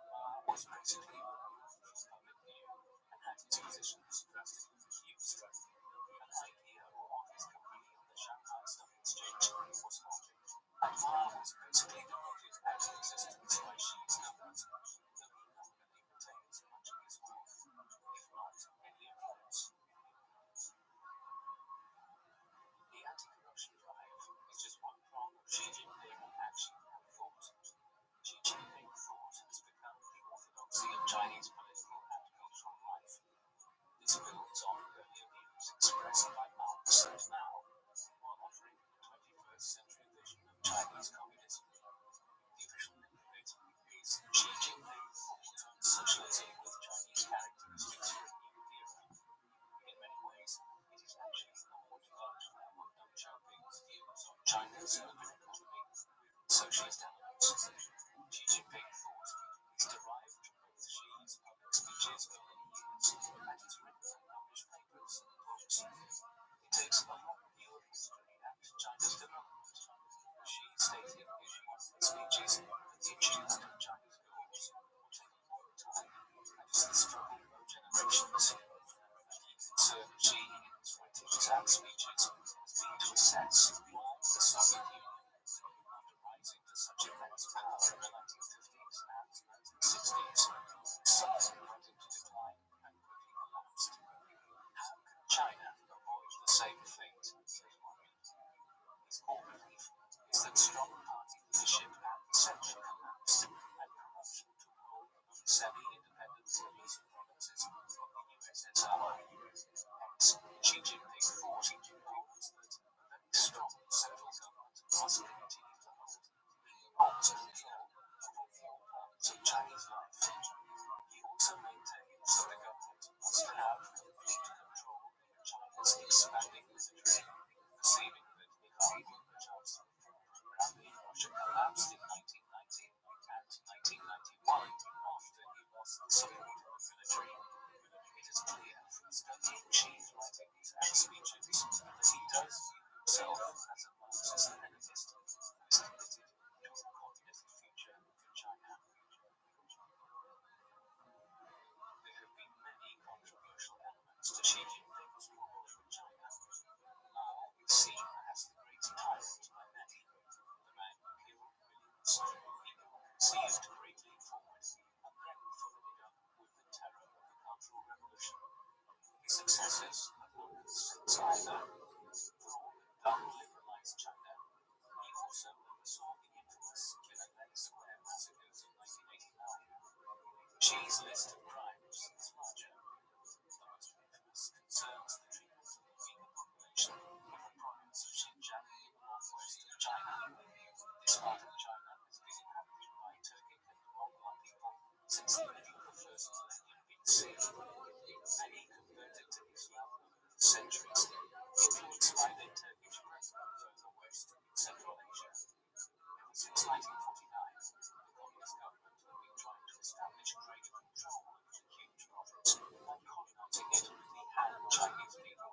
Ma was basically removed from public view and had his positions drastically reduced. An IPO of his company on the Shanghai Stock Exchange was halted, and Ma was basically demoted out of existence by Xi's government, though he nominally retains much of his wealth, if not any influence. The anti-corruption drive is just one prong of Xi Jinping and Xi thought. Xi Jinping thought has become the orthodoxy of Chinese political and cultural life. This builds on earlier views expressed by Marx and Mao, while offering a 21st century vision of Chinese communism. The official name of it is Xi Jinping Thought on Socialism with Chinese Characteristics for a New Era. In many ways, it is actually a more developed form of Deng Xiaoping's views on China's open economy with socialist elements. Xi Jinping Thought is derived from both Xi's public speeches over the years and his written and published papers and books. It takes a long view of history and China's development. Xi stated in one of his speeches that the achievement of Chinese goals will take a long time and is the struggle of generations. A key concern of Xi in his writings and speeches has been to assess why the Soviet Union, after rising to such a studying Xi's writings and speeches that he does himself as a Marxist-Leninist who is committed to a communist future for China. There have been many controversial elements to Xi Jinping's rule over China. Mao is seen as the great tyrant by many, the man who killed millions of people conceived great leap forward, and then followed it up with the terror of the Cultural Revolution. His successors have looked since either for all the dumb liberalized China. He also oversaw the infamous Tiananmen Square massacres of 1989. Xi's list of crimes is larger. The most infamous concerns the treatment of the Uyghur population of the province of Xinjiang in northwest of China. This part of China has been inhabited by Turkic and Mongol people since the middle of the first millennium BC. Many converted to Islam over the centuries, influenced by their Turkish brethren further west in Central Asia. Ever since 1949, the communist government have been trying to establish greater control over the huge province and colonizing it with the Han Chinese people.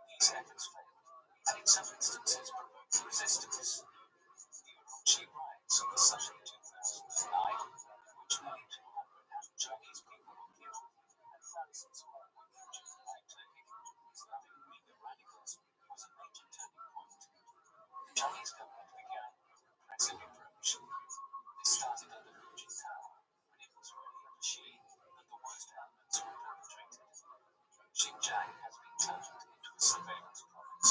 These efforts failed, and in some instances provoked resistance. The Urumqi riots of the summer of 2009, in which many 200 Han Chinese people were killed, and thousands more were injured by Turkic Islamic Uyghur radicals, was a major turning point. The Chinese government began a repressive approach. This started under Hu Jintao, but it was really under Xi that the worst elements were perpetrated. Xinjiang has been turned into a surveillance province.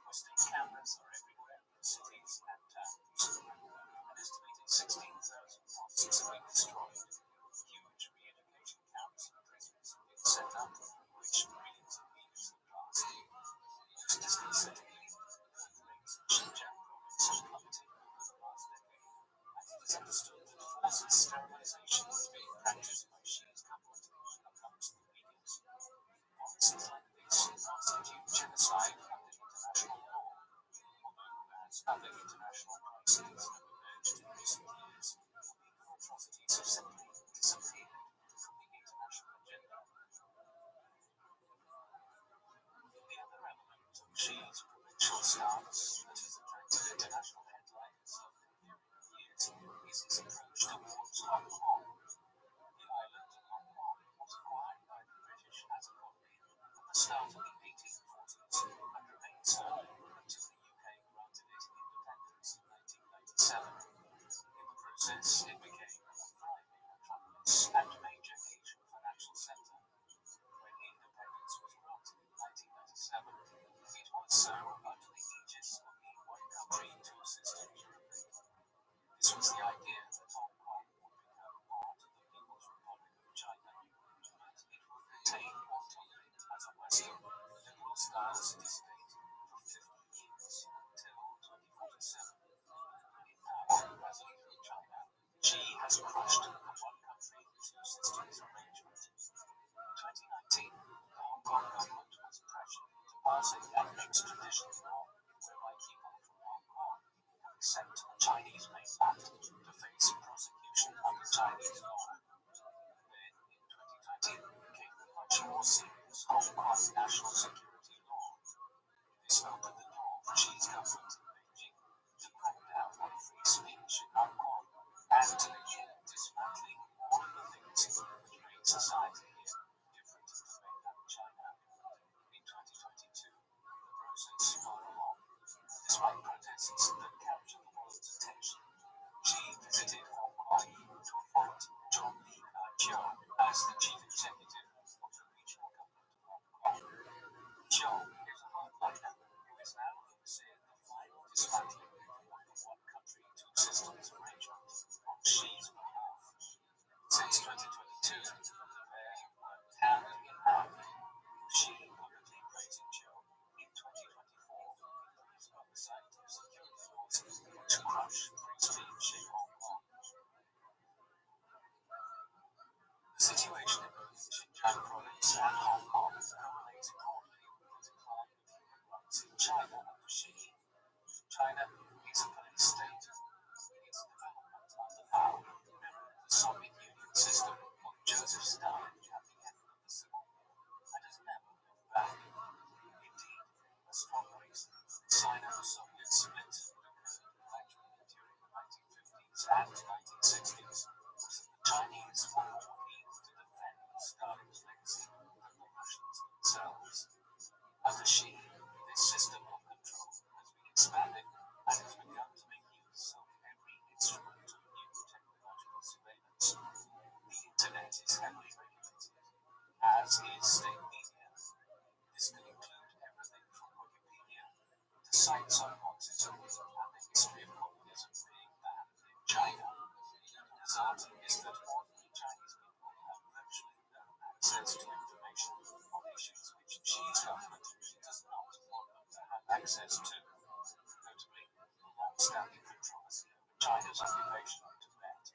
Western cameras are everywhere in cities and towns. An estimated 16,000 mosques have been destroyed. Huge re-education camps and prisons have been set up, through which millions of Uyghurs have passed. Most disconcertingly, birth rates in Xinjiang province have plummeted over the last decade, and it is understood that forced sterilization is being practiced by Xi's government amongst the Uyghurs. Policies like this constitute genocide under international law, although as other international crises have emerged in recent years, Uyghur atrocities have simply disappeared from the international agenda. The other element of Xi's provincial stance that has attracted international headlines over years is his approach towards Hong Kong. The island of Hong Kong was acquired by the British as a colony at the start of the 1840s and remained so until the UK granted it independence in 1997. In the process, it became a thriving metropolis and major Asian financial centre. When independence was granted in 1997, it was so under the aegis of the One Country, Two Systems rule. This was the idea that Hong Kong would become part of the People's Republic of China, but it would retain autonomy as a Western, liberal-style city-state for 50 years until 2047. In power as leader of China, Xi has crushed the One Country, Two Systems arrangement. In 2019, the Hong Kong government was pressured into passing an extradition law whereby people from Hong Kong can be sent to the Chinese mainland to face prosecution under Chinese law. Then, in 2020, came the much more serious Hong Kong national security law. This opened the door for Xi's government in Beijing to crack down on free speech in Hong Kong and to begin dismantling all of the things which made society here different from mainland China. In 2022, the process got along. Despite protests that captured the world's attention, Xi visited Hong Kong to appoint John Lee Ka-chiu as the chief executive of the regional government of Hong Kong. Chiu is a hardliner who is now overseeing the final dismantling of the One Country, Two Systems arrangement on Xi's behalf. Since 2022, the pair have worked hand in hand, with Xi publicly praising Chiu in 2024 for his oversight of security laws to crush free speech in Hong Kong. The situation in both Xinjiang province and Hong Kong correlates broadly with the decline of human rights in China under Xi. China is a police state. Its development under Mao mirrored the Soviet Union system of Joseph Stalin at the end of the Civil War and has now cites some Marxism and the history of communism being banned in China. The result is that ordinary Chinese people have virtually no access to information on issues which Xi's government does not want them to have access to, notably the long-standing controversy over China's occupation of Tibet.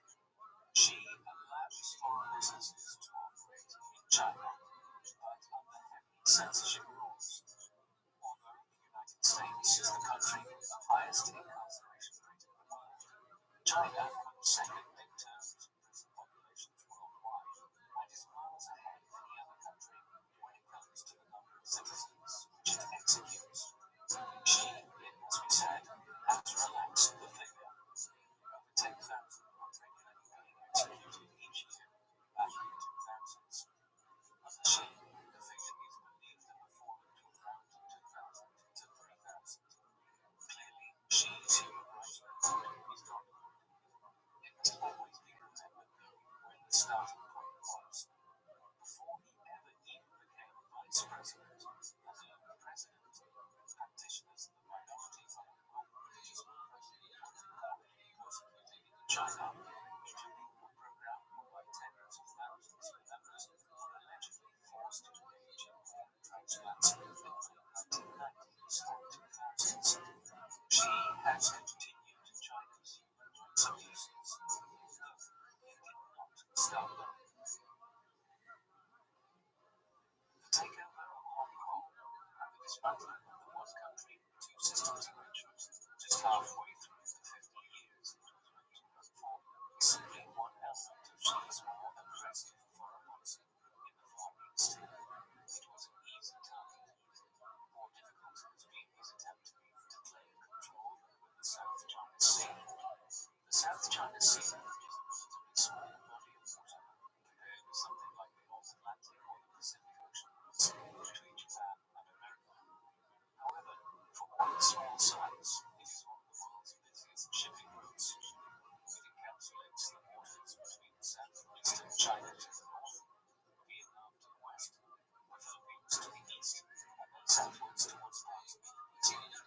Xi allows foreign businesses to operate in China, but under heavy censorship rules. Although the United States is the country with the highest incarceration rate in the world, China ranks second in terms of prison populations worldwide and is miles ahead of any other country when it comes to the number of citizens which it executes. Xi, it must be said, has relaxed the figure. Over 10,000 are regularly being executed each year, back in the 2000s. Under Xi, the figure is believed to have fallen to around 2,000 to 3,000. Clearly, Xi's human rights record is not good. It must always be remembered, though, when the starting point was. Before he ever even became vice president, as a president, practitioners of the minority fundamental religious president persecuted in China, including a program whereby tens of thousands of members were allegedly forced to engage in organ transplants in the 1990s or 2000s. Xi has continued China's human rights abuses, though he did not stop them. The takeover of Hong Kong and the dismantling of the one country, two systems approach just halfway through the 50 years it was meant to run for is simply one element of Xi's more aggressive foreign policy in the Far East. It was an easy target. More difficult has been his attempt to claim control over the South China Sea. The South China Sea is a relatively small body of water compared with something like the North Atlantic or the Pacific Ocean between Japan and America. However, for all its small size, it is one of the world's busiest shipping routes. It encapsulates the waters between southeastern China to the north, Vietnam to the west, the Philippines to the east, and then southwards towards parts of Indonesia.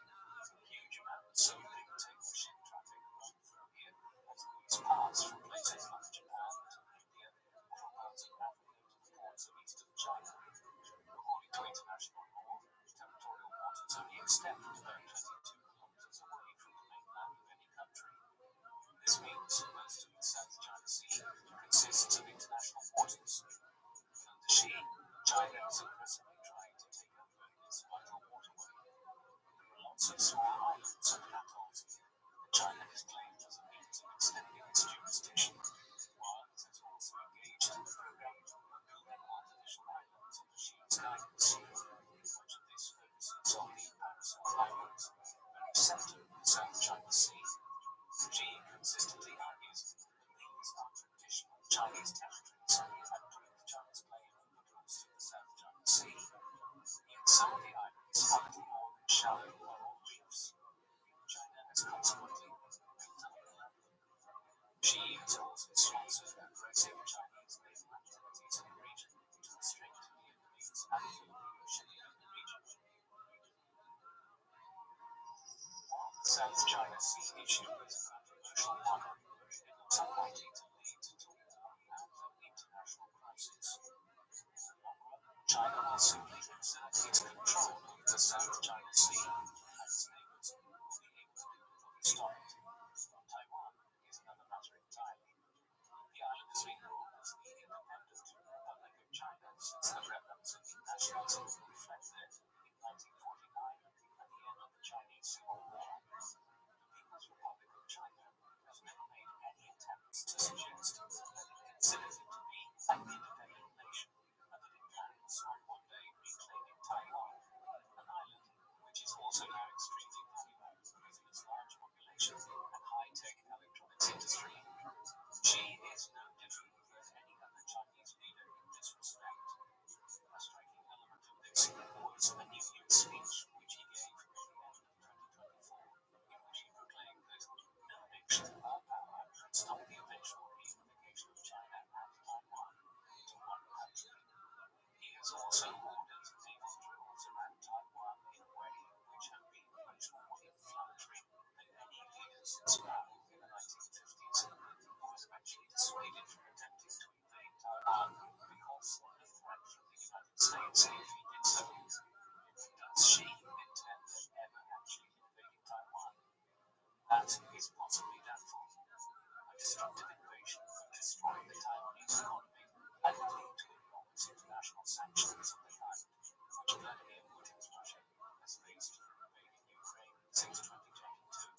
Huge amounts of big tanker ship traffic run through here as goods pass from places like Japan to India or from parts of Africa to the ports of eastern China. According to international law, territorial waters only extend about 22 kilometers away from the mainland of any country. This means most of the South China Sea consists of international waters. Under Xi, China is aggressively trying to take over this vital waterway. There are lots of small islands and atolls here that China has claimed as a means of extending its jurisdiction, while it has also engaged in the program of building artificial islands under Xi's guidance. Much of this focuses on the Paracel Islands, very centre of the South China Sea. Xi consistently argues that these are traditional Chinese territories and prove China's claim over most of the South China Sea. Yet some of the islands are little more than shallow coral reefs. China has consequently built a hill around them. Xi has also sponsored aggressive Chinese naval activities in the region to restrict Vietnamese active shipping in the region. While the South China Sea issue is a controversial one, it looks unlikely to lead to war and an international crisis. In the long run, China will simply exert its control over the South China Sea, and its neighbors will be able to do little to stop it. Taiwan is another matter entirely. The island has been ruled as the independent Republic of China since the remnants of the nationalism fled there in 1949 at the end of the Chinese Civil War. The People's Republic of China has never made any attempts to suggest that it considers it to be an independent nation and that it plans on one day reclaiming Taiwan, an island which is also now extremely valuable because of its large population and high-tech electronics industry. Xi is no different than any other Chinese leader in this respect. A striking element of this was a New Year's speech which he gave at the end of 2024, in which he proclaimed that no nation or power can stop the eventual Since Mao, in the 1950s, he was eventually dissuaded from attempting to invade Taiwan because of the threat from the United States if he did so. Does Xi intend on ever actually invading Taiwan? That is possibly doubtful. A destructive invasion could destroy the Taiwanese economy and lead to enormous international sanctions of the kind which Vladimir Putin's Russia has faced for invading Ukraine since 2022.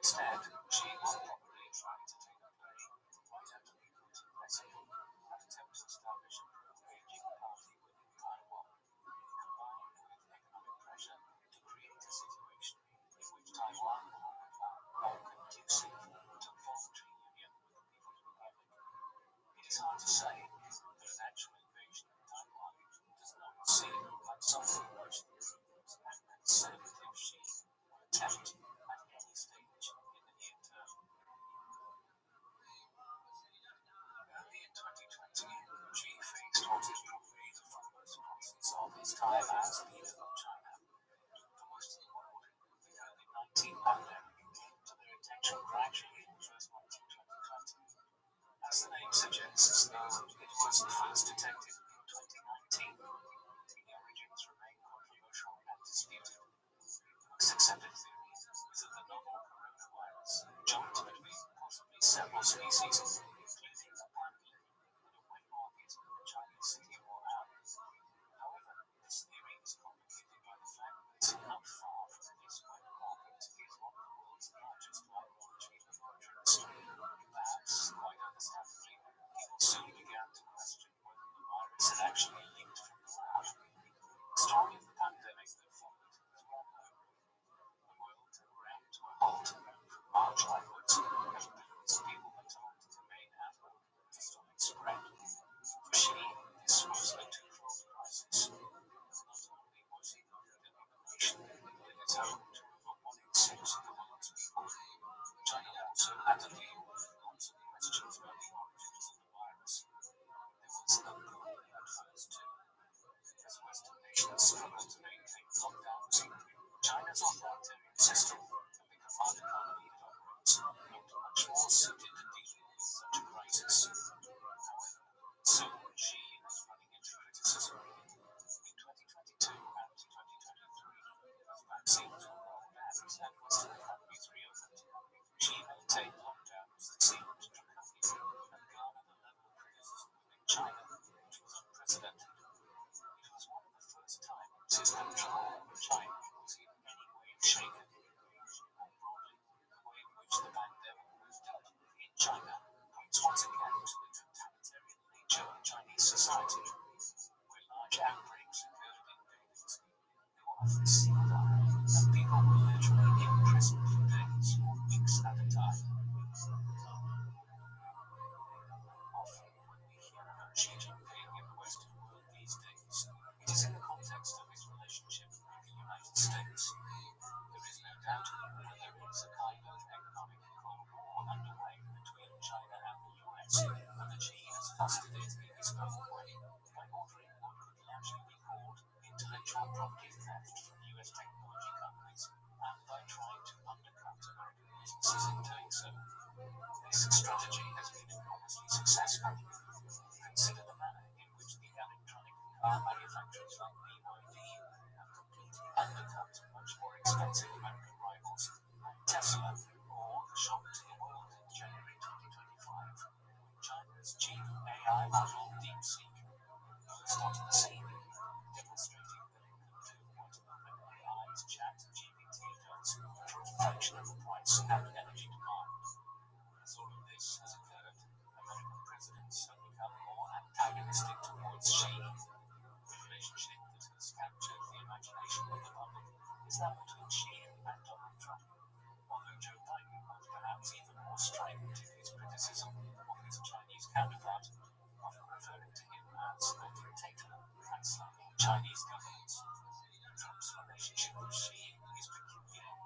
Instead, Xi will probably try to take a play right out of the Putin recipe and attempt to establish a pro-Beijing party within Taiwan, combined with economic pressure to create a situation in which Taiwan will become more conducive to voluntary union with the People's Republic. It is hard to say that an actual invasion of Taiwan does not seem like something which the prudent and conservative Xi will attempt at any stage in the near term. Early in 2020, Xi faced what is probably the foremost crisis of his time as leader of China. For most of the world, the COVID-19 pandemic came to their attention gradually in the first months of 2020. As the name suggests, though it was first detected in 2019, the origins remain controversial and disputed. The most accepted theory is that the novel coronavirus jumped between possibly several species, including a pangolin in a wet market in the Chinese city of Wuhan. However, this theory is complicated by the fact that not far from this wet market is one of the world's largest virology laboratories. Perhaps, quite understandably, people soon began to question whether the virus had actually leaked from Wuhan. The story of the pandemic that followed is well known. The world ground to a halt from March onwards, as millions of people were told to remain at home to stop its spread. For Xi, this was a twofold crisis. Not only was he the leader of a nation that is home to over 1/6 of the world's people, China also had to deal with lots of questions about the origins of the virus. There was a goal at first, too. As Western nations struggled to maintain lockdowns, China's authoritarian system and the command economy it operates looked much more suited to dealing with such a crisis. However, soon Xi was running into criticism. In 2022 and 2023, as vaccines were rolled out and Western economies reopened, Xi maintained lockdowns that seemed draconian and garnered a level of criticism within China which was unprecedented. It was one of the first times his control over China was in any way shaken. More broadly, the way in which the pandemic was dealt with in China points once again to the totalitarian nature of Chinese society. Where large outbreaks occurred in buildings, they were often sealed up, and people were literally imprisoned for days or weeks at a time. Often, when we hear about Xi Jinping in the Western world these days, it is in the context of his relationship with the United States. There is no doubt that there is a kind of economic cold war underway between China and the US, and that Xi has fostered it in his own way by ordering what could largely be called intellectual property theft from US technology companies, and by trying to undercut American businesses in doing so. This strategy has been enormously successful. Consider the manner in which the electronic car manufacturers like BYD have completely undercut much more expensive American rivals like Tesla, or the shock to the world in January 2025 when China's chief AI model DeepSeek burst onto the scene, demonstrating that it can do what OpenAI's ChatGPT does for a fraction of the price and energy demand. As all of this has occurred, American presidents have become more antagonistic towards Xi. The relationship that has captured the imagination of the public is that between Xi and Donald Trump, although Joe Biden was perhaps even more strident in his criticism of his Chinese counterpart, often referring to him as a dictator and slamming Chinese governance. Trump's relationship with Xi is peculiar.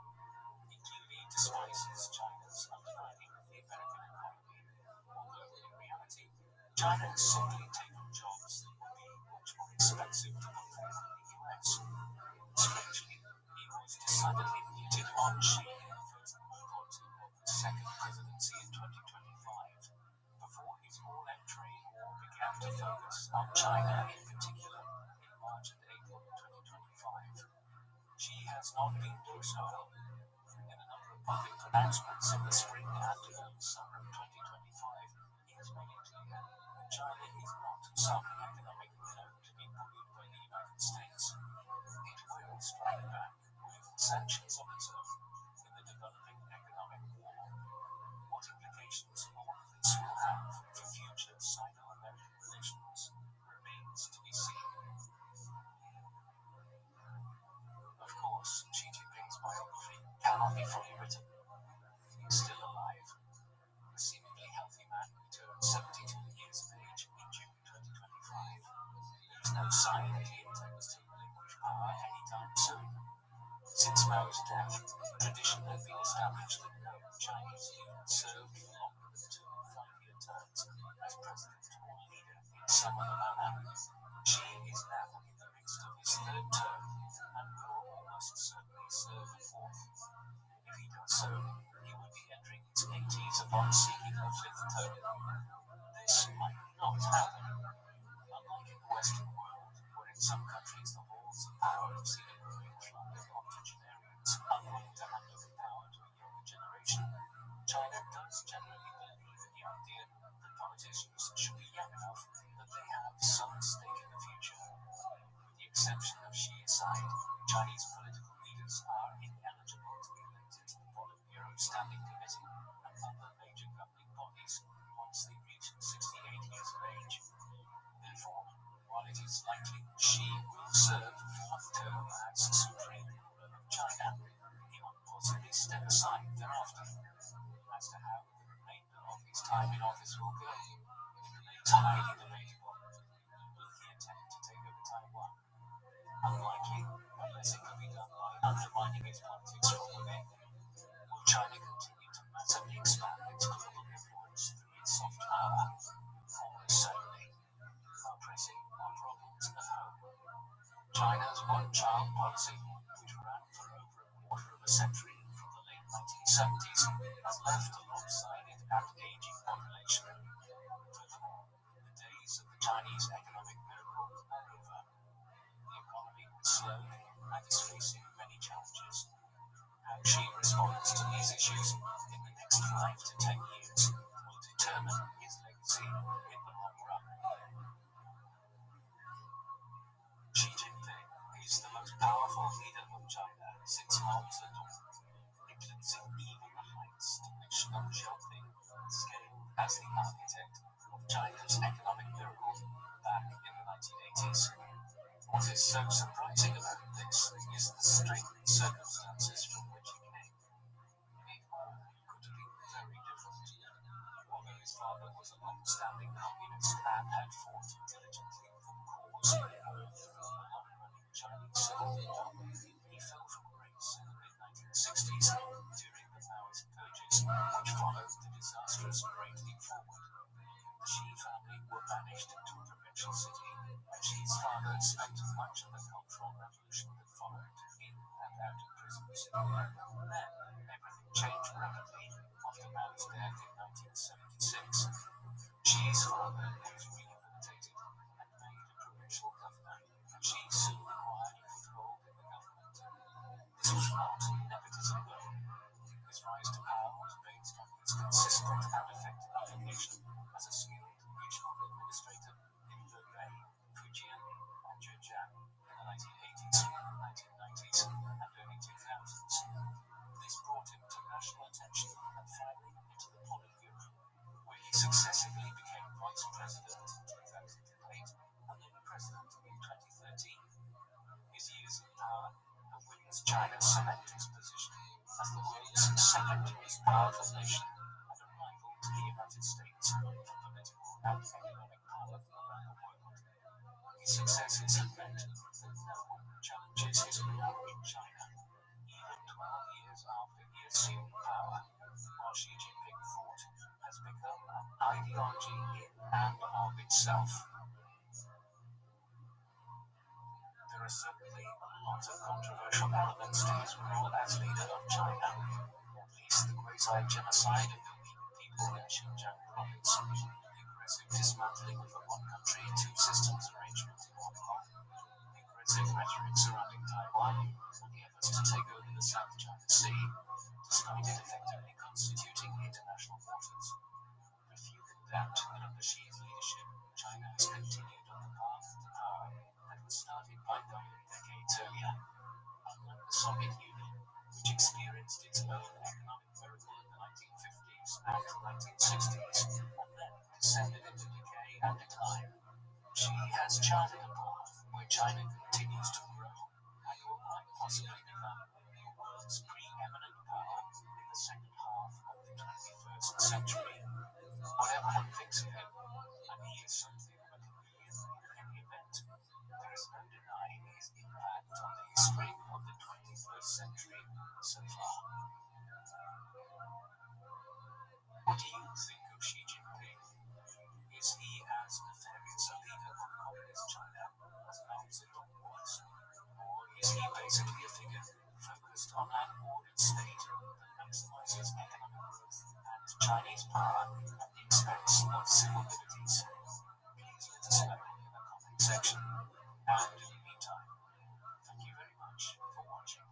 He clearly despises China's undermining of the American economy, although in reality, China has simply taken jobs that would be much more expensive to perform in the US. Strangely, he was decidedly muted on Xi in the first month or two presidency in 2025, before his all-entry war began to focus on China in particular in March and April 2025. Xi has not been docile. In a number of public pronouncements in the spring and early summer of 2025, he has made it clear that China is not some economic node to be bullied by the United States. It will strike back with sanctions of its own in the developing economic war. What implications all of this will have for future Sino-American relations remains to be seen. Of course, Xi Jinping's biography cannot be fully written. He is still alive. A seemingly healthy man who turned 72 years of age in June 2025. There is no sign that he intends to relinquish power anytime soon. Since Mao's death, tradition has been established that no Chinese leader served for longer than 2 5-year terms as president or leader in some other manner. Xi is now in the midst of his 3rd term and will almost certainly serve a 4th. If he does so, he would be entering his 80s upon seeking a 5th term. This might not happen. Unlike in the Western world, where in some countries the halls of power have seen a growing flood of octogenarians unwilling to hand over power to a younger generation, China does generally believe in the idea that politicians should be young enough that they have some stake in the future. With the exception of Xi aside, Chinese political leaders are ineligible to be elected to the Politburo Standing Committee and other major governing bodies once they reach 68 years of age. Therefore, while it is likely Xi will serve 4th term as supreme ruler of China, he might possibly step aside thereafter. As to how the remainder of his time in office will go, it remains highly debatable. Will he attempt to take over Taiwan? Unlikely, unless it can be done by undermining its politics from within. Will China continue to massively expand its global influence through its soft power? Almost certainly. How pressing are problems at home? China's one-child policy, which ran for over a quarter of a century from the late 1970s, has left a lopsided and aging population. Furthermore, the days of the Chinese economic miracle are over. The economy is slow and is facing many challenges. How Xi responds to these issues in the next 5 to 10 years will determine his legacy in the long run. Xi Jinping is the most powerful leader of China since Mao Zedong, eclipsing even the heights to which Deng Xiaoping scaled as the architect of China's economic miracle back in the 1980s. What is so surprising about this is the straitened circumstances from which he came. It all could have been very different. Although his father was a long-standing communist and had fought diligently for the cause of the long-running Chinese Civil War, he fell from grace in the mid-1960s during the Maoist purges, which followed the disastrous Great Leap Forward. The Xi family were banished to a provincial city, and Xi's father spent much of the Cultural Revolution that followed in and out of prisons. Then, everything changed rapidly after Mao's death in 1976. Xi's father was rehabilitated and made a provincial governor, and Xi soon acquired a foothold in the government. This was not nepotism, though. His rise to power was based on his consistent and effective affiliation as a skilled regional administrator in Hebei, Fujian, and Zhejiang in the 1980s, 1990s, and early 2000s. This brought him to national attention and finally into the Politburo, where he successively became vice president in 2008 and then president in 2013. His years in power have witnessed China cement its position as the world's second most powerful nation and a rival to the United States for political and economic power around the world. His successes have meant that no one challenges his rule in China, even 12 years after he assumed power, while Xi Jinping thought has become an ideology in and of itself. There are certainly a lot of controversial elements to his role as leader of China, at least the quasi-genocide of the in Xinjiang province, the aggressive dismantling of the one country, two systems arrangement in Hong Kong, the aggressive rhetoric surrounding Taiwan, and the efforts to take over the South China Sea, despite it effectively constituting international waters. But few can doubt that under Xi's leadership, China has continued on the path to power that was started by them decades earlier. Unlike the Soviet Union, which experienced its own economic miracle in the 1950s and 1960s, and then descended into decay and decline, Xi has charted a path where China continues to grow and will quite possibly become the world's preeminent power in the second half of the 21st century. Whatever one thinks of him, and he is something of a chameleon in any event, there is no denying his impact on the history of the 21st century so far. What do you think of Xi Jinping? Is he as nefarious a leader of communist China as Mao Zedong was? Or is he basically a figure focused on an ordered state that maximizes economic growth and Chinese power at the expense of civil liberties? Please let us know in the comment section. And in the meantime, thank you very much for watching.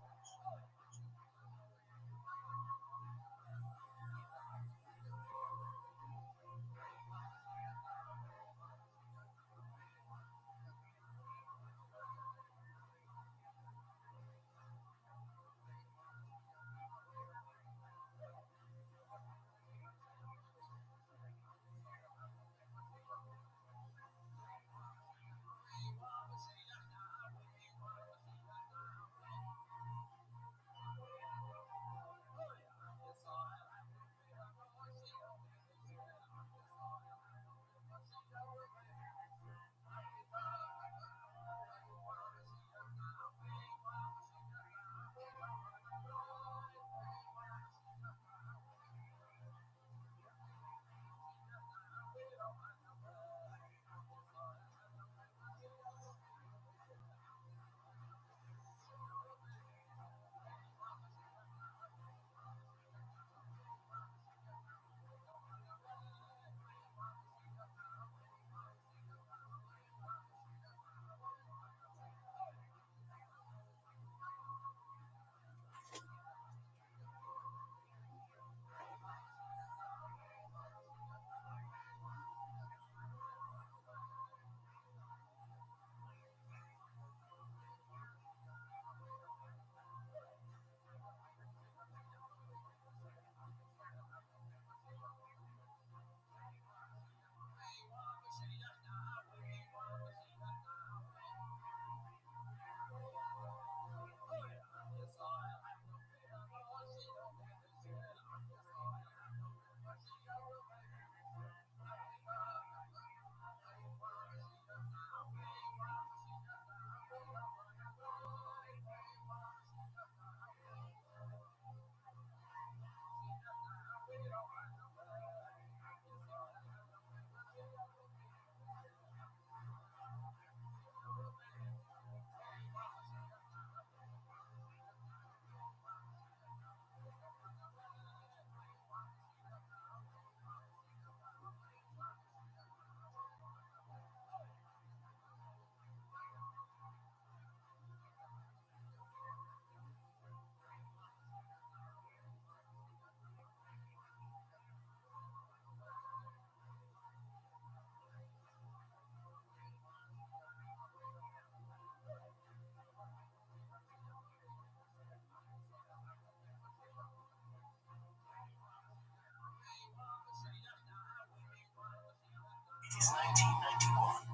It is 1991.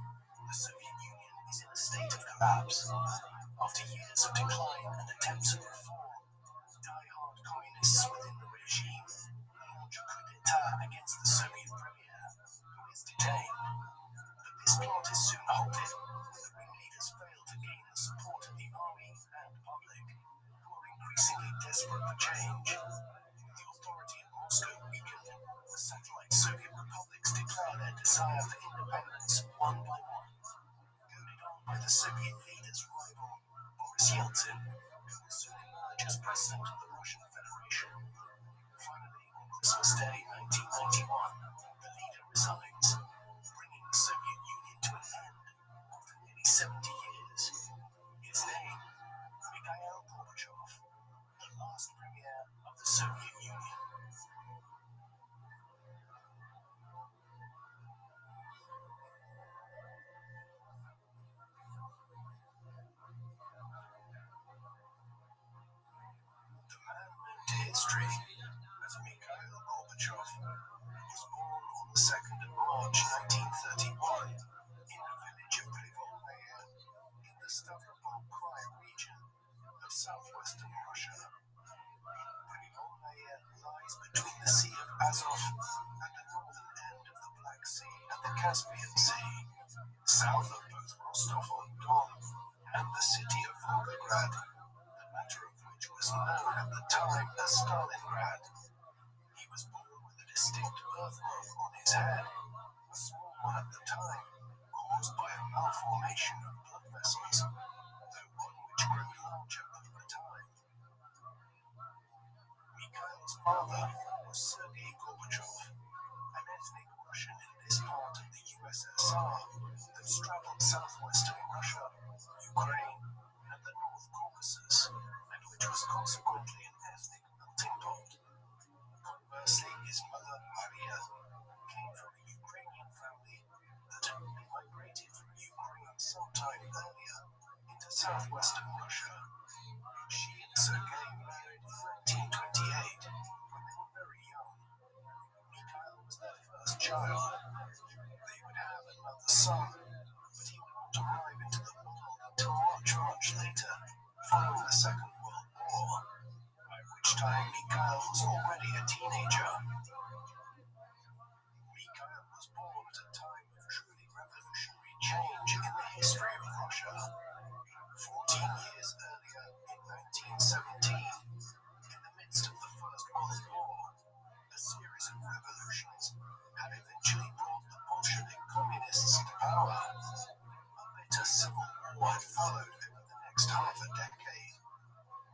The Soviet Union is in a state of collapse. After years of decline and attempts at reform, die-hard communists within the regime launch a coup d'etat against the Soviet premier, who is detained. But this plot is soon halted when the ringleaders fail to gain the support of the army and public, who are increasingly desperate for change. With the authority in Moscow weakened, the satellite Soviet republics declare their desire for independence one by one, goaded on by the Soviet leader's rival, Boris Yeltsin, who will soon emerge as president of the Russian Federation. Finally, on Christmas Day 1991, the leader resigns, bringing the Soviet Union to an end after nearly 70 years. His name, Mikhail Gorbachev, the last premier of the Soviet Union. The man known to history as Mikhail Gorbachev was born on the 2nd of March 1931 in the village of Privolnaya in the Stavropol Krai region of southwestern Russia. Privolnaya lies between the Sea of Azov and the northern end of the Black Sea and the Caspian Sea, south of both Rostov-on-Don and the city of Volgograd, the latter of which was known at the time as Stalingrad. He was born with a distinct birthmark on his head, a small one at the time, caused by a malformation of blood vessels, though one which grew larger over time. Mikhail's father was Sergei Gorbachev, an ethnic Russian in this part of the USSR that straddled southwestern Russia, Ukraine, and the North Caucasus, and which was consequently an ethnic melting pot. Conversely, his mother, Maria, came from a Ukrainian family that had migrated from Ukraine sometime earlier into southwestern Russia. She and Sergei married in 1928 when they were very young. Mikhail was their first child. They would have another son, but he would not arrive into the world until much later, following the Second World War, by which time Mikhail was already a teenager. Mikhail was born at a time of truly revolutionary change in the history of Russia. 14 years earlier, in 1917, in the midst of the First World War, a series of revolutions had eventually brought the Bolshevik communists to power. A bitter civil war had followed over the next half a decade,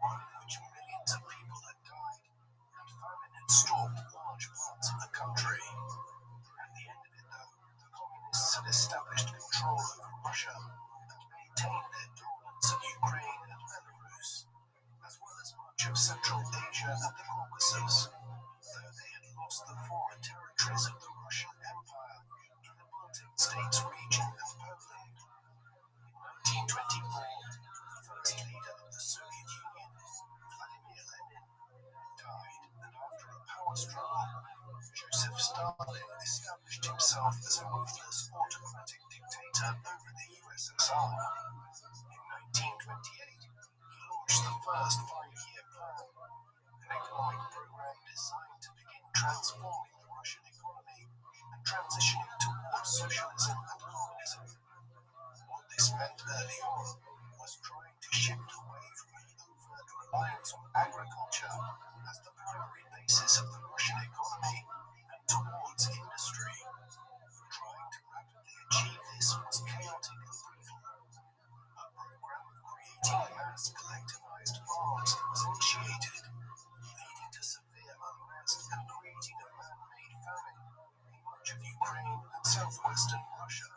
one in which millions of people had died and famine had stalked large parts of the country. At the end of it, though, the communists had established control over Russia and maintained their dominance of Ukraine and Belarus, as well as much of Central Asia and the Caucasus, though they had lost the former territories of the Russian Empire in the Baltic States region of Poland. In 1924, the first leader of the Soviet Union, Vladimir Lenin, died, and after a power struggle, Joseph Stalin established himself as a ruthless autocratic dictator over the USSR. In 1928, he launched the first 5-year plan, an economic program designed to begin transforming the Russian economy and transitioning towards socialism and communism. What this meant early on was trying to shift away from an overt reliance on agriculture as the primary basis of the Russian economy and towards industry. Trying to rapidly achieve this was chaotic and brutal. A program of creating mass collectivized farms was initiated, leading to severe unrest and creating a man-made famine in much of Ukraine and southwestern Russia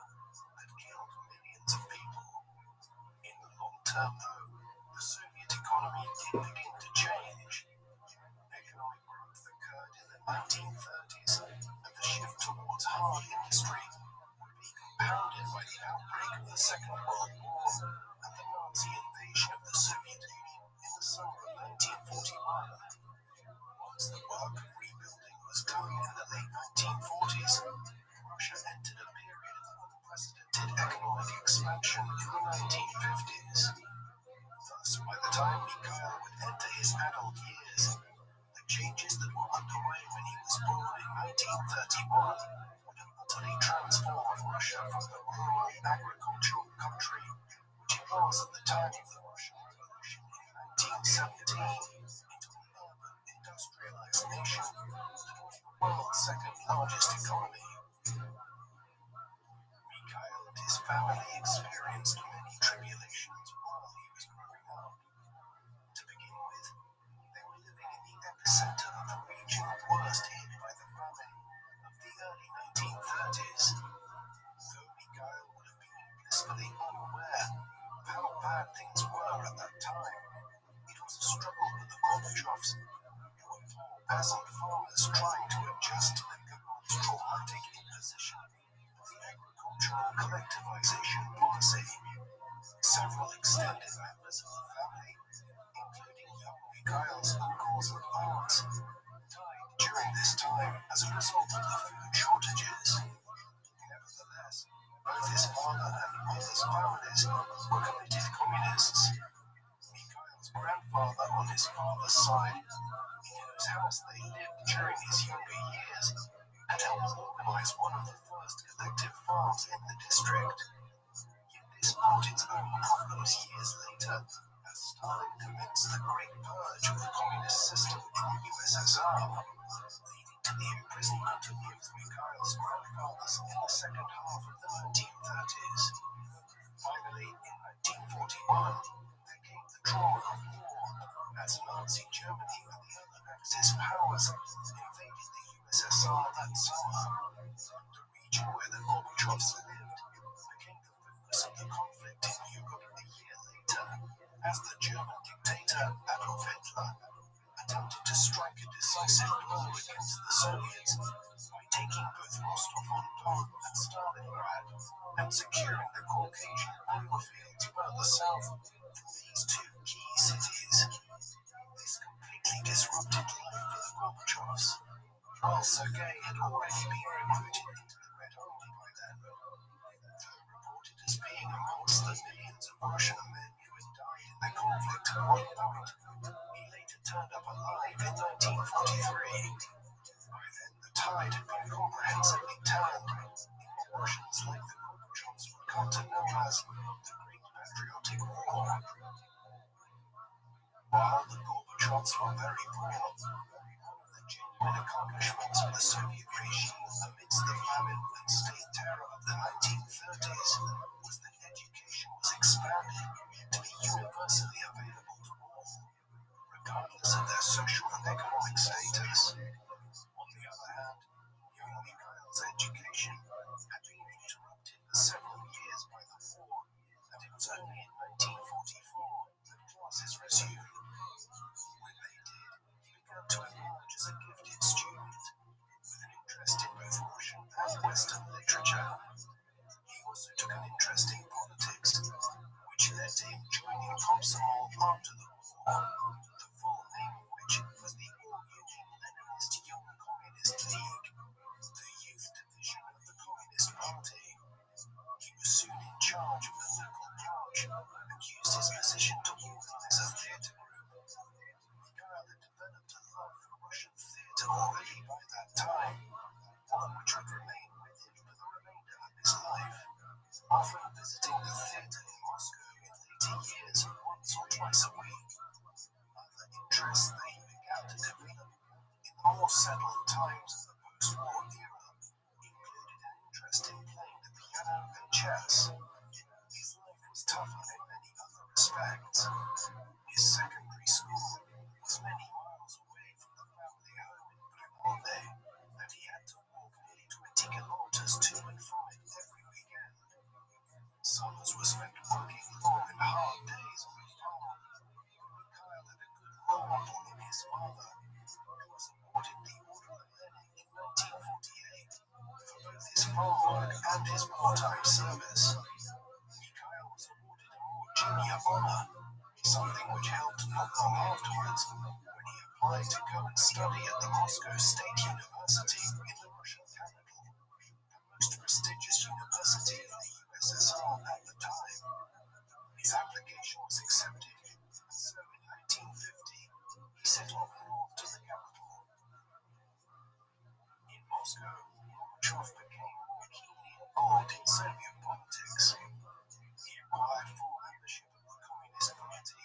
that killed millions of people. In the long term, though, the Soviet economy did begin to change. Economic growth occurred in the 1930s, and the shift towards hard industry would be compounded by the outbreak of the Second World War and the Nazi invasion of the Soviet Union in the summer of 1941. Once the work of rebuilding was done in the late 1940s, Russia entered a period of unprecedented economic expansion in the 1950s. Thus, by the time Mikhail would enter his adult years, the changes that were underway when he was born in 1931 would have utterly transformed Russia from the rural agricultural country which it was at the time of the Russian Revolution in 1917 into an urban, industrialized nation that was the world's second largest economy. Mikhail and his family experienced many tribulations while he was growing up. To begin with, they were living in the center of the region worst hit by the famine of the early 1930s. Though Mikhail would have been blissfully unaware of how bad things were at that time, it was a struggle with the Gorbachevs, who were poor peasant farmers trying to adjust to the government's traumatic imposition of the agricultural collectivization policy. Several extended members of the family, including young Mikhail's uncles and aunts, died during this time as a result of the food shortages. Nevertheless, both his father and mother's families were committed communists. Mikhail's grandfather on his father's side, in whose house they lived during his younger years, had helped organize one of the first collective farms in the district. Yet this brought its own problems years later, as Stalin commenced the Great Purge of the communist system in the USSR, leading to the imprisonment of both Mikhail's grandfathers in the second half of the 1930s. Finally, in 1941, there came the trauma of war, as Nazi Germany and the other Axis powers invaded the USSR that summer. The region where the Gorbachevs lived became the focus of the conflict in Europe a year later, as the German dictator Adolf Hitler attempted to strike a decisive blow against the Soviets by taking both Rostov-on-Don and Stalingrad and securing the Caucasian oil fields further south from these two key cities. This completely disrupted life for the Gorbachevs. While Sergei had already been recruited into the Red Army by then, though reported as being amongst the millions of Russian men who had died in the conflict at one point, he later turned up alive in 1943. By then, the tide had been comprehensively turned in what Russians like the Gorbachevs would come to know as the Great Patriotic War. While the Gorbachevs were very poor, one of the genuine accomplishments of the Soviet regime amidst the famine and state terror of the 1930s was that education was expanded to be universally available to all, regardless of their social and economic status. On the other hand, young Mikhail's education had been interrupted for several years by the war, and it was only in 1944 that classes resumed. When they did, he began to emerge as a gifted student, with an interest in both Russian and Western literature. He also took an interest in politics, which led to him joining Komsomol after the war, the full name of which was the All-Union Leninist Young Communist League, the youth division of the Communist Party. He was soon in charge of the local branch and used his position to organize a theatre group. Mikhail had developed a love for Russian theatre already by that time, one which would remain with him for the remainder of his life, often visiting the theatre in Moscow in later years once or twice a week. Other interests that he began to develop in the more settled times of the post-war era included an interest in playing the piano and chess. His life was tougher in many other respects. His secondary school was many miles away from the family home in Primonde, and he had to walk nearly 20 kilometers to and from it every weekend. Summers were spent working long and hard days on the farm. Mikhail had a good role model in his father, who was awarded the Order of Lenin in 1948 for both his farm work and his wartime service. Mikhail was awarded a more junior honor, something which helped not long afterwards when he applied to go and study at the Moscow State University in the Russian capital, the most prestigious university in the USSR at the time. His application was accepted, and so in 1950 he set off north to the capital. In Moscow, Gorbachev became more keenly involved in Soviet politics. He acquired full membership of the Communist Party,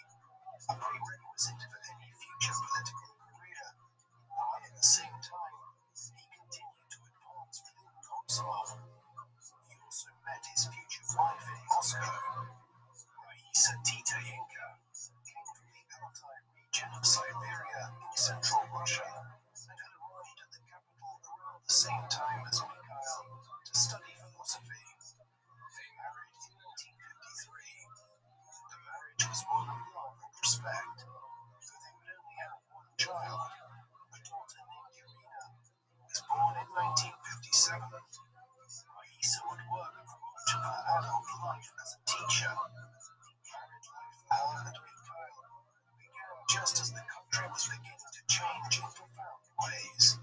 a prerequisite for any future political career, while at the same time he continued to advance within Komsomol. He also met his future wife in Moscow. Raisa Titayenko came from the Altai region of Siberia in central Russia and had arrived at the capital around the same time as Mikhail to study philosophy. They married in 1953. The marriage was one of love and respect, though they would only have one child, a daughter named Irina, who was born in 1957. Raisa would work for much of her adult life as a teacher. Married life for her and Mikhail began just as the country was beginning to change in profound ways.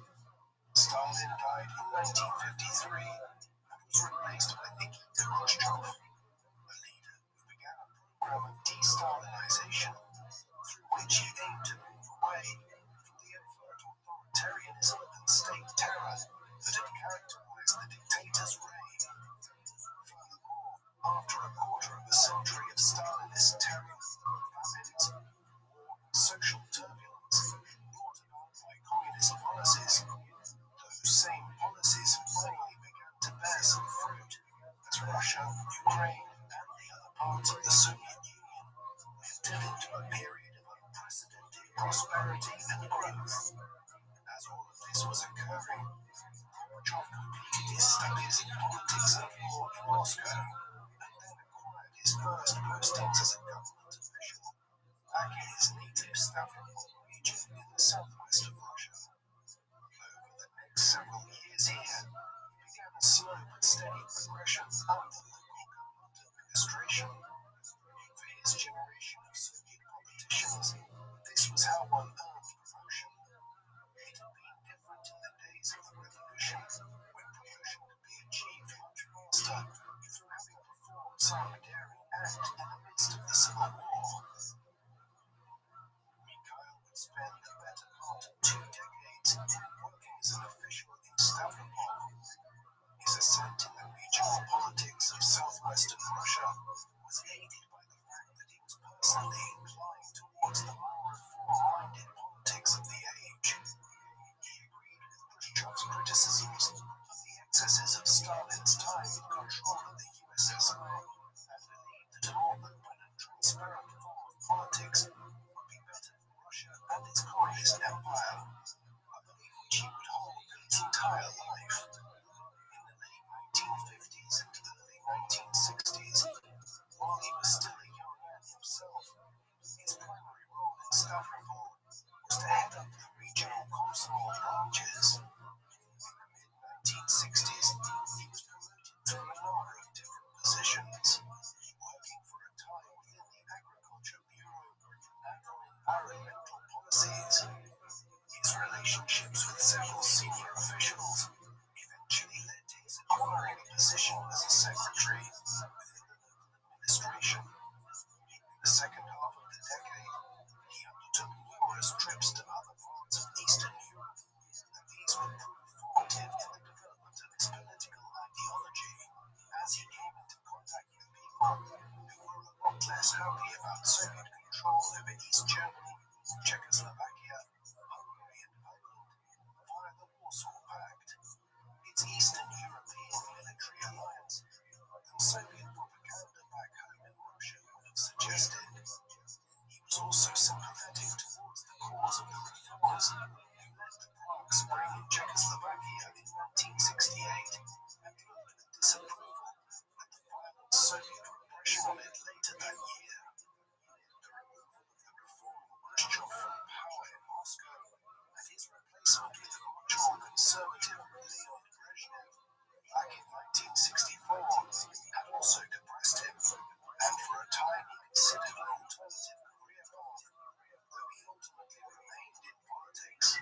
Stalin died in 1953 and was replaced by Nikita Khrushchev, a leader who began a program of de-Stalinization through which he aimed to move away from the overt authoritarianism and state terror that had characterized the dictator's reign. Furthermore, after a quarter of a century of Stalinist terror, famines, war, and social turbulence brought about by communist policies, those same policies finally began to bear some fruit as Russia, Ukraine, and the other parts of the Soviet Union entered into a period of unprecedented prosperity and growth. As all of this was occurring, Gorbachev completed his studies in politics and law in Moscow, and then acquired his first postings as a government official back in his native Stavropol region in the southwest of Russia. Over the next several years here, he began a slow but steady progression up the local government administration. For his generation of Soviet politicians, this was how one earned promotion. It had been different in the days of the revolution, when promotion could be achieved much faster through having performed some daring act in the midst of the Civil War. Mikhail would spend the better part of 2 decades working as an official in Stavropol. His ascent in the regional politics of southwestern Russia was aided by the fact that he was personally inclined towards the more reform-minded politics of the age. He agreed with Khrushchev's criticisms of the excesses of Stalin's time in control of the USSR and believed that a more open and transparent form of politics would be better for Russia and its communist empire, a belief which he would hold his entire life. In the late 1950s and early 1960s, while he was still a young man himself, his primary role in Stavropol was to head up the regional Komsomol branches. In the mid-1960s, he was promoted through a number of different positions, working for a time within the Agriculture Bureau and on environmental policies. His relationships with several senior officials eventually led to his acquiring a position as a secretary within the local administration. In the second half of the decade, he undertook numerous trips to other parts of Eastern Europe, and these would prove formative in the development of his political ideology, as he came into contact with people who were a lot less happy about Soviet control over East Germany, Czechoslovakia, Hungary, and Poland via the Warsaw Pact, its Eastern European military alliance, and Soviet propaganda back home in Russia would have suggested. He was also sympathetic towards the cause of the reformers who led the Prague Spring in Czechoslovakia in 1968 and looked with disapproval at the violent Soviet repression on it later that year. The removal of the reformer Khrushchev from power in Moscow and his replacement with a much more conservative Leonid Brezhnev back in 1964 had also depressed him, and for a time he considered an alternative career path, though he ultimately remained in politics.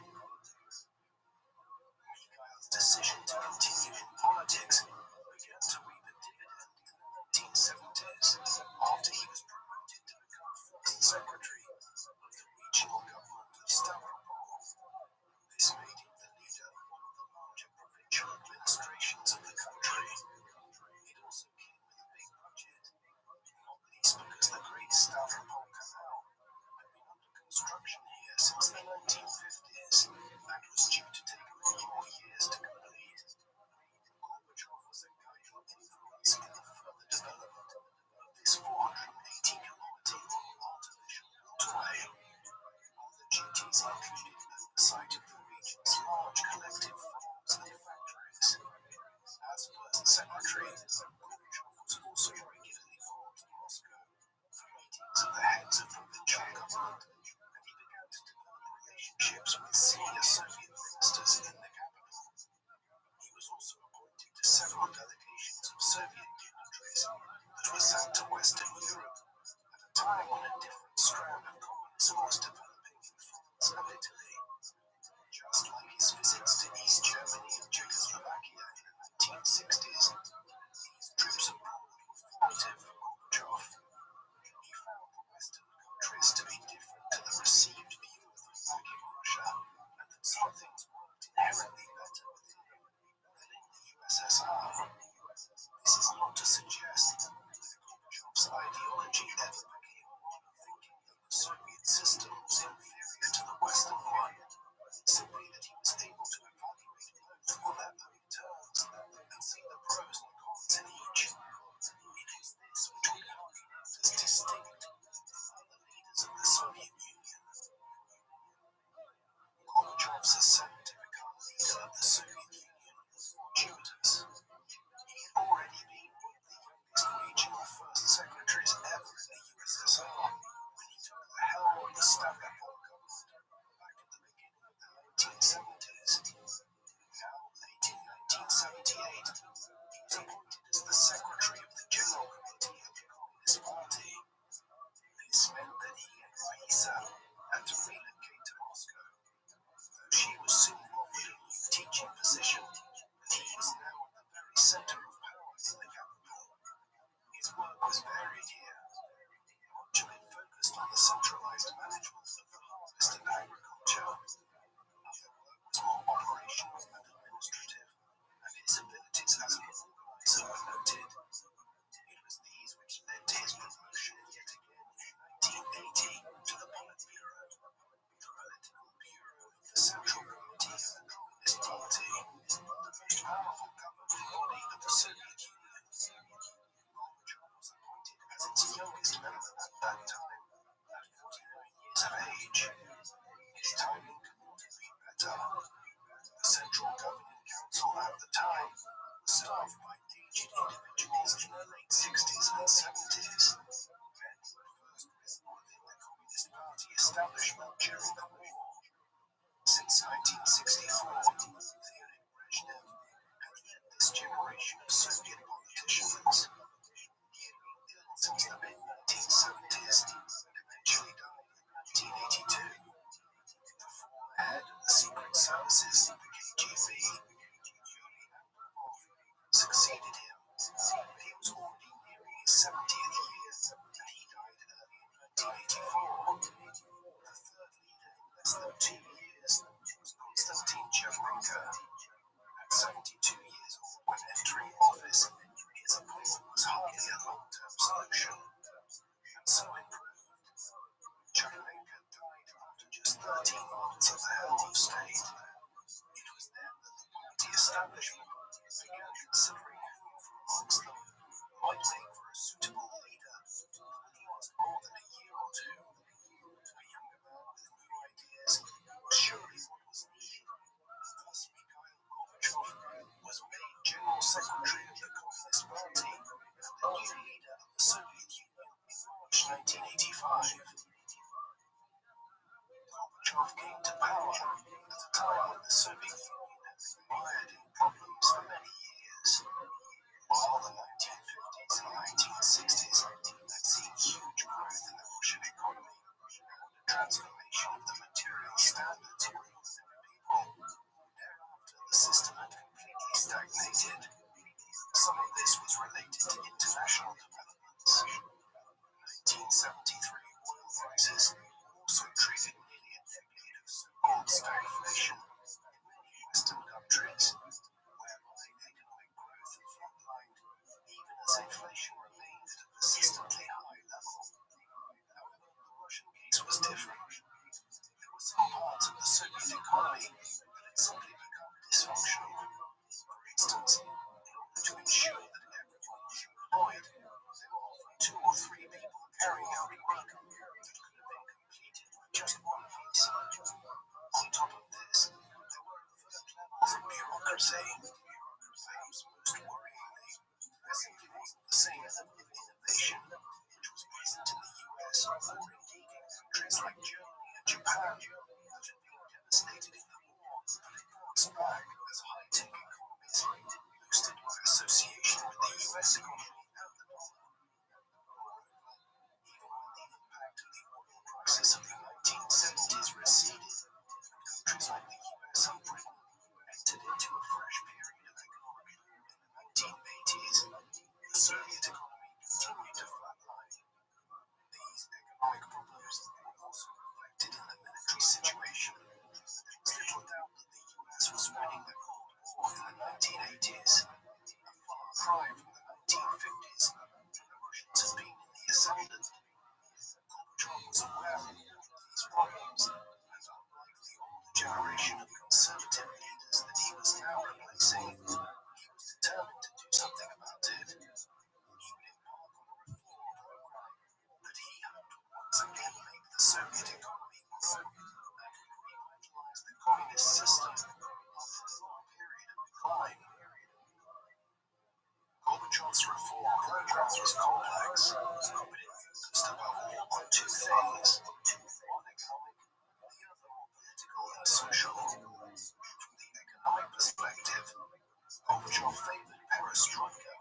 country, Gorbachev was also regularly called to Moscow for meetings of the heads of provincial government, and he began to develop relationships with senior Soviet ministers in the capital. He was also appointed to several delegations of Soviet dignitaries that were sent to Western Europe at a time when a different strand of communism was developing in France and Italy. Just like his visits to East Germany and Czechoslovakia in the 1960s, these trips abroad were formative for Gorbachev. He found the Western countries to be different to the received view of them back in Russia, and that some things worked inherently better within them than in the USSR. This is not to suggest that Gorbachev's ideology ever became one of thinking that the Soviet system was inferior to the Western one, simply that he was able to evaluate both on their own terms and see the pros and cons in each. It was this which would help him out as distinct from other leaders of the Soviet Union. Gorbachev's ascent to become leader of the Soviet Union was fortuitous. He had already been one of the youngest regional first secretaries ever in the USSR when he took the helm of the Stavropol government back at the beginning of the 1970s. Now, late in 1978, he was appointed as the secretary of the General Committee of the Communist Party. This meant that he and Raisa had to relocate to Moscow. Though she was soon offered a new teaching position, and he was now at the very center of power in the capital. His work was varied here. Much of it focused on the centralized management of the harvest and agriculture. Other work was more operational and administrative, and his abilities as an organizer were noted. It was these which led to his promotion yet again in 1980 to the Politburo, the political bureau of the Central Committee of the Communist Party, the most powerful governing body of the Soviet Union. Gorbachev was appointed as its youngest member at that time, at 49 years of age. His timing could not have been better. The Central Governing Council at the time was staffed by aged individuals in the late 60s and 70s, men who had first risen within the Communist Party establishment during the war. Since 1964, Leonid Brezhnev had led this generation of Soviet politicians. He had been ill since the mid-1970s and eventually died in 1982. The former head of the Secret Services, the KGB, Yuri Andropov, succeeded him. He was already nearing his 70th year, and he died early in 1984. The third leader in less than 2 years was Konstantin Chevrenko. At 72 years old when entering office, his appointment was hardly a long-term solution, and so it proved. Chevrenko died after just 13 months at the helm of state. It was then that the party establishment began considering who from amongst them might make for a suitable leader, and he lost more than a year or two. A younger man with new ideas was surely what was needed. Thus, Mikhail Gorbachev was made General Secretary of the Communist Party and the new leader of the Soviet Union in March 1985. Gorbachev came to power at a time when the Soviet Union had been mired in problems for many years. While the 1950s and 1960s had seen huge growth in the Russian economy and a transformation of the material standards of ordinary people, thereafter the system had completely stagnated. Some of this was related to international developments. 1973 oil prices also triggered nearly a decade of so-called stagflation in many Western countries, whereby economic growth had flatlined, even as inflation remained at a persistently high level. However, the Russian case was different. There were some parts of the Soviet economy that had simply become dysfunctional. For instance, in order to ensure that everyone was employed, there were often 2 or 3 people carrying out work that could have been completed with just one person. On top of this, there were overt levels of bureaucracy. Perhaps most worryingly, Gorbachov's reform program was complex, but it focused above all on two things: one economic, the other more political and social. From the economic perspective, Gorbachev favored perestroika,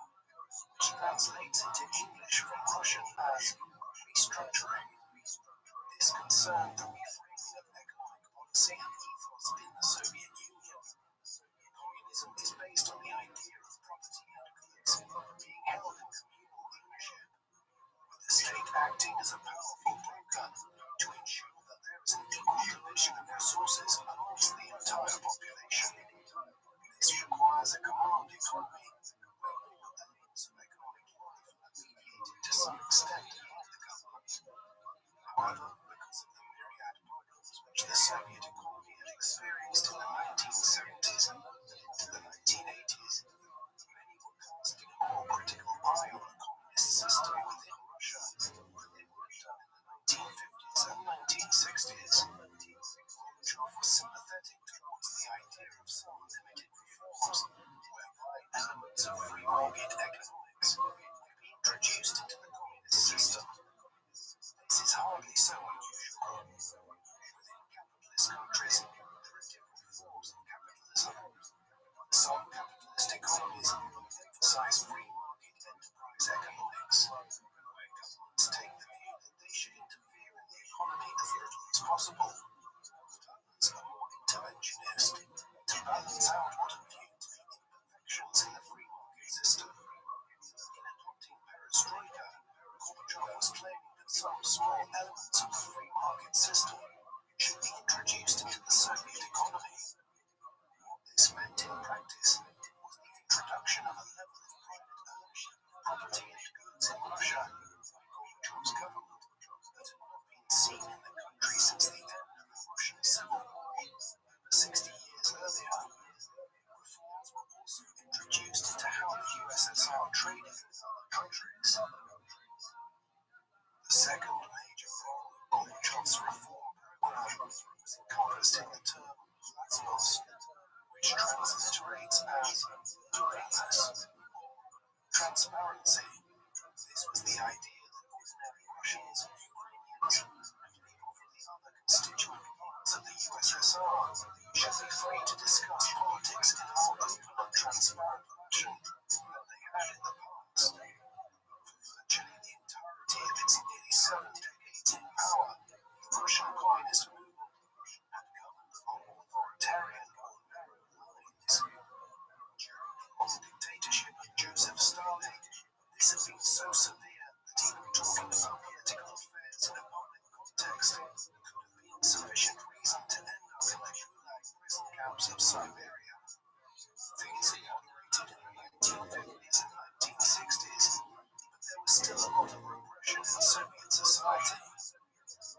which translates into English from Russian as restructuring. This concerned the reframing of economic policy and ethos in the Soviet Union. Communism is based on the idea of property and goods being held in communal ownership, with the state acting as a powerful broker to ensure that there is an equal division of resources amongst the entire population. This requires a command economy where all elements of economic life are mediated to some extent by the government. However, because of the myriad problems which the Soviet economy had experienced in the 1970s and into the 1980s, many were casting a more critical eye on the communist system within Russia than they were done in the 1950s and 1960s. Gorbachev was sympathetic towards the idea of some limited reforms whereby elements of free market economics would be introduced into the communist system. This is hardly so unusual. Within capitalist countries, primitive reforms of capitalism. Some capitalist economies emphasize free market enterprise economics, where governments take the view that they should interfere in the economy as little as possible. Others are more interventionist, to balance out what are viewed to be imperfections in the free market system. In adopting perestroika, Gorbachev was claiming that some small elements of the free market system should be introduced into the Soviet economy. What this meant in practice was the introduction of a level of private ownership of property and goods in Russia by Gorbachev's government that had not been seen in the country since the end of the Russian Civil War over 60 years earlier. Reforms were also introduced into how the USSR traded with other countries. The second major role of Gorbachev's reform program was encompassed in the term glasnost, which transliterates as openness or transparency. This was the idea that ordinary Russians, Ukrainians, and people from the other constituent parts of the USSR should be free to discuss politics in a more open and transparent fashion than they had in the past. For virtually the entirety of its nearly 7 decades in power, the Russian Communist movement had governed along authoritarian or narrow lines. During the long dictatorship of Joseph Stalin, this had been so severe that even talking about political affairs in a public context could have been sufficient reason to end up in the Gulag prison camps of Siberia. Things had moderated in the 1950s and 1960s, but there was still a lot of repression in Soviet society.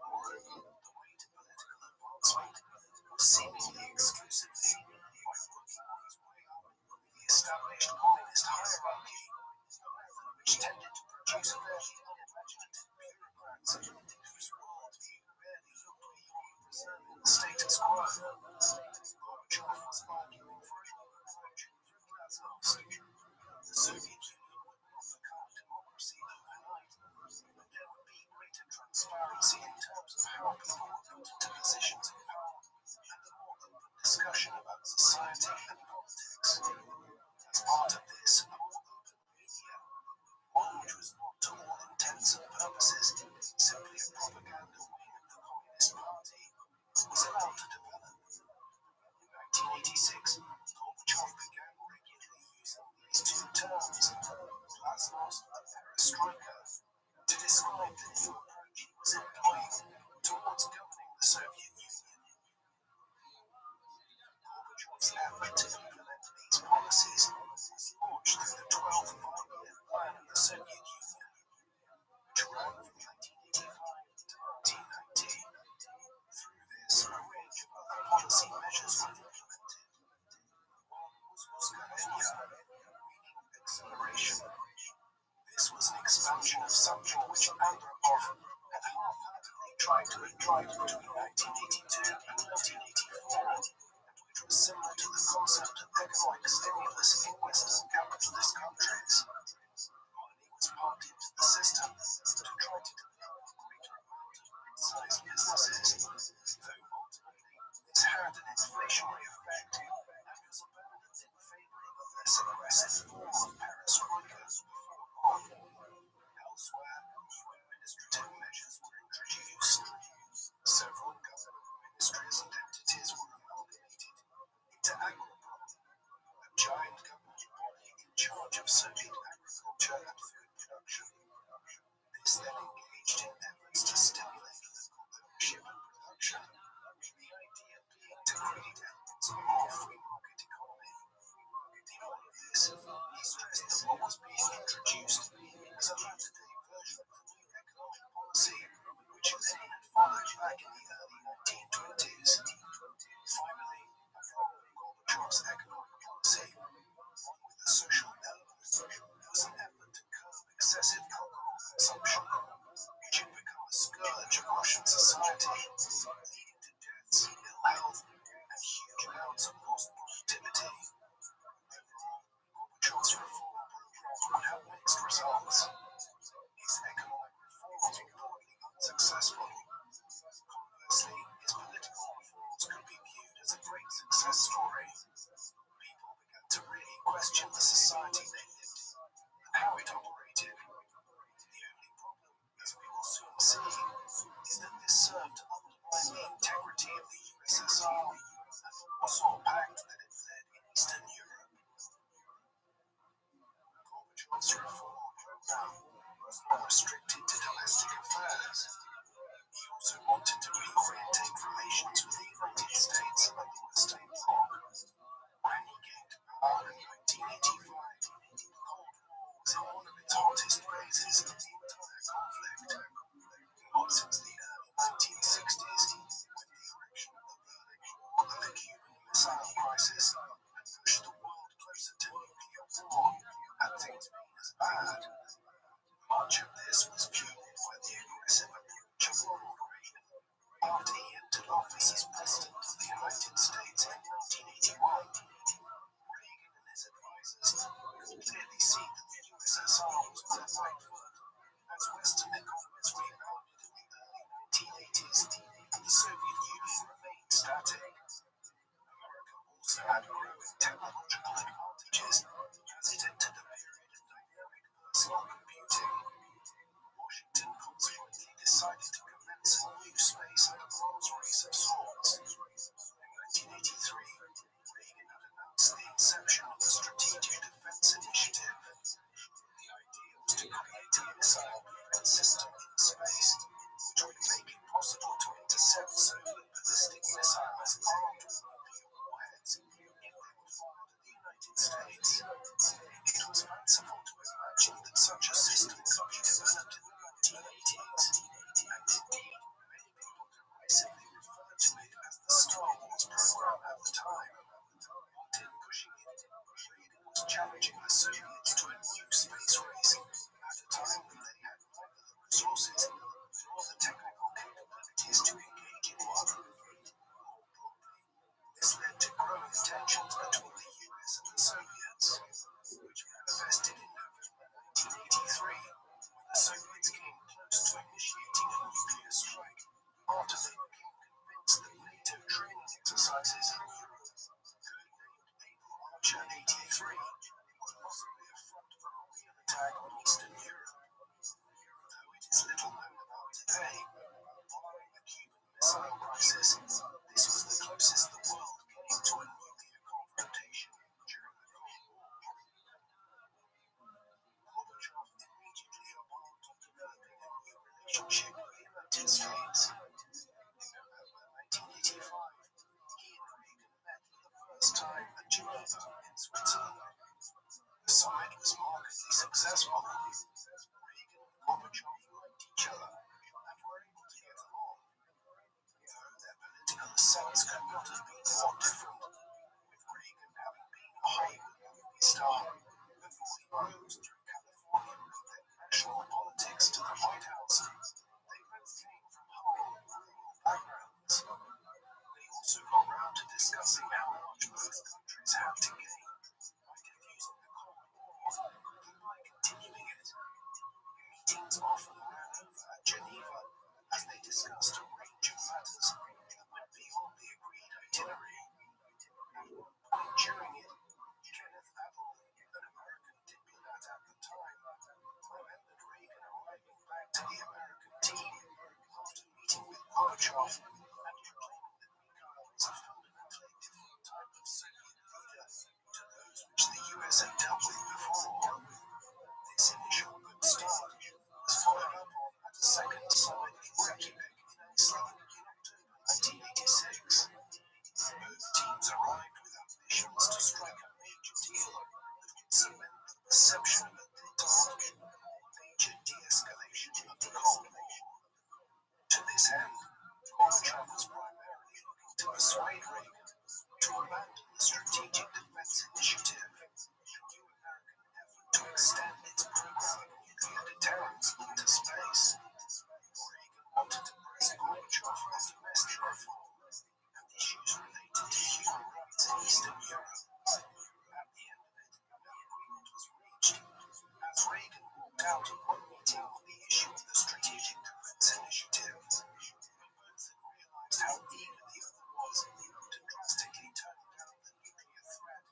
Moreover, the way to political advancement was seemingly exclusively by working one's way up the established communist hierarchy, a method which tended to produce fairly unimaginative bureaucrats whose worldview rarely looked beyond preserving the status quo. Gorbachev was arguing for a new approach through glasnost. The Soviet Union would not become a democracy overnight, but there would be greater transparency in terms of how people were put into positions of power and a more open discussion about society and politics. As part of this, a more open media, one which was not to all intents and purposes simply a propaganda wing of the Communist Party, was allowed to develop. In 1986, Gorbachev began regularly using these two terms, glasnost and perestroika, to describe the new approach he was employing towards governing the Soviet Union. Gorbachev's effort to implement these policies was launched through the 12th Five-Year Plan of the Soviet Union, which ran from 1985 to 1990. Through this, a range of other policy measures were implemented. One was ускорение, meaning acceleration. This was an expansion of something which Andropov had half-heartedly tried to apply between 1982 and 1984, and which was similar to the concept of economic stimulus in Western capitalist countries. industries and entities were amalgamated into Agroprom, a giant government body in charge of Soviet agriculture and food production. This then engaged in efforts to stimulate local ownership and production, the idea being to create elements of a free market economy. In all of this, he stressed that what was being introduced was a latter-day version of the new economic policy, which Lenin had followed back in the early 1920s. Finally, following Gorbachev's economic policy, one with a social element, was an effort to curb excessive alcohol consumption, which had become a scourge of Russian society, leading to deaths, ill health, and huge amounts of lost productivity. Overall, Gorbachev's reform program would have mixed results. His economic reforms were broadly unsuccessful. Conversely, his political reforms could be viewed as a great success story. People began to really question the society they lived in and how it operated. The only problem, as we will soon see, is that this served to undermine the integrity of the USSR and the Warsaw Pact that it led in Eastern Europe. Gorbachev's reform program was not restricted to domestic affairs. He also wanted to reorientate relations with the United States and the Western Bloc. When he came to power in 1985, the Cold War was in one of its hottest phases of the entire conflict. Not since the early 1960s, when the erection of the Berlin Wall and the Cuban Missile Crisis had pushed the world closer to nuclear war, had things been as bad. Much of this was fueled by the aggressive approach of Ronald Reagan after he entered office as President of the United States in 1981. Reagan and his advisors could clearly see that the USSR was on the right foot as Western economies rebounded in the early 1980s and the Soviet Union remained static. America also had growing technological advantages as it entered a period of dynamic personal computing. Washington consequently decided to commence a new space and arms race of sorts. In 1983, Reagan had announced the inception of the Strategic Defense Initiative. The idea was to create a missile defense system in space, which would make it possible to intercept Soviet ballistic missiles armed with nuclear warheads if they were fired at the United States. It was fanciful to imagine that such a system could be developed in the 1980s, and indeed, many people derisively referred to it as the Star Wars program at the time. But in pushing it, Reagan was challenging the Soviets to a new space race at a time when they had neither the resources nor the technical capabilities to engage in one. More broadly, this led to growing tensions between the US and the Soviets, which manifested in November 1983 when the Soviets came close to initiating a nuclear strike after they became convinced that NATO training exercises in Europe, codenamed Able Archer 83, were possibly a front for a real attack on Eastern Europe. Though it is little known about today, following the Cuban Missile Crisis, this was the closest the world came to a nuclear confrontation during the Cold War. Gorbachev immediately embarked on developing a new relationship with the United States. In November 1985, he and Reagan met for the first time at Geneva in Switzerland. The summit was markedly successful. Reagan and Gorbachev liked each other and were able to get along. Though their political ascents could not have been more different, with Reagan having been a Hollywood movie star before he rose through California and then national politics to the White House. They both came from humble rural backgrounds. They also got round to discussing how much both countries had to gain by defusing the Cold War and by continuing it. Meetings often ran over at Geneva as they discussed a range of matters that went beyond the agreed itinerary. At one point during it, Kenneth Appel, an American diplomat at the time, remembered Reagan arriving back to the American team after meeting with Gorbachev and proclaiming that out in one meeting on the issue of the Strategic Defense Initiative. Both had realized how eager the other was to drastically turn down the nuclear threat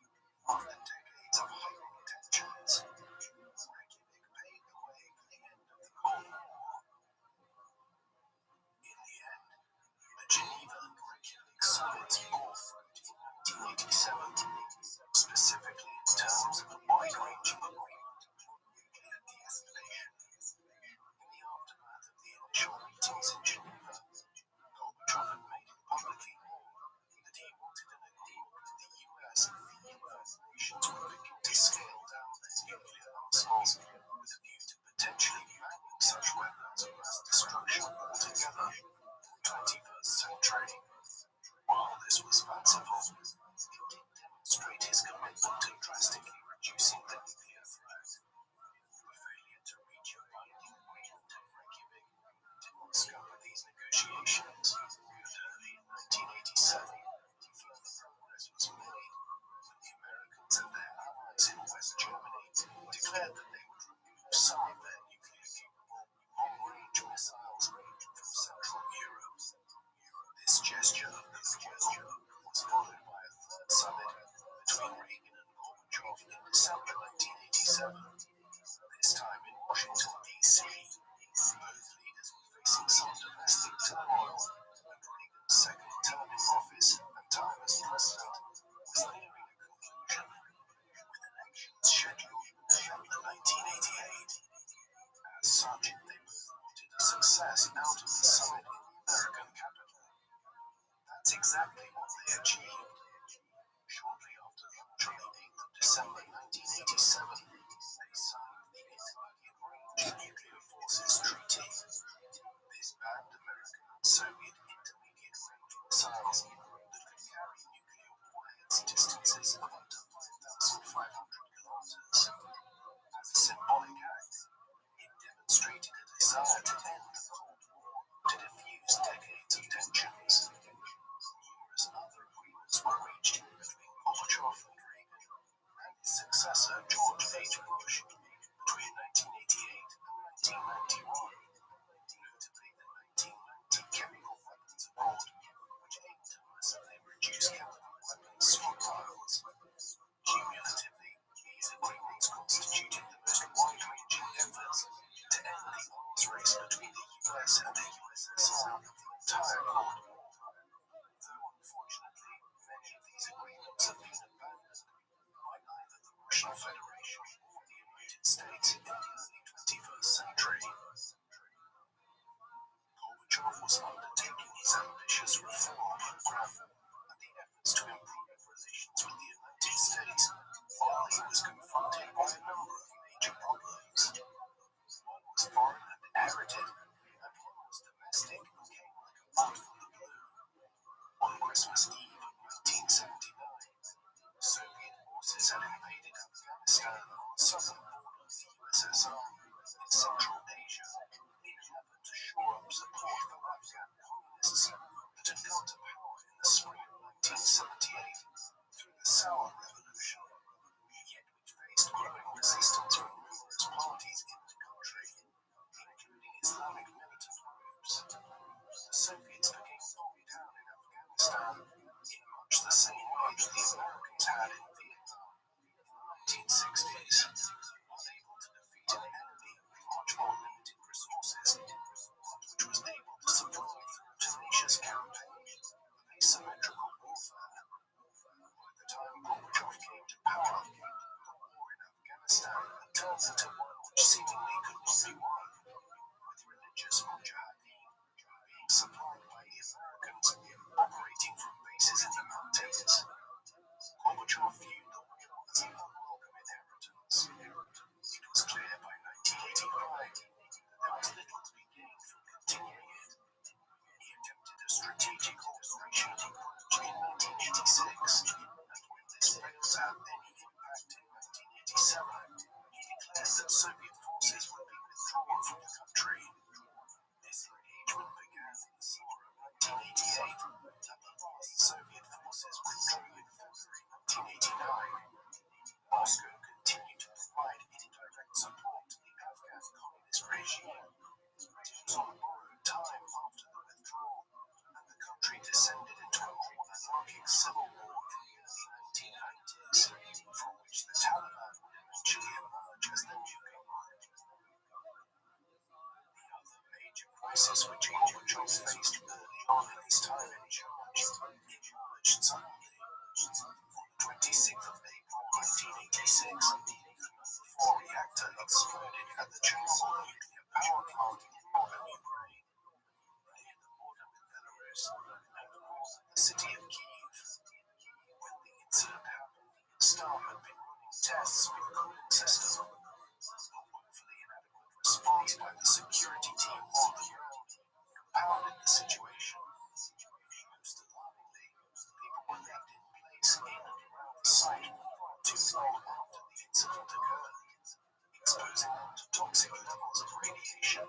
after decades of heightened tensions. Reykjavik paved the way for the end of the Cold War. In the end, the Geneva and Reykjavik summits bore fruit in 1987, specifically in terms of a wide-ranging agreement on nuclear de-escalation. In the aftermath of the initial meetings in Geneva, Gorbachev had made it publicly known that he wanted an agreement with the US and the United Nations would begin to scale down their nuclear arsenals with a view to potentially banning such weapons of mass destruction altogether in the 21st century. While this was fanciful, it did demonstrate his commitment to drastically reducing the nuclear threat. The failure to reach a binding agreement in Reykjavik didn't scupper these negotiations, but early in 1987, further progress was made when the Americans and their allies in West Germany declared that they would remove some of their nuclear-capable long-range missiles from Central Europe. This gesture was followed by a third summit between Reagan and Gorbachev in December 1987, this time in Washington, D.C. Both leaders were facing some domestic turmoil, and Reagan's second term in office and time as president was nearing a conclusion, with elections scheduled for November 1988. As such, they both wanted a success out of the summit in the American capital. That's exactly what they achieved. Shortly after launch on the 8th of December 1987, they signed the Intermediate Range Nuclear Forces Treaty. This banned American and Soviet intermediate range missiles that could carry nuclear warheads distances of up to 5,500 kilometers. As a symbolic act, it demonstrated a desire to end the Cold War to defuse decades of tensions. Numerous other agreements were reached between Gorbachev and Reagan and his successor George H. Bush between 1988 and 1991, notably the 1990 Chemical Weapons Accord, which aimed to massively reduce chemical weapons stockpiles. Cumulatively, these agreements constituted the most wide-ranging efforts to end the arms race between the US and the USSR of the entire Cold War. Though unfortunately, many of these agreements have been abandoned by either the Russian Federation or the United States in the early 21st century. Gorbachev was undertaking his ambitious reform program and the efforts to improve relations with the United States while he was confronted by a number of major problems. One was foreign and inherited, and one was domestic and came like a bolt from the blue. On Christmas Eve of 1979, Soviet forces had invaded Afghanistan on the southern border of the USSR in Central Asia in an effort to shore up support for Afghan communists that had come to power in the spring of 1978 through the Sour Revolution, yet which faced growing resistance from numerous parties in the country, including Islamic militant groups. The Soviets became bogged down in Afghanistan in much the same way that the Americans had in Vietnam in the 1960s, unable to defeat an enemy with much more limited resources, but which was able to supply through a tenacious campaign of asymmetrical warfare. By the time Gorbachev came to power, the war in Afghanistan had turned into one which seemingly could not be won, with religious mujahideen being supplied by the Americans operating from bases in the mountains. Gorbachev viewed the war as an unwelcome inheritance. It was clear by 1985 that there was little to be gained from continuing it. He attempted a strategic alteration approach in 1986, and when this failed to have any impact in 1987, he declared that Soviet forces would be withdrawn from the country. This engagement began in the summer of 1988, and the last Soviet forces withdrew regime. It was on borrowed time after the withdrawal, and the country descended into a more anarchic civil war in the early 1990s, from which the Taliban would eventually emerge as the new government. The other major crisis which Gorbachev faced early on in his time in charge emerged suddenly. On the 26th of April 1986, the No. 4 reactor exploded at the Chernobyl nuclear power plant in northern Ukraine, near the border with Belarus and north of the city of Kyiv. When the incident happened, staff had been running tests with the cooling system. A woefully inadequate response by the security team on the ground compounded the situation. Most alarmingly, people were left in place in and around the site far too long after the incident occurred, exposing them to toxic levels of radiation.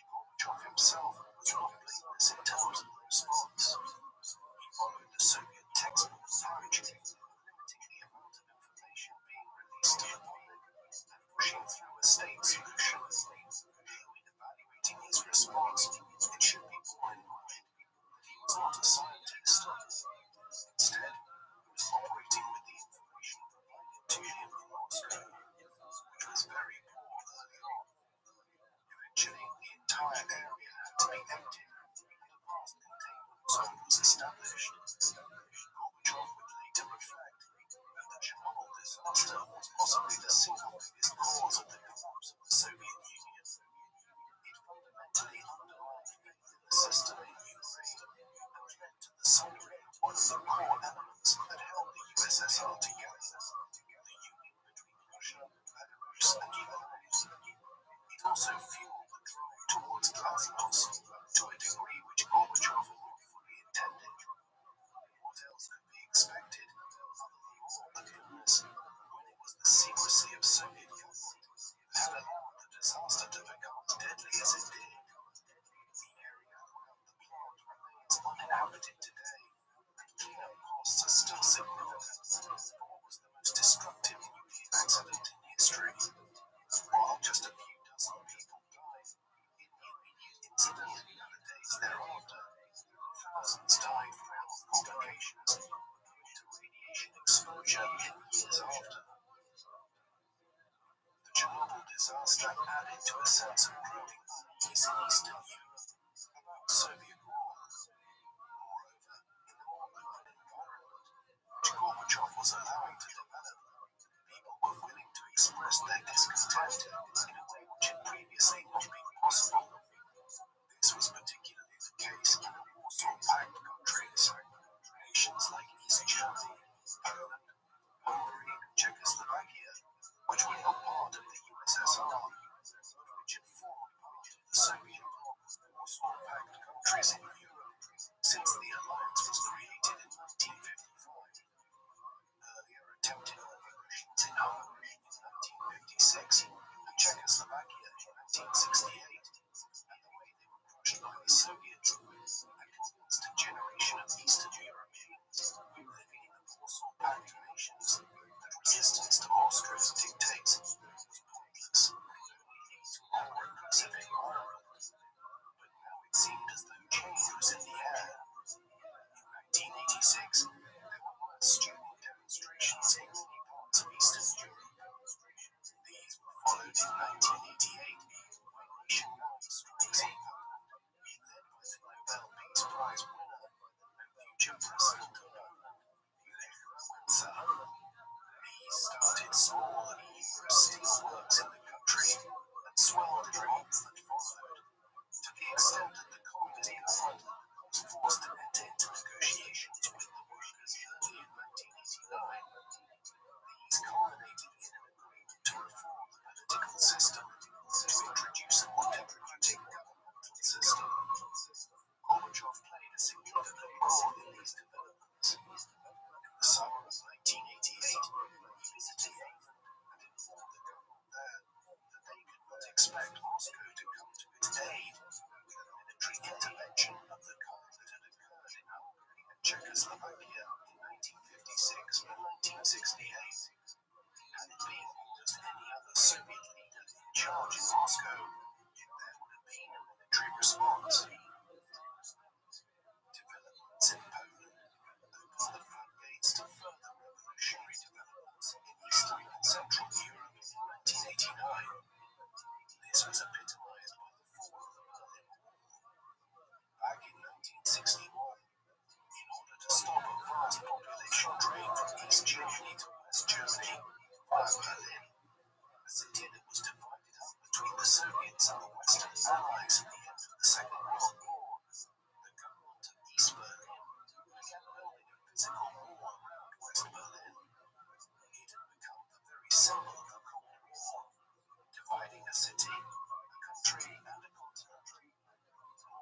Gorbachev himself was not blameless in terms of the response. He followed the Soviet textbook approach, limiting the amount of information being released to the public and pushing through a state solution. In evaluating his response, it should be borne in mind that he was not a scientist. Instead, he was operating with the information provided to him in Moscow, which was very poor early on. Eventually, the entire area had to be emptied, and a vast containment zone was established. Gorbachev would later reflect that the Chernobyl disaster was possibly the single biggest cause of the collapse of the Soviet Union. It fundamentally undermined faith in the system in Ukraine and led to the sundering of one of the core elements that held the USSR together, the union between Russia, Belarus, and Belarus. It also fueled the drive towards glasnost to a degree which Gorbachev had not fully intended. What else could be expected, other than all the goodness, when it was the secrecy of Soviet government that had allowed the disaster to become as deadly as it did? The area around the plant remains uninhabited today, and cleanup costs are still significant for what was the most destructive nuclear accident in history. While just a few dozen people died in the immediate incident and the days thereafter, thousands died from health complications due to radiation exposure in years after. The Chernobyl disaster added to a sense of growing unease in Eastern Europe about Soviet rule. Moreover, in the more open environment which Gorbachev was allowing to develop, people were willing to express their discontent in a way which had previously not been possible. This was particularly the case in the Warsaw Pact countries. Nations like East Germany, Poland, Hungary, and Czechoslovakia, which were not part of the USSR, but which had formed part of the Soviet bloc of Warsaw Pact countries in Europe since the alliance was created in 1955. Earlier attempted revolutions in Hungary in 1956 and Czechoslovakia in 1968, and the way they were crushed by the Soviets had convinced a generation of Eastern Europeans living in the Warsaw Pact nations that resistance to Moscow's dictates was pointless and only lead to a more oppressive environment. But now it seemed as though change was in the air. In 1986, there were mass student demonstrations in many parts of Eastern Europe. These were followed in 1988 by nationwide strikes in Poland, led by the Nobel Peace Prize winner and future President of Poland, Lech Wałęsa. These started small and numerous steelworks in the country and swelled the riots that followed, to the extent that the communist government was forced to enter into negotiations with the workers early in 1989. These culminated in an agreement to reform the political system, to introduce a more democratic governmental system. Gorbachev played a significant role in these developments. In the summer of 1988, he visited Yemen and informed the government there that they could not expect Moscow to come to its aid with a military intervention of the kind that had occurred in Hungary and Czechoslovakia in 1956 and 1968. Had it been almost any other Soviet leader in charge in Moscow, response. Developments in Poland opened the floodgates to further revolutionary developments in Eastern and Central Europe in 1989. This was epitomized by the fall of the Berlin Wall. Back in 1961, in order to stop a vast population drain from East Germany to West Germany via Berlin, a city that was divided up between the Soviets and the Western Allies at the end of the Second World War, the government of East Berlin began building a physical wall around West Berlin. It had become the very symbol of the Cold War, dividing a city, a country, and a continent. Moreover,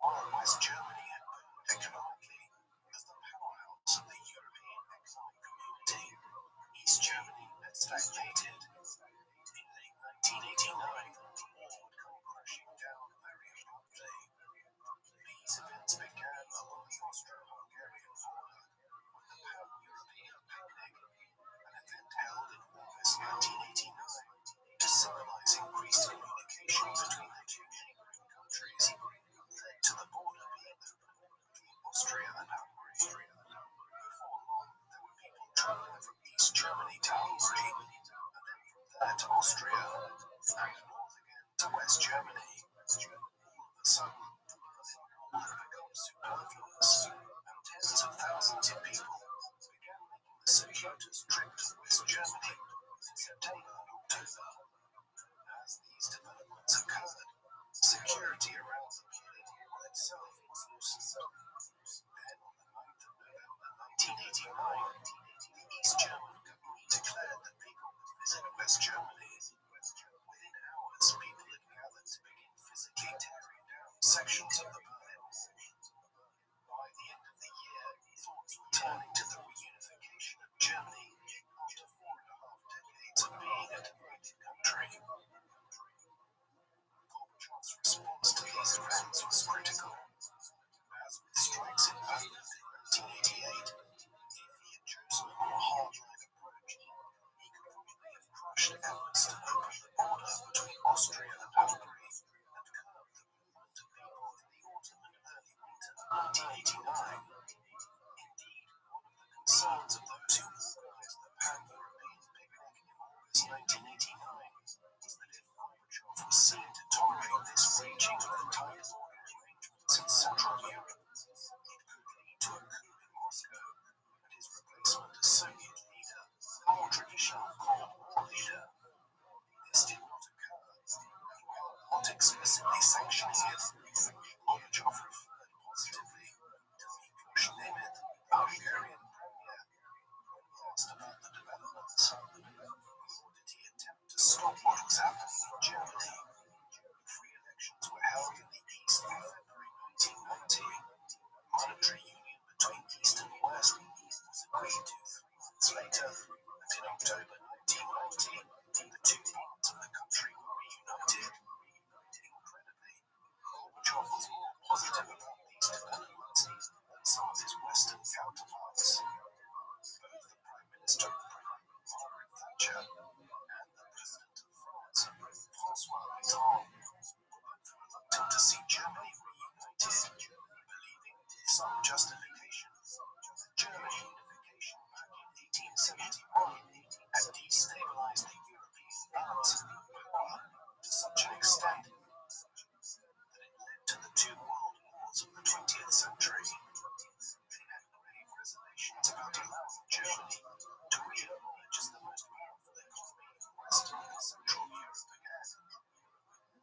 while West Germany had boomed economically as the powerhouse of the European economic community, East Germany had stagnated. In late 1989, the wall would come crashing down very abruptly. These events began along the Austro-Hungarian border with the Pan-European Picnic, an event held in August 1989 to symbolize increased communication between the two neighboring countries, led to the border being opened between Austria and Hungary. Before long, there were people traveling from East Germany to Hungary, and then from there to Austria, and north again to West Germany. All of a sudden, the Berlin Wall had become superfluous, and tens of thousands of people began making the circuitous trip to West Germany in September and October. As these developments occurred, security around the Berlin Wall itself was loosened. Then, on the 9th of November 1989, the East German government declared that people could visit West Germany. Within hours, people had gathered to begin physically tearing down sections of the Berlin Wall. By the end of the year, thoughts were turning to the reunification of Germany after 4.5 decades of being a divided country. Gorbachev's response to these events was critical. As with strikes in Poland in 1988, if he had chosen a more hardline approach, he could probably have crushed efforts to open the border between Austria and Hungary and curbed the movement of people in the autumn and early winter of 1989. Indeed, one of the concerns of those who organized the Pan-European Picnic in August 1989 was that if Gorbachev was seen to tolerate this reaching of the tight border arrangements in Central Europe, it could lead to a coup in Moscow and his replacement as Soviet leader, a more traditional Cold War leader. This did not occur, and while not explicitly sanctioning it, Gorbachev referred positively to Miklos Nemeth, the Hungarian premier, when he asked about the developments. Nor did he attempt to stop what was happening in Germany. Free elections were held in the East in February 1990. Monetary union between East and West was agreed to 3 months later, and in October 1990, the two parts of the country were reunited. Incredibly, Gorbachev was more positive about these developments than some of his Western counterparts. Both the Prime Minister of Britain, Margaret Thatcher, and the President of France, François Mitterrand, were both reluctant to see Germany reunited, believing, with some justification, that German unification back in 1871 had destabilized the European balance of power to such an extent that it led to the two world wars of the 20th century. They had grave reservations about allowing Germany to re-emerge as the most powerful economy in Western and Central Europe again.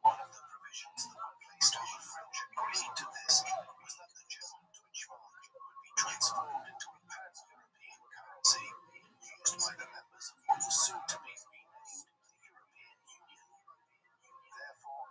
One of the provisions that were placed on the French agreeing to this was that the German Deutschmark would be transformed into a pan-European currency used by the members of what was soon to be renamed the European Union. Therefore,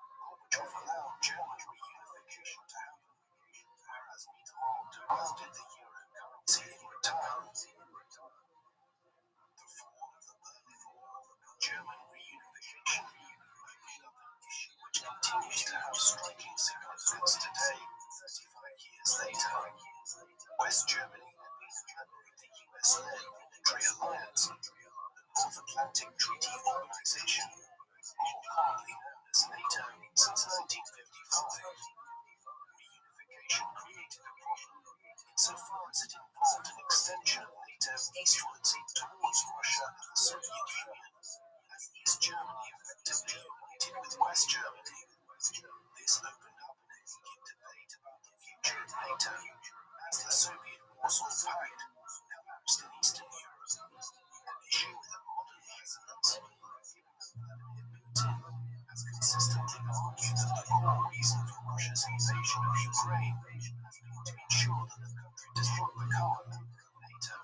has consistently argued that the core reason for Russia's invasion of Ukraine has been to ensure that the country does not become a member of NATO.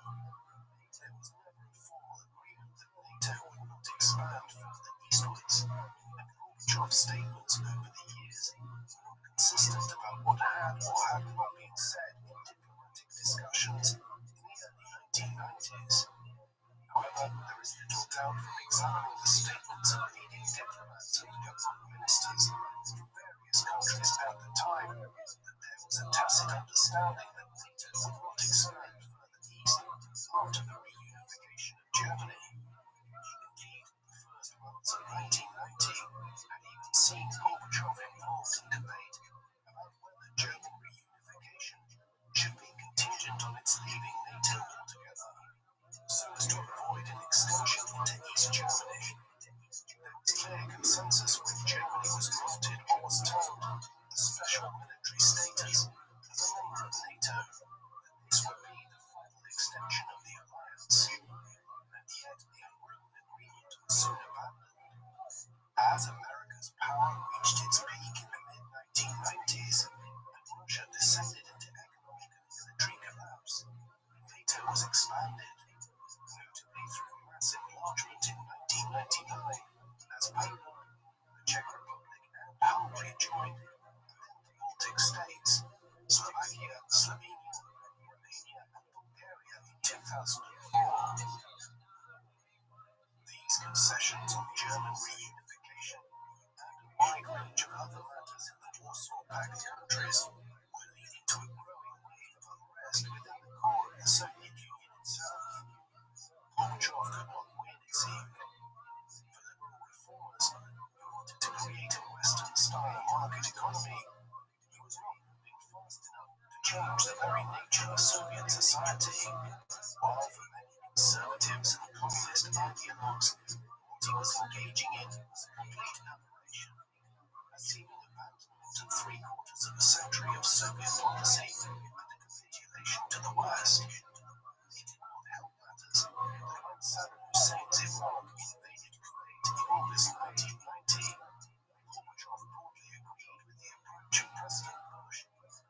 There was never a formal agreement that NATO would not expand further eastwards, and Gorbachev's statements over the years were not consistent about what had or had not been said in diplomatic discussions in the early 1990s. However, there is little doubt from examining the statements of leading diplomats and government ministers from various countries at the time that there was a tacit understanding that NATO would not expand further east after the reunification of Germany. Indeed, the first months of 1990 had even seen Gorbachev involved in debate about whether German reunification should be contingent on its leaving NATO altogether, so as to avoid an extension into East Germany. There was clear consensus when Germany was granted what was termed a special military status as a member of NATO, that this would be the final extension of the alliance. And yet the unwritten agreement was soon abandoned. As America's power reached its peak in the mid-1990s and Russia descended into economic and military collapse, NATO was expanded, notably through massive enlargement in 1999, as Poland, the Czech Republic, and Hungary joined, and then the Baltic states, Slovakia, Slovenia, Romania, and Bulgaria in 2004. These concessions on German reunification and a wide range of other matters in the Warsaw Pact countries were leading to a growing wave of unrest within the core of the Soviet Union itself. Gorbachev could not win, it seemed. For liberal reformers who wanted to create a Western-style market economy, he was not moving fast enough to change the very nature of Soviet society, while for many conservatives and communist ideologues, what he was engaging in was a complete aberration, a seeming abandonment of 3/4 of a century of Soviet policy and a capitulation to the West. It did not help matters that when Saddam Hussein's Iraq invaded Kuwait in August 1990, Gorbachev broadly agreed with the approach of President Bush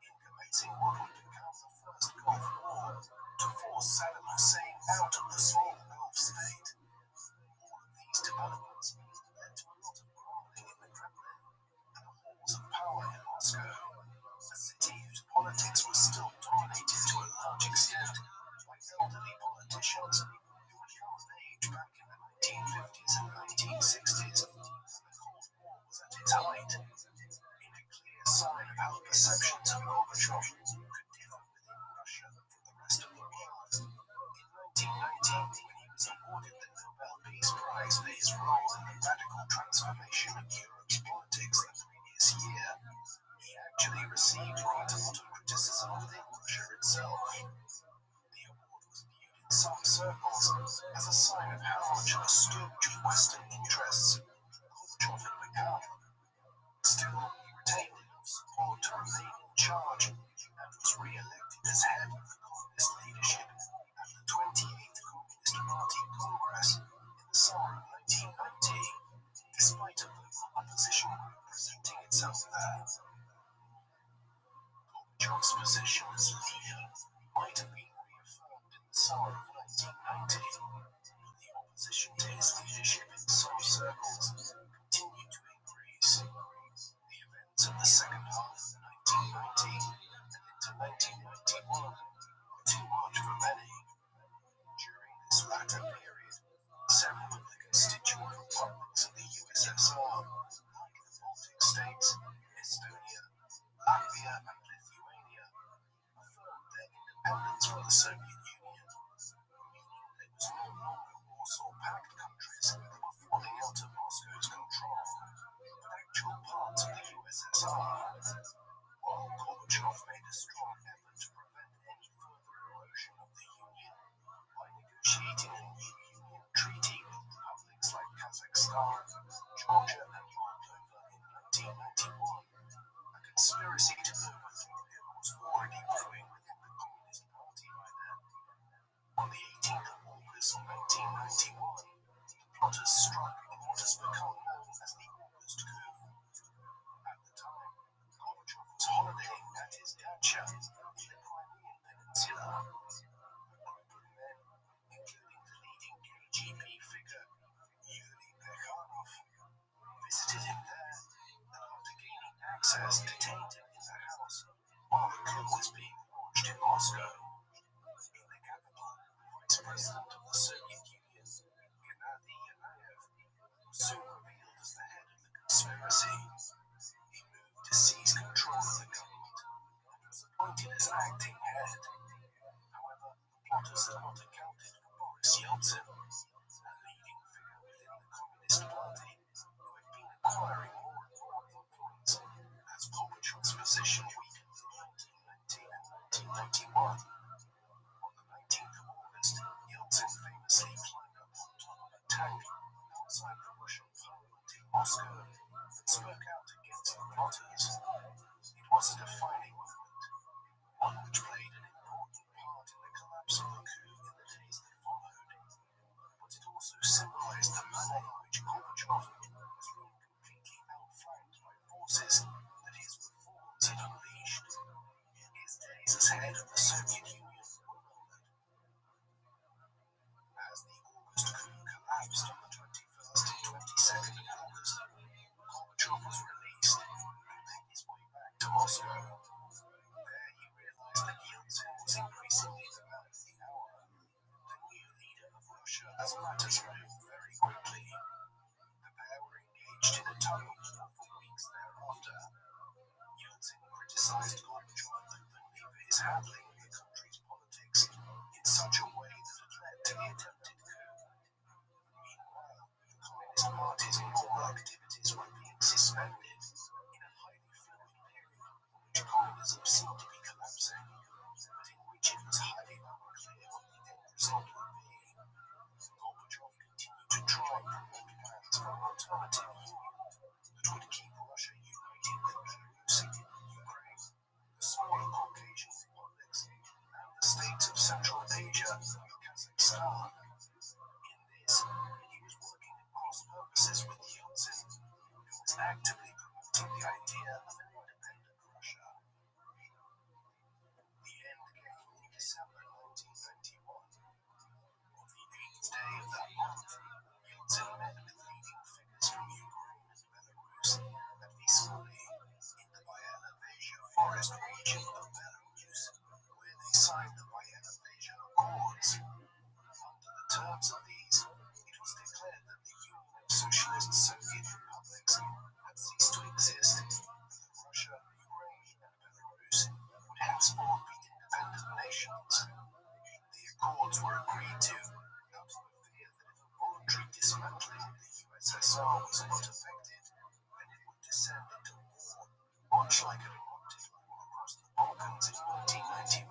in commencing what would become the first Gulf War to force Saddam Hussein out of the small Gulf state. All of these developments led to a lot of grumbling in the Kremlin and the halls of power in Moscow, a city whose politics was still dominated to a large extent by elderly politicians who had come of age back in the 1950s and 1960s when the Cold War was at its height, in a clear sign of how the perceptions of Gorbachev could differ within Russia from the rest of the world. In 1990, when he was awarded the Nobel Peace Prize for his role in the radical transformation of Europe's politics the previous year, he actually received quite a lot of criticism within Russia itself. The award was viewed in some circles as a sign of how much of a stooge of Western interests Gorbachev had become. Still, he retained enough support to remain in charge and was re-elected as head of the communist leadership at the 28th Communist Party Congress in the summer of 1990, despite a local opposition group presenting itself there. Gorbachev's position as leader might have been reaffirmed in the summer of 1990, but the opposition to his leadership in some circles continued to increase. The events of the second half of 1990 and into 1991 were too much for many. During this latter period, several of the constituent republics of the USSR, like the Baltic states, Estonia, Latvia, and Lithuania, affirmed their independence from the Soviet Union, meaning that it was no longer Warsaw Pact countries that were falling out of Moscow's control, but actual parts of the USSR. While Gorbachev made a strong effort to prevent any further erosion of the Union by negotiating a new Union treaty with republics like Kazakhstan, Georgia, and Moldova in 1991, a conspiracy to overthrow him was already brewing within the Communist Party by then. On the 18th of August 1991, the plotters struck in what has become known as the August coup. process detained him in the house while the coup was being launched in Moscow. In the capital, Vice President of the Soviet Union, Gennady Yanayev, was soon revealed as the head of the conspiracy. He moved to seize control of the government and was appointed as acting head. However, the plotters had not accounted for Boris Yeltsin, a leading figure within the Communist Party, who had been acquiring more and more influence as Gorbachev's position weakened in 1990 and 1991. On the 19th of August, Yeltsin famously climbed up on top of a tank outside the Russian parliament in Moscow and spoke out against the plotters. It was a defining moment, one which played an important part in the collapse of the coup in the days that followed. But it also symbolized the manner in which Gorbachev was being completely outflanked by forces that his reforms had unleashed. His days as head of the Soviet Union were numbered. As the August coup collapsed on the 21st and 22nd of August, Gorbachev was released and made his way back to Moscow. There he realized that Yeltsin was increasingly the man of the hour, the new leader of Russia as matters moved very quickly. The pair were engaged in a tug-of-war for weeks thereafter. Yeltsin criticized Gorbachev openly for his handling of the country's politics in such a way that had led to the attempted coup. Meanwhile, the Communist Party's core activities were being suspended in a highly fluid period in which communism seemed to be collapsing, but in which it was highly unclear what the end result would be. Gorbachev continued to try and promote plans for an alternative union that would keep Russia united with Belarus, Ukraine, the smaller Caucasian republics, and the states of Central Asia and Kazakhstan. In this, he was working at cross purposes with Yeltsin, who was actively promoting the idea of an independent Russia. The end came in December 1991. On the 8th day of that month, Yeltsin met with leading figures from Ukraine and Belarus at Vysvoly, in the Bayernavazha forest region of Belarus, where they signed the Bayernavazha Accords. Under the terms of these, it was declared that the Union of Socialist Soviet Republics had ceased to exist, and that Russia, Ukraine, and Belarus would henceforth be independent nations. The accords were agreed to out of a fear that if a voluntary dismantling of the USSR was not effected, then it would descend into war, much like it erupted all across the Balkans in 1991,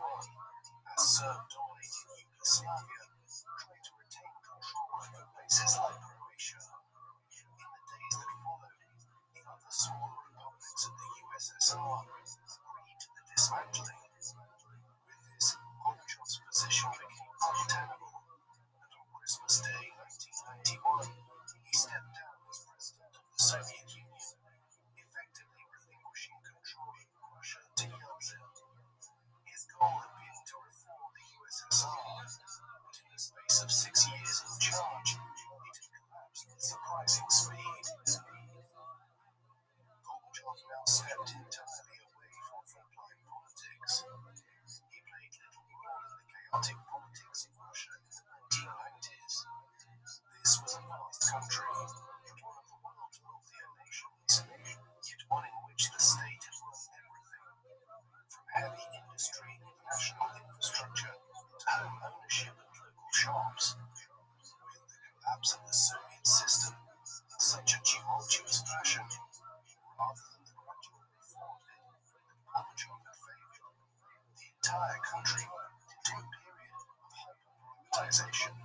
as Serb-dominated Yugoslavia tried to retain control over places like Croatia. In the days that followed, the other smaller republics of the USSR agreed to the dismantling. With this, Gorbachev's position became untenable, and on Christmas Day 1991, he stepped down as president of the Soviet Union, effectively relinquishing control of Russia to Yeltsin. His goal had been to reform the USSR, but in the space of 6 years in charge, it had collapsed with surprising speed. Gorbachev now stepped entirely away from frontline politics. He played little role in the chaotic politics of Russia in the 1990s. This was a vast country, and one of the world's wealthier nations, yet one in which the state had run everything, from heavy industry and national infrastructure to home ownership and local shops. With the collapse of the Soviet system in such a tumultuous fashion, rather than the gradual reform that Gorbachev had favoured, the entire country moved into a period of hyper-privatization.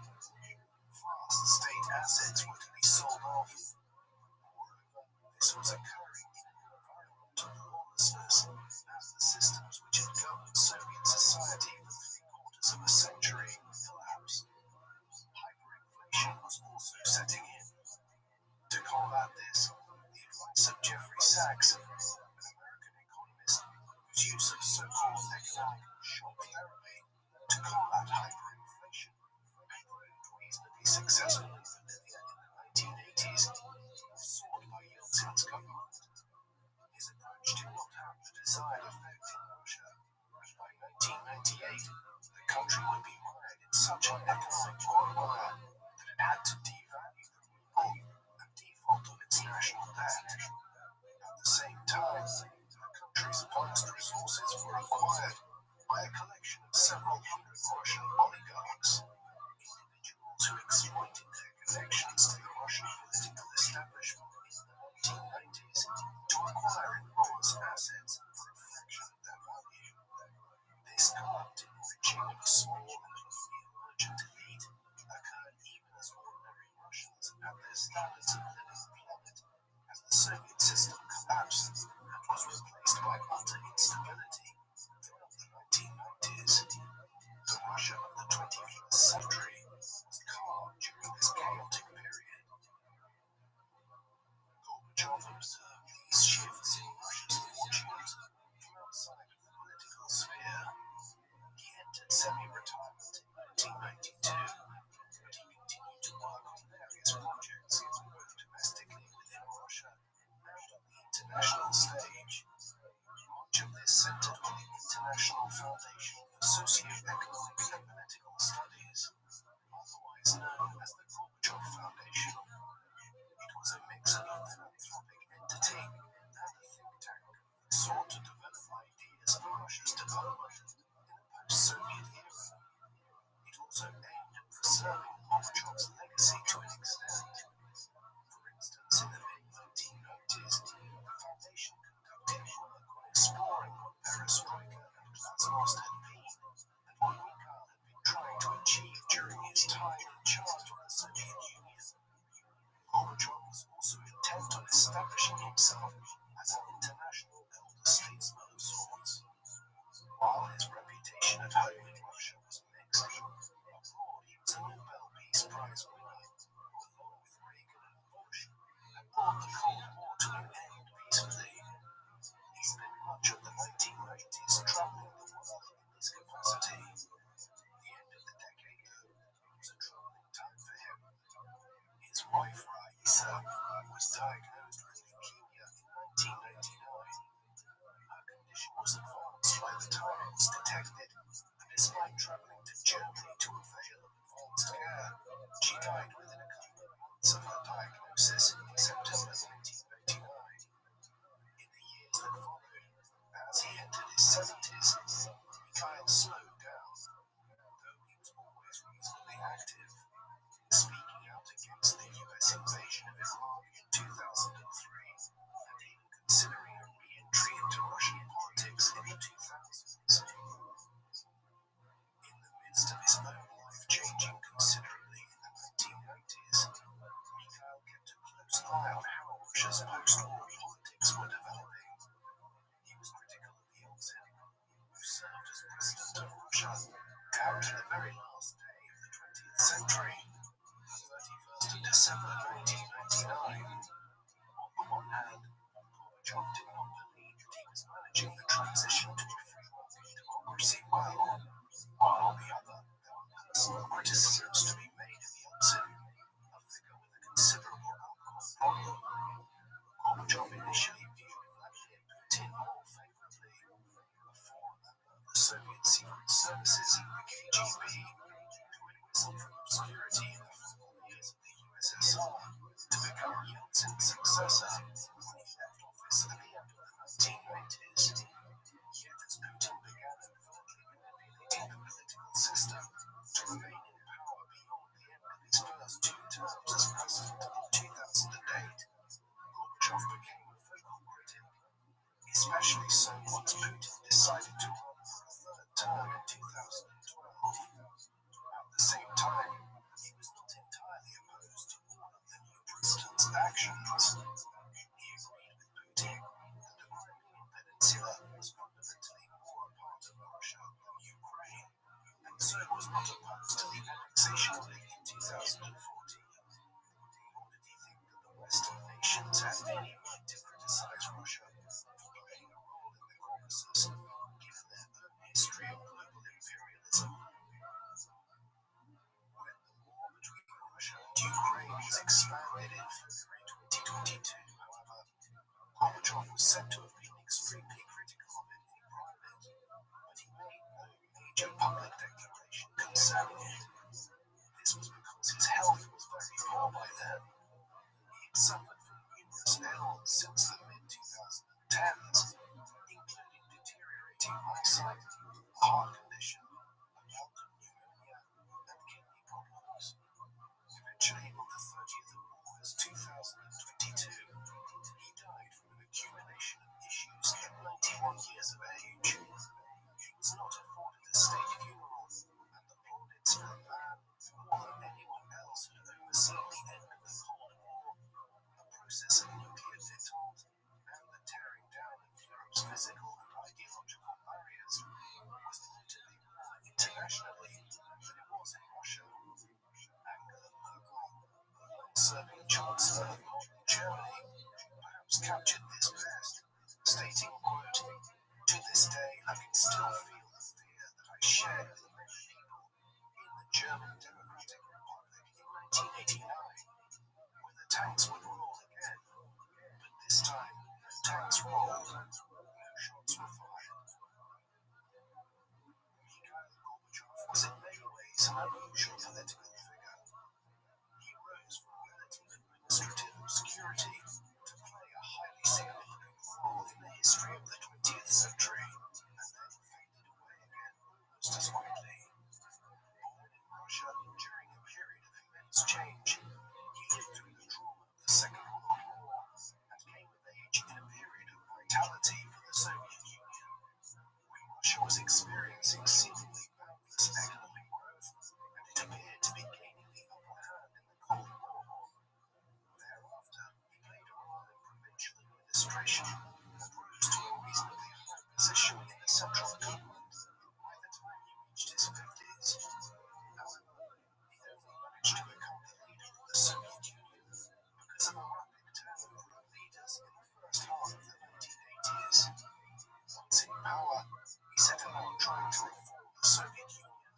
Vast state assets were to be sold off. Moreover, this was occurring in an environment of lawlessness, as the systems which had governed Soviet society for 3/4 of a century collapsed. Hyperinflation was also setting in. To combat this, the advice of Jeffrey Sachs, an American economist whose use of so-called economic shock therapy to combat hyperinflation had proved reasonably successful in Bolivia in the 1980s, was sought by Yeltsin's government. His approach which did not have the desired effect in Russia. By 1998, the country would be mired in such an economic quagmire that it had to devalue the ruble and default on its national debt. At the same time, the country's vast resources were acquired by a collection of several hundred Russian oligarchs, individuals who exploited their connections to the Russian political establishment in the 1990s to acquire enormous assets for a fraction of their value. This corrupt enriching of a small and emergent elite occurred even as ordinary Russians had their standards of living plummet as the Soviet system collapsed and was replaced by utter instability throughout the 1990s. The Russia of the 21st century was calm during this chaotic period. Gorbachev observed these shifts in Russia's fortunes from outside of the political sphere. He entered semi-retirement in 1992, but he continued to work on various projects, both domestically within Russia and on the international stage. Much of this centered on the International Foundation for Socio-Economic and Political Studies, otherwise known as the Gorbachev Foundation. It was a mix of a philanthropic entity and a think tank that sought to develop ideas for Russia's development in a post-Soviet era. It also aimed at preserving Gorbachev's legacy to an extent. For instance, in the mid-1990s, the foundation conducted work on exploring what perestroika and glasnost had been and what Mikhail had been trying to achieve during his time in charge of the Soviet Union. Gorbachev was also intent on establishing himself as an international elder statesman of sorts. While his reputation at home in Russia was mixed, abroad he was a Nobel Peace Prize winner, who, along with Reagan and Bush, had brought the Cold War to an end peacefully. He spent much of the 1990s traveling the world in this capacity. The end of the decade, though, was a troubling time for him. His wife, Raisa, was diagnosed with leukemia in 1999. Her condition was advanced by the time it was detected, and despite traveling to Germany to avail of advanced care, she died within a couple of months of her diagnosis in September 1999. In the years that followed, as he entered his 70s, Mikhail slowed down, though he was always reasonably active, speaking out against the US invasion of Iraq in 2003, and even considering a re-entry into Russian politics in the 2000s. In the midst of his own life changing considerably in the 1990s, Mikhail kept a close eye on how Russia's post-war politics were developing. He was critical of Yeltsin, who served as president of Russia down to the very last day of the 20th century, the 31st of December 1999. On the one hand, Gorbachev did not believe that he was managing the transition to a free market democracy well, while on the other, there were personal criticisms to be made of Yeltsin, a figure with a considerable alcohol problem. Gorbachev initially viewed Vladimir Putin more favorably, a former member of the Soviet Secret Services, the KGB, who had risen from obscurity in the final years of the USSR to become Yeltsin's successor when he left office at the end of the 1990s. Yet as Putin began overtly manipulating the political system to remain in power beyond the end of his first two terms as president in 2008, Gorbachev became a vocal critic, especially so once Putin decided to run for a third term in 2012. At the same time, he was not entirely opposed to all of the new president's actions. He agreed with Putin that the Crimean Peninsula was fundamentally more a part of Russia than Ukraine, and so was not opposed to the annexation of it in 2014. Nor did he think that the Western nations had any right to criticize Russia for playing a role in the Caucasus, given their own history of global imperialism. When the war between Russia and Ukraine was expanded in February 2022, however, Gorbachev was said to have been extremely critical of it in private, but he made no major public declaration concerning it. This was because his health was very poor by then. He had suffered from numerous ailments since the mid-2010s, including deteriorating eyesight, a heart condition, a bout of pneumonia, and kidney problems. Eventually, on the 30th of August 2022, he died from an accumulation of issues at 91 years of age. He was not afforded a state funeral, and the plaudits for a man more than anyone else who had overseen the end of the Cold War, a process of nuclear detente, and the tearing down of Europe's physical and ideological barriers, was notably more internationally than it was in Russia. Angela Merkel, the long-serving Chancellor of modern Germany, perhaps captured this best, stating, quote, "To this day, I can still feel the fear that I shared with many people in the German Democratic Republic in 1989, when the tanks would roll again. But this time, no tanks rolled, no shots were fired." Mikhail Gorbachev was in many ways an unusual political figure. He rose from relative administrative obscurity to play a highly significant role in the history of the 20th century, and then faded away again almost as quickly. Born in Russia during a period of immense change, he lived through the trauma of the Second World War and came of age in a period of vitality for the Soviet Union, when Russia was experiencing seemingly boundless economic growth, and it appeared to be gaining the upper hand in the Cold War. Thereafter, he played a role in provincial administration and rose to a reasonably high position in the central government by the time he reached his 50s. However, he only managed to become the leader of the Soviet Union because of a rapid turnover of leaders in the first half of the 1980s. Once in power, he set about trying to reform the Soviet Union,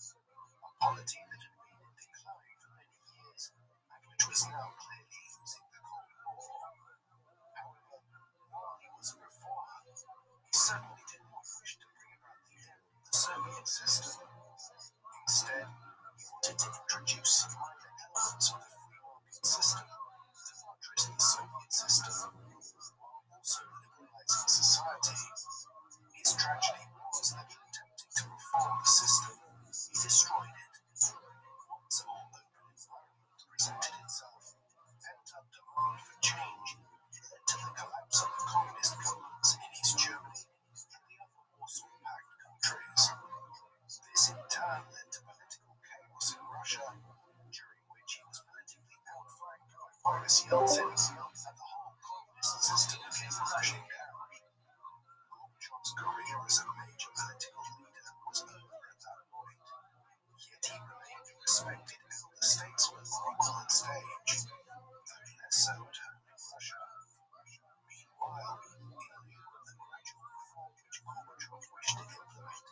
a polity that had been in decline for many years and which was now clearly losing the Cold War. However, while he was a reformer, he certainly did not wish to bring about the end of the Soviet system. Instead, he wanted to introduce some minor elements of the free market system to buttress the Soviet system, while also liberalizing society. His tragedy was that in attempting to reform the system, he destroyed it. Once a more open environment presented itself, pent-up demand for change led to the collapse of the communist governments in East Germany and the other Warsaw Pact countries. This in turn led to political chaos in Russia, during which he was politically outflanked by Boris Yeltsin, and the whole communist system came crashing down. Gorbachev's career as a major political leader was over at that point, yet he remained a respected elder statesman on the world stage, though less so at home in Russia. Meanwhile, in lieu of the gradual reform which Gorbachev wished to implement,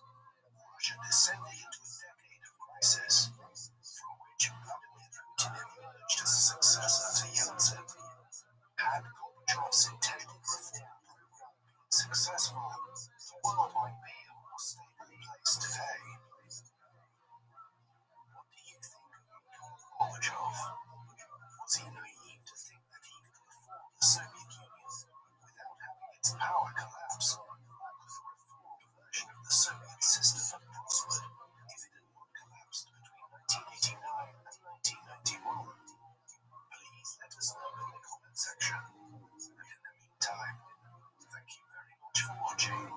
Russia descended into a decade of crisis, from which Vladimir Putin emerged as a successor to Yeltsin. Had Gorbachev's intended reform program been successful, the world might be a more stable place today. What do you think of Mikhail Gorbachev? Was he naive to think that he could reform the Soviet Union without having its power collapse, or could the reformed version of the Soviet system have prospered if it had not collapsed between 1989 and 1991? Please let us know in the comment section. And in the meantime, thank you very much for watching.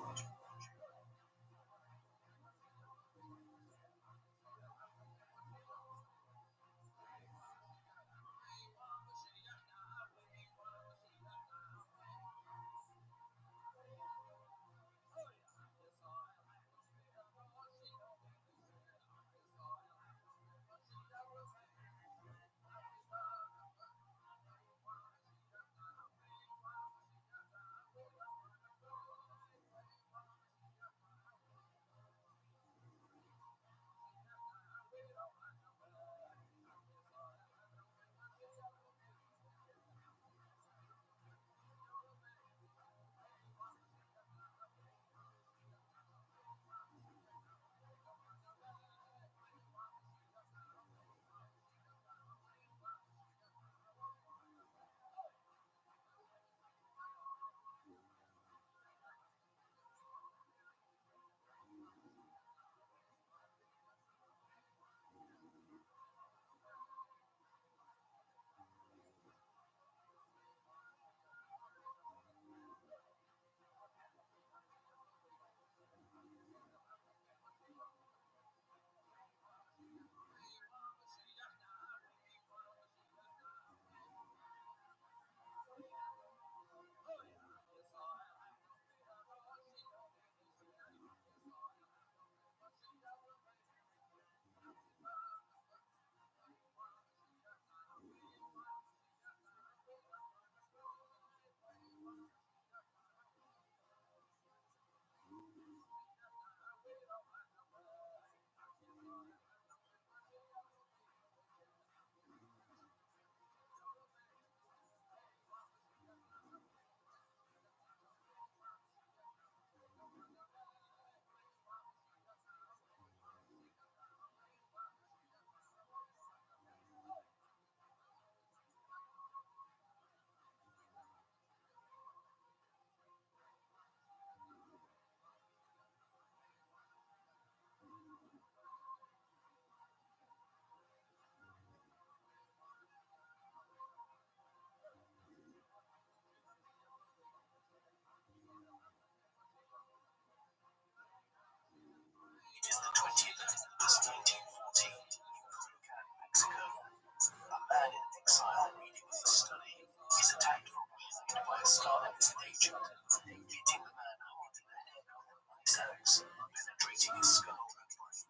hitting the man hard in the head with an ice axe, penetrating his skull and brain.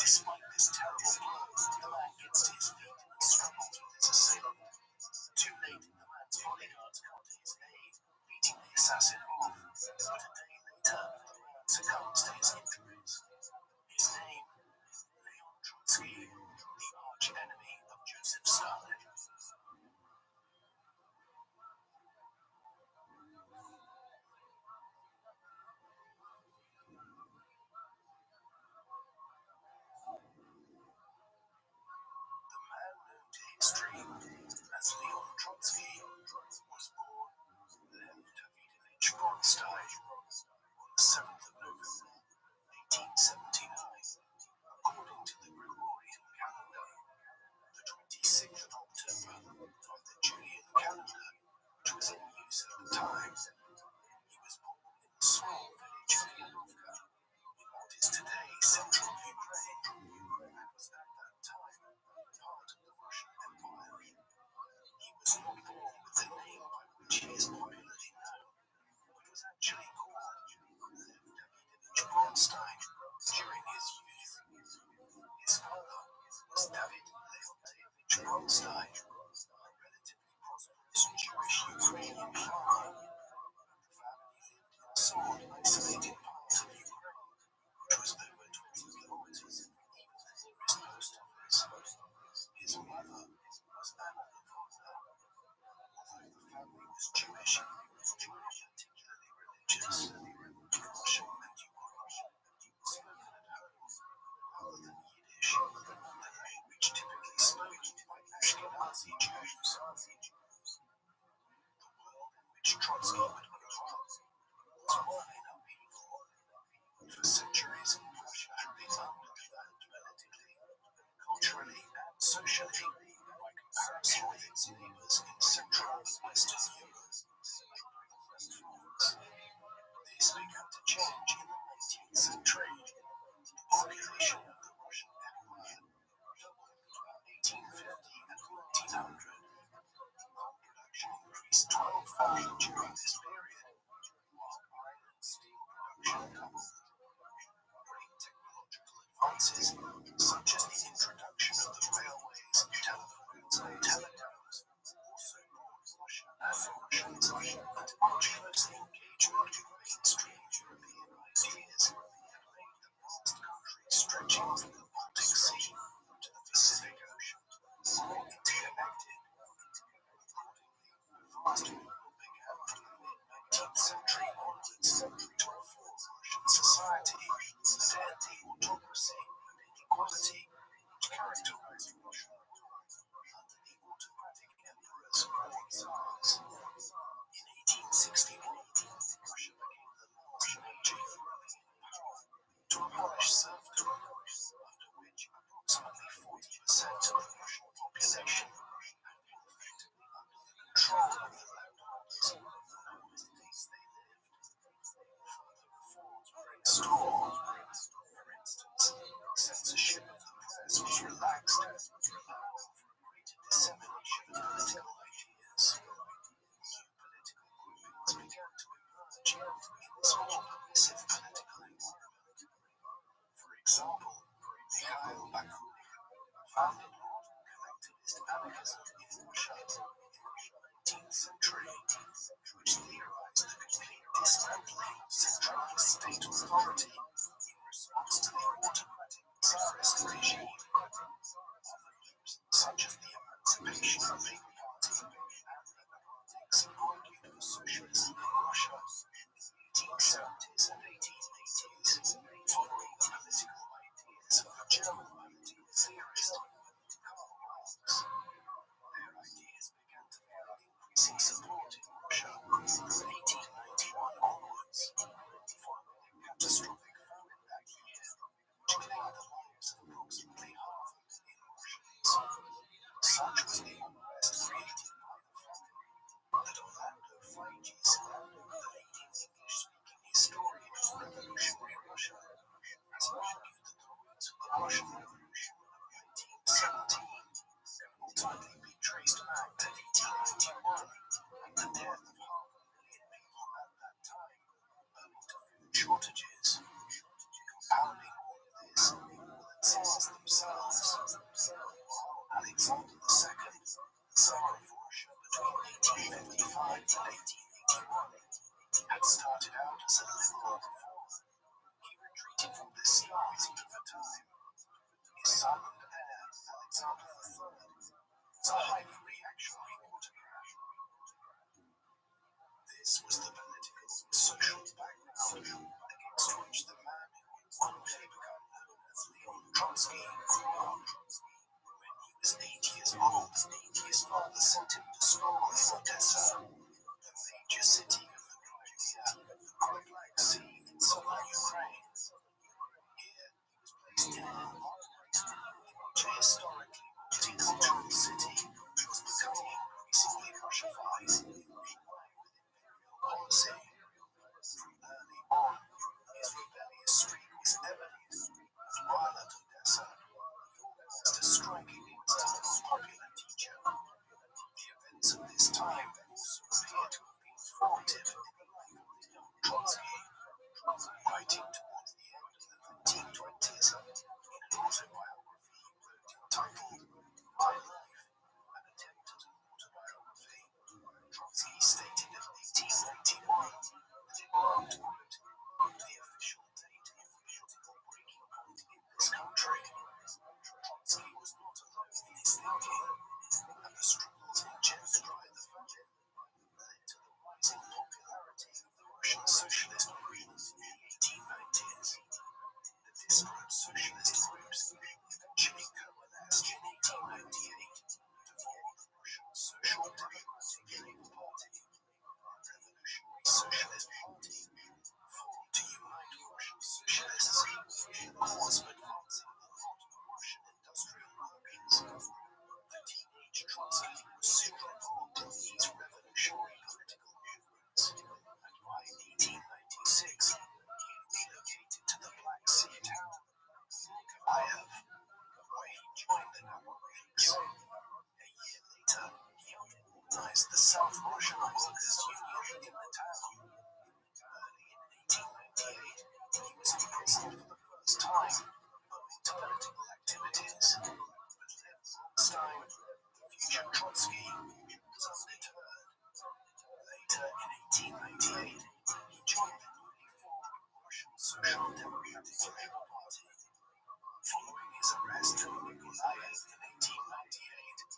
Despite this terrible blow, the man gets to his feet and struggles with his assailant. Too late, the man's bodyguards come to his aid, beating the assassin off. But a day later, the man succumbs to his injuries. His name, Leon Trotsky, the arch enemy of Joseph Stalin. The man known to history as Leon Trotsky was born Lev Davidovich Bronstein on the 7th of November, 1879, according to the Gregorian calendar, the 26th of October of the Julian calendar, which was in use at the time. He was born in the small village of Yanovka, in what is today central Ukraine, and was at that time part of the Russian Empire. He was not born with the name by which he is popularly known, but was actually called Lev Davidovich Bronstein during his youth. His father was David Leonteyevich Bronstein, a relatively prosperous Jewish Ukrainian farmer. The family lived in a somewhat isolated part of Ukraine, which was over 20 kilometers from even the nearest post office. His mother was Anna Lvovna. Although the family was Jewish, they were not particularly religious. Russian and Ukrainian was spoken at home, rather than Yiddish, the language typically spoken by Ashkenazi Jews. The world in which Trotsky would grow up was one in upheaval. For centuries, Russia had been underdeveloped politically, culturally, and socially by comparison with its neighbors in Central and Western Europe and Northern France. This began to change in the 19th century. The population of the Russian Empire doubled between 1850 and 1900. Coal production increased 12-fold during this period, while iron and steel production doubled. Great technological advances, such as the introduction of the railways, telephones, and telegrams, also brought Russia and Russians into much closer engagement with mainstream European ideas and made the vast country stretching from the Baltic Sea to the Pacific Ocean more interconnected. Accordingly, a vast movement began from the mid-19th century onwards to reform Russian society and end the autocracy and inequality which characterized Russia under the autocratic emperors or tsars. In 1861, Russia became the last major European power to abolish serfdom, after which approximately 40% of the Russian population had been effectively under the control of the landholders who always things they lived. Further reforms were installed. For instance, censorship of the press was relaxed, allowing for a greater dissemination of political ideas. New political groupings began to emerge in this more permissive political environment. For example, Mikhail Bakunin founded modern collectivist anarchism in Russia in the 19th century, which theorized the complete dismantling of centralized state authority in response to the autocratic Tsarist regime. Other groups, such as the Emancipation Labour Party and the Demokratics, argued for socialism in Russia in the 1870s and 1880s, following the political ideas of the German political theorist Karl Marx. Their ideas began to find increasing support in Russia from 1891 onwards, following the catastrophic as a liberal reformer, he retreated from this starting for time. His son and heir, Alexander III, was a highly reactionary autocrat. This was the political and social background against which the man who would one day become known as Leon Trotsky fought. When he was 8 years old, his father sent him to school in Odessa, the major city of the Black Sea in southern Ukraine. Here, he was placed in an environment in which a historically multicultural city was becoming increasingly Russified in line with imperial policy. From early on, his rebellious streak was evident, and while at Odessa, he organized a strike against an unpopular teacher. The events of this time also appear to have been formative in the life of Leon Trotsky. Writing towards the end of the 1920s, in an autobiography he wrote entitled My Life, an attempt at an autobiography, Trotsky stated in 1891 that it marked, quote, the official date of the political breaking point in this country. Trotsky was not alone in his thinking, and the struggles in genocide the famine led to the rising popularity of the Russian socialist movement in the 1890s. The disparate socialist groups eventually coalesced in 1898 to form the Russian Social Democratic Labour Party, a revolutionary socialist party formed to unite Russian socialists in the cause of advancing the lot of Russian industrial workers. The teenage Trotsky was soon involved in these revolutionary political movements, and by 1896 he had relocated to the Black Sea town of Nikolaev, where he joined the Novorossiya. A year later, he helped organize the South Russian Workers' Union in the town. Early in 1898, he was imprisoned for the first time owing to political activities, but Lev Bronstein, the future Trotsky, was undeterred. Later in 1898, he joined the newly formed Russian Social Democratic Labour Party. Following his arrest in Nikolaev in 1898,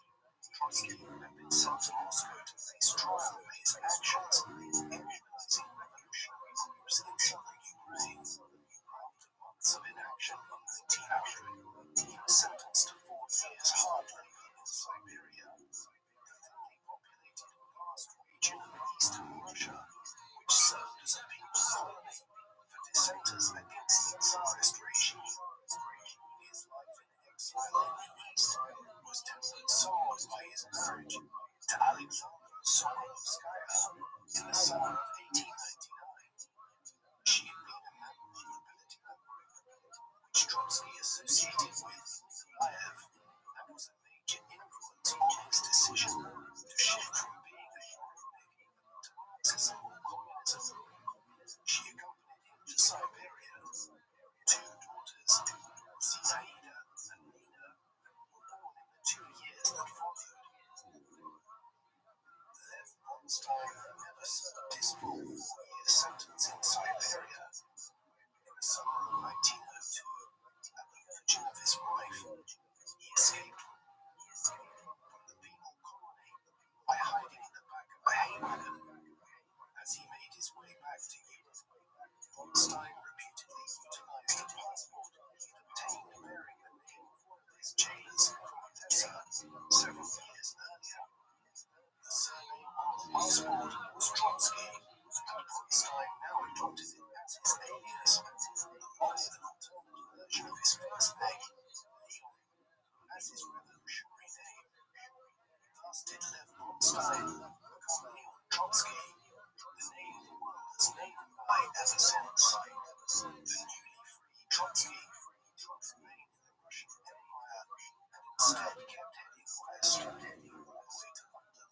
Trotsky had been sent to Moscow to face trial for his actions in organizing revolutionary groups in southern Ukraine. After months of inaction in 1900, he was sentenced to 4 years hard labor in Siberia, the thinly populated vast region of eastern Russia, which served as a penal colony for dissenters against the Tsarist regime. His life in exile in the East was tempered somewhat by his marriage to Alexandra Sokolovskaya in the summer of 1899. She had been a member of the political group which Trotsky associated with Nikolaev and was a major influence on his decision to shift from being a Bolshevik to Marxism or communism. She accompanied him to Siberia. 2 daughters, Zinaida and Nina, were born in the 2 years that followed. Lev Bronstein never served his full 4-year sentence in Siberia. In the summer of 1902, at the urging of his wife, he escaped from the penal colony by hiding in the back of a haywagon. As he made his way back to Europe, Bronstein reputedly utilized a passport he had obtained bearing the name of one of his jailers from Odessa several years earlier. The surname on the passport was Trotsky, and Bronstein now adopted it as his alias, along with an alternate version of his first name, Leon, as his revolutionary name. Thus did Lev Bronstein become Leon Trotsky, the name the world has known by ever since. The newly free Trotsky remained in the Russian Empire and instead kept heading west, all the way to London.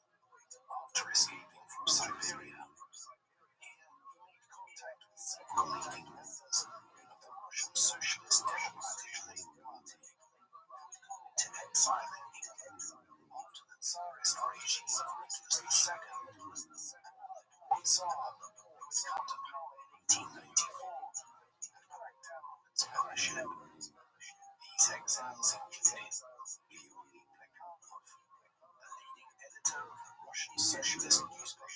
After escaping from Siberia, here he made contact with several leading members of the Russian Socialist Democratic Labour Party, who had gone into exile in England after the Tsarist regime of Nicholas II, and the poor Tsar, who had come to power in membership. These exiles included Georgy Plekhanov, the leading editor of the Russian socialist newspaper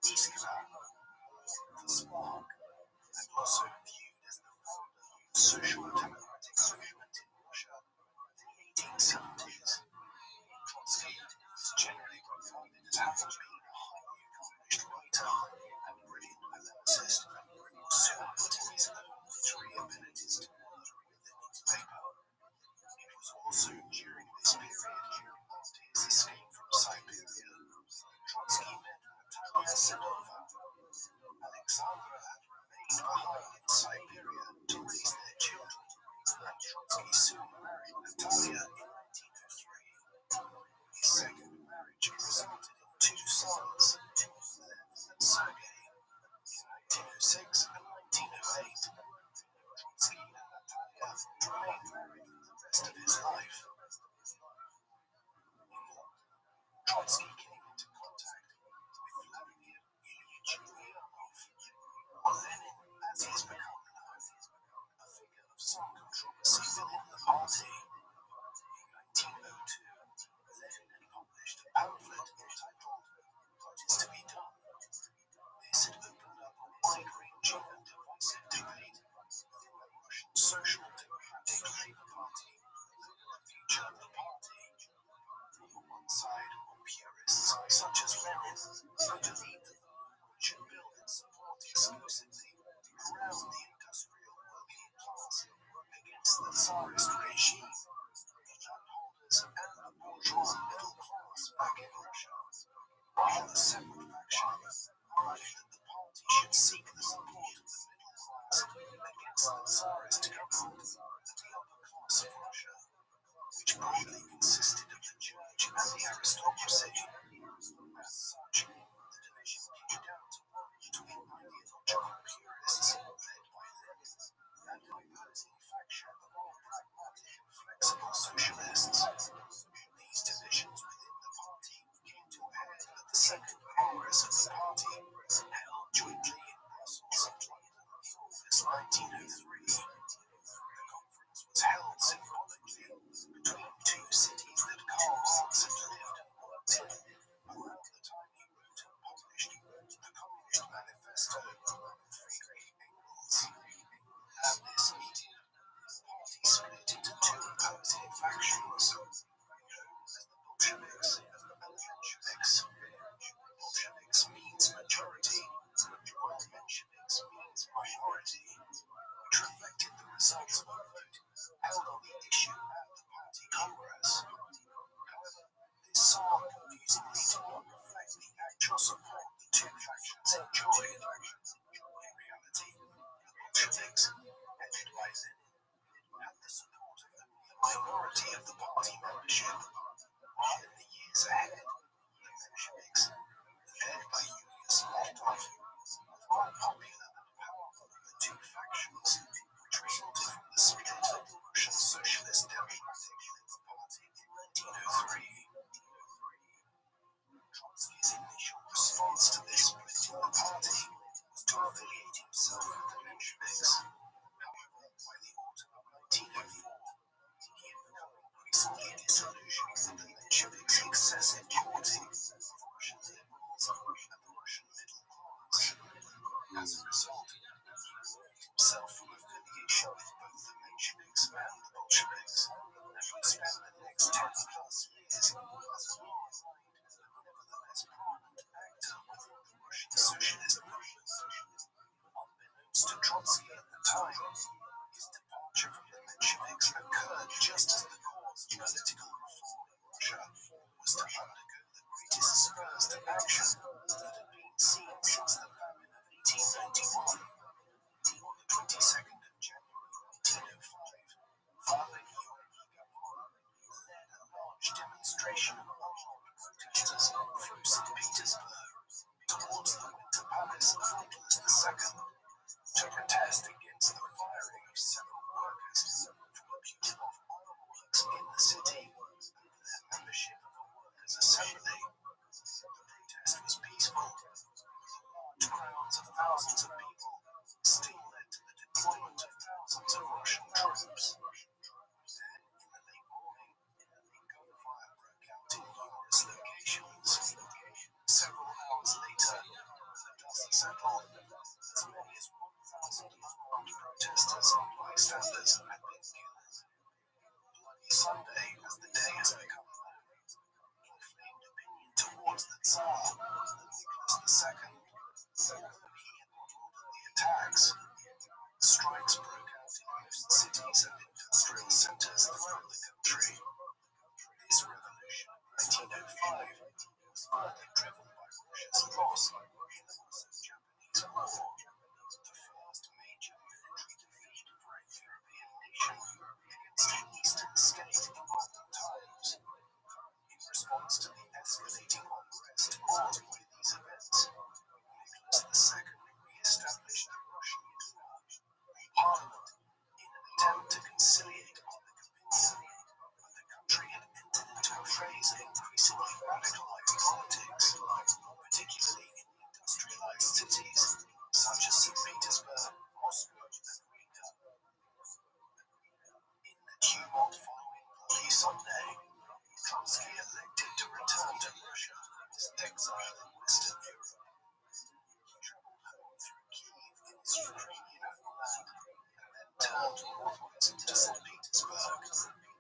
Iskra, the Spark, and also viewed as the founder of the social democratic movement in Russia in the 1870s. Trotsky is generally regarded as having been a highly accomplished writer and brilliant polemicist, soon putting his own literary abilities to work with the newspaper. It was also during this period, after his escape from Siberia, Trotsky met Natalia Sedova. Alexandra had remained behind in Siberia to raise their children, and Trotsky soon married Natalia in 1903. His second marriage resulted in two sons, Lev and Sergei. In 1906 and 1908, Trotsky and Natalia remained married for the rest of his life. Trotsky came into contact with Vladimir Ilyich Ulyanov, or Lenin as he is become known, a figure of some controversy within the party. In 1902, Lenin had published a pamphlet entitled What is to be Done? This had opened up a wide-ranging and divisive debate within the Russian Social Democratic Labour Party over the future of the party. On one side were purists such as Lenin, who believed that the movement should build its support exclusively around the industrial working class against the Tsarist regime, the landholders and the bourgeois middle class back in Russia, while a separate faction argued that the party should seek the support of the middle class against the Tsarist government and the upper class of Russia, which broadly consisted of the church and the aristocracy. As such, the division came down to one between ideological purists led by Lenin and the opposing faction of more pragmatic and flexible socialists. These divisions within the party came to a head at the Second Congress of the party, held jointly in Brussels and London in August 1903. The conference was held symbolically between two cities that Karl Marx had lived and worked in around the time he wrote and published the Communist Manifesto of Friedrich Engels. At this meeting, the party split into two opposing factions, known as the Bolsheviks and the Mensheviks. Bolsheviks means majority, while Mensheviks means minority, which reflected the results of a vote held on the issue at the party congress. However, this somewhat confusingly did not reflect the actual support the two factions enjoyed. In reality, the Bolsheviks, headed by Lenin, had the support of only a minority of the party membership, while in the years ahead, the Mensheviks, led by Julius Markov, were more popular and powerful than the two factions, which resulted from the split of the Russian Socialist Democratic Labour Party in 1903. Trotsky's initial response to this split in the party was to affiliate himself with the Mensheviks. However, by the autumn of 1904, he had become increasingly disillusioned with the Mensheviks' excessive courting of Russian liberals and the Russian middle class. As a result, he removed himself from affiliation with both the Mensheviks and the Bolsheviks, and would spend the next 10+ years as a long-aligned, nevertheless prominent actor within the Russian socialist movement. Unbeknownst to Trotsky at the time, his departure from the Mensheviks occurred just as the cause of political reform in Russia was to undergo the greatest spurs to action that had been seen since the famine of 1891. On the 22nd of January 1905, Father Georgy Gapon led a large demonstration of unarmed protesters from St. Petersburg towards the Winter Palace of Nicholas II to protest against the firing of several workers from a Putilov ironworks in the city and their membership of a workers' assembly. The protest was peaceful, but the large crowds of thousands of people still led to the deployment of thousands of Russian Several hours later, the dust settled. As many as 1,000 unarmed protesters and bystanders had been killed. Bloody Sunday, as the day has become known, inflamed opinion towards the Tsar, Nicholas II, although he had not ordered the attacks. Strikes broke out in most cities and industrial centers throughout the country. This revolution of 1905 was further driven by Russia's loss in the Russo-Japanese War, the first major military defeat for a European nation against an Eastern state in modern times. In response to the escalating unrest caused by these events, Nicholas II re-established the Russian Duma, a parliament, in an attempt to conciliate public opinion when the country had entered into a phase of increasingly radicalized politics, particularly in industrialized cities such as St. Petersburg, Moscow, and Riga. In the tumult following Bloody Sunday, Trotsky elected to return to Russia from his exile in Western Europe. He traveled home through Kiev in his Ukrainian homeland and then turned northwards to St. Petersburg,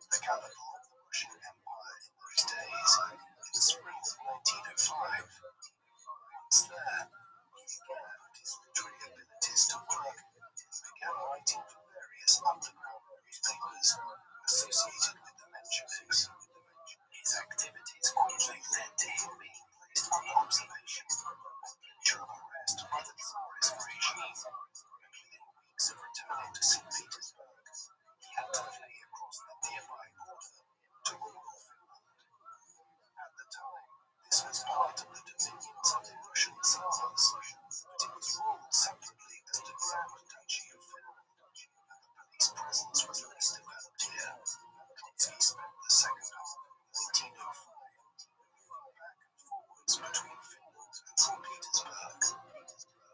the capital of the Russian Empire in those days, in the spring of 1905. Once there, he again put his literary abilities to work and began writing for various underground newspapers associated with the Mensheviks. His activities quickly led to him being placed under observation and danger of arrest by the Tsarist regime, and within weeks of returning to St. Petersburg, he had to flee across the nearby border to rural Finland. At the time, this was part of the dominions of the Russian Tsars, but it was ruled separately as the Grand Duchy of Finland, and the police presence was less developed here. Trotsky spent the second half of 1905 moving back and forwards between Finland and St. Petersburg.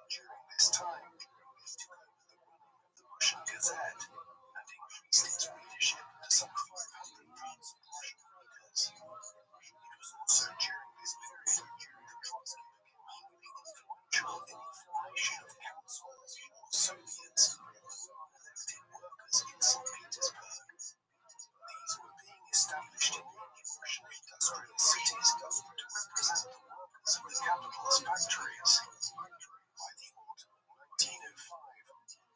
During this time, he took over the running of the Russian Gazette and increased its readership to some 500,000 Russian readers. It was also during this period that Trotsky became highly influential in the formation of councils or Soviets who elected workers in St. Petersburg. These were being established in many Russian industrial cities to represent the workers of the capital's factories. By the autumn of 1905,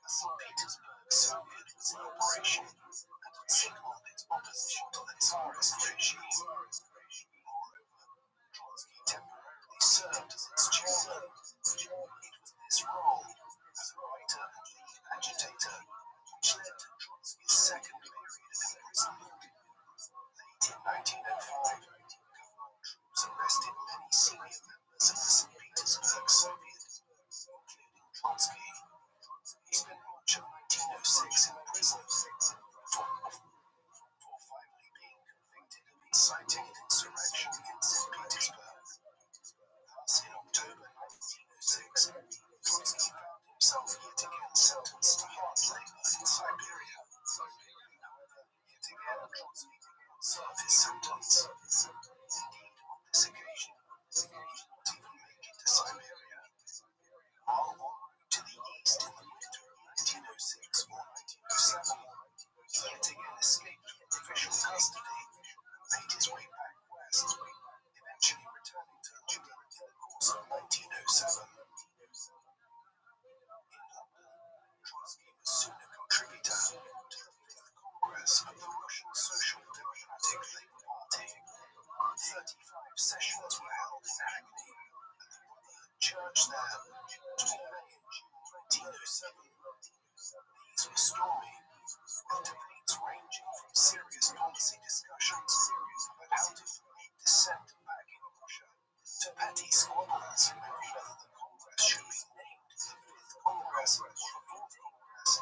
a St. Petersburg Soviet was in operation and had signaled its opposition to the Tsarist regime. Moreover, Trotsky temporarily served as its chairman. It was this role, as a writer and lead agitator, which led to Trotsky's second period of imprisonment. Late in 1905, government troops arrested many senior members of the St. Petersburg Soviet, including Trotsky. He spent much of 1906 in prison before finally being convicted of inciting an insurrection in St. Petersburg. Thus, in October 1906, Trotsky found himself yet again sentenced to hard labor in Siberia. However, yet again Trotsky did not serve his sentence. Indeed, on this occasion, he did not even make it to Siberia. While en route to the east in the winter of 1906 or 1907, he yet again escaped from official custody and made his way back west, eventually returning to London in the course of 1907. In London, Trotsky was soon a contributor to the Fifth Congress of the Russian Social Democratic Labour Party. 35 sessions were held in Hackney at the Brotherhood Church there between May and June 1907. These were stormy, with debates ranging from serious policy discussions about how to promote dissent back in Russia to petty squabbles about whether the Congress should be named the Fifth Congress or the Fourth Congress,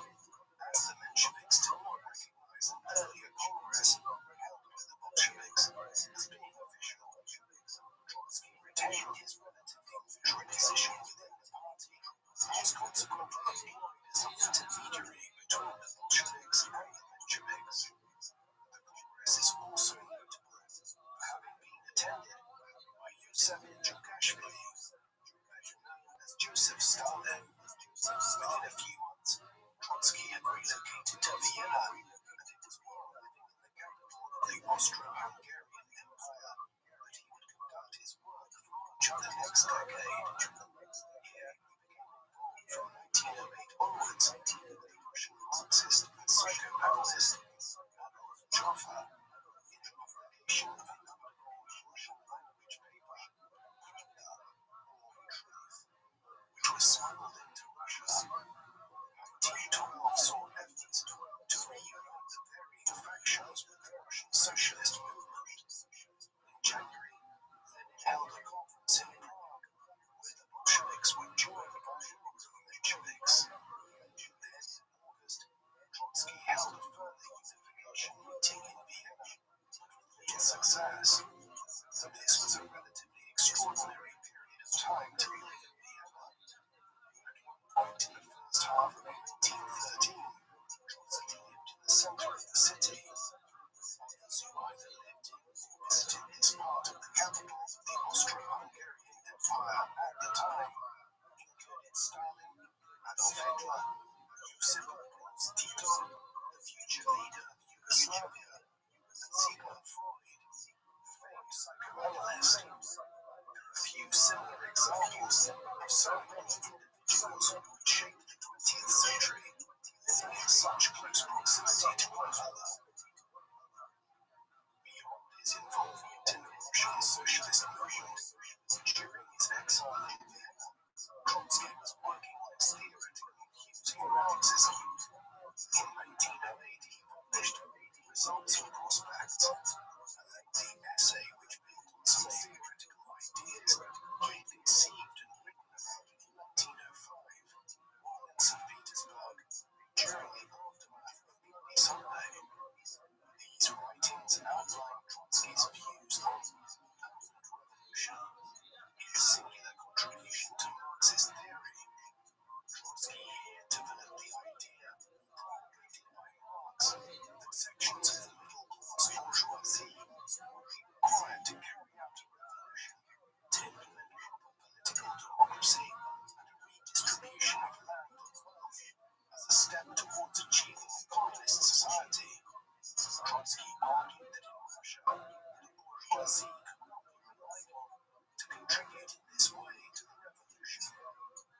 as the Mensheviks did not recognize an earlier Congress held by the Bolsheviks as being official. Trotsky retained his relatively neutral position within the party and was consequently employed as an intermediary between the Bolsheviks and the Within a few months, Trotsky had relocated to Vienna, and it was while living in the capital of the Austro-Hungarian Empire that he would conduct his work for much of the next decade. Here, he became involved from 1908 onwards with the Russian Marxist and psychoanalyst Adolf Joffe in the publication of an underground Russian language paper, Pravda, or Truth, which was smuggled into Russia. 1912 saw efforts to reunite the varying factions with the Russian socialist movement. In January, Lenin held a conference in Prague where the Bolsheviks were joined by the Mensheviks. Then, in August, Trotsky held a further unification meeting in Vienna, but with little success. This was a relatively extraordinary period of time to live in Vienna. At one point in the first half of 1913, Trotsky lived in the center of the city. Others who either lived in or visited this part of the capital of the Austro-Hungarian Empire at the time included Stalin, Adolf Hitler, Josip Broz Tito, the future leader of Yugoslavia, and Sigmund Freud, the famed psychoanalyst. There are a few similar examples of so many individuals who would shape the 20th century, living in such close proximity to one another. Beyond his involvement in the Russian socialist movement, during his exile in Vienna, Trotsky was working on his theoretical views on Marxism. In 1908, he published The Results and Prospects, a lengthy essay which built on some theoretical ideas he had conceived and written about in 1905 while in St. Petersburg during the aftermath of Bloody Sunday. These writings outline Trotsky's views on permanent revolution, his singular contribution to Marxist theory. Trotsky here developed the idea, promulgated by Marx, that sections of the middle class bourgeoisie were required to carry out a revolution to implement proper political democracy and a redistribution of land and wealth as a step towards achieving a communist society. Trotsky argued that in Russia, the bourgeoisie could not be relied on to contribute in this way to the revolution,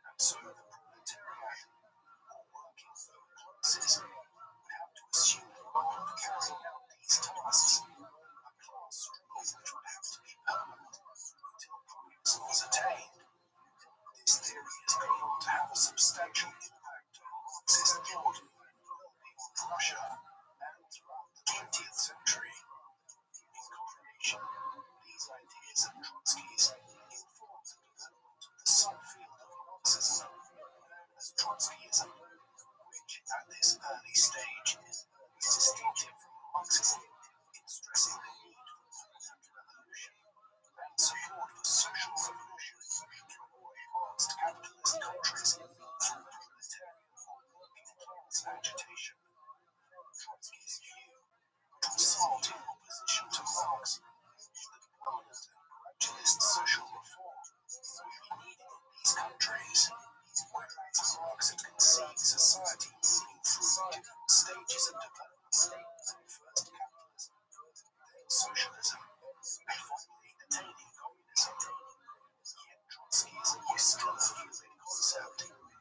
and so the proletariat, or working lower classes, would have to assume the role of carrying out these tasks, a class struggle which would have to be permanent until progress was attained. This theory has gone on to have a substantial impact on Marxist thought well beyond Russia and throughout the 20th century. In combination, these ideas of Trotsky's informed the development of the subfield of Marxism known as Trotskyism, which at this early stage is distinctive from Marxism in stressing the need for permanent revolution and support for social revolution in more advanced capitalist countries through proletarian or working class agitation. Trotsky's view, which was somewhat in opposition to Marx, was that permanent and gradualist social reform would be needed in these countries, whereas Marx had conceived society moving through different stages of development, first capitalism, then socialism, and finally attaining communism. Yet Trotskyism was still a fluid concept, and it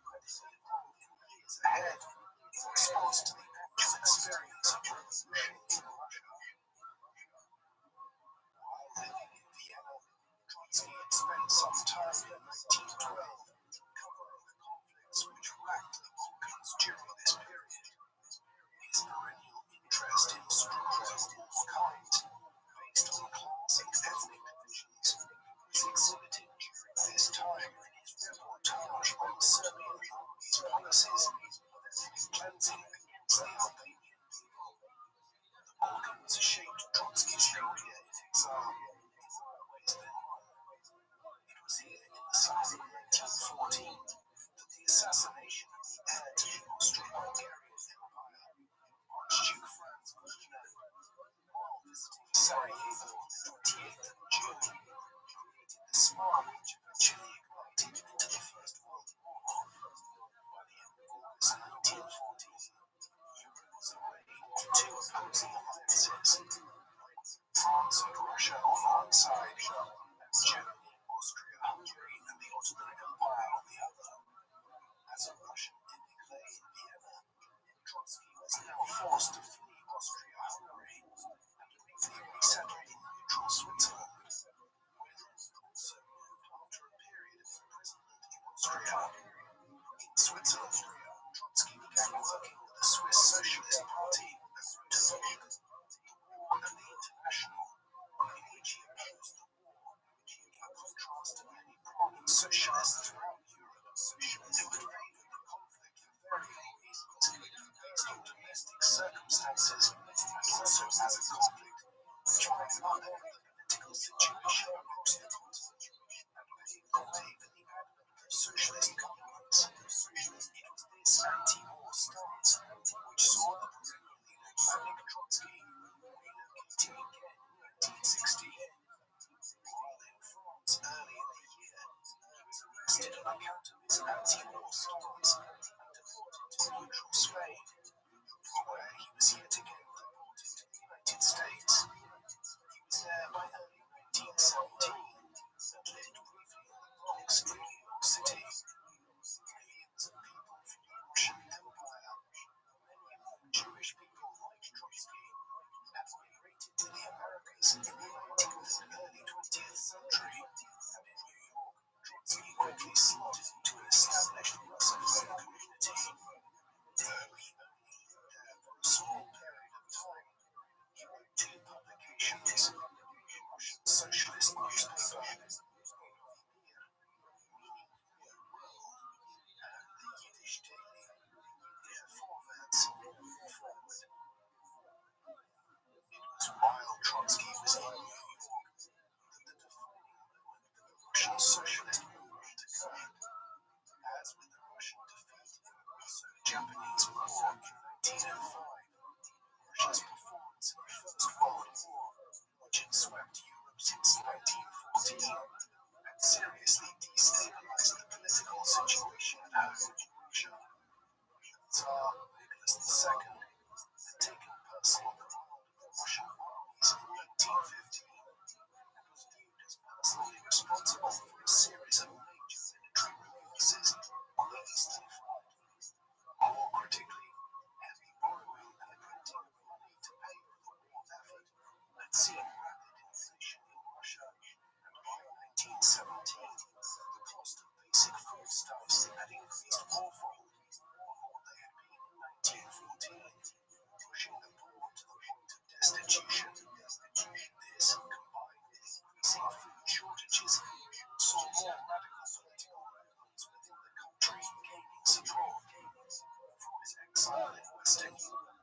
evolved in the years ahead in response to the actual experience of revolution in Russia. While living in Vienna, Trotsky had spent some time in 1912 covering the conflicts which racked the Balkans during this period. His perennial interest in struggles of all kinds, based on class and ethnic divisions, was exhibited during this time in his reportage on Serbian armies' policies of ethnic cleansing against the Albanian people. The Balkans shaped Trotsky's career in exile in more ways than one. It was here in the summer of 1914 that the assassination of the heir to the Austro-Hungarian Empire, Archduke Franz Ferdinand, while visiting Sarajevo on the 28th of June, created the spark which eventually ignited into the First World War. forced to flee Austria-Hungary and briefly resettled in neutral Switzerland, where they also moved after a period of imprisonment in Austria. In Switzerland, Trotsky began working with the Swiss Socialist Party and wrote a book, The War and the International, in which he opposed the war, in contrast to many prominent socialists throughout Europe who had favored the conflict for varying reasons, based on domestic circumstances and also as a conflict which might upend the political situation across the continent and pave the way for the advent of socialist governments. It was this anti-war stance which saw the perennially nomadic Trotsky relocating again in 1916. While in France early in the year, he was arrested on account of his anti-war stance and deported to neutral Spain, from where he was yet again deported to the United States. He was there by early 1917 and lived briefly in the Bronx in New York City. Millions of people from the Russian Empire, many of them Jewish people like Trotsky, had migrated to the Americas in the 19th and early 20th century, and in New York, Trotsky quickly slotted into an established Russophone community. Though he only lived there for a small period of time, he wrote 2 publications, Russian socialist newspaper, Mir, meaning New World, and the Yiddish daily, Der Vorwärts, Forward. It was while Trotsky was in New York that the defining moment for the Russian socialist movement occurred. As with the Russian defeat in the Russo-Japanese War in 1905, Russia's performance in the First World War, which had swept Europe since 1914, had seriously destabilized the political situation at home in Russia. Tsar Nicholas II had taken personal command of the Russian armies in 1915 and was viewed as personally responsible for a series of major military weaknesses on the Eastern Front. More critically, heavy borrowing and printing of money to pay for the war effort had seen rapid inflation in Russia, and by 1917, the cost of basic foodstuffs had increased fourfold on what they had been in 1914, pushing the poor to the point of destitution. This, combined with increasing food shortages, saw more radical political movements within the country gaining support. From his exile in Western Europe,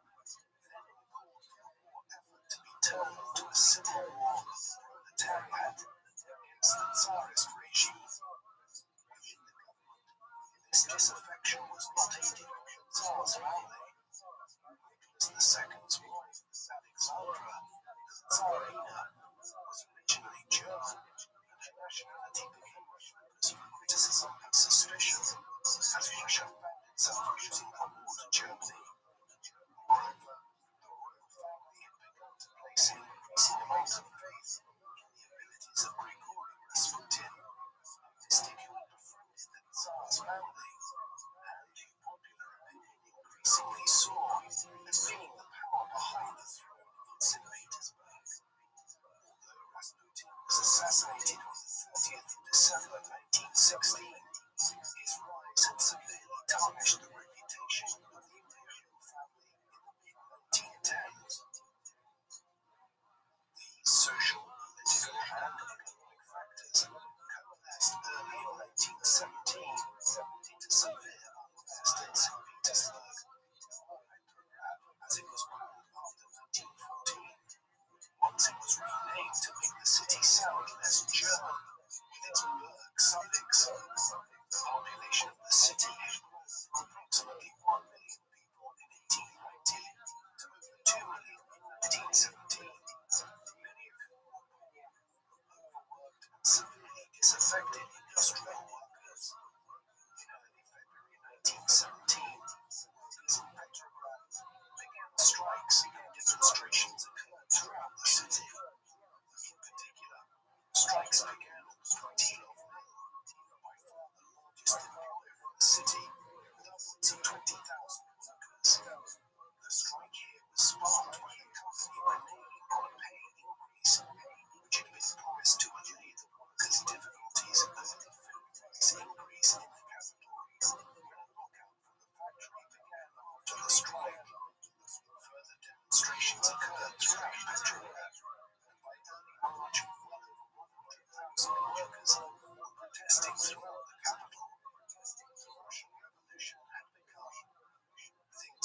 Lenin called for the war effort to be turned into a civil war of the proletariat against the Tsarist regime. Within the government, this disaffection was not heeded by the Tsar's family. Nicholas II's wife, Alexandra, Tsarina, was originally German, and her nationality became a focus for criticism and suspicion as Russia found itself losing the war to Germany. Moreover, the royal family had begun to place an increasing amount of faith in the abilities of Grigory Rasputin, a mystic who had befriended the Tsar's family, and who popular opinion increasingly saw as being the power behind the throne in St. Petersburg. Although Rasputin was assassinated on the 30th of December 1916, his rise had severely tarnished the reputation of the imperial family in the mid-1910s. These social, political, and economic factors coalesced early in 1917 into severe unrest in St. Petersburg, or Petrograd as it was called after 1914. Once it was renamed to make the city sound less German, with its Berg suffix. The population of the city had grown from approximately 1 million people in 1890 to over 2 million in 1917, many of whom were poor, overworked, and severely disaffected industrial workers. In early February 1917, workers in Petrograd began strikes and demonstrations occurred throughout the city. In particular, strikes began at the Stratila Mill, by far the largest employer in the city, with upwards of 20,000 workers. The strike here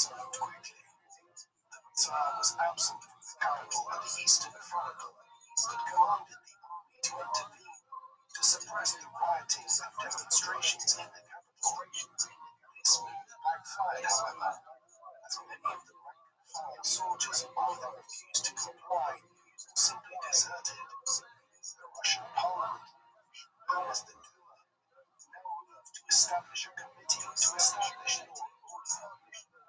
moved quickly. The Tsar was absent from the capital and the Eastern Front, but commanded the army to intervene to suppress the riotings and demonstrations in the capital. This move backfired, however, as many of the rank and file soldiers either refused to comply or simply deserted. The Russian parliament, known as the Duma, now moved to establish a committee to establish law and order,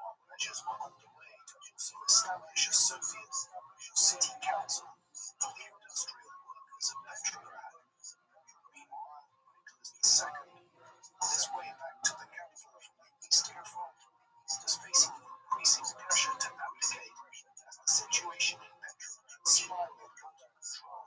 while measures were underway to also establish a Soviet city council for the industrial workers of Petrograd. Meanwhile, Nicholas II, on his way back to the capital from the Eastern Front, was facing increasing pressure to abdicate as the situation in Petrograd spiraled out of control.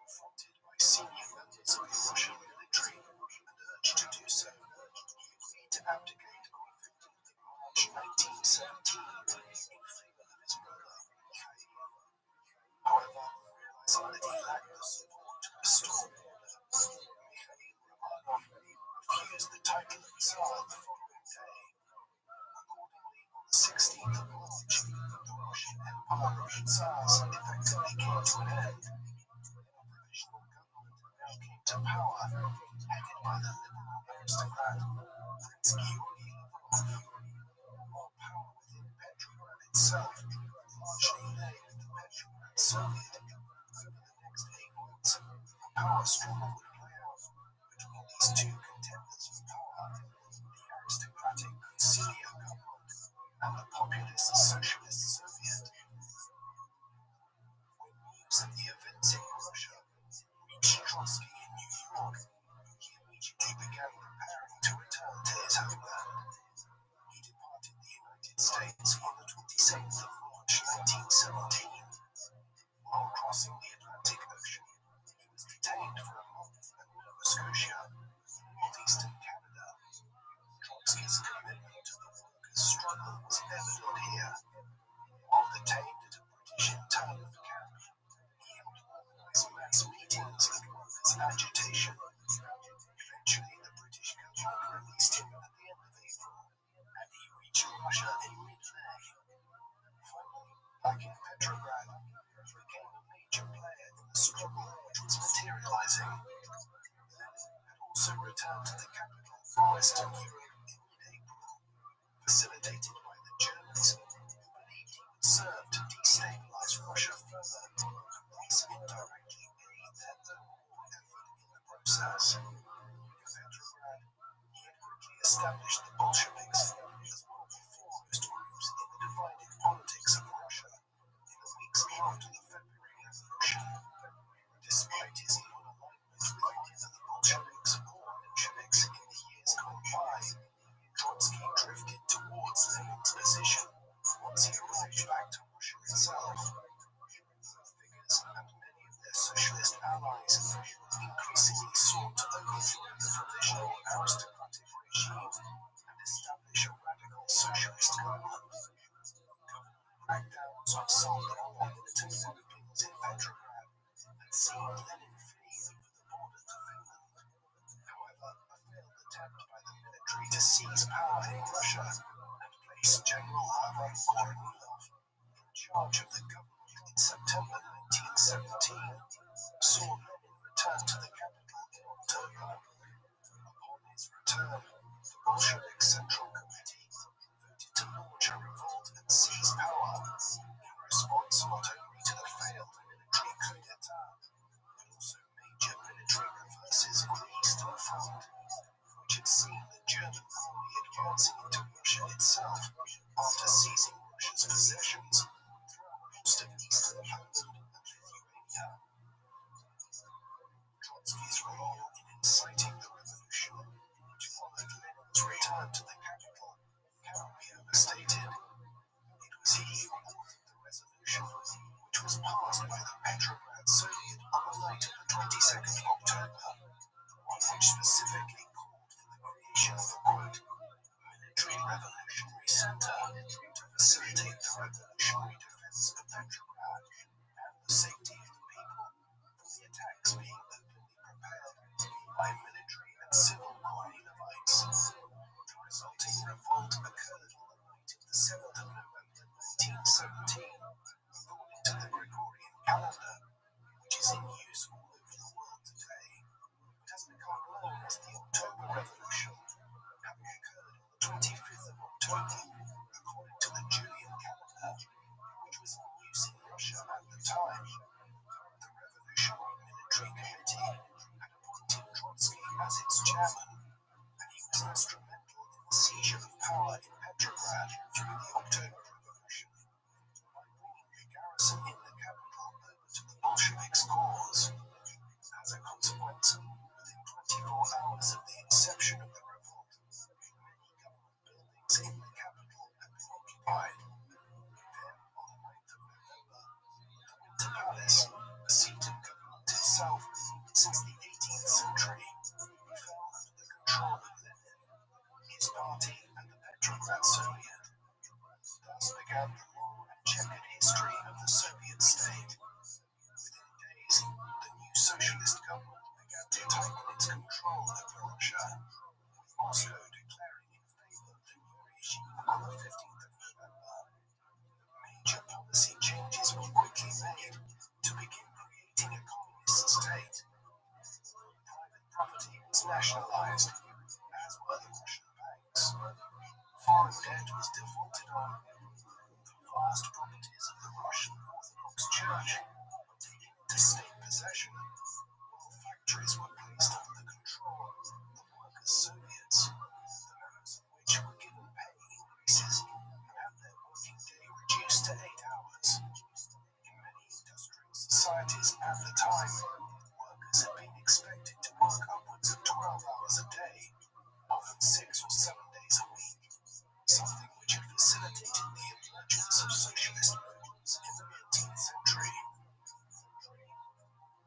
Confronted by senior members of the Russian military and urged to do so, he agreed to abdicate on 15th of March 1917 in favor of his brother, Mikhail. However, realizing that he lacked the support to restore order, Mikhail Romanov refused the title of Tsar the following day. Accordingly, on the 16th of March, the Russian Empire of the Tsars effectively came to an end. A provisional government now came to power, headed by the liberal aristocrat Prince Georgy Lvov. While power within Petrograd itself largely lay with the Petrograd Soviet, over the next 8 months, a power struggle would play out between these two contenders for power, the aristocratic Kutsilia government and the populist socialist Soviet. When news of the events in Russia reached Trotsky in New York, he immediately began preparing to return to his homeland. He departed the United States on the 27th of March 1917. While crossing the Atlantic Ocean, he was detained for a month at Nova Scotia, northeastern Canada. Trotsky's commitment to the workers' struggle was evident here. While detained at a British internment camp, he helped organize mass meetings and workers' agitation. Eventually, the British government released him at the end of April, and he reached Russia in mid-May. Finally, back in Petrograd, he became a major player in the struggle which was materializing. Lenin had also returned to the capital from Western Europe in mid-April, facilitated by the Germans, who believed he would serve to destabilize Russia further and thus indirectly aid their own war effort in the process. In Petrograd, he had quickly established the Bolsheviks as one of the foremost groups in the divided politics of Russia in the weeks after the February Revolution. Despite his non-alignment with either the Bolsheviks or Mensheviks in the years gone by, Trotsky drifted towards Lenin's position once he arrived back to Russia itself. Both figures and many of their socialist allies increasingly sought to overthrow the provisional aristocratic regime and establish a radical socialist government. Crackdowns on some pro-militant groupings in Petrograd had seen Lenin flee over the border to Finland. However, a failed attempt by the military to seize power in Russia and place General Lavrov Kornilov in charge of the government in September 1917 saw Lenin return to the capital in October. Upon his return, the Bolshevik Central Committee voted to launch a revolt and seize power in response not only to the failed military coup d'etat, but also major military reverses on the Eastern Front, which had seen the German army advancing into Russia itself after seizing Russia's possessions throughout most of eastern Poland and Lithuania. Trotsky's role in inciting the revolution, which followed Lenin's return to the capital, cannot be overstated. It was he who authored the resolution, which was passed by the Petrograd Soviet on the night of the 22nd of October, one which specifically called for the creation of a, quote, military revolutionary center to facilitate the revolutionary defense of Petrograd and the safety of the people from the attacks being openly prepared by military and civil Kornilovites. The resulting revolt occurred on the night of the 7th of November 1917, according to the Gregorian calendar, which is in use all over the world today. It has become known as the October Revolution, having occurred on the 25th of October, according to the Julian calendar, which was in use in Russia at the time. The Revolutionary Military Committee had appointed Trotsky as its chairman, and he was instrumental in the seizure of power in Petrograd through the October Revolution, by bringing a garrison in the capital over to the Bolsheviks' cause. As a consequence, within 24 hours of the inception of the revolt, many government buildings in the capital had been occupied. Then, on the 9th of November, the Winter Palace, a seat of government itself since the 18th century, fell under the control of Lenin, his party, and the Petrograd Soviet. Thus began the long and checkered history of the Soviet state. Within days, the new socialist government began to tighten its control over Russia, with Moscow declaring in favor of the new regime on the 15th of November. Major policy changes were quickly made to begin creating a communist state. Private property was nationalized, as were the Russian banks. Foreign debt was defaulted on. The vast properties of the Russian Orthodox Church were taken into state possession, while factories were placed under the control of the Workers' Soviets, the members of which were given pay increases and had their working day reduced to 8 hours. In many industrial societies at the time, workers had been expected to work upwards of 12 hours a day, often 6 or 7 days a week, something which had facilitated the emergence of socialist movements in the 19th century.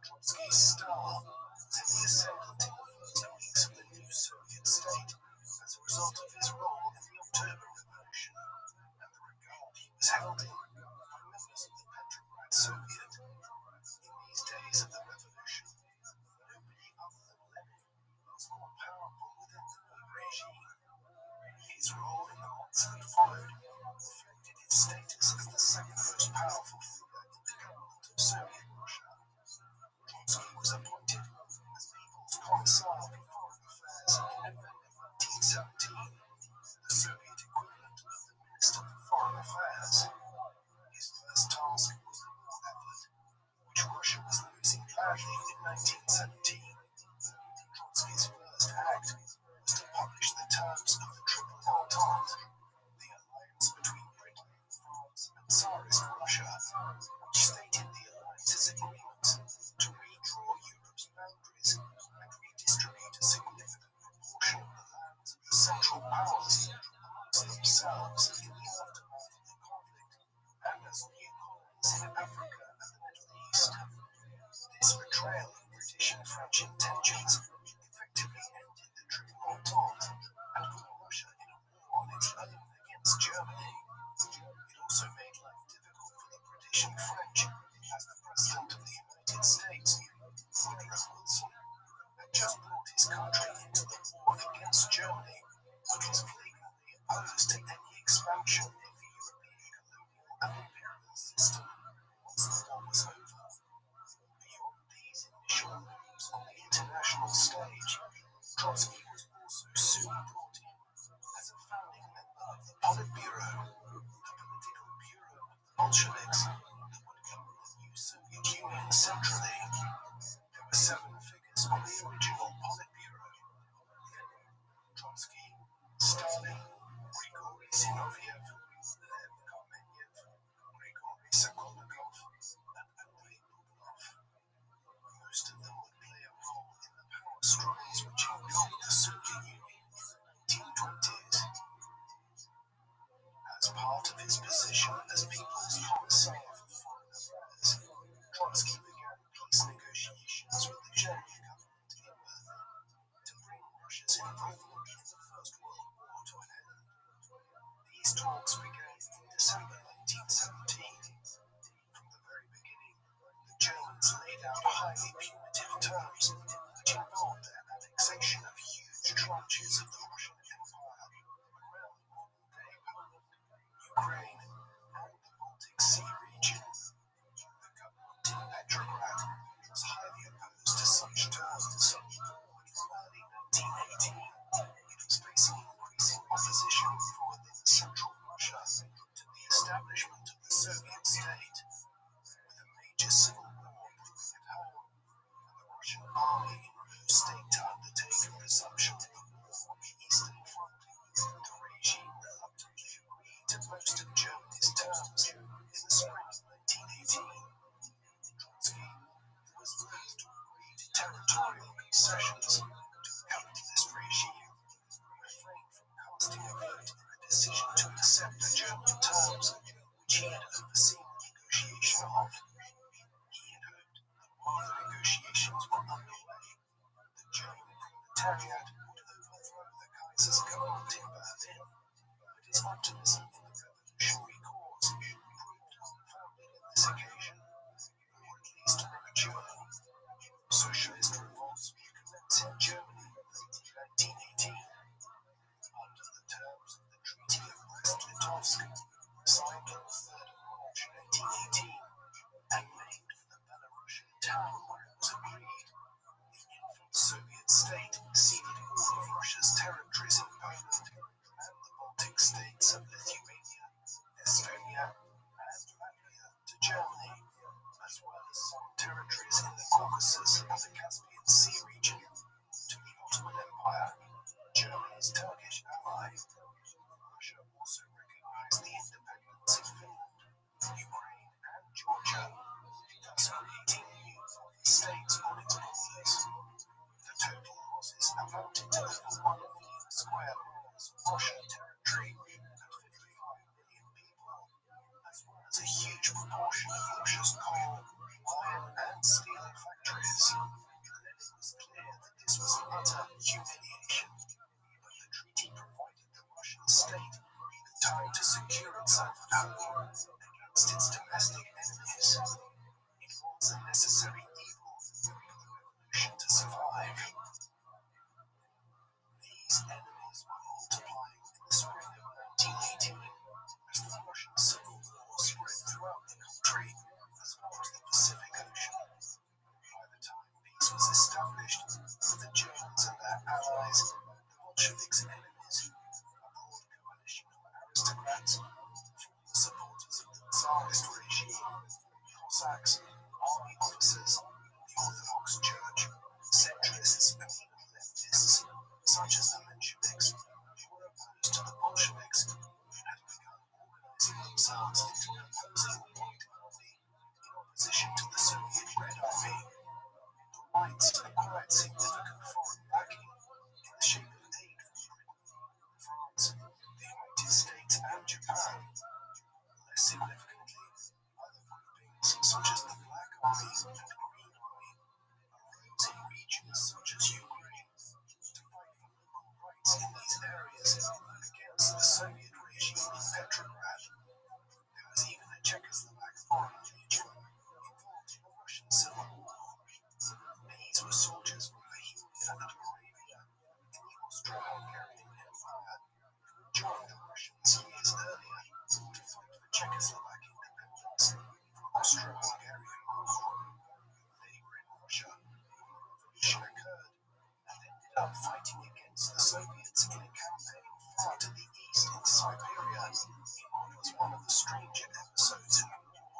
Trotsky's star was in the ascendant in the 30 weeks of the new Soviet state as a result of his role in the October Revolution and the regard he was held in by members of the Petrograd Soviet. In these days of the revolution, nobody other than Lenin was more powerful within the new regime. His role in the months that followed reflected his status as the second most powerful figure in the government of Soviet Russia. Trotsky was appointed as People's Commissar for Foreign Affairs in November 1917, the Soviet equivalent of the Minister for Foreign Affairs. His first task was the war effort, which Russia was losing badly in 1917. Trotsky's first act was to publish the terms of the Triple Entente, the alliance between Britain, France, and Tsarist Russia, which stated the alliance's agreement to redraw Europe's boundaries and redistribute a significant proportion of the lands of the Central Powers amongst themselves in the aftermath of the conflict and as new colonies in Africa and the Middle East. This betrayal of British and French intentions effectively ended the Triple Entente and put Russia in a war on its own against Germany. It also made life difficult for the British and French, as the President of the United States, Woodrow Wilson, had just brought his country into the war against Germany, but was flagrantly opposed to any expansion of the European colonial and imperial system once the war was over. Beyond these initial moves on the international stage, Trotsky was also soon brought in as a founding member of the Politburo, the political bureau of the Bolsheviks that would govern the new Soviet Union centrally. There were 7 figures on the original Politburo: Lenin, Trotsky, Stalin, Grigory Zinoviev, Lev Kamenev, Grigory Sokolnikov, and Andrei Bubnov. Most of them would play a role in the power struggles which engulfed the Soviet Union in the 1920s. As part of his position as People's Commissar for Foreign Affairs, Trotsky began peace negotiations with the German government in Berlin to bring Russia's involvement in the First World War to an end. These talks began in December 1917. From the very beginning, the Germans laid out highly punitive terms which involved their annexation of huge tranches of the Russian Empire around modern-day Poland, decision to accept the German terms, which he had overseen the negotiation of. He had hoped that while the negotiations were underway, the German proletariat would overthrow the Kaiser's government in Berlin. But his optimism in the revolutionary cause proved unfounded on this occasion, or at least prematurely. Socialist revolts recommenced in Germany in late 1918. Under the terms of the Treaty of Brest-Litovsk, signed on the 3rd of March 1918, and named for the Belarusian town where it was agreed, the infant Soviet state ceded all of Russia's territories in Poland and the Baltic states of Lithuania, Estonia, and Latvia to Germany, as well as some territories in the Caucasus and the Caspian Sea region to the Ottoman Empire, Germany's Turkish ally. Russia also recognized the independence of Finland, Ukraine, and Georgia, thus creating new foreign states on its borders. The total losses amounted to over 1 million square miles of Russian territory and 55 million people, as well as a huge proportion of Russia's coal, iron, and steel factories. Then it was clear that this was utter humiliation, but the treaty provided the Russian state the time to secure itself at home against its domestic enemies. It was a necessary evil for the revolution to survive. These enemies were multiplying in the spring of 1918 as the Russian Civil War spread throughout the country as far as the Pacific Ocean. By the time peace was established with the Germans and their allies, the Bolsheviks' enemies, a broad coalition of aristocrats, former supporters of the Tsarist regime, Cossacks, army officers, the Orthodox Church, centrists, and even leftists, such as the Mensheviks, who were opposed to the Bolsheviks, had begun organizing themselves into an opposing White Army in opposition to the Soviet Red Army. The Whites acquired significant foreign backing in the shape of aid from Britain, France, the United States, and Japan. Less significantly, other groupings such as the Black Army and Green Army arose in regions such as Ukraine to fight for local rights in these areas against the Soviet regime in Petrograd. There was even a Czechoslovak foreign legion involved in the Russian Civil War. These were soldiers from Bohemia and Moravia in the Austro-Hungarian Empire who had joined the Russians years earlier to fight for Czechoslovak independence from Austro-Hungarian rule. They were in Russia when the revolution occurred and ended up fighting against the Soviets in a campaign far to the east in Siberia in what was one of the stranger episodes in the war.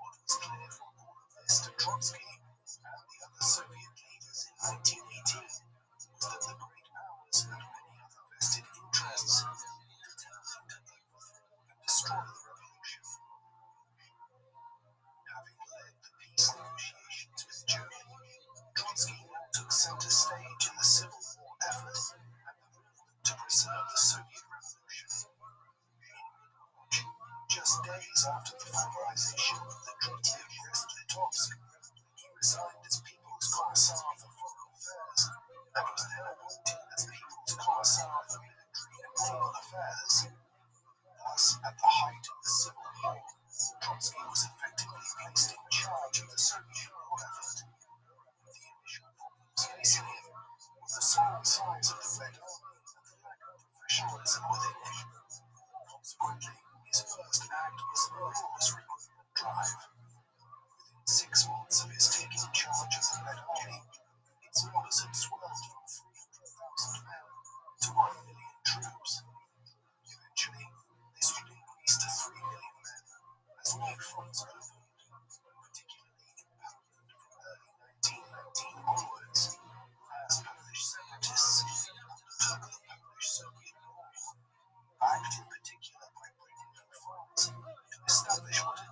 What was clear from all of this to Trotsky and the other Soviet leaders in 1918 was that the great powers and many other vested interests were determined to overthrow and destroy the revolution. Having led the peace negotiations with Germany, Trotsky now took center stage in the Civil War effort and the movement to preserve the Soviet Revolution. In mid-March, just days after the finalization of the Treaty of Brest-Litovsk, he resigned as People's Commissar for Foreign Affairs and was then appointed as People's Commissar for Military and Naval Affairs. Thus, at the height of the Civil War, Trotsky was effectively placed in charge of the Soviet war effort. The initial problems facing him were the small size of the Red Army and the lack of professionalism within it. Consequently, his first act was an enormous recruitment drive. Within 6 months of his taking charge of the Red Army, its numbers had swelled from 300,000 men to 1 million troops. Eventually, this would increase to 3 million men as new fronts opened, particularly in Poland from early 1919 onwards, as Polish separatists undertook the Polish-Soviet War, backed in particular by Britain and France, to establish what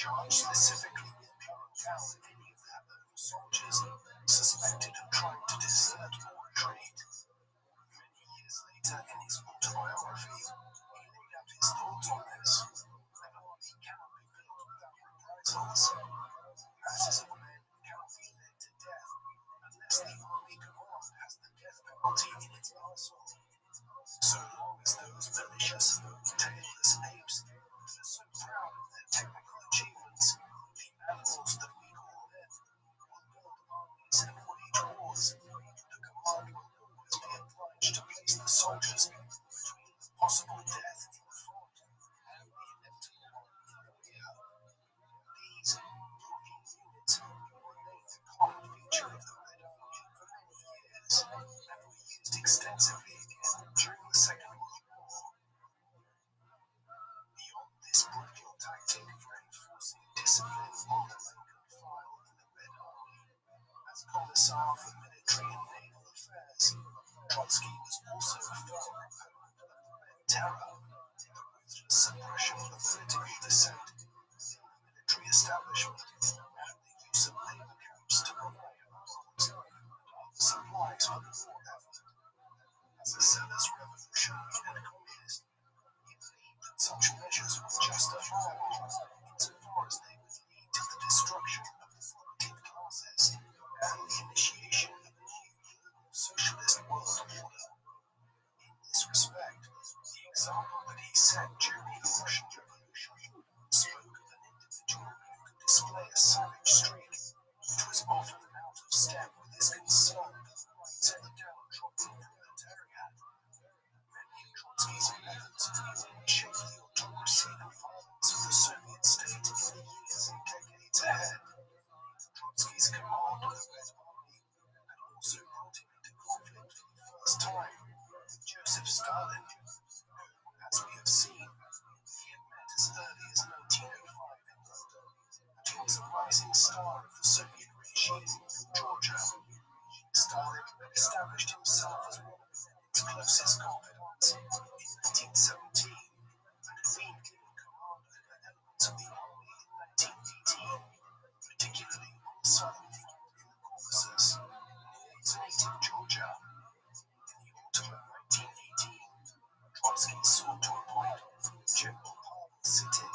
charged specifically with gunning down any of their own soldiers suspected of trying to desert or retreat. Many years later, in his autobiography, he laid out his thoughts on this. An army cannot be built without reprisals. Masses of men cannot be led to death unless the army command has the death penalty in its arsenal. So long as those malicious, tailless apes that are so proud of their technical achievements, the animals that we call men, will build armies and wage wars, the command will always be obliged to place the soldiers between the possible death in the front and the inevitable one in the rear. These blocking units remained the common feature of the Red Army for many years and were used extensively again during the Second World War. Beyond this brutal tactic for enforcing discipline on the rank and file in the Red Army, as Commissar for Military and Naval Affairs, Trotsky was also a firm proponent of the Red Terror, the ruthless suppression of political dissent within the military establishment, and the use of labor camps to provide arms and other supplies for the war effort. As a zealous revolutionary and communist, he believed that such measures were justifiable insofar as they would lead to the destruction of the productive classes and the initiation of a new global socialist world order. In this respect, the example that he set during the Russian Revolution spoke of an individual who could display a savage streak, which was often out of step with his concern for the rights of the downtrodden proletariat. Many of Trotsky's methods would shape the autocracy and violence of the Soviet state in the years and decades ahead. Trotsky's command of the Red Army had also brought him into conflict for the first time with Joseph Stalin, who, as we have seen, he had met as early as 1905 in London, and he was a rising star of the Soviet regime from Georgia. Stalin had established himself as one of Lenin's closest confidants in 1917 and had been given command over elements of the army in 1918, particularly on the southern front in the Caucasus, near his native Georgia. In the autumn of 1918, Trotsky sought to appoint General Pavel Sitin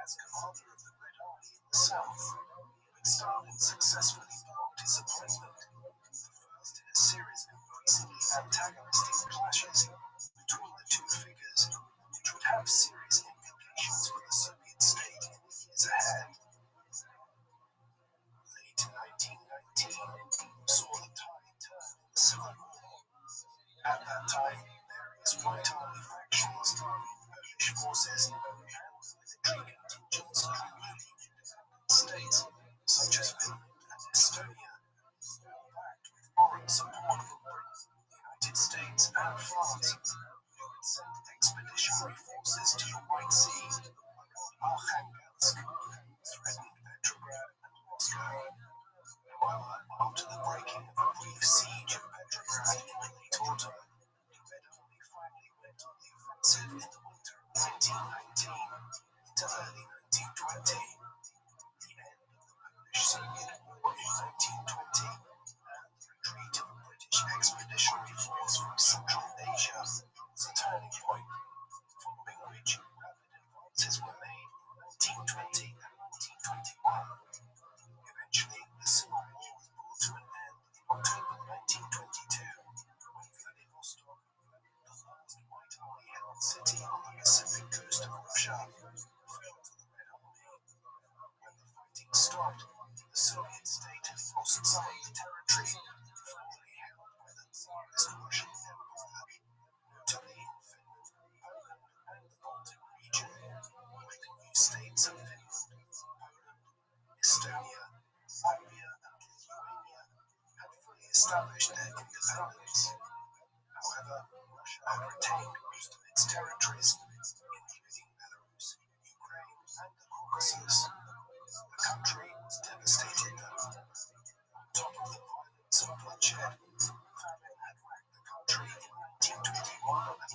as commander of the Red Army in the south, but Stalin successfully blocked his appointment, the first in a series of increasingly antagonistic clashes between the two figures, which would have serious implications for the Soviet state in the years ahead. Late 1919 saw the tide turn in the Civil War. At that time, various White Army factions, Polish forces, and military contingents of newly independent states, such as Finland and Estonia, all backed with foreign support from Britain, the United States, and France, who had sent expeditionary forces to the White Sea around Arkhangelsk, threatened Petrograd and Moscow. However, after the breaking of a brief siege of Petrograd in the late autumn, the Red Army finally went on the offensive in the winter of 1919 into early 1920. The end of the Polish-Soviet War in 1920 and the retreat of a British expeditionary force from Central Asia was a turning point, following which rapid advances were made in 1920 and 1921. Eventually, the Civil War was brought to an end in October 1922, when Vladivostok, the last White Army-held city on the Pacific coast of Russia, fell to the Red Army. When the fighting stopped, the Soviet state had lost some of the territory formerly held by the Tsarist Russian Empire, notably in Finland, Poland, and the Baltic region, with the new states of Finland, Poland, Estonia, Latvia, and Lithuania had fully established their independence. However, Russia had retained most of its territories, including Belarus, Ukraine, and the Caucasus. The country was devastated though. On top of the violence and bloodshed, famine had racked the country in 1921 and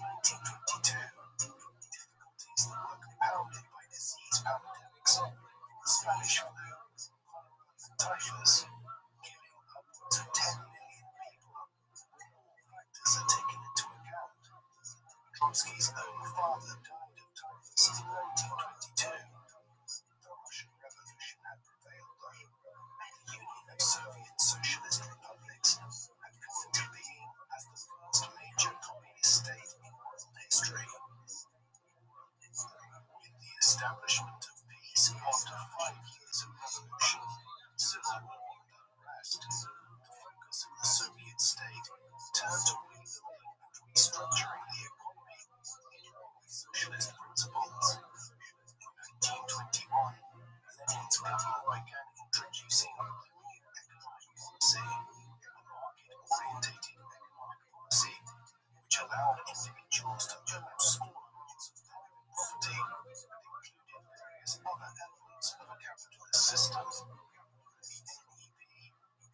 1922. Difficulties that were compounded by disease pandemics in the Trotsky's own father died of typhus in 1922. The Russian Revolution had prevailed, though, and the Union of Soviet Socialist Republics had come into being as the first major communist state in world history. With the establishment of peace after 5 years of revolution, civil war, and unrest, the focus of the Soviet state turned to rebuilding and restructuring the economy with socialist principles. In 1921, Lenin's government began introducing a new economic policy, a market-orientated economic policy, which allowed individuals to own small amounts of private property and included various other elements of a capitalist system. The NEP,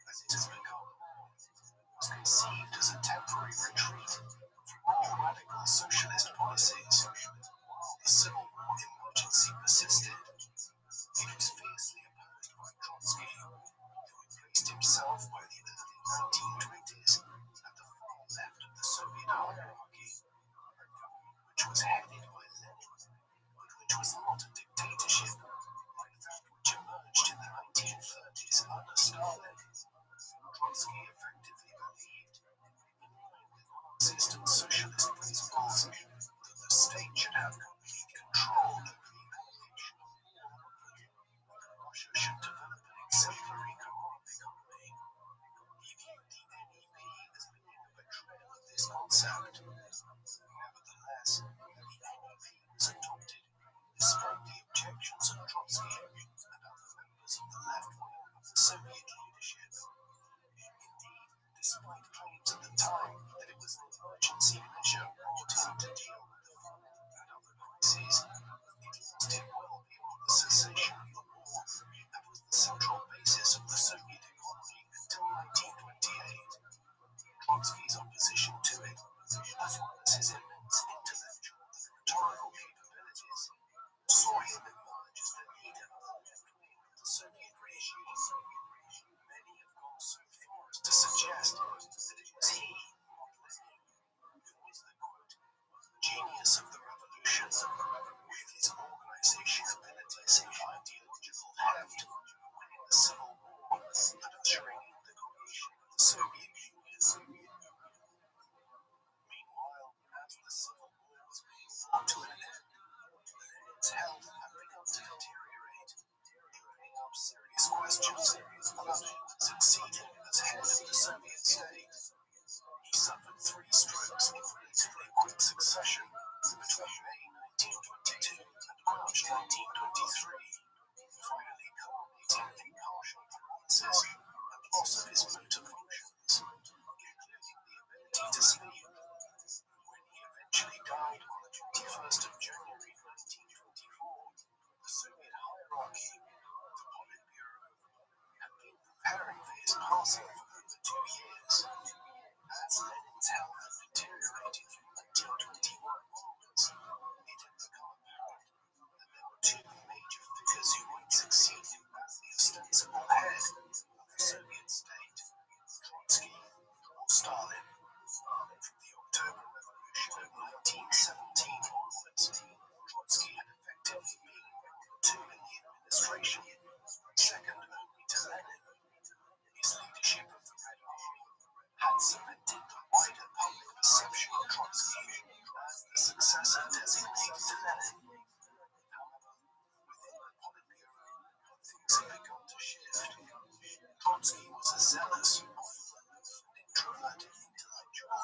as it has become known, was conceived as a temporary retreat from more radical socialist policies. While the Civil War emergency persisted, it was fiercely opposed by Trotsky, who had placed himself by the early 1920s at the far left of the Soviet hierarchy, a government which was headed by Lenin, but which was not a dictatorship like that which emerged in the 1930s under Stalin. Trotsky effectively believed, in line with Marxist and socialist principles, that the state should have complete control over the allocation of all output, that Russia should develop an exemplary command economy. He viewed the NEP as being a betrayal of this concept. Nevertheless, the NEP was adopted despite the objections of Trotsky and other members of the left wing of the Soviet leadership. Indeed, despite claims at the time that it was an emergency measure brought in to deal with the famine and other crises, it lasted well beyond the cessation of the war and was the central basis of the Soviet economy until 1928. Trotsky's opposition to it, as well as his immense intellectual and rhetorical capabilities, saw him emerge as the leader of the left wing of the Soviet regime. Many have gone so far as to suggest that it was he, not Lenin, who was the, quote, genius of the revolution, with his organization abilities and ideological heft, winning the Civil War and ushering in the creation of the Soviet Union. Meanwhile, as the Civil War was being brought to an end, Lenin's health had begun to deteriorate, opening up serious questions about who would succeed him as head of the Soviet state. He suffered 3 strokes in relatively quick succession between May 1922 and March 1923, finally culminating in partial paralysis and loss of his motor functions, including the ability to sleep. When he eventually died on the 21st of January 1924, the Soviet hierarchy, the Politburo, had been preparing for his passing for over 2 years. As Lenin's health had deteriorated from 1921 onwards, it had become apparent that there were 2 major figures who might succeed him as the ostensible head of the Soviet state, Trotsky or Stalin. From the October Revolution of 1917 onwards, Trotsky had effectively been number 2 in the administration, second only to Lenin. His leadership of the Red Army had cemented the wider public perception of Trotsky as the successor designated to Lenin. However, within the Politburo, things had begun to shift. Trotsky was a zealous, often aloof and introverted intellectual,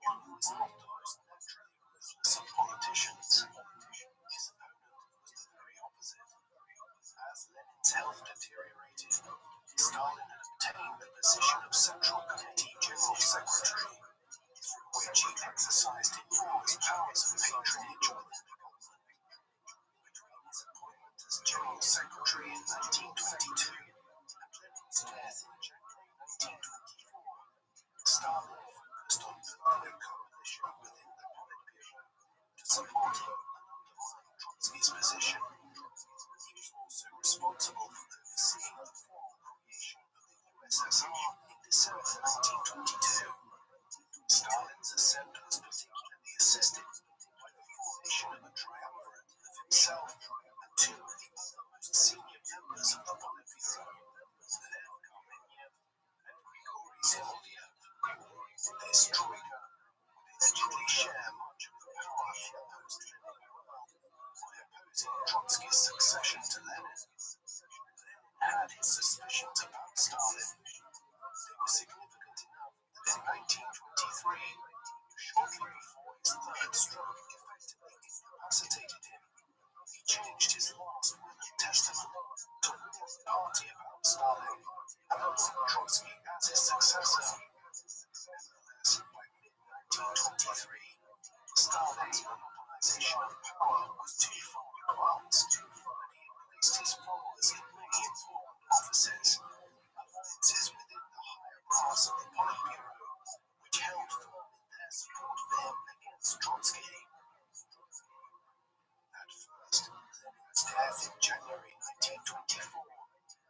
one who was not the most naturally ruthless of politicians. His opponent was the very opposite. As Lenin's health deteriorated, Stalin had obtained the position of Central Committee General Secretary, through which he exercised enormous powers of patronage within the government. Between his appointment as General Secretary in 1922 and Lenin's death in January 1924, Stalin focused on building a coalition within the Politburo to support him and undermine Trotsky's position. He was also responsible for overseeing the formal creation of the USSR in December 1922. Stalin's ascent was particularly assisted formation of a triumvirate of himself and two of the most senior members of the Politburo, Lev Kamenev and Grigory Zinoviev. This troika would allegedly share much of the power in the post-Lenin world by opposing Trotsky's succession to Lenin. Lenin had his suspicions about Stalin. They were significant enough that in 1923, shortly before his third stroke effectively incapacitated him, he changed his last will and testament to warn the party about Stalin and appoint Trotsky as his successor. Nevertheless, by mid-1923, Stalin's monopolization of power was too far advanced, and he had placed his followers in many important offices, alliances within the higher brass of the Politburo, which held firm in their support for him against Trotsky. At first, Lenin's death in January 1924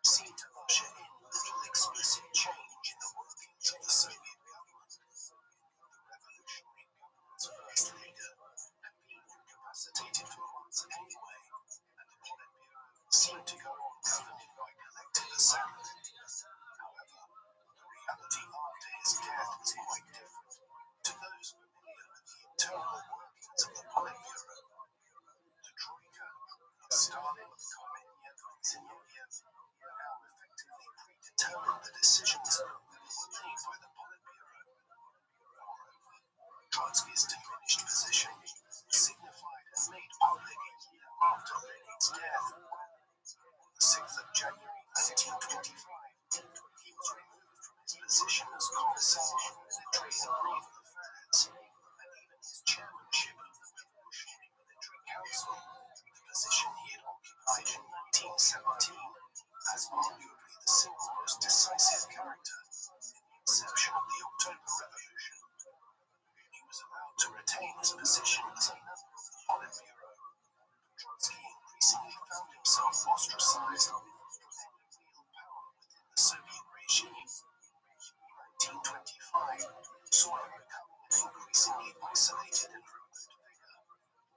seemed to usher in little explicit change in the workings of the Soviet government. The revolutionary government's first leader had been incapacitated for months anyway, and the Politburo seemed to go on governing by collective assent. However, the reality after his death was quite different to those familiar with the internal workings of the Politburo. The Troika of Stalin, Kamenev, and Zinoviev now effectively predetermined the decisions that were made by the Politburo. Moreover, Trotsky's diminished position was signified and made public a year after Lenin's death. On the 6th of January 1925, he was removed from his position as Commissar of Military and Naval Affairs, and even his chairmanship of the Revolutionary Military Council, the position he had occupied in 1917 as arguably the single most decisive character in the inception of the October Revolution. He was allowed to retain his position as a member of the Politburo, but Trotsky increasingly found himself ostracized from any real power within the Soviet regime. 1925 saw him becoming an increasingly isolated and remote figure,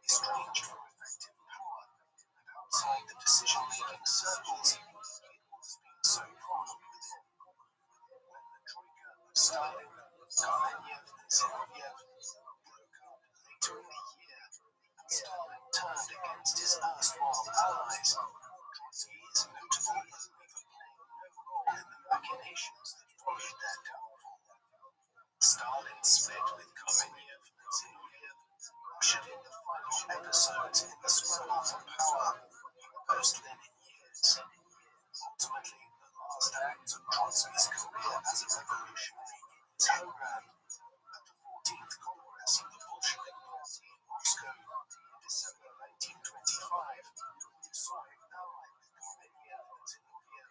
estranged from effective power, and outside the decision-making circles he had once been so prominent within. When the Troika of Stalin, Kamenev, and Zinoviev broke up later in the year, and Stalin turned against his erstwhile allies, Trotsky is notable only for playing no role in the machinations that followed their downfall. Stalin split with Kamenev and Zinoviev, ushered in the final episodes in the struggle for power of the post-Lenin years. Ultimately, the last act of Trotsky's career as a revolutionary in Telegram at the 14th Congress of the Bolshevik Party in Moscow in December 1925 saw him allied with Kamenev and Zinoviev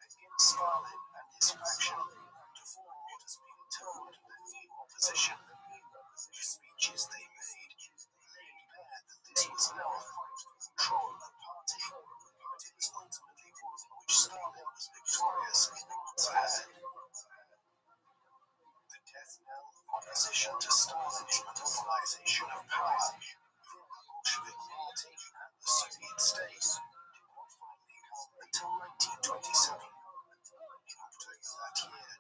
against Stalin and his faction to form what has been termed the new opposition. The speeches they made laid bare that this was now a fight for control of the party, but it was ultimately one in which Stalin was victorious in the months ahead. The death knell of opposition to Stalin's monopolization of power within the Bolshevik Party and the Soviet state did not finally come until 1927. In October that year,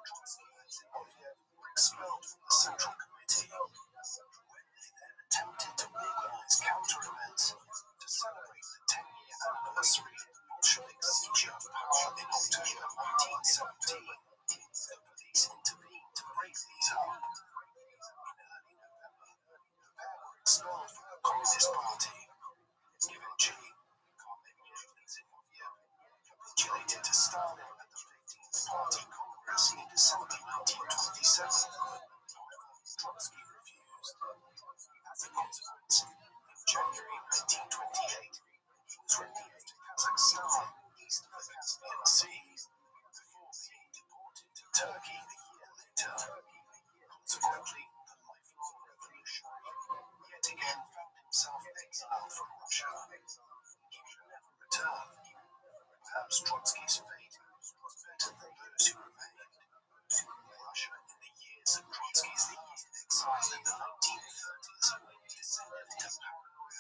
Trotsky and Zinoviev were expelled from the Central Committee. When they then attempted to organize counter-events to celebrate the 10-year anniversary of the Bolshevik seizure of power in October 1917, the police intervened to break these up. In early November, the pair were expelled from the Communist Party. Eventually, Kamenev and Zinoviev capitulated to Stalin at the 15th Party Congress in December 1927. However, Trotsky refused. As a consequence, in January 1928, he was removed to Kazakhstan, east of the Caspian Sea, before being deported to Turkey a year later. Consequently, the lifelong revolutionary yet again found himself exiled from Russia. He would never return. Perhaps Trotsky's fate was better than those who remained. Russia, in the years of Trotsky's exile in the 1930s, descended into paranoia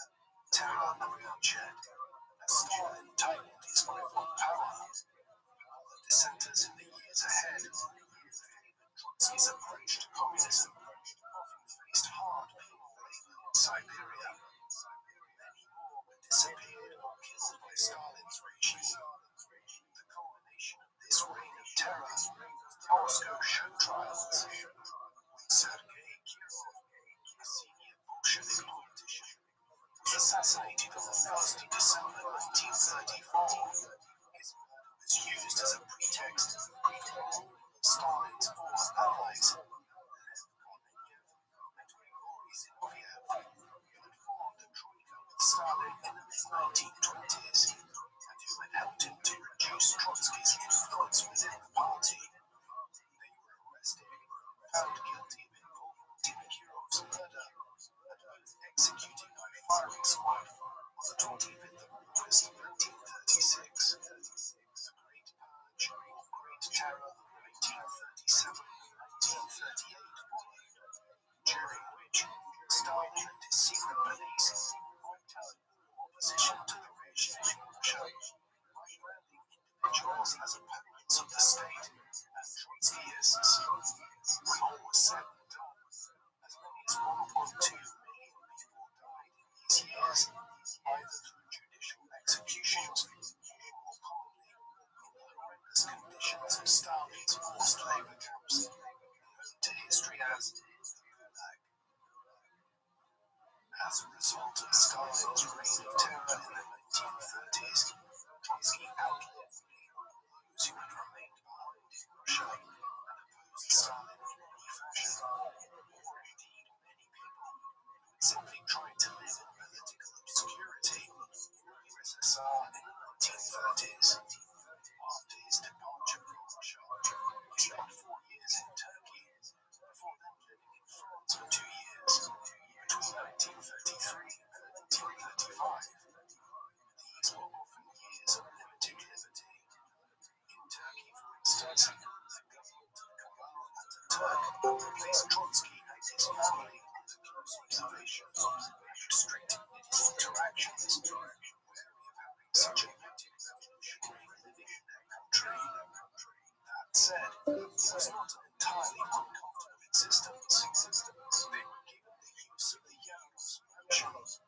Trotsky's approach to communism often faced hard penal labor in Siberia. Many more were disappeared or killed by Stalin's regime. The culmination of this reign of terror was the Moscow show trials, when Sergei Kirov, a senior Bolshevik politician, was assassinated on the 1st of December 1934. His murder was used as a pretext for recall Stalin's former allies, Lev Kamenev and Grigory Zinoviev, who had formed a troika with Stalin in the mid-1920s, and who had helped him to reduce Trotsky's influence within the party. They were arrested, found guilty of involvement in Kirov's murder, and both executed by firing squad on the 25th of August 1936. The Great Purge, or Great Terror of 1937-1938 followed, during which Stalin and his secret police wiped out all opposition to the regime in Russia by branding individuals as opponents of the state and Trotskyists. When all was said and done, as many as 1.2 million people died in these years, either through judicial executions or more commonly in the horrendous conditions of Stalin's forced labor camps, known to history as Gulag. As a result of Stalin's reign of terror in the 1930s, Trotsky outlawed those who had remained behind in Russia and opposed Stalin in any fashion, or indeed many people who had simply tried to live in political obscurity in the USSR in the 1930s. After his departure from Russia, he spent 4 years in Turkey, before then living in France for 2 years, between 1933 and 1935. These were often years of limited liberty. In Turkey, for instance, the government of Kemal Ataturk placed Trotsky and his family under close observation and restricted his interactions, wary of having such a noted revolutionary living in their country. That said, it was not an entirely uncomfortable existence. They were given the use of the Yaros mansion on the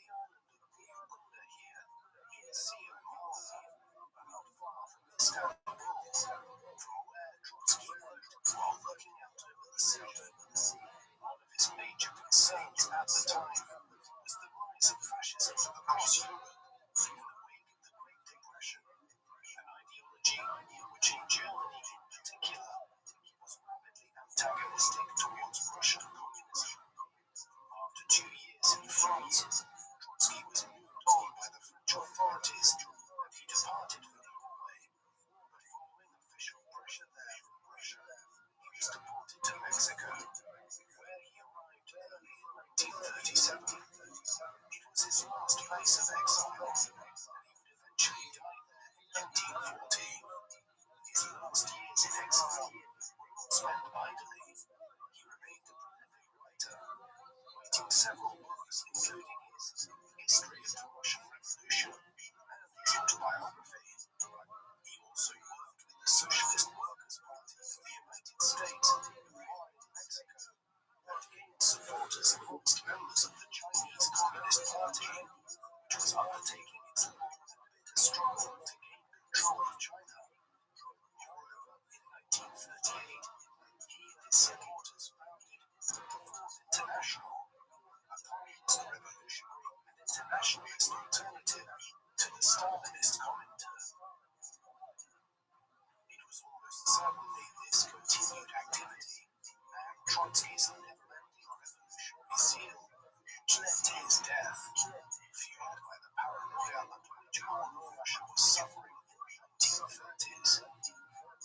island of Buyukunda here, in the Sea of Marmara, not far from Istanbul, from where Trotsky worked while looking out over the sea. One of his major concerns at the time was the rise of fascism across Europe in the wake of the Great Depression, an ideology which in Germany in particular was rapidly antagonistic towards Russian communism. After 2 years in France, Trotsky was moved on by the French authorities and he departed for Norway. But following official pressure there from Russia, he was deported to Mexico, where he arrived early in 1937. It was his last place of exile, and he would eventually die there in 1940. His last years in exile were not spent idly. He remained a prolific writer, writing several books, including his History of the Russian Revolution and his autobiography. He also worked with the Socialist Workers' Party of the United States while in Mexico, and gained supporters amongst members of the Chinese Communist Party, which was undertaking its long and bitter struggle to gain control of China. Moreover, in 1938, he and his supporters founded the Fourth International, a communist revolutionary and internationalist alternative to the Stalinist Comintern. It was almost certainly this continued activity and Trotsky's never-ending revolutionary zeal which led to his death, fueled by the paranoia under which all of Russia was suffering in the 1930s.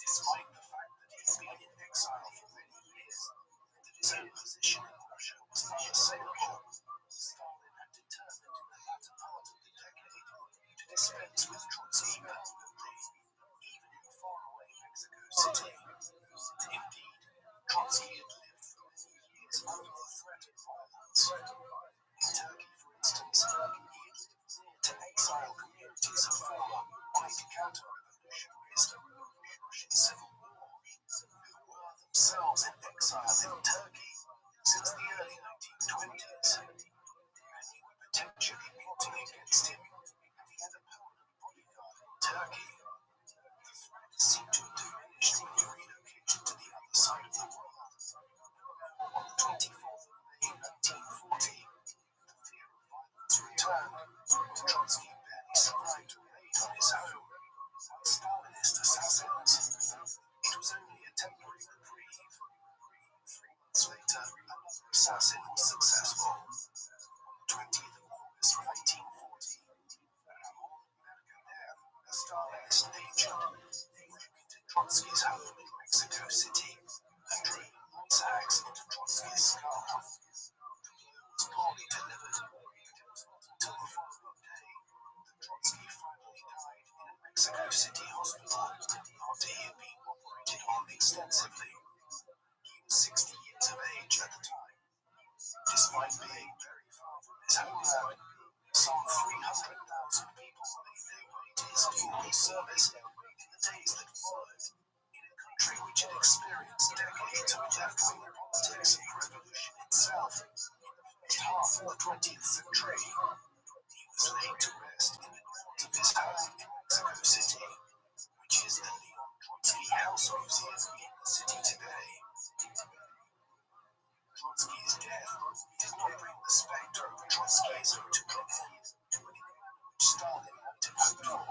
Despite the fact that he had been in exile for many years and that his own position in Russia was unassailable, Stalin had determined in the latter part of the decade to dispense with Trotsky permanently, even in faraway Mexico City. Indeed, Trotsky had lived for many years under the threat of violence. In Turkey, for instance, he had lived near to exile communities of former white counter-revolutionaries in the Russian Civil War, who were themselves in exile in Turkey since the early 1920s. Many were potentially plotting against him, and he had a permanent bodyguard in Turkey. The threat seemed to have diminished when he relocated to the other side of the world. On the 24th of May 1940, the fear of violence returned when Trotsky barely survived a raid on his home by Stalinist assassins. It was only a temporary reprieve. 3 months later, another assassin was successful. On the 20th of August 1940, Ramon Mercader, a Stalinist agent, raided Trotsky's home in Mexico City and drove an ice axe into Trotsky's skull. The blow was poorly delivered, but it was not until the following day that Trotsky finally died in a Mexico City hospital after he had been operated on extensively. He was 60 years of age at the time. Despite being very far from his homeland, some 300,000 people made their way to his funeral service in the days that followed, in a country which had experienced decades of left-wing politics and revolution itself. In the first half of the 20th century, he was laid to rest in the grounds of his home in Mexico City, which is the Leon Trotsky House Museum in the city today. Trotsky's death did not bring the spectre of Trotskyism to an end, which Stalin might have hoped for,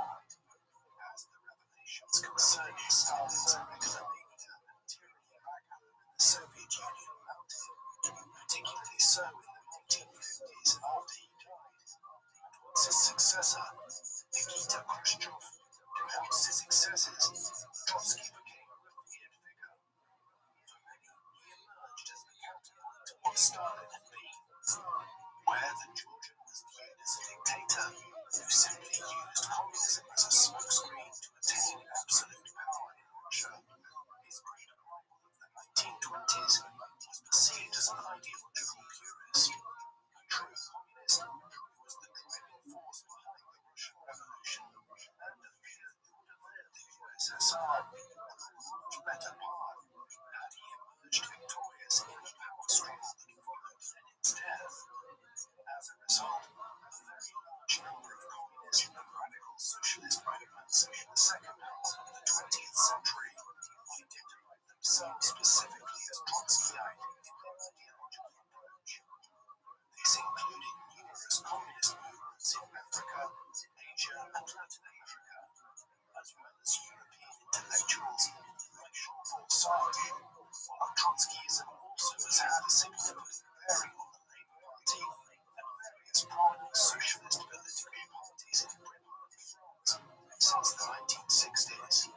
as the revelations concerning Stalin's megalomania and tyranny back home in the Soviet Union mounted, particularly so in the 1950s after he died, and once his successor, Nikita Khrushchev, denounced his excesses, Trotsky became a revered figure. For many, he emerged as the counterpart to what Stalin had been, where the Georgian was viewed as a dictator who simply used communism as a smokescreen to attain absolute power in Russia. His great rival of the 1920s was perceived as an ideological purist, a true communist who was the driving force behind the Russian Revolution and a figure who would have led the USSR on a much better path had he emerged victorious in the power struggle that followed Lenin's death. As a result, a very large number of communist and radical socialist movements in the second half of the 20th century identified themselves specifically as Trotskyite in their ideological approach. This included numerous communist movements in Africa, Asia, and Latin America, as well as European intellectuals like Jean-Paul Sartre, while Trotskyism also has had a significant bearing on the Labour Party and various prominent socialist political parties in Britain and France since the 1960s.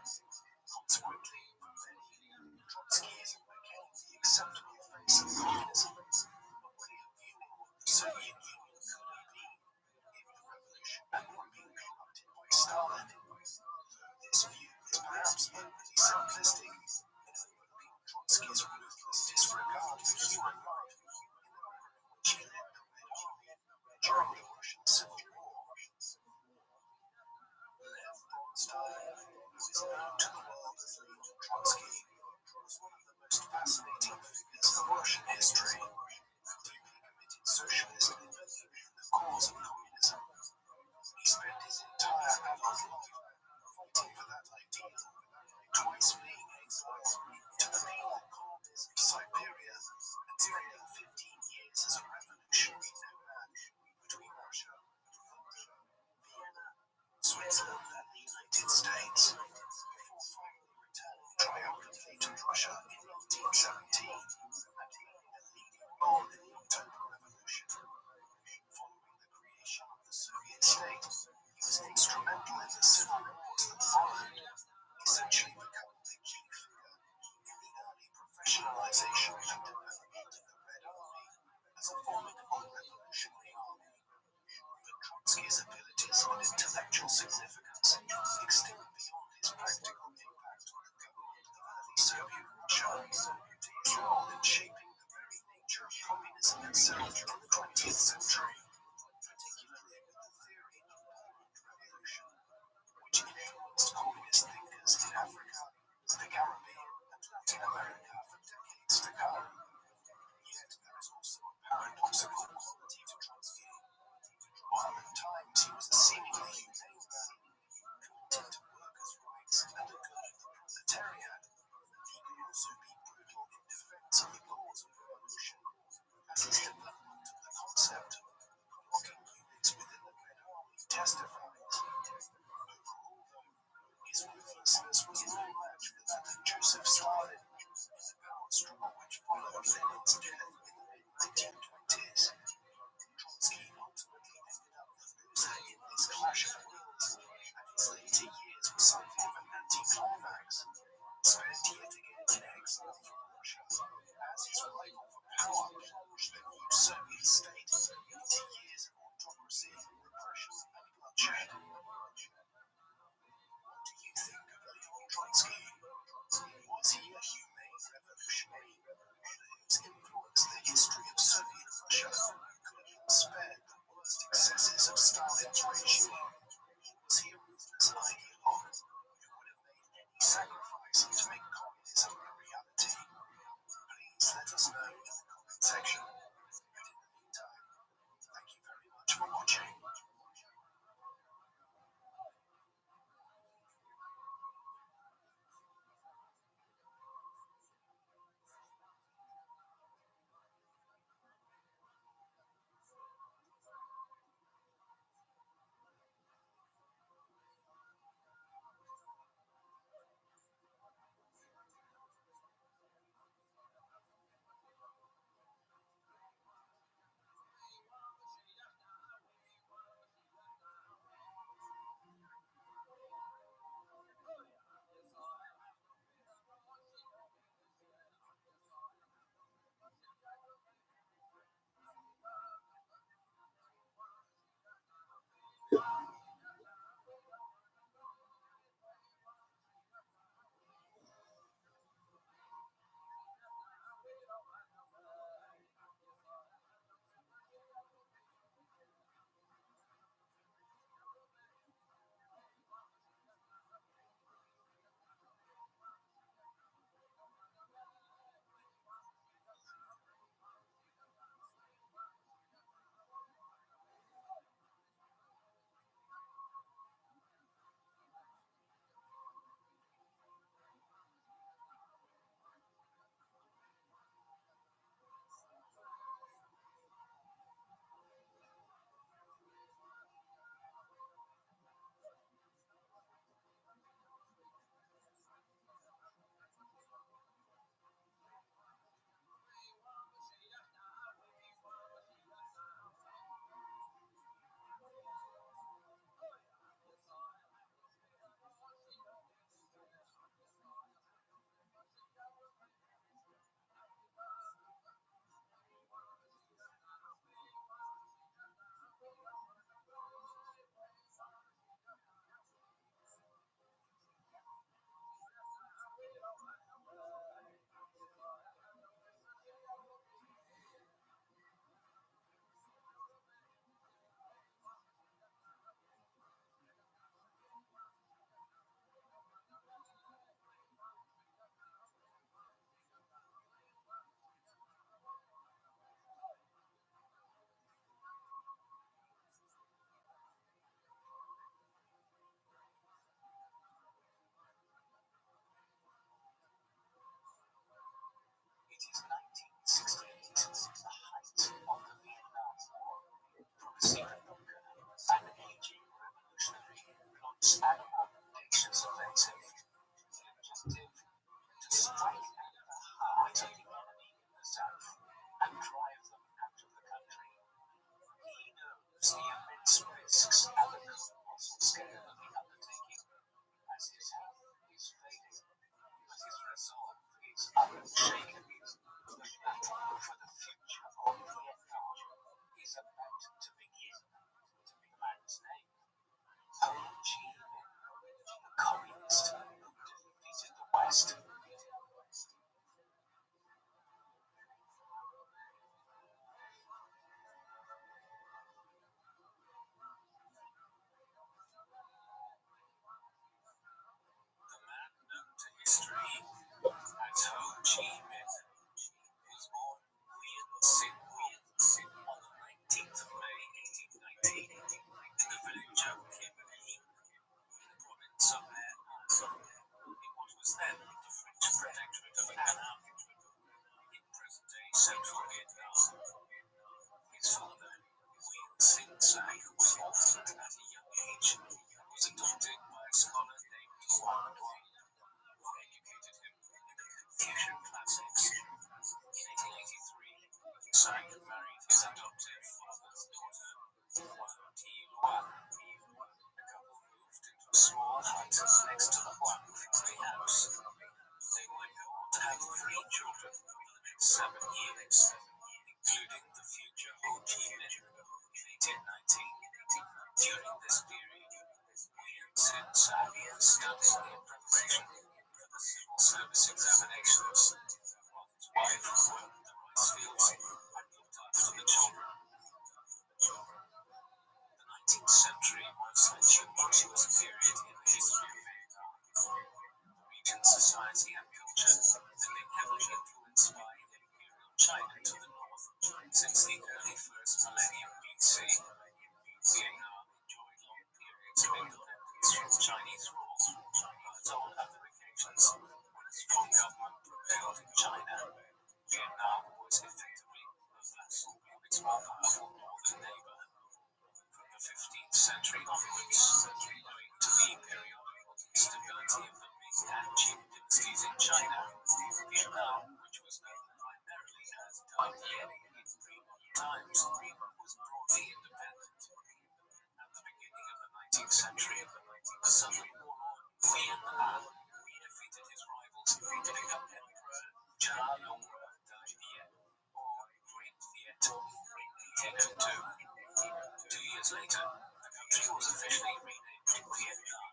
Consequently, for many, Trotskyism became the acceptable face of communism, a way of viewing what the Soviet Union could have been if the revolution had not been corrupted by Stalin. Though this view is perhaps overly simplistic, invoking Trotsky's ruthless disregard for human life in the manner in which he led the Red Army during the Russian Civil War. Lev Stalin, who is known to the world as Leon Trotsky, was one of the most fascinating figures of Russian history, a deeply committed socialist and believer in the cause of communism. He spent his entire adult life fighting for that ideal, twice fleeing exile to the penal colonies of Siberia and spending 15 years as a revolutionary nomad between Russia, London, Vienna, Switzerland, and the United States, before finally returning triumphantly to Russia in 1917 and playing a leading role in the October Revolution. Following the creation of the Soviet state, he was instrumental in the civil wars that followed, essentially becoming the key figure in the early professionalization and development of the Red Army as a formidable revolutionary army. But Trotsky's abilities and intellectual significance extend beyond his practical impact on the government of early Soviet Russia to his role in shaping the very nature of communism itself in the 20th century, particularly with the theory of the Poland Revolution, which influenced communist thinkers in Africa, the Caribbean, and Latin America for decades to come. testifies. Overall, his ruthlessness was no match for that of Joseph Stalin in the power struggle which followed Lenin's death in the mid-1920s. Trotsky ultimately ended up the loser in this clash of wills, and his later years were something of an anticlimax. Spent yet again in exile from Russia, as his rival for power plunged the new Soviet state into years of autocracy, repression, and bloodshed. What do you think of Leon Trotsky? Was he a humane revolutionary whose influence the history of Soviet Russia could have spared the worst excesses of Stalin's regime? Was he a ruthless ideologue who would have made any sacrifice to make communism a reality? Please let us know in the comment section. But in the meantime, thank you very much for watching. It is 1968, the height of the Vietnam War. From Stephen Bunker, an aging revolutionary, launched an audacious offensive. The objective: to strike at the heart of the enemy in the south and drive them out of the country. He knows the immense risks and the colossal scale of the undertaking, as his health is fading, but his resolve is unshaken. The battle for the future of Vietnam is about to begin. The man's name: Ho Chi Minh, the communist who defeated the West. The man known to history as Ho Chi Minh was born Nguyen Sinh Nguyen on the 19th of May 1890 in the village of Kim Hing, in the province of An Giang, in what was then the French protectorate of Annam, in present-day central Vietnam. His father, Nguyen Sinh Sang, was orphaned at a young scholar named Huang Duan, who educated him in the Confucian classics. In 1883, Sang married his adoptive father's daughter, Wang Tiluan. The couple moved into a small hut next to the Huang family house. They would go on to have 3 children over the next 7 years, including the future Ho Chi Minh in 1819. During this period, Nguyen Sin Sang studied in preparation for the civil service examinations, while his wife worked the rice fields and looked after the children. The 19th century was a tumultuous period in the history of Vietnam. The region's society and culture had been heavily influenced by Imperial China to the north since the early first millennium BC. Vietnam enjoyed long periods of independence from Chinese rule, but on other occasions, when a strong government prevailed in China, Vietnam was effectively a vassal of its more powerful northern neighbor. From the 15th century onwards, owing to the periodic instability of the Ming and Qing dynasties in China, Vietnam, which was known primarily as Dai Viet in pre-modern times, was broadly independent. At the beginning of the 19th century, the southern warlord Nguyen An defeated his rivals, giving up Emperor Cha Long-Ra Dai Viet, or Great Viet, in 1802. 2 years later, the country was officially renamed Vietnam.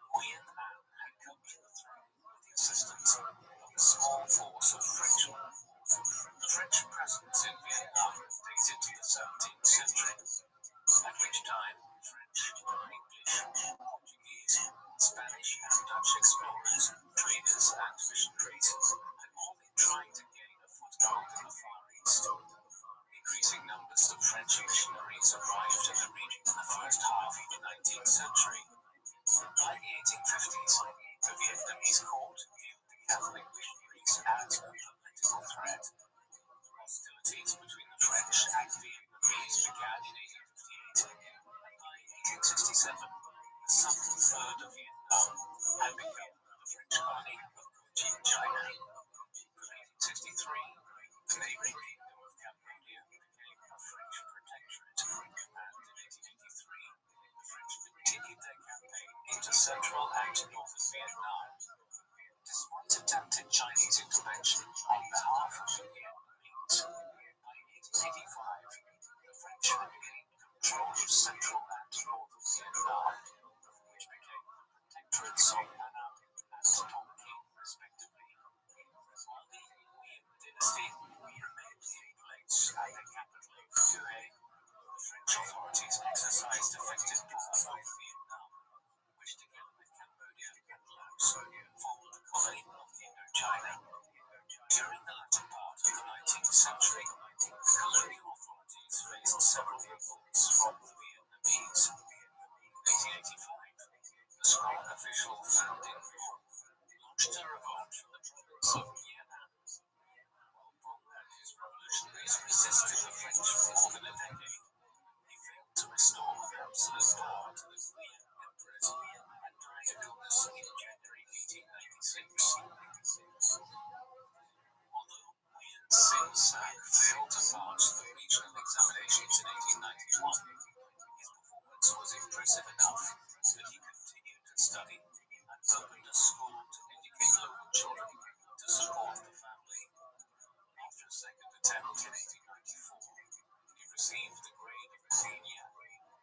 Nguyen An had come to the throne with the assistance of a small force of Frenchmen. The French presence in Vietnam dated to the 17th century, at which time French, English, Portuguese, Spanish, and Dutch explorers, traders, and missionaries had all been trying to gain a foothold in the Far East. Increasing numbers of French missionaries arrived in the region in the first half of the 19th century. By the 1850s, the Vietnamese court viewed the Catholic missionaries as a political threat. Hostilities between the French and Vietnamese began in 1858, and by 1867, the southern third of Vietnam had become the French colony of Cochin, China. From 1863, the neighboring kingdom of Cambodia became a French protectorate, and in 1883, the French continued their campaign into central and northern Vietnam. Despite attempted Chinese intervention on behalf of the Vietnamese, by 1885, the French regained control of central and northern Vietnam, which became the protectorates of Annam and Tonkin, respectively. While the Nguyen dynasty remained in place at the capital of Hue, the French authorities exercised effective power over Vietnam, which together with Cambodia and Laos formed the colony of Indochina. During the latter part of the 19th century, the colonial authorities faced several revolts from the Vietnamese. In 1885, the strong official Phan Dinh Vuong launched a revolt from the province of Nha Nam. While Vuong and his revolutionaries resisted the French for more than a decade, he failed to restore absolute power to the Nguyen emperors and died of illness in January 1896. Although Nguyen Sin Sang failed to pass the regional examinations in 1891, his performance was impressive enough that he continued to study and opened a school to educate local children to support the family. After a second attempt in 1894, he received the grade of senior,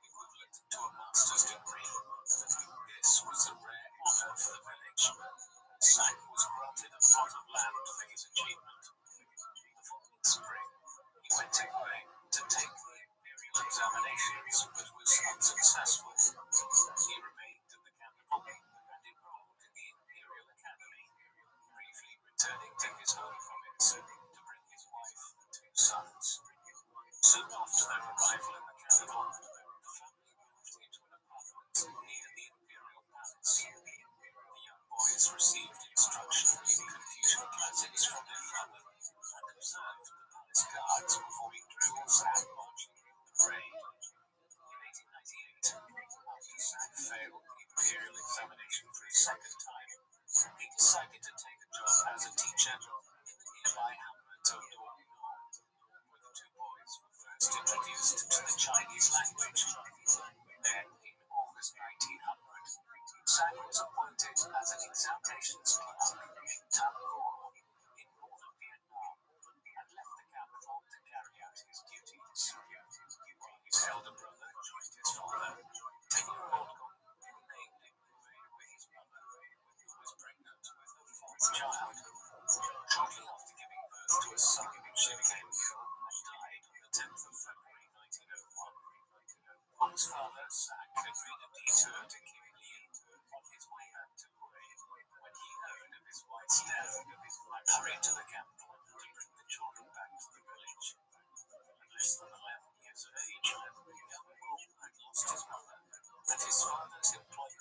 equivalent to a master's degree. This was a rare honor for the village. Sang was granted a plot of land for his achievement. The following spring, he went to Hue to take the imperial examinations, but was unsuccessful. He remained in the capital and enrolled in the Imperial Academy, briefly returning to his home province to bring his wife and 2 sons. Soon after their arrival in the capital, the family moved into an apartment near the Imperial Palace. The young boys received instruction in Confucian classics from their father,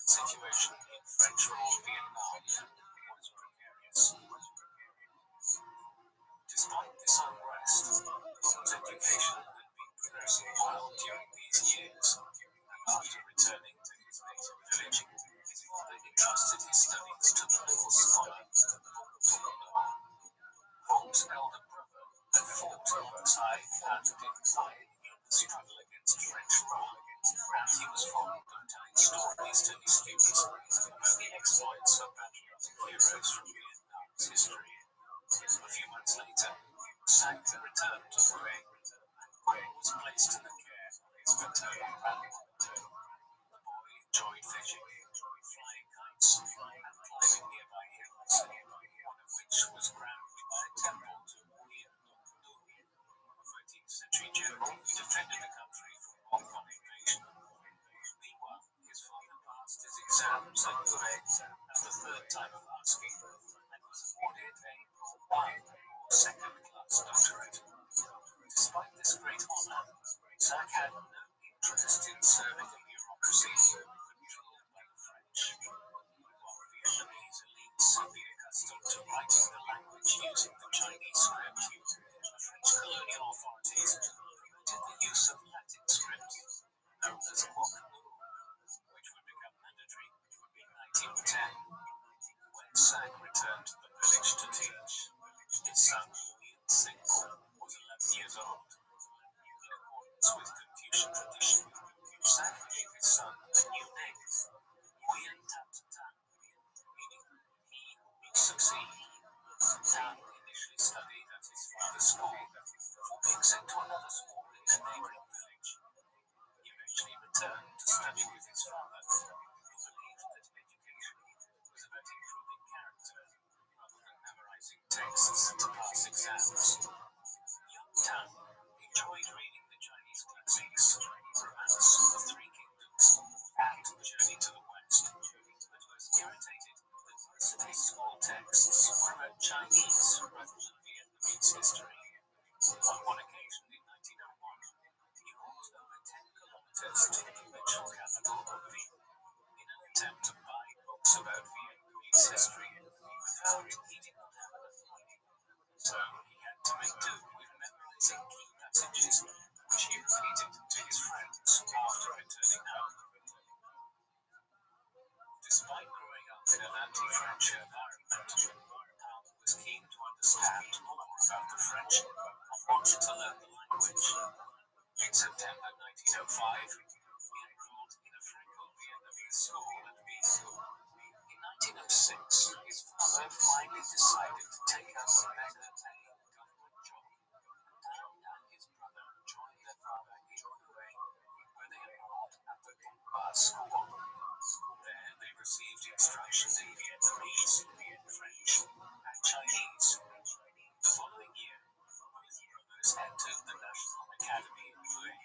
situation in French-ruled Vietnam was precarious. Despite this unrest, Long's education had been progressing well during these years. After returning to his native village, his father entrusted his studies to the local scholar, Long. Long's elder brother had fought alongside and in fight in the struggle against French rule, and he was fond of telling stories to his students about the exploits of patriotic heroes from Vietnam's history. A few months later, Sang returned to Hue, and Hue was placed in the care of his maternal grandmother. The boy enjoyed fishing, flying kites, and climbing nearby hills, one of which was crowned by a temple to Nguyen Long Du, a 13th century general who defended the country from Mongol invasion. Meanwhile, his father passed his exams at Hue at the third time of asking, and was awarded a one or second-class doctorate. Despite this great honor, Sang had no interest in serving a bureaucracy controlled by the French. While Vietnamese elites had been accustomed to writing the language using the Chinese script, the French colonial authorities promoted the use of Latin script, known as Hoc Mu, which would become mandatory in 1910. When Sang returned to the village to teach, his son Nguyen Sinh was 11 years old. In accordance with Confucian tradition, Sang gave his son a new name, Nguyen Tat Tan, meaning he who will succeed. Tan initially studied at his father's school before being sent to another school in the neighboring village. He eventually returned to study with his father, who believed that education was about improving character rather than memorizing texts to pass exams. Young Tan enjoyed reading the Chinese classics, Romance of the Three Kingdoms, and Journey to the West, but was irritated that most of his school texts were about Chinese rather than Vietnamese history. On one occasion in 1901, he walked over 10 kilometers to the provincial capital of Viet in an attempt to buy books about Vietnamese history, but found he did not have enough money. So he had to make do with memorizing key passages, which he repeated to his friends after returning home. Despite growing up in an anti-French environment, Hal was keen to understand more about the French and wanted to learn the language. In September 1905, he enrolled in a Franco-Vietnamese school at Viet. In 1906, his father finally decided to take up a better-paying government job. Hal and his brother joined their father in Hue, where they enrolled at the Quang Ba School. There, they received instruction in Vietnamese, French, and Chinese. The following year, both brothers entered the National Academy in Hue,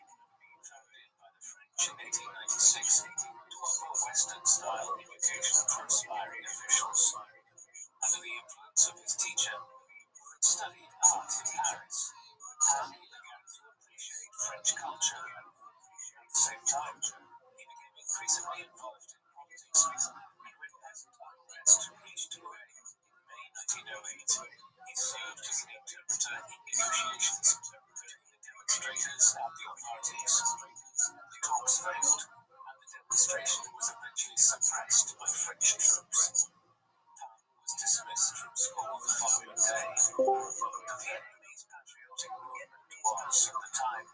founded by the French in 1896 to offer Western-style education for aspiring officials. Under the influence of his teacher, who had studied art in Paris, Hal began to appreciate French culture. At the same time, he became increasingly involved in politics, and when peasant unrest reached Hue in May 1908, he served as an interpreter in negotiations between the demonstrators and the authorities. The talks failed, and the demonstration was eventually suppressed by French troops. Tan was dismissed from school the following day. The Vietnamese patriotic movement was, at the time,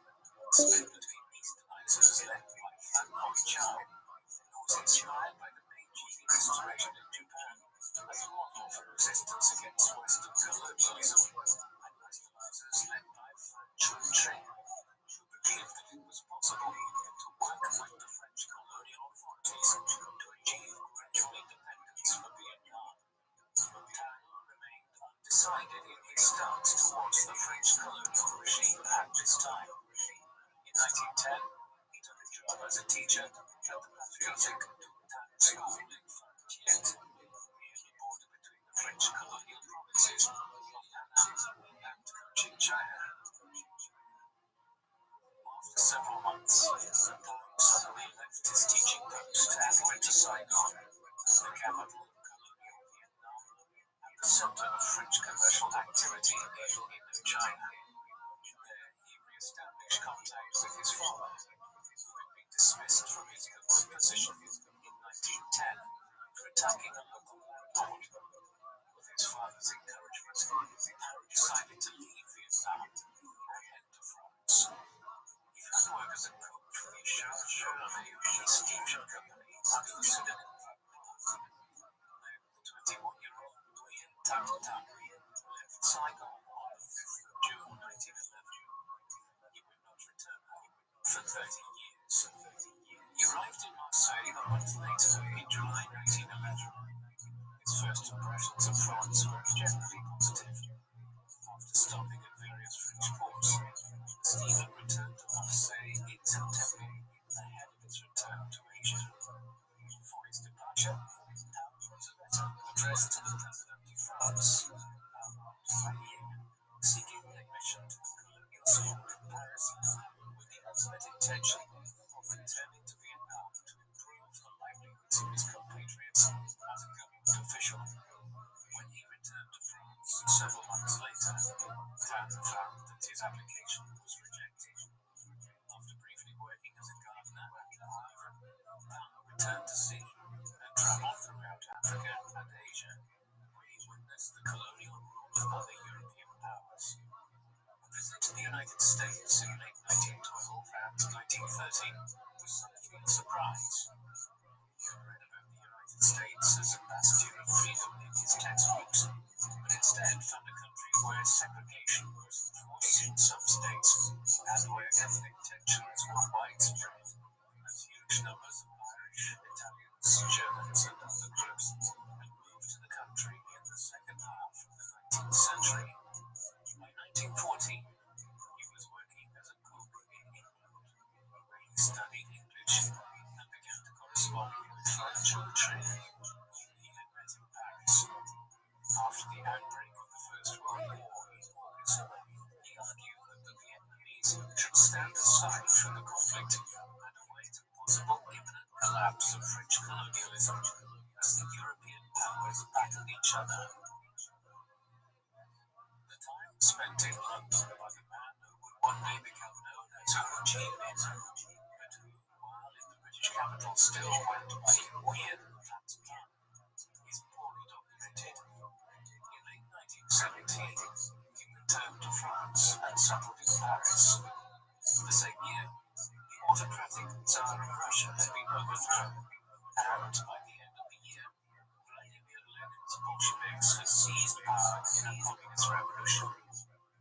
split between Easternizers led by Phan Boi Chau, who was inspired by the Meiji Restoration in Japan as a model for resistance against Western colonialism, and Westernizers led by Phan Chung Cheng, who believed that it was possible to work with the French colonial authorities to achieve gradual independence for Vietnam. Tan remained undecided in his stance towards the French colonial regime at this time. In 1910, he took a job as a teacher at the patriotic Tan School in Phan Thiet, near the border between the French colonial provinces of Annam and Cochin China. After several months, Tan suddenly left his teaching post and went to Saigon, the capital of colonial Vietnam and the center of French commercial activity in Indochina. There, he re-established contact with his father, who had been dismissed from his government position in 1910 for attacking a local landlord. With his father's encouragement, Harry decided to leave Vietnam and head to France. He found work as a cook for the Charles Steamship Company under the pseudonym Van Gogh. Then the 21-year-old Nguyen Thanh Tan left Saigon on the 5th of June 1911. He would not return home for 30 years. He arrived in Marseille a month later in July 1911. His first impressions of France were generally positive. After stopping at various French ports, Stephen returned to Marseille in September, ahead of his return to Asia. For his departure, Harry wrote a letter addressed to the President of France, Armand Faye, seeking admission to the colonial school in Paris, with the ultimate intention of returning to Vietnam to improve the livelihoods of his compatriots as a government official. When he returned to France several months later, Tan found that his application was rejected. After briefly working as a gardener at Le Havre, Tan returned to sea and traveled throughout Africa and Asia, where he witnessed the colonial rule of other European powers. A visit to the United States in late 1912 and 1913 was something of a surprise. He had read about the United States as a bastion of freedom in his textbooks, but instead found a country where segregation was enforced in some states and where ethnic tensions were widespread, as huge numbers of Irish, Italians, Germans, and other groups had moved to the country in the second half of the 19th century. By 1940, he was working as a cook in England, where he studied English and began to correspond with French Trier, whom he had met in Paris. After the outbreak of the First World War in August, he argued that the Vietnamese should stand aside from the conflict and await a possible imminent collapse of French colonialism as the European powers battled each other. The time spent in London by the man who would one day become known as Ho Chi Minh, but who, while in the British capital, still went by Nguyen Thanh Tan, is poorly documented. In late 1917, he returned to France and settled in Paris. The same year, the autocratic Tsar of Russia had been overthrown, and by the end of the year, Vladimir Lenin's Bolsheviks had seized power in a communist revolution.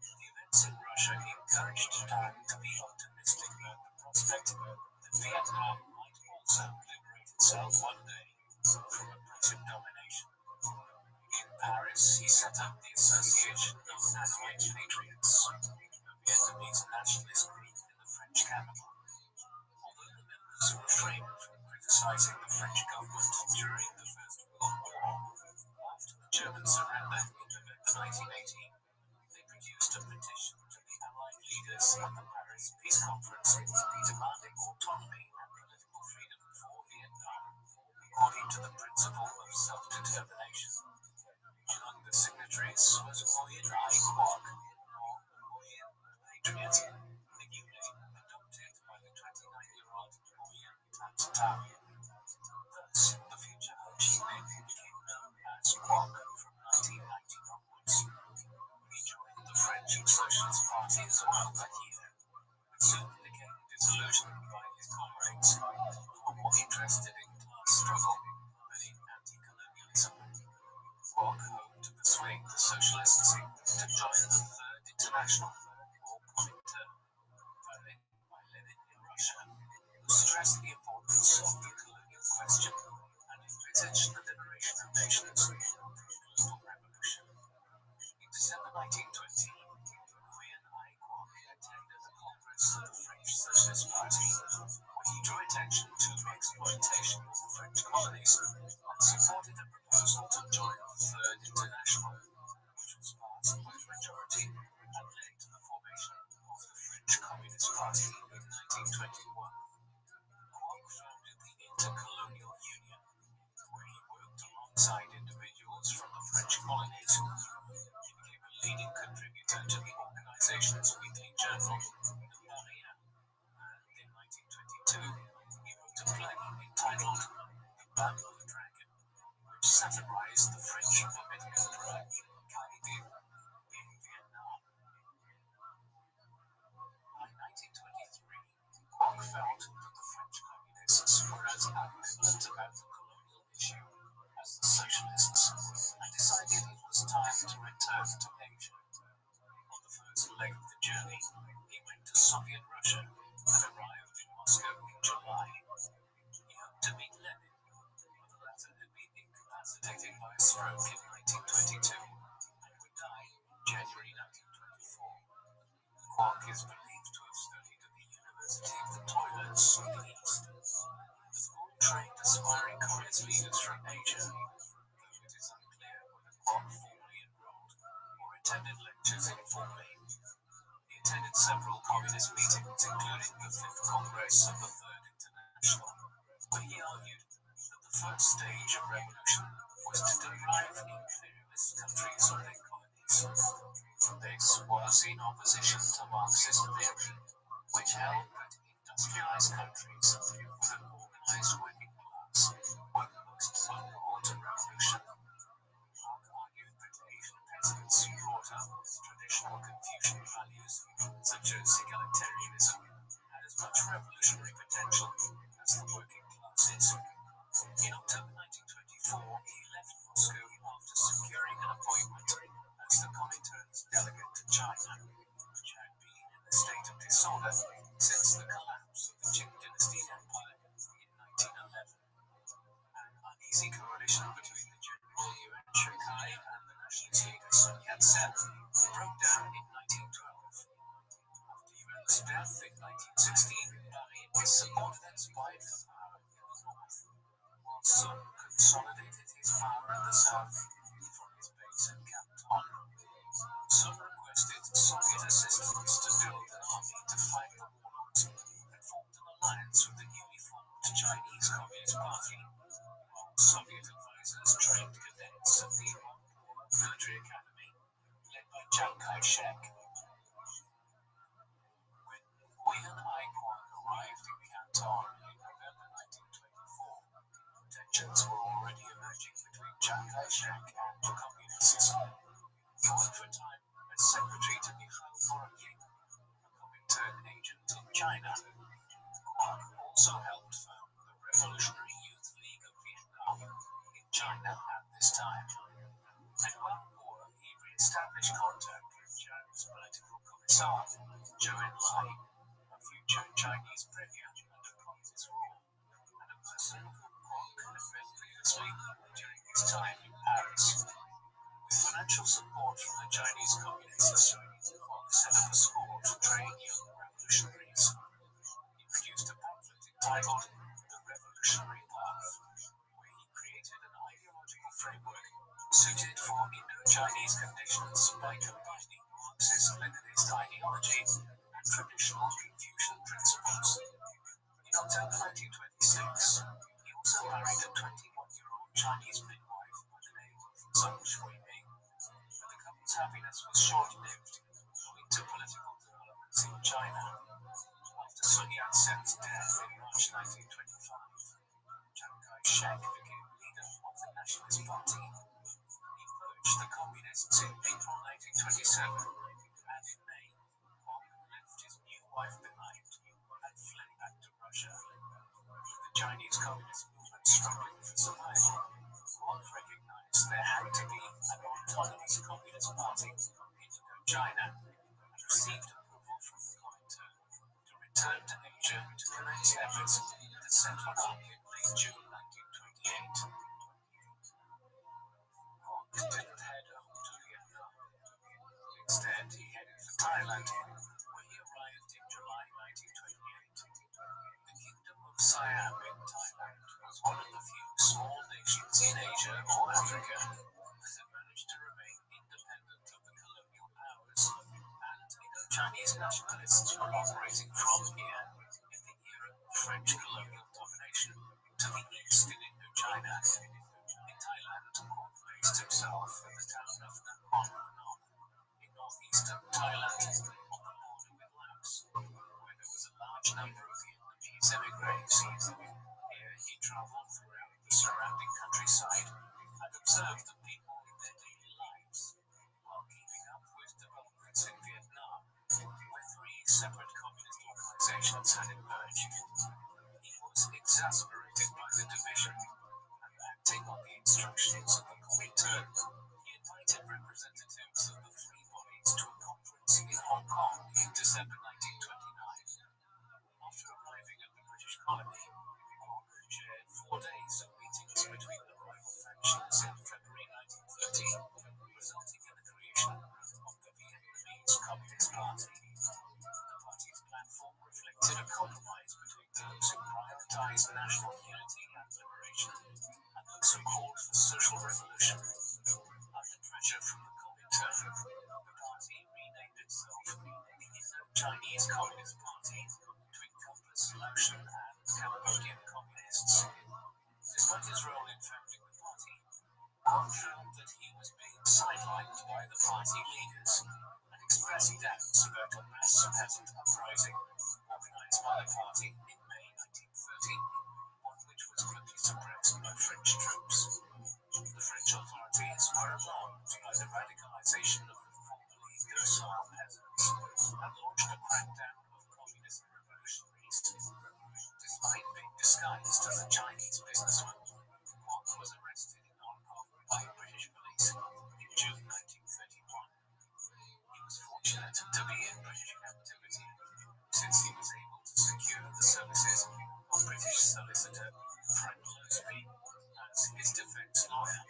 The events in Russia encouraged Tan to be optimistic about the prospect that Vietnam might also liberate itself one day from oppressive domination. In Paris, he set up the association of Allied Patriots, a Vietnamese nationalist group in the French capital. Although the members refrained from criticizing the French government during the First World War, after the German surrender in November 1918, they produced a petition to the Allied leaders at the Paris Peace Conference demanding autonomy and political freedom for Vietnam, according to the principle of self-determination. Among the signatories was Nguyen Ai Quoc, or Nguyen the Patriot, the new name adopted by the 29-year-old Nguyen Thanh Tan. Thus, the future Ho Chi Minh became known as Quoc from 1919 onwards. He joined the French Socialist Party as well that year, but soon became disillusioned by his comrades, who were more interested in class struggle than in anti-colonialism. Quoc hoped to persuade the socialists to join the Third International, or Comintern, founded by Lenin in Russia, who stressed the importance of the colonial question and envisaged the liberation of nations through political revolution. In December 1920, Nguyen Ai Quoc attended the Congress of the French Socialist Party, where he drew attention to exploitation of the French colonies and supported a proposal to join the Third International, which was passed by the majority and led to the formation of the French Communist Party in 1921. alongside individuals from the French colonies. He became a leading contributor to the organization's weekly journal, The Parisien, and in 1922 he wrote a play entitled The Bamboo Dragon, which satirized the French puppet emperor Kaidu in Vietnam. By 1923, Kwok felt that the French communists were as ambivalent about the colonial issue as the socialists, and decided it was time to return to Asia. On the first leg of the journey, he went to Soviet Russia and arrived in Moscow in July. He hoped to meet Lenin, but the latter had been incapacitated by a stroke in 1922 and would die in January 1924. Kwok is believed to have studied at the University of the Toilers in the East. The school trained aspiring communist leaders from Asia, though it is unclear whether Kwok formally enrolled or attended lectures informally. He attended several communist meetings, including the Fifth Congress of the Third International, where he argued that the first stage of revolution was to deprive imperialist countries of their colonies. This was in opposition to Marxist theory, which held that industrialized countries with an organized working class were most vulnerable to revolution. Kwok argued that Asian peasants brought up with traditional Confucian values, such as egalitarianism, had as much revolutionary potential as the working classes. In October 1924, he left Moscow after securing an appointment as the Comintern's delegate to China, which had been in a state of disorder since the collapse of the Qing dynasty empire in 1911. An uneasy coalition between the General Yuan Shikai and the nationalist leader Sun Yat-sen broke down in 1912. After Yuan's death in 1916, his supporters vied for power in the north, while Sun consolidated his power in the south from his base at Canton. Sun requested Soviet assistance to build an army to fight the warlords and formed an alliance with the newly formed Chinese Communist Party, while Soviet advisors trained cadets at the Whampoa Military Academy, led by Chiang Kai-shek. When Nguyen Ai Quan arrived in Canton in November 1924, tensions were already emerging between Chiang Kai-shek and the communists. He worked for a time as secretary to Mikhail Voronin, a Comintern agent in China. Kwok also helped found the Revolutionary Youth League of Vietnam in China at this time. At Whampoa, he re-established contact with Chiang's political commissar, Zhou Enlai, a future Chinese premier under communist rule, and a person whom Kwok had met previously during his time in Paris. With financial support from the Chinese communists, Kwok set up a school to train young revolutionaries. He produced a pamphlet entitled The Revolutionary Path, where he created an ideological framework suited for Indo-Chinese conditions by combining Marxist-Leninist ideology and traditional Confucian principles. In October 1926, he also married a 21-year-old Chinese midwife by the name of Zhang Shuiming, but the couple's happiness was short-lived owing to political developments in China. After Sun Yat-sen's death in March 1925, Chiang Kai-shek became leader of the Nationalist Party. He purged the communists in April 1927, and in May, Kwok left his new wife behind and fled back to Russia. With the Chinese Communist movement struggling for survival, Kwok recognized there had to be an autonomous Communist Party in Indochina and received approval from the Comintern to return to Asia to commence efforts to set one up in late June 1928. Kwok didn't head home to Vietnam. Instead, he headed for Thailand, where he arrived in July 1928. The Kingdom of Siam in Thailand was one of the few small nations in Asia or Africa that had managed to remain independent of the colonial powers, and Indo-Chinese nationalists were operating from here in the era of French colonial domination to the east in Indochina. In Thailand, based himself in the town of Nakhon Phanom in northeastern Thailand on the border with Laos, where there was a large number of Vietnamese emigres. Here he travelled throughout the surrounding countryside and observed the people in their daily lives, while keeping up with developments in Vietnam, where three separate communist organizations had emerged. He was exasperated by the division, and acting on the instructions of the Comintern, he invited representatives of the three bodies to a conference in Hong Kong in December 1929. After arriving at the British colony, Kwok chaired 4 days of meetings between the rival factions in February 1930, resulting in the creation of the Vietnamese Communist Party. The party's platform reflected a compromise between those who prioritized national unity and liberation and those who called for social revolution. Under pressure from the Comintern, the party renamed itself the Indo-Chinese Communist Party to encompass Laotian and Cambodian communists. Despite his role in founding the party, Kwok felt that he was being sidelined by the party leaders and expressed doubts about a mass peasant uprising organized by the party in May 1930, one which was quickly suppressed by French troops. The French authorities were alarmed by the radicalization of the formerly docile peasants and launched a crackdown of communist revolutionaries. Despite being disguised as a Chinese businessman, Kwok was arrested in Hong Kong by British police in June 1931. He was fortunate to be in British captivity, since he was able to secure the services of British solicitor Frank Loseby as his defense lawyer.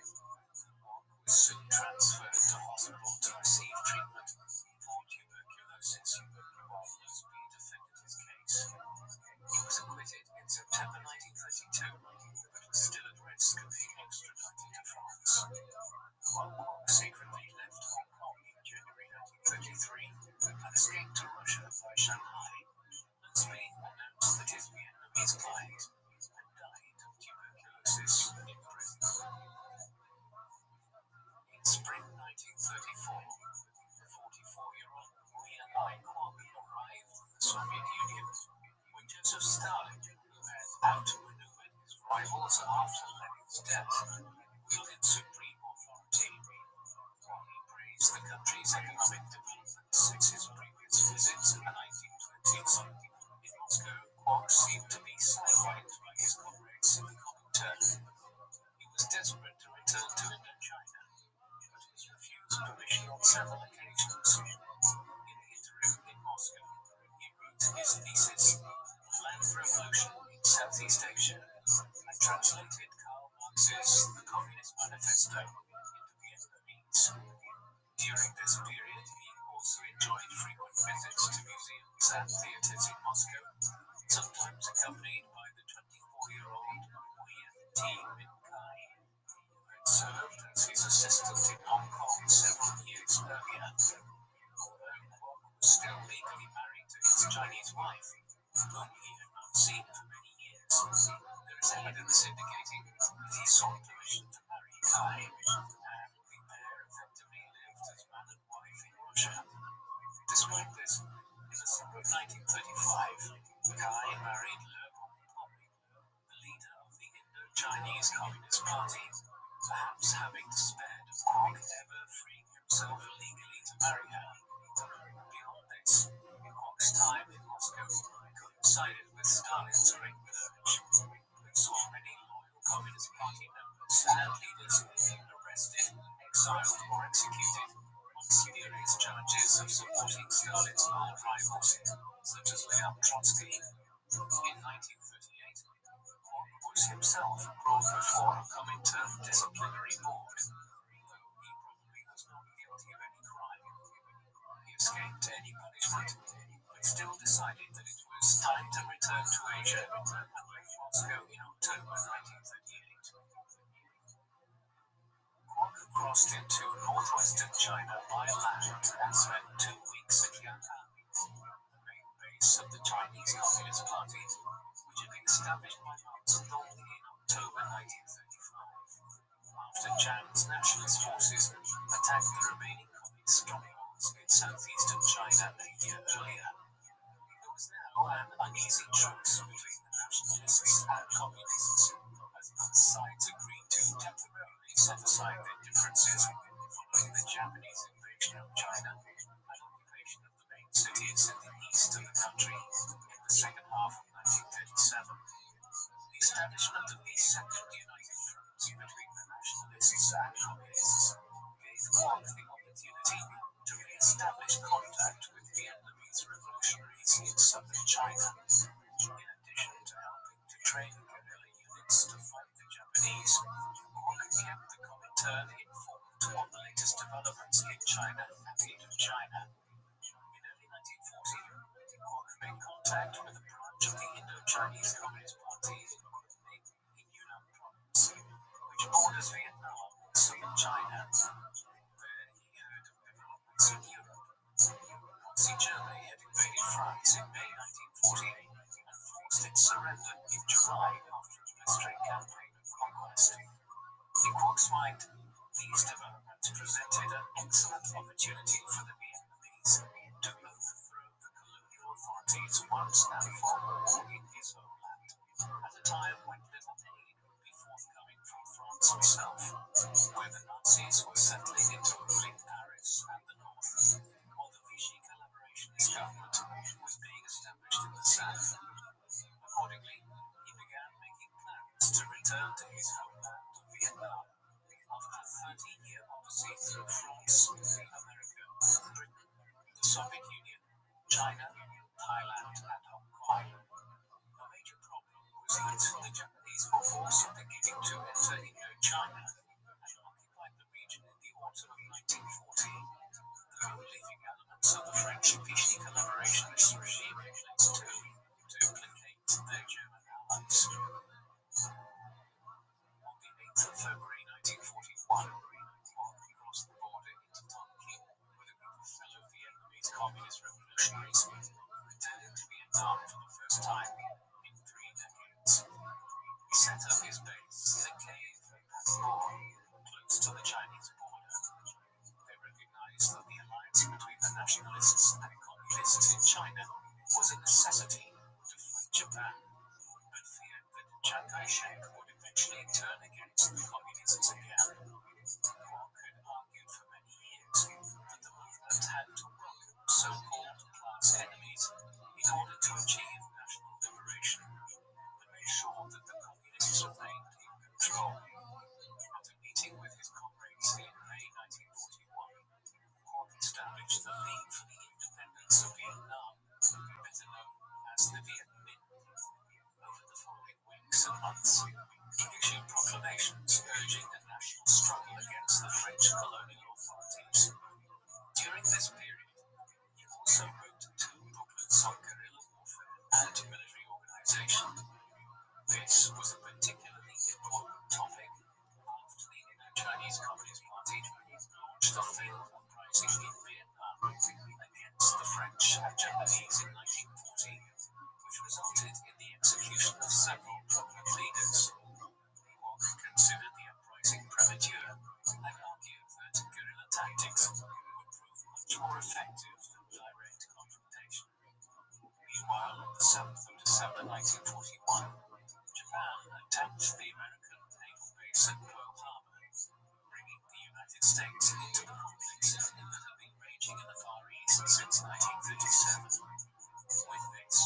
Kwok was soon transferred to hospital to receive treatment for tuberculosis, while Loseby defended his case. He was acquitted in September 1932, but was still at risk of being extradited to France. While Kwok secretly left Hong Kong in January 1933 and escaped to Russia by Shanghai, Loseby announced that his Vietnamese client had died of tuberculosis in prison. In spring 1934, the 44-year-old Nguyen Ai Quang arrived in the Soviet Union when Joseph Stalin, who had outmaneuvered his rivals after Lenin's death, wielded supreme authority. While he praised the country's economic development since his previous visits in the 1920s, in Moscow, Kwok seemed to be sidelined by his comrades in the Comintern. He was desperate to return to Indochina, but was refused permission on several occasions. In the interim in Moscow, he wrote his thesis, Land Revolution in Southeast Asia, and translated Karl Marx's The Communist Manifesto into Vietnamese. During this period, he also enjoyed frequent visits to museums and theaters in Moscow, sometimes accompanied by the 24-year-old Nguyen T. Minh Khai, who had served as his assistant in Hong Kong several years earlier. Although Kwok was still legally married to his Chinese wife, whom he had not seen for many years, there is evidence indicating that he sought permission to marry Khai, and the pair effectively lived as man and wife in Russia. Despite this, in the summer of 1935, Khai married Le Bon Pong, the leader of the Indo-Chinese Communist Party, perhaps having despaired of Kwok ever freeing himself legally to marry her. Beyond this, Kwok's time in Moscow coincided with Stalin's Great Purge, which saw many loyal Communist Party members and leaders arrested, exiled, or executed on serious charges of supporting Stalin's old rivals, such as Leon Trotsky. In 1938, Kwok was himself brought before a Comintern disciplinary board, though he probably was not guilty of any crime. He escaped any punishment, but still decided that it was time to return to Asia and left Moscow in October 1938. Kwok crossed into northwestern China by land and spent 2 weeks at Yan'an, the main base of the Chinese Communist Party, which had been established by Mao Zedong in October 1935. After Chiang's nationalist forces attacked the remaining communist strongholds in southeastern China a year earlier. There was now an uneasy truce between the nationalists and communists, as both sides agreed to temporarily set aside their differences following the Japanese invasion of China and occupation of the main cities in the east of the country in the second half of 1937. The establishment of the Second United Front between the nationalists and communists gave Kwok the opportunity to re-establish contact with Vietnamese revolutionaries in southern China, in addition to helping to train guerrilla units to fight the Japanese. Kwok kept the Comintern informed on the latest developments in China and Indochina. In early 1940, Kwok made contact with a branch of the Indo-Chinese Communist Party in Yunnan Province, which borders Vietnam and southern China. There he heard of developments in Europe. Nazi Germany had invaded France in May 1940 and forced its surrender in July after a blistering campaign of conquest. In Kwok's mind, these developments presented an excellent opportunity for the Vietnamese to overthrow the colonial authorities once and for all in his homeland, at a time when little aid would be forthcoming from France itself, where the Nazis were settling into ruling Paris and the north, while the Vichy collaborationist government was being established in the south. Accordingly, he began making plans to return to his homeland of Vietnam after a 30-year odyssey through France, America, Britain, the Soviet Union, China, Thailand, and Hong Kong. A major problem was that the Japanese were forced beginning to enter Indochina and occupied the region in the autumn of 1940, though leaving elements of the French Vichy collaborationist regime in place too, to placate their German allies. On the 8th of February 1941, Kwok crossed the border into Tonkin with a group of fellow Vietnamese communist revolutionaries returning to Vietnam for the first time in 3 decades. He set up his base in a cave at Pat Law, close to the Chinese border. They recognized that the alliance between the nationalists and communists in China was a necessity to fight Japan, but feared that Chiang Kai-shek would eventually turn against the communists again. Kwok had argued for many years that the movement had to welcome so-called class enemies in order to achieve national liberation, and made sure that the communists remained in control. At a meeting with his comrades in May 1941, Kwok established the League for the Independence of Vietnam, better known as the Viet Minh. Over the following weeks and months, he issued proclamations urging a national struggle against the French colonial authorities. During this period, he also wrote 2 booklets on guerrilla warfare and military organization. This was a particularly important topic after the Indo-Chinese Communist Party launched a failed uprising in Vietnam against the French and Japanese in 1940, which resulted in the execution of several prominent leaders. Kwok considered the uprising premature and argued that guerrilla tactics would prove much more effective than direct confrontation. Meanwhile, on the 7th of December 1941, Japan attacked the American naval base at Pearl Harbor, bringing the United States into the conflict that had been raging in the Far East since 1937. With this,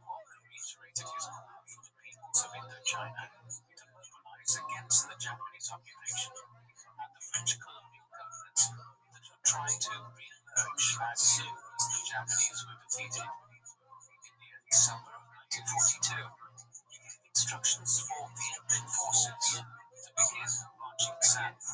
Kwok reiterated his call for the peoples of Indochina to mobilize against the Japanese occupation and the French colonial government that would try to re-emerge as soon as the Japanese were defeated. In the early summer of 1942, he gave instructions for Viet Minh forces to begin marching south.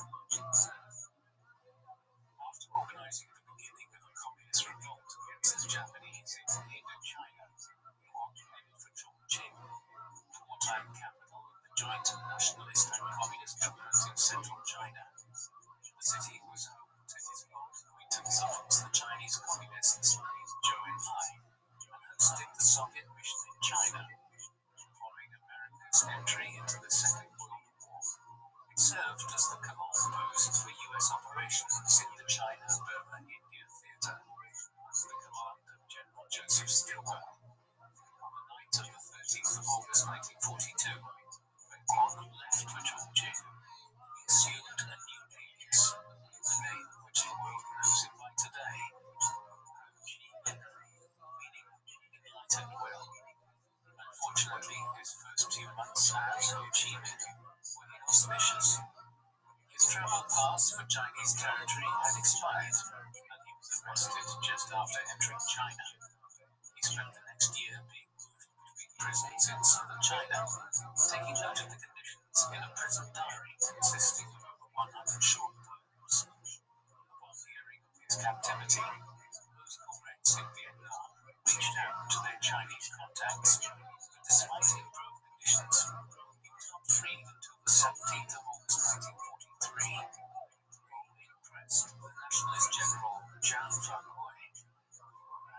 After organizing the beginning of a communist revolt against the Japanese in Indochina, Kwok headed for Chongqing, the wartime capital of the joint nationalist and communist government in central China. The city was home to his old acquaintance amongst the Chinese communists, Zhou Enlai, and hosted the Soviet mission in China. Following America's entry into the Second World War, its served as the command post for U.S. operations in the China-Burma India theater. The command of General Joseph Stilwell. On the night of the 13th of August 1942, when Parker left for Georgia, he assumed a new alias, the name which the world knows him by today, Ho Chi Minh, meaning enlightened will. Unfortunately, his first few months as Ho Chi Minh were inauspicious. His travel pass for Chinese territory had expired, and he was arrested just after entering China. He spent the next year being moved between prisons in southern China, taking note of the conditions in a prison diary consisting of over 100 short poems. Upon hearing of his captivity, those comrades in Vietnam reached out to their Chinese contacts, but despite improved conditions, he was not freed until the 17th of August 1943. Impressed, the Nationalist General Jiang Van Hoi,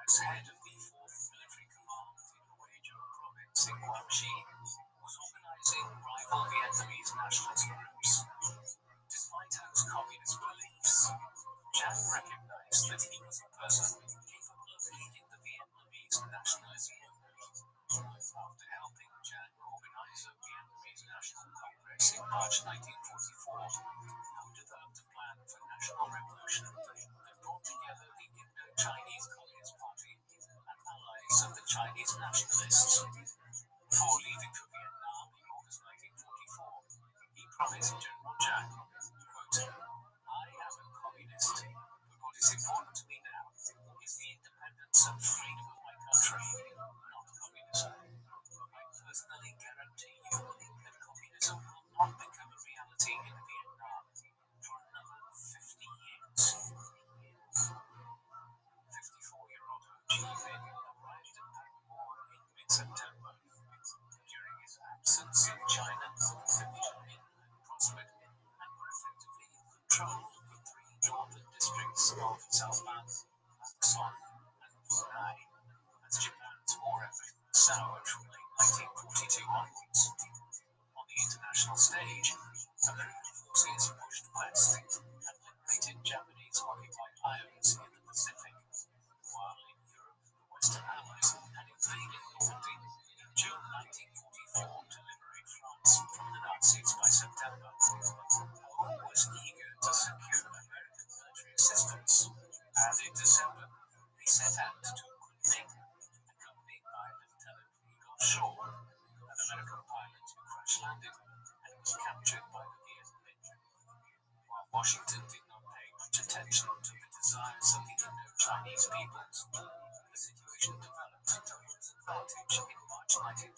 as head of the 4th Military Command in Huizhou province in Guangxi, was organizing rival Vietnamese nationalist groups. Despite Ho's communist beliefs, Jiang recognized that he was a person capable of leading the Vietnamese nationalist movement. After helping Jiang organize a Vietnamese National Congress in March 1944, Ho developed a plan for national revolution that brought together the Indo-Chinese Communist Party and allies of the Chinese nationalists. Before leaving for Vietnam in August 1944, he promised General Jiang, quote, "I am a communist, but what is important to me now is the independence and freedom of my country, not communism. I personally guarantee you that communism will not become a reality in Vietnam for another 50 years." 54-year-old Ho Chi Minh arrived at Bangkok in mid-September. During his absence in China, the Vietnamese had prospered and were effectively in control of the 3 northern districts of Salban, Lakson, and Brunei, as Japan's war effort soured from late 1942 onwards. On the international stage, American forces pushed west and liberated Japanese-occupied islands in the Pacific, while in Europe, the Western Allies had invaded Normandy in June 1944 to liberate France from the Nazis by September. Ho was eager to secure American military assistance, and in December, he set out to Kunming, accompanied by Lieutenant Eagle Shaw, an American pilot who crash-landed and was captured by the Viet Minh. While Washington did not pay much attention to the desires of the Indo-Chinese peoples, the situation developed to its advantage in March 1945,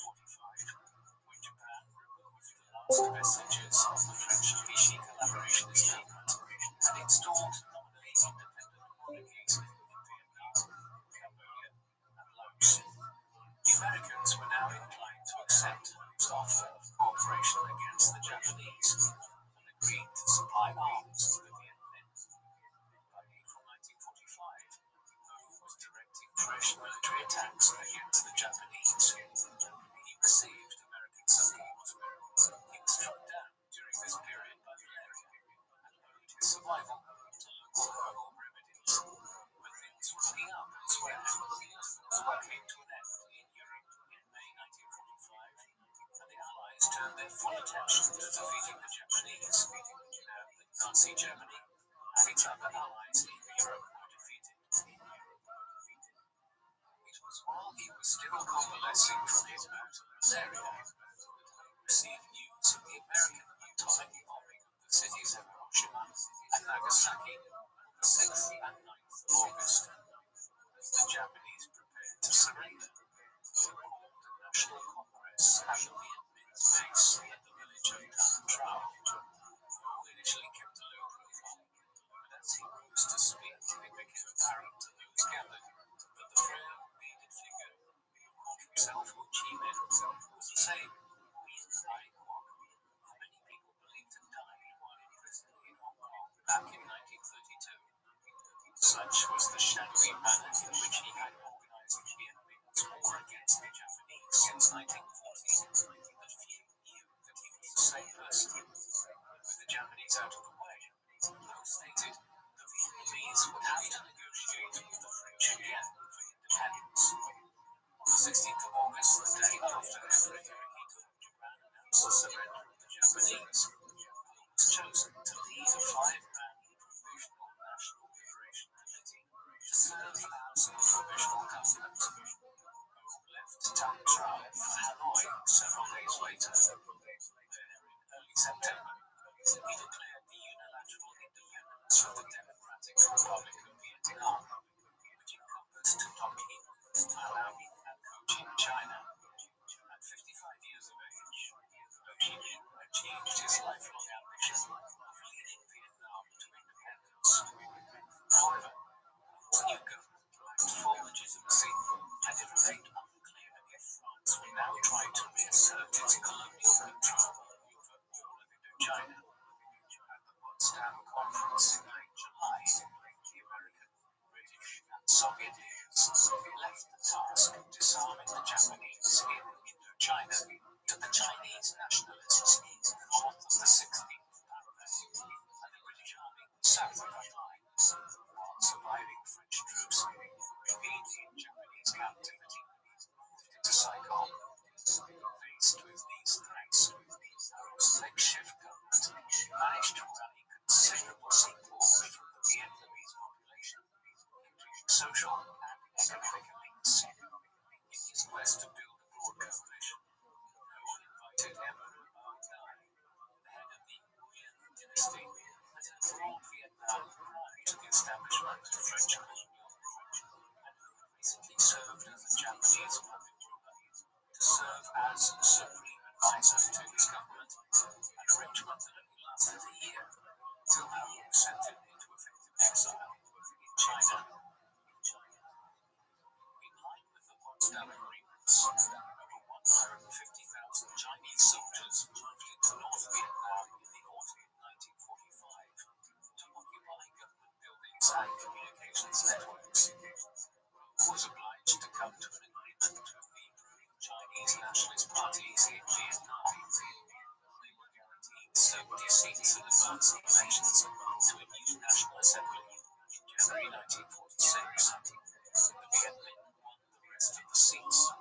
when Japan removed the last vestiges of the French-Vichy collaborationist movement and installed nominally independent monarchies in Vietnam, Cambodia, and Laos. The Americans were now inclined to accept Ho's offer of cooperation against the Japanese and agreed to supply arms to the Viet Minh. By April 1945, Ho was directing fresh military attacks against the Japanese. He received American support. He was struck down during this period by malaria and owed his survival to local herbal remedies. But things were looking up elsewhere. The war came to an end in Europe in May 1945, and the Allies turned their full attention to defeating the Japanese. Now that Nazi Germany and its other allies in Europe were defeated. It was while he was still convalescing from his bout of malaria that Ho received news of the American atomic bombing of the cities of Hiroshima and Nagasaki on the 6th and 9th of August. As the Japanese prepared to surrender, Ho called a national congress at the Viet Minh's base in the village of Tan Trao. Ho initially kept a low profile, but as he rose to speak, it became apparent to those gathered that the frail, bearded figure who called himself Ho Chi Minh was the same Nguyen Ai Quoc, who many people believed had died while in prison in Hong Kong back in 1932. Such was the shadowy manner in which he had organized the Viet Minh's war against the Japanese since 1940 that few knew that he was the same person. Within Hence, on the 16th of August, the day after Emperor Hirohito of Japan announced the surrender of the Japanese, was chosen to lead a 5-man Provisional National Liberation Committee to serve as a provisional government. Left Tantra for Hanoi several days later. There, in early September, he declared the unilateral independence from the Democratic Republic of Vietnam, which encompassed Tonkin, Malawi, and Cochin, China. At 55 years of age, Ho Chi Minh achieved his lifelong ambition of leading Vietnam to independence. However, the new government lacked full legitimacy, and it remained unclear if France would now try to reassert its colonial control over all of Indochina. At the Potsdam Conference in late July, the American, British, and Soviet leaders left the task of disarming the Japanese in Indochina to the Chinese nationalists north of the 16th parallel, and the British Army sat the front lines, while surviving French troops remained in Japanese captivity to Saigon. Faced with these threats, Ho's makeshift government managed to rally considerable support from the Vietnamese population, including social and economic elites. In his quest to build a broad coalition, Ho invited Emperor Bao Dai, the head of the Nguyen dynasty, that had ruled Vietnam prior to the establishment of French colonial rule, and who had recently served as a Japanese puppet ruler, to serve as supreme advisor to his government, an arrangement that only lasted a year, till Ho was sent into effective exile in China. In line with the Potsdam Agreements, over 150,000 Chinese soldiers moved into North Vietnam in the autumn of 1945 to occupy government buildings and communications networks. Ho was obliged to come to an agreement with the ruling Chinese nationalist parties in Vietnam. They were guaranteed 70 seats in advanced elections to a new National Assembly in January 1946. The Viet Minh won the rest of the seats,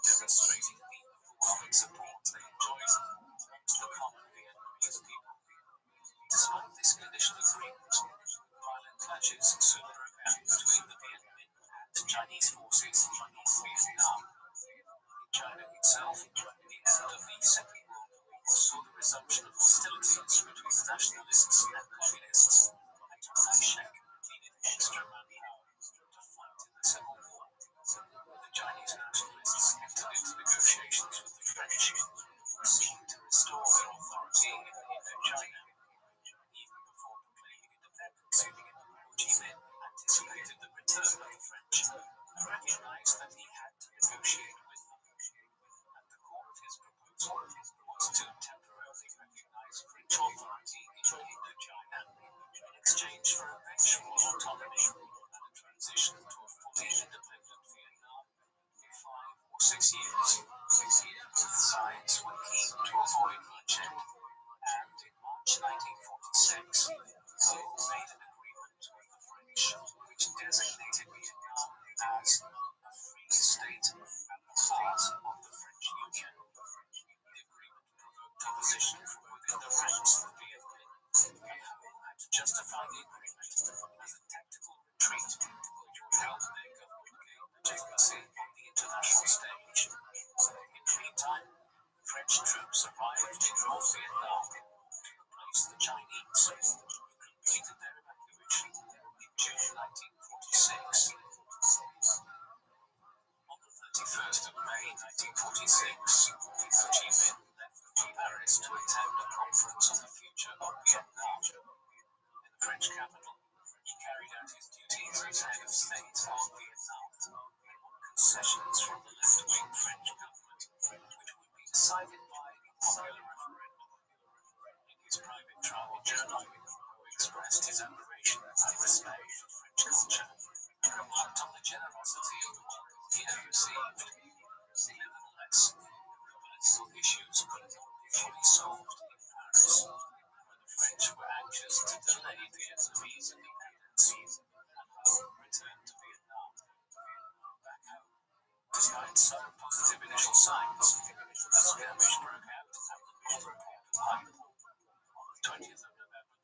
demonstrating the overwhelming support they enjoyed amongst the common Vietnamese people. Despite this conditional agreement, violent clashes soon broke out between the Viet Minh and Chinese forces in North Vietnam. In China itself, the end of the Second World War saw the resumption of hostilities between nationalists and communists, and Chiang Kai-shek needed extra manpower to fight in the Civil War. The Chinese nationalists entered into negotiations with the French, who seemed to restore their authority in Indochina. Even before proclaiming independence, Ho Chi Minh anticipated the return of the French and recognized that he had to negotiate with them. At the core of his proposal was to temporarily recognize French authority in Indochina in exchange for eventual autonomy and a transition to a fully independent Vietnam in 5 or 6 years. Both sides were keen to avoid bloodshed, and in March 1946, Ho made an agreement with the French which designated Vietnam as a free state at the heart of the French Union. The agreement provoked opposition from within the ranks of the Viet Minh, and Ho had to justify the agreement as a tactical retreat which would help their government gain legitimacy on the international stage. In the meantime, French troops arrived in North Vietnam to replace the Chinese, who completed their evacuation in June 1946. On the 31st of May 1946, Ho Chi Minh left for Paris to attend a conference on the future of Vietnam. In the French capital, he carried out his duties as head of state of Vietnam and won concessions from the left-wing French government, which would be decided by a popular referendum. In his private travel journal, Ho expressed his admiration and respect for French culture and remarked on the generosity of the welcome he had received. Nevertheless, the political issues could not be fully solved in Paris, where the French were anxious to delay Vietnamese independence, and Ho returned to Vietnam. Back Despite some positive initial signs, a skirmish broke out at the mission port of Haiphong on the 20th of November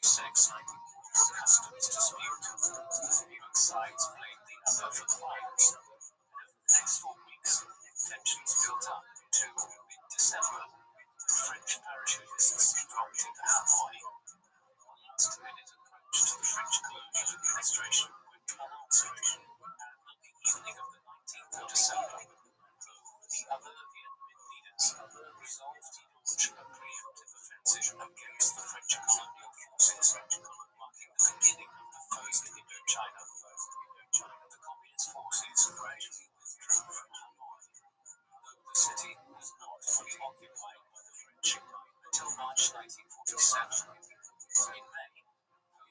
1946 over a customs dispute. Both sides blamed the other for the violence, and over the next 4 weeks, tensions built up until mid-December, when French parachutists dropped into Hanoi. A last-minute approach to the French colonial administration went unanswered, and on the evening of the 19th of December, the other Vietnamese leaders resolved to launch a preemptive offensive against the French colonial forces, marking the beginning of the First Indochina. The Communist forces gradually withdrew from Hanoi, though the city was not fully occupied by the French until March 1947. In May,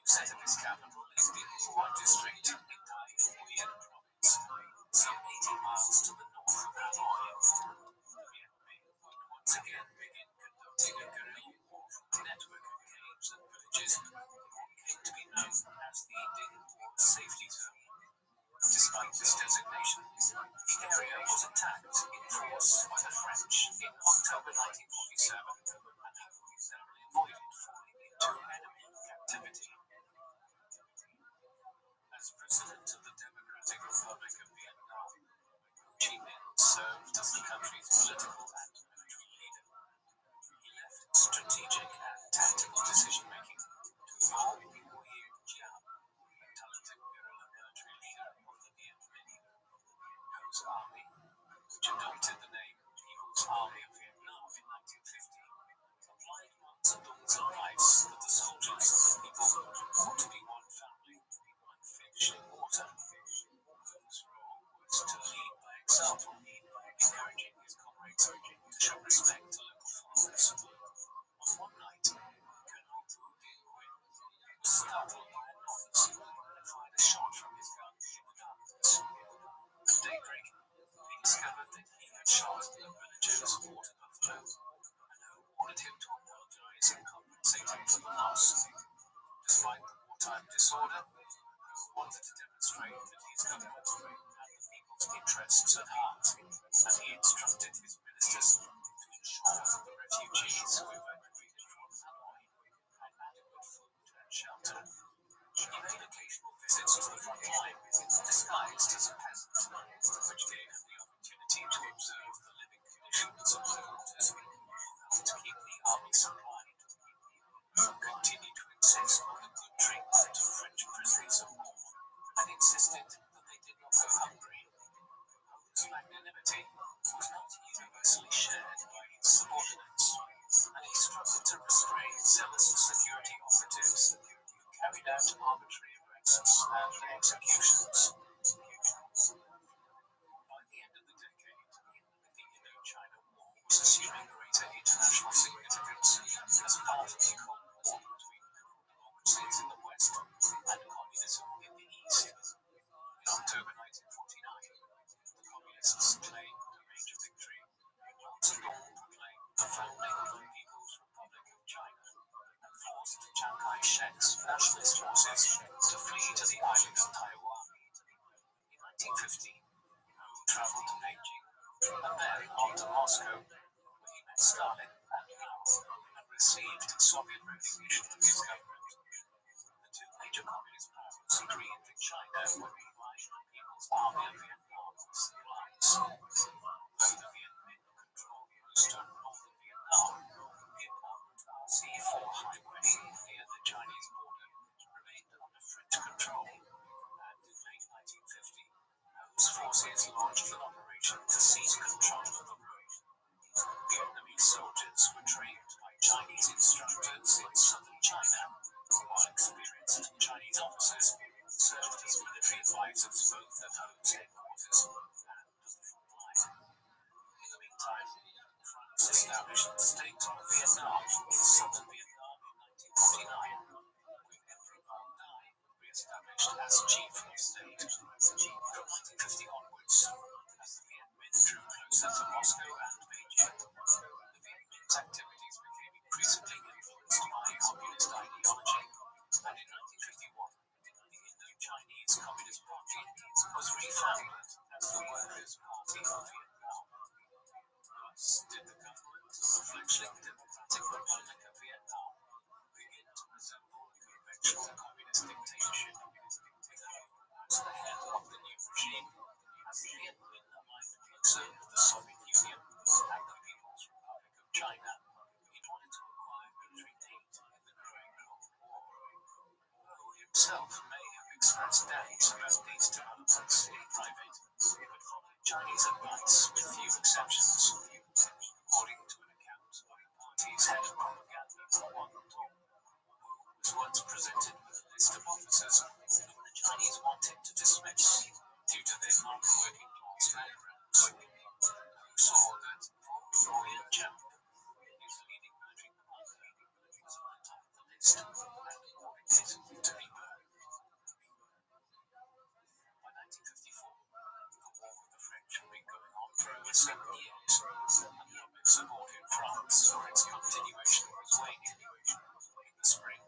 Set of his capital lived in Hua District in Dai Nguyen Province, some 80 miles to the north of Hanoi. The Vietnamese would once again begin conducting a guerrilla war from a network of caves and villages, what came to be known as the Dinh Hoa Safety Zone. Despite this designation, the area was attacked in force by the French in October 1947, and Hanoi narrowly avoided falling into enemy captivity. As President of the Democratic Republic of Vietnam, Ho Chi Minh served as the country's political and military leader. He left strategic and tactical decision-making to Vo Nguyen Giam, a talented guerrilla military leader of the Viet Minh. Ho's army, which adopted the name People's Army of Vietnam in 1950, applied Mao Zedong's advice that the soldiers of the people ought to be one family, one fish in water. Ho's role was to lead by example, encouraging his comrades to show respect to local farmers. On one night, Colonel Wu Dinh-Nguyen was startled by a noise and fired a shot from his gun in the darkness. At daybreak, he discovered that he had shot the villager's water buffalo, and Ho ordered him to apologize and compensate him for the loss. Despite the wartime disorder, Ho wanted to demonstrate that his government had the people's interests at heart, and he instructed his ministers to ensure that the refugees who evacuated from Hanoi had adequate food and shelter. He made occasional visits to the front line, disguised as a peasant, which gave him the opportunity to observe the living conditions of the quarters and to keep the army supplied. Ho continued to insist on the good treatment of French prisoners of war, and insisted that they did not go hungry. Ho's magnanimity was not universally shared by his subordinates, and he struggled to restrain zealous security operatives who carried out arbitrary arrests and executions. By the end of the decade, the Indochina War was assuming greater international significance as part of the Cold War between democracies in the West and communism in the East. In October 1949, the Communists claimed a major victory. Mao Zedong proclaimed the founding of the People's Republic of China and forced Chiang Kai-shek's nationalist forces to flee to the island of Taiwan. In 1950, Ho traveled to Beijing and then on to Moscow, where he met Stalin and Mao and received Soviet recognition of his government. The two major communist powers agreed that China would provide the People's Army of Vietnam with supplies. Though the Viet Minh controlled most of northern Vietnam, the important C4 highway near the Chinese border remained under French control, and in late 1950, Ho's forces launched an operation to seize control of the road. Vietnamese soldiers were trained by Chinese instructors in southern China, while experienced Chinese officers served as military advisors both at Ho's headquarters and at the front line. In the meantime, France established the State of Vietnam in southern Vietnam in 1949, with Emperor Quang Dai re-established as chief of state. From 1950 onwards, as the Viet Minh drew closer to Moscow and Beijing, the Viet Minh's activities became increasingly influenced by communist ideology, and in 1951, the Indo-Chinese Communist Party was refounded as the Workers' Party. Party of Vietnam. Thus did the government of the fledgling Democratic Republic of Vietnam begin to resemble a conventional communist dictatorship, with Ho as the head of the new regime, as Viet Minh aligned closer with the Soviet Union and the People's Republic of China in order to acquire military aid in the growing Cold War. Ho himself may have expressed doubts about these developments in private, but followed Chinese advice with few exceptions. According to an account of the party's head of propaganda, Wang Dong, was once presented with a list of officers whom the Chinese wanted to dismiss due to their non-working class backgrounds. Who saw that Roy Champ, his leading military commander, was on the top of the list and ordered it to be burned. By 1954, the war with the French had been going on for over 7 years, and public support in France for its continuation was waning. In the spring,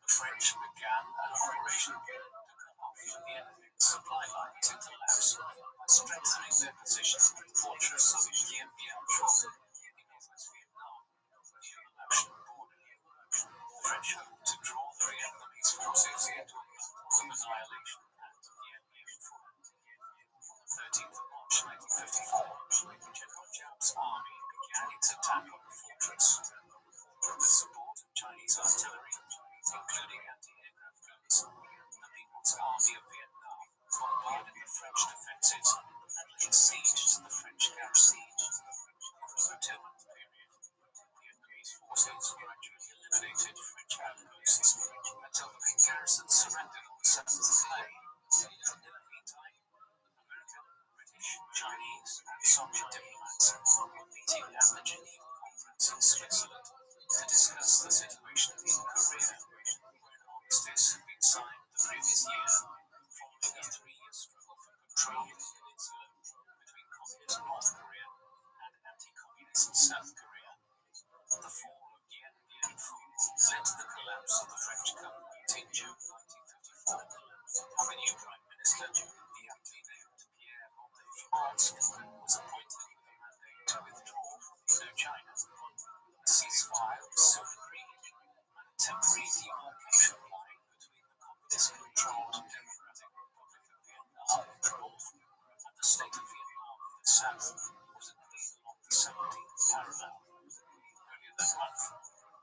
the French began an operation to cut off the enemy's supply lines into Laos by strengthening their position in the fortress of Dien Bien Phu in northwest Vietnam, near the Laotian border. The French hoped to draw the Vietnamese forces into a path of annihilation at Dien Bien Phu. On the 13th of March 1954, General Jiao's army began its attack on the fortress. With the support of Chinese artillery, including anti-aircraft guns, the People's Army of Vietnam bombarded the French defenses and laid siege to the French garrison. Over a 10-month period, Vietnamese forces gradually eliminated French outposts until the main garrison surrendered on the 7th of May. In the meantime, American, British, Chinese, and Soviet diplomats were meeting at the Geneva Conference in Switzerland to discuss the situation in Korea, where an armistice had been signed the previous year, following a 3-year struggle for control of the peninsula between communist North Korea and anti-communist South Korea. The fall of Dien Bien Phu led to the collapse of the French government in June 1954. The new Prime Minister, the aptly named Pierre Mendès France, was appointed with a mandate to withdraw from Indochina. A ceasefire was soon agreed, and a temporary demarcation line between the communist-controlled Democratic Republic of Vietnam in the north and the state of Vietnam in the south was agreed along the 17th parallel. Earlier that month,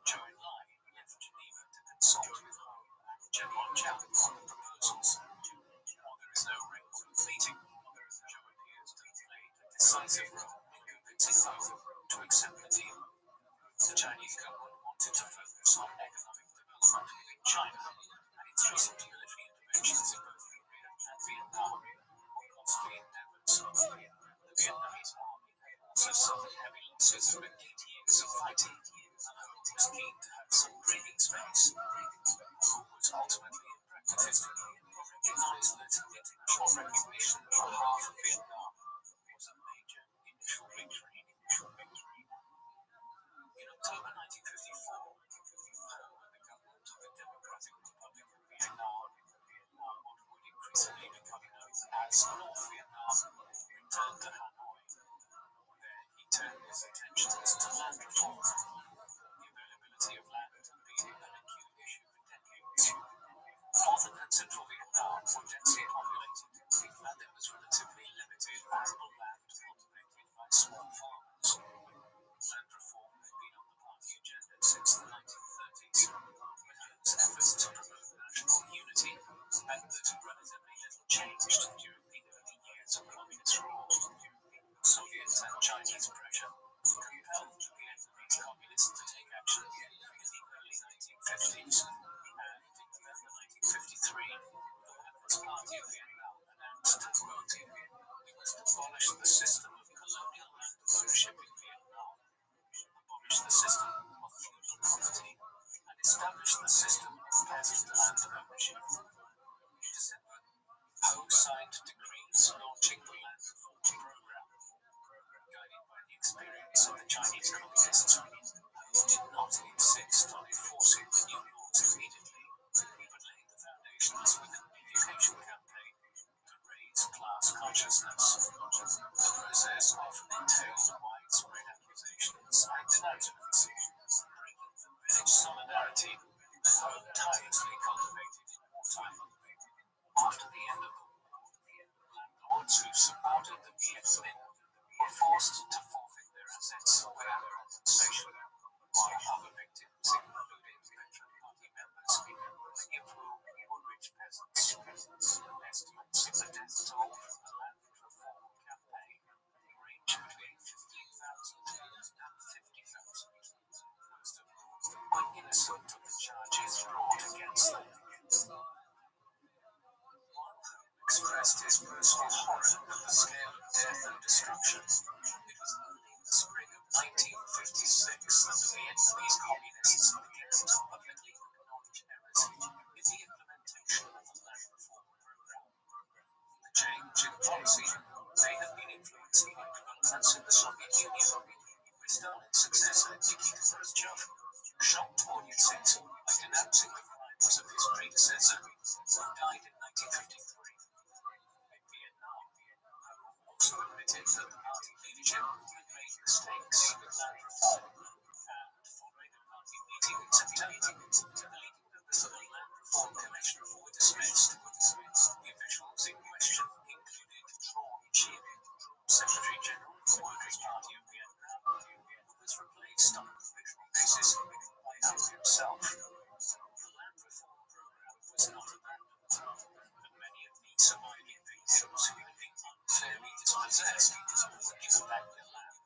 Zhou Enlai left Geneva to consult with Ho and General Jiao on the proposals. While there is no record of the meeting, Zhou appears to have played a decisive role in convincing Ho to accept the deal. The Chinese government wanted to focus on economic development within China, and its recent military interventions in both Korea and Vietnam were costly endeavors. The Vietnamese army also suffered heavy losses over 8 years of fighting, and Ho was keen to have some breathing space. Ho was ultimately impragmatic, but recognized that international recognition for half of Vietnam was a major initial victory. In October 1954, Ho and the government of the Democratic Republic of Vietnam, or what would increasingly become known as North Vietnam, returned to Hanoi. There he turned his attentions to land reform. The availability of land had been an acute issue for decades. Northern and central Vietnam were densely populated, and there was relatively limited arable land cultivated by small farmers. Land reform had been on the party agenda since the 1930s, but Ho's efforts to promote national unity meant that relatively little changed during the early years of communist rule. Soviet and Chinese pressure compelled the Vietnamese communists to take action in the early 1950s, and in November 1953, the Workers' Party of Vietnam announced, quote, "We must abolish the system of colonial land ownership in Vietnam, abolish the system of feudal property, and establish the system of peasant land ownership." In December, Ho signed decrees launching the land reform program. Guided by the experience of the Chinese communists, Ho did not insist on enforcing the new laws immediately, but laid the foundations with an education campaign to raise class consciousness. The process often entailed widespread accusations and denouncements, bringing the village solidarity that home tirelessly cultivated in wartime. After the end of the war, landlords who supported the BF-men were forced to forfeit their assets without compensation, while other victims, including veteran party members, many of whom were rich peasants. Estimates of the death toll from the land reform campaign range between 15,000 and 50,000, most of whom were innocent of the charges brought against them. Expressed his personal horror at the scale of death and destruction. It was only in the spring of 1956 that the Vietnamese communists began to publicly acknowledge errors in the implementation of the land reform program. The change in policy may have been influenced by developments in the Soviet Union, where Stalin's successor Nikita Khrushchev shocked audiences by denouncing the crimes of his predecessor, who died in 1953. Vietnam also admitted that the party leadership had made mistakes with land reform, and following a party meeting in September, the leading members of the Land Reform Commission were dismissed. The officials in question included Troy Chim, Secretary General of the Workers' Party of Vietnam, who was replaced on a provisional basis by Ho himself. The land reform program was not abandoned, but many of the surviving victims who had been unfairly dispossessed were given back their land,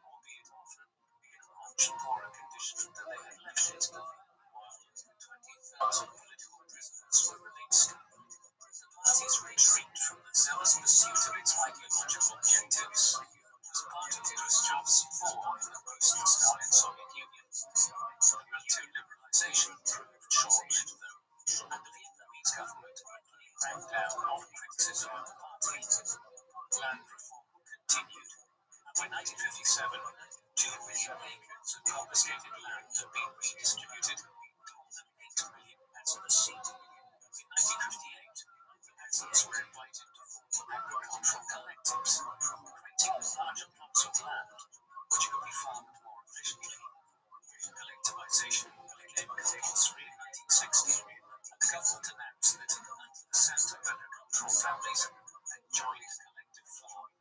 albeit often in much poorer condition than they had left it, while 20,000 political prisoners were released. The party's retreat from the zealous pursuit of its ideological objectives was part of Khrushchev's fall in the post-Stalin Soviet Union. The road to liberalization proved short-lived, though, and the Vietnamese government quickly cracked down on criticism of the party. Land reform continued, and by 1957, 2 million acres of confiscated land had been redistributed to more than 8 million peasants. In 1958, the peasants were invited to form agricultural collectives, creating larger plots of land which could be farmed more efficiently. Collectivization became compulsory in 1960, and the government announced that 90% of agricultural families had joined collective farming.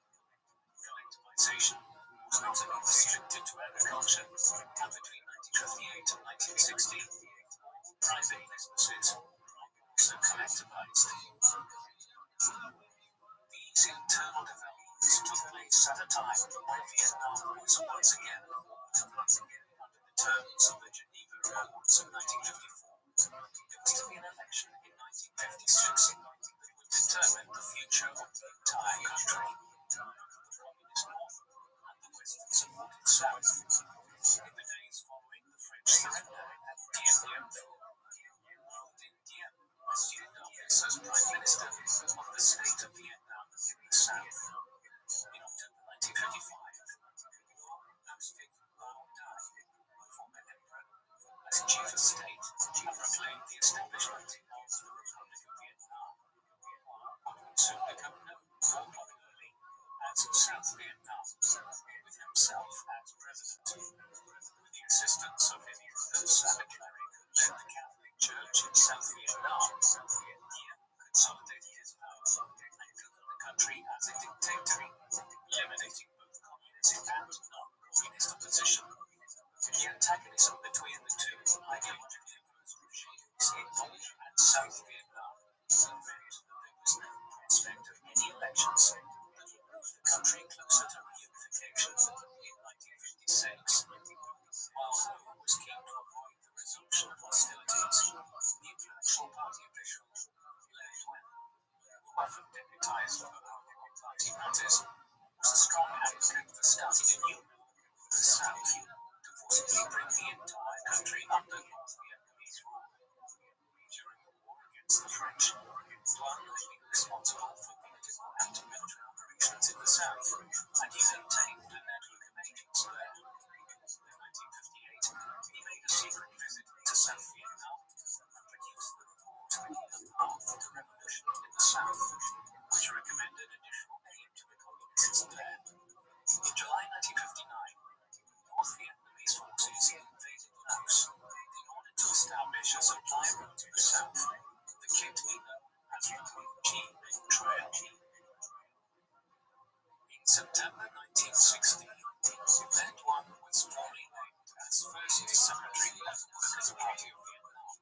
Collectivization was not only restricted to agriculture, and between 1958 and 1960, all private businesses were also collectivized. These internal developments took place at a time when Vietnam was once again at war. Under the terms of the Geneva Accords of 1954, there was to be an election in 1956 that would determine the future of the entire country. The Communist North and the Western supported South. In the days following the French surrender at Dien Bien Phu, Ngo Dinh Diem assumed office as Prime Minister of the state of Vietnam in the South. In October 1955, Ngo ousted Bao Dai, former emperor, as chief of state and proclaimed the establishment of the Republic of Vietnam, what would soon become known more popularly as South Vietnam, with himself as president. With the assistance of his brother Sally Cleric, who led the Catholic Church in South Vietnam, Diem consolidated his power and governed the country as a dictator, eliminating both communist and non-communist opposition. The antagonism between the two ideologically opposed regimes in North and South Vietnam meant that there was no prospect of any elections that would move the country closer to reunification in 1956. While Ho was keen to avoid the resumption of hostilities, the influential party official Le Duan, who often deputized for party matters, was a strong advocate for starting anew with the South to forcibly bring the entire country under North Vietnamese rule. During the war against the French, Duan had been responsible for political and military operations in the South, and he maintained a network of agents there. In 1958, he made a secret visit to South Vietnam and produced the report The Path to Revolution in the South, which recommended additional aid to the communists there. September 1960, Van was formally named as first Secretary of the Workers' Party of Vietnam.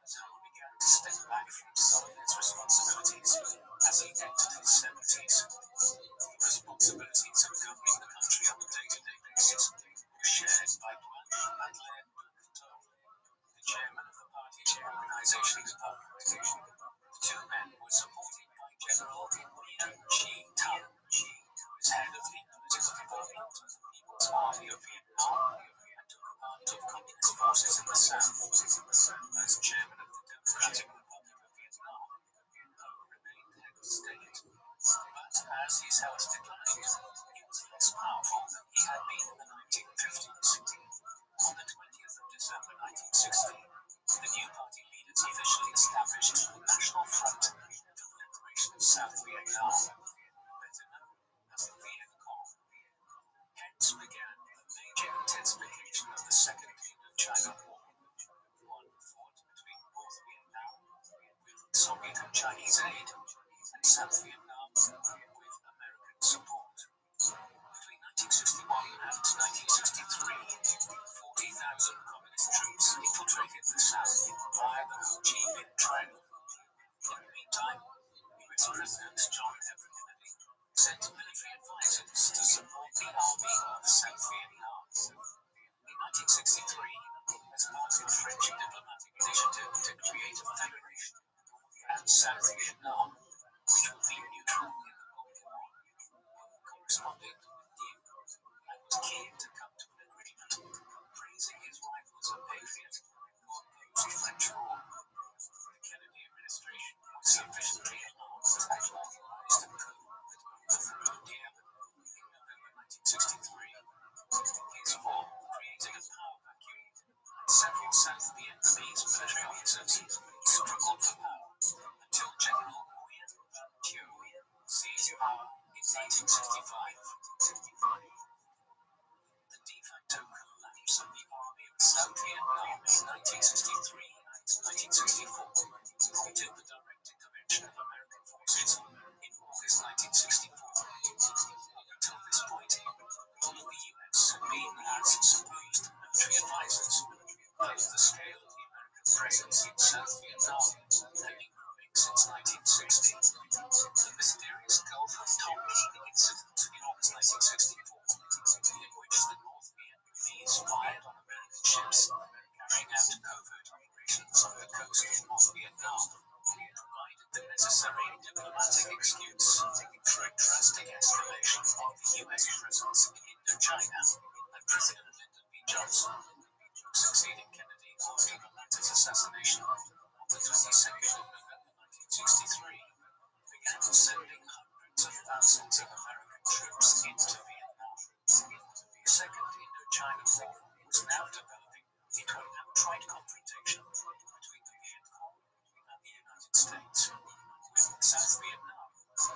Zhou began to step back from some of its responsibilities as he entered his 70s. The responsibilities of governing the country on a day-to-day basis were shared by Duan and Len Duc, the chairman of the party's organization department. The two men were supported by General Lian Chi-Tan, who was head of the political department of the People's Army of Vietnam and took command of communist forces in the South. As chairman of the Democratic Republic of Vietnam, Ho remained head of state. But as his health declined, he was less powerful than he had been in the 1950s. On the 20th of December 1960, the new party leaders officially established the National Front for the Liberation of South Vietnam, better known as the Viet Cong. Hence began the major intensification of the Second Indochina War, one fought between North Vietnam, with Soviet and Chinese aid, and South Vietnam, with American support. Between 1961 and 1963, 40,000 communist troops infiltrated the South via the Ho Chi Minh Trail. In the meantime, U.S. President John F. Kennedy sent military advisors to support the army of South Vietnam. In 1963, as part of a French diplomatic initiative to create a federation of North and South Vietnam, which would be neutral in the Cold War, Ho corresponded with Diem and was keen to come to an agreement, praising his rivals a patriot who opposed French rule. The Kennedy administration was sufficiently alarmed and authorized a coup that overthrew Diem in November 1963. His fall created a power vacuum, and several South Vietnamese military officers struggled for power until General Nguyen Van Thieu seized power in 1965. The de facto collapse of the Army of South Vietnam in 1963 and 1964 prompted the direct intervention of American forces in August 1964. Up until this point, all of the U.S. had been as supposed military advisors, but the scale of the American presence in South Vietnam had been growing since 1960. The mysterious Gulf of Tonkin incident in August 1964, in which the North Vietnamese fired on American ships carrying out covert operations on the coast of North Vietnam, provided the necessary diplomatic excuse for a drastic escalation of the U.S. presence in Indochina, and President Lyndon B. Johnson, succeeding Kennedy after the latter's assassination on the 22nd of November 1963, began sending hundreds of thousands of American troops into Vietnam. The Second Indochina War was now developing into an outright confrontation between the Viet Cong and the United States, with South Vietnam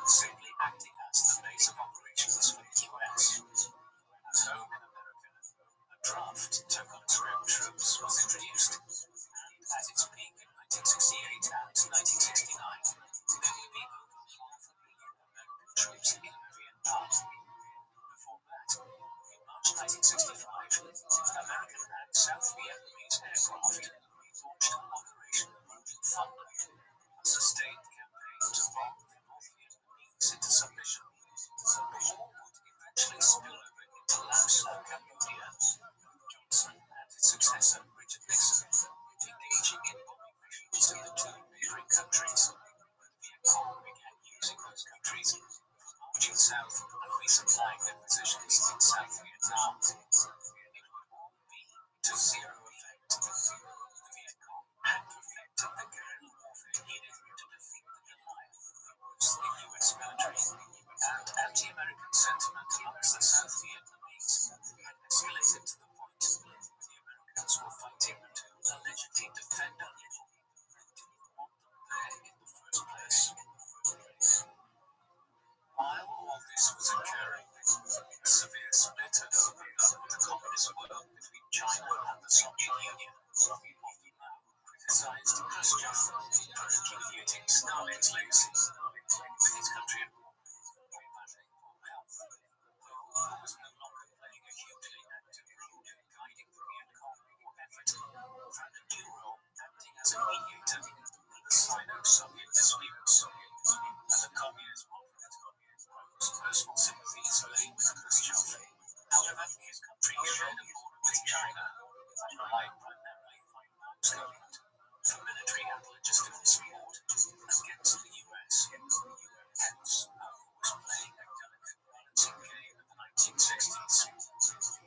simply acting as the base of operations for the U.S. At home in America, a draft to conscript troops was introduced, and at its peak in 1968 and 1969, there would be over 500,000 American troops in Vietnam. Before that, in March 1965, American and South Vietnamese aircraft launched Operation Thunder, a sustained campaign to bomb the North Vietnamese into submission. The war would eventually spill over into Laos and Cambodia, Johnson and his successor, Richard Nixon, engaging in bombing missions in the two neighboring countries. The Viet Cong began using those countries for marching south and resupplying their positions in South Vietnam. It would all be to zero effect. The Viet Cong had perfected the guerrilla warfare needed to defeat the Goliath that was the U.S. military, and anti-American sentiment amongst the South Vietnamese had escalated to the point where the Americans were fighting to allegedly defend a people that didn't want them there in the first place. While all this was occurring, a severe split had opened up in the communist world between China and the Soviet Union, often now criticized Khrushchev for attributing Stalin's legacy, with his country at war, combating poor health, Sino-Soviet disputes, and the Communist proposed personal sympathies lay with Khrushchev. However, his country shared a border with China and relied primarily on Moscow for military and logistical support against the US. Hence, Mao was playing a delicate balancing game in the 1960s.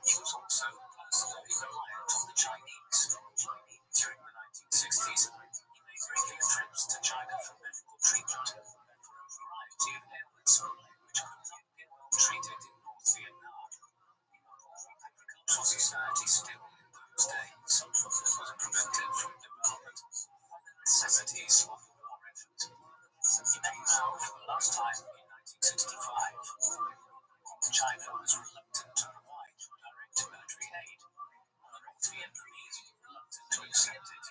He was also personally reliant on the Chinese. During the 1960s, he made regular trips to China for medical treatment for a variety of ailments, which could not be well treated in North Vietnam. Agricultural society still in those days was prevented from development by the necessities of the war effort. He met Mao for the last time in 1965. China was reluctant to provide direct military aid, and the North Vietnamese were reluctant to accept it.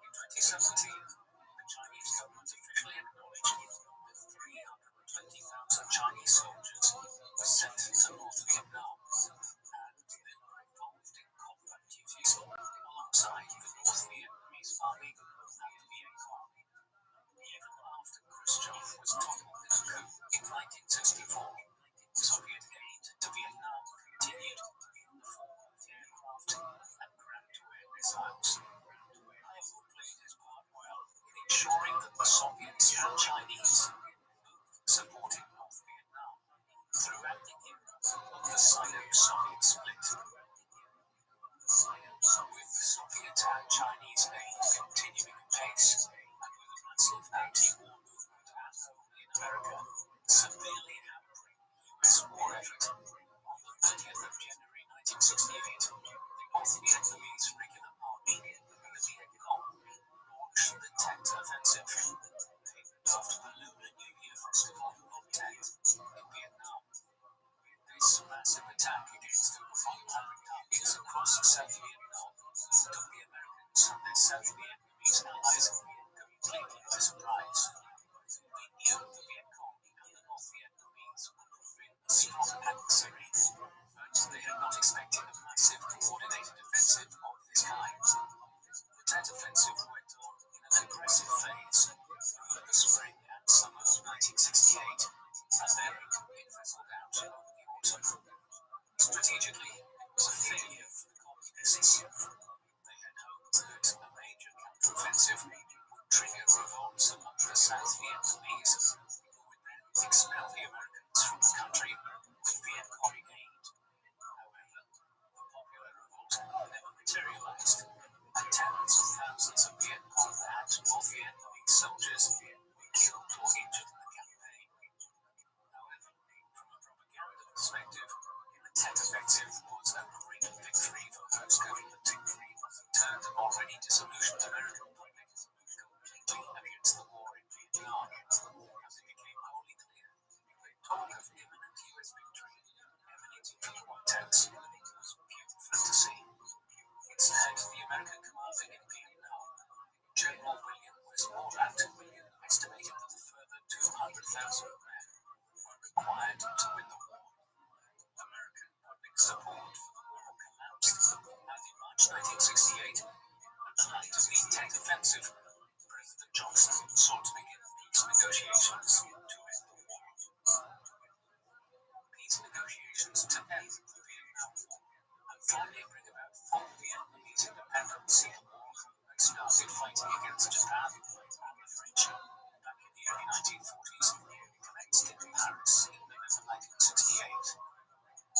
In 2017, the Chinese government officially acknowledged that 320,000 Chinese soldiers were sent to North Vietnam, and they were involved in combat duties alongside the North Vietnamese army and the Viet Cong. Even after Khrushchev was toppled in a coup in 1964, Soviet aid to Vietnam continued in the form of aircraft and ground-to-air missiles. Mao played his part well in ensuring that the Soviets and Chinese both supported North Vietnam throughout the era of the Sino-Soviet split. With the Soviet and Chinese aid continuing apace, and with a massive anti-war movement at home in America, severely hampering US war effort, on the 30th of January 1968, the North Vietnamese Regular Army and the Viet Cong launched the Tet Offensive, named after the Lunar New Year festival of Tet in Vietnam. This massive attack against over 100 targets across South Vietnam took the Americans and their South Vietnamese allies completely by surprise. They knew the Viet Cong and the North Vietnamese would prove a strong adversary, but they had not expected a massive coordinated offensive of this kind. The Tet Offensive went on in an aggressive phase through the spring and summer of 1968, and then it fizzled out over the autumn. Strategically, it was a failure for the Communists. They had hoped that a major counteroffensive would trigger revolts among the South Vietnamese, who would then expel the Americans from the country with Viet Cong aid. However, the popular revolt never materialized, and tens of thousands of Viet Cong and North Vietnamese soldiers were killed or injured in the campaign. However, from a propaganda perspective, the Tet Offensive was a great victory for Moscow, particularly as it turned an already disillusioned American public completely against the war in Vietnam, as it became wholly clear that talk of imminent US victory emanating from the White House was pure fantasy. Instead, the American commanding in Vietnam, General William Westmoreland, estimated that a further 200,000 men were required to win the war. American public support for the war collapsed, and in March 1968, at the height of the Tet Offensive, President Johnson sought to begin peace negotiations to end the war. Peace negotiations to end the Vietnam War and finally bring about full Vietnamese independence and started fighting against Japan and the French back in the early 1940s, commenced in Paris in November 1968.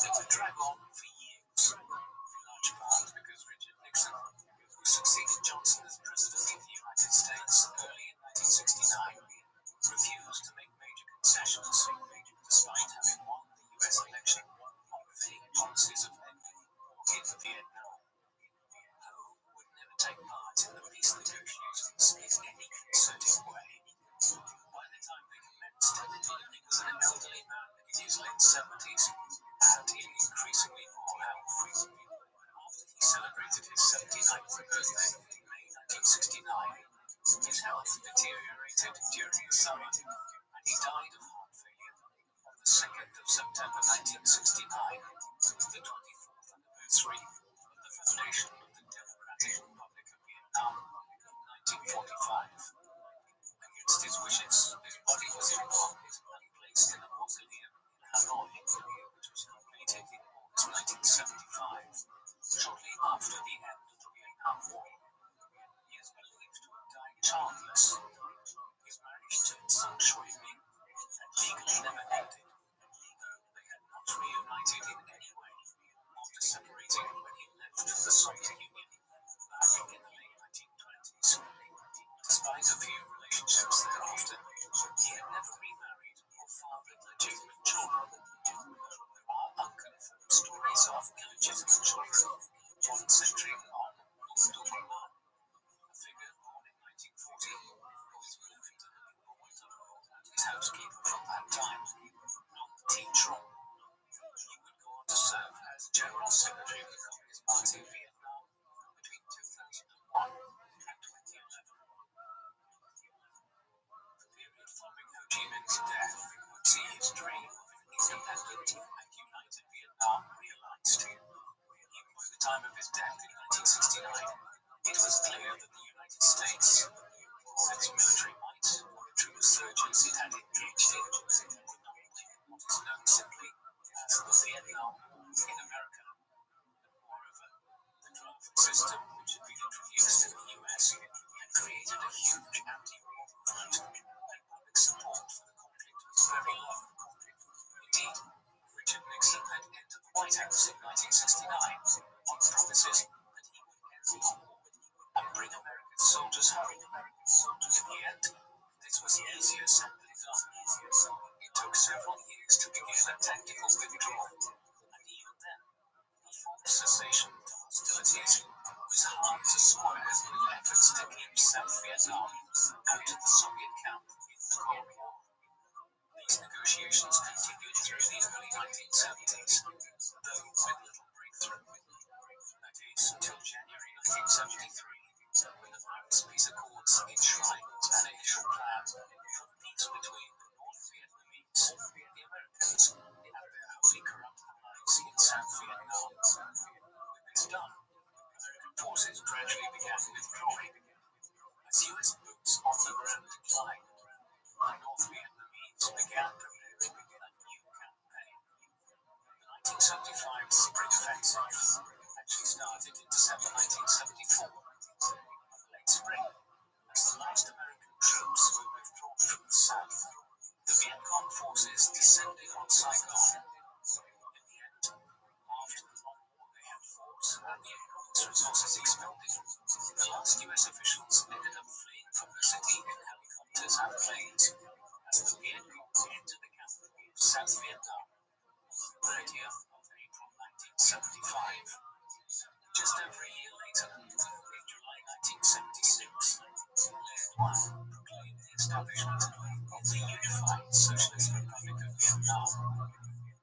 They would drag on for years, in large part because Richard Nixon, who succeeded Johnson as President of the United States early in 1969, refused to make major concessions, despite having won the US election on vague promises of ending war in Vietnam. Ho would never take part in the peace negotiations in any concerted way. By the time they commenced, he was an elderly man in his late 70s, and in increasingly poor health. After he celebrated his 79th birthday in May 1969, his health deteriorated during the summer, and he died of heart failure on the 2nd of September 1969, the 24th anniversary of the foundation of the Democratic Republic of Vietnam in 1945. A Against his wishes, his body was embalmed and placed in a mausoleum in Hanoi, which was completed in August 1975, shortly after the end of the Vietnam War. He is believed to have died childless. His marriage to Sun Shui Ming had legally never ended, though they had not reunited in any way after separating when he left for the Soviet Union back in the late 1920s. Despite a few relationships thereafter, he had never remarried or fathered legitimate children. There are unconfirmed stories of illegitimate children. One centering on Lord Duman, a figure born in 1940, who is believed to have been born to Lord and his housekeeper from that time, Long T. Trong. He would go on to serve as General Secretary of the Communist Party of Vietnam between 2001 and 2011. The period following Ho Chi Minh's death would see his dream of an independent and united Vietnam realized. Even by the time of his death in 1969, it was clear that the United States, for all its military might or military resurgence it had engaged in, would not win what is known simply as the Vietnam War in America. Moreover, the draft system which had been introduced in the US had created a huge anti-war movement, and public support for the conflict was very low. Indeed, Richard Nixon had entered the White House in 1969 on promises that he would end the war and bring American soldiers home. In the end, this was easier said than done. It took several years to begin a tactical withdrawal, and even then, the forced cessation to hostilities was hard to square with efforts to keep South Vietnam out of the Soviet camp in the Cold War. These negotiations continued through the early 1970s, though with little breakthrough. That is, until January 1973, when the Paris Peace Accords enshrined an initial plan for peace between the North Vietnamese, the Americans, and their wholly corrupt allies in South Vietnam. With this done, American forces gradually began withdrawing. As US boots on the ground declined, the North Vietnamese began preparing a new campaign. The 1975 Spring Offensive actually started in December 1974. By the late spring, as the last American troops were withdrawn from the south, the Viet Cong forces descended on Saigon. In the end, after the long war they had fought and the enormous resources expended, the last US officials ended up fleeing from the city in helicopters and planes as the Viet Cong entered the capital of South Vietnam on the 30th of April 1975. Just over a year later, in July 1976, Le Duan proclaimed the establishment of the Unified Socialist Republic of Vietnam.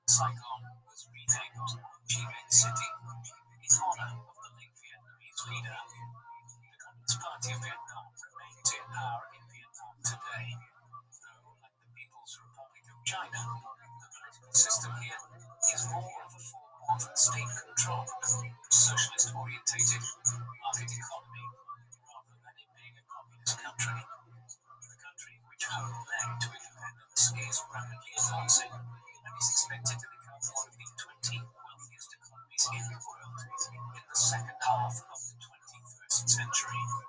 Saigon was renamed Ho Chi Minh City in honor of the late Vietnamese leader. The Communist Party of Vietnam remains in power in Vietnam today, though, like the People's Republic of China, the political system here is more of a form of state-controlled, socialist-orientated market economy, rather than it being a communist country. The country which Ho led to independence is rapidly advancing and is expected to become one of the 20 wealthiest economies in the world in the second half of the 21st century. Ho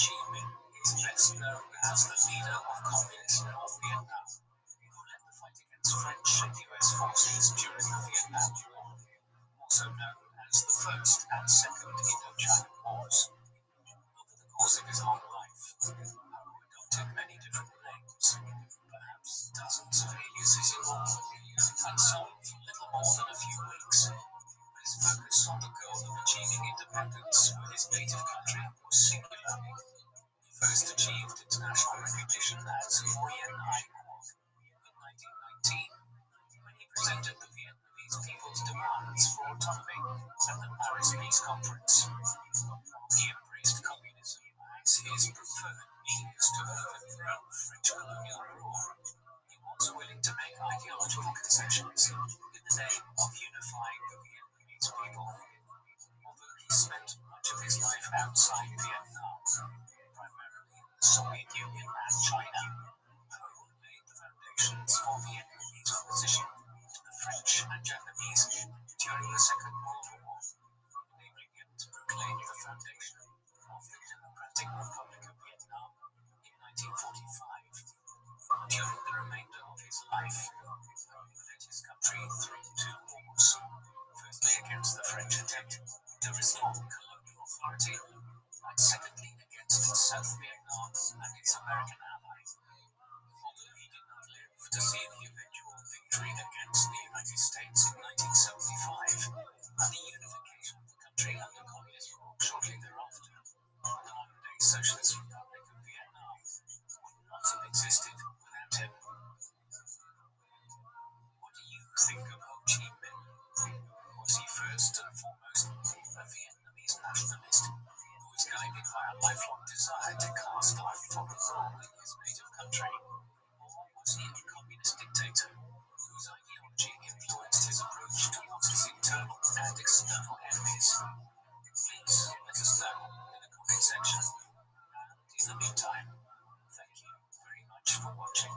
Chi Minh is best known as the leader of communist North Vietnam, who led the fight against French and US forces during the Vietnam War, also known as the First and Second Indochina Wars. Over the course of his long life, Ho adopted many different names, perhaps dozens of aliases in all, and some for little more than a few weeks. But his focus on the goal of achieving independence for his native country was singular. He first achieved international recognition as Nguyen Ai Quoc in 1919, when he presented the Vietnamese people's demands for autonomy at the Paris Peace Conference. He embraced communism as his preferred means to overthrow French colonial rule. He was willing to make ideological concessions in the name of unifying the Vietnamese people. Although he spent much of his life outside Vietnam, primarily in the Soviet Union and China, who laid the foundations for Vietnamese opposition to the French and Japanese during the Second World War, enabling him to proclaim the foundation of the Democratic Republic of Vietnam in 1945. During the remainder of his life, he led his country through two wars, firstly against the French attempt to restore colonial authority, and secondly against South Vietnam and its American allies. Although he did not live to see the eventual victory against the United States in 1975 and the unification of the country under communist rule shortly thereafter, the modern-day Socialist Republic of Vietnam would not have existed without him. What do you think of Ho Chi Minh? Was he first and foremost a Vietnamese nationalist who was guided by a lifelong desire to cast a foreign role in his native country? Or was he a communist dictator whose ideology influenced his approach towards his internal and external enemies? Please let us know in the comment section. And in the meantime, thank you very much for watching.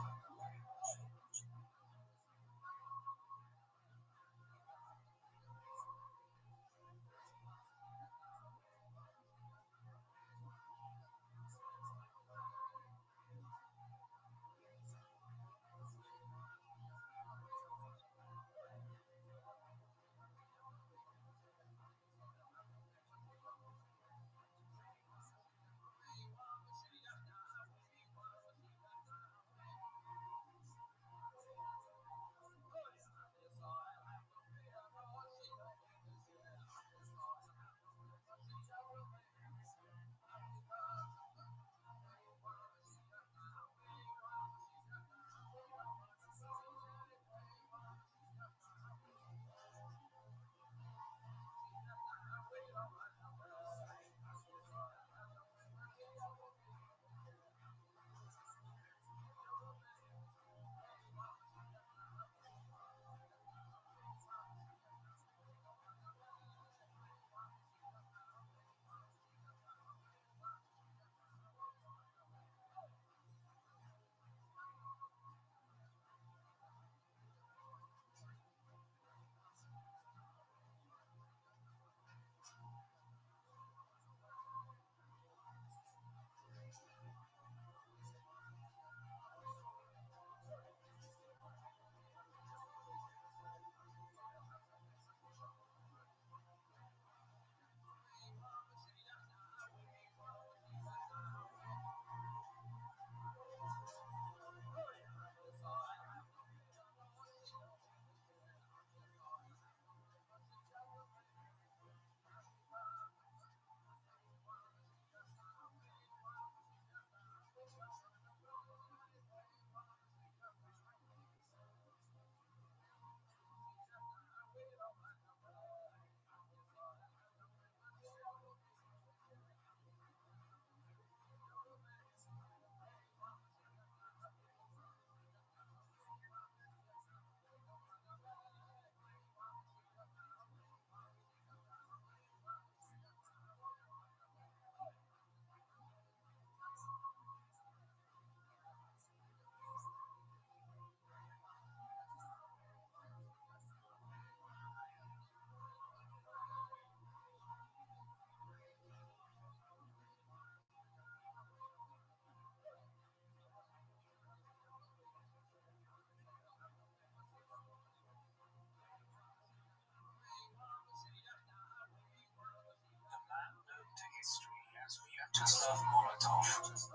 Vyacheslav Molotov was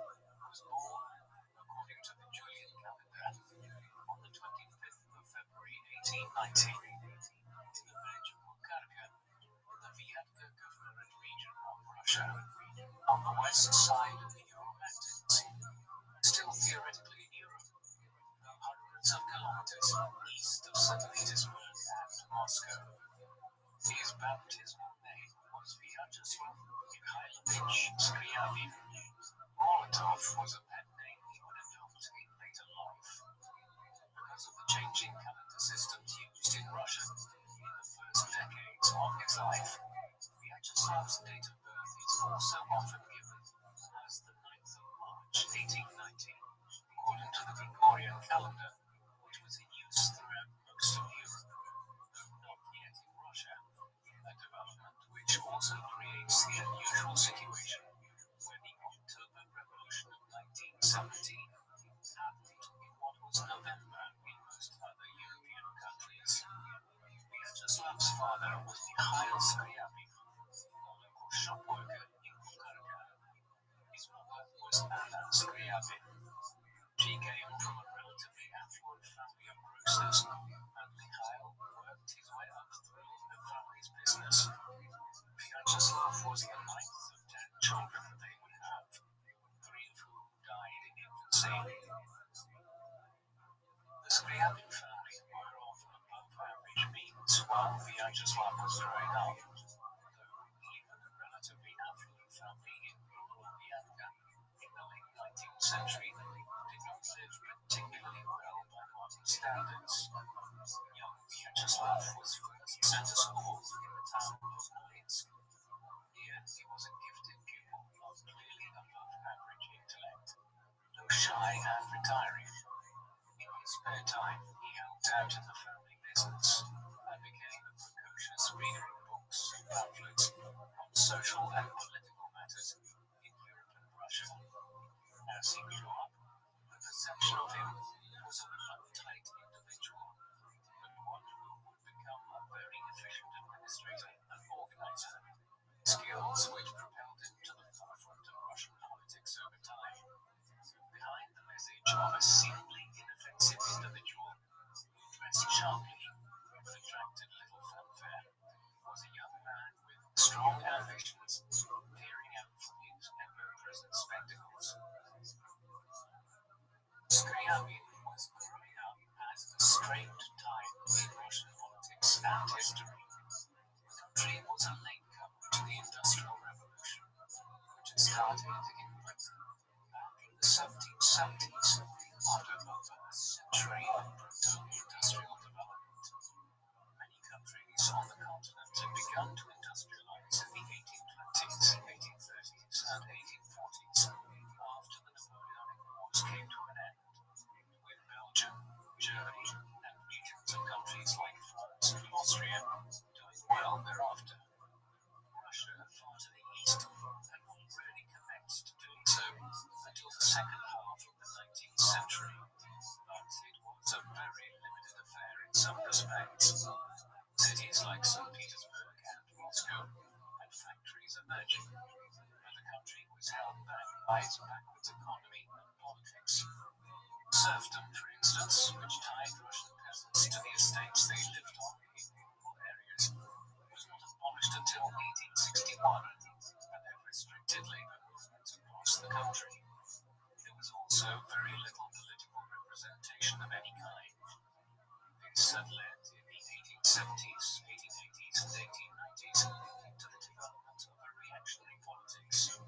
born, according to the Julian calendar, on the 25th of February 1890 in the village of Bukarka in the Vyatka Governorate region of Russia, on the west side of the Ural Mountains, still theoretically in Europe, hundreds of kilometers east of St. Petersburg and Moscow. His baptismal name was Vyacheslav Mikhailovich Skryabin. Molotov was a pet name he would adopt in later life. Because of the changing calendar systems used in Russia in the first decades of his life, Vyacheslav's date of birth is also often given as the 9th of March calendar, which was in use throughout most of Europe, though not yet in Russia, a development which also creates the unusual situation where the October Revolution of 1917 happened in what was November in most other European countries. Vyacheslav's father was Mikhail Skryabin, a local shop worker in Bukharka. His mother was Anna Skryabin. She came from a relatively affluent family of grocers, and Mikhail worked his way up through the family's business. Vyacheslav was the ninth of 10 children they would have, 3 of whom died in infancy. The Skryabin family were of above average means while Vyacheslav was growing up, though even a relatively affluent family in rural Viatka in the late 19th century did not live particularly well by modern standards. Young Vyacheslav was first sent to school in the town of Nolinsk. Here he was a gifted pupil of clearly above average intellect, though shy and retiring. In his spare time, he helped out in the family business and became a precocious reader of books and pamphlets on social and political matters in Europe and Russia. As he grew up, the perception of him was of an uptight individual, but one who would become a very efficient administrator and organizer, skills which propelled him to the forefront of Russian politics over time. Behind the message of a seemingly inoffensive individual who dressed sharply but attracted little fanfare was a young man with strong ambitions peering out from his ever-present spectacles. Skryabin was growing up at a strange time in Russian politics and history. The country was a late comer to the Industrial Revolution, which had started in Britain back in the 1770s after over a century of brutal industrial development. Many countries on the continent had begun to industrialize in the 1820s, 1830s, and 1840s after the Napoleonic Wars came to an end, with Belgium, Germany, and regions of countries like France and Austria doing well thereafter. Russia, far to the east, had not really commenced doing so until the second half of the 19th century, but it was a very limited affair in some respects. Cities like St. Petersburg and Moscow had factories emerging, but the country was held back by its backwards economy and politics. Serfdom, for instance, which tied Russian peasants to the estates they lived on in rural areas, was not abolished until 1861, and had restricted labor movements across the country. There was also very little political representation of any kind. This had led in the 1870s, 1880s, and 1890s to the development of a reactionary politics,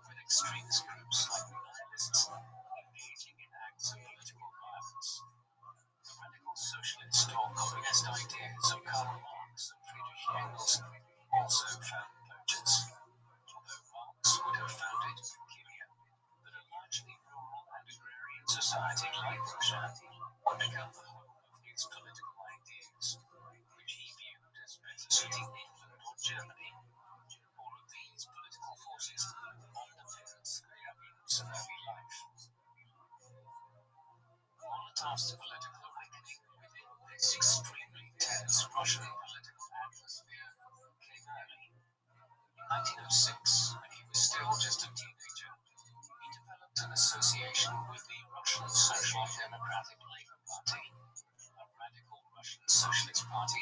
with extremist groups like the Nihilists engaging in acts of political violence. The radical socialist or communist ideas of Karl Marx and Friedrich Engels also found purchase, although Marx would have found it peculiar that a largely rural and agrarian society like Russia would become the home of his political ideas, which he viewed as better suiting England or Germany. All of these political forces underpinned Skryabin's early life. Molotov's political awakening within this extremely tense Russian political atmosphere came early. In 1906, when he was still just a teenager, he developed an association with the Russian Social Democratic Labour Party, a radical Russian socialist party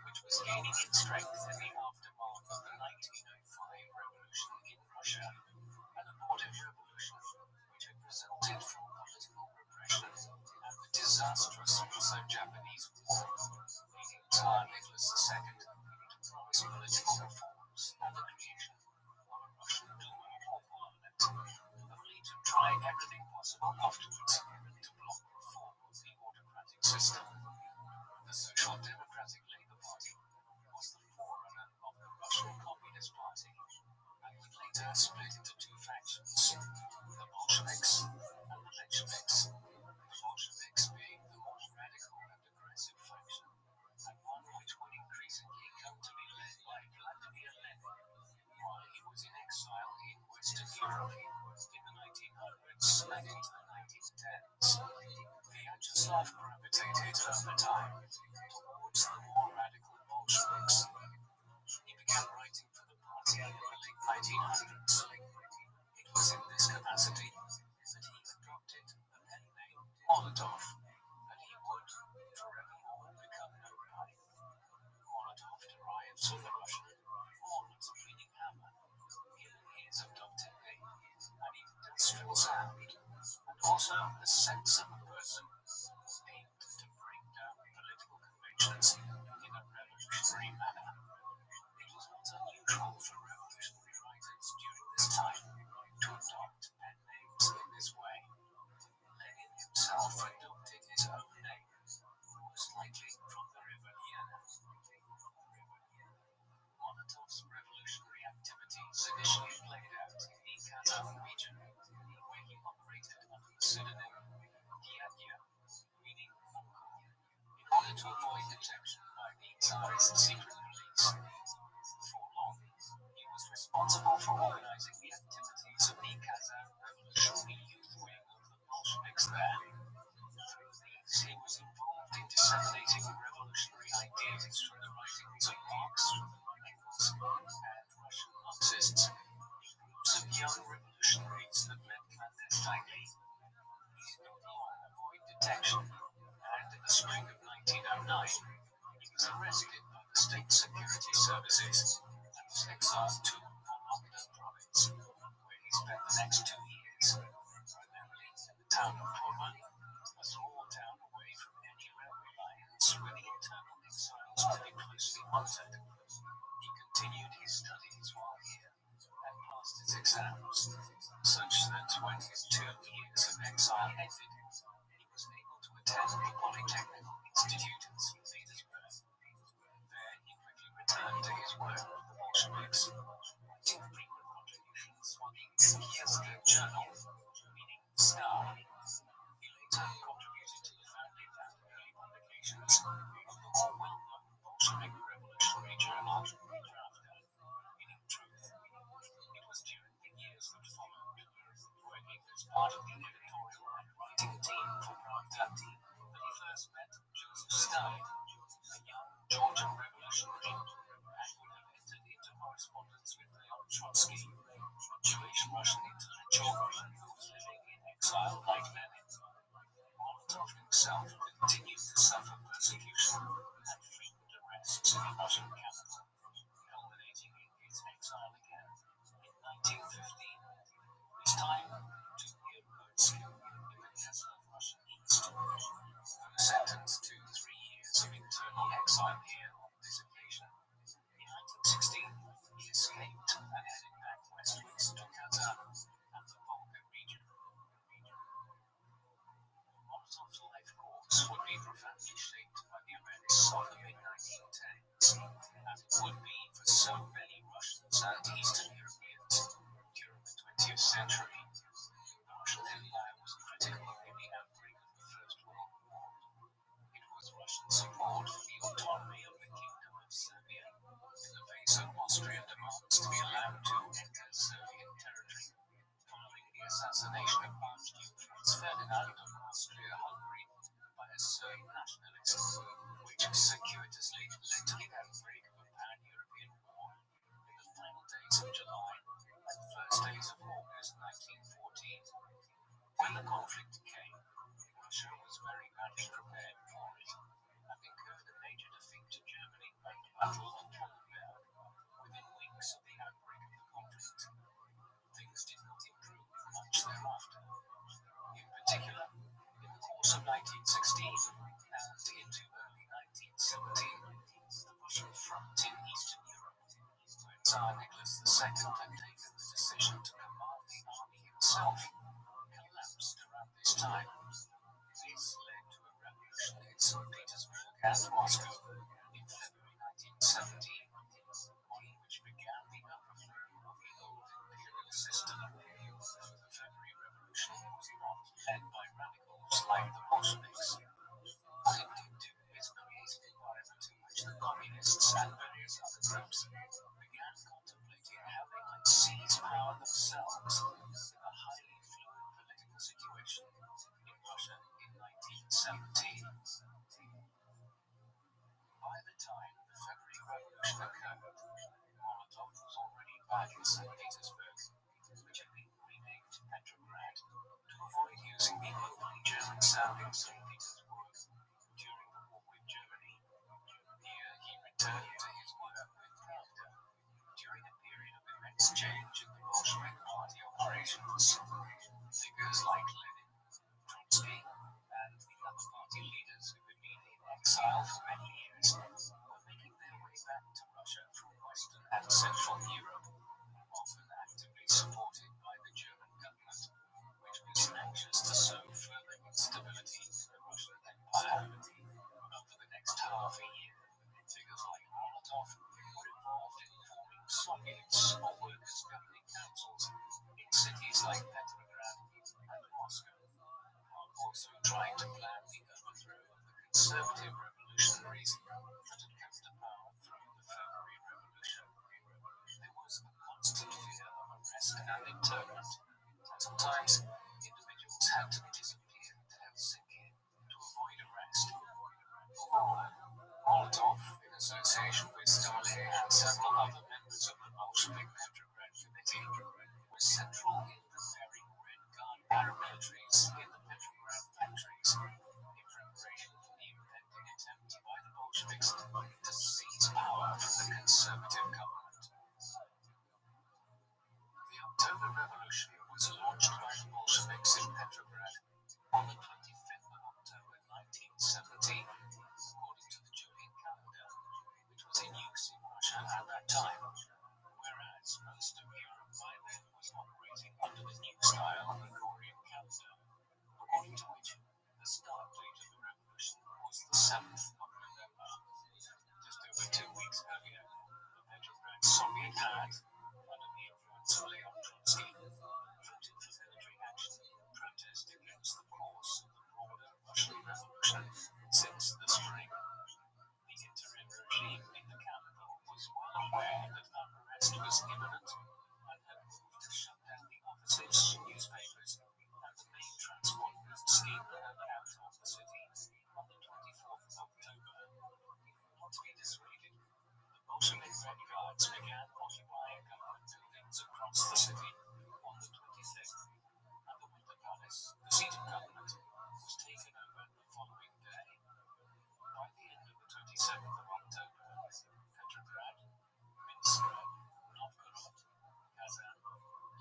which was gaining in strength in the aftermath of the 1905 revolution in Russia, an abortive revolution which had resulted from political repression and the disastrous Russo-Japanese War, leading Tsar Nicholas II to promise political reforms and the creation of a Russian Duma or parliament, only to try everything possible afterwards to block reform of the autocratic system. The Social Democratic Labour Party was the forerunner of the Russian Communist Party, and would later split into two factions, the Bolsheviks and the Mensheviks, the Bolsheviks being Europe in the 1900s and into the 1910s. Vyacheslav gravitated over time towards the more radical Bolsheviks. He began writing for the party in the late 1900s. It was in this capacity that he adopted the pen name Molotov, and he would forevermore become known by. Molotov derives from the Russian Mol, meaning hammer, in his adopted name, an industrial sound, and also a sense of a person aimed to break down political conventions in a revolutionary manner. It was not unusual for revolutionary writers during this time to adopt pen names in this way. Lenin himself adopted his own name, most likely from the river Lena. Molotov's revolutionary activities initially played out in the Kazan region, where he operated under the pseudonym Dyadya, meaning uncle. In order to avoid detection by the Tsarist secret police, before long, he was responsible for organizing the activities of the Kazan Revolutionary Youth Wing of the Bolsheviks there. Through these, he was involved in disseminating revolutionary ideas from the writings of Marx, Engels, and Russian Marxists, groups of young revolutionaries that met clandestinely. He did not long avoid detection, and in the spring of 1909, he was arrested by the state security services and was exiled to Vologda province, where he spent the next 2 years, primarily in the town of Turman, a small town away from any railway lines, where the internal exiles were be closely monitored. He continued his studies while here and passed his exams, such that when his 2 years of exile ended, he was able to attend the Polytechnical Institute in St. Petersburg. There he quickly returned to his work with the Bolsheviks, writing frequent contributions for the Siyezd Journal, meaning Star. He later contributed to the family of early publications of the more well-known Bolshevik revolutionary journal, Pravda, meaning truth. It was during the years that followed, working as part of the editorial and writing team for Pravda, that he first met Joseph Stalin, a young Georgian revolutionary, and would have entered into correspondence with Leon Trotsky, a Jewish Russian intellectual who was living in exile like Lenin. Molotov himself continued to suffer persecution and frequent arrests in the Russian capital, culminating in his exile again in 1915, this time to Irkutsk in the desolate Russian east. He was sentenced to 3 years of internal exile here on this occasion. In 1916, he escaped and headed back westwards to Kazan and the Volga region. Molotov's life course would be profoundly shaped by the events of the mid-1910s, as it would be for so many Russians and Eastern Europeans during the 20th century. The Russian Empire was critical in the outbreak of the First World War. It was Russian support for the autonomy of the Kingdom of Serbia in the face of Austrian demands to be allowed to enter Serbian territory, following the assassination of Archduke Franz Ferdinand of Austria-Hungary by a Serb nationalist, which circuitously led to the outbreak of a pan-European war in the final days of July and first days of August 1914. When the conflict came, Russia was very badly prepared for it, and incurred a major defeat to Germany at the Battle of Kaliningrad within weeks of the outbreak of the conflict. Things did not improve much thereafter. In particular, in the course of 1916 and into early 1917, the Russian front in Eastern Europe, where Tsar Nicholas II had taken the decision to command the army himself, collapsed around this time. This led to a revolution in St. Petersburg and Moscow in February 1917, one which began the overthrow of the old imperial system. The February Revolution was not led by radicals like the Bolsheviks, but it did do is create an environment in which the communists and various other groups began contemplating how they might seize power themselves. themselves with a highly fluid political situation in Russia in 1917. By the time the February Revolution occurred, Molotov was already back in St. Petersburg, which had been renamed Petrograd to avoid using the overly German-sounding St. Petersburg during the war with Germany. Here he returned to his work with Pravda during a period of immense change in the Bolshevik party operations. Figures like Lenin, Trotsky, and the other party leaders who had been in exile for many years were making their way back to Russia from Western and Central Europe, often actively supported by the German government, which was anxious to sow further instability in the Russian Empire. Over the next half a year, figures like Molotov were involved in forming Soviets or workers' governing councils in cities like Petrograd and Moscow, while also trying to plan the overthrow of the conservative revolutionaries that had come to power through the February Revolution. There was a constant fear of arrest and internment. Sometimes individuals had to disappear to Helsinki to avoid arrest. Molotov, in association with Stalin and several other members of the Bolshevik Petrograd Committee, was central in preparing Red Guard paramilitaries in the Petrograd factories in preparation for the impending attempt by the Bolsheviks to seize power from the conservative government. The October Revolution was launched by the Bolsheviks in Petrograd on the 25th of October 1917, according to the Julian calendar, which was in use in Russia at that time, whereas most of Europe by then was operating under the new style Gregorian calendar, according to which the start date of the revolution was the 7th of November. Just over 2 weeks earlier, the Petrograd Soviet had, under the influence of Leon Trotsky, voted for military action in protest against the course of the broader Russian Revolution since the spring. The interim regime in the capital was well aware that unrest was imminent and had moved to shut down the offices, newspapers, and the main transport routes in and out of the city on the 24th of October. Not to be dissuaded, the Bolshevik Red Guards began occupying government buildings across the city on the 26th, and the Winter Palace, the seat of government, was taken over the following day. By the end of the 27th of October, Petrograd, Minsk, Novgorod, Kazan,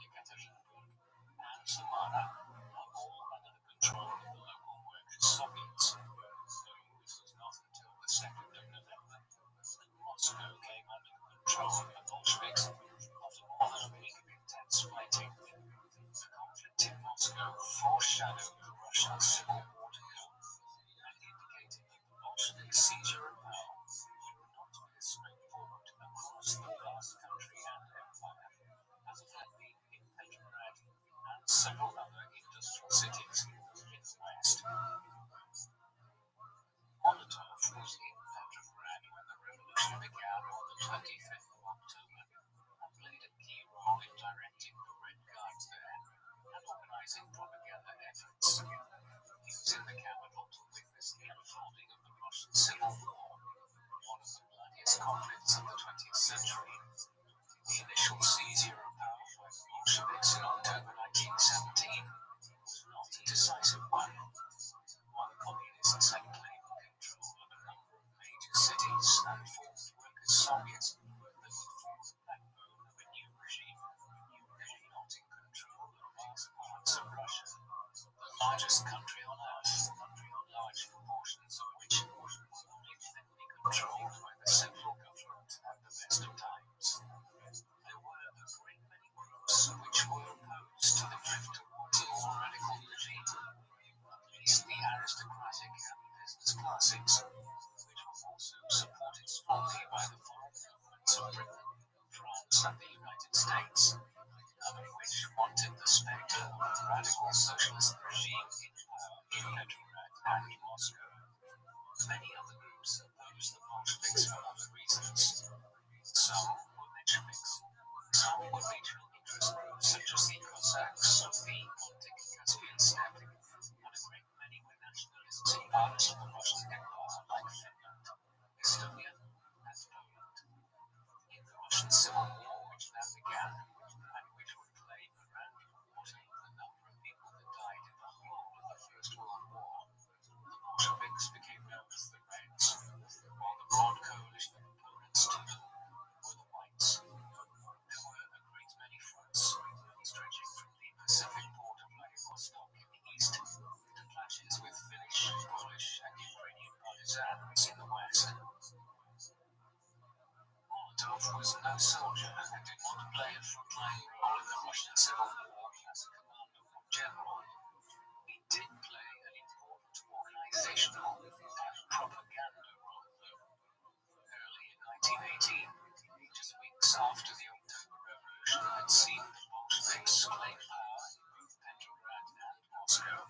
Yekaterinburg, and Samara are all under the control of the local workers' Soviets, though it was not until the 2nd of November that Moscow came under the control of the Bolsheviks after more than a week of intense fighting. The conflict in Moscow foreshadowed the Russian Civil War to come and indicated that the Bolshevik seizure of power would not be as straightforward across the vast country and empire as it had been in Petrograd and several other industrial cities in the west. Molotov was in Petrograd when the revolution began on the 25th of October and played a key role in directing the Red Guards there and organizing propaganda efforts. He was in the capital to witness the unfolding of the Russian Civil War, one of the bloodiest conflicts of the 20th century. The initial seizure of power by the Bolsheviks in October 1917 was not a decisive one. While the communists had claimed control of a number of major cities and formed workers' Soviets that would form the backbone of a new regime, they were not in control of vast parts of Russia, the largest country on earth, large proportions of which were only thinly controlled by the central government at the best of times. There were a great many groups which were opposed to the drift towards a more radical regime, at least the aristocratic and business classes, which were also supported strongly by the foreign governments of Britain, France, and the United States, none of which wanted the spectre of a radical socialist regime in power in Petrograd and Moscow. Many other groups opposed the Bolsheviks for other reasons. Some were Mensheviks, some were regional such as the Cossacks of the Baltic-Caspian steppe, and a great many were nationalists in parts of the Russian Empire like Finland, Estonia, and Poland. In the Russian Civil War, which then began, and which would play a grand part in the number of people that died in the whole of the First World War, the Bolsheviks became known as the Reds, while the broad coalition of opponents to them were the Whites. There were a great many fronts, stretching from the Pacific port of Vladivostok in the east to clashes with Finnish, Polish, and Ukrainian partisans in the west. Molotov was no soldier and did not play a frontline role in the Russian Civil War as a commando or general. He did play an important organizational and propaganda role, though. Early in 1918, just weeks after the October Revolution had seen the Bolsheviks claim power in both Petrograd and Moscow,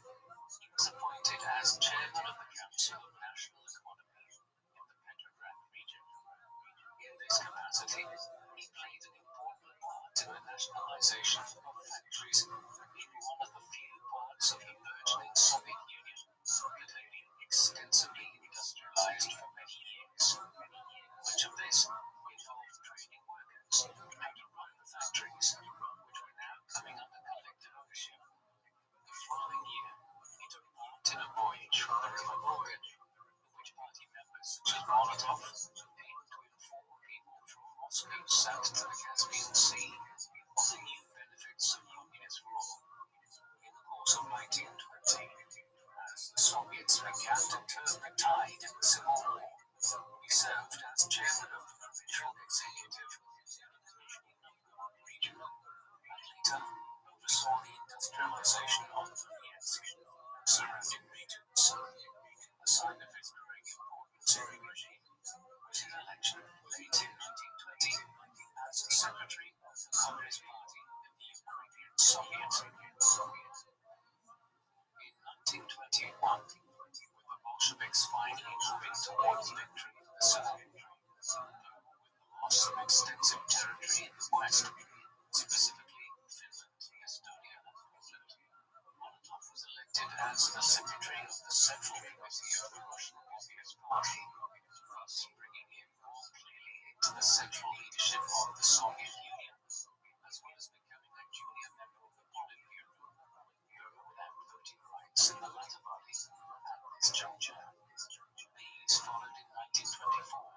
he was appointed as chairman of the Council of National Economy in the Petrograd region. In this capacity, he played an important part in the nationalization of factories in one of the few parts of the burgeoning Soviet Union that had been extensively industrialized for many years. Much of this involved training workers how to run the factories, which were now coming under collective ownership. The following year, he took part in a voyage from the River Volga, in which party members such as Molotov aimed to inform people from Moscow south to the Caspian Sea of the new benefits of communist rule. In the course of 1920, as the Soviets began to turn the tide in the Civil War, he served as chairman of the provincial executive in the Nizhny Novgorod region, and later oversaw the industrialization of Donetsk and surrounding regions. A sign of his growing importance in the regime was his election late in 1920 as secretary of the Communist Party in the Ukrainian Soviet. In 1921, with the Bolsheviks finally moving towards victory in the Civil War, though with the loss of extensive territory in the west, specifically Finland, Estonia, and Poland, Molotov was elected as the secretary of the Central Committee of the Russian Communist Party, thus bringing him more clearly into the central leadership of the Soviet Union, as well as becoming a junior member of the Politburo, without voting rights in the latter body at this juncture. These followed in 1924.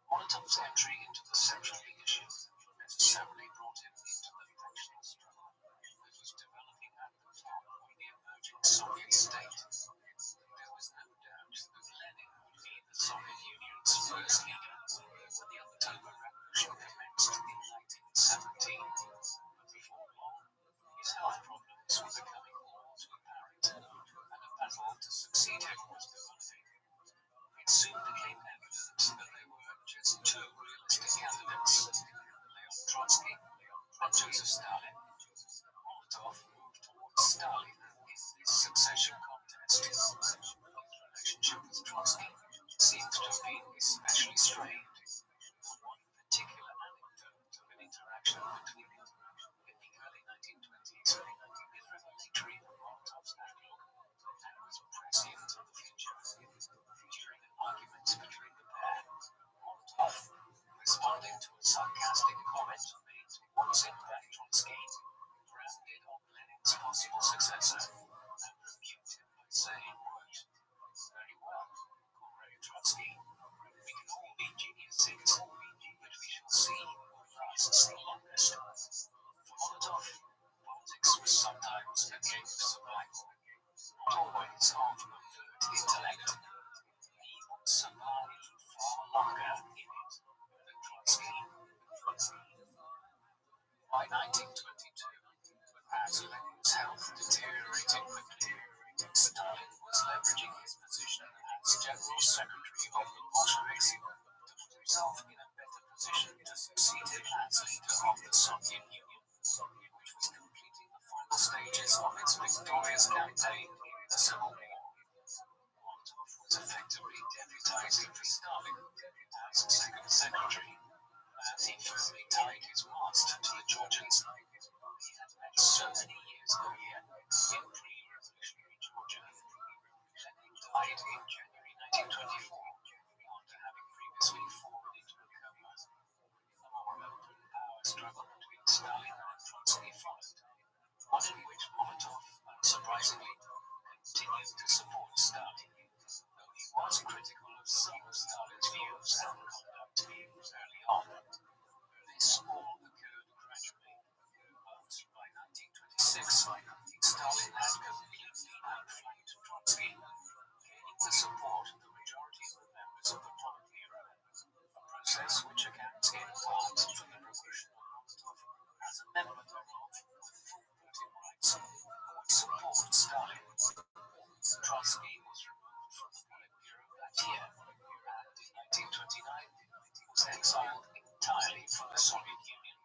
Molotov's entry into the central leadership necessarily brought him into the factional struggle that was developing at the top of the emerging Soviet state. There was no doubt that Lenin would be the Soviet Union's first leader when the October Revolution commenced in 1917. But before long, his health problems were becoming all too apparent, and a battle to succeed him was developing. It soon became evident that there were just two realistic candidates, Leon Trotsky and Joseph Stalin. Molotov moved towards Stalin in this succession contest. His relationship with Trotsky seems to have been especially strained. One particular anecdote of an interaction between them in the early 1920s is revelatory of Molotov's outlook and was prescient of the future. During an argument between the pair, Molotov, responding to a sarcastic comment made towards him by Trotsky, rounded on Lenin's possible successor and rebuked him by saying, quote, "Very well, Comrade Trotsky, we can all be geniuses, but we shall see who lasts the longest." For Molotov, politics was sometimes a game of survival, not always of overt intellect. He would survive far longer in it than Trotsky. By 1922, as Lenin's health deteriorated quickly, Stalin was leveraging his position as General Secretary of the Bolsheviks to put himself in a better position to succeed him as leader of the Soviet Union, which was completing the final stages of its victorious campaign in the Civil War. Molotov was effectively deputizing for Stalin as second secretary, as he firmly tied his mast to the Georgians. He had met so many years earlier in pre-revolutionary Georgia. Lenin died in January 1924 after having previously fallen into a coma. A more open power struggle between Stalin and Trotsky followed, one in which Molotov, unsurprisingly, continued to support Stalin, though he was critical of some of Stalin's views and conduct early on. This all occurred gradually, but by 1926, Stalin had completely outflanked Trotsky, gaining the support of the majority of the members of the Politburo, a process which accounts in part for the promotion of Molotov as a member of full voting rights who would support Stalin. Trotsky was removed from the Politburo that year, and in 1929 was exiled entirely from the Soviet Union,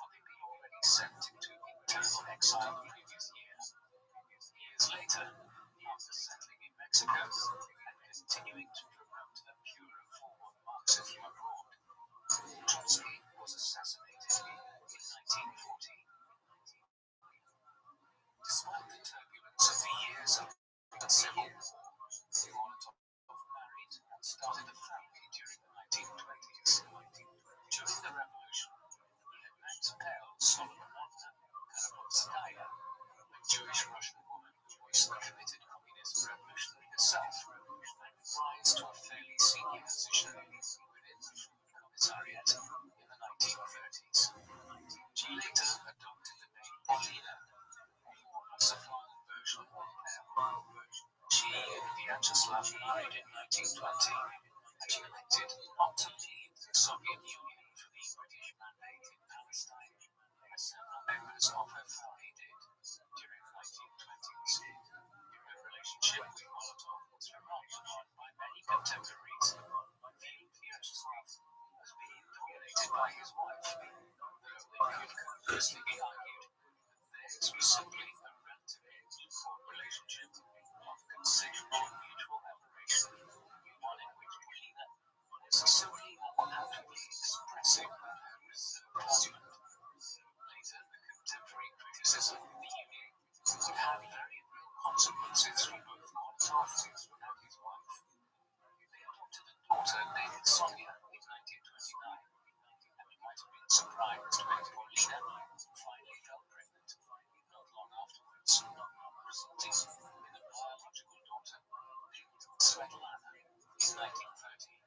having been already sent into internal exile the previous year. Years later, after settling in Mexico and continuing to promote a purer form of Marxism abroad, Trotsky was assassinated in 1940. Despite the turbulence of the years of the Civil War, Molotov married and started a family during the 1920s. During the revolution, he had met Pale Solomonovna Karamovskaya, a Jewish Russian woman who was a committed communist revolutionary herself, and rise to a fairly senior position within the Food Commissariat in the 1930s. She later adopted the name Polina, a more Russophile version of Pale. She and Vyacheslav married in 1920, and she elected not to leave the Soviet Union for the British mandate in Palestine, as several members of her family did during the 1920s. Her relationship with Molotov was remarked upon by many contemporaries, viewing Vyacheslav as being dominated by his wife, though it could conversely be argued that theirs was simply a relatively equal relationship of considerable mutual admiration, one in which Polina was simply more outwardly expressive of her reserved husband. Later, the contemporary criticism of the union would have very real consequences for both Molotov and his wife. They adopted a daughter named Sonia in 1929, and it might have been surprised when Polina finally fell pregnant not long afterwards, resulting in a biological daughter named Svetlana in 1930.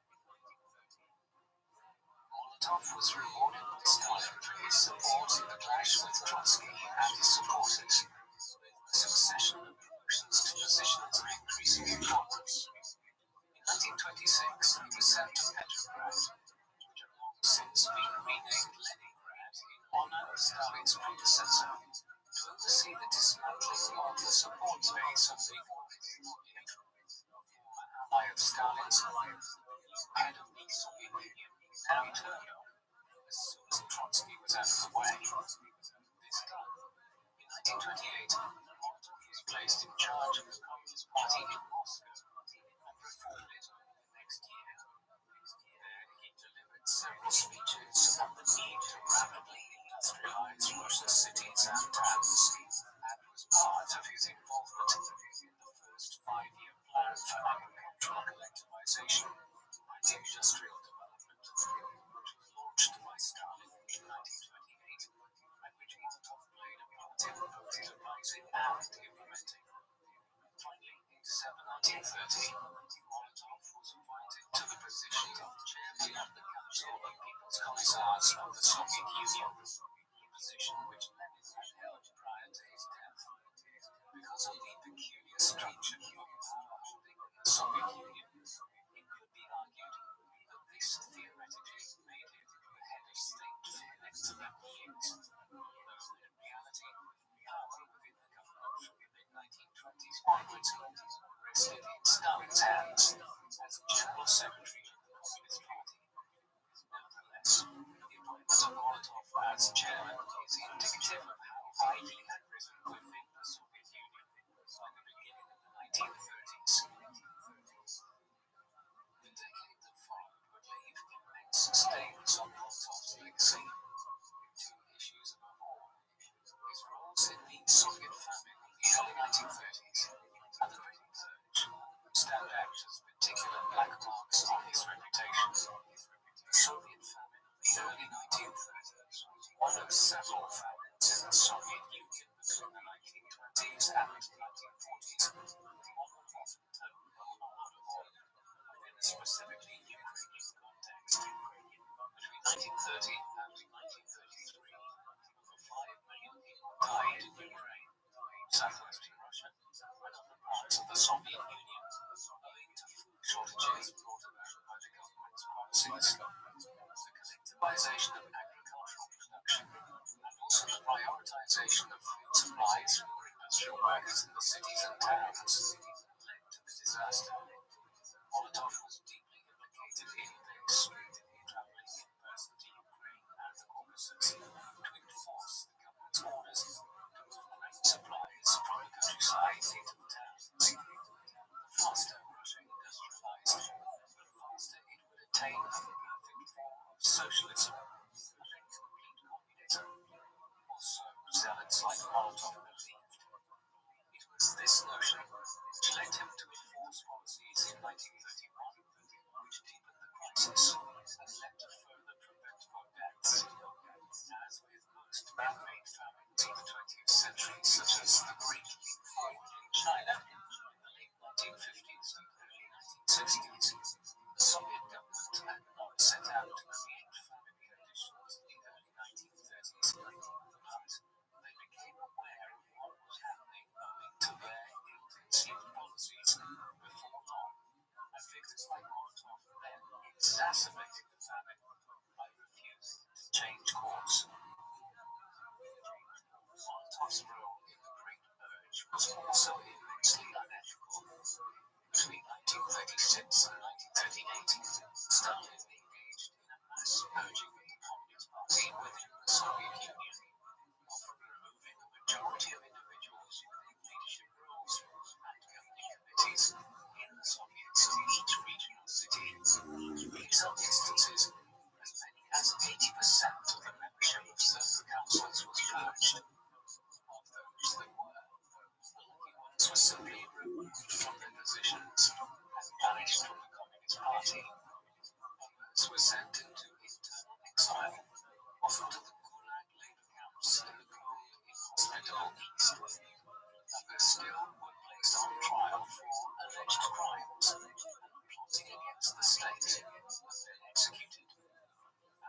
Molotov was rewarded by Stalin for his support in the clash with Trotsky and his supporters, with a succession of promotions to positions of increasing importance. In 1926, he was sent to Petrograd, which had long since been renamed Leningrad in honor of Stalin's predecessor, to oversee the dismantling of the support base of the former ally of Stalin's, head of the Soviet Union, now turned on as soon as Trotsky was out of the way. This done, in 1928, Molotov was placed in charge of the Communist Party in Moscow and reformed it over the next year. There, he delivered several speeches on the need to rapidly industrialize Russia's cities and towns, and was part of his involvement in the first 5-year plan for agricultural collectivization and industrial development, which was launched by Stalin in 1928, and which Molotov played a part in both devising and implementing. Finally, in December 1930, Molotov was appointed to the position of chairman of the Council of People's Commissars of the Soviet Union, a position which Lenin had held prior to his death. Because of the peculiar structure of power holding in the Soviet Union, it could be argued that this theoretically made him the head of state for the next 11 years, though in reality, power within the government from the mid-1920s onwards rested in Stalin's hands as General Secretary of the Communist Party. Nevertheless, the appointment of Molotov as chairman is indicative of how high he had risen within the Soviet Union by the beginning of the 1930s. The decade that followed would leave immense stains on Molotov's policies, the collectivization of agricultural production, and also the prioritization of food supplies for industrial workers in the cities and towns led to the disaster. Molotov was deeply implicated in this, traveling in person to Ukraine and the Caucasus to enforce the government's orders to move grain supplies from the countryside into the towns. The faster Russia industrialized, the faster it would attain the perfect form of socialism and then complete communism, or so zealots like Molotov believed. It was this notion which led him to enforce policies in 1931 which deepened the crisis and led to further preventable deaths. As with most man-made famines of the 20th century, such as the Great Leap Forward in China in the late 1950s and early 1960s, the Soviet government had not set out to create famine conditions in the early 1930s, but they became aware of what was happening owing to their ill-conceived policies before long, and figures like Molotov then exacerbated the famine by refusing to change course. Molotov's role in the Great Purge was also immensely unethical. Between 1936 and 1938, Stalin engaged in a mass purging of the Communist Party within the Soviet Union, often removing a majority of individuals in leadership roles and governing committees in the Soviets of each regional city. In some instances, as many as 80% of the membership of certain councils was purged. Of those that were, the lucky ones were simply removed from their positions and banished from the Communist Party. Others were sent into internal exile, often to the Gulag labor camps in the cold, inhospitable East. Others still were placed on trial for alleged crimes and plotting against the state and then executed.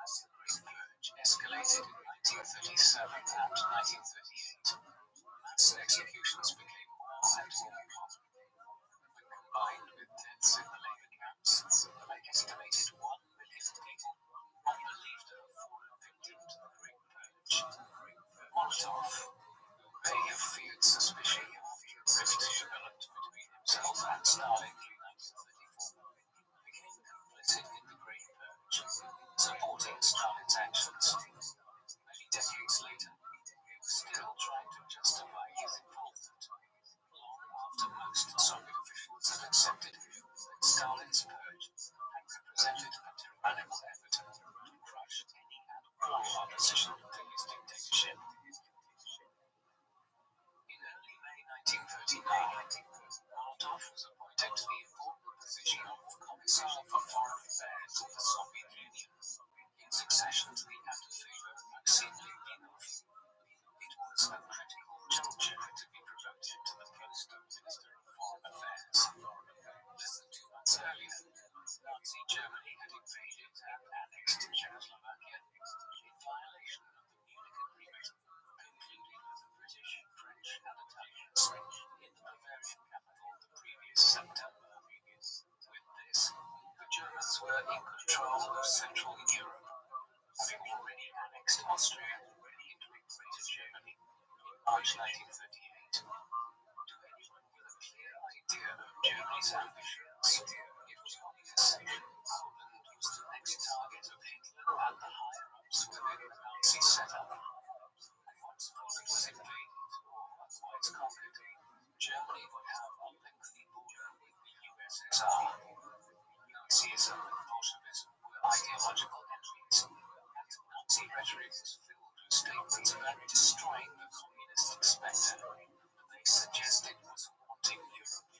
As the Great Purge escalated in 1937 and 1938, mass executions became more and more common. When combined with deaths in the labor camps, an estimated 1 million people are believed to have fallen victim to the Great Purge. Molotov, who may have feared suspicion after a rift developed between himself and Stalin in 1934, became complicit in the Great Purge, supporting Stalin's actions. Many decades later, he was still trying to justify his involvement, long after most Soviet officials had accepted that Stalin's purge had represented a tyrannical effort to crush any and all opposition to his dictatorship. In early May 1939, Molotov was appointed to the important position of Commissar for Foreign Affairs of the Soviet Union, in succession to the out-of-favor Maxim Litvinov. It was a critical juncture to be promoted to the post of Minister of Foreign Affairs. Less than 2 months earlier, Nazi Germany had invaded and annexed Czechoslovakia in violation of the Munich Agreement, concluded with the British, French, and Italians in the Bavarian capital the previous September. With this, the Germans were in control of Central Europe, having already annexed Austria into Greater Germany in March 1938. To anyone with a clear idea of Germany's ambitions, it was obvious Poland was the next target of Hitler and the higher-ups within the Nazi setup. And once Poland was invaded or otherwise conquered, Germany would have a lengthy border with the USSR. Nazism and Bolshevism were ideological enemies, and Nazi rhetoric was filled with statements about destroying the communistic spectre that they suggested was haunting Europe.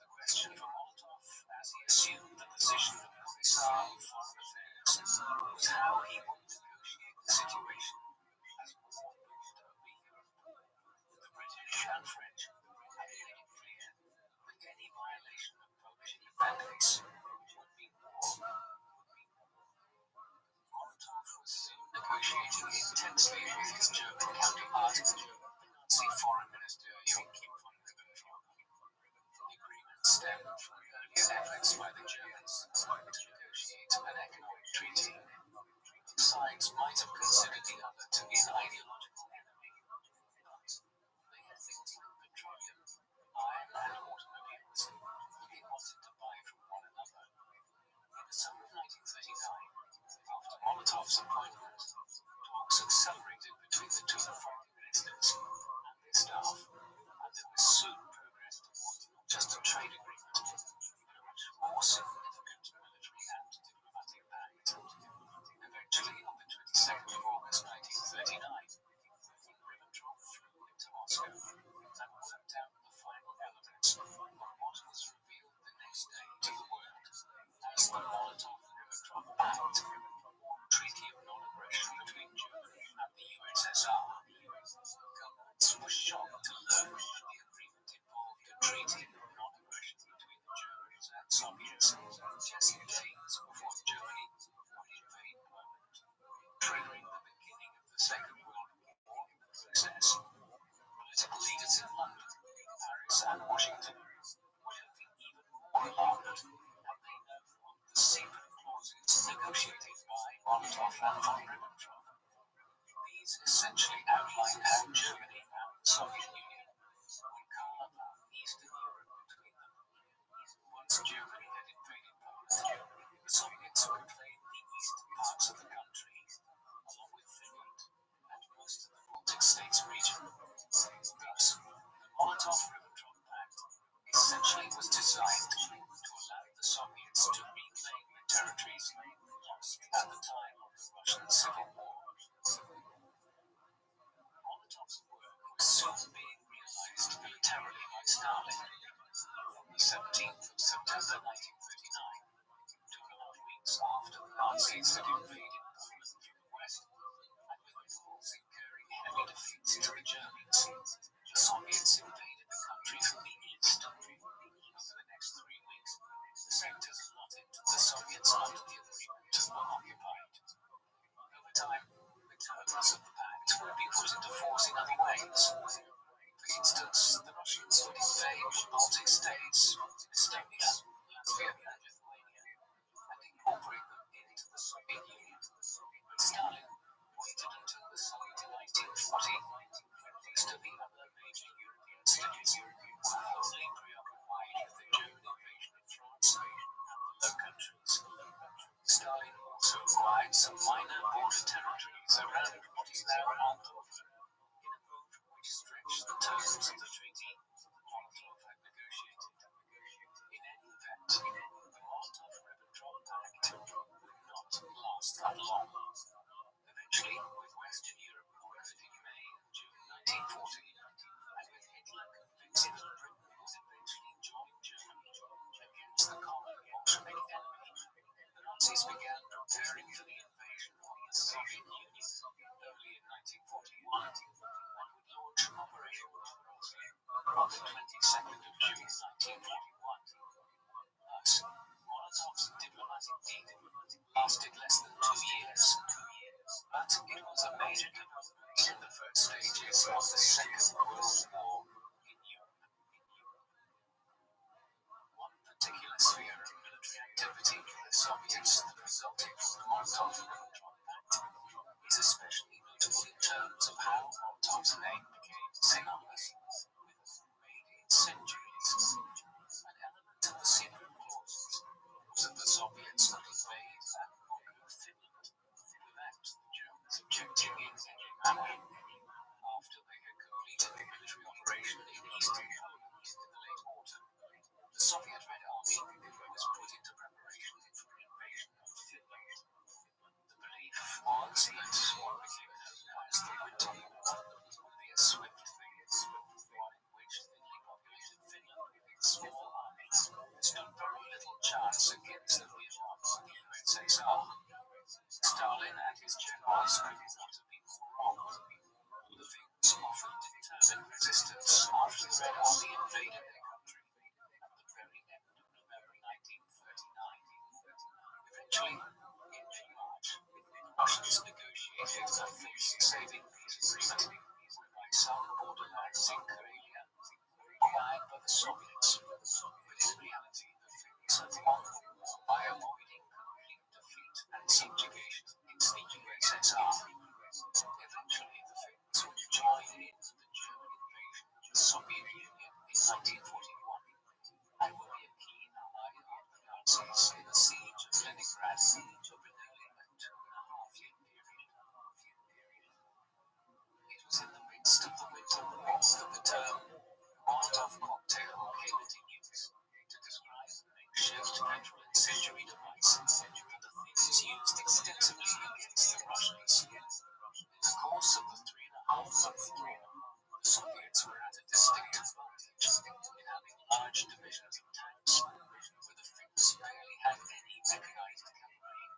The question for Molotov, as he assumed the position of Commissar of Foreign Affairs, was how he would negotiate the situation as war loomed over Europe. The British and French had made it clear that any violation of Polish independence would be war. Molotov was soon negotiating intensely with his German counterpart, the Nazi Foreign Minister Joachim von Ribbentrop. The agreement stemmed from earlier efforts by the Germans Molotov's appointment, talks accelerated between the two foreign ministers and their staff, and there was soon progress towards not just a trade agreement, but a much more significant military and diplomatic pact. Eventually, on the 22nd of August 1939, Ribbentrop flew into Moscow and worked out the final elements of what was revealed the next day to the world as the Molotov-Ribbentrop Pact, Treaty of Non-Aggression between Germany and the USSR. Governments were shocked to learn that the agreement involved a treaty of non-aggression between the Germans and Soviets just days before Germany would invade Poland, triggering the beginning of the Second World War in the process. Political leaders in London, Paris, and Washington would have been even more alarmed had they known the secret clauses negotiated by Molotov and von Ribbentrop. These essentially outlined how Germany and the Soviet Union would carve out Eastern Europe between them. Once Germany had invaded Poland, the Soviets would claim the eastern parts of the country, along with Finland and most of the Baltic States region. Thus, the Molotov-Ribbentrop Pact essentially was designed to allow the Soviets to reclaim the territories lost at the time of the Russian Civil War. Molotov's work was soon being realized militarily by Stalin. On the 17th of September 1939, 2.5 weeks after the Nazis had invaded Poland from the west, and with the Poles incurring heavy defeats to the Germans, the Soviets invaded the country from the east. Over the next 3 weeks, the sectors allotted to the Soviets under the agreement were occupied. Over time, the terms of the pact would be put into force in other ways. For instance, the Russians would invade the Baltic states, Estonia, Latvia, and Lithuania, and incorporate them into the Soviet Union. But Stalin waited until the summit in 1940, when most of the other major European states were wholly preoccupied with the German invasion of France and the Low Countries. Stalin also acquired some minor border territories around what is now Moldova, in a move which stretched the terms of the treaty Molotov had negotiated. In any event, the Molotov-Ribbentrop Pact would not last that long. Eventually, with Western Europe cornered in May and June 1940, and with Hitler convinced that Britain would eventually join Germany against the common Bolshevik enemy, the Nazis began preparing for the invasion of the Soviet Union early in 1941 and would launch Operation Barbarossa on the 22nd of June 1941. Thus, Molotov's diplomatic deal lasted less than 2 years, but it was a major development in the first stages of the Second World War in Europe. One particular sphere of military activity for the Soviets that resulted from the Molotov-Ribbentrop Pact is especially notable in terms of how Molotov's name became synonymous with made in centuries. An element of the secret clauses was that the Soviets could invade and conquer Finland without the Germans objecting in any manner. After they had completed the military operation in eastern Poland in the late autumn, the Soviet Red Army was put into preparation for an invasion of Finland. The belief was that what became known as the Winter War would be a swift phase, one in which thinly populated Finland with its small army stood very little chance against the Wehrmacht of the USSR. Stalin and his generals could not have been more wrong. All the things often determined resistance after the Red Army invaded their country at the very end of November 1939. Eventually, in mid-March, the Russians negotiated a face-saving peace agreement whereby some borderlands in Karelia were occupied by the Soviets, but in reality the Finns had won the war by avoiding complete defeat and subjugation into the USSR. Eventually, the Finns would join in the German invasion of the Soviet Union in 1941 and would be a key ally of the Nazis in the siege of Leningrad over nearly a 2.5-year used extensively against the Russians. In the course of the 3.5-month war, the Soviets were at a distinct advantage in having large divisions of tanks, where the Finns barely had any mechanized cavalry.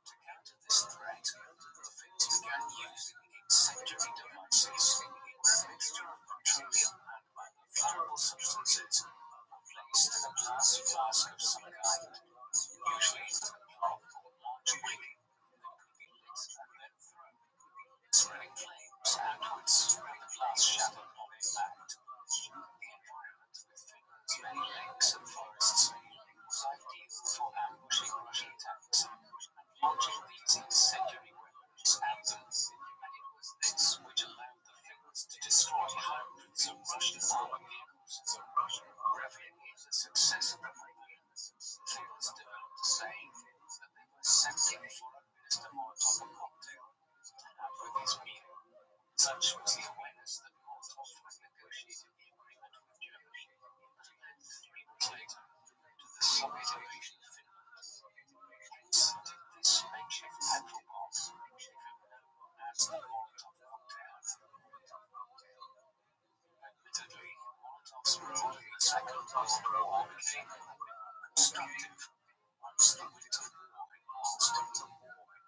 To counter this threat, the Finns began using incendiary devices, where a mixture of petroleum and flammable substances were placed in a glass flask of some kind, usually with a prop or large wick that could be lit and then thrown, spreading flames outwards when the glass shattered on impact. The environment with Finland's many lakes and forests was ideal for ambushing Russian tanks and launching these incendiary weapons at them, and it was this which allowed the Finns to destroy hundreds of Russian armored vehicles. Reveling in the success of the campaign, the Finns developed a saying that they were settling for a Minister Molotov cocktail to have with his meal. Such was the awareness that Molotov had negotiated the agreement with Germany that led 3 months later to the Soviet invasion of Finland. Hence did this makeshift petrol bomb become known as the Molotov cocktail. Admittedly, Molotov's role in the Second World War became constructive once the Winter War had passed. In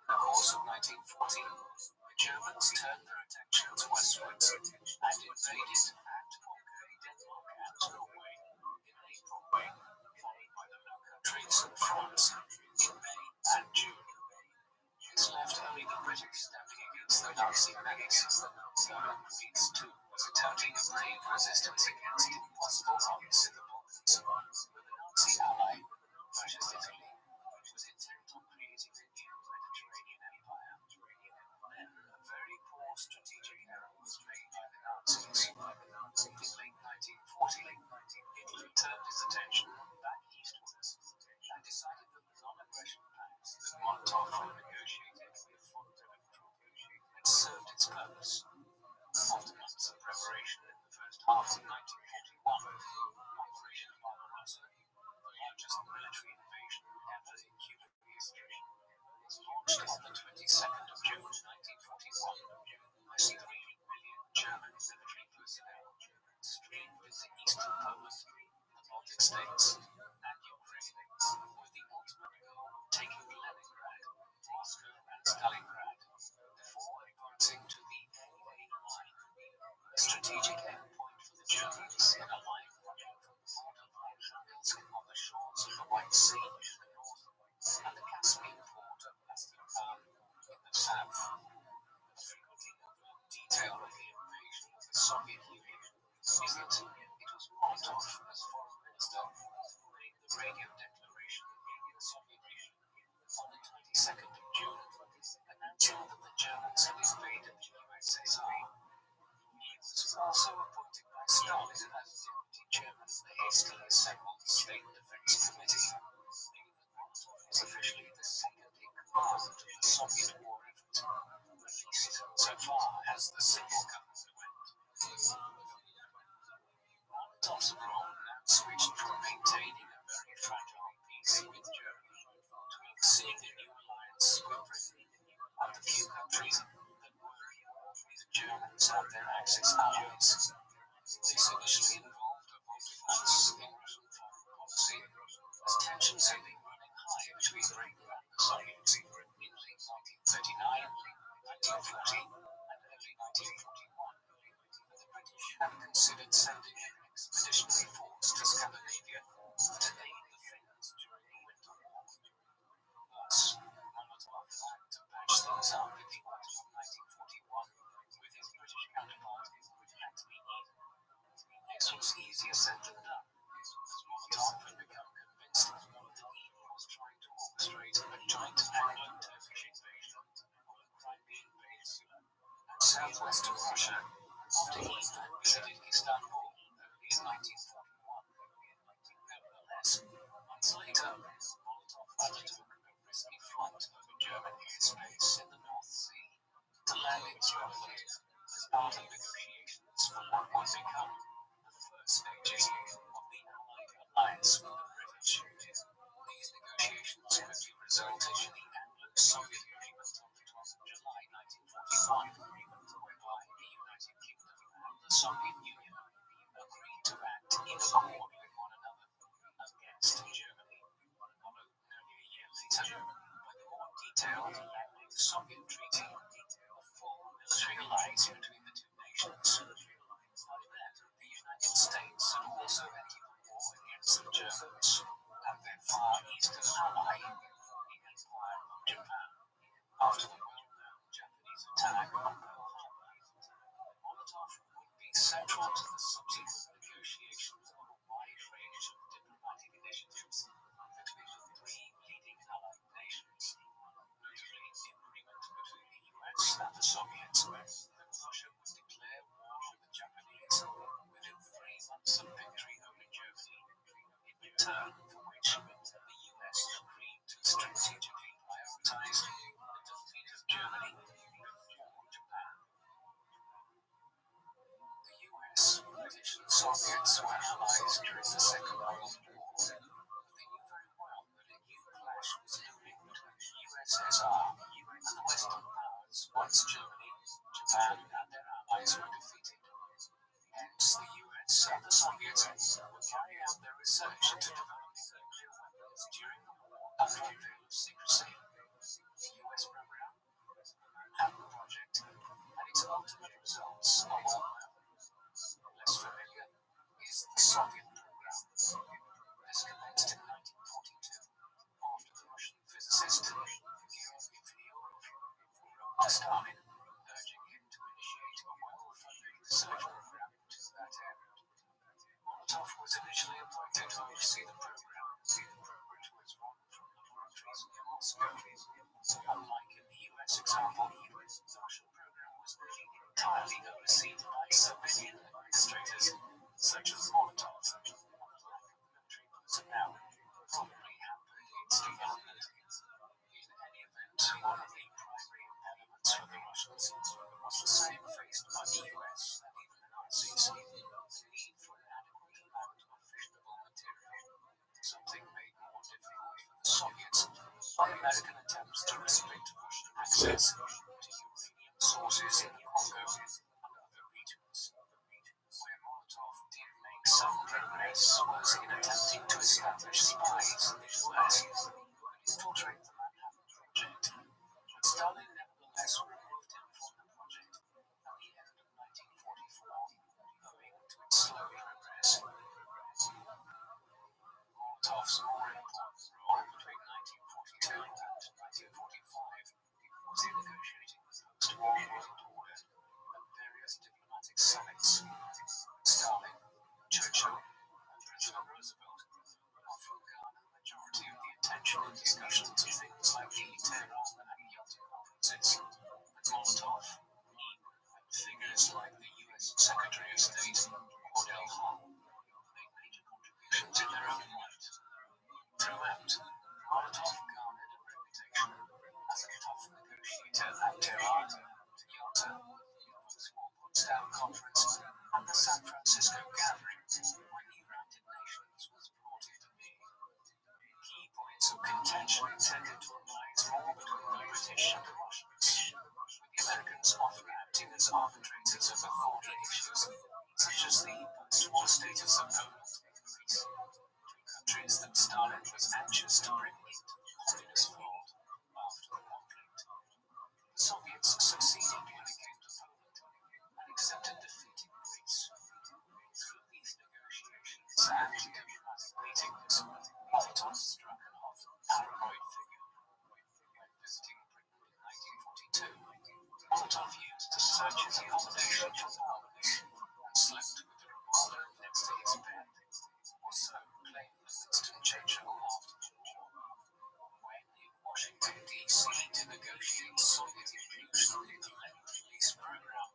the course of 1940, the Germans turned their attentions westwards and invaded and conquered Denmark and Norway in April, followed by the Low Countries and France in May and June. This left only the British standing against the Nazi menace. Greece, too, was attempting a brave resistance against impossible odds in the Balkans, where the Nazi ally, Fascist Italy, was intent on creating a new Mediterranean empire. Then, a very poor strategic error was made by the Nazis. In late 1940, Hitler turned his attention back eastwards and decided that the non-aggression pacts that Molotov had negotiated with Ribbentrop had served its purpose. After months of preparation in the first half of 1941, Operation Barbarossa, the largest military invasion ever in human history, was launched on the 22nd of June 1941 as 3 million German military personnel streamed into eastern Poland, the Baltic states, and Ukraine, with the ultimate goal of taking Leningrad, Moscow, and Stalingrad before advancing to the AA line, a strategic endpoint for the Germans in a line running from the port of Archangelsk on the shores of the White Sea in the north and the Caspian port of Astrakhan in the south. Frequently overlooked detail of the invasion of the Soviet Union is that it was Molotov, as foreign minister, who made the radio declaration in the Soviet Union on the 22nd of June, announcing that the Germans had invaded the USSR. He was also appointed by Stalin as deputy chairman of the hastily assembled State Defense Committee, meaning that Molotov was officially the second in command of the Soviet war effort, at least so far as the civil government went. Molotov's role now switched from maintaining a very fragile peace with Germany to overseeing a new alliance with Britain and the few countries that were at war with the Germans and their Axis allies. This initially involved a volte-face in Russian foreign policy, as tensions had been running high between Britain and the Soviets in late 1939, 1940, and early 1941. The British had considered sending an expeditionary force to Scandinavia to aid the Finns during the Winter War. Thus, Molotov had to patch things up in the autumn of 1941 with his British counterpart, Anthony Eden. This was easier said than done, as Molotov had become convinced that Eden was trying to orchestrate a joint Anglo-Turkish invasion of the Crimean Peninsula and southwestern Russia, after Eden had visited Istanbul early in 1941. Nevertheless, months later, Molotov undertook a risky flight over German airspace in the North Sea to land in Scotland as part of negotiations for what would become the first stages of the Allied alliance with the British. These negotiations quickly resulted in the The Soviet agreement of 12 July 1941, whereby the United Kingdom and the Soviet Union agreed to act in accord with one another against Germany. Followed nearly a year later by the more detailed Soviet treaty, a full military alliance between the two nations. Not then, the United States had also entered the war against the Germans and their Far Eastern ally, the Empire of Japan, after the well-known Japanese attack on Pearl Harbor. Molotov would be central to the subsequent negotiations of a wide range of diplomatic initiatives between the three leading Allied nations, notably the agreement between the US and the Soviets that Russia would declare war on the Japanese within 3 months of victory over Germany, in return for which the US agreed to strategically prioritize the defeat of Germany before Japan. The US, British, and Soviets were allies during the Second World War. They knew very well that a new clash was looming between the USSR and the Western powers once Germany, Japan, and their allies were defeated. Hence, the US and the Soviets would carry out their research into developing nuclear weapons during the war under a veil of secrecy. The US program, the Manhattan Project, and its ultimate results are well known. Less familiar is the Soviet program. This commenced in 1942 after the Russian physicist Georgy Fyodorov wrote to Stalin urging him to initiate a well-funded research program into that area. Molotov was initially appointed to oversee the program, which was run from laboratories near Moscow. Unlike in the US example, the Russian program was nearly entirely overseen by civilian administrators such as Molotov. Military personnel probably hampered its development. In any event, one of the primary impediments for the Russians was the same faced by the US and even the Nazis: the need for an adequate amount of fissionable material, something made more difficult for the Soviets by American attempts to restrict Russian access to uranium sources in Congo and other regions. Where Molotov did make some progress was in attempting to establish spies in the US who could infiltrate the Manhattan Project, but Stalin nevertheless removed him from the project at the end of 1944, owing to its slow progress. Molotov's more important role between 1942 and 1945 was in negotiating the post-war world order at various diplomatic summits. Stalin, Churchill, and President Roosevelt often garnered the majority of the attention in discussions of things like the Tehran and Yalta conferences. But Molotov, he, and figures like the US Secretary of State, Cordell Hull, made major contributions in their own right. Throughout, Molotov garnered a reputation as a tough negotiator at Tehran, Yalta, the post-war Potsdam Conference, and the San Francisco Gathering, when the United Nations was brought into being. Key points of contention tended to arise more between the British and the Russians, with the Americans often acting as arbitrators of the thorny issues, such as the post-war status of Poland and Greece, two countries that Stalin was anxious to bring into the communist fold after the conflict. The Soviets succeeded when it came to Poland and accepted defeating Greece. Through these negotiations and diplomatic meetings, Molotov struck an often paranoid figure. When visiting Britain in 1942, Molotov used to search his accommodation for arms and slept with a revolver next to his bed, or so claimed Winston Churchill after the war. When in Washington, D.C. to negotiate Soviet inclusion in the Lend-Lease program,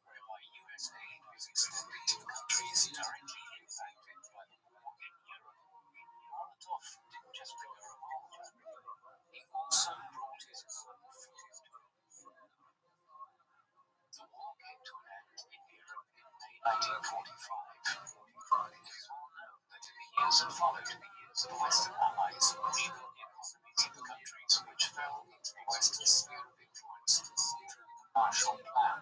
whereby US aid was extended to countries directly impacted by the war in Europe, Molotov didn't just bring a revolver, he also brought his own food. The war came to an end in Europe in May 1945. It is well known that in the years that followed, the Western Allies rebuilt the economies of the countries which fell into Western sphere of influence through the Marshall Plan.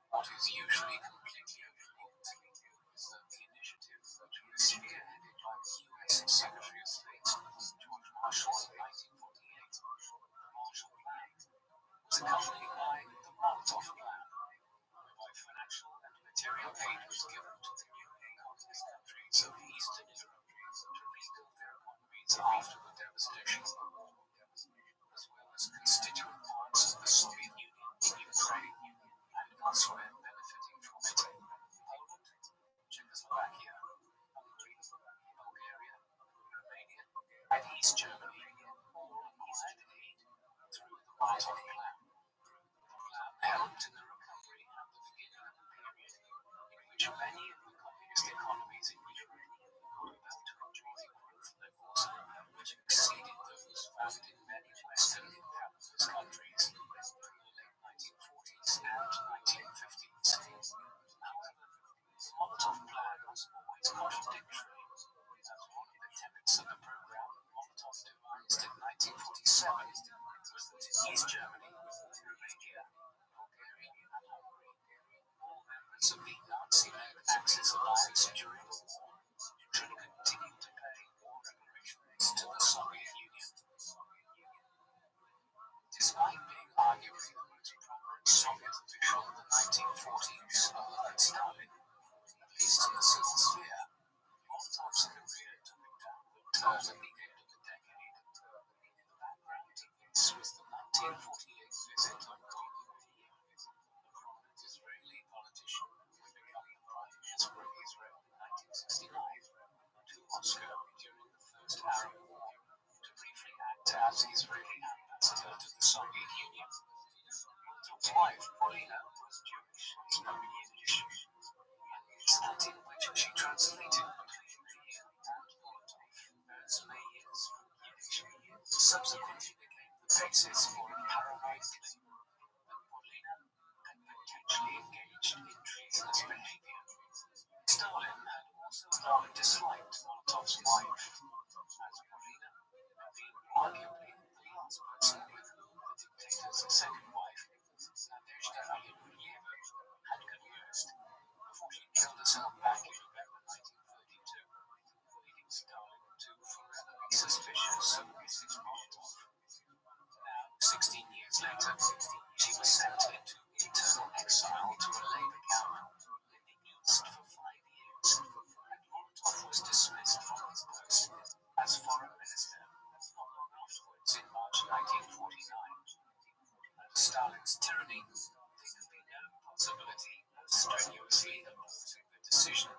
What is usually completely overlooked is that the initiative, which was spearheaded by the U.S. Secretary of State George Marshall in 1948, the Marshall Plan, was accompanied by the Molotov Plan, whereby financial and material aid was given to the new communist countries of Eastern Europe to rebuild their economies after the devastation of the war, as well as constituent parts of the Soviet Union in Ukraine and elsewhere benefiting from it. Poland, Czechoslovakia, Hungary, Bulgaria, Romania, and East Germany all acquired aid through the Molotov Plan. The plan helped in the recovery at the beginning of a period in which many of the communist economies in Europe were about to enjoy growth levels which exceeded those found in many Western capitalist countries from the late 1940s and 1950s. However, the Molotov Plan was always contradictory, as one of the tenets of the program Molotov devised in 1947 was that East Germany, Romania, Bulgaria, and Hungary, all members of the Nazi-led Axis alliance during the war, should continue to pay war reparations to the Soviet Union. Despite being arguably the most prominent Soviet official in the 1940s, other than Stalin, at least in the civil sphere, Molotov's career took a downward turn at the end of the decade. In the background of this was the 1948 visit of Golda Meir, a prominent Israeli politician who would become the Prime Minister of Israel in 1969, to Moscow during the First Arab War to briefly act as Israeli ambassador to the Soviet Union. Molotov's wife, Polina, was Jewish, as no Yiddish, and the instant in which she translated between Meir and Molotov as Meir's from Yiddish subsequently became the basis for a paranoid claim that Polina had potentially engaged in treasonous behavior. Stalin had also long disliked Molotov's wife, as Polina had been arguably the last person with whom the dictator's second wife, Nadezhda Alyeviyeva, had conversed before she killed herself back in November 1932, leading Stalin to forever be suspicious of Mrs. Molotov. Now, 16 years later, she was sent into internal exile to a labor camp in the East for 5 years, and Molotov was dismissed from his post as foreign minister not long afterwards in March 1949. Under Stalin's tyranny, there could be no possibility of strenuously opposing the decision.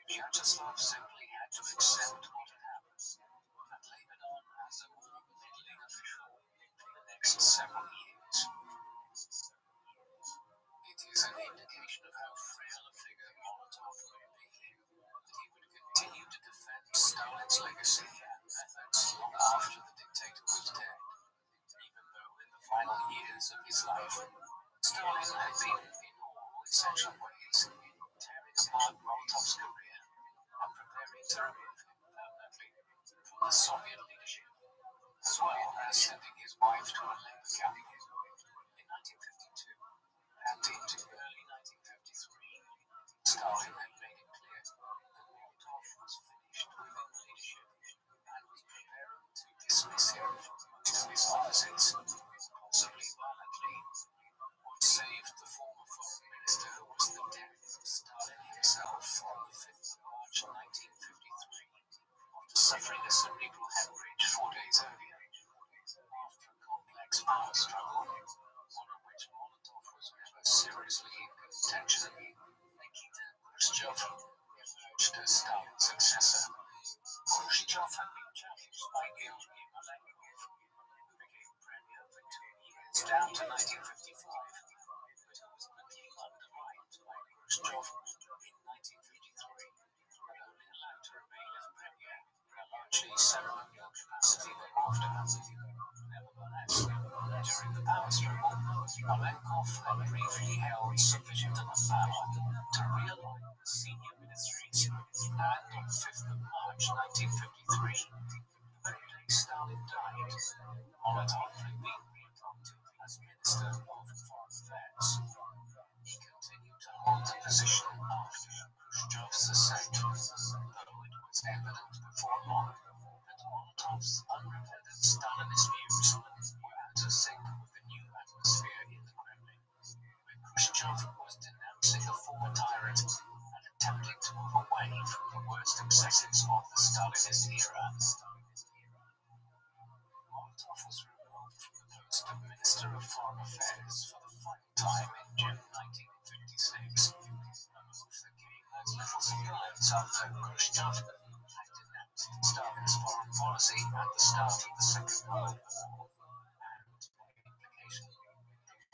Vyacheslav simply had to accept what had happened and labored on as a more middling official for the next several years. It is an indication of how frail a figure Molotov could be that he would continue to defend Stalin's legacy and methods long after the dictator was dead, even though in the final years of his life, Stalin had been, in all essential ways, tearing apart Molotov's career and preparing to remove him permanently from the Soviet leadership, as well as sending his wife to a labor camp. In 1952 and into early 1953, Stalin had made it clear that Molotov was finished within the leadership and was preparing to dismiss him from most of his offices, possibly violently. What saved the former foreign minister was the death of Stalin himself on the 5th of March 1953, after suffering a cerebral hemorrhage 4 days earlier. After a complex power struggle, one in which Molotov was never seriously in contention, Nikita Khrushchev emerged as Stalin's successor. Khrushchev had been challenged by Georgy Malenkov, who became premier for 2 years down to 1955, but who was quickly undermined by Khrushchev in 1953, and only allowed to remain as premier in a largely ceremonial capacity thereafter. Nevertheless, during the power struggle, Malenkov had briefly held sufficient enough power to realign the senior ministries, and on the 5th of March 1953, the very day Stalin died, Molotov had been as Minister of Foreign Affairs. He continued to hold the position after Khrushchev's ascent, though it was evident before long that Molotov's unrepentant Stalinist views were out of sync with the new atmosphere in the Kremlin, where Khrushchev was denouncing the former tyrant and attempting to move away from the worst excesses of the Stalinist era. Molotov was removed from the post of Minister of Foreign Affairs for the final time in June 1956, a move that came as little surprise after Khrushchev had denounced Stalin's foreign policy at the start of the Second World War, and, by implication,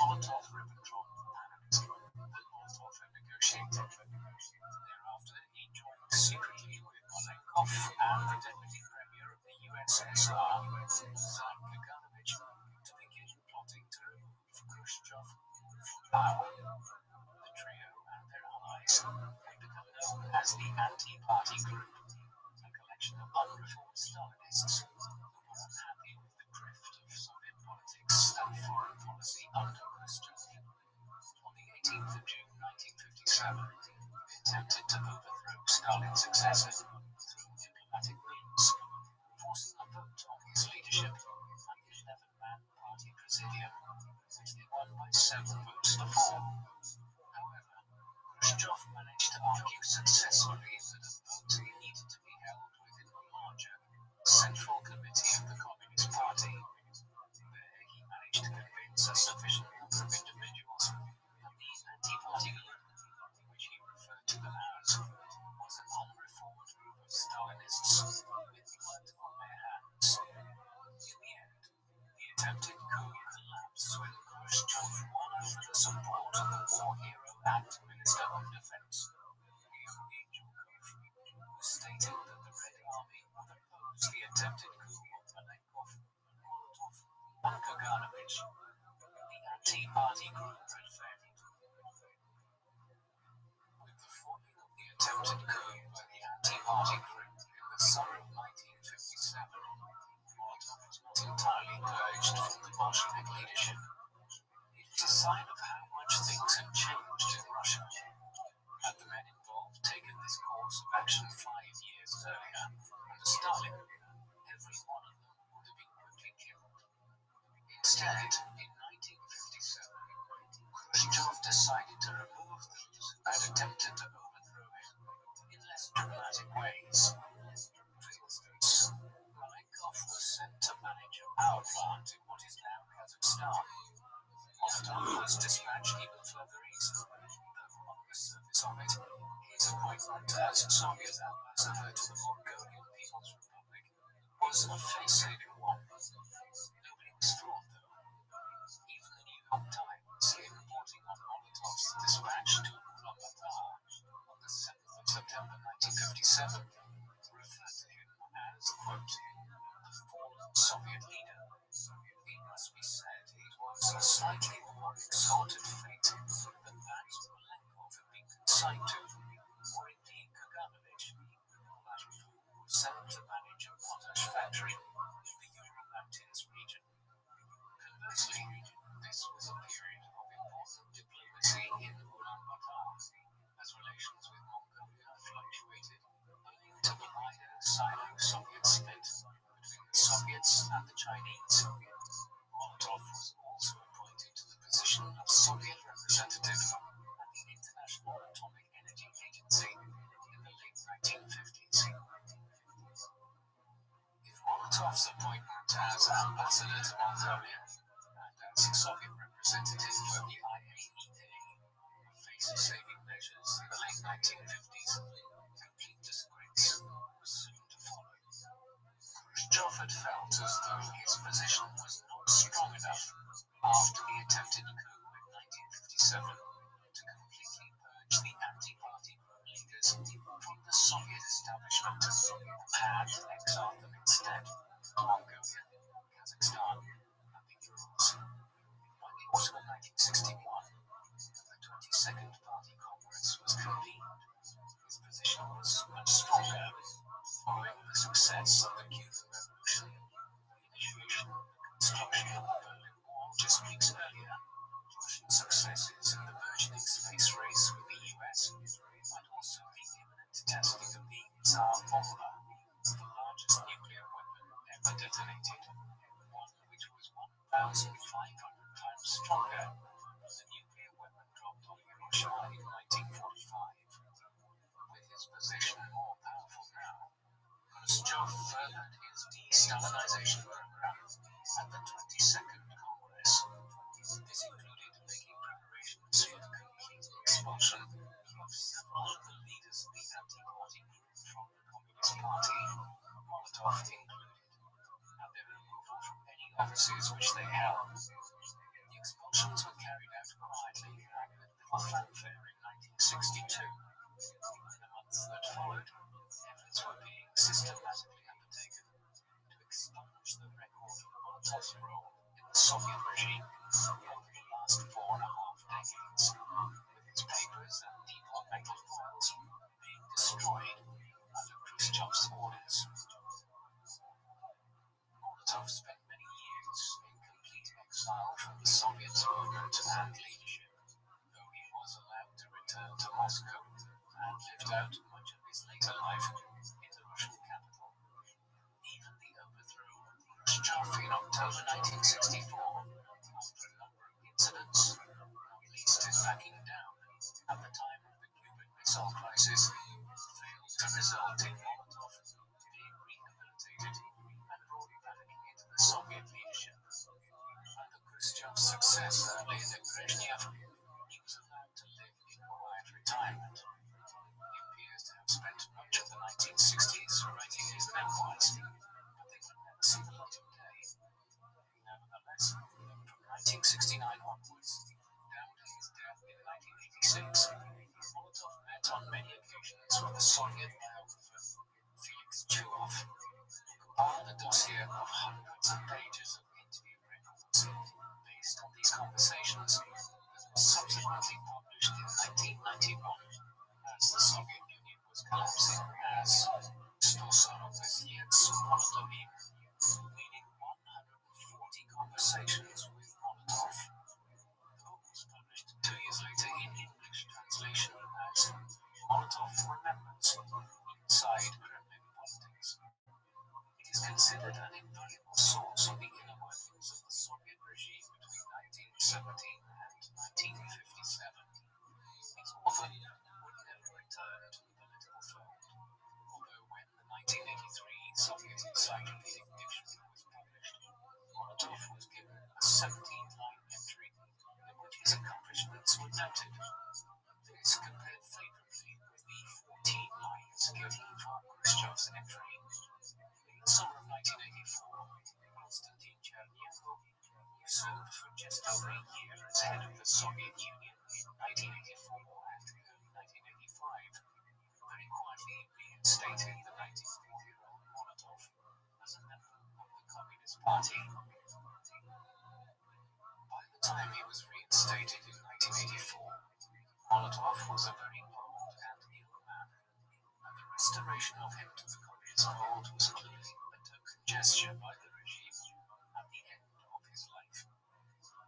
Molotov-Ribbentrop Pact that Molotov had negotiated. Thereafter, he joined secretly with Malenkov and the Deputy Premier of the USSR, Zan Kaganovich, to begin plotting to remove Khrushchev from power. The trio and their allies had become known as the Anti-Party Group, a collection of unreformed Stalinists who were unhappy with the drift of Soviet politics and foreign policy under Khrushchev. On the 18th of June 1957, they attempted to overthrow Stalin's successor through diplomatic means, forcing a vote on his leadership by the 11-man party presidium, which they won by 7 votes to 4. However, Khrushchev managed to argue successfully that a vote needed to be held within the larger Central Committee of the Communist Party. There he managed to convince a sufficient number of individuals that the anti-party group, which he referred to them as, was an unreformed group of Stalinists with blood on their hands. In the end, the attempted coup collapsed when Khrushchev won over the support of the war hero and Minister of Defense, Georgy Zhukov, who stated that the Red Army would oppose the attempted coup of Malenkov, Molotov, and Kaganovich. The anti-party group had failed. With the forming of the attempted coup by the anti-party group in the summer of 1957, Molotov was not entirely purged from the Bolshevik leadership. It was a sign of how much things had changed in Russia. Had the men involved taken this course of action 5 years earlier, under Stalin, every one of them would have been quickly killed. Instead, in 1957, Khrushchev decided to remove those who had attempted to overthrow him in less dramatic ways. For instance, Malenkov was sent to manage a power plant in what is now Kazakhstan. Molotov was dispatched even further east, though on the surface of it, his appointment as Soviet ambassador to the Mongolian People's Republic was a face-saving one. Nobody was thrilled, though. Even the New York Times, in reporting on Molotov's dispatch to Ulaanbaatar on the 7th of September 1957, referred to him as, quote, the fallen Soviet leader. It must be said it was a slightly more exalted fate than that Malenkov had been consigned to, or indeed Kaganovich, the latter of whom was sent to manage a potash factory in the Ural Mountains region. Conversely, this was a period of important diplomacy in Ulaanbaatar, as relations with Mongolia fluctuated, owing to the wider Sino-Soviet split between the Soviets and the Chinese. Molotov was also appointed to the position of Soviet representative at the International Atomic Energy Agency in the late 1950s. If Molotov's appointment as ambassador to Mongolia and as Soviet representative of the IAEA were face-saving measures in the late 1950s, complete disgrace was soon to follow. Khrushchev had felt as though his position was not strong enough after the attempted coup in 1957 to completely purge the anti-party group leaders from the Soviet establishment and had exiled them instead to Mongolia, Kazakhstan, and the Urals. By the autumn of 1961, the 22nd Party Congress was convened. His position was much stronger, following the success of the Cuban Revolution, the initiation and construction of the Berlin Wall, just weeks earlier, Russian successes in the burgeoning space race with the US might also be imminent testing of the Tsar Bomba, the largest nuclear weapon ever detonated, one which was 1,500 times stronger than the nuclear weapon dropped on Hiroshima in 1945. With his position more powerful now, Khrushchev furthered his de-Stalinization program at the 22nd Congress. This included making preparations for the complete expulsion of several of the leaders of the anti-party group from the Communist Party, Molotov included, and their removal from any offices which they held. The expulsions were carried out quietly and with little fanfare in 1962. In the months that followed, efforts were being systematically undertaken to expunge the record of Molotov's role in the Soviet regime over the last 4.5 decades, with its papers and departmental files being destroyed under Khrushchev's orders. Molotov spent many years in complete exile from the Soviet movement and leadership, though he was allowed to return to Moscow and lived out much of his later life in the Russian capital. Even the overthrow of Khrushchev in October 1964, after a number of incidents, not least his backing down at the time of the Cuban Missile Crisis, failed to result in Molotov being rehabilitated and brought back into the Soviet leadership. Under Khrushchev's successor, Leonid Brezhnev, he was allowed to live in quiet retirement. He appears to have spent much of the 1960s writing his memoirs, but they could never see the light of day. Nevertheless, from 1969 onwards, down to his death in 1986, Molotov met on many occasions with the Soviet biographer Felix Chuhov, who compiled a dossier of hundreds of pages of interview records based on these conversations that was subsequently published in 1991 as the Soviet Union was collapsing as «Что сорок лет с Молотовым», meaning 140 conversations with Molotov. The book was published 2 years later in English translation as Molotov Remembers Inside Kremlin Politics. It is considered an invaluable source of the inner workings of the Soviet regime between 1917 and 1957. Its author would never return to the political fold, although when the 1983 Soviet Encyclopedic Dictionary was published, Molotov was given a 17-line entry in which his accomplishments were noted. This compared favorably with the 14 lines given for Khrushchev's entry. In the summer of 1984, Konstantin Chernenko, who served for just over a year as head of the Soviet Union in 1984 and early 1985, very quietly reinstated the 94-year-old Molotov as a member of the Communist Party. By the time he was reinstated in 1984, Molotov was a very old and ill man, and the restoration of him to the Communist fold was clearly a token gesture by the regime at the end of his life.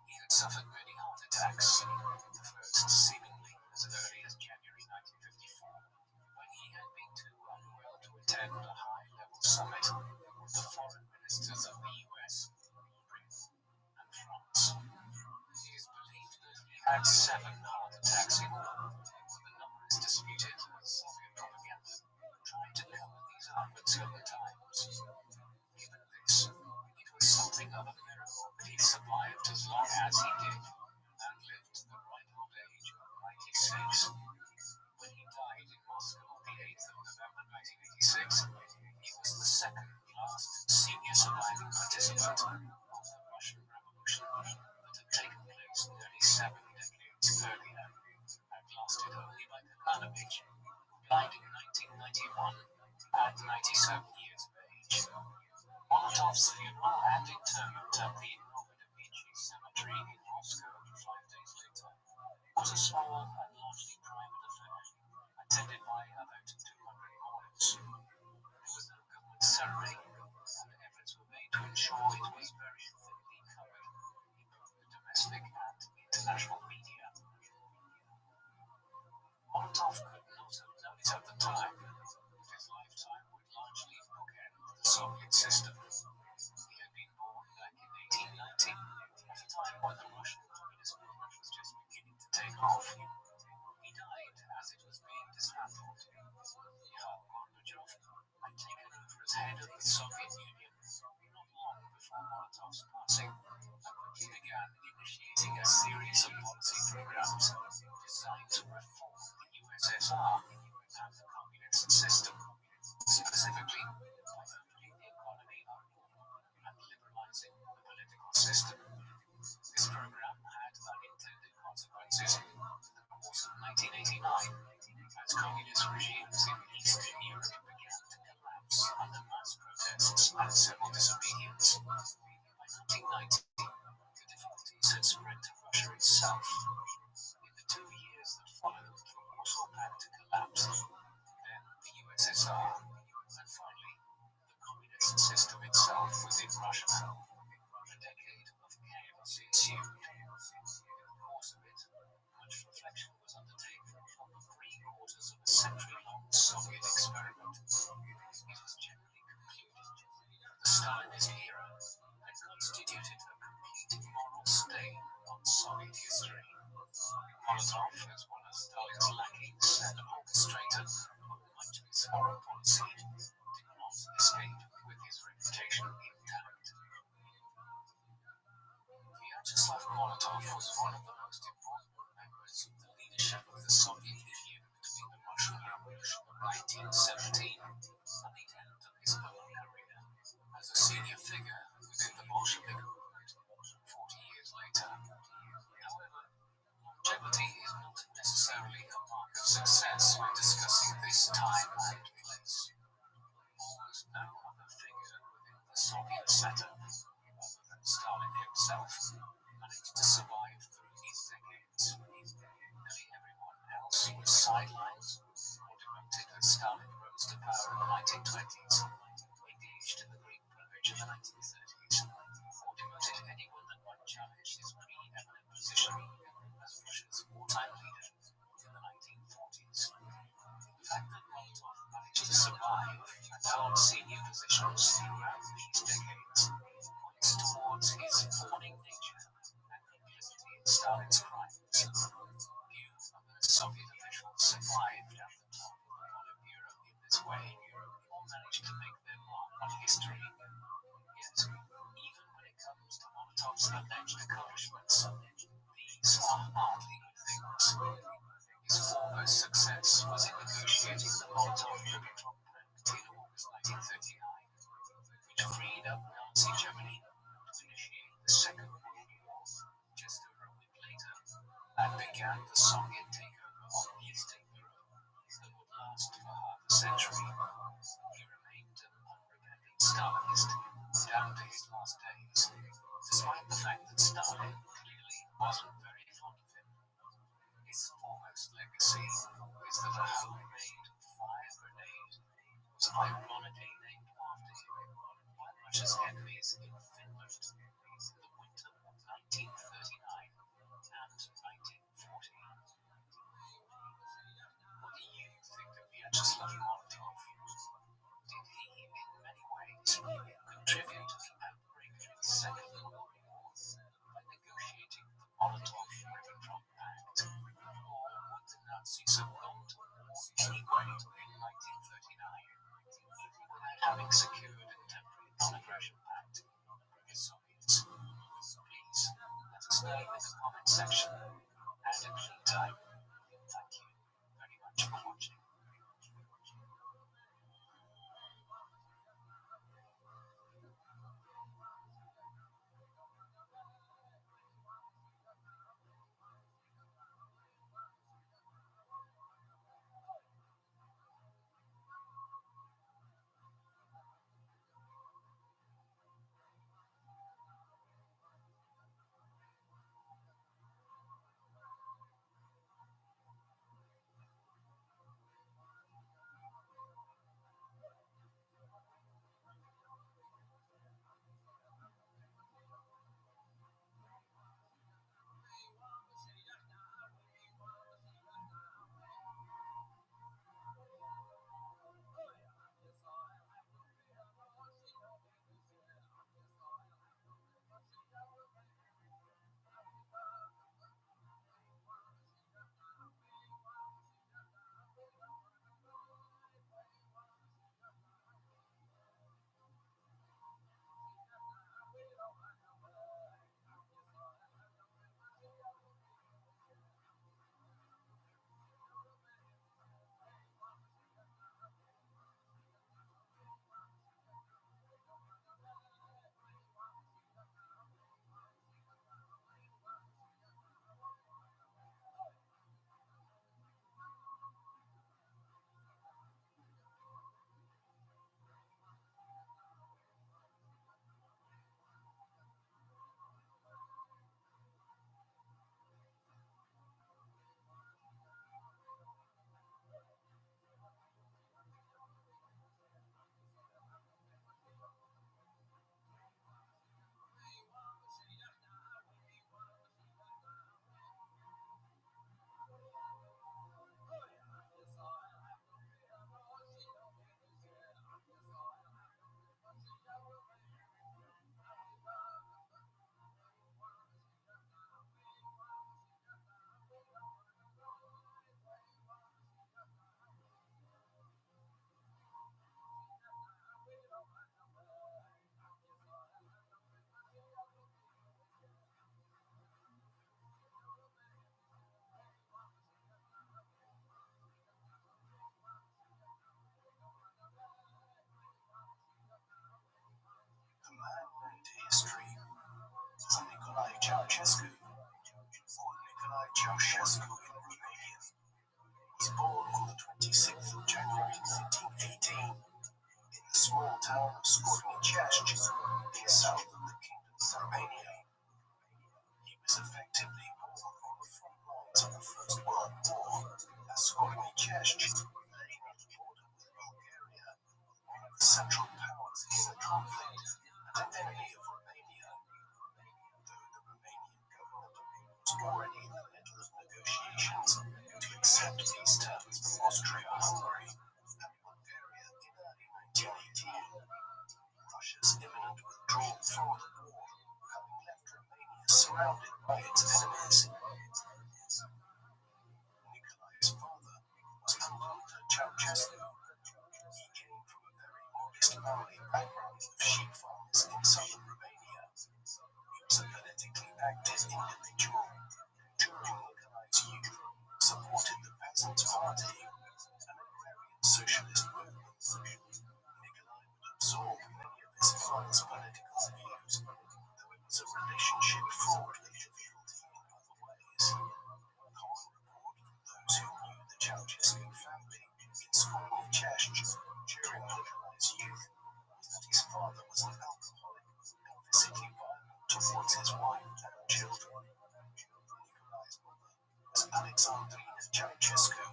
He had suffered many heart attacks, the first seemingly as early as January 1954, when he had been too unwell to attend a high-level summit with the foreign ministers of the US, Britain, and France. It is believed that he had 7 heart attacks in all, but the number is disputed as Soviet propaganda tried to cover these up at certain times. Given this, it was something of a miracle that he survived as long as he did and lived to the ripe old age of 96. When he died in Moscow on the 8th of November 1986, he was the second last senior surviving participant of the Russian Revolution that had taken place nearly 7 decades earlier and lasted only by Kaganovich, who died in 1991 at 97 years of age. Molotov's funeral and interment at the Novodevichy Cemetery in Moscow 5 days later was a small and largely private affair, attended by about 200 mourners. There was no government ceremony, and efforts were made to ensure it was very thinly covered. initiating a series of policy programs designed to reform the USSR and the communist system, specifically by opening the economy up and liberalizing the political system. This program had unintended consequences in the course of 1989, as communist regimes in Eastern Europe began to collapse under mass protests and civil disobedience. By 1990, the difficulties had spread to Russia itself. In the 2 years that followed the Warsaw Pact collapse, then the USSR, and finally the communist system itself within Russia. A decade of chaos ensued. In the course of it, much reflection was undertaken on the 3/4 of a century-long Soviet experiment. It was generally concluded that the Stalinist era had constituted a complete moral stain on Soviet history. Molotov, as well as Stalin's lackeys and an orchestrator of much of his foreign policy, did not escape with his reputation intact. Vyacheslav Molotov was one of the most important members of the leadership of the Soviet Union between the Russian Revolution of 1917 and the end of his public career as a senior figure within the Bolshevik movement 40 years later. However, longevity is not necessarily a mark of success when discussing this time and place. Almost no other figure within the Soviet setup, other than Stalin himself, managed to survive through these decades. Nearly everyone else was sidelined or demoted as Stalin rose to power in the 1920s, engaged in the Greek Purge in the 1930s, or demoted anyone that might challenge his preeminent position as Russia's wartime leader in the 1940s. The fact that Molotov managed to survive and hold senior positions throughout these decades points towards his fawning nature and complicity in Stalin's crimes. Few other Soviet officials survived at the top of the Politburo in this way, or managed to make their mark on history. Yet, even when it comes to Molotov's alleged accomplishments, these are hardly good things. His foremost success was in negotiating the Molotov-Ribbentrop Pact in August 1939, which freed up Nazi Germany to initiate the Second World War just over a week later, and began the Soviet takeover of Eastern Europe that would last for half a century. He remained an unrepentant Stalinist down to his last days, despite the fact that Stalin clearly wasn't very fond of him. His foremost legacy is that a homemade fire grenade was ironically named after him by Russia's enemies in Finland in the winter of 1939 and 1940. What do you think of Vyacheslav Molotov? Did he, in many ways, contribute to the outbreak of the Second World War by negotiating the Molotov-Ribbentrop Pact? Or would the Nazis have gone to war anyway in 1939, even without having secured a temporary non-aggression pact from the Soviets? Please let us know in the comment section. And in the meantime, thank you very much for watching. Ceausescu, or Nicolae Ceausescu in Romanian. He was born on the 26th of January 1918 in the small town of Scornicești, in the south of the Kingdom of Romania. He was effectively born on the front lines of the First World War, as Scornicești lay on the border with Bulgaria, one of the central powers in the conflict and an enemy of Romania. Though the Romanian government was already in the middle of negotiations to accept peace terms from Austria-Hungary and Bulgaria in early 1918, Russia's imminent withdrawal from the war having left Romania surrounded by its enemies. Nicolae's father was Anton Ceausescu. He came from a very modest family background of sheep farmers in southern Romania. He was a politically active individual. During Nicolae's youth, supported the Peasants' Party, an agrarian socialist movement. Nicolae would absorb many of his father's political views, though it was a relationship fraught with difficulty in other ways. A common report from those who knew the Ceausescu family in Scornicești during Nicolae's youth was that his father was an alcoholic and physically violent towards his wife and children. Nicolae's mother was Alexandrina Ceausescu,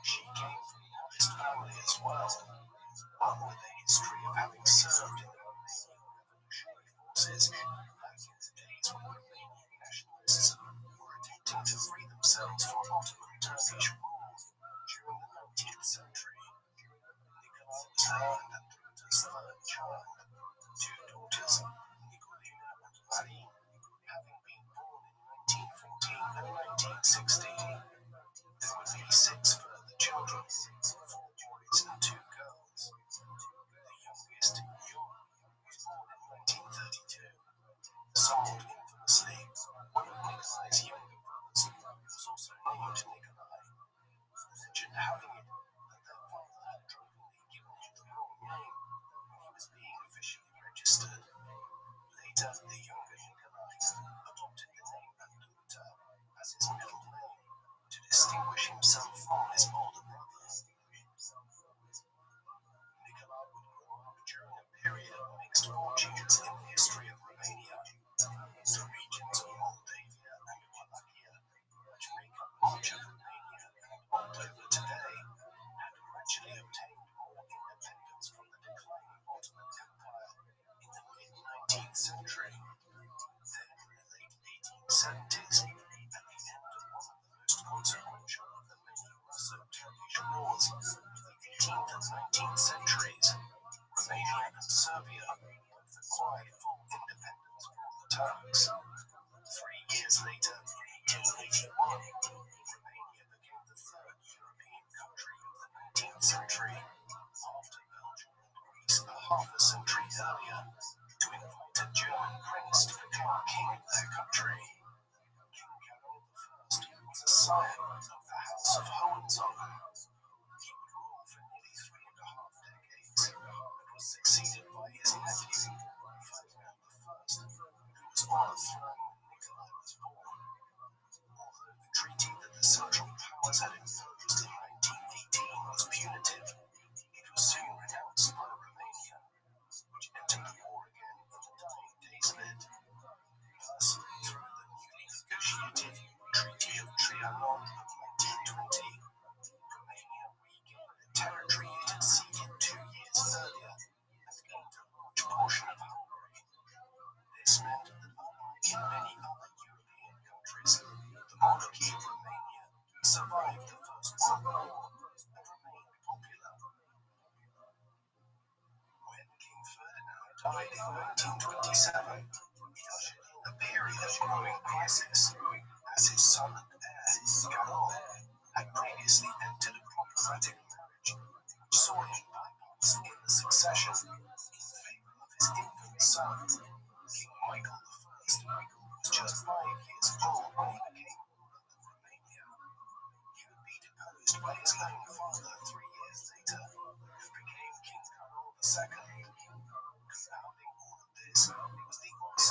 she came from a modest family as well, one with a history of having served in the Romanian revolutionary forces back in the days when Romanian nationalists were attempting to free themselves from Ottoman Turkish rule during the 19th century. Nicolae was her and Andruta's third child, two daughters, Nicolina and Marie, having been born in 1914 and 1916. There would be 6 further children, 4 boys and 2 girls. The youngest, Jon, was born in 1932. Somewhat infamously, one of Nicolae's younger brothers was also named Nicolae. Legend having it that their father had drunkenly given him the wrong name when he was being officially registered. Later, the younger Nicolae adopted the name Andruta as his middle name to distinguish himself from his older brother. Nicolae would grow up during a period of mixed fortunes in the history of Romania. The regions of Moldavia and Wallachia, which make up much of Romania and Moldova today, had gradually obtained more independence from the declining Ottoman Empire in the mid-19th century. Then, in the late 1870s, at the end of one of the most consequential of the many Russo-Turkish wars of the 18th and 19th centuries, Romania and Serbia both acquired full independence from the Turks. 3 years later, in 1881, Romania became the third European country of the 19th century, after Belgium and Greece a half a century earlier, to invite a German prince to become king of their country. King Carol I was a scion of the House of Hohenzollern. He would rule for nearly 3.5 decades, and was succeeded by his nephew, Ferdinand I, who was on the throne when Nicolae was born. Although the treaty that the Central Powers had imposed in 1918 was punitive, it was soon renounced by Romania, which entered the war again in the dying days of it. Thus, through the newly negotiated Treaty of Trianon of 1920, Romania regained the territory it had ceded 2 years earlier and gained a large portion of Hungary. This meant that unlike in many other European countries, the monarchy of Romania survived the First World War and remained popular. When King Ferdinand died in 1927, he ushered in a period of growing crisis, as his son and heir, Carol, had previously entered a problematic marriage, which saw him bypassed in the succession in favor of his infant son, King Michael I, who was just 5 years old when he became ruler of Romania. He would be deposed by his own father 3 years later, who became King Carol II. Compounding all of this was the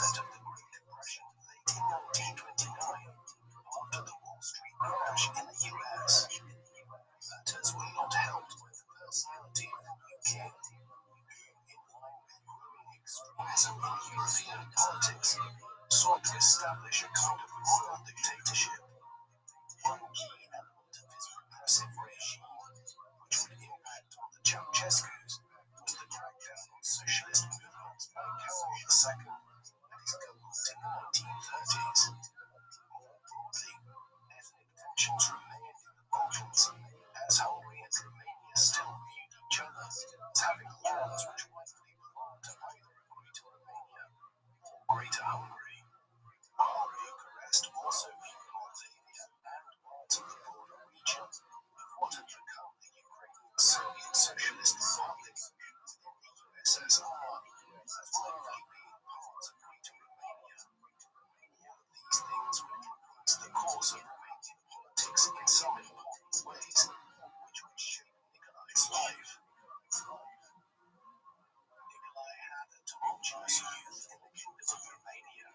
politics sought to establish a kind of royal dictatorship. One key element of his repressive regime, which would impact on the Ceausescus, was the crackdown on socialist movements by Carol II and his government in the 1930s. More broadly, ethnic tensions remained in the Balkans, as Hungary and Romania still viewed each other as having lands which rightfully belonged to either Greater Romania or Greater Hungary. Bucharest also viewed Moldavia and parts of the border region of what had become the Ukrainian Soviet Socialist Republic within the USSR as rightfully being parts of Greater Romania. All of these things would influence the course of Romanian politics in some important ways, which would shape Nicolae's life. Nicolae had a tumultuous youth in the Kingdom of Romania.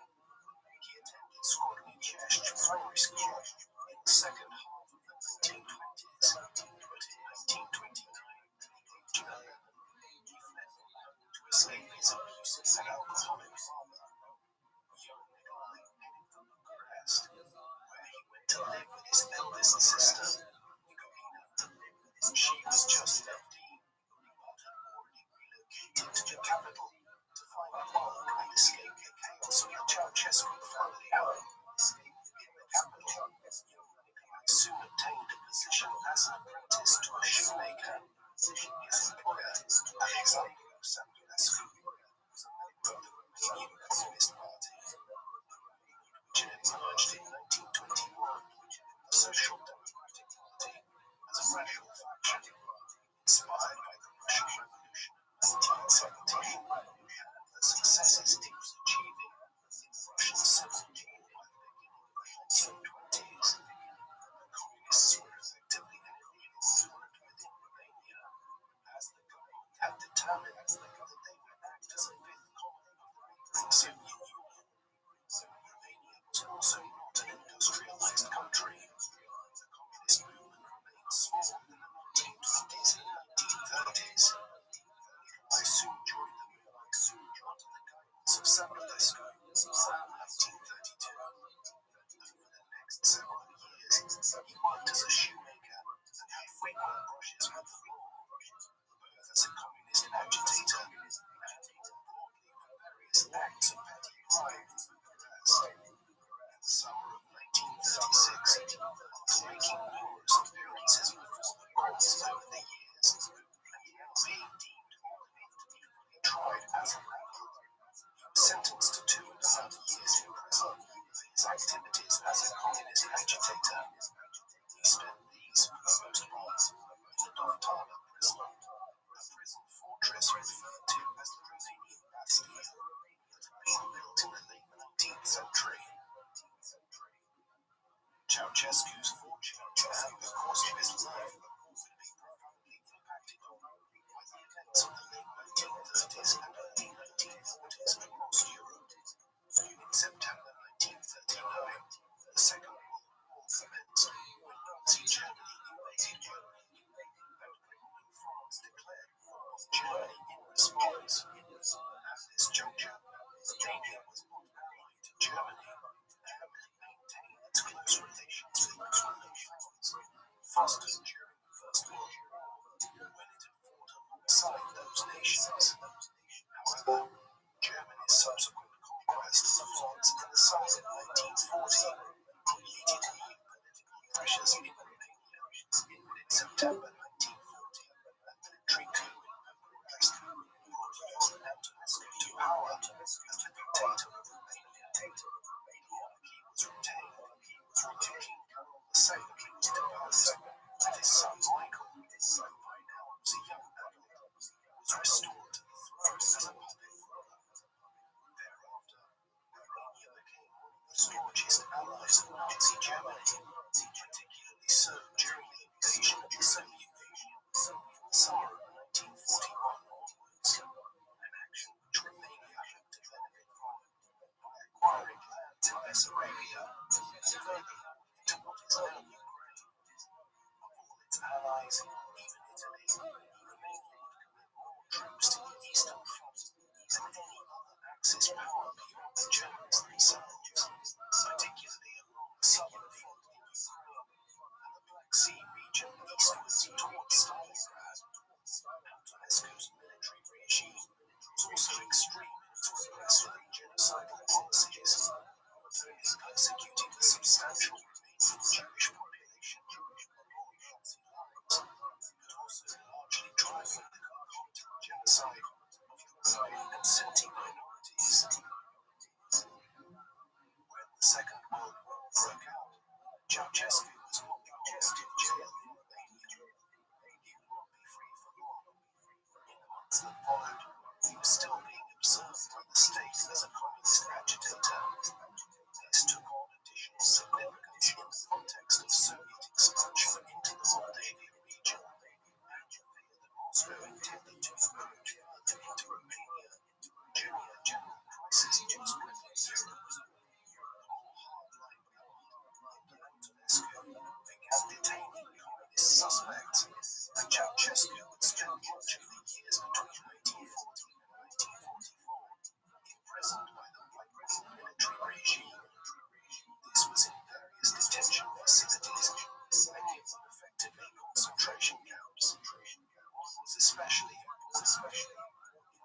He attended Scornicești Primary School in the second half of the 1920s, but in 1929, at the age of 11, he fled from home to escape his abusive and alcoholic father. Young Nicolae headed for Bucharest, where he went to live with his eldest sister, Nicolina. She was just 15, but had already relocated to the capital to find work and escape the chaos of the Ceausescu family home. In the capital, young Nicolae soon obtained a position as an apprentice to a shoemaker. His employer, Alexandru Samulescu, was a member of the Romanian Communist Party, which had emerged in 1921 from the Social Democratic Party as a radical faction, inspired by the Russian Revolution of 1917 and the successes it was achieving in the Russian Civil War by the beginning of the 1920s. The Communists were effectively an illegal movement within Romania, as the government had determined that they would act as a fifth colony of the neighboring Soviet Union. Romania was also not an industrialized country. The communist movement remained small in the 1920s and 1930s. Nicolae soon joined the movement under the guidance of Samulescu in 1932. Over the next several years, he worked as a shoemaker and had frequent brushes with the law, both as a communist agitator and more broadly for various acts of petty crime in Bucharest. In the summer of 1936, after making numerous appearances before the courts over the years, and now being deemed old enough to be fully tried as a criminal, he was sentenced to 2.5 years in prison for his activities as a communist agitator. He spent these, for the most part, in the Dovtana prison, a prison fortress referred to as the Romanian Bastille, that had been built in the late 19th century. Ceausescu's fortune and the course of his life would be profoundly impacted on by the events of the late 1930s and early 1940s across Europe. In September 1939, the Second World War commenced when Nazi Germany invaded Europe, and Britain and France declared war on Germany in response. At this juncture, Romania was not allied to Germany and maintained its close relations with Britain and France, fostered during the First World War, when it had fought alongside those nations. However, Germany's subsequent conquest of France in the summer of 1940 created new political pressures in Romania, and in September 1940, a military coup in Bucharest brought Ion Antonescu to power as the dictator of Romania. He was retained, King Carol II was deposed, and his son Michael, who by now was a young adult, was restored to the throne as a puppet ruler. Thereafter, Romania became one of the staunchest allies of Nazi Germany, particularly so during the invasion of the Soviet Union from the summer of 1941 onwards, an action which Romania hoped to benefit from by acquiring lands in Bessarabia and further into what is now Ukraine. Of all its allies, even Italy, Romania would commit more troops to the Eastern Front than any other Axis power beyond the German armies, particularly along the Secular Front in Ukraine and the Black Sea region eastwards towards Stalingrad. Antonescu's military regime was also extreme in its repressive and genocidal policies, openly persecuting the substantial remaining Jewish population along Nazi lines, but also largely driving the content genocide of Ukraine and Sinti minorities. When the Second World War broke out, Ceausescu was locked in jail in Romania. He would not be free for long. In the months that followed, he was still being observed by the state as a communist agitator. This took on additional significance in the context of Soviet expansion into the Moldavian region, and that Moscow intended to emerge further into Romania, during a general crisis just within Europe. Antonescu began detaining communist suspects, and Ceausescu would spend much of the years between 1940 and 1944 imprisoned by the right-wing military regime. This was in various detention facilities, many of them effectively concentration camps. One was especially important.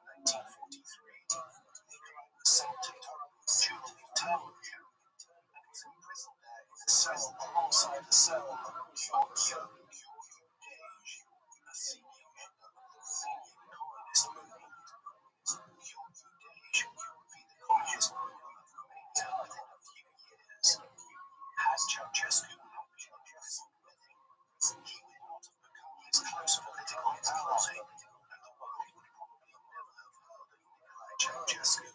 In 1943, Nikolai was sent to Julie internal camp and was imprisoned there in a cell alongside a cell of Gheorghe Dej, a senior member of the Romanian Communist movement. Gheorghe Dej would be the Communist ruler of Romania within a few years. Had Ceausescu not been imprisoned with him, he would not have become his close political ally, and the world would probably never have heard of Nicolae Ceausescu.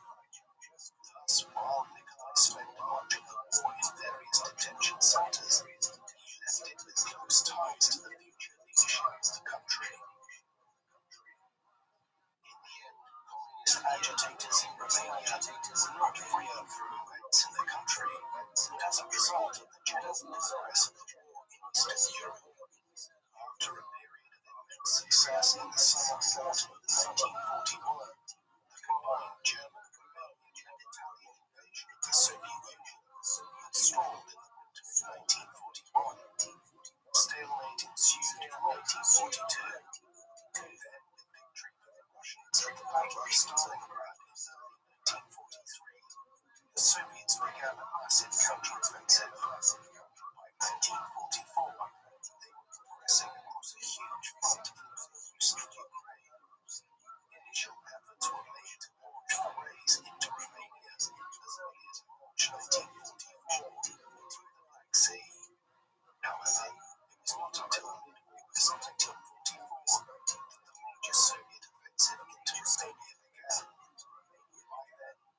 Thus, while Nikolai spent much of the war in various detention centers, he left it with close ties to the future leadership of the country. In the end, communist agitators in Romania were not freer from events in the country, and as a result of the general progress of the war in Eastern Europe, after a period of immense success in the summer and autumn of 1941, the combined German, Romanian, and Italian invasion of the Soviet Union had stalled in the winter of 1941. Stalemate ensued in 1942. Then, with victory for the Russians at the Battle of Stalingrad in early 1943, the Soviets began a massive counteroffensive. By 1944, they were progressing across a huge front in northeastern Ukraine.